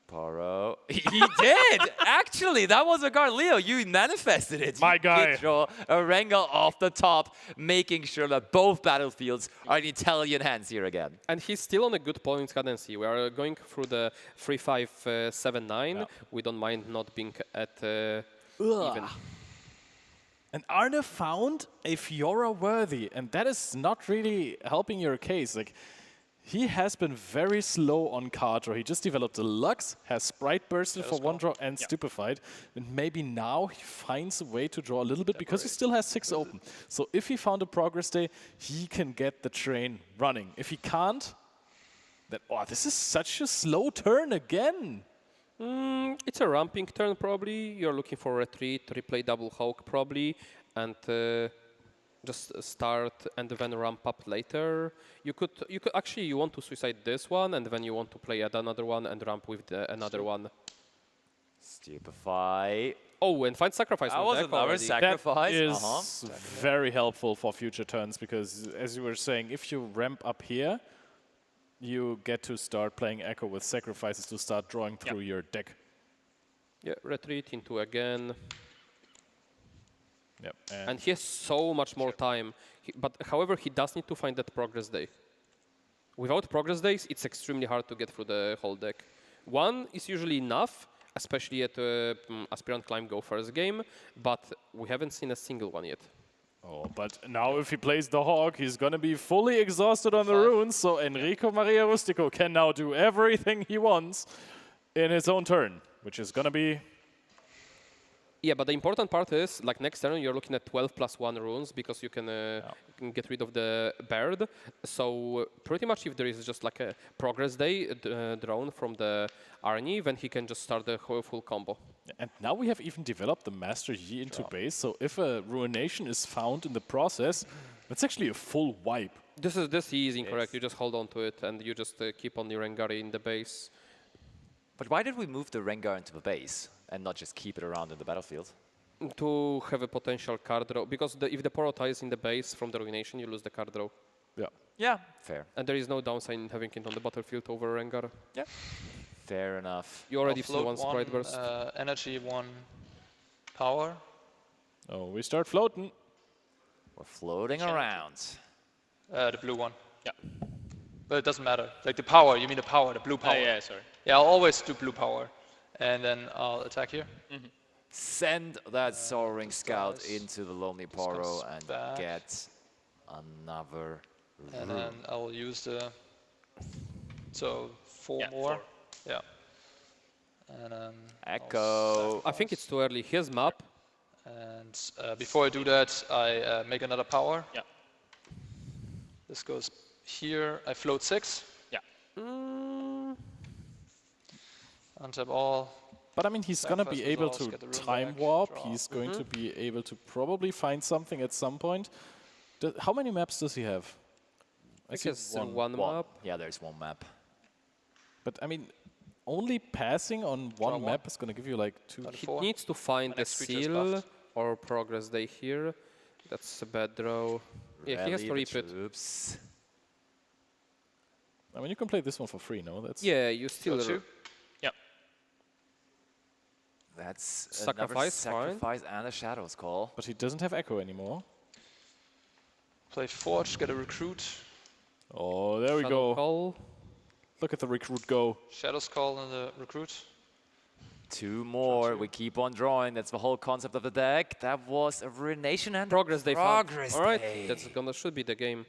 Poro. He did! Actually, that was a card. Leo, you manifested it. My you guy. did draw a Rengar off the top, making sure that both battlefields are in Italian hands here again. And he's still on a good point cadency. We are going through the 3-5-7-9. We don't mind not being at even. And Arne found a Fiora worthy, and that is not really helping your case. Like, he has been very slow on card draw. He just developed a Lux, has Sprite Bursted for one draw and Stupefied. And maybe now he finds a way to draw a little bit because he still has 6 open. So if he found a Progress Day, he can get the train running. If he can't, then, oh, this is such a slow turn again. It's a ramping turn probably. You're looking for retreat, replay double Hawk probably, and just start and then ramp up later. You could actually, you want to suicide this one, and then you want to play another one and ramp with another one. Stupefy. Oh, and find sacrifice. That was another sacrifice. That is very helpful for future turns because, as you were saying, if you ramp up here, you get to start playing Echo with sacrifices to start drawing through your deck. Yeah, retreat into again. Yep. And he has so much more time. But however, he does need to find that progress day. Without progress days, it's extremely hard to get through the whole deck. One is usually enough, especially at Aspirant Climb Go first game, but we haven't seen a single one yet. Oh, but now if he plays the Hawk, he's going to be fully exhausted on the runes, so Enrico Maria Rustico can now do everything he wants in his own turn, which is going to be... Yeah, but the important part is, like next turn, you're looking at 12+1 runes because you can get rid of the bird. So pretty much if there is just like a progress day drawn from the Arnie, then he can just start the whole full combo. And now we have even developed the Master Yi into base, so if a Ruination is found in the process, that's actually a full wipe. This is incorrect. You just hold on to it and you just keep on your Rengar in the base. But why did we move the Rengar into the base and not just keep it around in the battlefield? To have a potential card draw. Because if the Poro ties in the base from the Ruination, you lose the card draw. Yeah. Yeah, fair. And there is no downside in having it on the battlefield over Rengar. Yeah. Fair enough. You already flew one Sprite Burst. Energy, 1 power. Oh, we start floating. We're floating around. The blue one. Yeah. But it doesn't matter. Like the power, you mean the power, the blue power. Yeah, sorry. Yeah, I'll always do blue power. And then I'll attack here. Send that Soaring Scout into the Lonely Poro and get another And then I'll use the... So 4 more. 4. Yeah. And then Echo. I think it's too early. Here's map. And before I do that, I make another power. Yeah. This goes here. I float 6. Yeah. Untap all. But I mean, he's going to be able to time warp. He's going to be able to probably find something at some point. How many maps does he have? I guess one map. Yeah, there's one map. But I mean, only passing on one map is going to give you like 2. He needs to find the seal or progress day here. That's a bad draw. Yeah, he has to reap it. I mean, you can play this one for free, no? That's you still... Yep. That's sacrifice and a Shadow's Call. But he doesn't have Echo anymore. Play Forge, get a recruit. Oh, there we Shadow go. Call. Look at the recruit go. Shadow's Call and the recruit. 2 more. We keep on drawing. That's the whole concept of the deck. That was a Ruination and Progress Day. Progress All right, Day. that's gonna should be the game.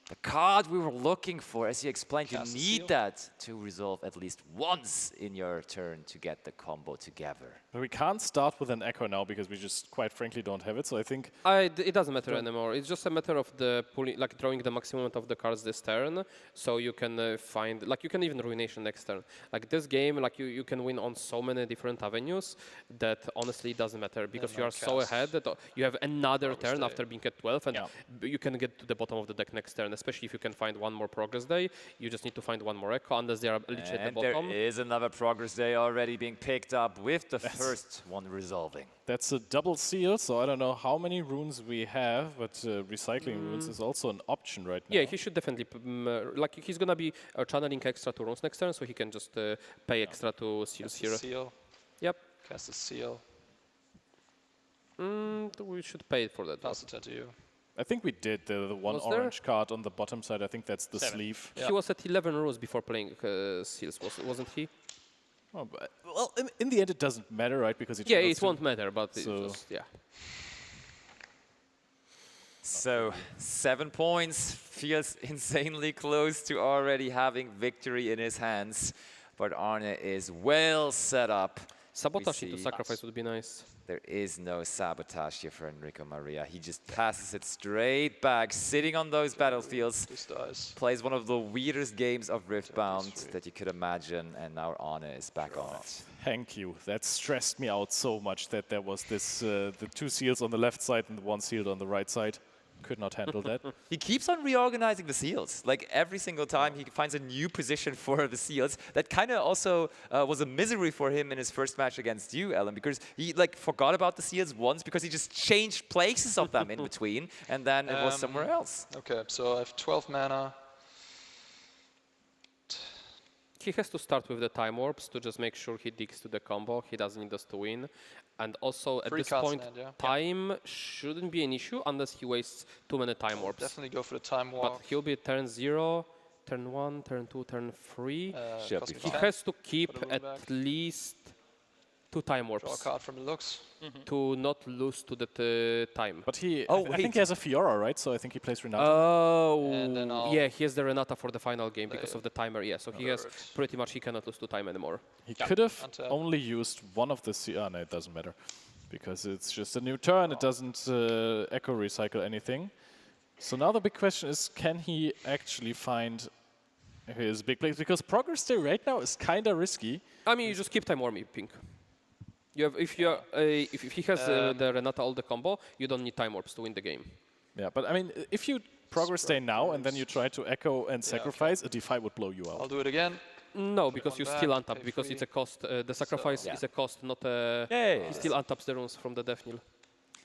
The card we were looking for, as you explained, you Cast a need seal. that to resolve at least once in your turn to get the combo together. But we can't start with an Echo now because we just quite frankly don't have it. So I think It doesn't matter anymore. It's just a matter of the pulling, like drawing the maximum of the cards this turn, so you can find, like you can even Ruination next turn. Like this game, like you can win on so many different avenues that honestly it doesn't matter because you are so ahead that you have another turn after being at 12 and you can get to the bottom of the deck next turn. Especially if you can find one more Progress Day, you just need to find one more Echo unless they are legit at the And bottom. there is another Progress Day already being picked up with the first one resolving. that's a double seal. So I don't know how many runes we have, but recycling runes is also an option right now. Yeah, he should definitely, like he's gonna be channeling extra 2 runes next turn, so he can just pay extra to seals Cast here. a seal. Yep. Cast a seal. We should pay for that. Pass it to you. I think we did the one Was there? orange card on the bottom side. I think that's the 7. sleeve. He was at 11 runes before playing seals, wasn't he? Oh, but, well, in the end, it doesn't matter, right? Because it Yeah, travels it to- won't matter, but it so- just, yeah. So 7 points, feels insanely close to already having victory in his hands. But Arne is well set up. Sabotage We into see sacrifice would be nice. There is no sabotage here for Enrico Maria. He just passes it straight back, sitting on those battlefields. This dies. Plays one of the weirdest games of Riftbound that you could imagine, and now Arne is back on it. Thank you. That stressed me out so much that there was this the 2 seals on the left side and the 1 seal on the right side. Could not handle that. He keeps on reorganizing the seals. Like every single time he finds a new position for the seals. That kind of also was a misery for him in his first match against you, Ellen, because he like forgot about the seals once because he just changed places of them in between, and then it was somewhere else. Okay, so I have 12 mana. He has to start with the time warps to just make sure he digs to the combo. He doesn't need us to win. And also, at 3 this cards point, in hand, yeah. time shouldn't be an issue unless he wastes too many time warps. Definitely go for the time warp. But he'll be turn 0, turn 1, turn 2, turn 3. Should be He fine. has to keep Put a rune at back. least 2 time Draw a warps card from the looks. to not lose to the time. But he, Oh, I think he has a Fiora, right? So I think he plays Renata. Oh, And then I'll yeah, he has the Renata for the final game because play of the timer. Yeah, so he has Alert. pretty much he cannot lose to time anymore. He could have untap. only used one of the seals. No, it doesn't matter. Because it's just a new turn. It doesn't echo recycle anything. So now the big question is, can he actually find his big plays? Because Progress Day right now is kind of risky. I mean, you just keep time warming, Pink. You have, if you are, if he has the Renata all the combo, you don't need time warps to win the game. Yeah, but I mean, if you Progress Day now and then you try to echo and sacrifice, a Defy would blow you out. I'll do it again. No, because one you back, still pay untap, because it's 3. a cost. The sacrifice is a cost, not a... Yeah. He still untaps the runes from the Death Knell.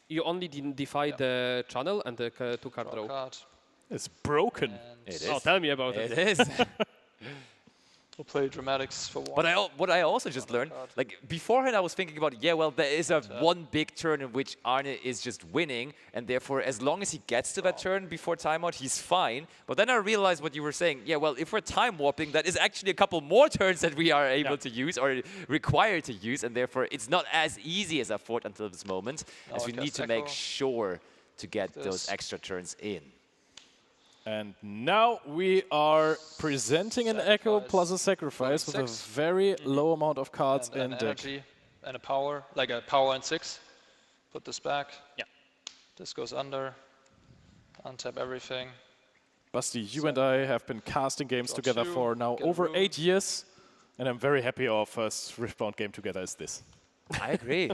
You only defy the channel and the 2-card Draw a draw. card. It's broken. It Oh, is. tell me about it. It is. We'll play dramatics for 1. But what I also just learned, like beforehand I was thinking about, yeah, well, there is a one big turn in which Arne is just winning, and therefore as long as he gets to that turn before timeout, he's fine. But then I realized what you were saying. Yeah, well, if we're time warping, that is actually a couple more turns that we are able to use or required to use, and therefore it's not as easy as I thought until this moment, as we need to make sure to get those extra turns in. And now we are presenting an Echo plus a Sacrifice with a very low amount of cards and in an deck. energy and a power, like a power and 6. Put this back. Yeah. This goes under. Untap everything. Basti, you and I have been casting games Draw together 2, for now get a over rune. 8 years, and I'm very happy our first Riftbound game together is this. I agree.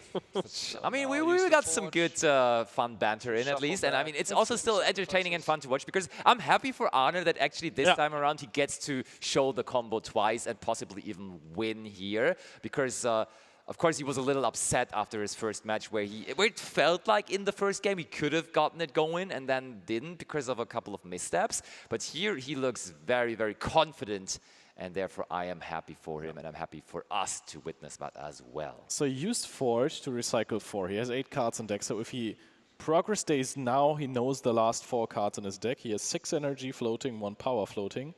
I mean, we use the got some forge. good fun banter in at least, and I back. mean, it's also still entertaining and fun to watch because I'm happy for Arne that actually this time around he gets to show the combo twice and possibly even win here because of course he was a little upset after his first match where it felt like in the first game he could have gotten it going and then didn't because of a couple of missteps, but here he looks very, very confident. And therefore, I am happy for him, and I'm happy for us to witness that as well. So he used Forge to recycle 4. He has 8 cards in deck, so if he Progress days now, he knows the last 4 cards in his deck. He has 6 energy floating, 1 power floating.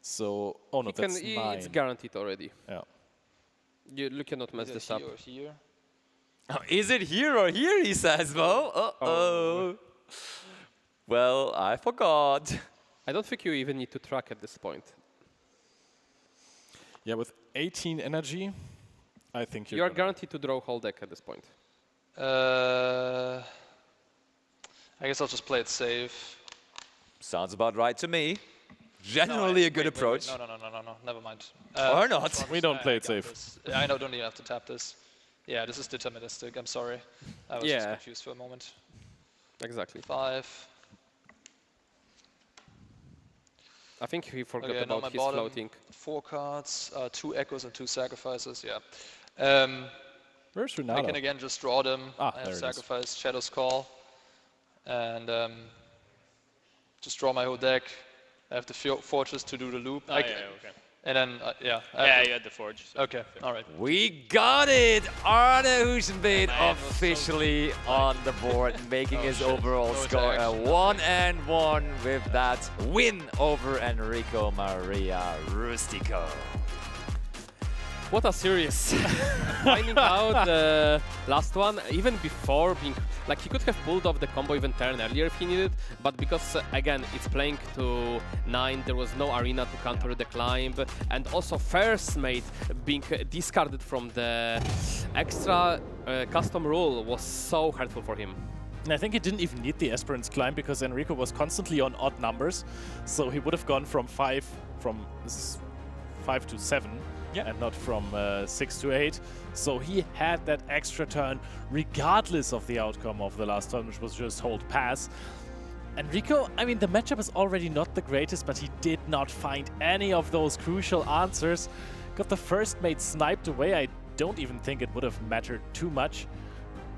So, oh no, that's 9. It's guaranteed already. Yeah. You cannot mess this up. Here? Oh, is it here or here, he says, Mo? Uh-oh. Well, I forgot. I don't think you even need to track at this point. Yeah, with 18 energy, I think You are guaranteed to draw whole deck at this point. I guess I'll just play it safe. Sounds about right to me. Generally a good approach. No, never mind. Or not. We don't play it safe. I know, don't even have to tap this. Yeah, this is deterministic, I'm sorry. I was just confused for a moment. Exactly. 5. I think he forgot Okay, about his floating. 4 cards, 2 echoes and 2 sacrifices, yeah. Where's I Ronaldo? can again just draw them. Ah, I there have it is. sacrifice, Shadow's Call, and just draw my whole deck. I have the Fortress to do the loop. Okay. And then, Yeah, you had the Forge. So Okay, all right. We got it! Arne Huizenbeet officially on the board, making his overall score a 1-1 with that win over Enrico Maria Rustico. What a series. Finding out the last one, even before being... Like, he could have pulled off the combo even turn earlier if he needed, but because, again, it's playing to 9, there was no arena to counter the climb, and also first mate being discarded from the extra custom rule was so hurtful for him. And I think he didn't even need the Esperance climb because Enrico was constantly on odd numbers, so he would have gone from 5 to 7. Yeah. And not from 6 to 8. So he had that extra turn regardless of the outcome of the last turn, which was just hold pass. Enrico, I mean, the matchup is already not the greatest, but he did not find any of those crucial answers. Got the first mate sniped away. I don't even think it would have mattered too much.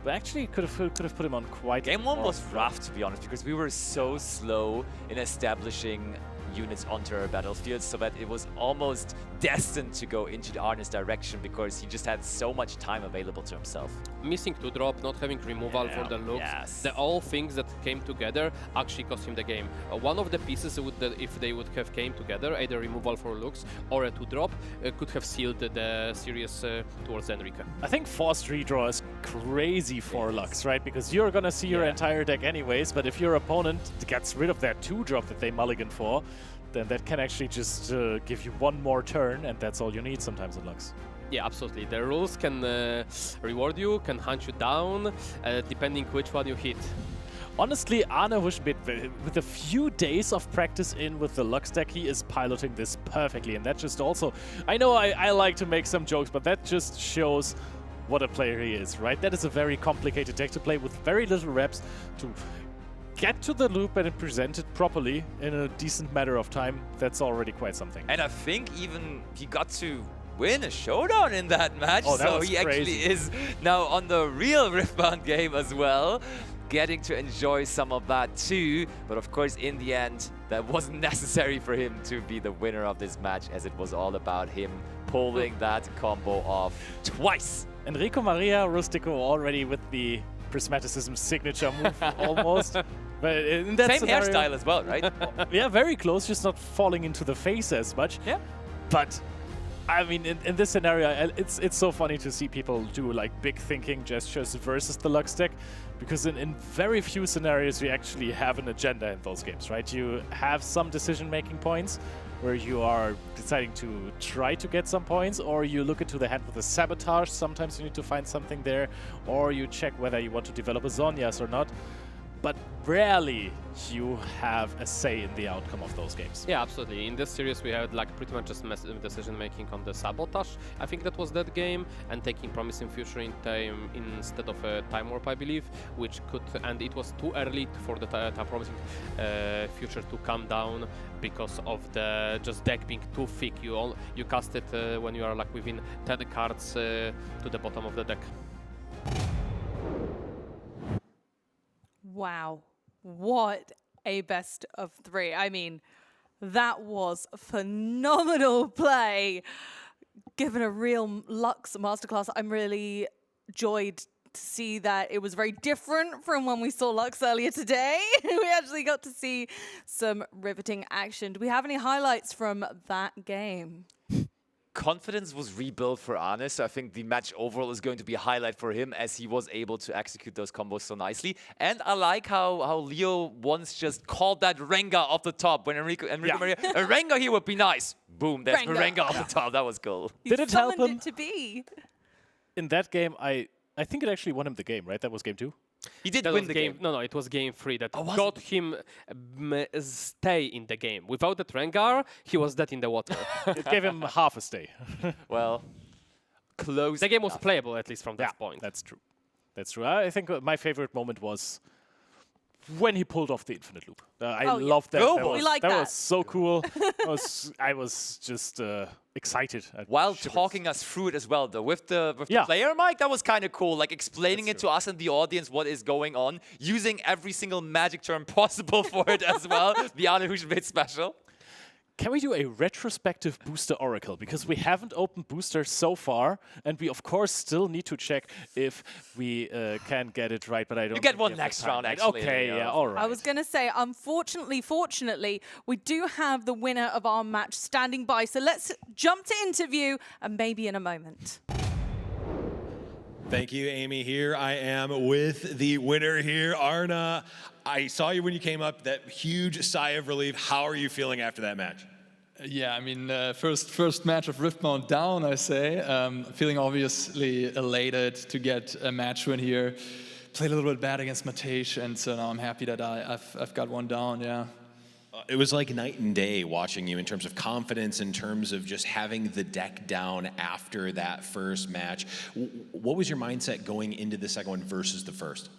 But actually, could have put him on quite. Game 1 was rough, to be honest, because we were so slow in establishing units onto our battlefield, so that it was almost destined to go into the Arne's direction because he just had so much time available to himself. Missing 2-drop, not having removal for the looks, the all things that came together actually cost him the game. One of the pieces, if they would have came together, either removal for looks or a 2-drop, could have sealed the series towards Enrico. I think forced redraw is crazy for Lux, right? Because you're gonna see your entire deck anyways, but if your opponent gets rid of that 2-drop that they mulligan for, then that can actually just give you one more turn, and that's all you need sometimes in Lux. Yeah, absolutely. The rules can reward you, can hunt you down, depending which one you hit. Honestly, Arne Huizenbeet, with a few days of practice in with the Lux deck, he is piloting this perfectly, and that just also... I know I like to make some jokes, but that just shows what a player he is, right? That is a very complicated deck to play with very little reps to get to the loop and present it properly in a decent matter of time. That's already quite something. And I think even he got to win a showdown in that match, that so was he crazy. actually is now on the real Riftbound game as well, getting to enjoy some of that too. But of course, in the end, that wasn't necessary for him to be the winner of this match, as it was all about him pulling that combo off twice. Enrico Maria Rustico already with the Prismaticism signature move almost. But in that Same scenario, hairstyle as well, right? Yeah, very close, just not falling into the face as much. Yeah. But I mean, in this scenario, it's so funny to see people do like big thinking gestures versus the Lux deck, because in very few scenarios you actually have an agenda in those games, right? You have some decision-making points where you are deciding to try to get some points, or you look into the hand with a sabotage. Sometimes you need to find something there, or you check whether you want to develop a Zonias or not. But rarely you have a say in the outcome of those games. Yeah, absolutely. In this series, we had like pretty much just decision-making on the sabotage. I think that was that game, and taking Promising Future in time instead of a Time Warp, I believe, which could, and it was too early for the Promising Future to come down because of the just deck being too thick. You cast it when you are like within 10 cards to the bottom of the deck. Wow, what a best of 3. I mean, that was phenomenal play. Given a real Lux masterclass, I'm really joyed to see that it was very different from when we saw Lux earlier today. We actually got to see some riveting action. Do we have any highlights from that game? Confidence was rebuilt for Arne, so I think the match overall is going to be a highlight for him as he was able to execute those combos so nicely. And I like how Leo once just called that Rengar off the top when Enrico Maria, a Rengar here would be nice. Boom, there's Rengar off the top. That was cool. Did it help him? It to be. In that game, I think it actually won him the game, right? That was game 2? He did That win was the game. No, it was game 3 that got him stay in the game. Without the Rengar, he was dead in the water. It gave him half a stay. Well, close. The game was playable, at least from that point. That's true. That's true. I think my favorite moment was when he pulled off the infinite loop. I loved that. That was so cool. I was just excited. While talking us through it as well, though, with the player mic, that was kind of cool. Like explaining it to us and the audience what is going on, using every single magic term possible for it as well. The Arne Schmidt special. Can we do a retrospective booster oracle? Because we haven't opened boosters so far, and we of course still need to check if we can get it right. But I don't. You get one next round, actually. Okay, yeah, all right. I was going to say, fortunately, we do have the winner of our match standing by. So let's jump to interview, and maybe in a moment. Thank you, Amy. Here I am with the winner here, Arne. I saw you when you came up, that huge sigh of relief. How are you feeling after that match? Yeah, I mean, first match of Riftbound down, I say. Feeling obviously elated to get a match win here. Played a little bit bad against Matej, and so now I'm happy that I've got one down, yeah. It was like night and day watching you in terms of confidence, in terms of just having the deck down after that first match. What was your mindset going into the second one versus the first?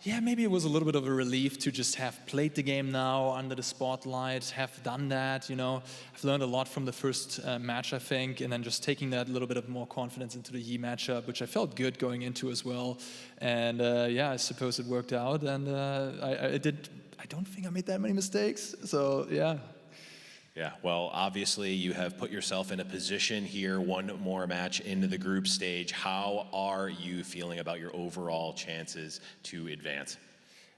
Yeah, maybe it was a little bit of a relief to just have played the game now under the spotlight, have done that, you know. I've learned a lot from the first match, I think, and then just taking that little bit of more confidence into the Yi matchup, which I felt good going into as well. And yeah, I suppose it worked out, and I don't think I made that many mistakes, so yeah. Yeah, well, obviously you have put yourself in a position here, one more match into the group stage. How are you feeling about your overall chances to advance?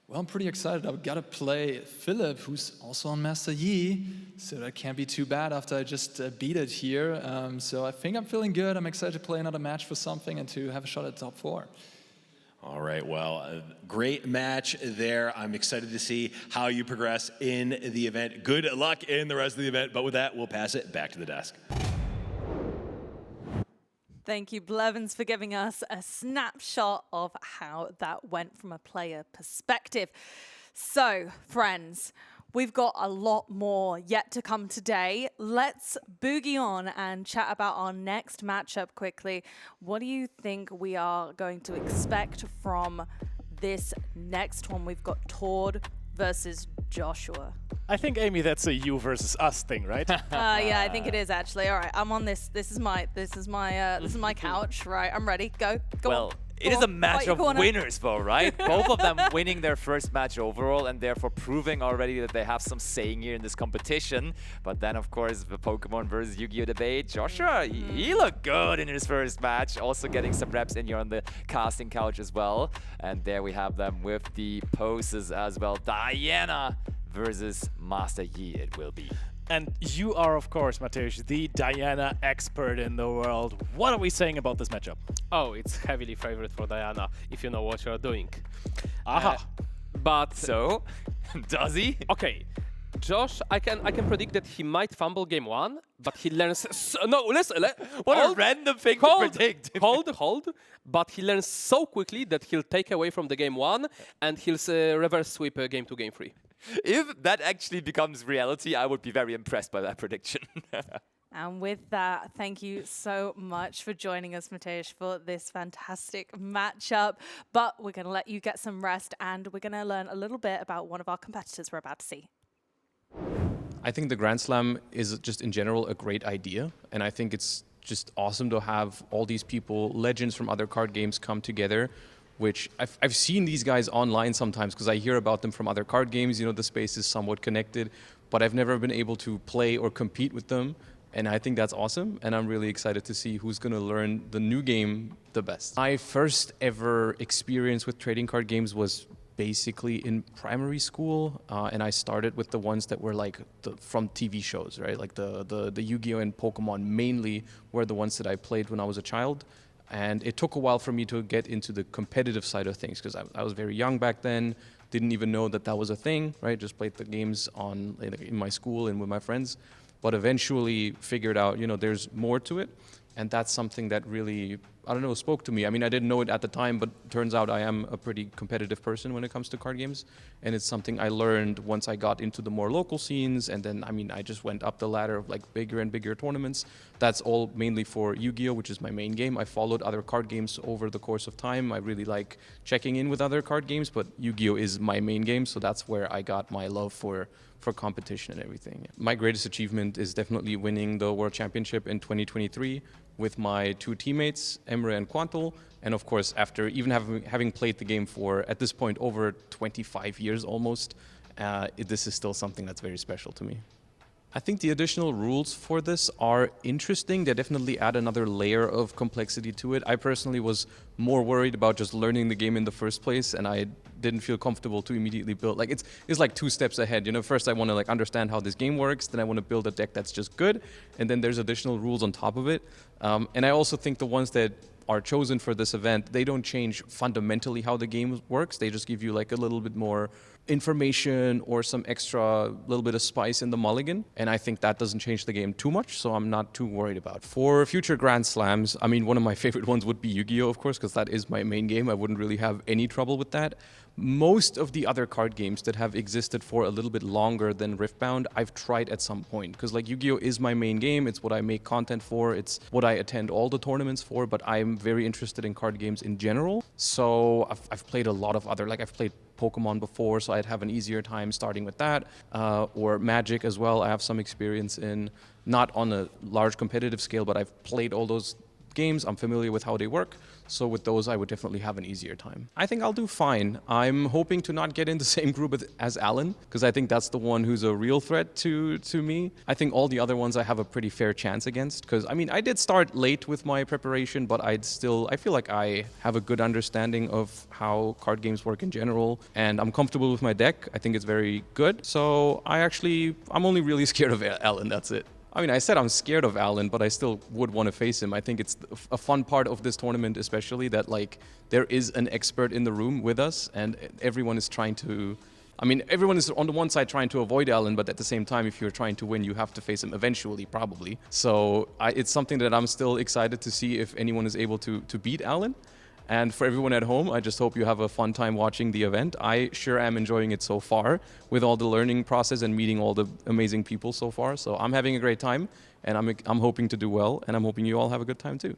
Well, I'm pretty excited. I've got to play Philip, who's also on Master Yi, so that can't be too bad after I just beat it here. So I think I'm feeling good. I'm excited to play another match for something and to have a shot at top 4. All right, well, a great match there. I'm excited to see how you progress in the event. Good luck in the rest of the event, but with that, we'll pass it back to the desk. Thank you, Blevins, for giving us a snapshot of how that went from a player perspective. So, friends, we've got a lot more yet to come today. Let's boogie on and chat about our next matchup quickly. What do you think we are going to expect from this next one? We've got Tord versus Joshua. I think, Amy, that's a you versus us thing, right? Yeah, I think it is actually. All right, I'm on this. This is my couch. Right, I'm ready. Go on. It is a match of winners, though, right? Both of them winning their first match overall and therefore proving already that they have some saying here in this competition. But then, of course, the Pokemon versus Yu-Gi-Oh debate. Joshua, he looked good in his first match. Also getting some reps in here on the casting couch as well. And there we have them with the poses as well. Diana versus Master Yi it will be. And you are, of course, Matej, the Diana expert in the world. What are we saying about this matchup? Oh, it's heavily favored for Diana, if you know what you're doing. Aha. But so, does he? Okay, Josh, I can predict that he might fumble game 1, but he learns. No, listen. What a random thing to predict. Hold. But he learns so quickly that he'll take away from the game 1 and he'll reverse sweep game 2, game 3. If that actually becomes reality, I would be very impressed by that prediction. And with that, thank you so much for joining us, Matej, for this fantastic matchup. But we're going to let you get some rest, and we're going to learn a little bit about one of our competitors we're about to see. I think the Grand Slam is just in general a great idea, and I think it's just awesome to have all these people, legends from other card games, come together, which I've seen these guys online sometimes because I hear about them from other card games. You know, the space is somewhat connected, but I've never been able to play or compete with them. And I think that's awesome, and I'm really excited to see who's going to learn the new game the best. My first ever experience with trading card games was basically in primary school, and I started with the ones that were like from TV shows, right? Like the Yu-Gi-Oh! And Pokemon mainly were the ones that I played when I was a child. And it took a while for me to get into the competitive side of things, because I was very young back then, didn't even know that that was a thing, right? Just played the games in my school and with my friends. But eventually figured out, there's more to it. And that's something that really, I don't know, spoke to me. I mean, I didn't know it at the time, but turns out I am a pretty competitive person when it comes to card games. And it's something I learned once I got into the more local scenes. And then, I just went up the ladder of like bigger and bigger tournaments. That's all mainly for Yu-Gi-Oh!, which is my main game. I followed other card games over the course of time. I really like checking in with other card games, but Yu-Gi-Oh! Is my main game. So that's where I got my love for competition and everything. My greatest achievement is definitely winning the World Championship in 2023 with my 2 teammates, Emre and Quantal. And of course, after even having played the game for, at this point, over 25 years almost, this is still something that's very special to me. I think the additional rules for this are interesting. They definitely add another layer of complexity to it. I personally was more worried about just learning the game in the first place, and I didn't feel comfortable to immediately build. Like it's like 2 steps ahead. First I want to like understand how this game works, then I want to build a deck that's just good, and then there's additional rules on top of it. And I also think the ones that are chosen for this event, they don't change fundamentally how the game works. They just give you like a little bit more information or some extra little bit of spice in the mulligan. And I think that doesn't change the game too much, so I'm not too worried about. For future Grand Slams, one of my favorite ones would be Yu-Gi-Oh! Of course, because that is my main game. I wouldn't really have any trouble with that. Most of the other card games that have existed for a little bit longer than Riftbound, I've tried at some point. Because like Yu-Gi-Oh! Is my main game, it's what I make content for, it's what I attend all the tournaments for, but I'm very interested in card games in general. So I've played a lot of other, like I've played Pokemon before, so I'd have an easier time starting with that. Or Magic as well, I have some experience in, not on a large competitive scale, but I've played all those games, I'm familiar with how they work, so with those I would definitely have an easier time. I think I'll do fine. I'm hoping to not get in the same group as Alan, because I think that's the one who's a real threat to me. I think all the other ones I have a pretty fair chance against, because I did start late with my preparation, but I feel like I have a good understanding of how card games work in general, and I'm comfortable with my deck. I think it's very good, so I'm only really scared of Alan, that's it. I said I'm scared of Alan, but I still would want to face him. I think it's a fun part of this tournament, especially that like there is an expert in the room with us, and everyone is trying to. Everyone is on the one side trying to avoid Alan, but at the same time, if you're trying to win, you have to face him eventually, probably. So it's something that I'm still excited to see if anyone is able to beat Alan. And for everyone at home, I just hope you have a fun time watching the event. I sure am enjoying it so far with all the learning process and meeting all the amazing people so far. So I'm having a great time, and I'm hoping to do well, and I'm hoping you all have a good time too.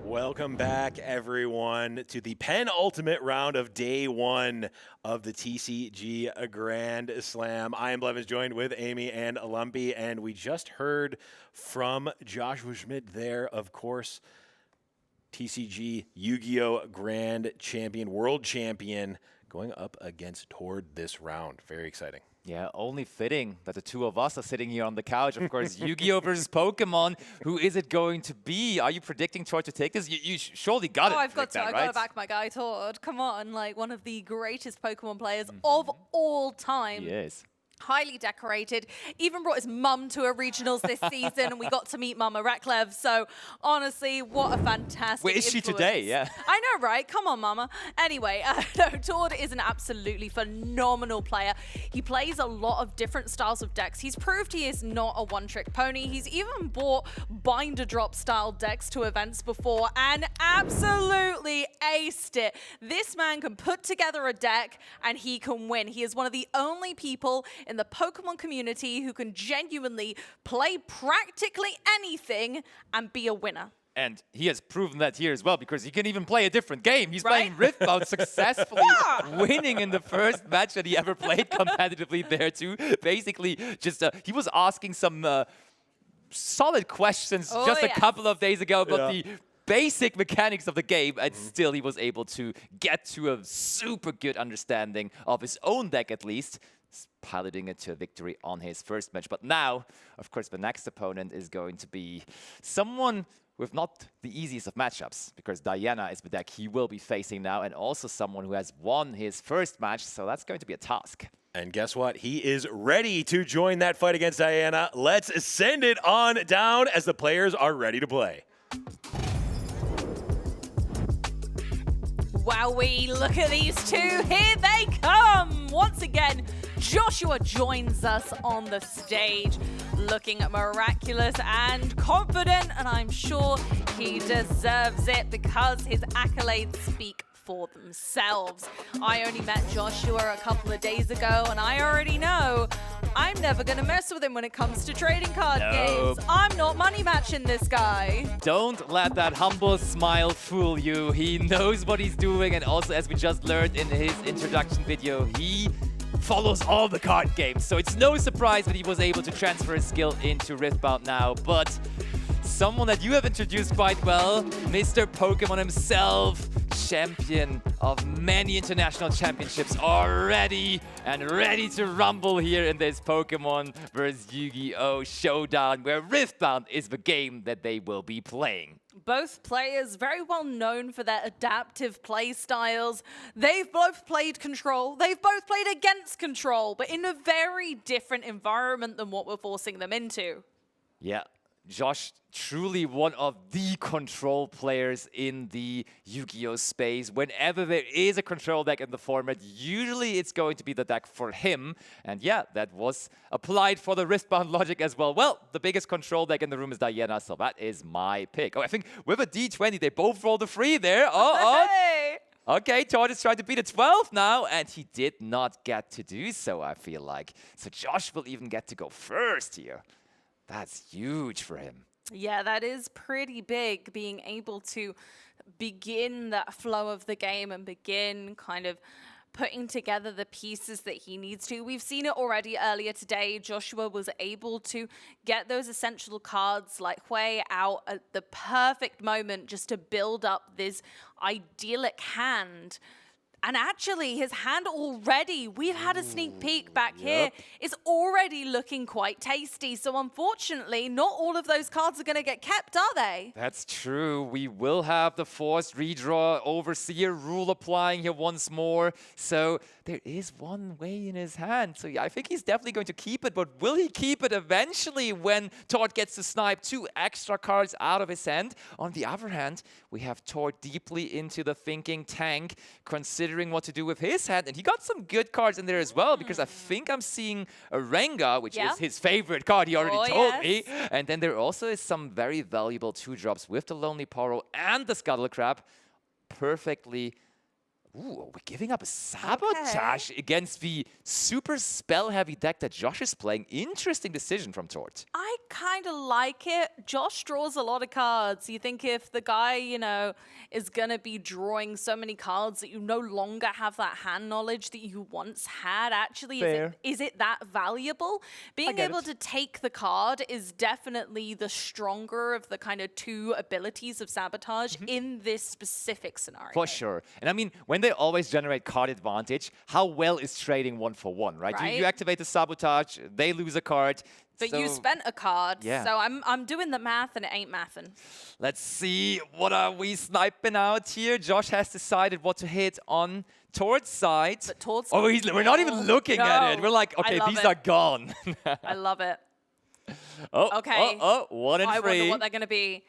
Welcome back, everyone, to the penultimate round of day 1 of the TCG Grand Slam. I am Blevins, joined with Amy and Lumpy, and we just heard from Joshua Schmidt there, of course, TCG Yu-Gi-Oh! Grand Champion, World Champion, going up against Tord this round. Very exciting. Yeah, only fitting that the 2 of us are sitting here on the couch. Of course, Yu-Gi-Oh! Versus Pokemon. Who is it going to be? Are you predicting Tord to take this? You surely got it. I've got to back my guy Tord. Come on, like one of the greatest Pokemon players of all time. Yes. Highly decorated, even brought his mum to a regionals this season, and we got to meet Mama Reklev. So honestly, what a fantastic Where is she today? Yeah. I know, right? Come on, Mama. Anyway, Tord is an absolutely phenomenal player. He plays a lot of different styles of decks. He's proved he is not a one-trick pony. He's even brought binder drop style decks to events before and absolutely aced it. This man can put together a deck and he can win. He is one of the only people in the Pokemon community who can genuinely play practically anything and be a winner. And he has proven that here as well, because he can even play a different game. He's playing Riftbound successfully, winning in the first match that he ever played competitively there too. Basically, just he was asking some solid questions a couple of days ago about the basic mechanics of the game, and still he was able to get to a super good understanding of his own deck, at least, piloting it to a victory on his first match. But now, of course, the next opponent is going to be someone with not the easiest of matchups, because Diana is the deck he will be facing now, and also someone who has won his first match, so that's going to be a task. And guess what? He is ready to join that fight against Diana. Let's send it on down as the players are ready to play. Wowee, look at these two. Here they come. Once again, Joshua joins us on the stage, looking miraculous and confident, and I'm sure he deserves it because his accolades speak for themselves. I only met Joshua a couple of days ago, and I already know I'm never going to mess with him when it comes to trading card games. I'm not money matching this guy. Don't let that humble smile fool you. He knows what he's doing, and also, as we just learned in his introduction video, he follows all the card games. So it's no surprise that he was able to transfer his skill into Riftbound now. But someone that you have introduced quite well, Mr. Pokemon himself, champion of many international championships, already and ready to rumble here in this Pokemon vs. Yu-Gi-Oh! Showdown, where Riftbound is the game that they will be playing. Both players very well known for their adaptive play styles. They've both played Control. They've both played against Control, but in a very different environment than what we're forcing them into. Yeah. Josh, truly one of the Control players in the Yu-Gi-Oh! Space. Whenever there is a Control deck in the format, usually it's going to be the deck for him. And yeah, that was applied for the Riftbound logic as well. Well, the biggest Control deck in the room is Diana, so that is my pick. Oh, I think with a D20, they both rolled a 3 there. Hey! Okay, Todd is trying to beat a 12 now, and he did not get to do so, I feel like. So Josh will even get to go first here. That's huge for him. Yeah, that is pretty big, being able to begin that flow of the game and begin kind of putting together the pieces that he needs to. We've seen it already earlier today. Joshua was able to get those essential cards like Hui out at the perfect moment just to build up this idyllic hand. And actually, his hand already, we've had a sneak peek back here, is already looking quite tasty. So unfortunately, not all of those cards are going to get kept, are they? That's true. We will have the forced redraw, Overseer rule applying here once more. So there is one way in his hand. So yeah, I think he's definitely going to keep it. But will he keep it eventually when Todd gets to snipe 2 extra cards out of his hand? On the other hand, we have Todd deeply into the thinking tank, considering what to do with his hand, and he got some good cards in there as well, because I think I'm seeing a Rengar, which is his favorite card, he already told me, and then there also is some very valuable 2-drops with the Lonely Poro and the Scuttle Crab, perfectly. Ooh, are we giving up a Sabotage against the super spell-heavy deck that Josh is playing? Interesting decision from Tort. I kind of like it. Josh draws a lot of cards. You think if the guy, you know, is going to be drawing so many cards that you no longer have that hand knowledge that you once had, actually, is it that valuable? Being able to take the card is definitely the stronger of the kind of 2 abilities of Sabotage in this specific scenario. For sure. And I mean, when they always generate card advantage, how well is trading 1-for-1, right? You activate the Sabotage, they lose a card. But you spent a card, so I'm doing the math and it ain't mathin'. Let's see, what are we sniping out here? Josh has decided what to hit on Tord's side. But Tord's we're not even looking at it. We're like, okay, these are gone. I love it. Okay. 1 and 3. I wonder what they're going to be.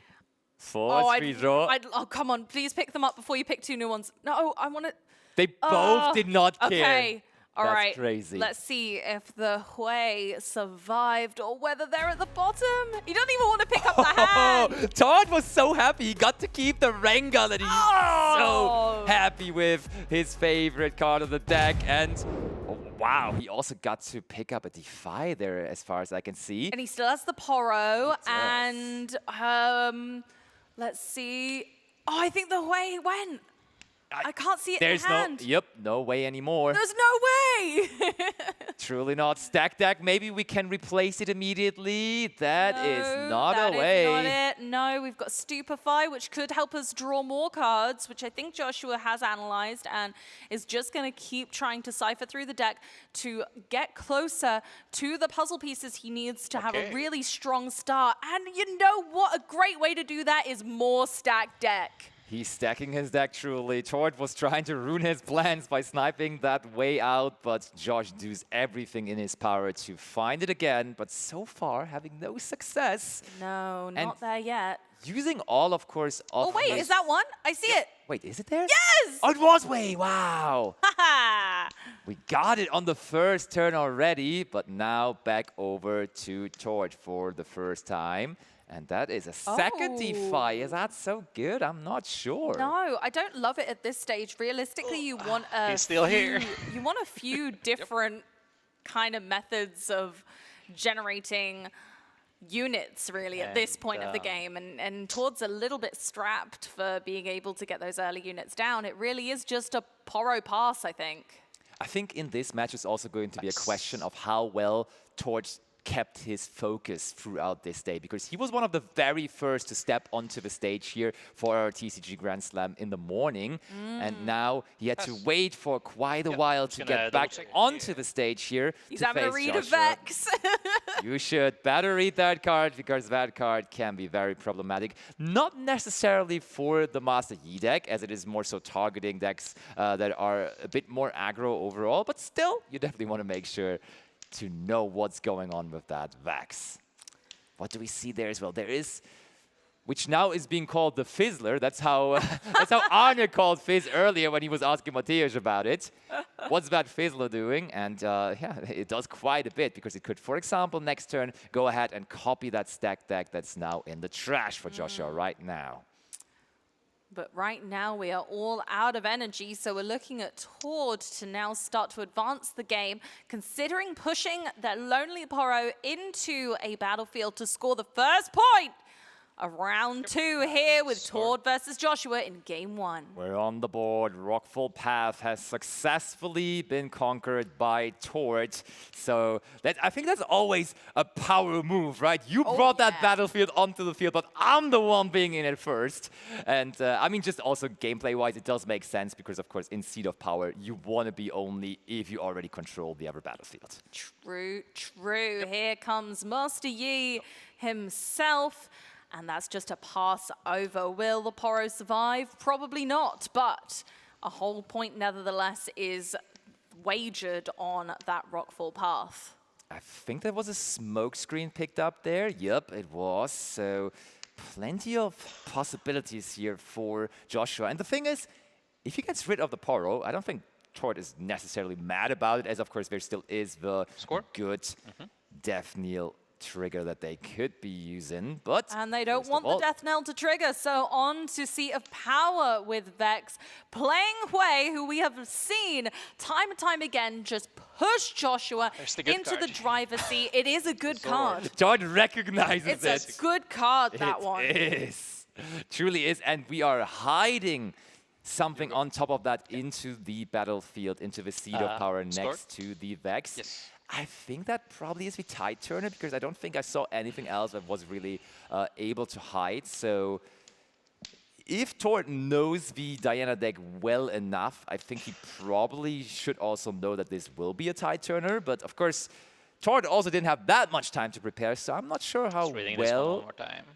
Force redraw. Oh, come on. Please pick them up before you pick 2 new ones. No, I want to... They both did not care. Okay. All right. Crazy. Let's see if the Hui survived or whether they're at the bottom. He doesn't even want to pick up the hand. Todd was so happy. He got to keep the Rengar that he's so happy with, his favorite card of the deck. And wow, he also got to pick up a Defy there as far as I can see. And he still has the Poro. And let's see. Oh, I think the Hui went. I can't see it There's in hand. no way anymore. There's no way. Truly not. Stack deck, maybe we can replace it immediately. That is not a way. That is not it. No, we've got Stupefy, which could help us draw more cards, which I think Joshua has analyzed and is just going to keep trying to cipher through the deck to get closer to the puzzle pieces he needs to have a really strong start. And you know what? A great way to do that is more stack deck. He's stacking his deck truly. Tord was trying to ruin his plans by sniping that way out, but Josh does everything in his power to find it again, but so far having no success. No, not there yet. Using all, of course, of Oh, wait, is that one? I see it. Wait, is it there? Yes! Oh, it was way, wow. We got it on the first turn already, but now back over to Tord for the first time. And that is a second DeFi. Is that so good? I'm not sure. No, I don't love it at this stage. Realistically, you want a He's still here. You want a few different kind of methods of generating units, really, at this point of the game. And Tord's a little bit strapped for being able to get those early units down. It really is just a Poro pass, I think. I think in this match it's also going to be a question of how well Tord kept his focus throughout this day, because he was one of the very first to step onto the stage here for our TCG Grand Slam in the morning, and now he had to wait for quite a while to get back onto the stage here. He's to having to face read a Joshua. Vex. You should better read that card, because that card can be very problematic. Not necessarily for the Master Yi deck, as it is more so targeting decks that are a bit more aggro overall, but still, you definitely want to make sure to know what's going on with that Vax. What do we see there as well? There is, which now is being called the Fizzler. That's how Arne called Fizz earlier when he was asking Mateusz about it. What's that Fizzler doing? And yeah, it does quite a bit, because it could, for example, next turn, go ahead and copy that stack deck that's now in the trash for Joshua right now. But right now we are all out of energy, so we're looking at Tord to now start to advance the game, considering pushing that Lonely Poro into a battlefield to score the first point of round 2 here with Tord versus Joshua in game 1. We're on the board. Rockfall Path has successfully been conquered by Tord. So I think that's always a power move, right? You brought that battlefield onto the field, but I'm the one being in it first. And I mean, just also gameplay-wise, it does make sense, because of course, in Seed of Power, you want to be only if you already control the other battlefield. True, true. Here comes Master Yi himself. And that's just a pass over. Will the Poro survive? Probably not, but a whole point nevertheless is wagered on that Rockfall Path. I think there was a smoke screen picked up there. Yep, it was. So plenty of possibilities here for Joshua. And the thing is, if he gets rid of the Poro, I don't think Tord is necessarily mad about it, as of course there still is the good Death Knell trigger that they could be using, but and they don't want the Death Knell to trigger, so on to Seat of Power with Vex, playing Hui, who we have seen time and time again just push Joshua into the driver's seat. It is a good card. Tord recognizes it's a good card, that one. It is. Truly is, and we are hiding something on top of that into the battlefield, into the Seat of Power next to the Vex. Yes. I think that probably is the Tide Turner, because I don't think I saw anything else that was really able to hide. So if Tord knows the Diana deck well enough, I think he probably should also know that this will be a Tide Turner. But of course, Tord also didn't have that much time to prepare, so I'm not sure how well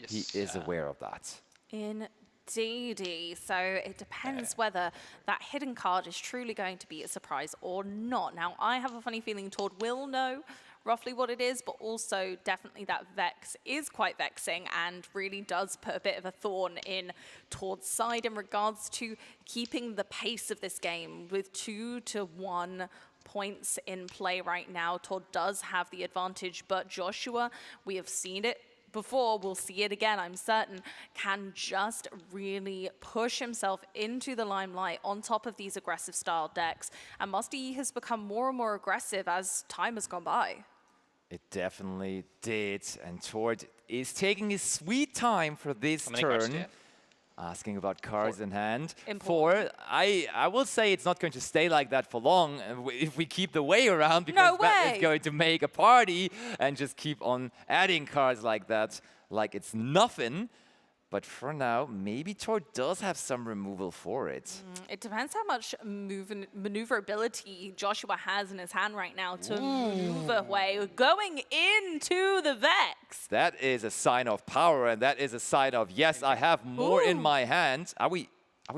he is aware of that. Indeedy. So it depends whether that hidden card is truly going to be a surprise or not. Now, I have a funny feeling Tord will know roughly what it is, but also definitely that Vex is quite vexing and really does put a bit of a thorn in Tord's side in regards to keeping the pace of this game with 2-1 points in play right now. Tord does have the advantage, but Joshua, we have seen it before, we'll see it again, I'm certain, can just really push himself into the limelight on top of these aggressive style decks. And Master Yi has become more and more aggressive as time has gone by. It definitely did. And Tord is taking his sweet time for this turn. Asking about cards in hand. Important. 4, I will say it's not going to stay like that for long if we keep the way around, because No that way. is going to make a party and just keep on adding cards like that, like it's nothing. But for now, maybe Tord does have some removal for it. It depends how much maneuverability Joshua has in his hand right now to maneuver away, going into the Vex. That is a sign of power, and that is a sign of, yes, I have more in my hand. Are we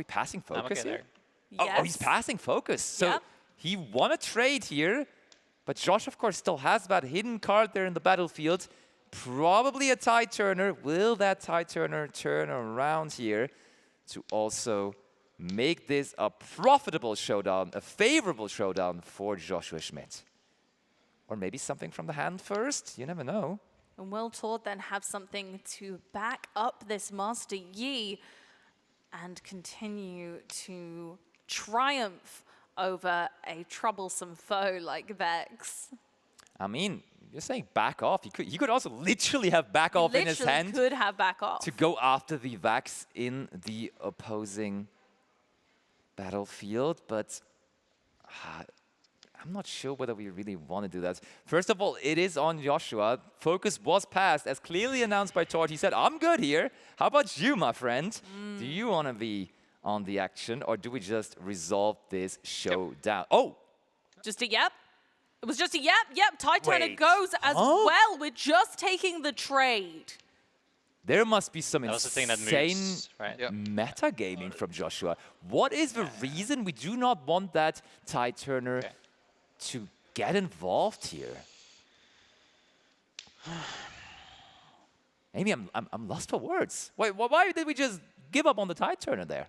passing focus here? Yes. Oh, he's passing focus. So he won a trade here, but Josh, of course, still has that hidden card there in the battlefield. Probably a tide turner. Will that tide turner turn around here to also make this a profitable showdown, a favorable showdown for Joshua Schmidt? Or maybe something from the hand first? You never know. And will Tord then have something to back up this Master Yi and continue to triumph over a troublesome foe like Vex? I mean, you're saying back off. He could also literally have back off in his hand. Could have back off. To go after the Vax in the opposing battlefield, but I'm not sure whether we really want to do that. First of all, it is on Joshua. Focus was passed, as clearly announced by Tord. He said, I'm good here. How about you, my friend? Do you want to be on the action, or do we just resolve this showdown? Oh! Just a yep? It was just a yep. Tide turner Wait. goes as well. We're just taking the trade. There must be some That was the thing that insane moves, right? metagaming from Joshua. What is the reason we do not want that tide turner to get involved here? Maybe I'm lost for words. Why did we just give up on the tide turner there?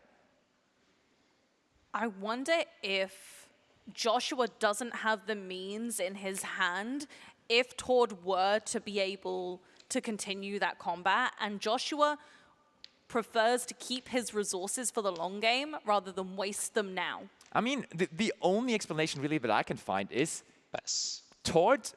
I wonder if Joshua doesn't have the means in his hand if Tord were to be able to continue that combat, and Joshua prefers to keep his resources for the long game rather than waste them now. I mean, the only explanation really that I can find is Tord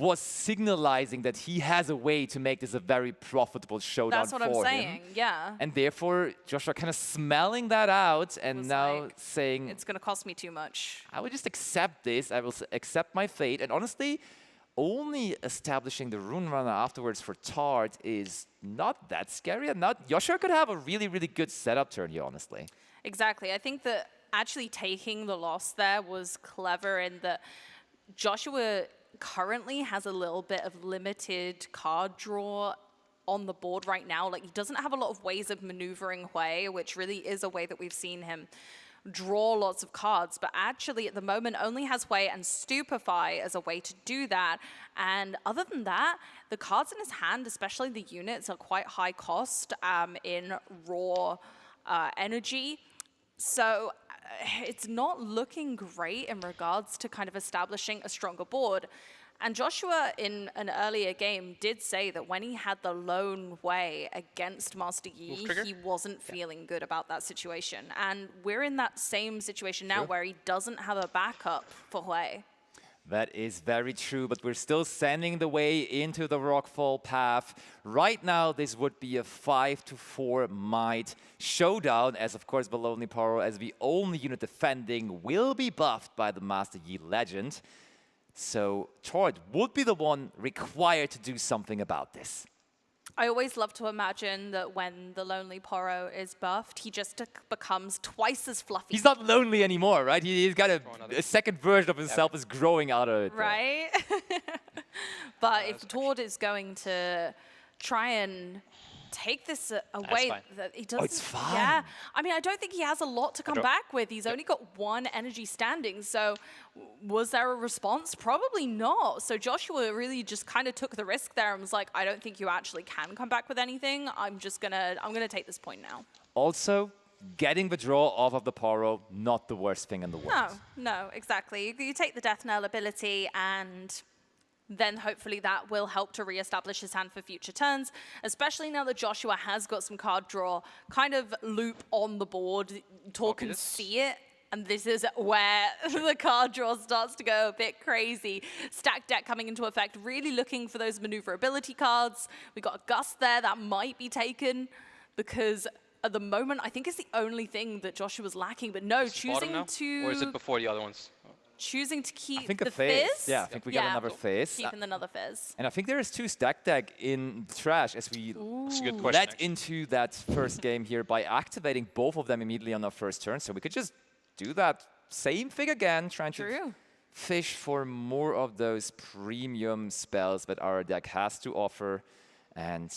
was signalizing that he has a way to make this a very profitable showdown That's what I'm saying, yeah. And therefore, Joshua kind of smelling that out and now saying, it's going to cost me too much. I will just accept this. I will accept my fate. And honestly, only establishing the Rune Runner afterwards for Tord is not that scary. And not Joshua could have a really, really good setup turn here, honestly. Exactly. I think that actually taking the loss there was clever in that Joshua currently has a little bit of limited card draw on the board right now. Like, he doesn't have a lot of ways of maneuvering Hui, which really is a way that we've seen him draw lots of cards, but actually at the moment only has Hui and Stupefy as a way to do that. And other than that, the cards in his hand, especially the units, are quite high cost in raw energy. So it's not looking great in regards to kind of establishing a stronger board. And Joshua, in an earlier game, did say that when he had the lone way against Master Yi, he wasn't feeling good about that situation. And we're in that same situation now where he doesn't have a backup for Hui. That is very true, but we're still sending the way into the Rockfall path. Right now, this would be a 5-4 might showdown, as of course, the Lonely Poro, as the only unit defending, will be buffed by the Master Yi legend. So Tord would be the one required to do something about this. I always love to imagine that when the Lonely Poro is buffed, he just becomes twice as fluffy. He's not lonely anymore, right? He's got a second version of himself is growing out of it. Right? But if Tord is going to try and take this away, that he doesn't. It's fine. Yeah, I mean, I don't think he has a lot to come back with. He's only got one energy standing. So, was there a response? Probably not. So Joshua really just kind of took the risk there and was like, I don't think you actually can come back with anything. I'm gonna take this point now. Also, getting the draw off of the Poro, not the worst thing in the world. No, exactly. You take the Death Knell ability, and then hopefully that will help to reestablish his hand for future turns, especially now that Joshua has got some card draw kind of loop on the board. Tor can see it, and this is where the card draw starts to go a bit crazy. Stack deck coming into effect, really looking for those maneuverability cards. We got a Gust there that might be taken because at the moment, I think is the only thing that Joshua's lacking. But no, choosing to... Or is it before the other ones? Choosing to keep I think the a fizz. fizz? Yeah, I think we got another fizz. Keeping another fizz. And I think there is 2 stack deck in trash as we That's a good question, led into that first game here by activating both of them immediately on our first turn. So we could just do that same thing again, trying to fish for more of those premium spells that our deck has to offer. And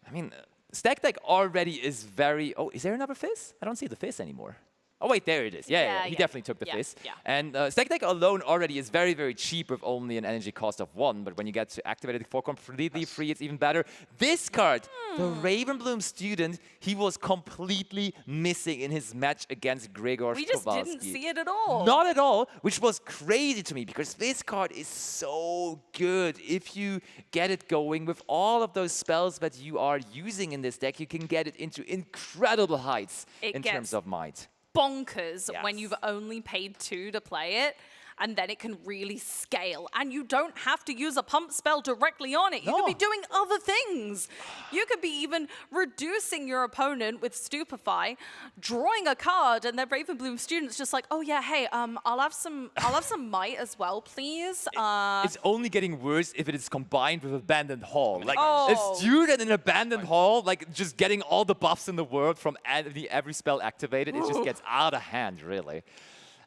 I mean, stack deck already is very... Oh, is there another fizz? I don't see the fizz anymore. Oh, wait, there it is. Yeah, he definitely took the fizz. Yeah. And stack deck alone already is very, very cheap with only an energy cost of 1. But when you get to activate it for completely free, it's even better. This card, the Ravenbloom student, he was completely missing in his match against Gregor We just Kowalski. didn't see it at all. Not at all, which was crazy to me because this card is so good. If you get it going with all of those spells that you are using in this deck, you can get it into incredible heights in terms of might. Bonkers when you've only paid 2 to play it, and then it can really scale. And you don't have to use a pump spell directly on it. You could be doing other things. You could be even reducing your opponent with Stupefy, drawing a card, and their Ravenbloom student's just like, oh yeah, hey, I'll have some might as well, please. It's only getting worse if it is combined with Abandoned Hall. Like a student in Abandoned Hall, like just getting all the buffs in the world from every spell activated, it just gets out of hand, really.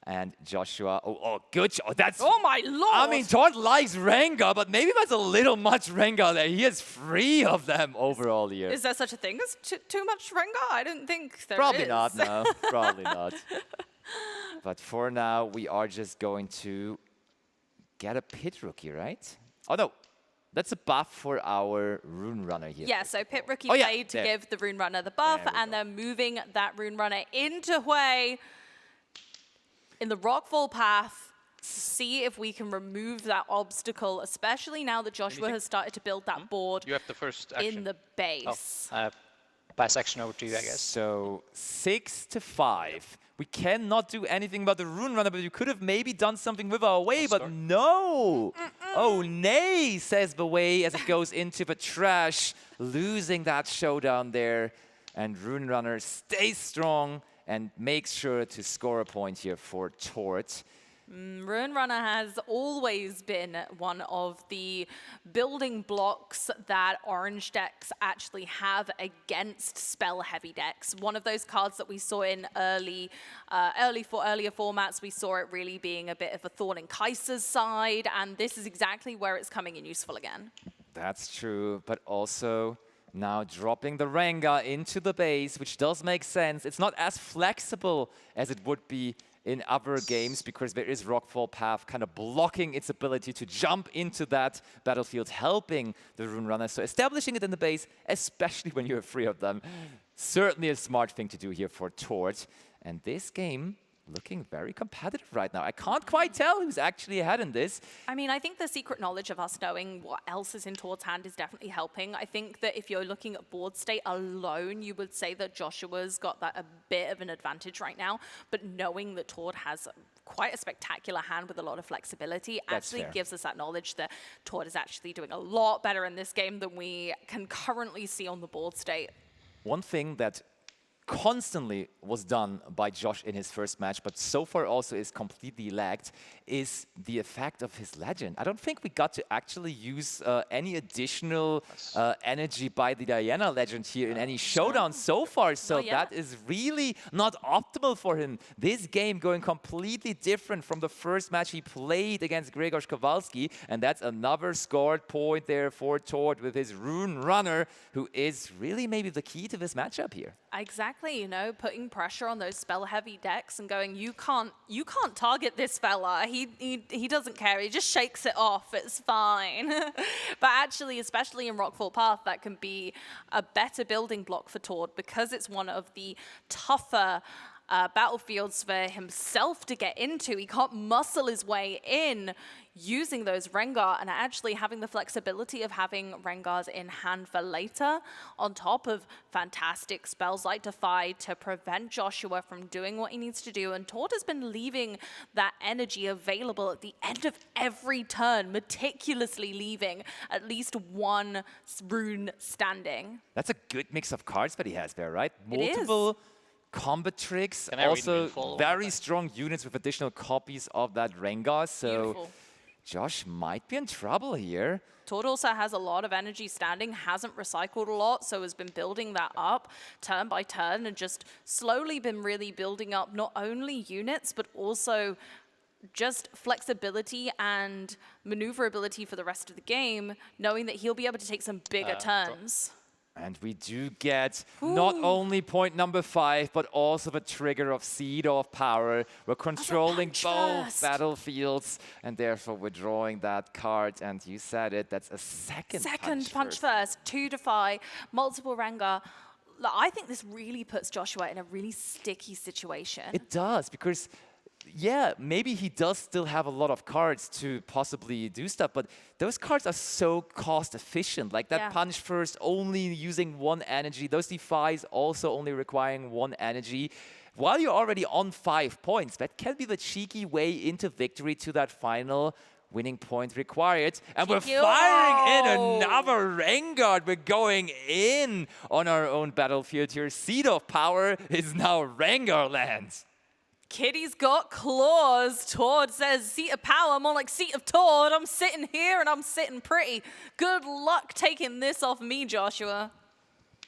And Joshua, good job. That's, oh my lord! I mean, Todd likes Rengar, but maybe that's a little much Rengar there. He has 3 of them overall here. Is there such a thing as too much Rengar? I don't think there Probably is. not, no. Probably not. But for now, we are just going to get a Pit Rookie, right? Oh, no. That's a buff for our Rune Runner here. Yeah, so Pit Rookie played to give the Rune Runner the buff, and they're moving that Rune Runner into Hui in the Rockfall path. See if we can remove that obstacle, especially now that Joshua has started to build that board You have the first action. in the base. Pass action over to you, I guess. So 6 to 5. We cannot do anything about the Rune Runner, but we could have maybe done something with our Way, but no! Oh, nay, says the Way as it goes into the trash, losing that showdown there. And Rune Runner stays strong and makes sure to score a point here for Tort. Rune Runner has always been one of the building blocks that orange decks actually have against spell-heavy decks. One of those cards that we saw in earlier formats, we saw it really being a bit of a thorn in Kaiser's side, and this is exactly where it's coming in useful again. That's true, but also now dropping the Rengar into the base, which does make sense. It's not as flexible as it would be in other games because there is Rockfall Path kind of blocking its ability to jump into that battlefield, helping the Rune Runner. So establishing it in the base, especially when you have 3 of them, certainly a smart thing to do here for Tort. And this game looking very competitive right now. I can't quite tell who's actually ahead in this. I mean, I think the secret knowledge of us knowing what else is in Tord's hand is definitely helping. I think that if you're looking at board state alone, you would say that Joshua's got that a bit of an advantage right now. But knowing that Tord has quite a spectacular hand with a lot of flexibility actually gives us that knowledge that Tord is actually doing a lot better in this game than we can currently see on the board state. One thing that constantly was done by Josh in his first match, but so far also is completely lagged, is the effect of his legend. I don't think we got to actually use any additional energy by the Diana legend here in any showdown so far, so that is really not optimal for him. This game going completely different from the first match he played against Gregor Kowalski, and that's another scored point there for Tord with his Rune Runner, who is really maybe the key to this matchup here. Exactly, you know, putting pressure on those spell-heavy decks and going, you can't target this fella. He doesn't care. He just shakes it off. It's fine. But actually, especially in Rockfall Path, that can be a better building block for Tord because it's one of the tougher battlefields for himself to get into. He can't muscle his way in. using those Rengar and actually having the flexibility of having Rengars in hand for later, on top of fantastic spells like Defy to prevent Joshua from doing what he needs to do. And Tord has been leaving that energy available at the end of every turn, meticulously leaving at least one rune standing. That's a good mix of cards that he has there, right? It is. Multiple combat tricks, Can I read also Moonfall? very strong units with additional copies of that Rengar. So Beautiful. Josh might be in trouble here. Tord also has a lot of energy standing, hasn't recycled a lot, so has been building that up turn by turn and just slowly been really building up not only units, but also just flexibility and maneuverability for the rest of the game, knowing that he'll be able to take some bigger turns. And we do get not only point number 5, but also the trigger of Seed of Power. We're controlling both battlefields, and therefore we're drawing that card. And you said it, that's a second punch first. 2 Defy, multiple Rengar. I think this really puts Joshua in a really sticky situation. It does, because yeah, maybe he does still have a lot of cards to possibly do stuff, but those cards are so cost efficient. Like that punch first only using 1 energy, those Defies also only requiring 1 energy. While you're already on 5 points, that can be the cheeky way into victory to that final winning point required. And we're firing in another Rengar. We're going in on our own battlefield here. Seed of Power is now Rengar land. Kitty's got claws. Tord says seat of power, more like seat of Tord. I'm sitting here and I'm sitting pretty. Good luck taking this off me, Joshua.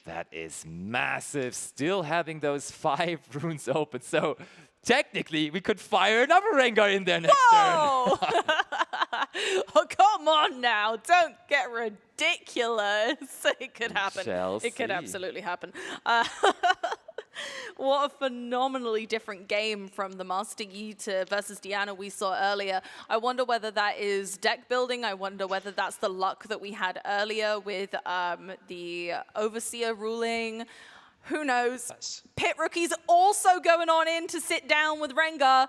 That is massive. Still having those 5 runes open. So technically, we could fire another Rengar in there next turn. Oh, come on now. Don't get ridiculous. It could happen. It could absolutely happen. What a phenomenally different game from the Master Yi versus Diana we saw earlier. I wonder whether that is deck building. I wonder whether that's the luck that we had earlier with the Overseer ruling. Who knows? Pit Rookie's also going on in to sit down with Rengar.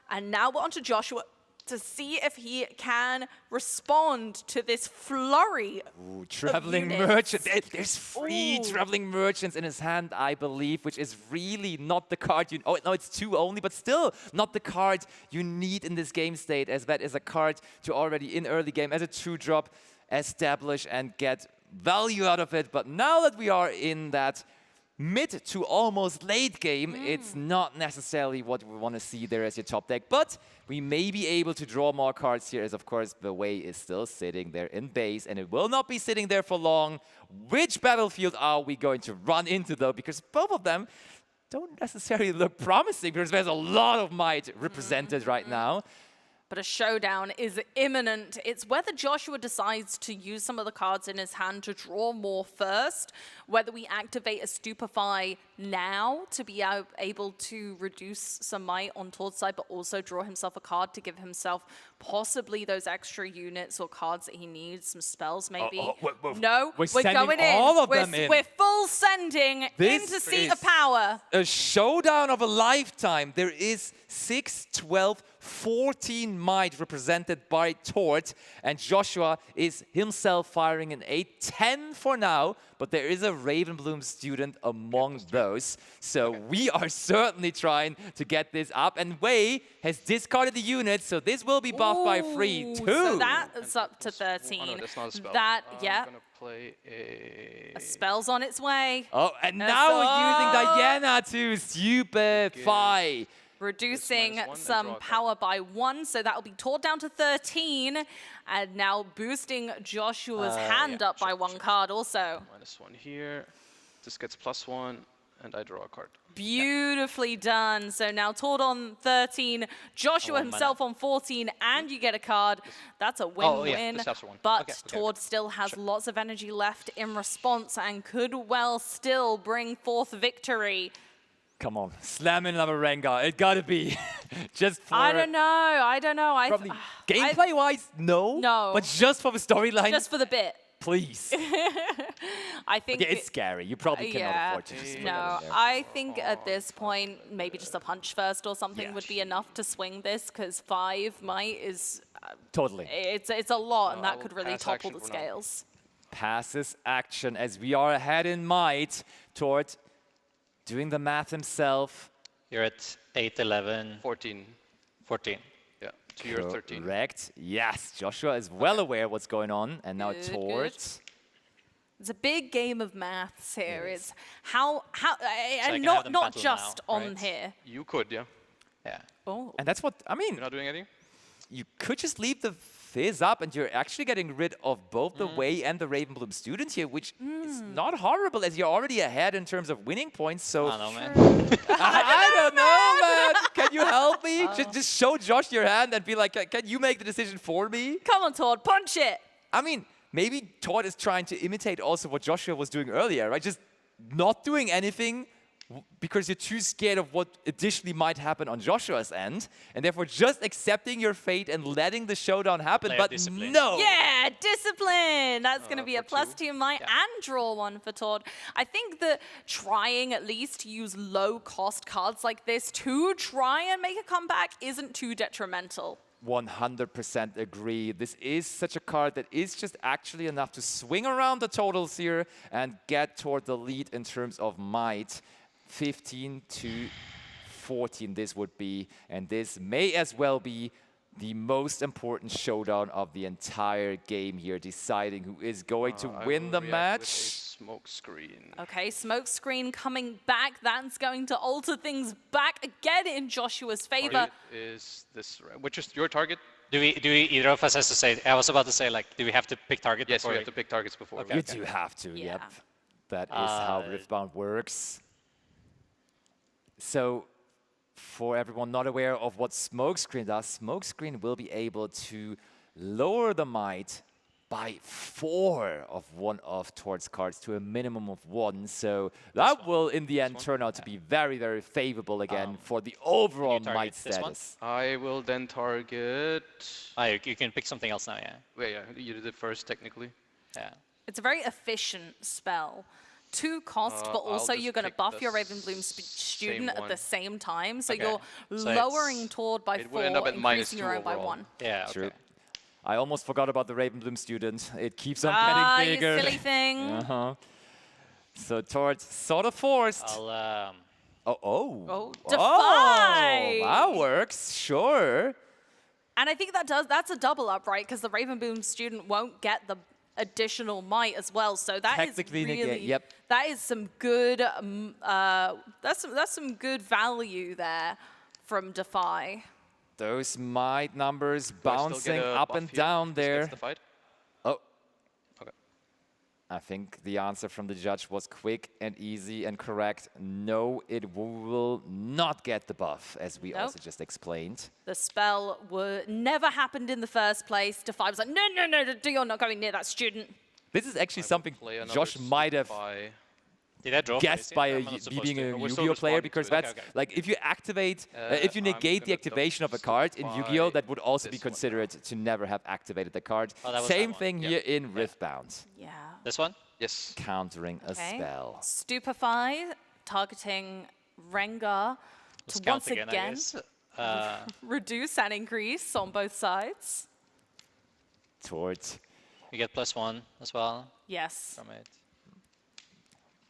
And now we're on to Joshua to see if he can respond to this flurry. Ooh, Traveling Merchant. There's 3 Traveling Merchants in his hand, I believe, which is really not the card you... Oh, no, it's 2 only, but still not the card you need in this game state, as that is a card to already, in early game, as a 2-drop, establish and get value out of it. But now that we are in that mid to almost late game, it's not necessarily what we want to see there as your top deck, but we may be able to draw more cards here, as of course the Wei is still sitting there in base, and it will not be sitting there for long. Which battlefield are we going to run into though? Because both of them don't necessarily look promising, because there's a lot of might represented right now. But a showdown is imminent. It's whether Joshua decides to use some of the cards in his hand to draw more first, whether we activate a Stupefy now to be able to reduce some might on Tord's side, but also draw himself a card to give himself possibly those extra units or cards that he needs, some spells maybe. No, we're going in. All of them in. We're full sending into Seat of Power. A showdown of a lifetime. There is 6, 12, 14 might represented by Tord, and Joshua is himself firing an 8, 10 for now, but there is a Ravenbloom student among those. So we are certainly trying to get this up, and Wei has discarded the unit, so this will be buffed by 3, 2. So that's up to 13. Oh, no, that's not a spell. That, I'm gonna play a spell's on its way. Oh, and now we're using Diana to stupefy. Reducing some power by 1, so that'll be Tord down to 13, and now boosting Joshua's hand up by 1 card also. -1 here. This gets +1, and I draw a card. Beautifully done. So now Tord on 13, Joshua himself on 14, and you get a card. That's a win-win. But Tord still has lots of energy left in response and could well still bring forth victory. Come on, slam in another Rengar. It gotta be just for... I don't know. Probably gameplay-wise, no. No. But just for the storyline. Just for the bit. please. I think Yeah, it's scary. You probably cannot afford to just put that No, in there. I think at this point, maybe just a punch first or something Yeah. would be enough to swing this, because 5 might is... Totally. It's a lot, and I that will could really pass topple action the for now. scales. Passes action as we are ahead in might toward doing the math himself. You're at 8, 11. 14. 14. Yeah, to your 13. Correct. Yes, Joshua is well aware what's going on, and now Good, towards. It's a big game of maths here. It's how I and can have them not battle just now, on right? here. You could, yeah. Yeah. Oh. And that's what I mean. You're not doing anything? You could just leave the fizz up, and you're actually getting rid of both the Way and the Ravenbloom student here, which is not horrible, as you're already ahead in terms of winning points. So I don't know, man. I don't know, man. Can you help me? Just show Josh your hand and be like, can you make the decision for me? Come on, Todd, punch it. I mean, maybe Todd is trying to imitate also what Joshua was doing earlier, right? Just not doing anything because you're too scared of what additionally might happen on Joshua's end, and therefore just accepting your fate and letting the showdown happen. Player But discipline. no! Yeah, discipline. That's going to be a +2 might and draw 1 for Todd. I think that trying at least to use low-cost cards like this to try and make a comeback isn't too detrimental. 100% agree. This is such a card that is just actually enough to swing around the totals here and get toward the lead in terms of might. 15 to 14 this would be, and this may as well be the most important showdown of the entire game here, deciding who is going to win the match. Smoke screen. Okay, smoke screen coming back. That's going to alter things back again in Joshua's favor. Target is this, which is your target? Do we either of us has to say? I was about to say, like, do we have to pick target? Yes, before we have to pick targets before. You do have to, yep. That is how Riftbound works. So, for everyone not aware of what Smokescreen does, Smokescreen will be able to lower the might by 4 of one of Tord's cards to a minimum of 1. So that will, in the end, turn out to be very, very favorable again for the overall might status. I will then target... You can pick something else now, yeah. Wait, yeah, you did it first, technically. Yeah. It's a very efficient spell. 2 cost, but also you're going to buff your Ravenbloom student at the same time. So you're lowering Tord by 4, increasing your own by 1. Yeah, okay. True. I almost forgot about the Ravenbloom student. It keeps on getting bigger. You silly thing. So Tord sort of forced. I'll, Defy! That works, sure. And I think that's a double up, right? Because the Ravenbloom student won't get the additional might as well. So that is really that is some good that's some good value there from Defy. Those might numbers bouncing up and down there. Oh. Okay. I think the answer from the judge was quick and easy and correct. No, it will not get the buff, as we also just explained. The spell never happened in the first place. Defy was like, no, you're not going near that student. This is actually something Josh might have guessed by being a Yu-Gi-Oh player, because that's like if you activate, if you negate the activation of a card in Yu-Gi-Oh, that would also be considered to never have activated the card. Same thing here in Riftbound. Yeah. This one? Yes. Countering a spell. Stupefy, targeting Rengar to once again reduce and increase on both sides. Towards. You get +1 as well. Yes. From it.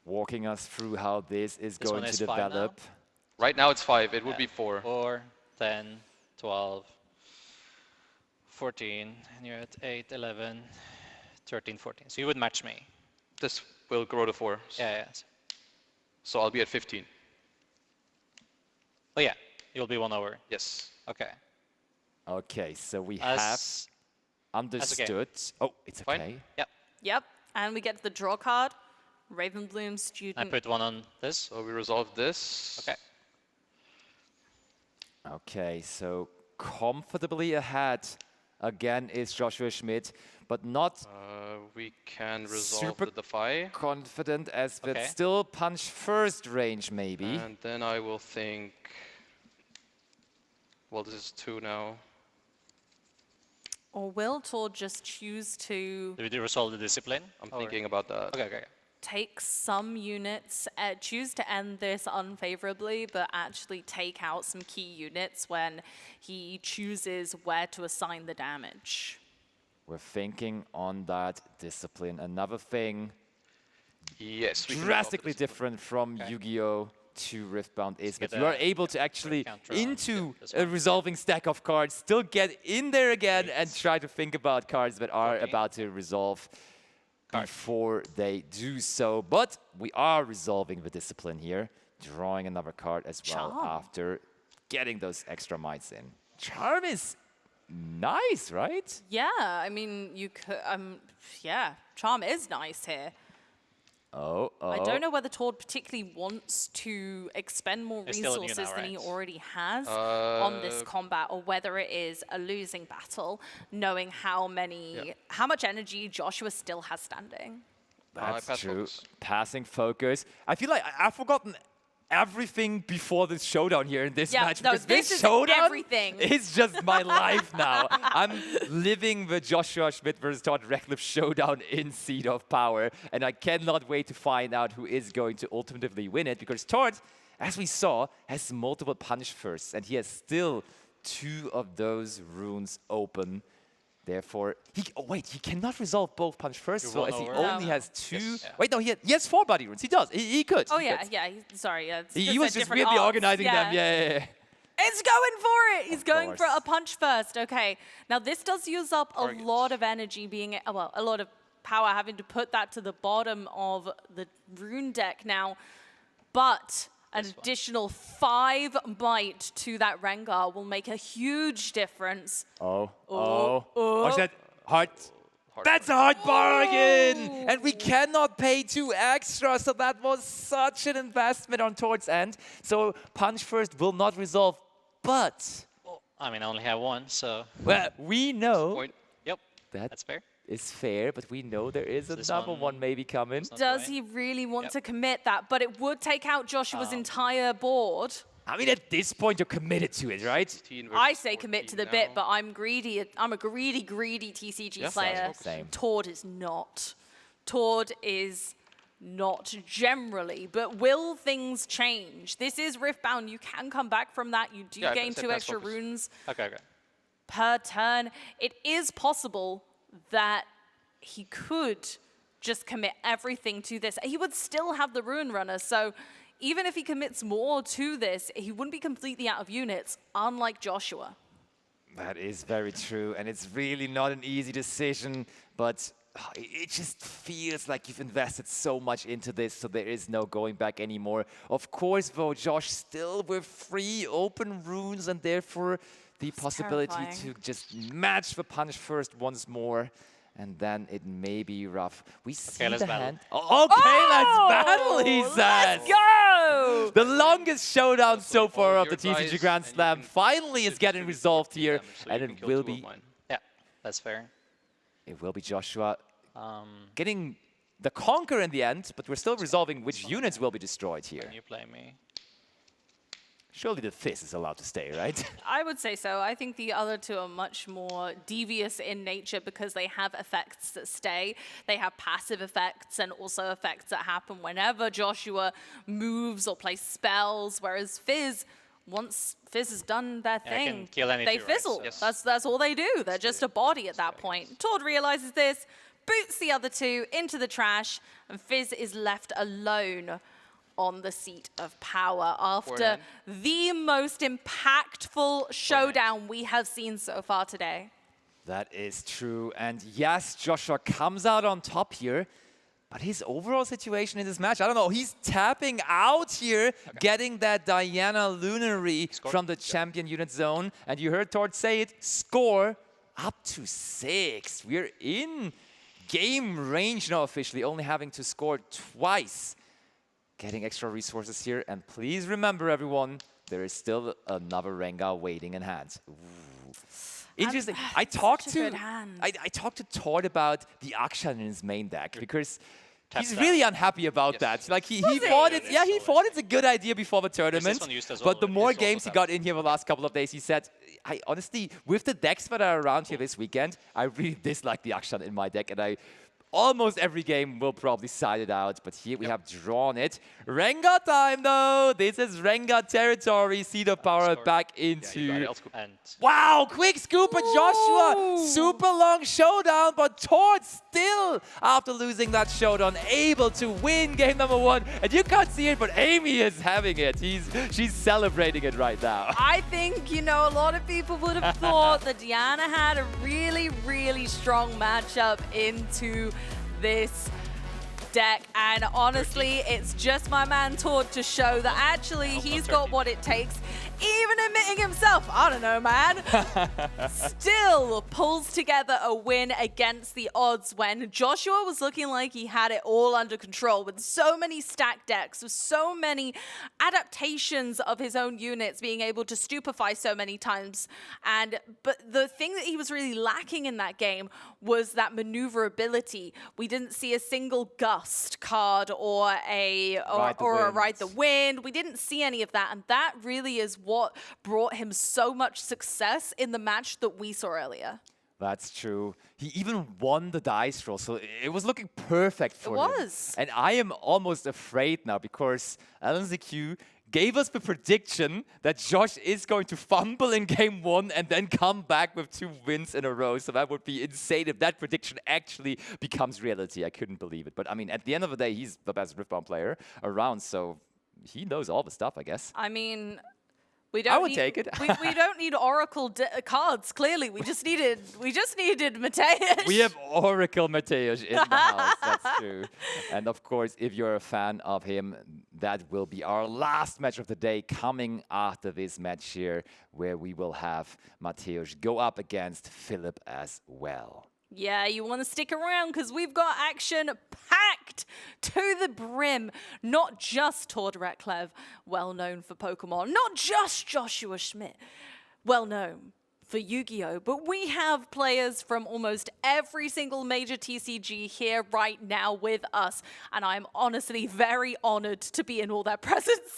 Walking us through how this is going to develop. Right now it's 5. It would be 4. 4, 10, 12, 14, and you're at 8, 11, 13, 14. So you would match me. This will grow to 4. Yeah. So I'll be at 15. Oh yeah, you'll be 1 over. Yes. Okay. Okay, so we have understood. Oh, it's okay. Yep. And we get the draw card. Ravenbloom student. I put 1 on this. So we resolve this. Okay. Okay, so comfortably ahead again is Joshua Schmidt, but not we can resolve the Defy. Confident as but still punch first range maybe. And then I will think, well, this is 2 now. Or will Tord just choose to Do we resolve the discipline? I'm thinking about that. Okay. take some units, choose to end this unfavorably, but actually take out some key units when he chooses where to assign the damage? We're thinking on that discipline. Another thing Yes, we can drastically different from Yu-Gi-Oh! To Riftbound is that you are able to actually, into a resolving stack of cards, still get in there again and try to think about cards that are about to resolve before they do so. But we are resolving the discipline here, drawing another card as well after getting those extra mites in. Charm is nice, right? Yeah, I mean, you could, yeah, Charm is nice here. I don't know whether Tord particularly wants to expend more resources than he already has on this combat, or whether it is a losing battle, knowing how much energy Joshua still has standing. That's true. Passing focus. I feel like I've forgotten everything before this showdown here in this match. No, because this is showdown everything. is just my life now. I'm living the Joshua Schmidt versus Tord Reckless showdown in Seed of Power, and I cannot wait to find out who is going to ultimately win it, because Tord, as we saw, has multiple punch firsts, and he has still 2 of those runes open. Therefore, he cannot resolve both punch first, so as he only has 2. Yes. Wait, no, he has 4 body runes. He does. He could. Oh, he yeah, could. yeah. Sorry, yeah. He was just weirdly organizing them. Yeah. It's going for it. He's going for a punch first. Okay. Now, this does use up a lot of energy being, well, a lot of power having to put that to the bottom of the rune deck now. But an additional 5 might to that Rengar will make a huge difference. What's that? Heart. That's a hard bargain! And we cannot pay 2 extra, so that was such an investment on Tord's end. So punch first will not resolve, but... I mean, I only have 1, so... Well, we know... Yep, that's fair. Is fair, but we know there is another one maybe coming. Does he really want to commit that? But it would take out Joshua's entire board. I mean, at this point, you're committed to it, right? I say commit to the bit, but I'm greedy. I'm a greedy TCG player. Same. Tord is not. Tord is not generally, but will things change? This is Riftbound. You can come back from that. You do gain 2 extra runes per turn. It is possible that he could just commit everything to this. He would still have the Rune Runner, so even if he commits more to this, he wouldn't be completely out of units, unlike Joshua. That is very true, and it's really not an easy decision, but it just feels like you've invested so much into this, so there is no going back anymore. Of course, though, Josh still with 3 open runes, and therefore the possibility to just match the punch first once more, and then it may be rough. We see the hand. Let's battle, he says. Let's go! The longest showdown so far of the TCG Grand Slam finally is getting resolved here, and it will be... Yeah, that's fair. It will be Joshua getting the conquer in the end, but we're still resolving which units will be destroyed here. Can you play me? Surely the Fizz is allowed to stay, right? I would say so. I think the other 2 are much more devious in nature because they have effects that stay. They have passive effects and also effects that happen whenever Joshua moves or plays spells, whereas Fizz, once Fizz has done their thing, they fizzle. Right? So that's all they do. They're just a body at that point. Tord realizes this, boots the other 2 into the trash, and Fizz is left alone on the seat of power after the most impactful showdown we have seen so far today. That is true. And yes, Joshua comes out on top here, but his overall situation in this match, I don't know, he's tapping out here, getting that Diana Lunary from the champion unit zone. And you heard Tord say it, score up to 6. We're in game range now officially, only having to score twice. Getting extra resources here, and please remember, everyone, there is still another Rengar waiting in hand. Ooh. Interesting. I talked to Tord about the Akshan in his main deck, because He's really unhappy about that. Like he thought it's he thought it's a good idea before the tournament. But the more games he got in here the last couple of days, he said, I honestly, with the decks that are around here this weekend, I really dislike the Akshan in my deck, and I almost every game will probably side it out, but here we have drawn it. Rengar time though! This is Rengar territory. See the power back into... Wow! Quick scoop at Joshua! Super long showdown, but Tord still, after losing that showdown, able to win game number 1. And you can't see it, but Amy is having it. She's celebrating it right now. I think, you know, a lot of people would have thought that Diana had a really, really strong matchup into this deck, and honestly it's just my man Tord to show that actually he's got what it takes, even admitting himself, I don't know, man, still pulls together a win against the odds when Joshua was looking like he had it all under control with so many stacked decks, with so many adaptations of his own units, being able to stupefy so many times. But the thing that he was really lacking in that game was that maneuverability. We didn't see a single gust card or a ride the wind. We didn't see any of that, and that really is what brought him so much success in the match that we saw earlier. That's true. He even won the dice roll, so it was looking perfect for him. It was. And I am almost afraid now because LNZQ gave us the prediction that Josh is going to fumble in game 1 and then come back with 2 wins in a row. So that would be insane if that prediction actually becomes reality. I couldn't believe it. But I mean, at the end of the day, he's the best Riftbound player around, so he knows all the stuff, I guess. I mean, I would take it. we don't need Oracle cards. Clearly, we just needed Mateusz. We have Oracle Mateusz in the house. That's true. And of course, if you're a fan of him, that will be our last match of the day coming after this match here, where we will have Mateusz go up against Philip as well. Yeah, you want to stick around because we've got action packed to the brim. Not just Tord Reklev, well known for Pokemon. Not just Joshua Schmidt, well known for Yu-Gi-Oh! But we have players from almost every single major TCG here right now with us. And I'm honestly very honored to be in all their presences.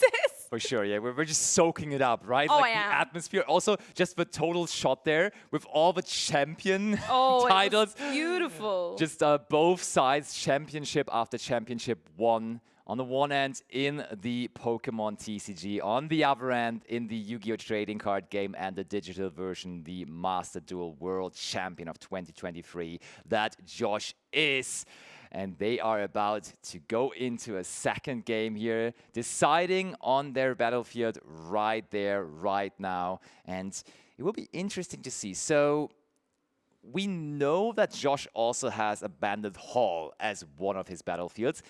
For sure, yeah. We're just soaking it up, right? Oh, like I am. The atmosphere. Also, just the total shot there with all the champion titles. It was beautiful. Just both sides, championship after championship won. On the one end, in the Pokemon TCG. On the other end, in the Yu-Gi-Oh! Trading card game and the digital version, the Master Duel World Champion of 2023. That Josh is. And they are about to go into a second game here, deciding on their battlefield right there, right now. And it will be interesting to see. So we know that Josh also has Abandoned Hall as one of his battlefields.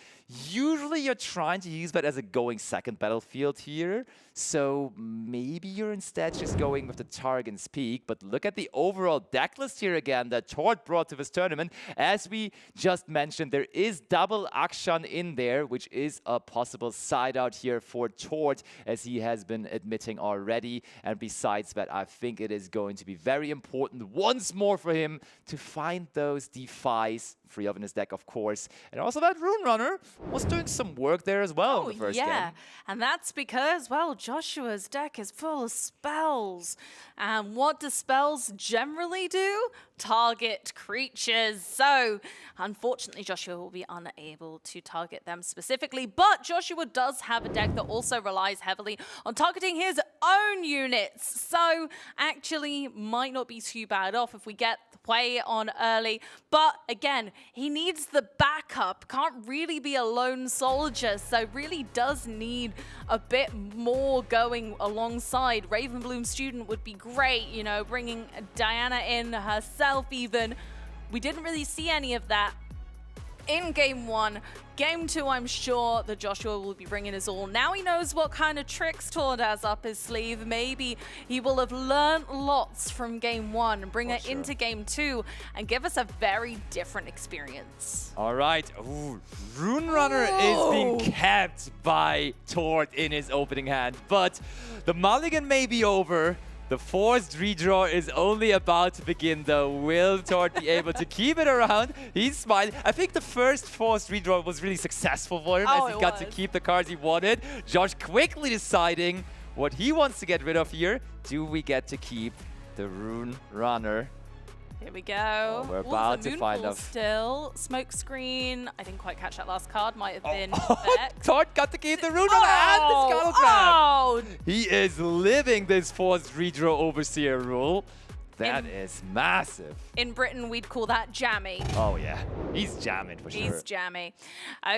Usually you're trying to use that as a going second battlefield here. So maybe you're instead just going with the Targan's Peak. But look at the overall deck list here again that Tord brought to this tournament. As we just mentioned, there is double Akshan in there, which is a possible side out here for Tord, as he has been admitting already. And besides that, I think it is going to be very important once more for him to find those defies, 3 of in his deck, of course. And also that Rune Runner was doing some work there as well in the first game. And that's because, well, Joshua's deck is full of spells. And what do spells generally do? Target creatures. So, unfortunately, Joshua will be unable to target them specifically. But Joshua does have a deck that also relies heavily on targeting his own units. So, actually, might not be too bad off if we get the play on early. But, again, he needs the backup. Can't really be a lone soldier. So, really does need a bit more going alongside. Ravenbloom Student would be great, you know, bringing Diana in herself even. We didn't really see any of that in game 1. Game 2, I'm sure that Joshua will be bringing his all. Now he knows what kind of tricks Tord has up his sleeve. Maybe he will have learned lots from game 1 and bring it into game 2 and give us a very different experience. All right. Ooh, Rune Runner is being kept by Tord in his opening hand, but the mulligan may be over. The forced redraw is only about to begin, though. Will Tord be able to keep it around? He's smiling. I think the first forced redraw was really successful for him as he got to keep the cards he wanted. Josh quickly deciding what he wants to get rid of here. Do we get to keep the Rune Runner? Here we go. We're about to find out. Still. Smoke screen. I didn't quite catch that last card. Might have been Beck. Tord got to keep the Rune Runner and the Scuttle Crab. He is living this forced redraw Overseer rule. That is massive. In Britain, we'd call that jammy. Oh, yeah. He's jamming for sure. He's jammy.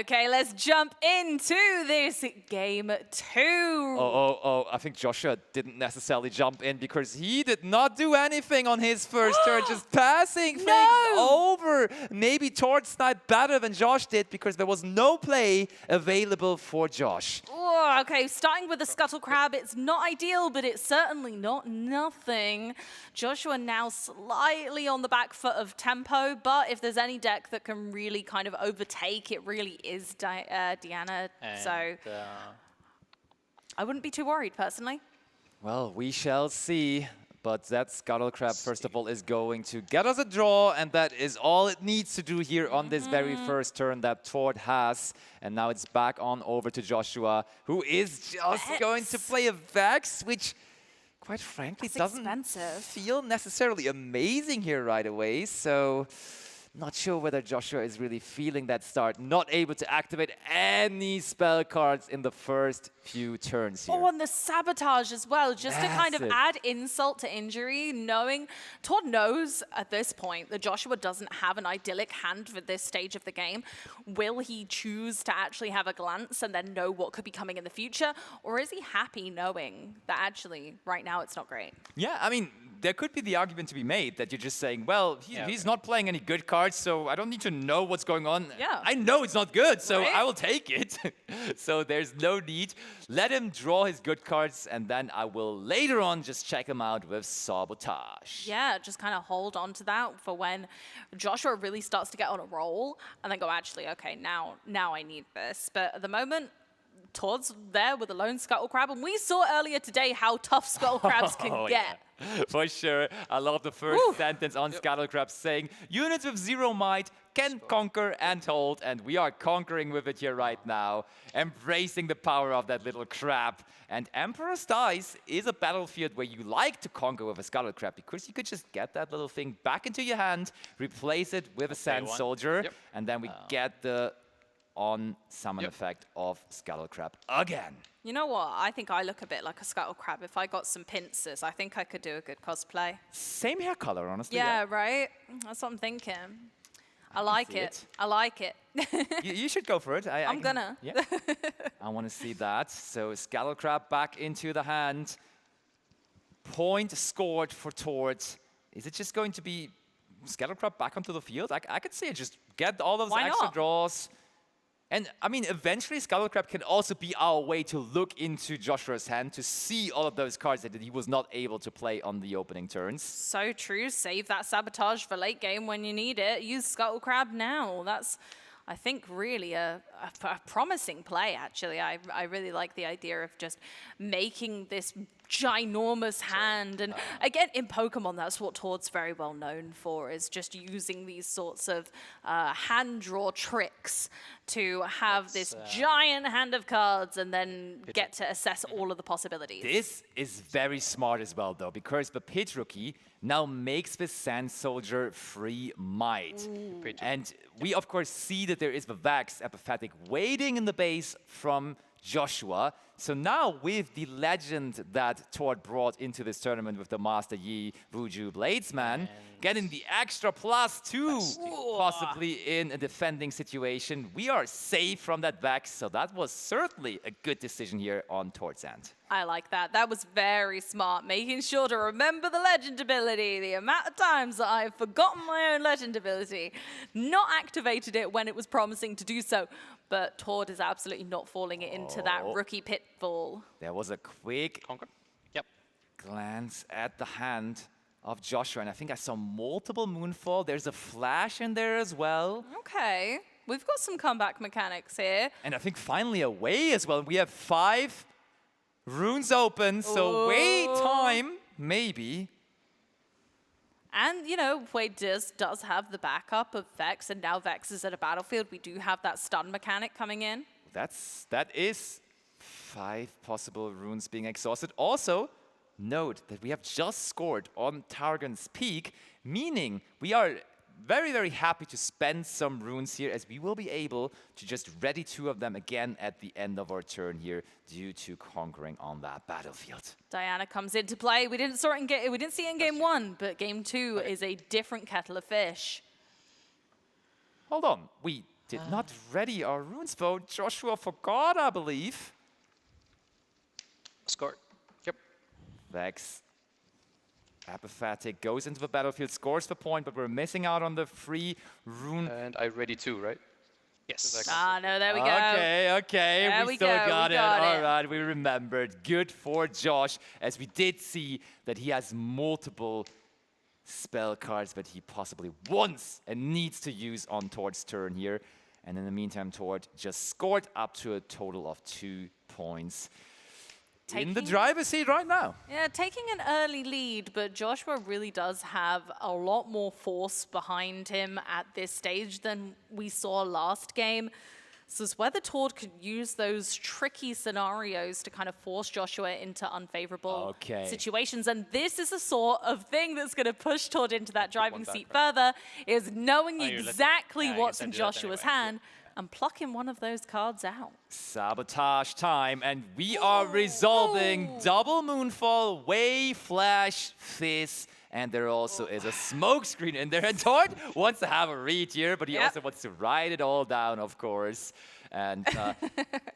Okay, let's jump into this game 2. Oh, I think Joshua didn't necessarily jump in because he did not do anything on his first turn, just passing things over. Maybe Tord sniped better than Josh did because there was no play available for Josh. Oh, okay, starting with the Scuttle Crab, it's not ideal, but it's certainly not nothing. Joshua now slightly on the back foot of tempo, but if there's any deck that can really kind of overtake, it really is Diana. So I wouldn't be too worried, personally. Well, we shall see. But that Scuttle Crab, first of all, is going to get us a draw, and that is all it needs to do here on this very first turn that Tord has. And now it's back on over to Joshua, who is just going to play a Vex, which, quite frankly, doesn't feel necessarily amazing here right away. So not sure whether Joshua is really feeling that start, not able to activate any spell cards in the first few turns here. Oh, and the sabotage as well, just to kind of add insult to injury, knowing, Tord knows at this point that Joshua doesn't have an idyllic hand for this stage of the game. Will he choose to actually have a glance and then know what could be coming in the future? Or is he happy knowing that actually right now it's not great? Yeah, I mean, there could be the argument to be made that you're just saying, well, he's not playing any good cards, so I don't need to know what's going on. Yeah. I know it's not good, so I will take it. So there's no need. Let him draw his good cards, and then I will later on just check him out with Sabotage. Yeah, just kind of hold on to that for when Joshua really starts to get on a roll, and then go, actually, okay, now I need this. But at the moment, Tord's there with a lone Scuttle Crab, and we saw earlier today how tough Scuttle Crabs can get. Yeah. For sure. I love the first sentence on Scuttle Crab saying, units with 0 might can conquer and hold, and we are conquering with it here right now, embracing the power of that little crab. And Emperor's Dice is a battlefield where you like to conquer with a Scuttle Crab because you could just get that little thing back into your hand, replace it with a Sand Soldier, and then we get the on-summon effect of Scuttle Crab again. You know what? I think I look a bit like a Scuttle Crab. If I got some pincers, I think I could do a good cosplay. Same hair color, honestly. Yeah, right? That's what I'm thinking. I like it. I like it. You should go for it. I'm gonna. Yeah. I want to see that. So Scuttle Crab back into the hand. Point scored for Tord. Is it just going to be Scuttle Crab back onto the field? I could see it. Just get all those extra draws. And, I mean, eventually Scuttle Crab can also be our way to look into Joshua's hand to see all of those cards that he was not able to play on the opening turns. So true. Save that sabotage for late game when you need it. Use Scuttle Crab now. That's, I think, really a promising play, actually. I really like the idea of just making this ginormous hand. And again, in Pokemon, that's what Tord's very well known for, is just using these sorts of hand draw tricks to have this giant hand of cards and then get to assess all of the possibilities. This is very smart as well, though, because the Pit Rookie now makes the Sand Soldier free might. And we, of course, see that there is the Vax Apathetic waiting in the base from Joshua. So now with the legend that Tord brought into this tournament with the Master Yi Wuju Bladesman, getting the extra +2 possibly in a defending situation, we are safe from that Vex. So that was certainly a good decision here on Tord's end. I like that. That was very smart, making sure to remember the legend ability. The amount of times that I've forgotten my own legend ability, not activated it when it was promising to do so. But Tord is absolutely not falling into that rookie pitfall. There was a quick glance at the hand of Joshua, and I think I saw multiple Moonfall. There's a flash in there as well. Okay, we've got some comeback mechanics here. And I think finally a way as well. We have 5 runes open, so wait time Maybe. And, you know, Wade does have the backup of Vex, and now Vex is at a battlefield. We do have that stun mechanic coming in. That is 5 possible runes being exhausted. Also, note that we have just scored on Targon's Peak, meaning we are very, very happy to spend some runes here, as we will be able to just ready 2 of them again at the end of our turn here due to conquering on that battlefield. Diana comes into play. We didn't see it in game 1, but game 2 is a different kettle of fish. Hold on, we did not ready our runes though. Joshua forgot, I believe. Scored. Yep. Vex, apathetic, goes into the battlefield, scores the point, but we're missing out on the free rune. And I ready too, right? Yes. Ah, no, there we go. Okay, There we still got it. got All right, we remembered. Good for Josh, as we did see that he has multiple spell cards that he possibly wants and needs to use on Tord's turn here. And in the meantime, Tord just scored up to a total of 2 points. In the driver's seat right now. Yeah, taking an early lead, but Joshua really does have a lot more force behind him at this stage than we saw last game. So it's whether Tord could use those tricky scenarios to kind of force Joshua into unfavorable situations. And this is the sort of thing that's going to push Tord into that driving seat further, is knowing exactly what's in Joshua's hand and plucking one of those cards out. Sabotage time, and we are resolving double Moonfall, Wave, Flash, Fizz, and there also is a smoke screen in there. And Tord wants to have a read here, but he also wants to write it all down, of course. And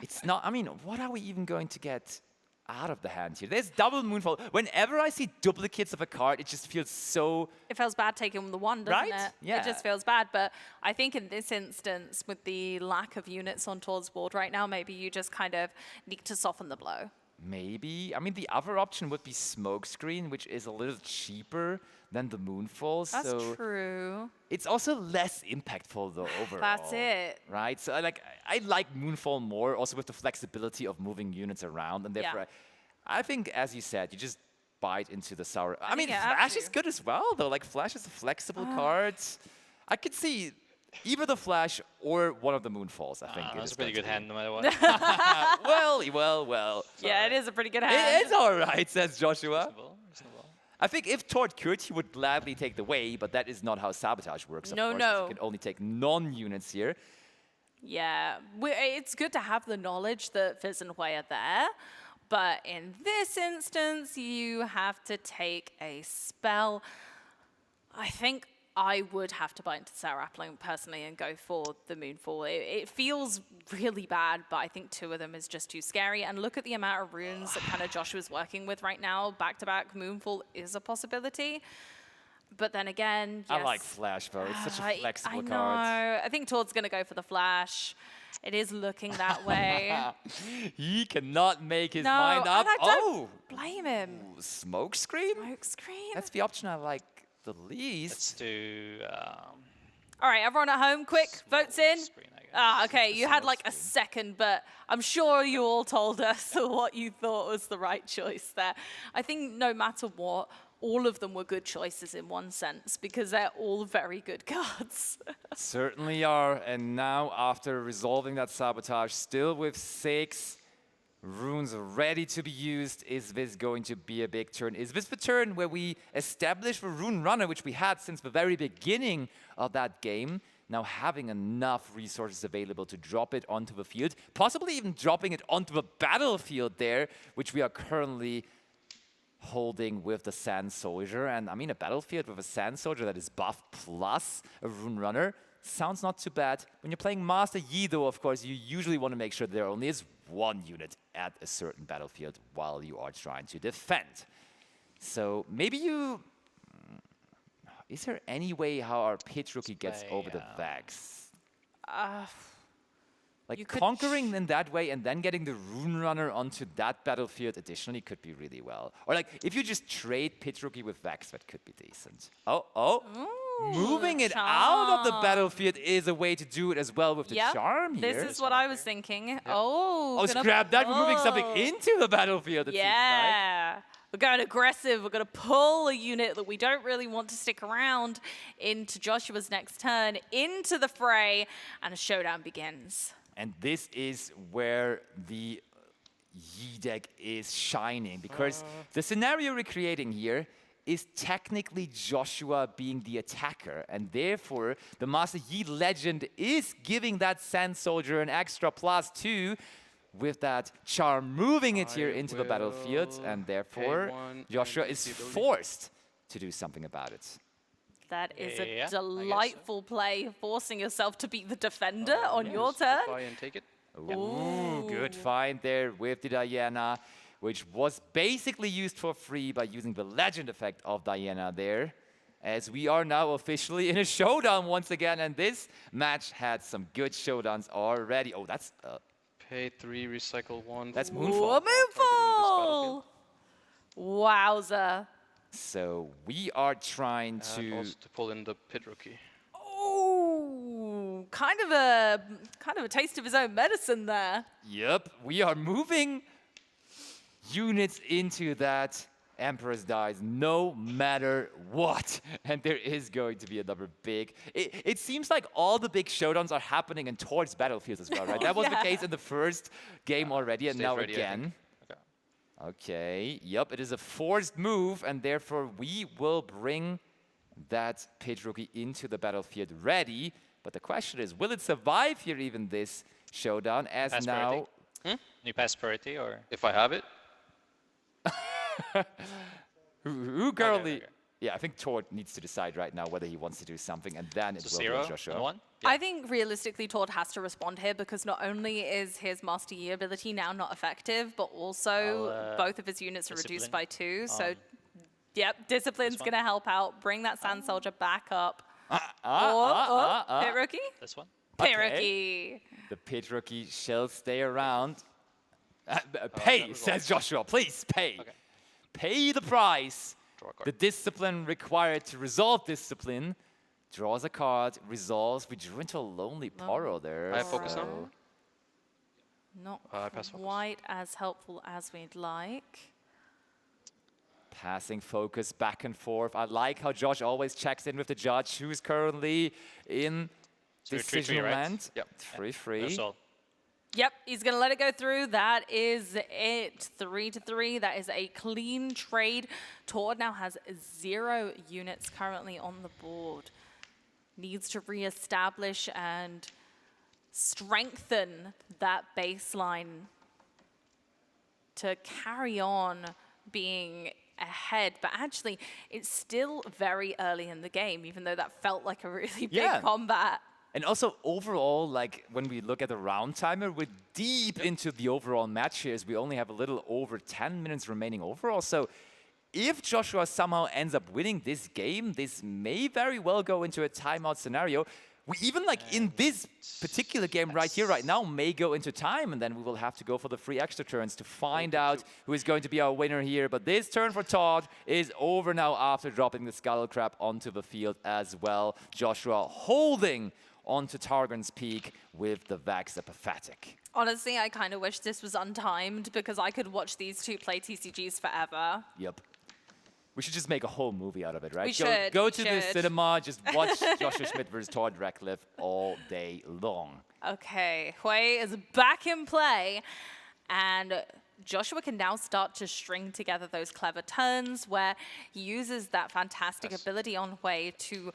it's not, I mean, what are we even going to get out of the hand here? There's double Moonfall. Whenever I see duplicates of a card, it just feels so... It feels bad taking the 1, doesn't it? Yeah. It just feels bad. But I think in this instance, with the lack of units on Tord's board right now, maybe you just kind of need to soften the blow. Maybe. I mean, the other option would be Smokescreen, which is a little cheaper than the Moonfall. That's so true. It's also less impactful, though, overall. That's it. Right? So I like Moonfall more, also with the flexibility of moving units around. And therefore, I think, as you said, you just bite into the sour. I mean, Flash is good as well, though. Like, Flash is a flexible card. I could see either the Flash or one of the Moonfalls, I think. That's a pretty good hand, no matter what. well. Yeah, it is a pretty good hand. It's all right, says Joshua. Reasonable. I think if Tord could, he would gladly take the way, but that is not how Sabotage works. Of course, No. You can only take non-units here. Yeah, it's good to have the knowledge that Fizz and Wei are there, but in this instance, you have to take a spell. I think I would have to bite into Sour Appling personally and go for the Moonfall. It feels really bad, but I think 2 of them is just too scary. And look at the amount of runes that kind of Joshua's working with right now. Back-to-back Moonfall is a possibility. But then again, yes. I like Flash, though. It's such a flexible card. card. I think Tord's going to go for the Flash. It is looking that way. He cannot make his mind up. I don't blame him. Smokescreen? Smokescreen? That's the option I like the least. Let's do... All right, everyone at home, quick, votes in. Okay, you had like a second, but I'm sure you all told us what you thought was the right choice there. I think no matter what, all of them were good choices in one sense, because they're all very good cards. Certainly are, and now after resolving that Sabotage, still with 6 runes ready to be used, is this going to be a big turn? Is this the turn where we establish the Rune Runner, which we had since the very beginning of that game, now having enough resources available to drop it onto the field, possibly even dropping it onto the battlefield there, which we are currently holding with the Sand Soldier. And I mean, a battlefield with a Sand Soldier that is buffed plus a Rune Runner sounds not too bad. When you're playing Master Yi, though, of course, you usually want to make sure there only is 1 unit at a certain battlefield while you are trying to defend. So maybe you... Is there any way how our pitch rookie gets over the Vex? Like conquering in that way and then getting the Rune Runner onto that battlefield additionally could be really well. Or like if you just trade pitch rookie with Vex, that could be decent. Moving it out of the battlefield is a way to do it as well with the charm here. This is what I was thinking. Oh, scrap that. We're moving something into the battlefield, it seems like. We're going aggressive. We're going to pull a unit that we don't really want to stick around into Joshua's next turn, into the fray, and a showdown begins. And this is where the Yi deck is shining, because the scenario we're creating here is technically Joshua being the attacker, and therefore the Master Yi Legend is giving that Sand Soldier an extra +2 with that charm moving it here into the battlefield, and therefore Joshua is forced to do something about it. That is a delightful play, forcing yourself to beat the defender on your turn. And take it. Ooh, good find there with the Diana, which was basically used for free by using the legend effect of Diana there. As we are now officially in a showdown once again, and this match had some good showdowns already. Oh, that's... Pay 3, recycle 1. That's Moonfall. Moonfall! Wowza. So we are trying to... also to pull in the Pit Rookie. Oh, kind of a taste of his own medicine there. Yep, we are moving units into that Emperor's Dies no matter what. And there is going to be another big... It seems like all the big showdowns are happening in towards battlefields as well, right? That was the case in the first game already, and now again. Okay, yep, it is a forced move, and therefore we will bring that Pit Rookie into the battlefield ready. But the question is, will it survive here even this showdown, as pass now... You pass parity, or? If I have it? Who currently... Yeah, I think Tord needs to decide right now whether he wants to do something, and then it will be Joshua. 1? I think realistically Tord has to respond here, because not only is his Master Yi ability now not effective, but also both of his units are reduced by 2. So, yep, Discipline's going to help out. Bring that Sand Soldier back up. Pit Rookie? This one? Pit Rookie. The Pit Rookie shall stay around. Pay, says Joshua. Please, pay. Pay the price. The discipline required to resolve discipline. Draws a card, resolves. We drew into a Lonely Poro there. I have focus now? Not quite as helpful as we'd like. Passing focus back and forth. I like how Josh always checks in with the judge, who is currently in decision land. Yep. 3-3. Yep, he's going to let it go through. That is it. 3-3. That is a clean trade. Tord now has 0 units currently on the board. Needs to reestablish and strengthen that baseline to carry on being ahead. But actually, it's still very early in the game, even though that felt like a really big combat. And also, overall, like, when we look at the round timer, we're deep into the overall match here, as we only have a little over 10 minutes remaining overall. So if Joshua somehow ends up winning this game, this may very well go into a timeout scenario. We even, like, in this particular game right here, right now, may go into time, and then we will have to go for the 3 extra turns to find out who is going to be our winner here. But this turn for Todd is over now after dropping the Scuttle Crab onto the field as well. Joshua holding onto Targon's Peak with the Vex Apathetic. Honestly, I kind of wish this was untimed, because I could watch these two play TCGs forever. Yep. We should just make a whole movie out of it, right? We should. Go to the cinema, just watch Joshua Schmidt versus Tord Radcliffe all day long. Okay, Hui is back in play, and Joshua can now start to string together those clever turns where he uses that fantastic ability on Hui to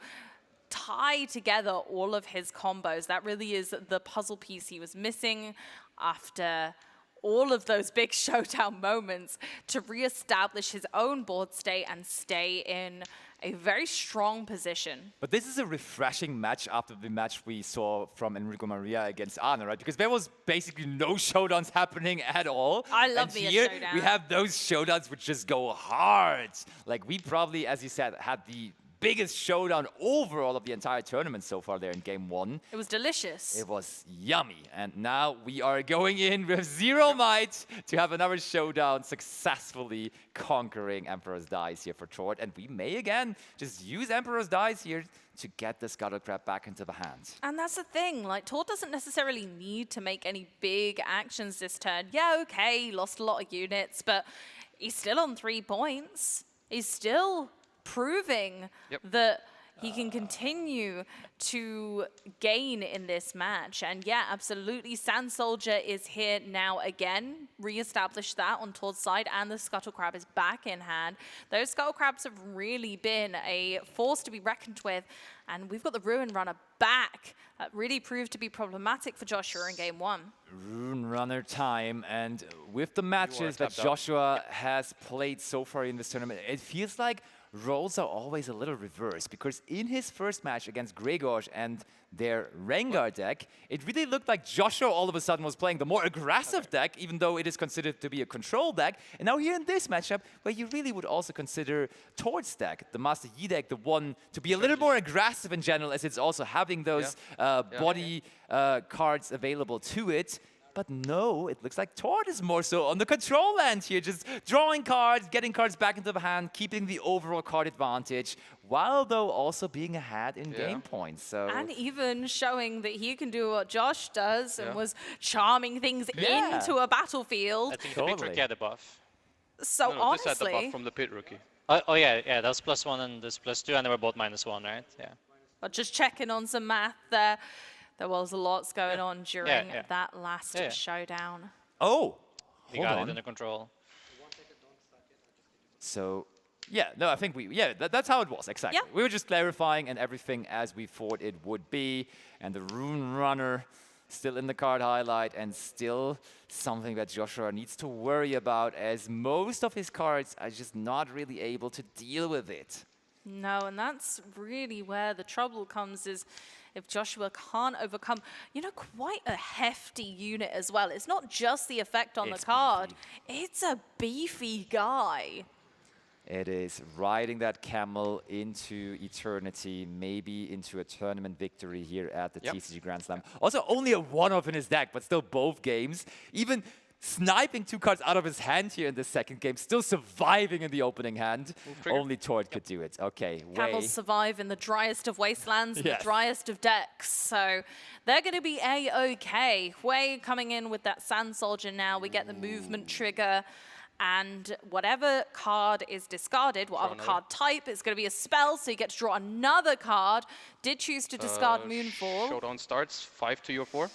tie together all of his combos. That really is the puzzle piece he was missing after all of those big showdown moments, to reestablish his own board state and stay in a very strong position. But this is a refreshing match after the match we saw from Enrico Maria against Arne, right? Because there was basically no showdowns happening at all. I love and me a here showdown. we have those showdowns which just go hard. Like, we probably, as you said, had the biggest showdown overall of the entire tournament so far there in game 1. It was delicious. It was yummy. And now we are going in with 0 might to have another showdown, successfully conquering Emperor's Dice here for Tord. And we may again just use Emperor's Dice here to get the Scuttle Crab back into the hands. And that's the thing, like, Tord doesn't necessarily need to make any big actions this turn. Yeah, okay, he lost a lot of units, but he's still on 3 points. He's still proving that he can continue to gain in this match. And yeah, absolutely, Sand Soldier is here now again. Re-establish that on Tord's side, and the Scuttle Crab is back in hand. Those Scuttle Crabs have really been a force to be reckoned with. And we've got the Ruin Runner back. That really proved to be problematic for Joshua in game 1. Rune Runner time, and with the matches that Joshua has played so far in this tournament, it feels like roles are always a little reversed, because in his first match against Gregor and their Rengar deck, it really looked like Joshua all of a sudden was playing the more aggressive deck, even though it is considered to be a control deck. And now here in this matchup, where you really would also consider Tord's deck, the Master Yi deck, the one to be a little more aggressive in general, as it's also having those body cards available to it. But no, it looks like Tord is more so on the control end here, just drawing cards, getting cards back into the hand, keeping the overall card advantage, while though also being ahead in game points. So and even showing that he can do what Josh does and was charming things into a battlefield. I think the Pit Rookie had a buff. So honestly, this had the buff from the Pit Rookie. Oh yeah, that was +1 and this +2, and they were both -1, right? Yeah. But just checking on some math there. There was a lot going on during that last showdown. Oh, we got it under control. So, yeah, no, I think that's how it was, exactly. Yeah. We were just clarifying and everything as we thought it would be. And the Rune Runner still in the card highlight, and still something that Joshua needs to worry about, as most of his cards are just not really able to deal with it. No, and that's really where the trouble comes, is if Joshua can't overcome, quite a hefty unit as well. It's not just the effect on the card. It's a beefy guy. It is riding that camel into eternity, maybe into a tournament victory here at the TCG Grand Slam. Also, only a one-off in his deck, but still both games. Even sniping 2 cards out of his hand here in the second game, still surviving in the opening hand. Only Tord could do it. Okay, Camels survive in the driest of wastelands, and the driest of decks, so they're going to be A-okay. Wei coming in with that Sand Soldier now. We get the movement trigger, and whatever card is discarded, whatever card type, it's going to be a spell, so you get to draw another card. Did choose to discard Moonfall. Showdown starts, 5 to your 4.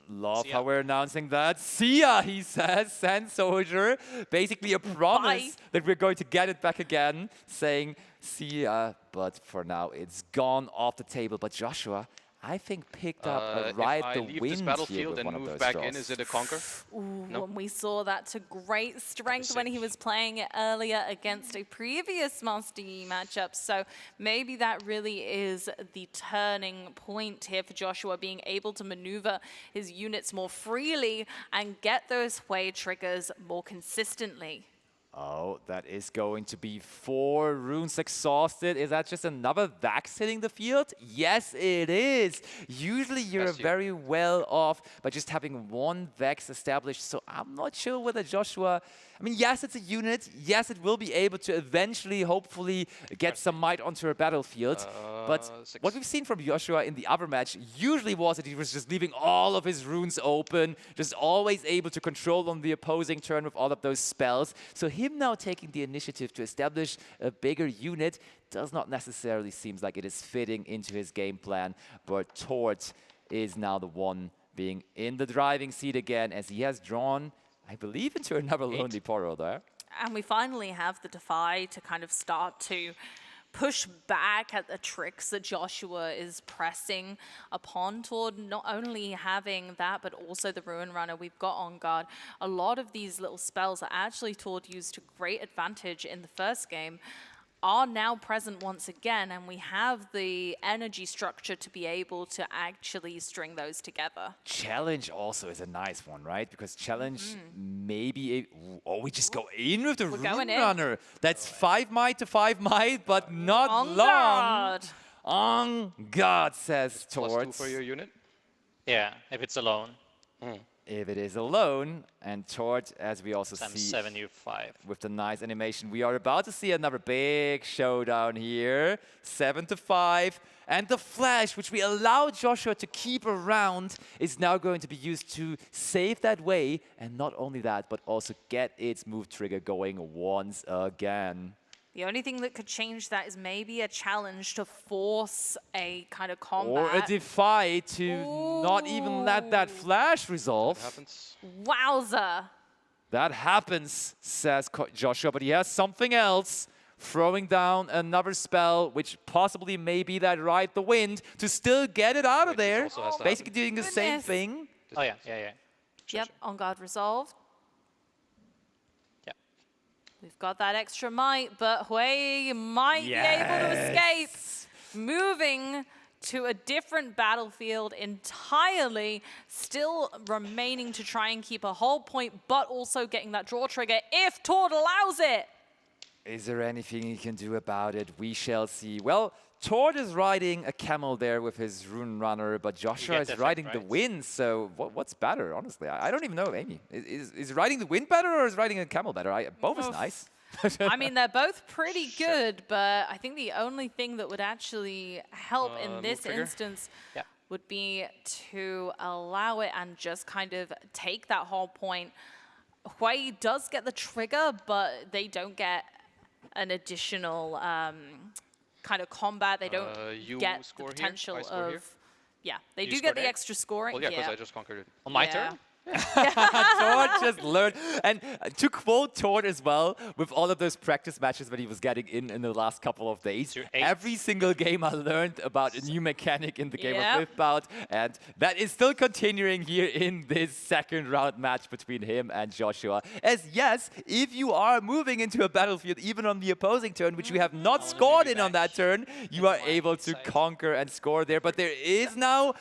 Love how we're announcing that. See ya, he says, Sand Soldier. Basically a promise that we're going to get it back again, saying see ya, but for now it's gone off the table. But Joshua, I think, picked up a ride the wind here with one of those If I leave this battlefield and move back in, is it a conquer? And we saw that to great strength when he was playing it earlier against a previous Master Yi matchup. So maybe that really is the turning point here for Joshua, being able to maneuver his units more freely and get those Hui triggers more consistently. Oh, that is going to be 4 runes exhausted. Is that just another Vax hitting the field? Yes, it is. Usually you're very well off by just having 1 Vax established. So I'm not sure whether Joshua... I mean, yes, it's a unit. Yes, it will be able to eventually, hopefully, get some might onto a battlefield. But what we've seen from Joshua in the other match usually was that he was just leaving all of his runes open, just always able to control on the opposing turn with all of those spells. So him now taking the initiative to establish a bigger unit does not necessarily seem like it is fitting into his game plan. But Tord is now the one being in the driving seat again, as he has drawn, I believe, into another Lonely Poro there. And we finally have the Defy to kind of start to push back at the tricks that Joshua is pressing upon Tord. Not only having that, but also the Ruin Runner we've got on guard. A lot of these little spells that actually Tord used to great advantage in the first game are now present once again, and we have the energy structure to be able to actually string those together. Challenge also is a nice one, right? Because Challenge maybe... we just go in with the Rune Runner. That's 5 might to 5 might, but not long. Guard. On guard, says Tord. +2 for your unit? Yeah, if it's alone. If it is alone, and Tord, as we also I'm see 7, you 5. with the nice animation, we are about to see another big showdown here. 7-5. And the flash, which we allow Joshua to keep around, is now going to be used to save that way. And not only that, but also get its move trigger going once again. The only thing that could change that is maybe a challenge to force a kind of combat. Or a defy to not even let that flash resolve. Wowza. That happens, says Joshua, but he has something else. Throwing down another spell, which possibly may be that Ride the Wind, to still get it out of there. Basically doing the same thing. Oh, yeah, yeah, yeah. Yep, on guard resolved. We've got that extra might, but Hui might be able to escape. Moving to a different battlefield entirely, still remaining to try and keep a whole point, but also getting that draw trigger if Tord allows it. Is there anything he can do about it? We shall see. Well, Tord is riding a camel there with his Rune Runner, but Joshua is riding the wind, so what's better, honestly? I don't even know, Amy. Is riding the wind better or is riding a camel better? Both is nice. I mean, they're both pretty good, but I think the only thing that would actually help in this instance would be to allow it and just kind of take that whole point. Hui does get the trigger, but they don't get an additional kind of combat. They don't get the potential of... Yeah, they do get the extra scoring. Well, yeah, because I just conquered it. On my turn? Tord just learned. And to quote Tord as well, with all of those practice matches that he was getting in the last couple of days, every single game I learned about a new mechanic in the game of Riftbound, and that is still continuing here in this second round match between him and Joshua. As yes, if you are moving into a battlefield, even on the opposing turn, which you have not scored in on that turn, you are able to conquer and score there. But there is now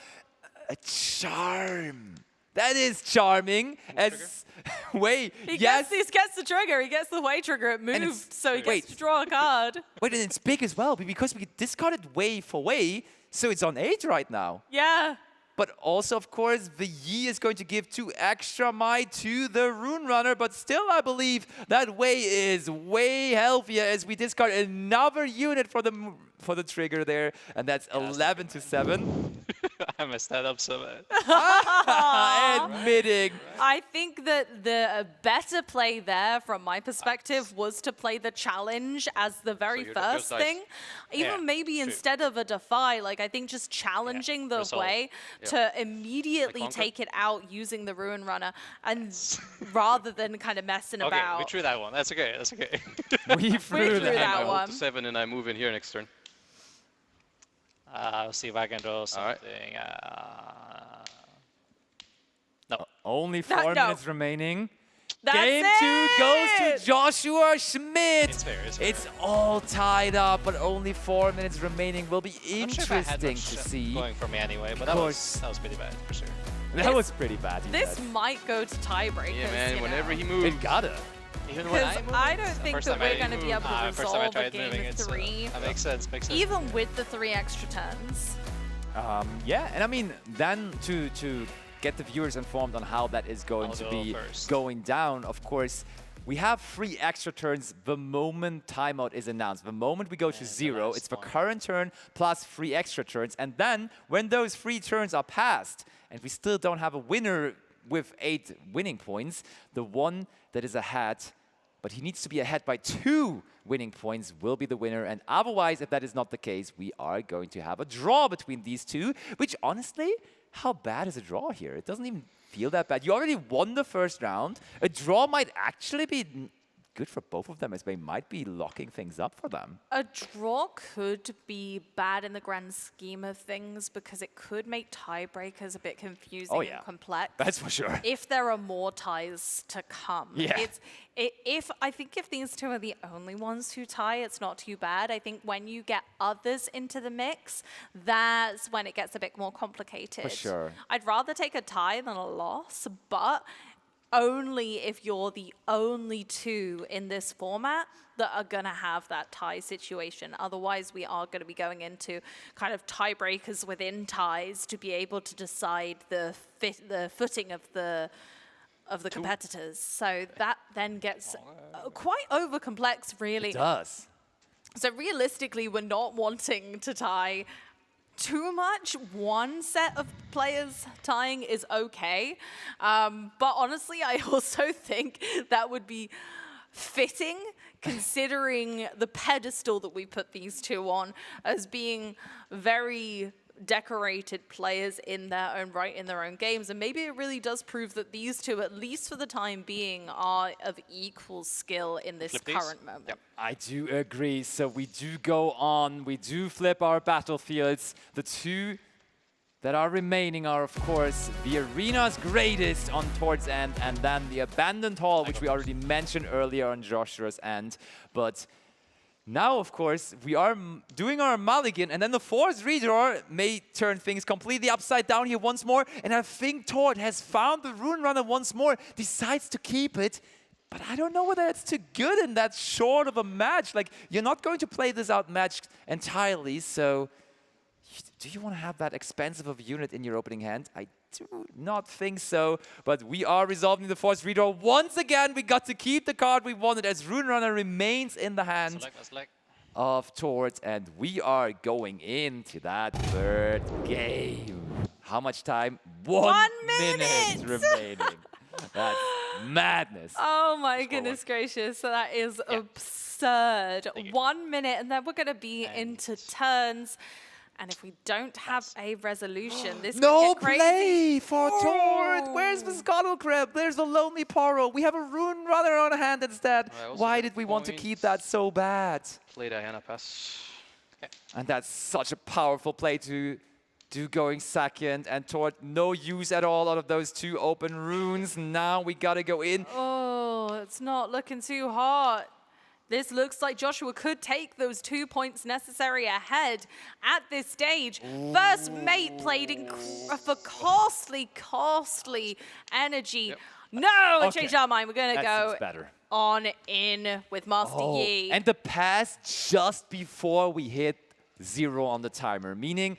a charm. That is charming. As wait, he gets the trigger. He gets the Hui trigger. It moved, so he gets to draw a card. Wait, and it's big as well because we discarded Wei for Wei, so it's on 8 right now. Yeah. But also, of course, the Yi is going to give 2 extra might to the Rune Runner, but still, I believe that Wei is way healthier as we discard another unit for the trigger there, and that's 11-7. I messed that up so bad. Admitting. I think that the better play there, from my perspective, was to play the challenge as the very first thing. Even maybe instead of a defy, like I think just challenging the way to immediately take it out using the Ruin Runner, and rather than kind of messing about. Okay, we drew that one. That's okay. That's okay. We drew that one. I 7 and I move in here next turn. I'll see if I can draw something. No. Only 4 minutes remaining. That's Game 2 goes to Joshua Schmidt. It's fair, it's fair. It's all tied up, but only 4 minutes remaining. Will be interesting to see. Going for me anyway, but that was pretty bad for sure. That was pretty bad. This might go to tiebreakers. Yeah, man. Whenever he moves, it gotta. Even when I don't think that we're going to be able to resolve a game moving, 3. That makes sense. Even with the 3 extra turns. Yeah, and I mean, then to get the viewers informed on how that is going to be going down, of course, we have 3 extra turns the moment timeout is announced. The moment we go to 0, it's the current turn plus 3 extra turns. And then when those 3 turns are passed, and we still don't have a winner with 8 winning points, the one that is ahead, but he needs to be ahead by 2 winning points, will be the winner. And otherwise, if that is not the case, we are going to have a draw between these 2, which honestly, how bad is a draw here? It doesn't even feel that bad. You already won the first round. A draw might actually be good for both of them, as they might be locking things up for them. A draw could be bad in the grand scheme of things because it could make tiebreakers a bit confusing and complex. That's for sure. If there are more ties to come. Yeah. I think if these 2 are the only ones who tie, it's not too bad. I think when you get others into the mix, that's when it gets a bit more complicated. For sure. I'd rather take a tie than a loss, but only if you're the only two in this format that are going to have that tie situation. Otherwise, we are going to be going into kind of tiebreakers within ties to be able to decide the footing of the competitors. So that then gets quite over complex, really. It does. So realistically, we're not wanting to tie too much. One set of players tying is okay. But honestly, I also think that would be fitting considering the pedestal that we put these two on as being very decorated players in their own right, in their own games. And maybe it really does prove that these two, at least for the time being, are of equal skill in this current moment. Yep. I do agree. So we do go on. We do flip our battlefields. The two that are remaining are, of course, the arena's greatest on Tord's end, and then the abandoned hall, which we already mentioned earlier on Joshua's end. But now, of course, we are doing our mulligan, and then the force redraw may turn things completely upside down here once more. And I think Tord has found the Rune Runner once more, decides to keep it. But I don't know whether it's too good in that short of a match. Like, you're not going to play this out matched entirely, so do you want to have that expensive of a unit in your opening hand? I do not think so, but we are resolving the force redraw. Once again, we got to keep the card we wanted as Rune Runner remains in the hand of Tord, and we are going into that third game. How much time? 1 minute remaining. That's madness. Oh my goodness gracious, so that is absurd. 1 minute, and then we're going to be into turns. And if we don't have a resolution, this no could get crazy. Play for Tord. Where's the Scuttle Crab? There's the Lonely Poro. We have a Rune Runner on hand instead. Why did we want to keep that so bad? Play Diana pass. Okay. And that's such a powerful play to do going second. And Tord, no use at all out of those two open runes. Now we gotta go in. Oh, it's not looking too hot. This looks like Joshua could take those 2 points necessary ahead at this stage. First mate played for costly energy. Yep. No, I Okay. changed our mind. We're going to go better. on in with Master Yi. And the pass just before we hit 0 on the timer, meaning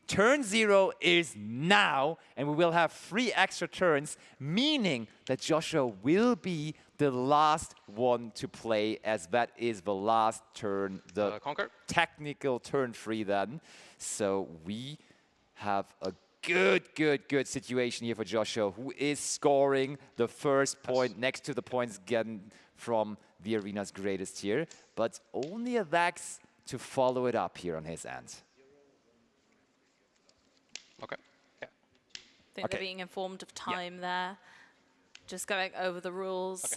turn 0 is now, and we will have 3 extra turns, meaning that Joshua will be the last one to play, as that is the last turn, the technical turn 3 then. So we have a good situation here for Joshua, who is scoring the first point next to the points again from the arena's greatest here, but only a Vex to follow it up here on his end. Okay. I think they're being informed of time there. Just going over the rules. Okay.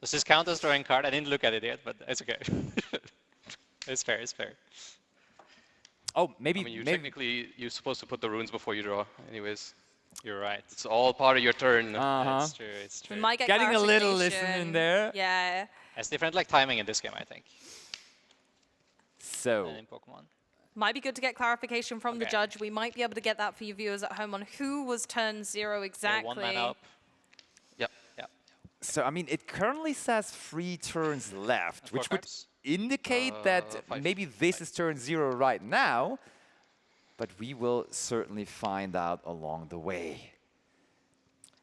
Does this count as drawing card? I didn't look at it yet, but it's okay. It's fair, it's fair. Oh, maybe. I mean, technically, you're supposed to put the runes before you draw, anyways. You're right. It's all part of your turn. It's true, it's true. We might get Getting a little clarification. listen in there. Yeah. It's different like timing in this game, I think. So. Than in Pokemon. Might be good to get clarification from the judge. We might be able to get that for you viewers at home on who was turn 0 exactly. 1 man up. Yep. So, I mean, it currently says 3 turns left, which would indicate that maybe this is turn 0 right now, but we will certainly find out along the way.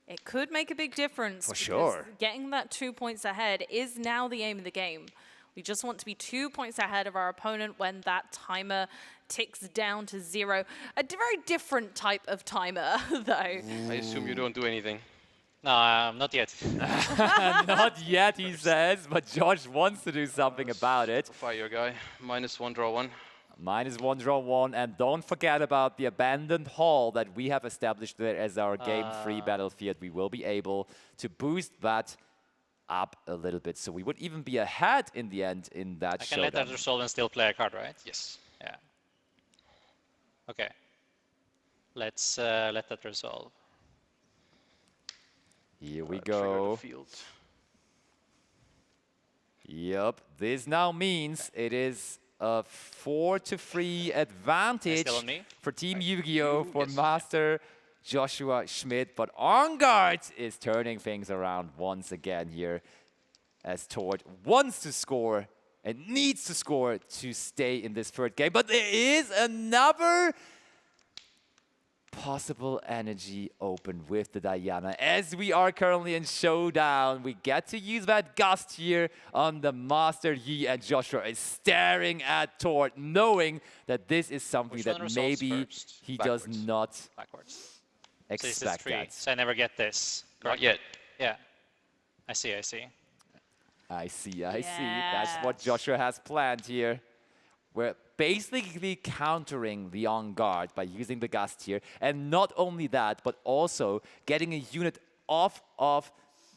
It could make a big difference. For because sure. Getting that 2 points ahead is now the aim of the game. We just want to be 2 points ahead of our opponent when that timer ticks down to 0. A very different type of timer, though. I assume you don't do anything. No, not yet. Not yet, he says, but Josh wants to do something about it. Fire guy. -1, draw 1. -1, draw 1, and don't forget about the abandoned hall that we have established there as our game 3 battlefield. We will be able to boost that up a little bit, so we would even be ahead in the end in that I can let that resolve and still play a card, right? Yes. Yeah. Okay. Let's let that resolve. Here we go. Yep, this now means it is a 4-3 advantage for Team Yu-Gi-Oh! For Master Joshua Schmidt, but On Guard is turning things around once again here as Tord wants to score and needs to score to stay in this third game. But there is another possible energy open with the Diana. As we are currently in Showdown, we get to use that Gust here on the Master Yi, and Joshua is staring at Tord, knowing that this is something that maybe he does not expect that. So I never get this. Not yet. Yeah. I see, I see. I see. That's what Joshua has planned here. We're basically countering the On Guard by using the Gust here. And not only that, but also getting a unit off of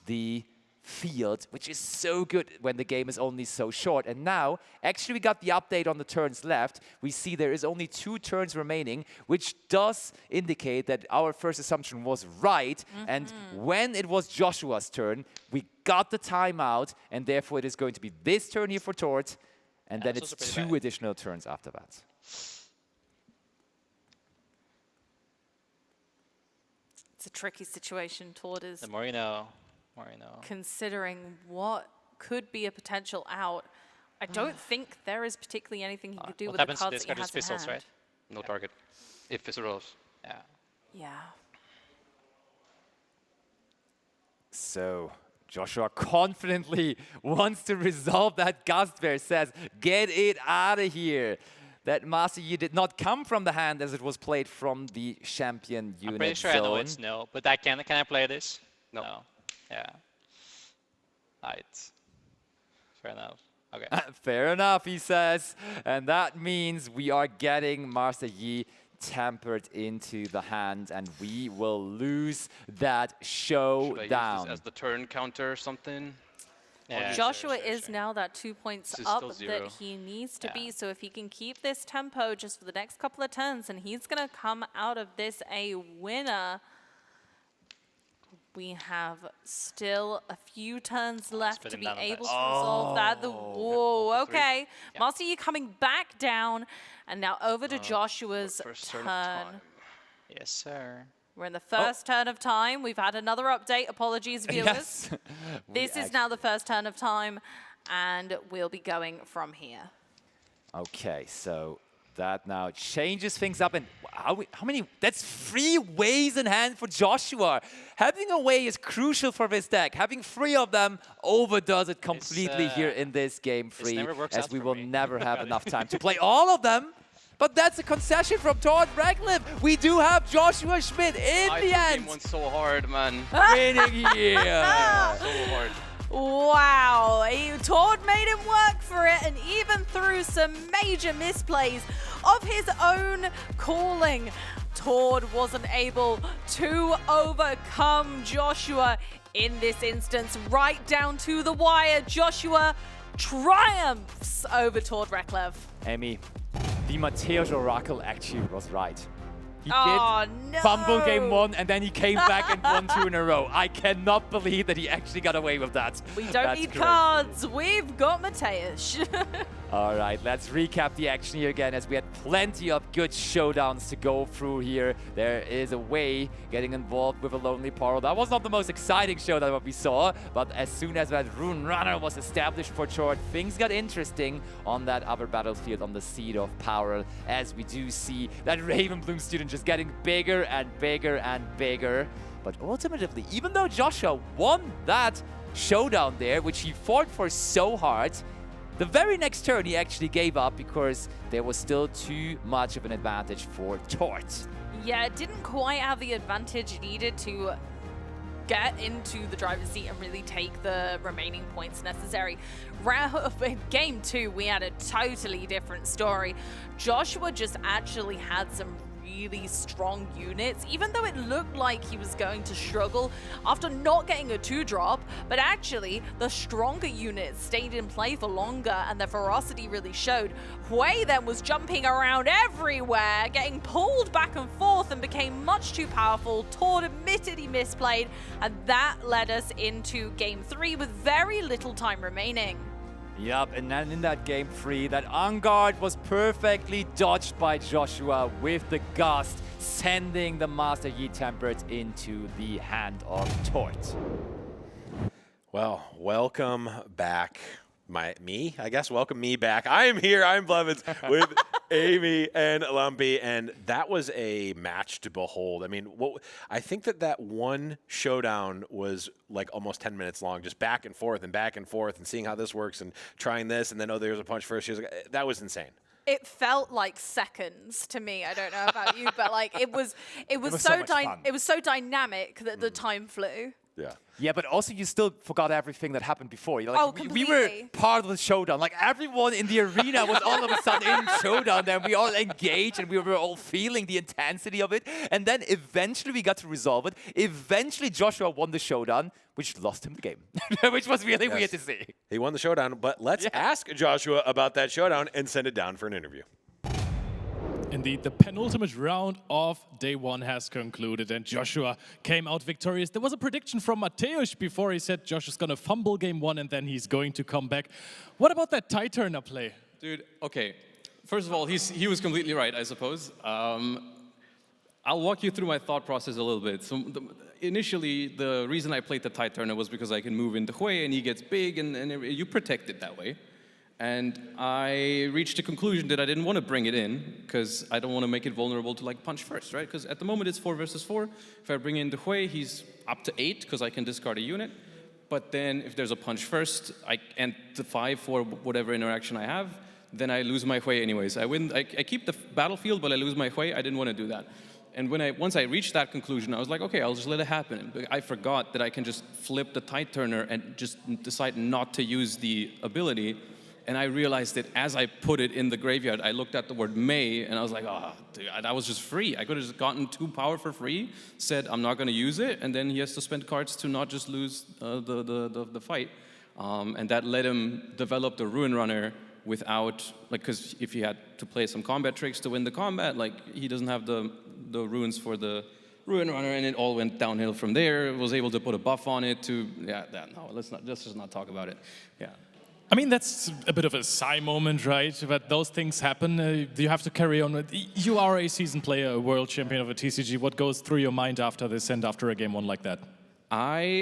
the field, which is so good when the game is only so short. And now, actually, we got the update on the turns left. We see there is only 2 turns remaining, which does indicate that our first assumption was right. And when it was Joshua's turn, we got the timeout, and therefore it is going to be this turn here for Tord, and then it's 2 additional turns after that. It's a tricky situation. Tord is the more you know. Considering what could be a potential out. I don't think there is particularly anything he could do with the cards that he has in pistols, hand. right? No target. If it's rolls. Yeah. Yeah. So Joshua confidently wants to resolve that Gust there, says, get it out of here. That Master Yi did not come from the hand as it was played from the champion unit I'm pretty sure zone. I know it's no, but can I play this? No. Yeah. Right. Fair enough. Okay. Fair enough, he says. And that means we are getting Master Yi tampered into the hand, and we will lose that showdown. Should I use this as the turn counter or something? Yeah. Joshua is now that 2 points up that zero. he needs to be. So if he can keep this tempo just for the next couple of turns, and he's going to come out of this a winner. We have still a few turns left to be able to resolve that. Whoa, okay. Yeah. Master Yi coming back down, and now over to Joshua's turn. Yes, sir. We're in the first turn of time. We've had another update. Apologies, viewers. Yes. This is now the first turn of time, and we'll be going from here. Okay, so that now changes things up. And how many? That's 3 ways in hand for Joshua. Having a way is crucial for this deck. Having 3 of them overdoes it completely here in this game 3, as we will never have enough time to play all of them. But that's a concession from Tord Radcliffe. We do have Joshua Schmidt in the end. Game went so hard, man. Winning here. So hard. Wow, Tord made him work for it, and even through some major misplays of his own calling, Tord wasn't able to overcome Joshua in this instance. Right down to the wire, Joshua triumphs over Tord Radcliffe. Amy, the Mateusz Oracle actually was right. He did fumble game 1, and then he came back and won 2 in a row. I cannot believe that he actually got away with that. We don't need cards. We've got Mateusz. All right, let's recap the action here again, as we had plenty of good showdowns to go through here. There is a way getting involved with a Lonely Portal. That was not the most exciting showdown what we saw, but as soon as that Rune Runner was established for Tord, things got interesting on that other battlefield on the Seed of Power, as we do see that Ravenbloom student just getting bigger and bigger and bigger. But ultimately, even though Joshua won that showdown there, which he fought for so hard, the very next turn he actually gave up because there was still too much of an advantage for Tord. Yeah, it didn't quite have the advantage needed to get into the driver's seat and really take the remaining points necessary. In game 2, we had a totally different story. Joshua just actually had some really strong units, even though it looked like he was going to struggle after not getting a 2-drop, but actually the stronger units stayed in play for longer and their ferocity really showed. Hui then was jumping around everywhere, getting pulled back and forth, and became much too powerful. Tord admitted he misplayed, and that led us into game 3 with very little time remaining. Yup, and then in that game 3, that on guard was perfectly dodged by Joshua with the gust, sending the Master Yi Tempered into the hand of Tort. Well, welcome back. Me, I guess. Welcome me back. I am here. I'm Blevins with Amy and Lumpy, and that was a match to behold. I mean, I think that one showdown was like almost 10 minutes long, just back and forth and seeing how this works and trying this, and then there's a punch first. She was like, that was insane. It felt like seconds to me. I don't know about you, but like it was so dynamic that the time flew. Yeah. Yeah, but also you still forgot everything that happened before. Like, oh, we were part of the showdown. Like everyone in the arena was all of a sudden in showdown. Then we all engaged and we were all feeling the intensity of it. And then eventually we got to resolve it. Eventually Joshua won the showdown, which lost him the game, which was really weird to see. He won the showdown, but let's ask Joshua about that showdown and send it down for an interview. Indeed, the penultimate round of day 1 has concluded, and Joshua came out victorious. There was a prediction from Mateusz before. He said Joshua's going to fumble game 1, and then he's going to come back. What about that tie turner play? Dude, okay. First of all, he was completely right, I suppose. I'll walk you through my thought process a little bit. So initially, the reason I played the tie turner was because I can move into Hui, and he gets big, and you protect it that way. And I reached a conclusion that I didn't want to bring it in because I don't want to make it vulnerable to like punch first, right? Because at the moment it's 4 versus 4. If I bring in the Hui, he's up to 8 because I can discard a unit. But then if there's a punch first, and the 5 for whatever interaction I have, then I lose my Hui anyways. I keep the battlefield, but I lose my Hui. I didn't want to do that. And once I reached that conclusion, I was like, okay, I'll just let it happen. But I forgot that I can just flip the tide turner and just decide not to use the ability. And I realized that as I put it in the graveyard, I looked at the word May, and I was like, oh, dude, that was just free. I could have just gotten 2 power for free, said I'm not going to use it, and then he has to spend cards to not just lose the fight. And that let him develop the Ruin Runner without, like, because if he had to play some combat tricks to win the combat, like, he doesn't have the runes for the Ruin Runner, and it all went downhill from there. Was able to put a buff on it to, let's just not talk about it. Yeah. I mean, that's a bit of a sigh moment, right? But those things happen. You have to carry on with. You are a seasoned player, a world champion of a TCG. What goes through your mind after this and after a game 1 like that?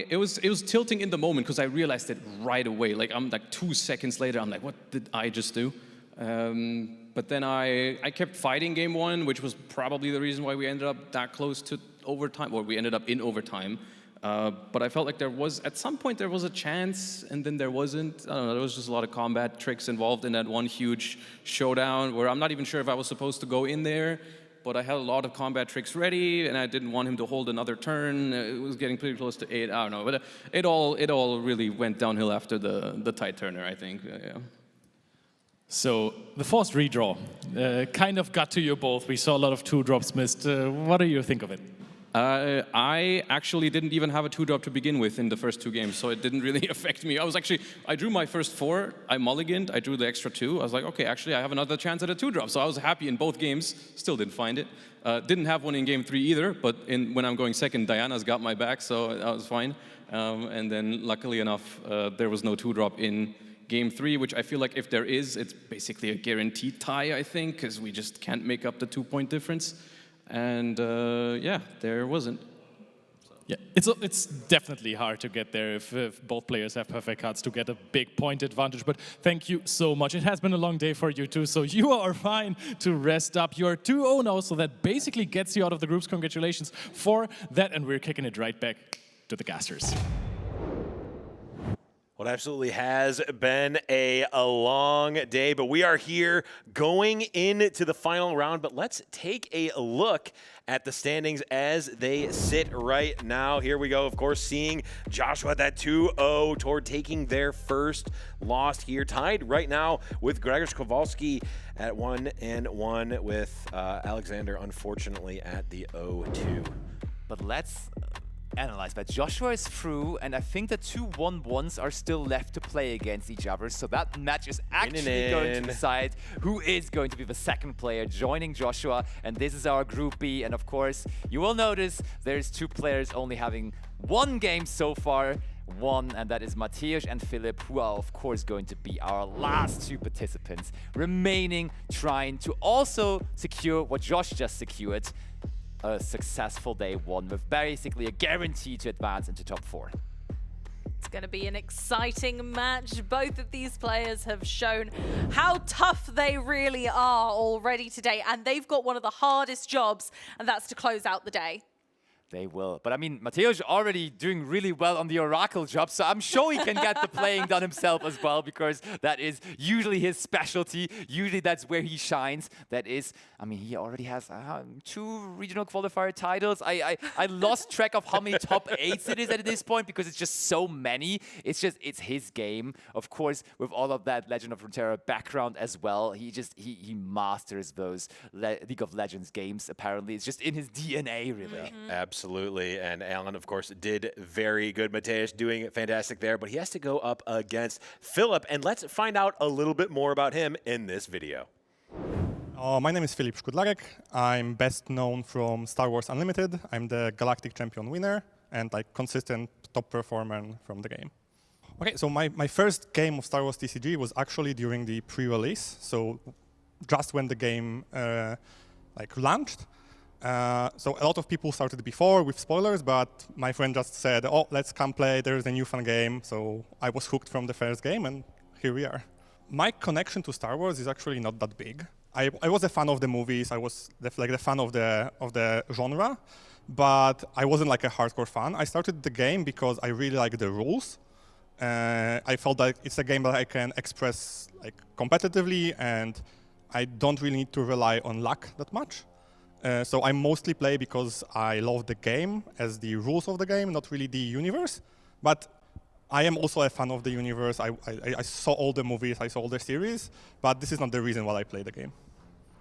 It was tilting in the moment because I realized it right away. Like I'm like 2 seconds later, I'm like, what did I just do? But then I kept fighting game 1, which was probably the reason why we ended up that close to overtime, or we ended up in overtime. But I felt like at some point there was a chance, and then there wasn't. I don't know, there was just a lot of combat tricks involved in that one huge showdown where I'm not even sure if I was supposed to go in there, but I had a lot of combat tricks ready, and I didn't want him to hold another turn. It was getting pretty close to 8, I don't know. But it all really went downhill after the tide turner, I think. Yeah. So the forced redraw kind of got to you both. We saw a lot of 2-drops missed. What do you think of it? I actually didn't even have a 2-drop to begin with in the first 2 games, so it didn't really affect me. I drew my first 4, I mulliganed, I drew the extra 2. I was like, okay, actually I have another chance at a 2-drop. So I was happy in both games, still didn't find it. Didn't have one in game 3 either, but when I'm going second, Diana's got my back, so that was fine. And then luckily enough, there was no 2-drop in game 3, which I feel like if there is, it's basically a guaranteed tie, I think, because we just can't make up the 2-point difference. And yeah, there wasn't. Yeah, it's definitely hard to get there if both players have perfect cards to get a big point advantage. But thank you so much. It has been a long day for you too, so you are fine to rest up. You're 2-0 now, so that basically gets you out of the groups. Congratulations for that, and we're kicking it right back to the casters. Well, it absolutely has been a long day, but we are here going into the final round. But let's take a look at the standings as they sit right now. Here we go, of course, seeing Joshua at that 2-0 toward taking their first loss here. Tied right now with Gregor Kowalski at 1-1 with Alexander, unfortunately, at the 0-2. But let's analyze that. Joshua is through, and I think the 2 1-1s are still left to play against each other, so that match is actually going to decide who is going to be the second player joining Joshua, and this is our Group B. And of course, you will notice there's 2 players only having 1 game so far, one, and that is Mateusz and Philip, who are of course going to be our last two participants remaining, trying to also secure what Josh just secured, a successful day one with basically a guarantee to advance into top 4. It's going to be an exciting match. Both of these players have shown how tough they really are already today, and they've got one of the hardest jobs, and that's to close out the day. They will. But I mean, Mateusz already doing really well on the Oracle job, so I'm sure he can get the playing done himself as well, because that is usually his specialty. Usually that's where he shines. That is, I mean, he already has 2 regional qualifier titles. I lost track of how many top 8s it is at this point, because it's just so many. It's his game. Of course, with all of that Legend of Runeterra background as well, he masters those League of Legends games, apparently. It's just in his DNA, really. Absolutely, and Alan, of course, did very good. Mateusz doing fantastic there, but he has to go up against Philip, and let's find out a little bit more about him in this video. My name is Filip Szkudlarek. I'm best known from Star Wars Unlimited. I'm the Galactic Champion winner and like consistent top performer from the game. Okay, so my first game of Star Wars TCG was actually during the pre-release, so just when the game launched. So a lot of people started before with spoilers, but my friend just said, oh, let's come play, there's a new fun game. So I was hooked from the first game, and here we are. My connection to Star Wars is actually not that big. I was a fan of the movies, I was the fan of the genre, but I wasn't like a hardcore fan. I started the game because I really like the rules. I felt like it's a game that I can express like competitively, and I don't really need to rely on luck that much. So I mostly play because I love the game as the rules of the game, not really the universe. But I am also a fan of the universe. I saw all the movies, I saw all the series, but this is not the reason why I play the game.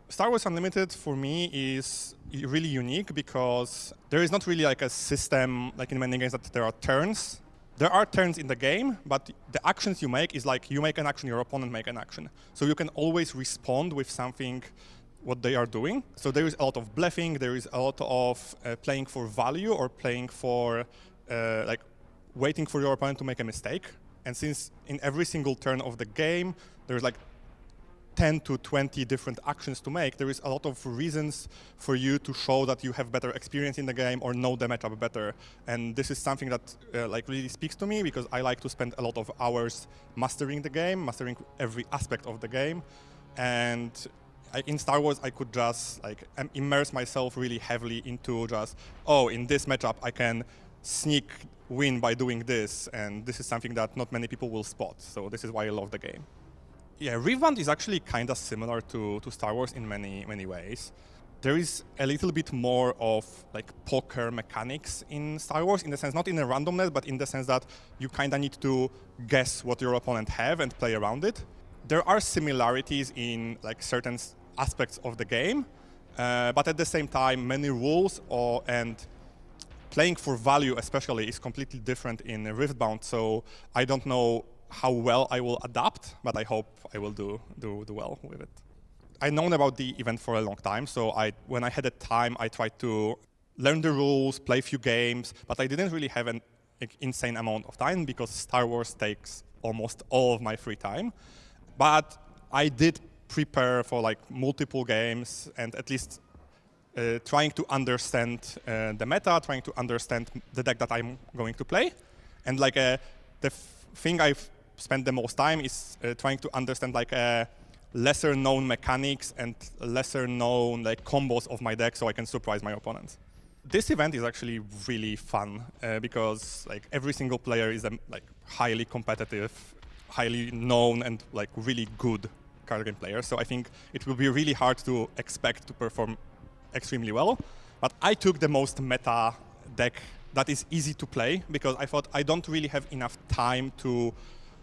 Star Wars Unlimited for me is really unique because there is not really like a system like in many games that there are turns. There are turns in the game, but the actions you make is like you make an action, your opponent make an action. So you can always respond with something what they are doing. So there is a lot of bluffing, there is a lot of playing for value or playing for like waiting for your opponent to make a mistake. And since in every single turn of the game, there's like 10 to 20 different actions to make, there is a lot of reasons for you to show that you have better experience in the game or know the matchup better. And this is something that like really speaks to me because I like to spend a lot of hours mastering the game, mastering every aspect of the game. And in Star Wars, I could just like immerse myself really heavily into just, oh, in this matchup, I can sneak win by doing this. And this is something that not many people will spot. So this is why I love the game. Yeah, Riftbound is actually kind of similar to Star Wars in many ways. There is a little bit more of like poker mechanics in Star Wars, in the sense, not in a randomness, but in the sense that you kind of need to guess what your opponent have and play around it. There are similarities in like certain aspects of the game, but at the same time, many rules and playing for value especially is completely different in Riftbound, so I don't know how well I will adapt, but I hope I will do well with it. I've known about the event for a long time, so when I had the time, I tried to learn the rules, play a few games, but I didn't really have an insane amount of time because Star Wars takes almost all of my free time. But I did prepare for like multiple games and at least trying to understand the meta, trying to understand the deck that I'm going to play. And like the thing I've spent the most time is trying to understand like lesser known mechanics and lesser known like combos of my deck so I can surprise my opponents. This event is actually really fun because like every single player is like highly competitive, highly known and like really good card game player. So I think it will be really hard to expect to perform extremely well. But I took the most meta deck that is easy to play because I thought I don't really have enough time to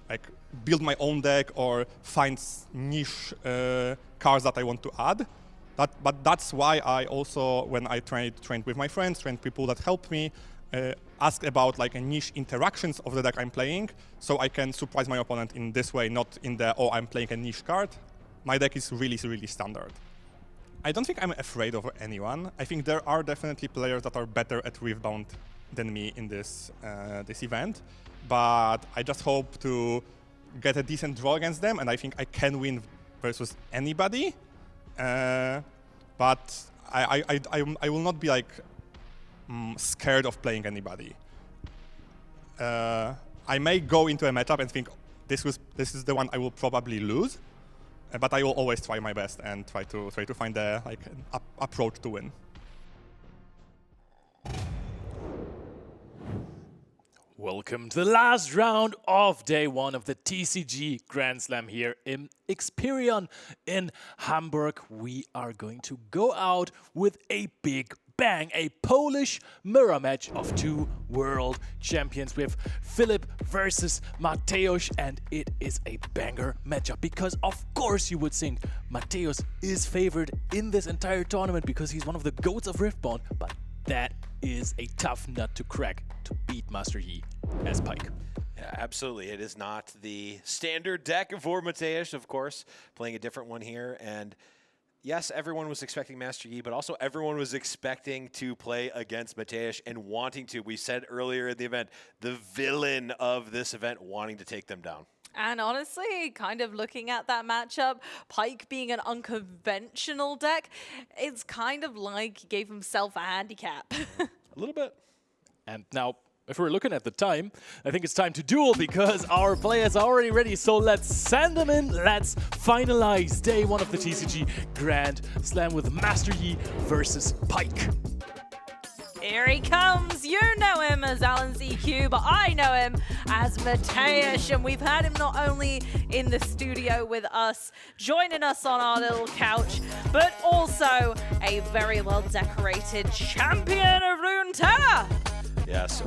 like build my own deck or find niche cards that I want to add. But that's why I also, when I trained with my friends, trained people that help me, ask about like a niche interactions of the deck I'm playing, so I can surprise my opponent in this way, not in the, oh, I'm playing a niche card. My deck is really standard. I don't think I'm afraid of anyone. I think there are definitely players that are better at Riftbound than me in this event. but I just hope to get a decent draw against them, and I think I can win versus anybody. But I will not be like scared of playing anybody. I may go into a matchup and think this is the one I will probably lose, but I will always try my best and try to find a an approach to win. Welcome to the last round of day 1 of the TCG Grand Slam here in Experion in Hamburg. We are going to go out with a big bang, a Polish mirror match of 2 world champions with Filip versus Mateusz, and it is a banger matchup because of course you would think Mateusz is favored in this entire tournament because he's one of the GOATs of Riftbound, but that is a tough nut to crack to beat Master Yi as Pike. Yeah, absolutely. It is not the standard deck for Mateusz, of course, playing a different one here. And yes, everyone was expecting Master Yi, but also everyone was expecting to play against Mateusz and wanting to. We said earlier in the event, the villain of this event wanting to take them down. And honestly, kind of looking at that matchup, Pike being an unconventional deck, it's kind of like he gave himself a handicap. A little bit. And now, if we're looking at the time, I think it's time to duel because our players are already ready. So let's send them in. Let's finalize day 1 of the TCG Grand Slam with Master Yi versus Pike. Here he comes. You know him as Alan ZQ, but I know him as Mateusz, and we've had him not only in the studio with us, joining us on our little couch, but also a very well-decorated champion of Runeterra. Yes,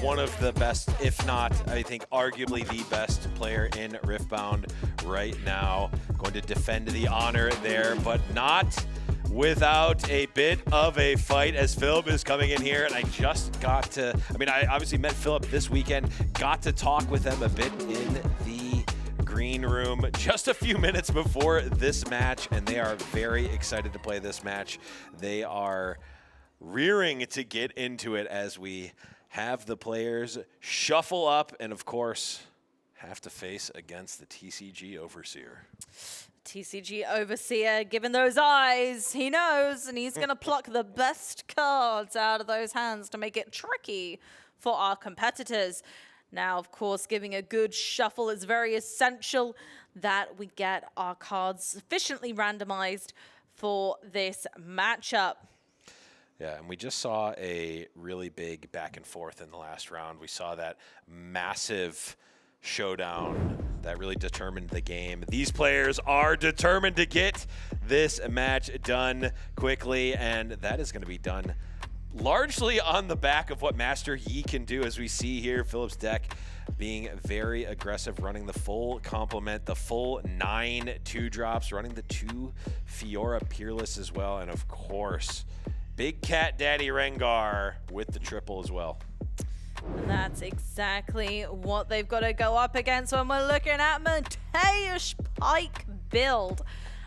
one of the best, if not, I think, arguably the best player in Riftbound right now. Going to defend the honor there, but not without a bit of a fight as Philip is coming in here. And I just got to, I obviously met Philip this weekend, got to talk with him a bit in the green room just a few minutes before this match, and they are very excited to play this match. They are rearing to get into it as we have the players shuffle up and, of course, have to face against the TCG Overseer. TCG Overseer, given those eyes, he knows, and he's going to pluck the best cards out of those hands to make it tricky for our competitors. Now, of course, giving a good shuffle is very essential that we get our cards sufficiently randomized for this matchup. Yeah, and we just saw a really big back and forth in the last round. We saw that massive showdown that really determined the game. These players are determined to get this match done quickly, and that is going to be done largely on the back of what Master Yi can do, as we see here Philip's deck being very aggressive, running the full complement, the full 9 2-drops, running the 2 Fiora Peerless as well, and of course, Big Cat Daddy Rengar with the triple as well. And that's exactly what they've got to go up against when we're looking at Mateusz Pike build.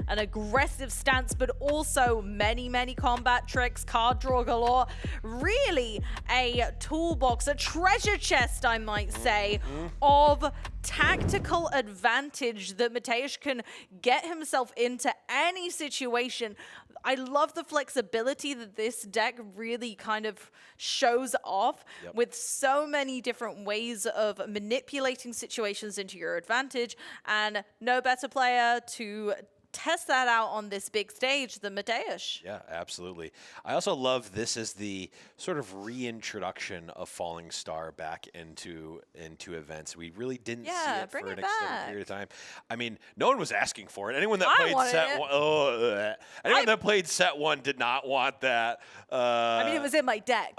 An aggressive stance, but also many, many combat tricks, card draw galore. Really a toolbox, a treasure chest, I might say, of tactical advantage that Mateusz can get himself into any situation. I love the flexibility that this deck really kind of shows off with so many different ways of manipulating situations into your advantage, and no better player to test that out on this big stage than Mateusz. Yeah, absolutely. I also love this as the sort of reintroduction of Falling Star back into events. We really didn't see it for an extended period of time. I mean, no one was asking for it. Anyone that played set one, anyone that played set 1 did not want that. I mean, it was in my deck.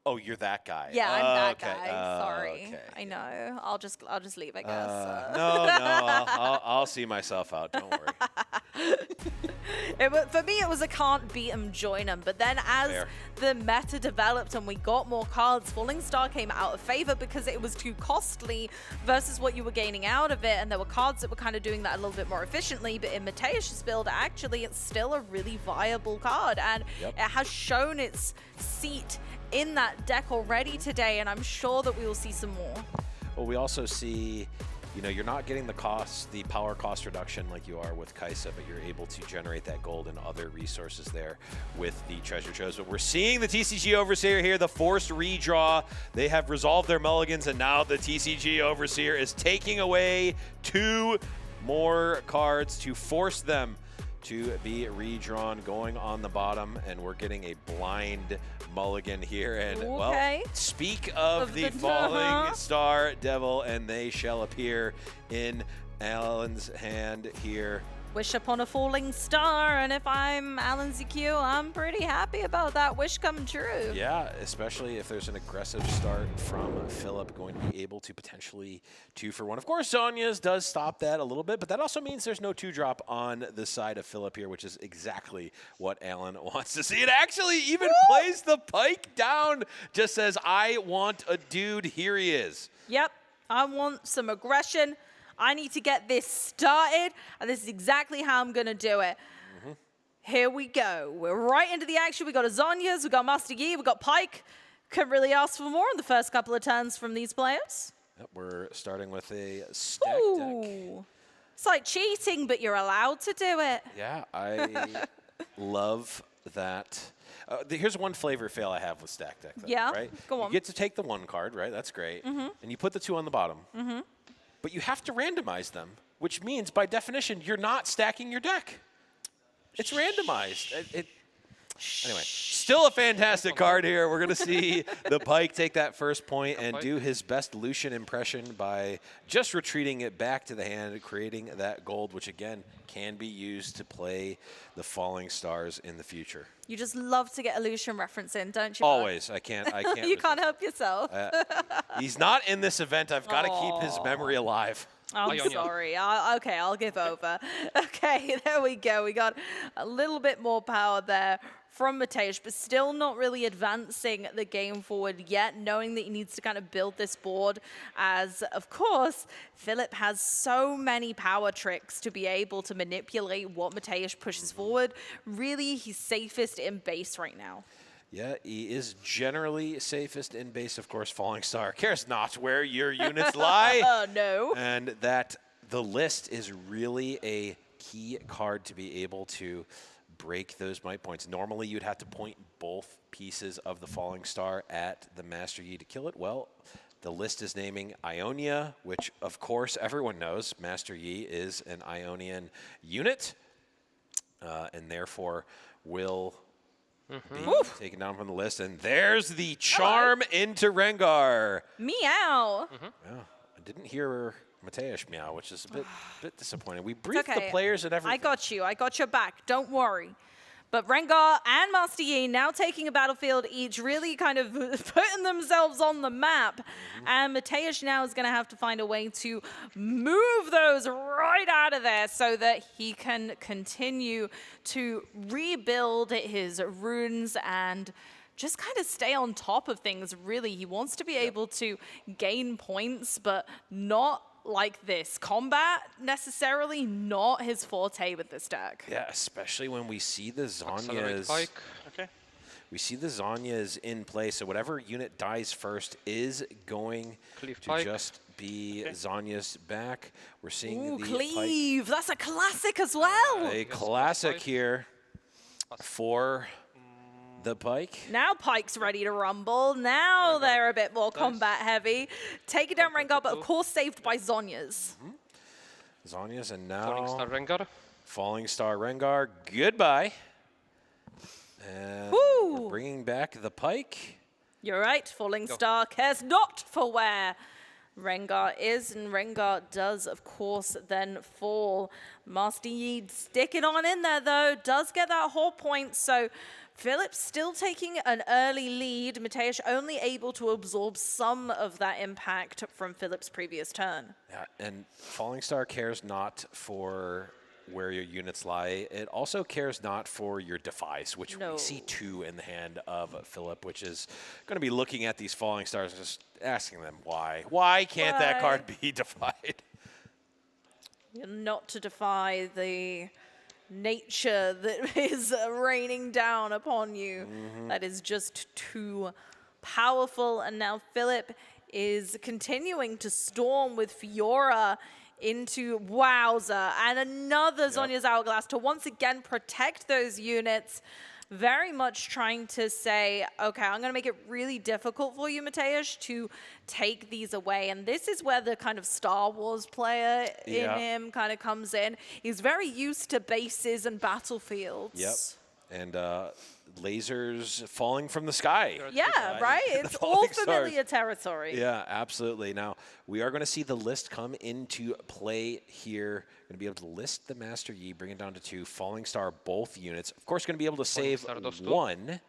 Oh, you're that guy. Yeah, I'm that guy. Sorry. Okay. I know. I'll just leave, I guess. No, I'll see myself out. Don't worry. For me, it was a can't beat 'em, join 'em. But then as the meta developed and we got more cards, Falling Star came out of favor because it was too costly versus what you were gaining out of it. And there were cards that were kind of doing that a little bit more efficiently. But in Mateusz's build, actually, it's still a really viable card. And it has shown its seat in that deck already today, and I'm sure that we will see some more. Well, we also see, you know, you're not getting the power cost reduction like you are with Kaisa, but you're able to generate that gold and other resources there with the treasure troves. But we're seeing the TCG Overseer here, the forced redraw. They have resolved their mulligans, and now the TCG Overseer is taking away 2 more cards to force them to be redrawn, going on the bottom, and we're getting a blind mulligan here. And well, speak of the falling star devil, and they shall appear in Alan's hand here. Wish upon a falling star, and if I'm Alan yugioh, I'm pretty happy about that wish come true. Yeah, especially if there's an aggressive start from Philip, going to be able to potentially 2 for 1. Of course, Zonya's does stop that a little bit, but that also means there's no 2-drop on the side of Philip here, which is exactly what Alan wants to see. It actually even plays the pike down, just says, I want a dude, here he is. Yep, I want some aggression. I need to get this started, and this is exactly how I'm going to do it. Here we go. We're right into the action. We got a Zonya's, we got Master Yi, we got Pike. Couldn't really ask for more in the first couple of turns from these players. Yep, we're starting with a stack deck. It's like cheating, but you're allowed to do it. Yeah, I love that. Here's one flavor fail I have with stack deck, though, Yeah, right? go on. You get to take the 1 card, right? That's great. And you put the 2 on the bottom. But you have to randomize them, which means, by definition, you're not stacking your deck. It's randomized. Anyway, still a fantastic card here. We're going to see the Pike take that first point and do his best Lucian impression by just retreating it back to the hand, creating that gold, which, again, can be used to play the Falling Stars in the future. You just love to get a Lucian reference in, don't you? Always. I can't You can't help yourself. He's not in this event. I've got to keep his memory alive. I'm sorry. Okay, I'll give over. Okay, there we go. We got a little bit more power there from Mateusz, but still not really advancing the game forward yet, knowing that he needs to kind of build this board as, of course, Philip has so many power tricks to be able to manipulate what Mateusz pushes forward. Really, he's safest in base right now. Yeah, he is generally safest in base, of course. Falling Star cares not where your units lie. No. And that the list is really a key card to be able to break those might points. Normally, you'd have to point both pieces of the Falling Star at the Master Yi to kill it. Well, the list is naming Ionia, which, of course, everyone knows Master Yi is an Ionian unit, and therefore will be taken down from the list. And there's the charm into Rengar. Meow. Yeah, I didn't hear Mateusz meow, which is a bit disappointing. We briefed the players and everything. I got you. I got your back. Don't worry. But Rengar and Master Yi now taking a battlefield each, really kind of putting themselves on the map. And Mateusz now is going to have to find a way to move those right out of there so that he can continue to rebuild his runes and just kind of stay on top of things, really. He wants to be able to gain points, but not like this. Combat, necessarily not his forte with this deck. Yeah, especially when we see the Zonyas. Okay. We see the Zonyas in play, so whatever unit dies first is going to just be Zonyas back. We're seeing the Cleave. That's a classic as well. A classic here for the Pike. Now Pike's ready to rumble. Now they're a bit more combat heavy. Taking down Rengar, but of course saved by Zonyas. Zonyas, and now Falling Star Rengar. Falling Star Rengar. Goodbye. And we're bringing back the Pike. You're right. Falling Star cares not for where Rengar is, and Rengar does, of course, then fall. Master Yi sticking on in there, though, does get that whole point, so Philip's still taking an early lead. Mateusz only able to absorb some of that impact from Philip's previous turn. Yeah, and Falling Star cares not for where your units lie. It also cares not for your defies, which we see 2 in the hand of Philip, which is going to be looking at these Falling Stars and just asking them why. Why can't that card be defied? Not to defy the nature that is raining down upon you. That is just too powerful. And now Philip is continuing to storm with Fiora into Wowza, and another Zhonya's Hourglass to once again protect those units. Very much trying to say, okay, I'm going to make it really difficult for you, Mateusz, to take these away. And this is where the kind of Star Wars player in him kind of comes in. He's very used to bases and battlefields. Yep. And lasers falling from the sky. Yeah, right? It's all familiar territory. Yeah, absolutely. Now, we are going to see the list come into play here. Going to be able to list the Master Yi, bring it down to 2. Falling Star, both units. Of course, going to be able to save 1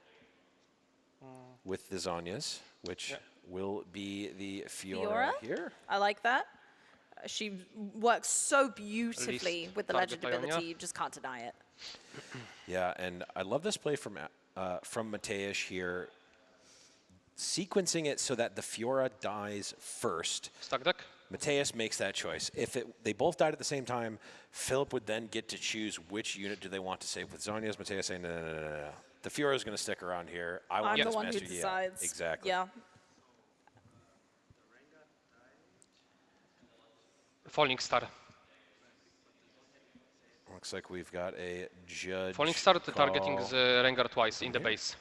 with the Zhonya's, which will be the Fiora here. I like that. She works so beautifully with the legend ability, you just can't deny it. Yeah, and I love this play from Mateusz here, sequencing it so that the Fiora dies first. Stuck deck. Mateusz makes that choice. If they both died at the same time, Philip would then get to choose which unit do they want to save. With Zhonya's, Mateusz saying, no. The Fiora is going to stick around here. I'm the one who decides. Exactly. Yeah. Falling Star. Looks like we've got a judge. Falling Star targeting the Rengar twice in the base.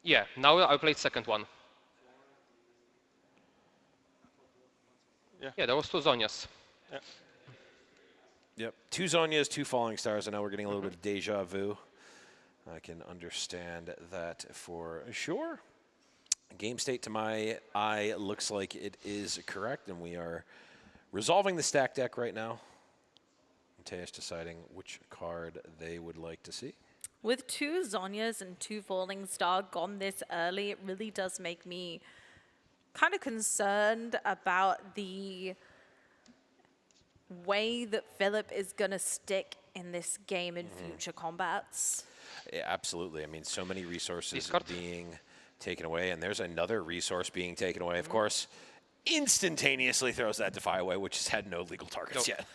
Yeah, now I played second one. Yeah, there was 2 Zhonya's. Yep, 2 Zhonya's, 2 Falling Stars, and now we're getting a little bit of deja vu. I can understand that for sure. Game state to my eye looks like it is correct, and we are resolving the stack deck right now. Mateusz deciding which card they would like to see. With 2 Zhonya's and 2 Falling Star gone this early, it really does make me kind of concerned about the way that Philip is going to stick in this game in future combats. Yeah, absolutely. I mean, so many resources being taken away, and there's another resource being taken away. Of course, instantaneously throws that Defy away, which has had no legal targets yet.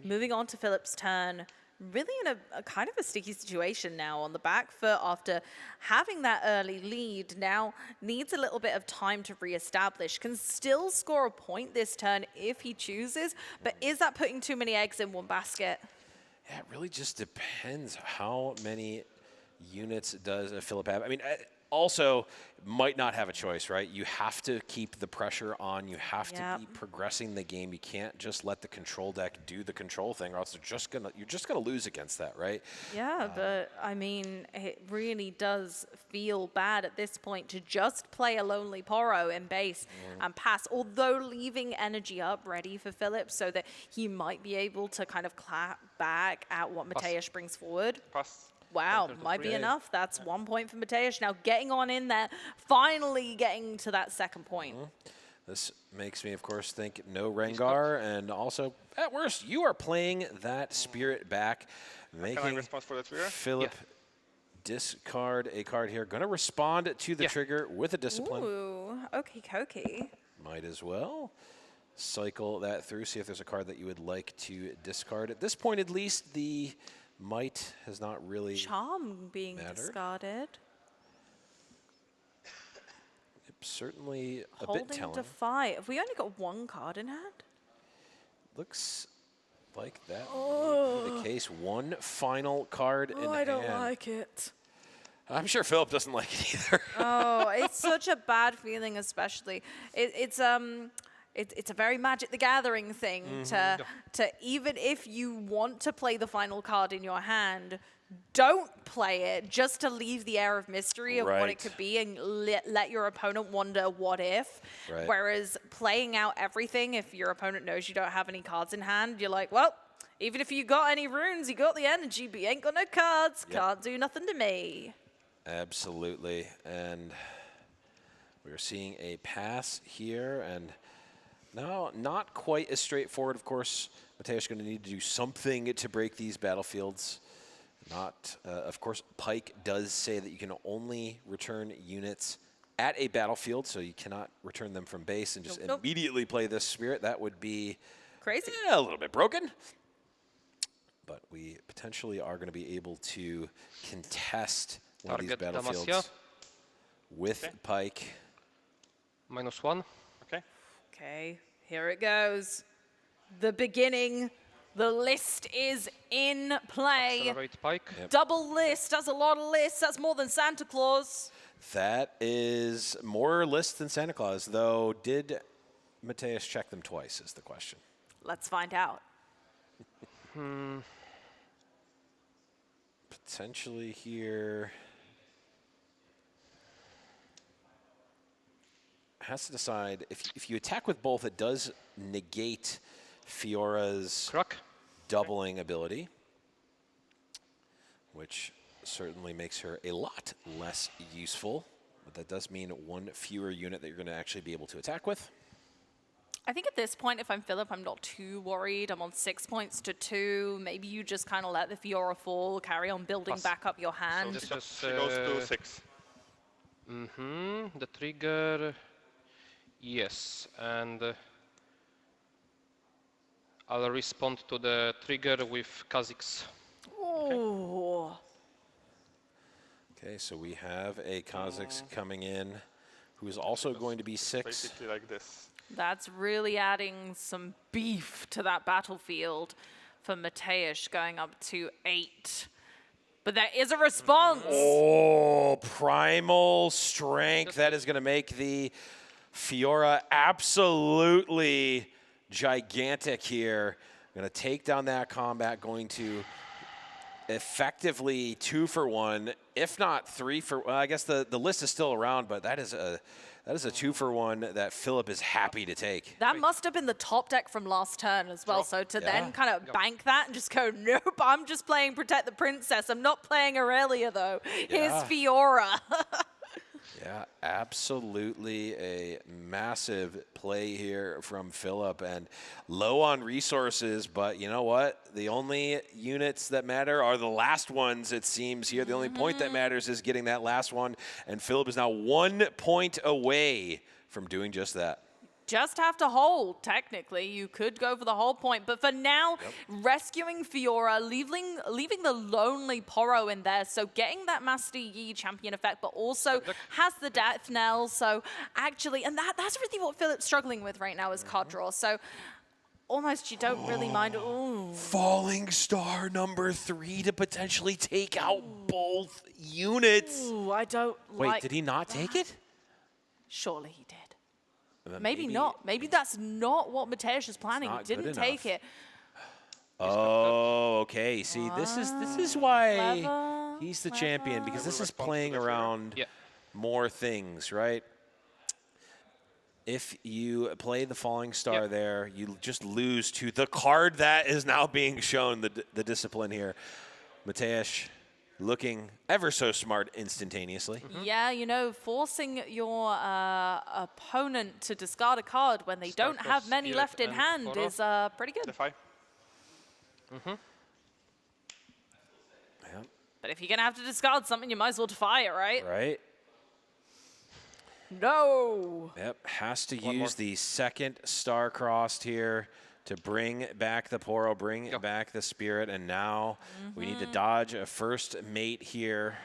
Moving on to Philip's turn, really in a kind of a sticky situation now on the back foot after having that early lead. Now needs a little bit of time to reestablish. Can still score a point this turn if he chooses, but is that putting too many eggs in one basket? Yeah, it really just depends how many units does Philip have. I mean, also might not have a choice, right? You have to keep the pressure on. You have to be progressing the game. You can't just let the control deck do the control thing, or else you're just gonna lose against that, right? Yeah, but I mean, it really does feel bad at this point to just play a Lonely Poro in base and pass, although leaving energy up ready for Philip so that he might be able to kind of clap back at what Mateusz brings forward. Wow, might be enough. That's 1 point for Mateusz. Now getting on in there, finally getting to that second point. This makes me, of course, think no Rengar, and also, at worst, you are playing that Spirit back, making Philip discard a card here. Going to respond to the trigger with a Discipline. Ooh, okey-dokey. Might as well cycle that through, see if there's a card that you would like to discard. At this point, at least, the Might has not really Charm being discarded. Certainly a Holding bit telling. Defy. Have we only got 1 card in hand? Looks like that may be the case. 1 final card in hand. I don't like it. I'm sure Philip doesn't like it either. Oh, it's such a bad feeling, especially. It's a very Magic the Gathering thing to even if you want to play the final card in your hand, don't play it just to leave the air of mystery of what it could be and let your opponent wonder what if. Right. Whereas playing out everything, if your opponent knows you don't have any cards in hand, you're like, well, even if you got any runes, you got the energy, but you ain't got no cards. Can't do nothing to me. Absolutely. And we're seeing a pass here, and no, not quite as straightforward. Of course, Mateusz is going to need to do something to break these battlefields. Not, of course, Pike does say that you can only return units at a battlefield, so you cannot return them from base and just immediately play this Spirit. That would be crazy. A little bit broken. but we potentially are going to be able to contest one of these Target battlefields Damacia. with Pike. -1. Okay. Okay, here it goes. The beginning. The list is in play. Accelerate Pike. Yep. Double list. That's a lot of lists. That's more than Santa Claus. That is more lists than Santa Claus, though. Did Mateus check them twice is the question. Let's find out. Potentially here. Has to decide if you attack with both, it does negate Fiora's doubling ability, which certainly makes her a lot less useful. But that does mean one fewer unit that you're going to actually be able to attack with. I think at this point, if I'm Philip, I'm not too worried. I'm on 6 points to 2. Maybe you just kind of let the Fiora fall, carry on building back up your hand. So she goes to 6. The trigger. Yes, and I'll respond to the trigger with Kha'Zix. Ooh. Okay, so we have a Kha'Zix coming in, who is also going to be 6. Basically like this. That's really adding some beef to that battlefield for Mateus, going up to 8. But there is a response. Oh, primal strength. That is going to make the Fiora absolutely gigantic here. Going to take down that combat, going to effectively 2 for 1, if not 3 for, well, I guess the list is still around, but that is a 2 for 1 that Philip is happy to take. That must have been the top deck from last turn as well. So to then kind of bank that and just go, nope, I'm just playing Protect the Princess. I'm not playing Aurelia though. Here's Fiora. Yeah, absolutely a massive play here from Philip, and low on resources, but you know what? The only units that matter are the last ones, it seems here. The only point that matters is getting that last one, and Philip is now 1 point away from doing just that. Just have to hold, technically. You could go for the whole point. But for now, rescuing Fiora, leaving the lonely Poro in there. So getting that Master Yi champion effect, but also has the death knell. So actually, and that's really what Philip's struggling with right now is card draw. So almost you don't really mind. Ooh. Falling Star number 3 to potentially take out both units. Ooh, I don't Wait, like did he not take it? Surely he did. Maybe not. Maybe that's not what Mateus is planning. He didn't take it. Oh, okay. See, this is why he's the champion, because this is playing around more things, right? If you play the Falling Star there, you just lose to the card that is now being shown, the discipline here. Mateus looking ever so smart instantaneously. Yeah, you know, forcing your opponent to discard a card when they don't have many left in hand is pretty good. But if you're going to have to discard something, you might as well defy it, right? Right. No. Yep, has to use the second star-crossed here to bring back the Poro, bring back the Spirit, and now we need to dodge a first mate here.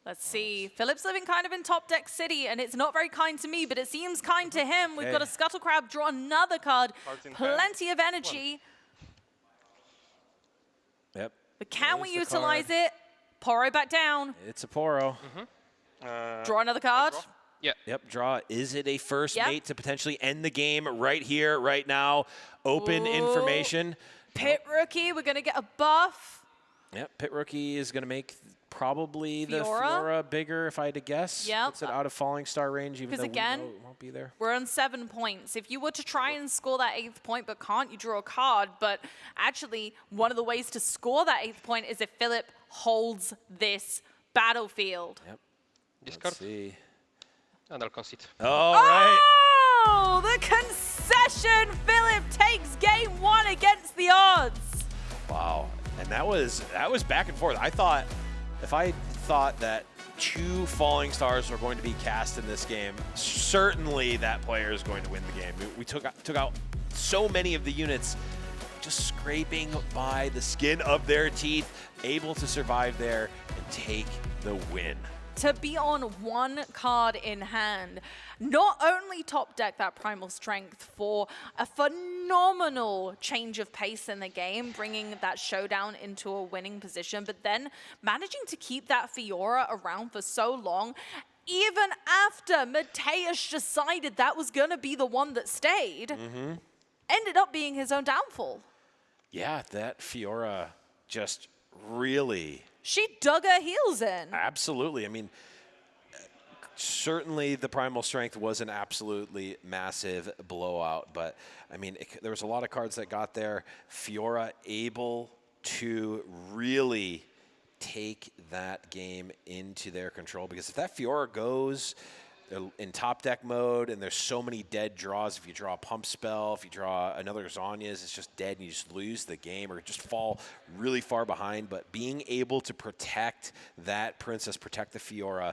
Let's see. Philip's living kind of in top deck city, and it's not very kind to me, but it seems kind to him. We've got a Scuttle Crab, draw another card. Plenty of energy. Yep. But can we utilize it? Poro back down. It's a Poro. Draw another card. Yep, draw. Is it a first mate to potentially end the game right here, right now? Open information. Pit Rookie, we're going to get a buff. Yep, Pit Rookie is going to make probably the Fiora bigger, if I had to guess. Yep. Puts it out of Falling Star range, even though again, we know it won't be there. We're on 7 points. If you were to try and score that 8th point, but can't, you draw a card. But actually, one of the ways to score that 8th point is if Philip holds this battlefield. Yep. Discard. Let's see. And I'll concede. All right. Oh, the concession! Philip takes game 1 against the odds. Wow. And that was back and forth. If I thought that 2 Falling Stars were going to be cast in this game, certainly that player is going to win the game. We took out so many of the units just scraping by the skin of their teeth, able to survive there and take the win. To be on one card in hand, not only top deck that Primal Strength for a phenomenal change of pace in the game, bringing that showdown into a winning position, but then managing to keep that Fiora around for so long, even after Mateusz decided that was going to be the one that stayed, ended up being his own downfall. Yeah, that Fiora just really... She dug her heels in. Absolutely. I mean, certainly the Primal Strength was an absolutely massive blowout, but I mean, there was a lot of cards that got there. Fiora able to really take that game into their control, because if that Fiora goes in top deck mode and there's so many dead draws, if you draw a pump spell, if you draw another Zhonya's, it's just dead and you just lose the game or just fall really far behind. But being able to protect that princess, protect the Fiora,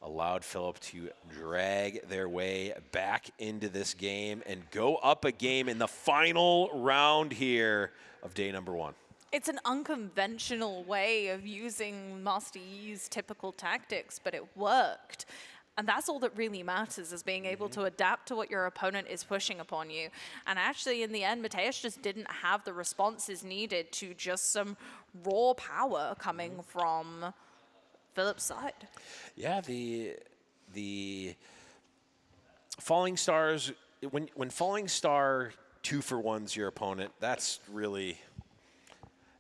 allowed Philip to drag their way back into this game and go up a game in the final round here of day number 1. It's an unconventional way of using Master Yi's typical tactics, but it worked. And that's all that really matters, is being able to adapt to what your opponent is pushing upon you. And actually, in the end, Mateusz just didn't have the responses needed to just some raw power coming from Philip's side. Yeah, the Falling Stars, when Falling Star 2-for-1's your opponent, that's really...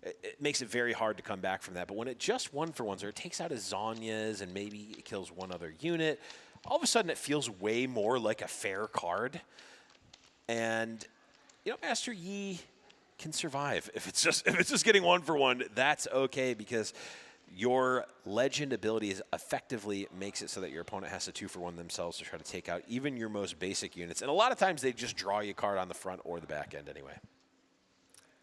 It makes it very hard to come back from that. But when it just 1-for-1s, or it takes out his Zhonya's and maybe it kills one other unit, all of a sudden it feels way more like a fair card. And, you know, Master Yi can survive. If it's just getting 1-for-1, that's okay, because your legend ability effectively makes it so that your opponent has to 2-for-1 themselves to try to take out even your most basic units. And a lot of times they just draw you a card on the front or the back end anyway.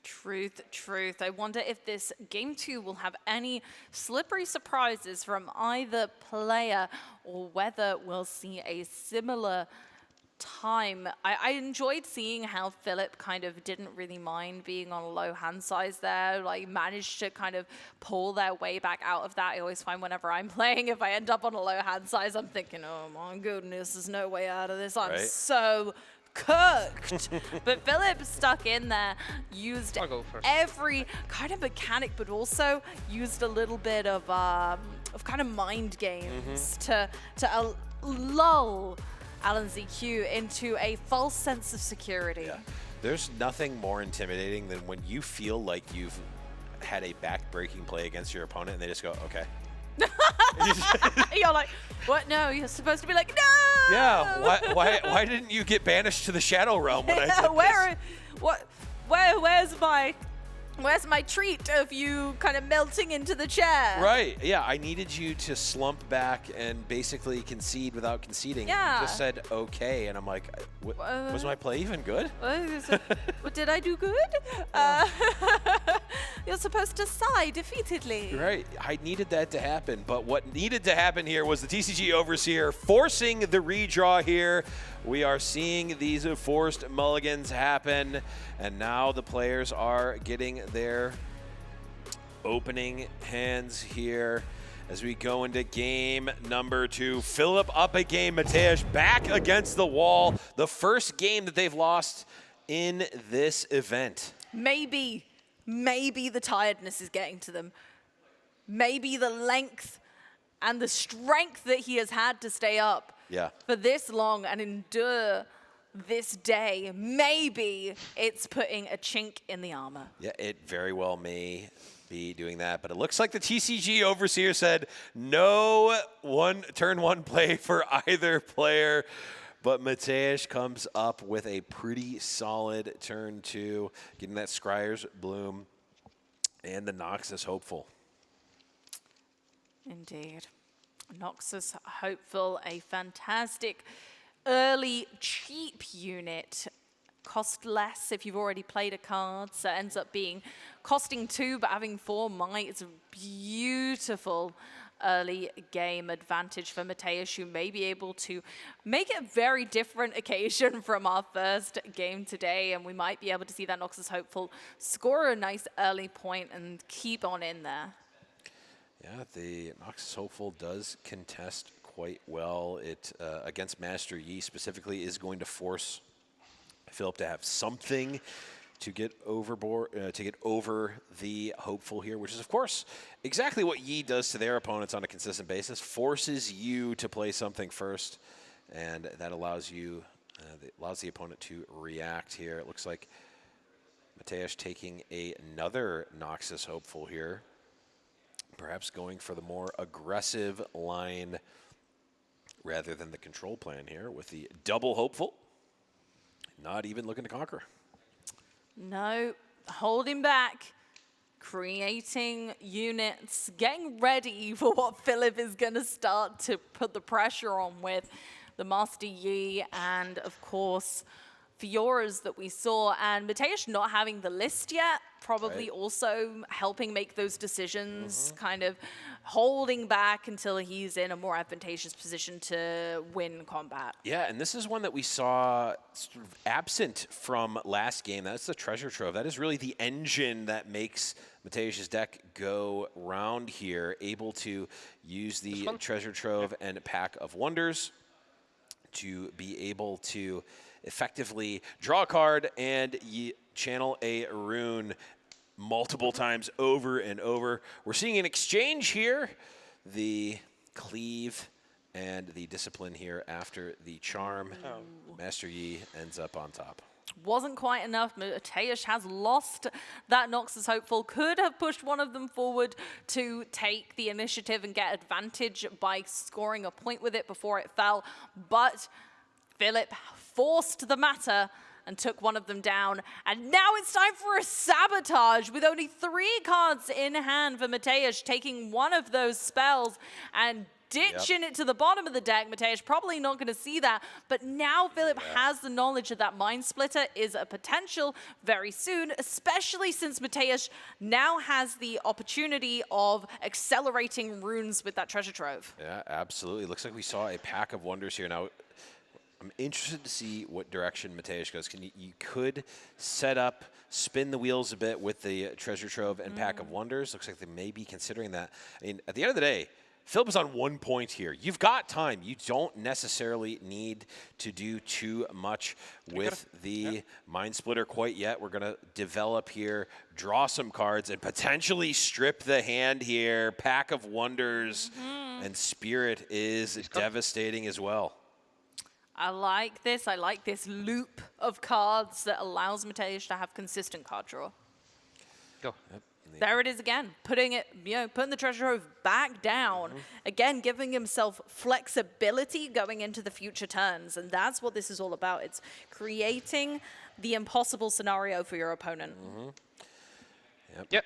Truth, truth. I wonder if this Game 2 will have any slippery surprises from either player, or whether we'll see a similar time. I enjoyed seeing how Philip kind of didn't really mind being on a low hand size there, like managed to kind of pull their way back out of that. I always find whenever I'm playing, if I end up on a low hand size, I'm thinking, oh my goodness, there's no way out of this. I'm so cooked. But Philip stuck in there, used every kind of mechanic, but also used a little bit of kind of mind games to lull Alan ZQ into a false sense of security. Yeah. There's nothing more intimidating than when you feel like you've had a back-breaking play against your opponent and they just go, okay. You're like, what? No, you're supposed to be like, no! Yeah, why didn't you get banished to the Shadow Realm when I did this? Where's my treat of you kind of melting into the chair? Right, yeah, I needed you to slump back and basically concede without conceding. Yeah. You just said okay, and I'm like, was my play even good? What did I do good? You're supposed to sigh defeatedly. Right, I needed that to happen, but what needed to happen here was the TCG Overseer forcing the redraw here. We are seeing these forced mulligans happen, and now the players are getting their opening hands here as we go into game number 2. Philip up a game, Mateusz back against the wall. The first game that they've lost in this event. Maybe the tiredness is getting to them. Maybe the length and the strength that he has had to stay up for this long and endure this day. Maybe it's putting a chink in the armor. Yeah, it very well may be doing that, but it looks like the TCG Overseer said no turn one play for either player. But Mateusz comes up with a pretty solid turn 2, getting that Scryer's Bloom and the Noxus Hopeful. Indeed. Noxus Hopeful, a fantastic early cheap unit. Cost less if you've already played a card, so it ends up being costing 2 but having 4 might. It's a beautiful early game advantage for Mateusz, who may be able to make it a very different occasion from our first game today, and we might be able to see that Noxus Hopeful score a nice early point and keep on in there. Yeah, the Noxus Hopeful does contest quite well. It against Master Yi specifically is going to force Philip to have something to get overboard, to get over the Hopeful here, which is of course exactly what Yi does to their opponents on a consistent basis. Forces you to play something first, and that allows you, allows the opponent to react here. It looks like Mateusz taking another Noxus Hopeful here, perhaps going for the more aggressive line rather than the control plan here with the double Hopeful. Not even looking to conquer. No, holding back, creating units, getting ready for what Philip is going to start to put the pressure on with the Master Yi and, of course, Fioras that we saw. And Mateusz not having the list yet, probably also helping make those decisions, kind of holding back until he's in a more advantageous position to win combat. Yeah, and this is one that we saw sort of absent from last game. That's the Treasure Trove. That is really the engine that makes Mateusz's deck go round here, able to use the Treasure Trove and Pack of Wonders to be able to effectively draw a card and channel a rune multiple times over and over. We're seeing an exchange here, the Cleave and the Discipline here after the Charm. Master Yi ends up on top. Wasn't quite enough. Mateusz has lost that Noxus Hopeful. Could have pushed one of them forward to take the initiative and get advantage by scoring a point with it before it fell. But Philip forced the matter and took one of them down. And now it's time for a sabotage with only 3 cards in hand for Mateusz, taking one of those spells and ditching it to the bottom of the deck. Mateusz probably not going to see that, but now Philip has the knowledge that that Mind Splitter is a potential very soon, especially since Mateusz now has the opportunity of accelerating runes with that Treasure Trove. Yeah, absolutely. Looks like we saw a Pack of Wonders here. Now, I'm interested to see what direction Mateusz goes. You could set up, spin the wheels a bit with the Treasure Trove and Pack of Wonders. Looks like they may be considering that. I mean, at the end of the day, Philip is on 1 point here. You've got time. You don't necessarily need to do too much with the Mind Splitter quite yet. We're going to develop here, draw some cards, and potentially strip the hand here. Pack of Wonders and Spirit is devastating as well. I like this. I like this loop of cards that allows Mateusz to have consistent card draw. Go. Yep. There it is again, putting it, putting the Treasure Trove back down. Again, giving himself flexibility going into the future turns. And that's what this is all about. It's creating the impossible scenario for your opponent. Yep.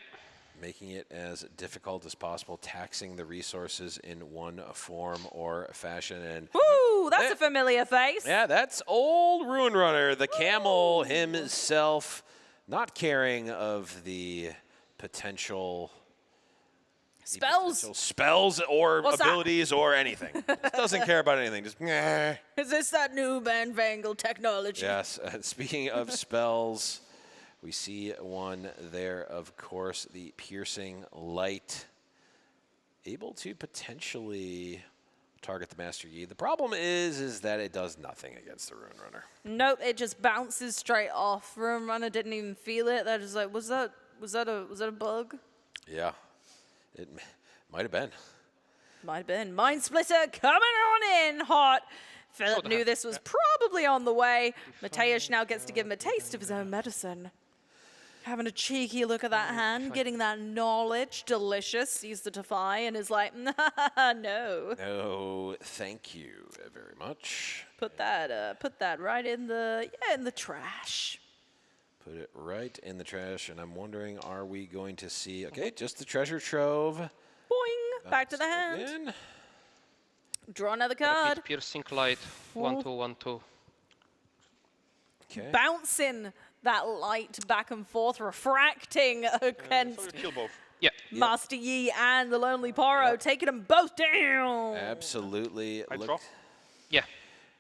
Making it as difficult as possible, taxing the resources in one form or fashion. And woo, that's a familiar face. Yeah, that's old Ruin Runner, the camel himself, not caring of the potential spells or abilities or anything. Just doesn't care about anything. Just meh. Is this that new Banvangle technology? Yes. Speaking of spells, we see one there, of course, the Piercing Light, able to potentially target the Master Yi. The problem is that it does nothing against the Ruin Runner. Nope, it just bounces straight off. Ruin Runner didn't even feel it. That is like, was that a bug? Yeah, it might have been. Might have been. Mind Splitter coming on in hot. Philip knew this was probably on the way. Mateusz now gets to give him a taste of his own medicine. Having a cheeky look at that hand, getting that knowledge. Delicious. Sees the Defy and is like, no. No, thank you very much. Put that right in the trash. Put it right in the trash, and I'm wondering, are we going to see, okay, just the Treasure Trove. Boing, back to the hand. Again. Draw another card. Repeat Piercing Light, 1/2, 1/2. Okay. Bouncing that light back and forth, refracting against Kill both. Yeah. Master Yi and the Lonely Poro, taking them both down. Absolutely. Yeah.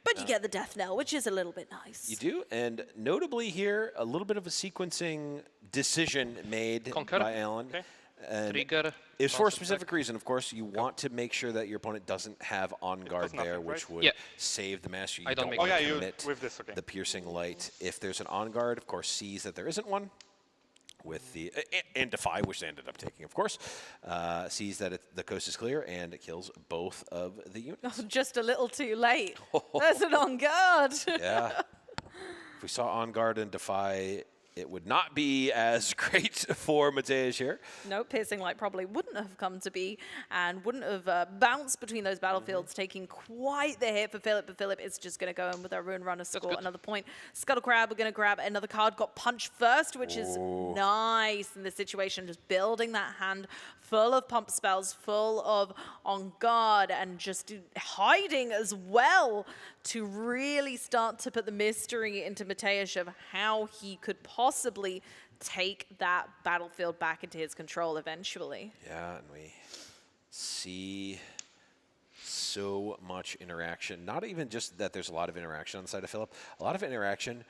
But you get the death knell, which is a little bit nice. You do, and notably here, a little bit of a sequencing decision made by Alan. Okay. And Trigger. it's for a specific reason, of course. You want to make sure that your opponent doesn't have on guard there, which would save the master. You don't want to commit the piercing light. If there's an on guard, of course, sees that there isn't one. With the and Defy, which they ended up taking, of course, sees that the coast is clear and it kills both of the units. Oh, just a little too late. There's an on guard. Yeah. If we saw on guard and Defy, it would not be as great for Mateusz here. No, Piercing Light probably wouldn't have come to be and wouldn't have bounced between those battlefields, taking quite the hit for Philip. But Philip is just going to go in with our Ruin Runner, score another point. Scuttle Crab, we're going to grab another card. Got Punch first, which is nice in this situation. Just building that hand full of pump spells, full of on guard, and just hiding as well to really start to put the mystery into Mateusz of how he could possibly take that battlefield back into his control eventually. Yeah, and we see so much interaction. Not even just that there's a lot of interaction on the side of Philip, a lot of interaction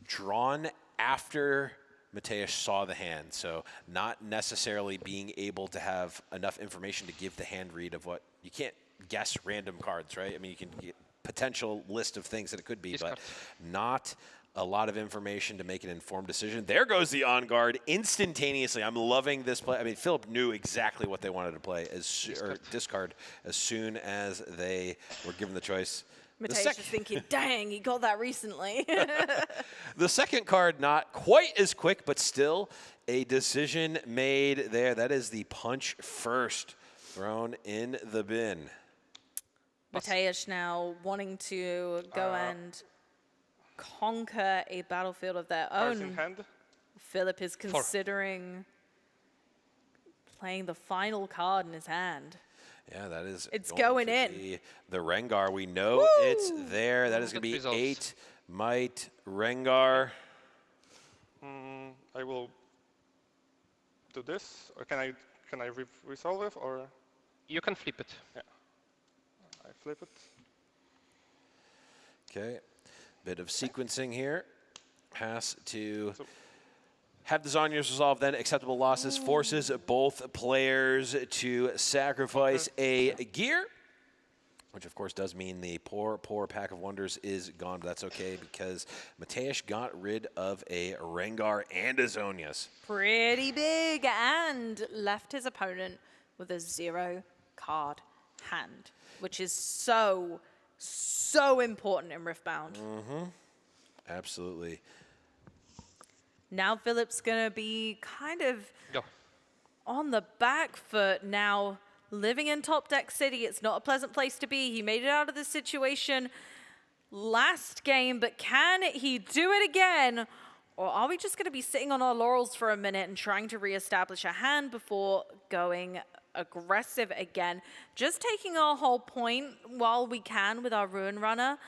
drawn after Mateusz saw the hand, so not necessarily being able to have enough information to give the hand read of what you can't guess random cards, right? I mean, you can get potential list of things that it could be, but not a lot of information to make an informed decision. There goes the on guard instantaneously. I'm loving this play. I mean, Philip knew exactly what they wanted to play or discard as soon as they were given the choice. Mateusz is thinking, dang, he got that recently. The second card, not quite as quick, but still a decision made there. That is the Punch first thrown in the bin. Mateusz now wanting to go and conquer a battlefield of their own. Philip is considering playing the final card in his hand. Yeah, that is. It's going in. The Rengar, we know it's there. That is going to be 8 might Rengar. I will do this, or can I resolve it, or you can flip it. Yeah, I flip it. Okay, bit of sequencing here. Has to have the Zhonya's resolve, then acceptable losses, forces both players to sacrifice a gear, which of course does mean the poor Pack of Wonders is gone, but that's okay because Mateusz got rid of a Rengar and a Zhonya's. Pretty big, and left his opponent with a 0-card hand, which is so important in Riftbound. Absolutely. Now Philip's going to be kind of on the back foot now, living in Top Deck City. It's not a pleasant place to be. He made it out of this situation last game, but can he do it again? Or are we just going to be sitting on our laurels for a minute and trying to reestablish a hand before going aggressive again? Just taking our whole point while we can with our Ruin Runner.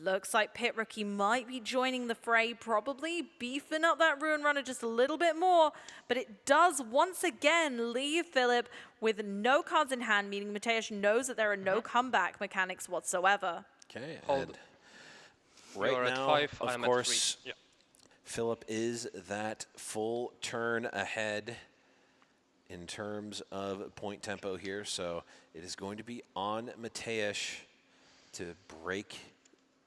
Looks like Pit Rookie might be joining the fray, probably beefing up that Ruin Runner just a little bit more, but it does once again leave Philip with no cards in hand, meaning Mateusz knows that there are no comeback mechanics whatsoever. Okay, Hold. right You're now, at 5, of I'm course, at 3. Philip is that full turn ahead in terms of point tempo here, so it is going to be on Mateusz to break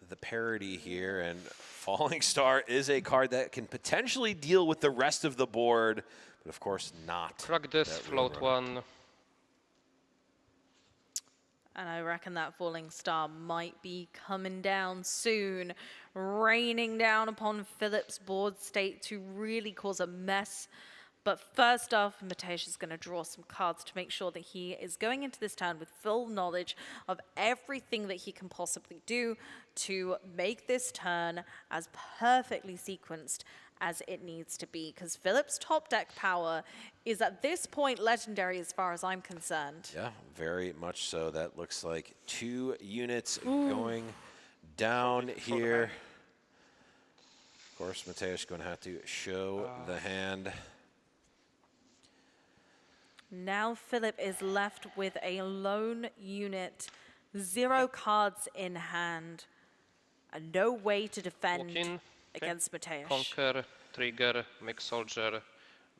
the parity here, and Falling Star is a card that can potentially deal with the rest of the board, but of course not. Crack this, float one. And I reckon that Falling Star might be coming down soon, raining down upon Philip's board state to really cause a mess. But first off, Mateusz is going to draw some cards to make sure that he is going into this turn with full knowledge of everything that he can possibly do to make this turn as perfectly sequenced as it needs to be. Because Philip's top deck power is at this point legendary as far as I'm concerned. Yeah, very much so. That looks like 2 units going down here. course, Mateusz going to have to show the hand. Now Philip is left with a lone unit, 0 cards in hand, and no way to defend against Mateusz. Conquer, trigger, make soldier,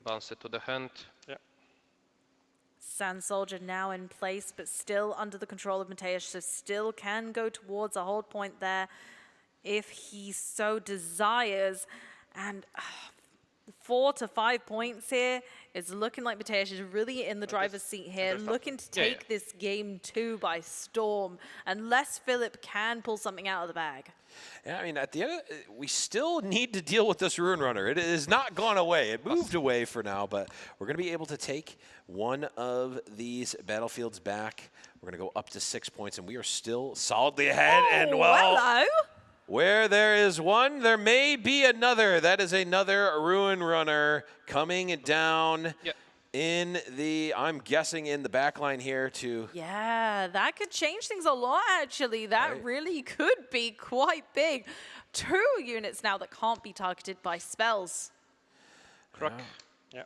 bounce it to the hand. Yeah. Sand Soldier now in place, but still under the control of Mateusz, so still can go towards a hold point there if he so desires. And 4 to 5 points here. It's looking like Mateusz is really in the driver's seat here, looking to take this game 2 by storm, unless Philip can pull something out of the bag. Yeah, I mean, at the end, we still need to deal with this Ruin Runner. It has not gone away. It moved away for now, but we're going to be able to take one of these battlefields back. We're going to go up to 6 points, and we are still solidly ahead. And well, hello. Where there is one, there may be another. That is another Ruin Runner coming down in the, I'm guessing, in the back line here to... Yeah, that could change things a lot, actually. That really could be quite big. 2 units now that can't be targeted by spells. Crook. Yeah.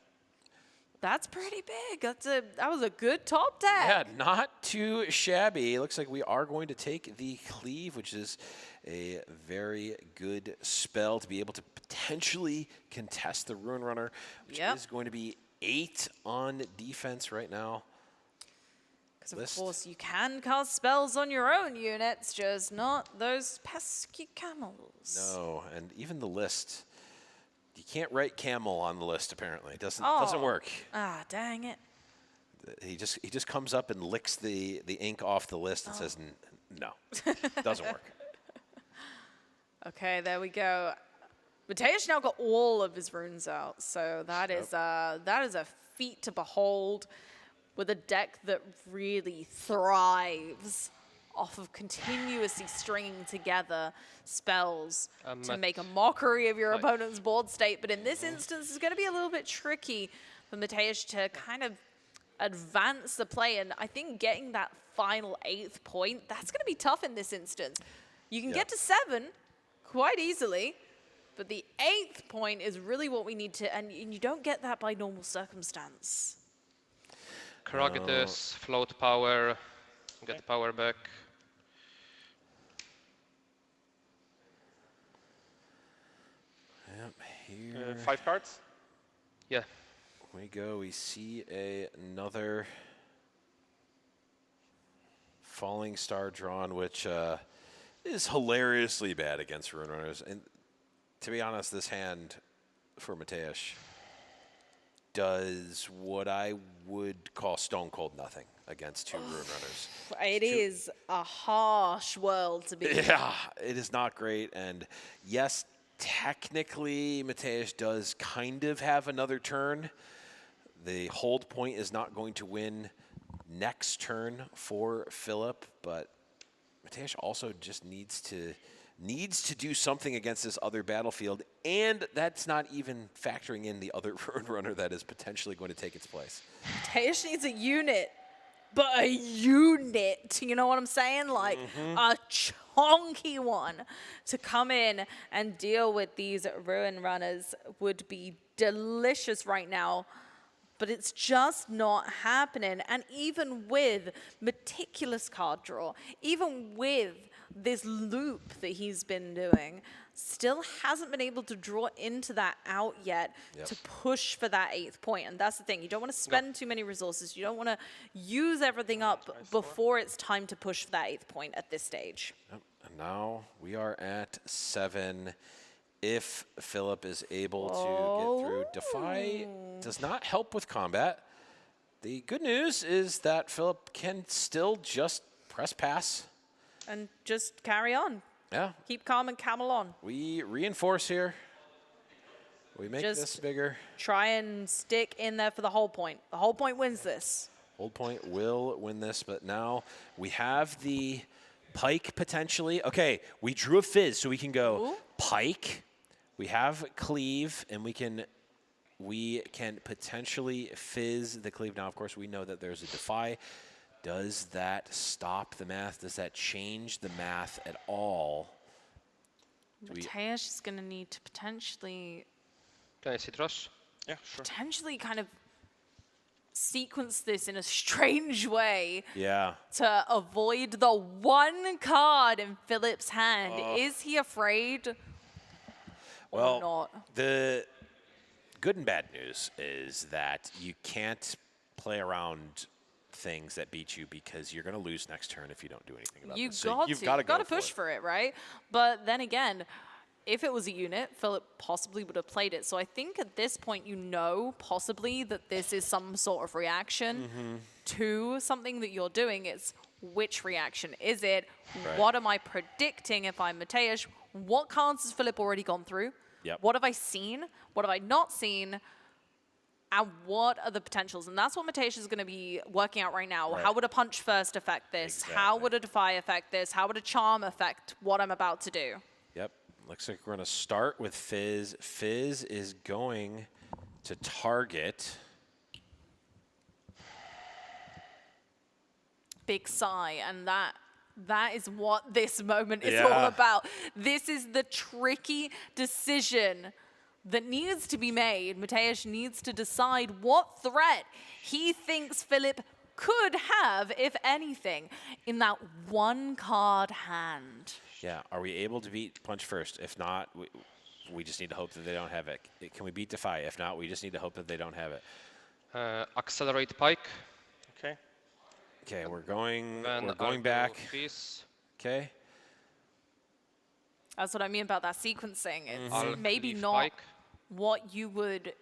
That's pretty big. That was a good top deck. Yeah, not too shabby. It looks like we are going to take the Cleave, which is a very good spell to be able to potentially contest the Ruin Runner, which is going to be 8 on defense right now. Because, of course, you can cast spells on your own units, just not those pesky camels. No, and even the list, you can't write camel on the list, apparently. It doesn't work. Ah, dang it. He just comes up and licks the ink off the list and says, no, doesn't work. Okay, there we go. Mateusz now got all of his runes out, so that is a feat to behold with a deck that really thrives off of continuously stringing together spells to make a mockery of your opponent's board state. But in this instance, it's going to be a little bit tricky for Mateusz to kind of advance the play, and I think getting that final 8th point, that's going to be tough in this instance. You can get to 7 quite easily, but the 8th point is really what we need to, and you don't get that by normal circumstance. Kragetis, float power, get the power back. Yep, here. 5 cards? Yeah. We go, we see another Falling Star drawn, which is hilariously bad against Ruin Runners. And to be honest, this hand for Mateusz does what I would call stone cold nothing against 2 Ruin Runners. It is a harsh world to be in. Yeah, it is not great. And yes, technically, Mateusz does kind of have another turn. The hold point is not going to win next turn for Philip, but Mateusz also just needs to do something against this other battlefield, and that's not even factoring in the other Ruin Runner that is potentially going to take its place. Mateusz needs a unit, but a unit, you know what I'm saying? Like a chonky one to come in and deal with these Ruin Runners would be delicious right now. But it's just not happening. And even with meticulous card draw, even with this loop that he's been doing, still hasn't been able to draw into that out yet to push for that 8th point. And that's the thing. You don't want to spend too many resources. You don't want to use everything up before it's time to push for that 8th point at this stage. Yep. And now we are at 7. If Philip is able to get through, Defy does not help with combat. The good news is that Philip can still just press pass. And just carry on. Yeah. Keep calm and camel on. We reinforce here. We make Just this bigger. Try and stick in there for the whole point. The whole point wins this. Hold point will win this, but now we have the Pike potentially. Okay, we drew a Fizz, so we can go Pike. We have Cleave, and we can potentially Fizz the Cleave. Now, of course, we know that there's a Defy. Does that stop the math? Does that change the math at all? Mateusz is going to need to potentially... Can I see Rush? Yeah, sure. Potentially kind of sequence this in a strange way. Yeah. To avoid the one card in Philip's hand. Is he afraid Well, or not? the good and bad news is that you can't play around things that beat you because you're going to lose next turn if you don't do anything about this. So you've got to push for it, right? But then again, if it was a unit, Philip possibly would have played it. So I think at this point, you know, possibly that this is some sort of reaction to something that you're doing. It's which reaction is it? Right. What am I predicting if I'm Mateusz? What cards has Philip already gone through? Yep. What have I seen? What have I not seen? And what are the potentials? And that's what Mateusz is going to be working out right now. Right. How would a punch first affect this? How would a defy affect this? How would a charm affect what I'm about to do? Yep. Looks like we're going to start with Fizz. Fizz is going to target. Big sigh, and that is what this moment is all about. This is the tricky decision that needs to be made. Mateusz needs to decide what threat he thinks Philip could have, if anything, in that one card hand. Yeah. Are we able to beat punch first? If not, we just need to hope that they don't have it. Can we beat defy? If not, we just need to hope that they don't have it. Accelerate pike. Okay. Okay, we're going Then back. Piece. Okay. That's what I mean about that sequencing. It's I'll maybe cleave not pike. what you would...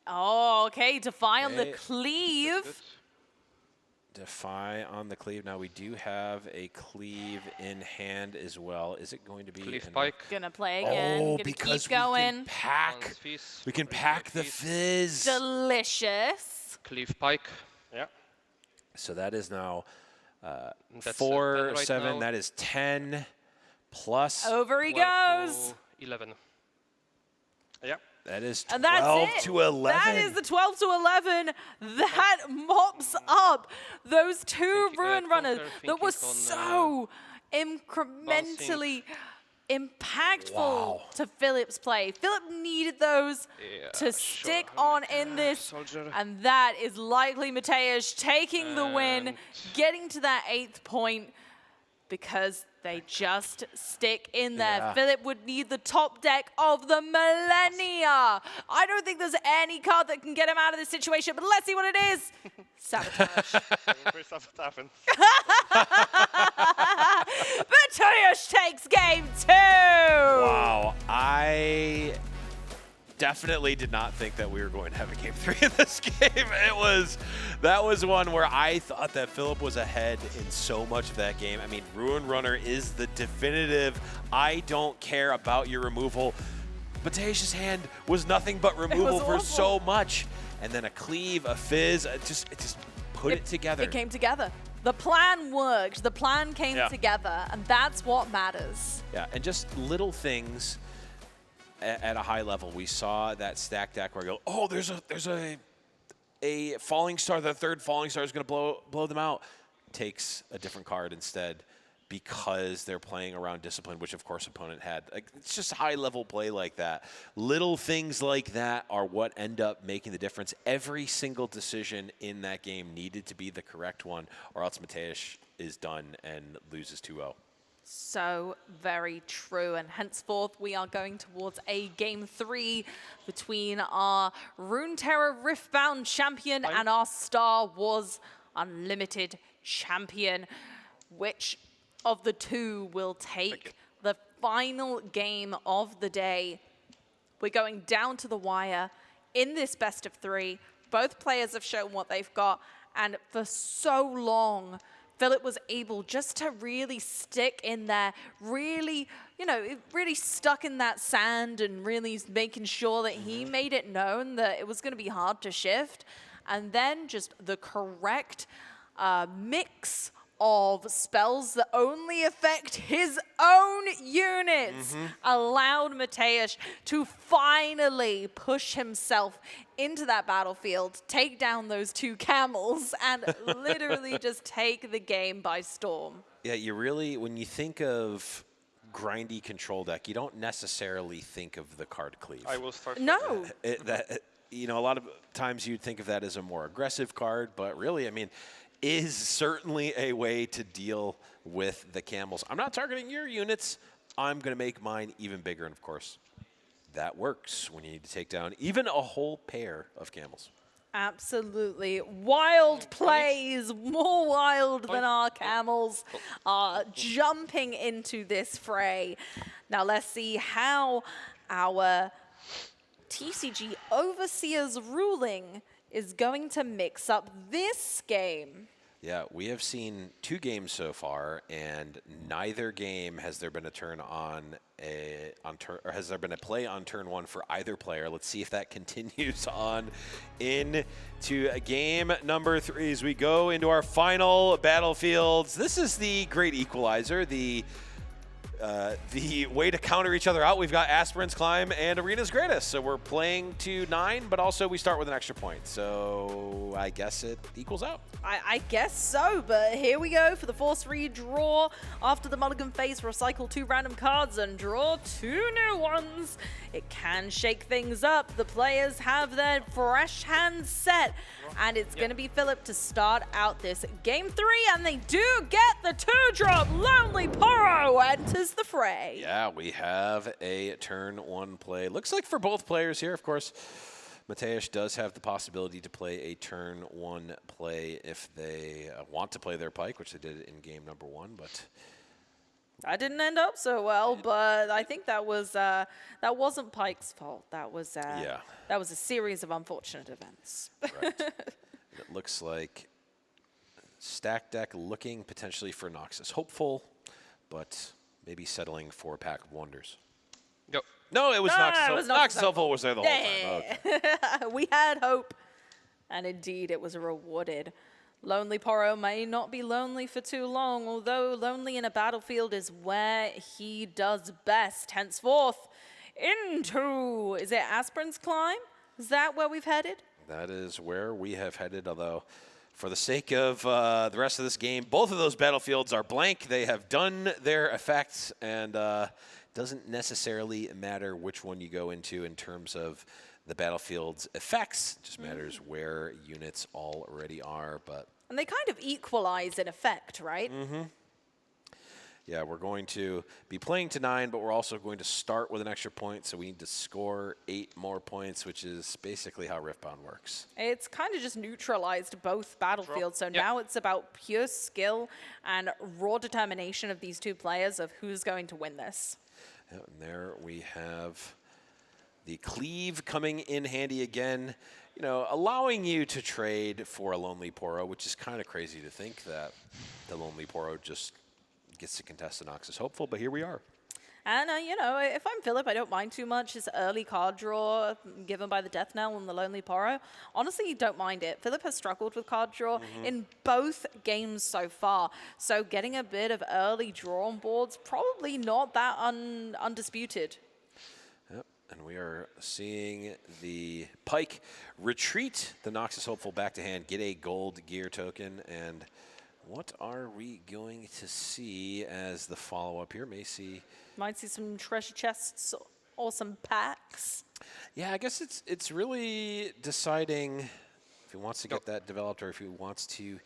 Oh, okay, defy on the Okay. cleave. Defy on the cleave. Now we do have a cleave in hand as well. Is it going to be Cleave enough? pike. Gonna play again. Oh, Gonna because keep going. we can pack. We can pack the Fizz. Delicious. Cleave pike. Yeah. So that is now That's 4, 10 right 7. now. That is 10 plus. Over he 12 goes. to 11. Yeah. That is And that's 12 it. to 11. That is the 12 to 11 that mops up those two Ruin Runners that was so incrementally impactful to Philip's play. Philip needed those to stick on in this, and that is likely Mateusz taking the win, getting to that 8th point, because they just stick in there. Yeah. Philip would need the top deck of the millennia. I don't think there's any card that can get him out of this situation, but let's see what it is. Sabotage. Mateusz takes game 2. Wow. I definitely did not think that we were going to have a game 3 in this game. That was one where I thought that Philip was ahead in so much of that game. I mean, Ruin Runner is the definitive, I don't care about your removal. Mateusz's hand was nothing but removal for so much. And then a cleave, a Fizz, it just put it together. It came together. The plan worked. The plan came together, and that's what matters. Yeah, and just little things at a high level. We saw that stack deck where I go, oh, there's a falling star. The third falling star is going to blow them out. Takes a different card instead because they're playing around discipline, which of course opponent had. Like, it's just high level play like that. Little things like that are what end up making the difference. Every single decision in that game needed to be the correct one, or else Mateusz is done and loses 2-0. So very true, and henceforth we are going towards a game 3 between our Runeterra Riftbound champion and our Star Wars Unlimited champion. Which of the two will take the final game of the day? We're going down to the wire in this best of 3. Both players have shown what they've got, and for so long, Philip was able just to really stick in there, really, really stuck in that sand and really making sure that he made it known that it was going to be hard to shift. And then just the correct mix of spells that only affect his own units allowed Mateusz to finally push himself into that battlefield, take down those 2 camels, and literally just take the game by storm. Yeah, you really, when you think of grindy control deck, you don't necessarily think of the card cleave. I will start. No. You know, a lot of times you'd think of that as a more aggressive card, but really, I mean, is certainly a way to deal with the camels. I'm not targeting your units. I'm going to make mine even bigger, and of course, that works when you need to take down even a whole pair of camels. Absolutely. Wild plays, more wild than our camels, are jumping into this fray. Now let's see how our TCG Overseer's ruling is going to mix up this game. Yeah, we have seen 2 games so far, and neither game has there been a turn or has there been a play on turn 1 for either player. Let's see if that continues on into game number 3 as we go into our final battlefields. This is the great equalizer, the way to counter each other out. We've got Aspirant's Climb and Arena's Greatest. So we're playing to 9, but also we start with an extra point. So I guess it equals out. I guess so, but here we go for the force redraw. After the mulligan phase, recycle 2 random cards and draw 2 new ones. It can shake things up. The players have their fresh hands set, and it's going to be Philip to start out this game 3, and they do get the 2-drop. Lonely Poro enters the fray. Yeah, we have a turn 1 play. Looks like for both players here, of course, Mateusz does have the possibility to play a turn 1 play if they want to play their pike, which they did in game number 1, but that didn't end up so well, but I think that wasn't Pike's fault. That was that was a series of unfortunate events. Right. It looks like stack deck looking potentially for Noxus Hopeful, but maybe settling for Pack of Wonders. Yep. No, it was Noxus. Noxus Hopeful was there the whole Yeah. time. Okay. We had hope, and indeed it was rewarded. Lonely Poro may not be lonely for too long, although lonely in a battlefield is where he does best. Henceforth, into, is it Aspirant's Climb? Is that where we've headed? That is where we have headed, although for the sake of the rest of this game, both of those battlefields are blank. They have done their effects, and doesn't necessarily matter which one you go into in terms of the battlefield's effects. It just matters where units already are. And they kind of equalize in effect, right? Mm-hmm. Yeah, we're going to be playing to 9, but we're also going to start with an extra point, so we need to score 8 more points, which is basically how Riftbound works. It's kind of just neutralized both battlefields, so now it's about pure skill and raw determination of these 2 players of who's going to win this. Yeah, and there we have the cleave coming in handy again, you know, allowing you to trade for a Lonely Poro, which is kind of crazy to think that the Lonely Poro just gets to contest the Noxus Hopeful, but here we are. And, you know, if I'm Philip, I don't mind too much his early card draw given by the Death Knell and the Lonely Poro. Honestly, don't mind it. Philip has struggled with card draw in both games so far, so getting a bit of early draw on board's probably not that undisputed. Yep, and we are seeing the Pike retreat the Noxus Hopeful back to hand, get a gold gear token, and what are we going to see as the follow-up here? Might see some treasure chests or some packs. Yeah, I guess it's really deciding if he wants to get that developed or if he wants to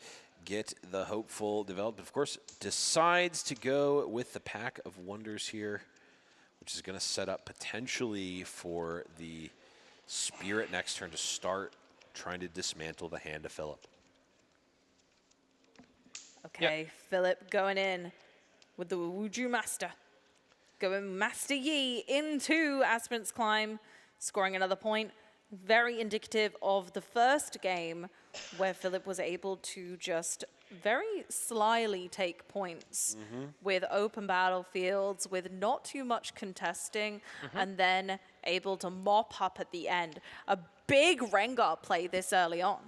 get the Hopeful developed. Of course, decides to go with the Pack of Wonders here, which is going to set up potentially for the Spirit next turn to start trying to dismantle the hand of Philip. Okay, Philip going in with the Wuju Master. Going Master Yi into Aspirant's Climb, scoring another point. Very indicative of the first game where Philip was able to just very slyly take points with open battlefields, with not too much contesting, and then able to mop up at the end. A big Rengar play this early on.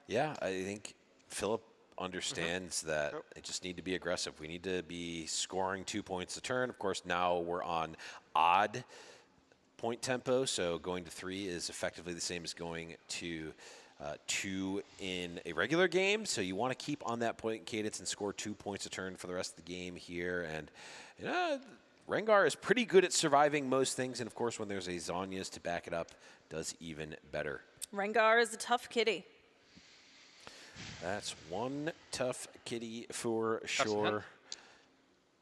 Yeah, I think Philip understands that they just need to be aggressive. We need to be scoring 2 points a turn. Of course, now we're on odd point tempo, so going to 3 is effectively the same as going to 2 in a regular game. So you want to keep on that point cadence and score 2 points a turn for the rest of the game here. And you know, Rengar is pretty good at surviving most things, and of course, when there's a Zhonya's to back it up, does even better. Rengar is a tough kitty. That's one tough kitty for sure.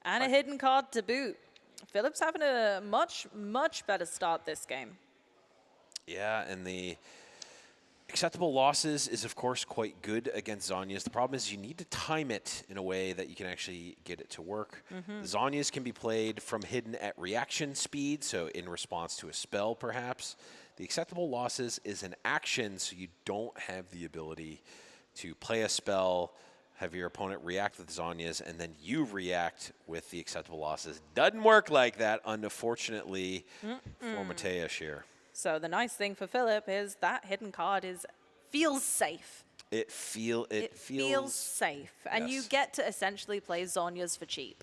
And a hidden card to boot. Philip's having a much, much better start this game. Yeah, and the acceptable losses is, of course, quite good against Zhonya's. The problem is you need to time it in a way that you can actually get it to work. The Zhonya's can be played from hidden at reaction speed, so in response to a spell, perhaps. The acceptable losses is an action, so you don't have the ability to play a spell, have your opponent react with Zhonya's, and then you react with the acceptable losses. Doesn't work like that, unfortunately, for Mateusz here. So the nice thing for Philip is that hidden card feels safe. It feels safe. And you get to essentially play Zhonya's for cheap.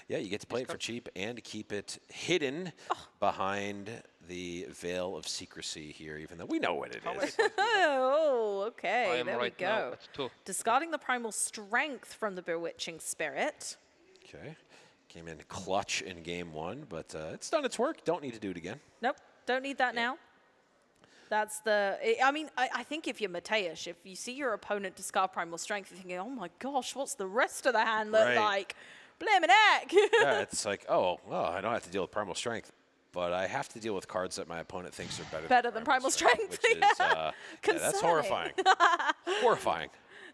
Yeah, you get to play it for cheap and keep it hidden behind the veil of secrecy here, even though we know what it is. Oh, okay. There we now go. at 2. Discarding the primal strength from the Bewitching Spirit. Okay. Came in clutch in game 1, but it's done its work. Don't need to do it again. Nope, don't need that now. That's I think if you're Mateusz, if you see your opponent discard primal strength, you're thinking, oh my gosh, what's the rest of the hand look like? Blimmin' heck! Yeah, it's like, oh, well, I don't have to deal with primal strength, but I have to deal with cards that my opponent thinks are better than primal strength. Which is, yeah, that's horrifying. Horrifying.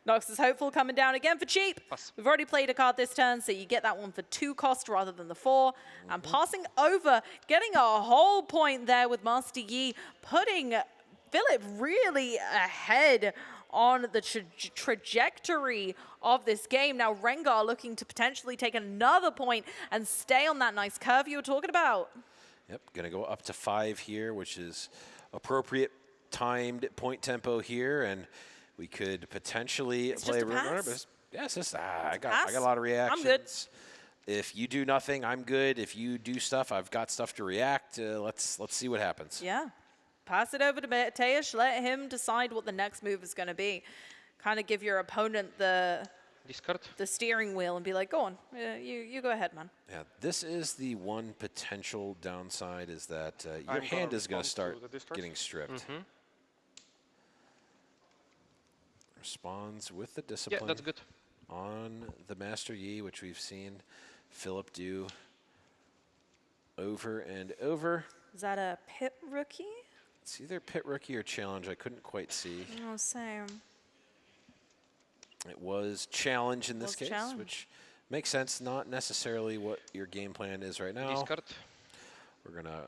Nox is Hopeful coming down again for cheap. We've already played a card this turn, so you get that one for 2 cost rather than the 4. And passing over, getting a whole point there with Master Yi, putting Philip really ahead on the trajectory of this game. Now Rengar looking to potentially take another point and stay on that nice curve you were talking about. Yep, going to go up to 5 here, which is appropriate timed point tempo here, and we could potentially play a Roadrunner, but yes, I got a lot of reactions. I'm good. If you do nothing, I'm good. If you do stuff, I've got stuff to react. Let's see what happens. Yeah. Pass it over to Mateusz. Let him decide what the next move is going to be. Kind of give your opponent the steering wheel and be like, go on, you go ahead, man. Yeah, this is the one potential downside is that your hand is going to start getting stripped. Responds with the discipline. Yeah, that's good. On the Master Yi, which we've seen Philip do over and over. Is that a pit rookie? It's either pit rookie or challenge. I couldn't quite see. Oh, same. It was challenge in this case, which makes sense. Not necessarily what your game plan is right now. Discard. We're going to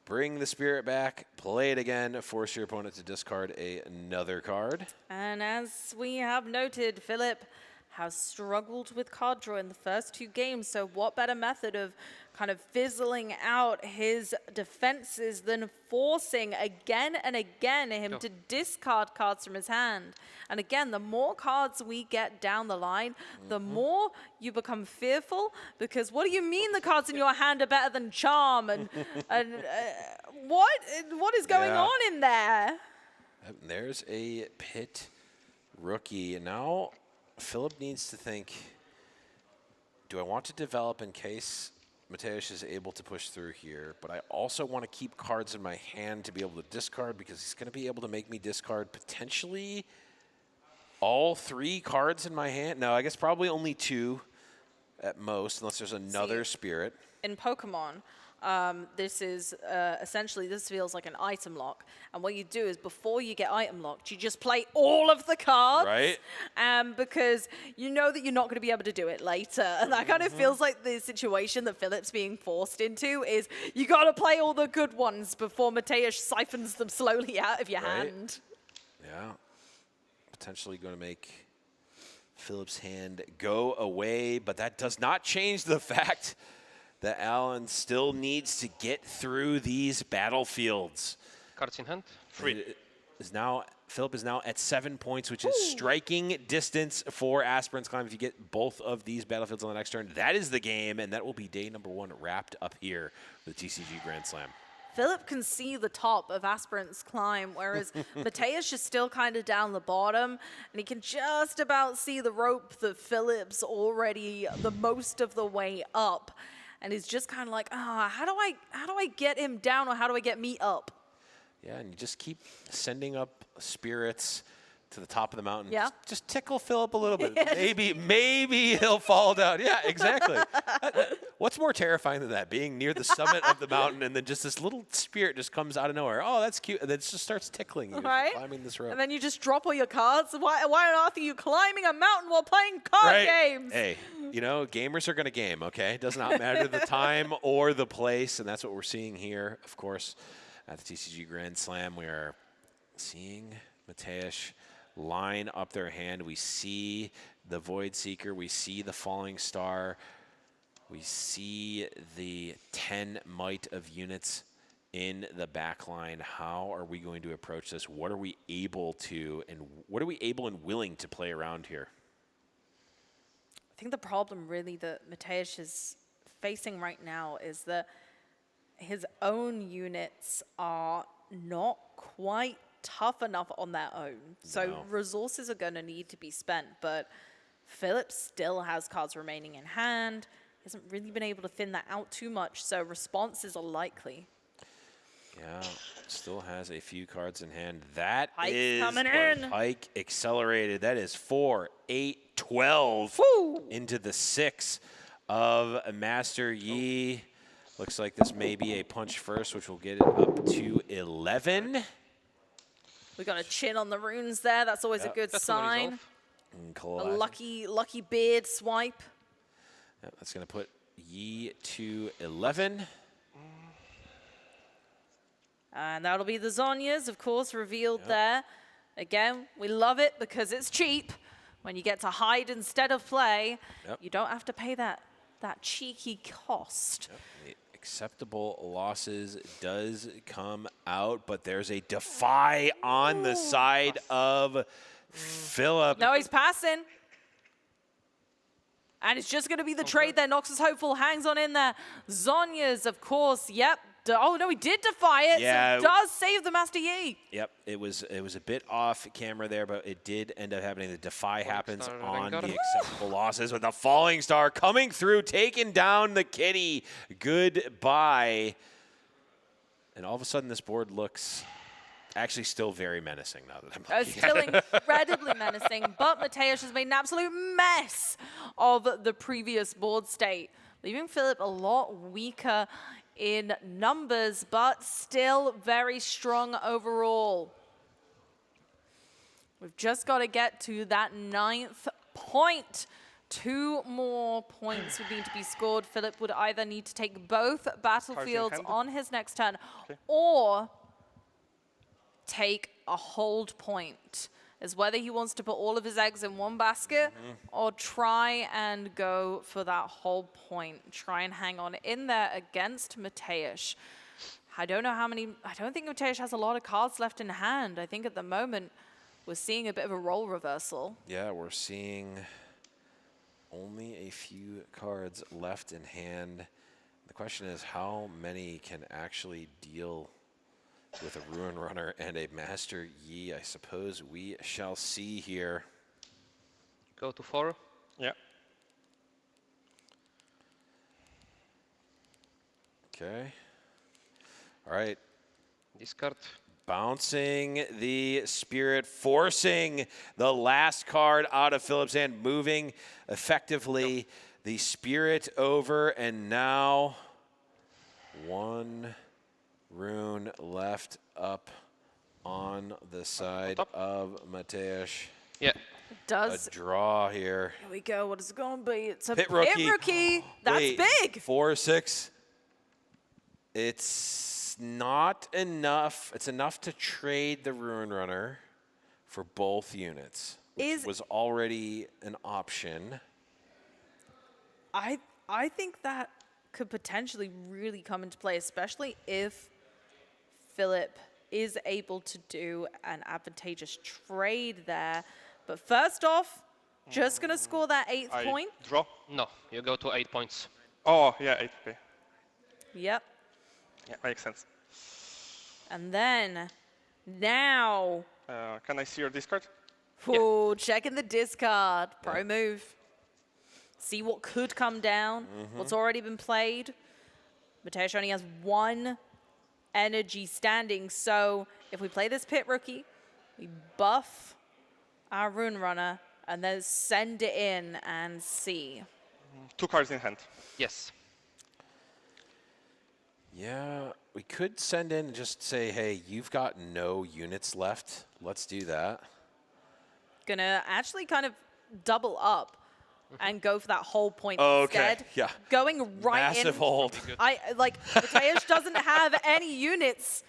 bring the spirit back, play it again, force your opponent to discard another card. And as we have noted, Philip has struggled with card draw in the first 2 games, so what better method of kind of fizzling out his defenses than forcing again and again him to discard cards from his hand. And again, the more cards we get down the line, the more you become fearful, because what do you mean the cards in your hand are better than Charm? And, what is going on in there? There's a pit rookie. Now Philip needs to think, do I want to develop in case Mateusz is able to push through here, but I also want to keep cards in my hand to be able to discard, because he's going to be able to make me discard potentially all 3 cards in my hand. No, I guess probably only 2 at most, unless there's another spirit. In Pokemon, this is essentially, this feels like an item lock. And what you do is before you get item locked, you just play all of the cards. Right. Because you know that you're not going to be able to do it later. And that kind of feels like the situation that Philip's being forced into is you got to play all the good ones before Mateusz siphons them slowly out of your hand. Yeah. Potentially going to make Philip's hand go away, but that does not change the fact that Alan still needs to get through these battlefields. Cards in hand. 3. Philip is now at 7 points, which is striking distance for Aspirant's Climb. If you get both of these battlefields on the next turn, that is the game, and that will be day number 1 wrapped up here for the TCG Grand Slam. Philip can see the top of Aspirant's Climb, whereas Mateusz is still kind of down the bottom, and he can just about see the rope that Philip's already the most of the way up. and is just kind of like, how do I get him down, or how do I get me up? Yeah, and you just keep sending up spirits to the top of the mountain. Yeah. Just tickle Philip a little bit. Maybe he'll fall down. Yeah, exactly. What's more terrifying than that? Being near the summit of the mountain and then just this little spirit just comes out of nowhere. Oh, that's cute. And then it just starts tickling you as Right? you're climbing this rope. And then you just drop all your cards. Why on earth are you climbing a mountain while playing card games? Hey, gamers are going to game, okay? It does not matter the time or the place, and that's what we're seeing here, of course, at the TCG Grand Slam. We are seeing Mateusz line up their hand. We see the Void Seeker. We see the Falling Star. We see the 10 might of units in the back line. How are we going to approach this? What are we able and willing to play around here? I think the problem really that Mateusz is facing right now is that his own units are not quite tough enough on their own. So resources are going to need to be spent, but Philip still has cards remaining in hand. He hasn't really been able to thin that out too much, so responses are likely. Yeah, still has a few cards in hand. That Pike's is coming in. Pike accelerated. That is 4, 8, 12 into the 6 of Master Yi. Looks like this may be a punch first, which will get it up to 11. We got a chin on the runes there. That's always a good sign. A lucky beard swipe. Yep, that's going to put Yi to 11. And that'll be the Zhonya's, of course, revealed there. Again, we love it because it's cheap. When you get to hide instead of play, you don't have to pay that cheeky cost. The acceptable losses does come out, but there's a defy on the side of Philip. No, he's passing. And it's just going to be the trade there. Noxus Hopeful hangs on in there. Zhonya's, of course, yep. Oh, no, he did defy it. Yeah. So it does save the Master Yi. Yep, it was a bit off camera there, but it did end up happening. The defy happens on the acceptable losses with the Falling Star coming through, taking down the kitty. Goodbye. And all of a sudden, this board looks actually still very menacing now that I'm looking Still at it. incredibly menacing, but Mateusz has made an absolute mess of the previous board state, leaving Philip a lot weaker in numbers, but still very strong overall. We've just got to get to that 9th point. 2 more points would need to be scored. Philip would either need to take both battlefields on his next turn or take a hold point, is whether he wants to put all of his eggs in one basket or try and go for that whole point, try and hang on in there against Mateusz. I don't think Mateusz has a lot of cards left in hand. I think at the moment we're seeing a bit of a role reversal. Yeah, we're seeing only a few cards left in hand. The question is how many can actually deal with a Ruin Runner and a Master Yi. I suppose we shall see here. Go to 4. Yeah. Okay. All right. Discard. Bouncing the Spirit, forcing the last card out of Philip's hand, moving effectively the Spirit over, and now 1 rune left up on the side of Mateusz. Yeah. It does. A draw here. Here we go. What is it going to be? It's a Pit pit rookie. rookie. That's Wait, big. 4 or 6. It's not enough. It's enough to trade the Ruin Runner for both units, which was already an option. I think that could potentially really come into play, especially if Philip is able to do an advantageous trade there. But first off, just going to score that 8th point. Draw? No, you go to 8 points. Oh, yeah, 8. Okay. Yep. Yeah, makes sense. And then, now. Can I see your discard? Oh, checking the discard. Pro move. see what could come down, what's already been played. Mateusz only has one energy standing, so if we play this Pit Rookie, we buff our Rune Runner, and then send it in and see. 2 cards in hand. Yes. Yeah, we could send in and just say, hey, you've got no units left. Let's do that. Gonna actually kind of double up and go for that whole point Okay, instead. yeah. Going right in. Massive hold. Mateusz doesn't have any units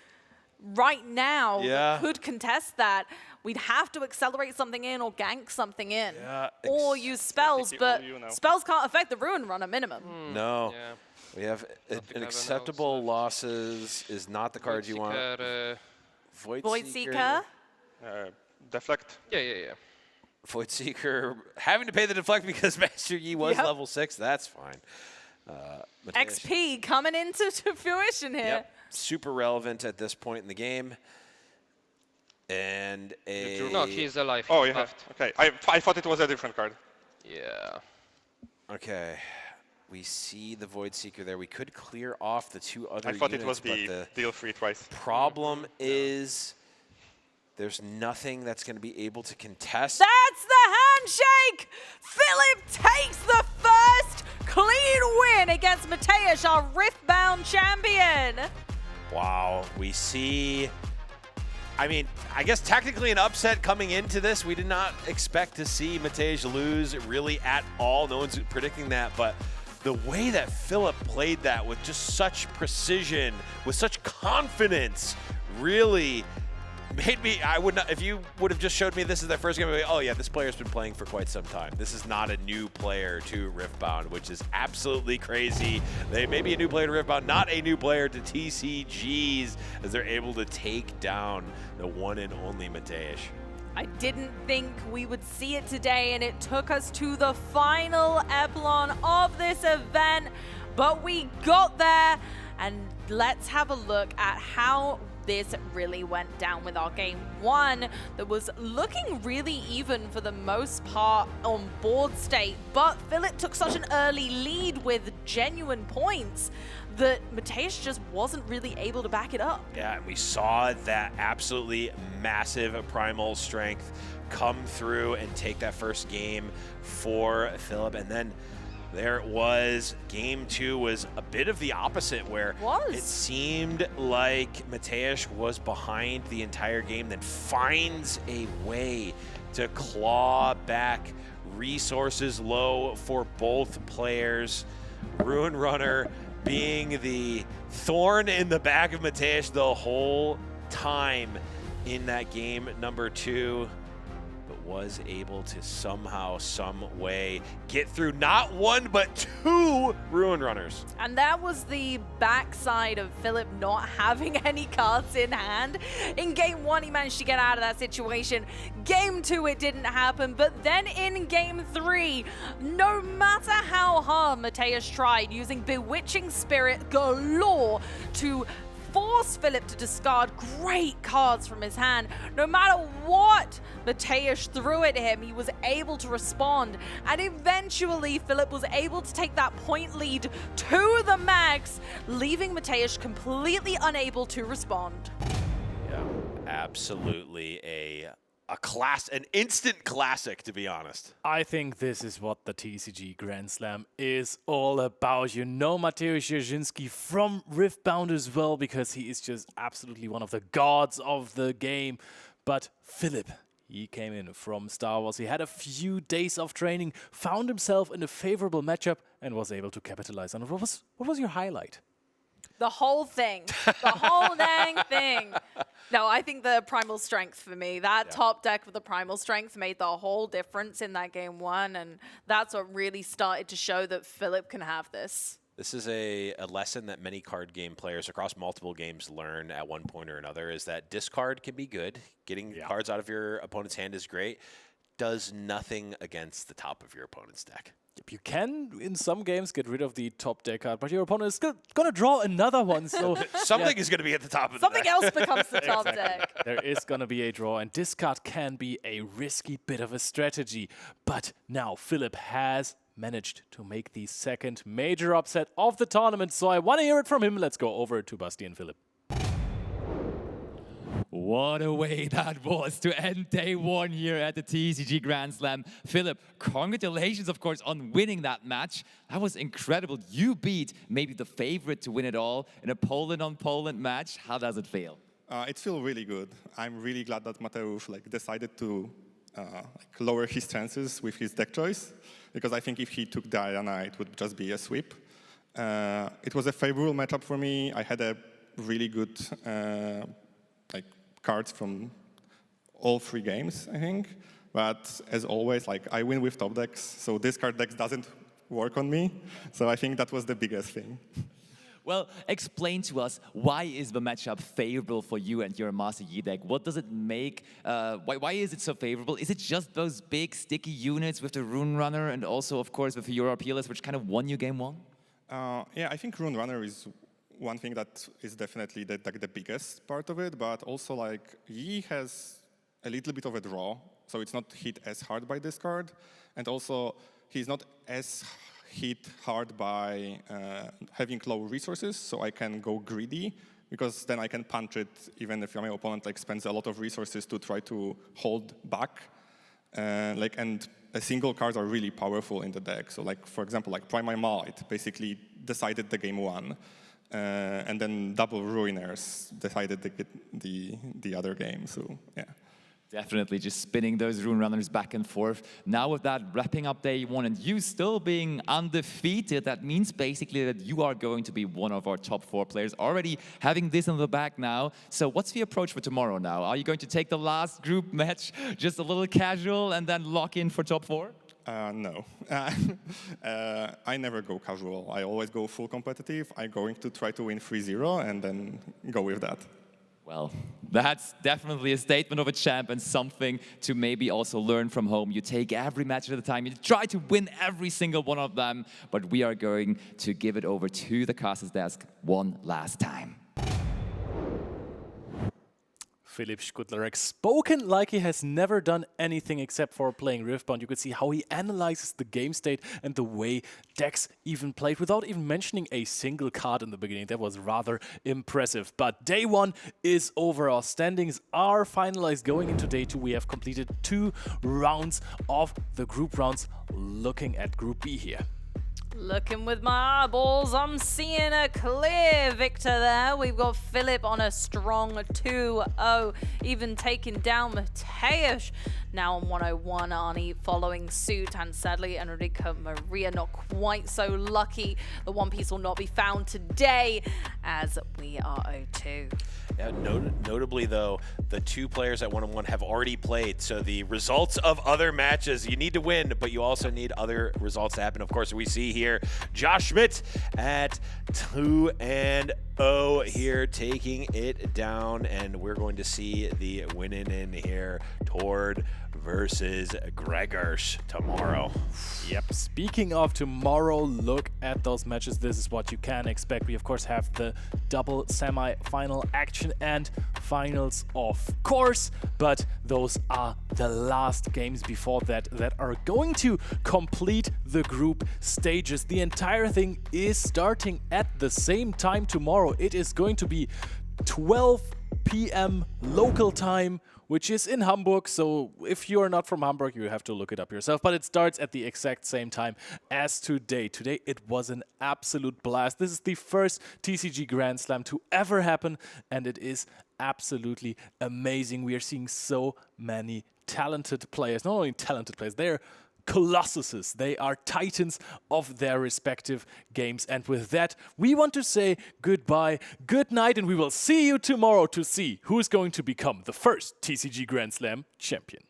right now that could contest that. We'd have to accelerate something in or gank something in. Or use spells, but spells can't affect the Ruin Runner minimum. No. We have an acceptable losses is not the card you want. Void Seeker. Deflect. Yeah. Void Seeker having to pay the deflect because Master Yi was level 6. That's fine. XP coming into fruition here. Yep. Super relevant at this point in the game. And No, he's alive. Oh, yeah. Okay. I thought it was a different card. Yeah. Okay. We see the Void Seeker there. We could clear off the 2 other I thought units, it was but the deal free twice. Problem is there's nothing that's going to be able to contest. That's the handshake! Philip takes the first clean win against Mateusz, our Riftbound champion. Wow. We see... I mean, I guess technically an upset coming into this. We did not expect to see Mateusz lose really at all. No one's predicting that, but the way that Philip played that with just such precision, with such confidence, really made me, I would not, if you would have just showed me this is their first game, I'd be like, oh yeah, this player's been playing for quite some time. This is not a new player to Riftbound, which is absolutely crazy. They may be a new player to Riftbound, not a new player to TCGs, as they're able to take down the one and only Mateusz. I didn't think we would see it today, and it took us to the final echelon of this event, but we got there, and let's have a look at how this really went down with our game 1 that was looking really even for the most part on board state, but Philip took such an early lead with genuine points that Mateusz just wasn't really able to back it up. Yeah, and we saw that absolutely massive primal strength come through and take that first game for Philip, and then there it was. Game 2 was a bit of the opposite, where it seemed like Mateusz was behind the entire game, then finds a way to claw back resources low for both players. Ruin Runner being the thorn in the back of Mateusz the whole time in that game number 2. Was able to somehow, some way get through not 1 but 2 Ruin Runners. And that was the backside of Philip not having any cards in hand. In game 1, he managed to get out of that situation. Game 2, it didn't happen. But then in game 3, no matter how hard Mateusz tried, using Bewitching Spirit galore to force Philip to discard great cards from his hand. No matter what Mateusz threw at him, he was able to respond. And eventually, Philip was able to take that point lead to the max, leaving Mateusz completely unable to respond. Yeah, absolutely an instant classic, to be honest. I think this is what the TCG Grand Slam is all about. You know Mateusz Dzierżyński from Riftbound as well, because he is just absolutely one of the gods of the game. But Philip, he came in from Star Wars. He had a few days of training, found himself in a favorable matchup, and was able to capitalize on it. What was your highlight? The whole thing. The whole dang thing. No, I think the Primal Strength for me. That top deck with the Primal Strength made the whole difference in that game 1, and that's what really started to show that Philip can have this. This is a lesson that many card game players across multiple games learn at one point or another, is that discard can be good. Getting cards out of your opponent's hand is great. Does nothing against the top of your opponent's deck. You can, in some games, get rid of the top deck card, but your opponent is going to draw another one. So something is going to be at the top of the Something deck. else becomes the top deck. There is going to be a draw, and discard can be a risky bit of a strategy. But now Philip has managed to make the second major upset of the tournament. So I want to hear it from him. Let's go over to Basti and Philipp. What a way that was to end day one here at the TCG Grand Slam. Philipp, congratulations, of course, on winning that match. That was incredible. You beat maybe the favorite to win it all in a Poland-on-Poland match. How does it feel? It feels really good. I'm really glad that Mateusz decided to lower his chances with his deck choice, because I think if he took Diana, it would just be a sweep. It was a favorable matchup for me. I had a really good cards from all 3 games, I think. But as always, I win with top decks, so this card deck doesn't work on me. So I think that was the biggest thing. Well, explain to us, why is the matchup favorable for you and your Master Yi deck? What does it make? Why is it so favorable? Is it just those big sticky units with the Rune Runner and also, of course, with your Appealers, which kind of won you game 1? Yeah, I think Rune Runner is one thing that is definitely the biggest part of it, but also Yi has a little bit of a draw, so it's not hit as hard by this card, and also he's not as hit hard by having low resources, so I can go greedy, because then I can punch it even if my opponent spends a lot of resources to try to hold back, and single cards are really powerful in the deck. So for example, Primal it basically decided the game 1. And then double Ruiners decided to get the other game, so yeah. Definitely, just spinning those Rune Runners back and forth. Now with that wrapping up day 1 and you still being undefeated, that means basically that you are going to be one of our top 4 players, already having this in the back now. So what's the approach for tomorrow now? Are you going to take the last group match, just a little casual, and then lock in for top 4? No. I never go casual. I always go full competitive. I'm going to try to win 3-0 and then go with that. Well, that's definitely a statement of a champ and something to maybe also learn from home. You take every match at a time. You try to win every single one of them. But we are going to give it over to the caster's desk one last time. Philipp Schudlarek, spoken like he has never done anything except for playing Riftbound. You could see how he analyzes the game state and the way decks even played without even mentioning a single card in the beginning. That was rather impressive. But day 1 is over. Our standings are finalized. Going into day 2, we have completed 2 rounds of the group rounds. Looking at Group B here. Looking with my eyeballs, I'm seeing a clear victor there. We've got Philipp on a strong 2-0, even taking down Mateusz. Now on 101, Arnie following suit, and sadly Enrico Maria not quite so lucky. The one piece will not be found today as we are 0-2. Yeah, notably though, the 2 players at 1-on-1 have already played, so the results of other matches, you need to win, but you also need other results to happen. Of course, we see here Josh Schmidt at 2-0 here, taking it down, and we're going to see the winning in here, Tord versus Gregors tomorrow. Yep, speaking of tomorrow, look at those matches. This is what you can expect. We of course have the double semi-final action and finals, of course, but those are the last games before that are going to complete the group stages. The entire thing is starting at the same time tomorrow. It is going to be 12 p.m. local time, which is in Hamburg, so if you are not from Hamburg, you have to look it up yourself, but it starts at the exact same time as today. Today, it was an absolute blast. This is the first TCG Grand Slam to ever happen, and it is absolutely amazing. We are seeing so many talented players, not only talented players, they're colossuses. They are titans of their respective games. And with that, we want to say goodbye, good night, and we will see you tomorrow to see who is going to become the first TCG Grand Slam champion.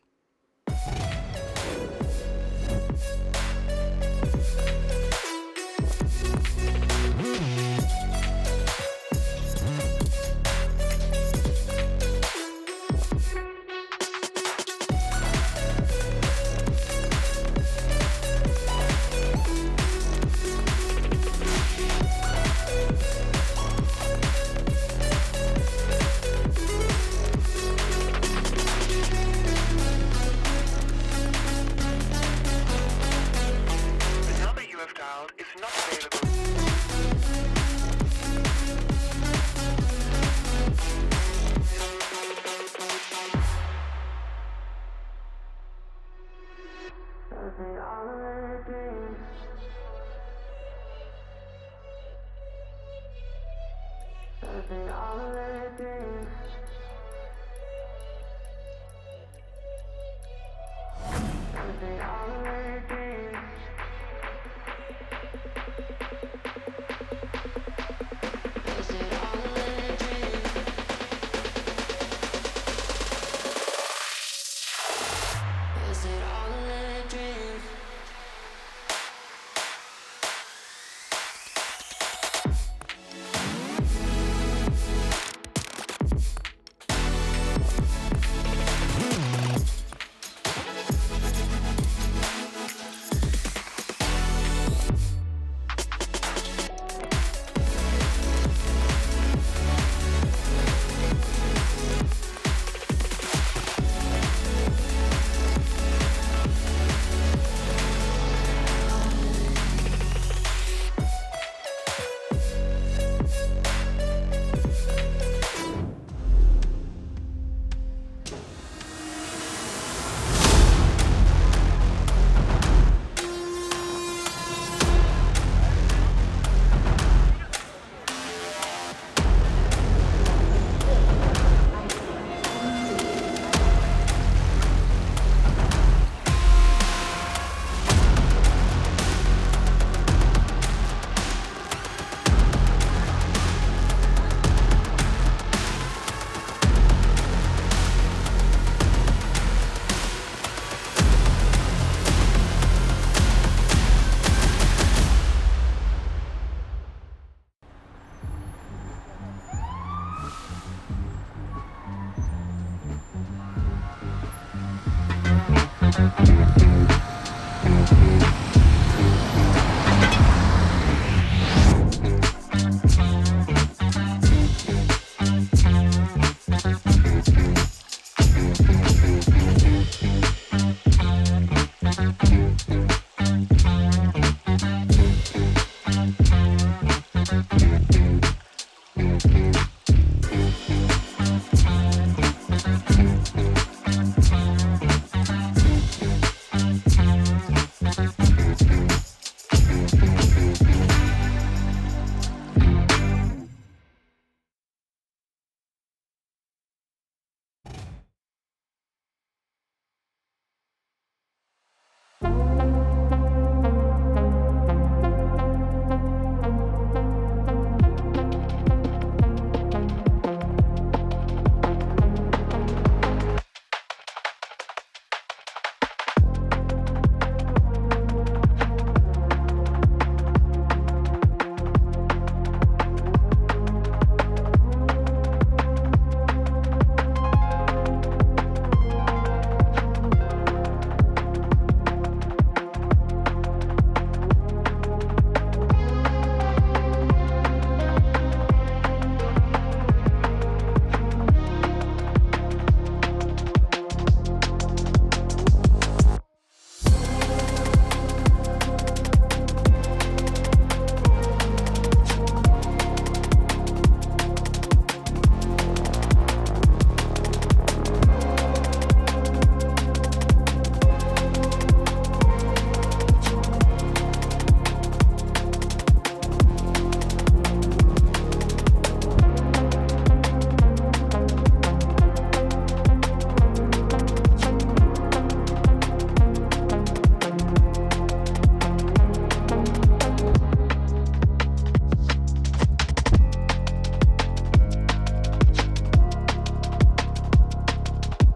Thank you.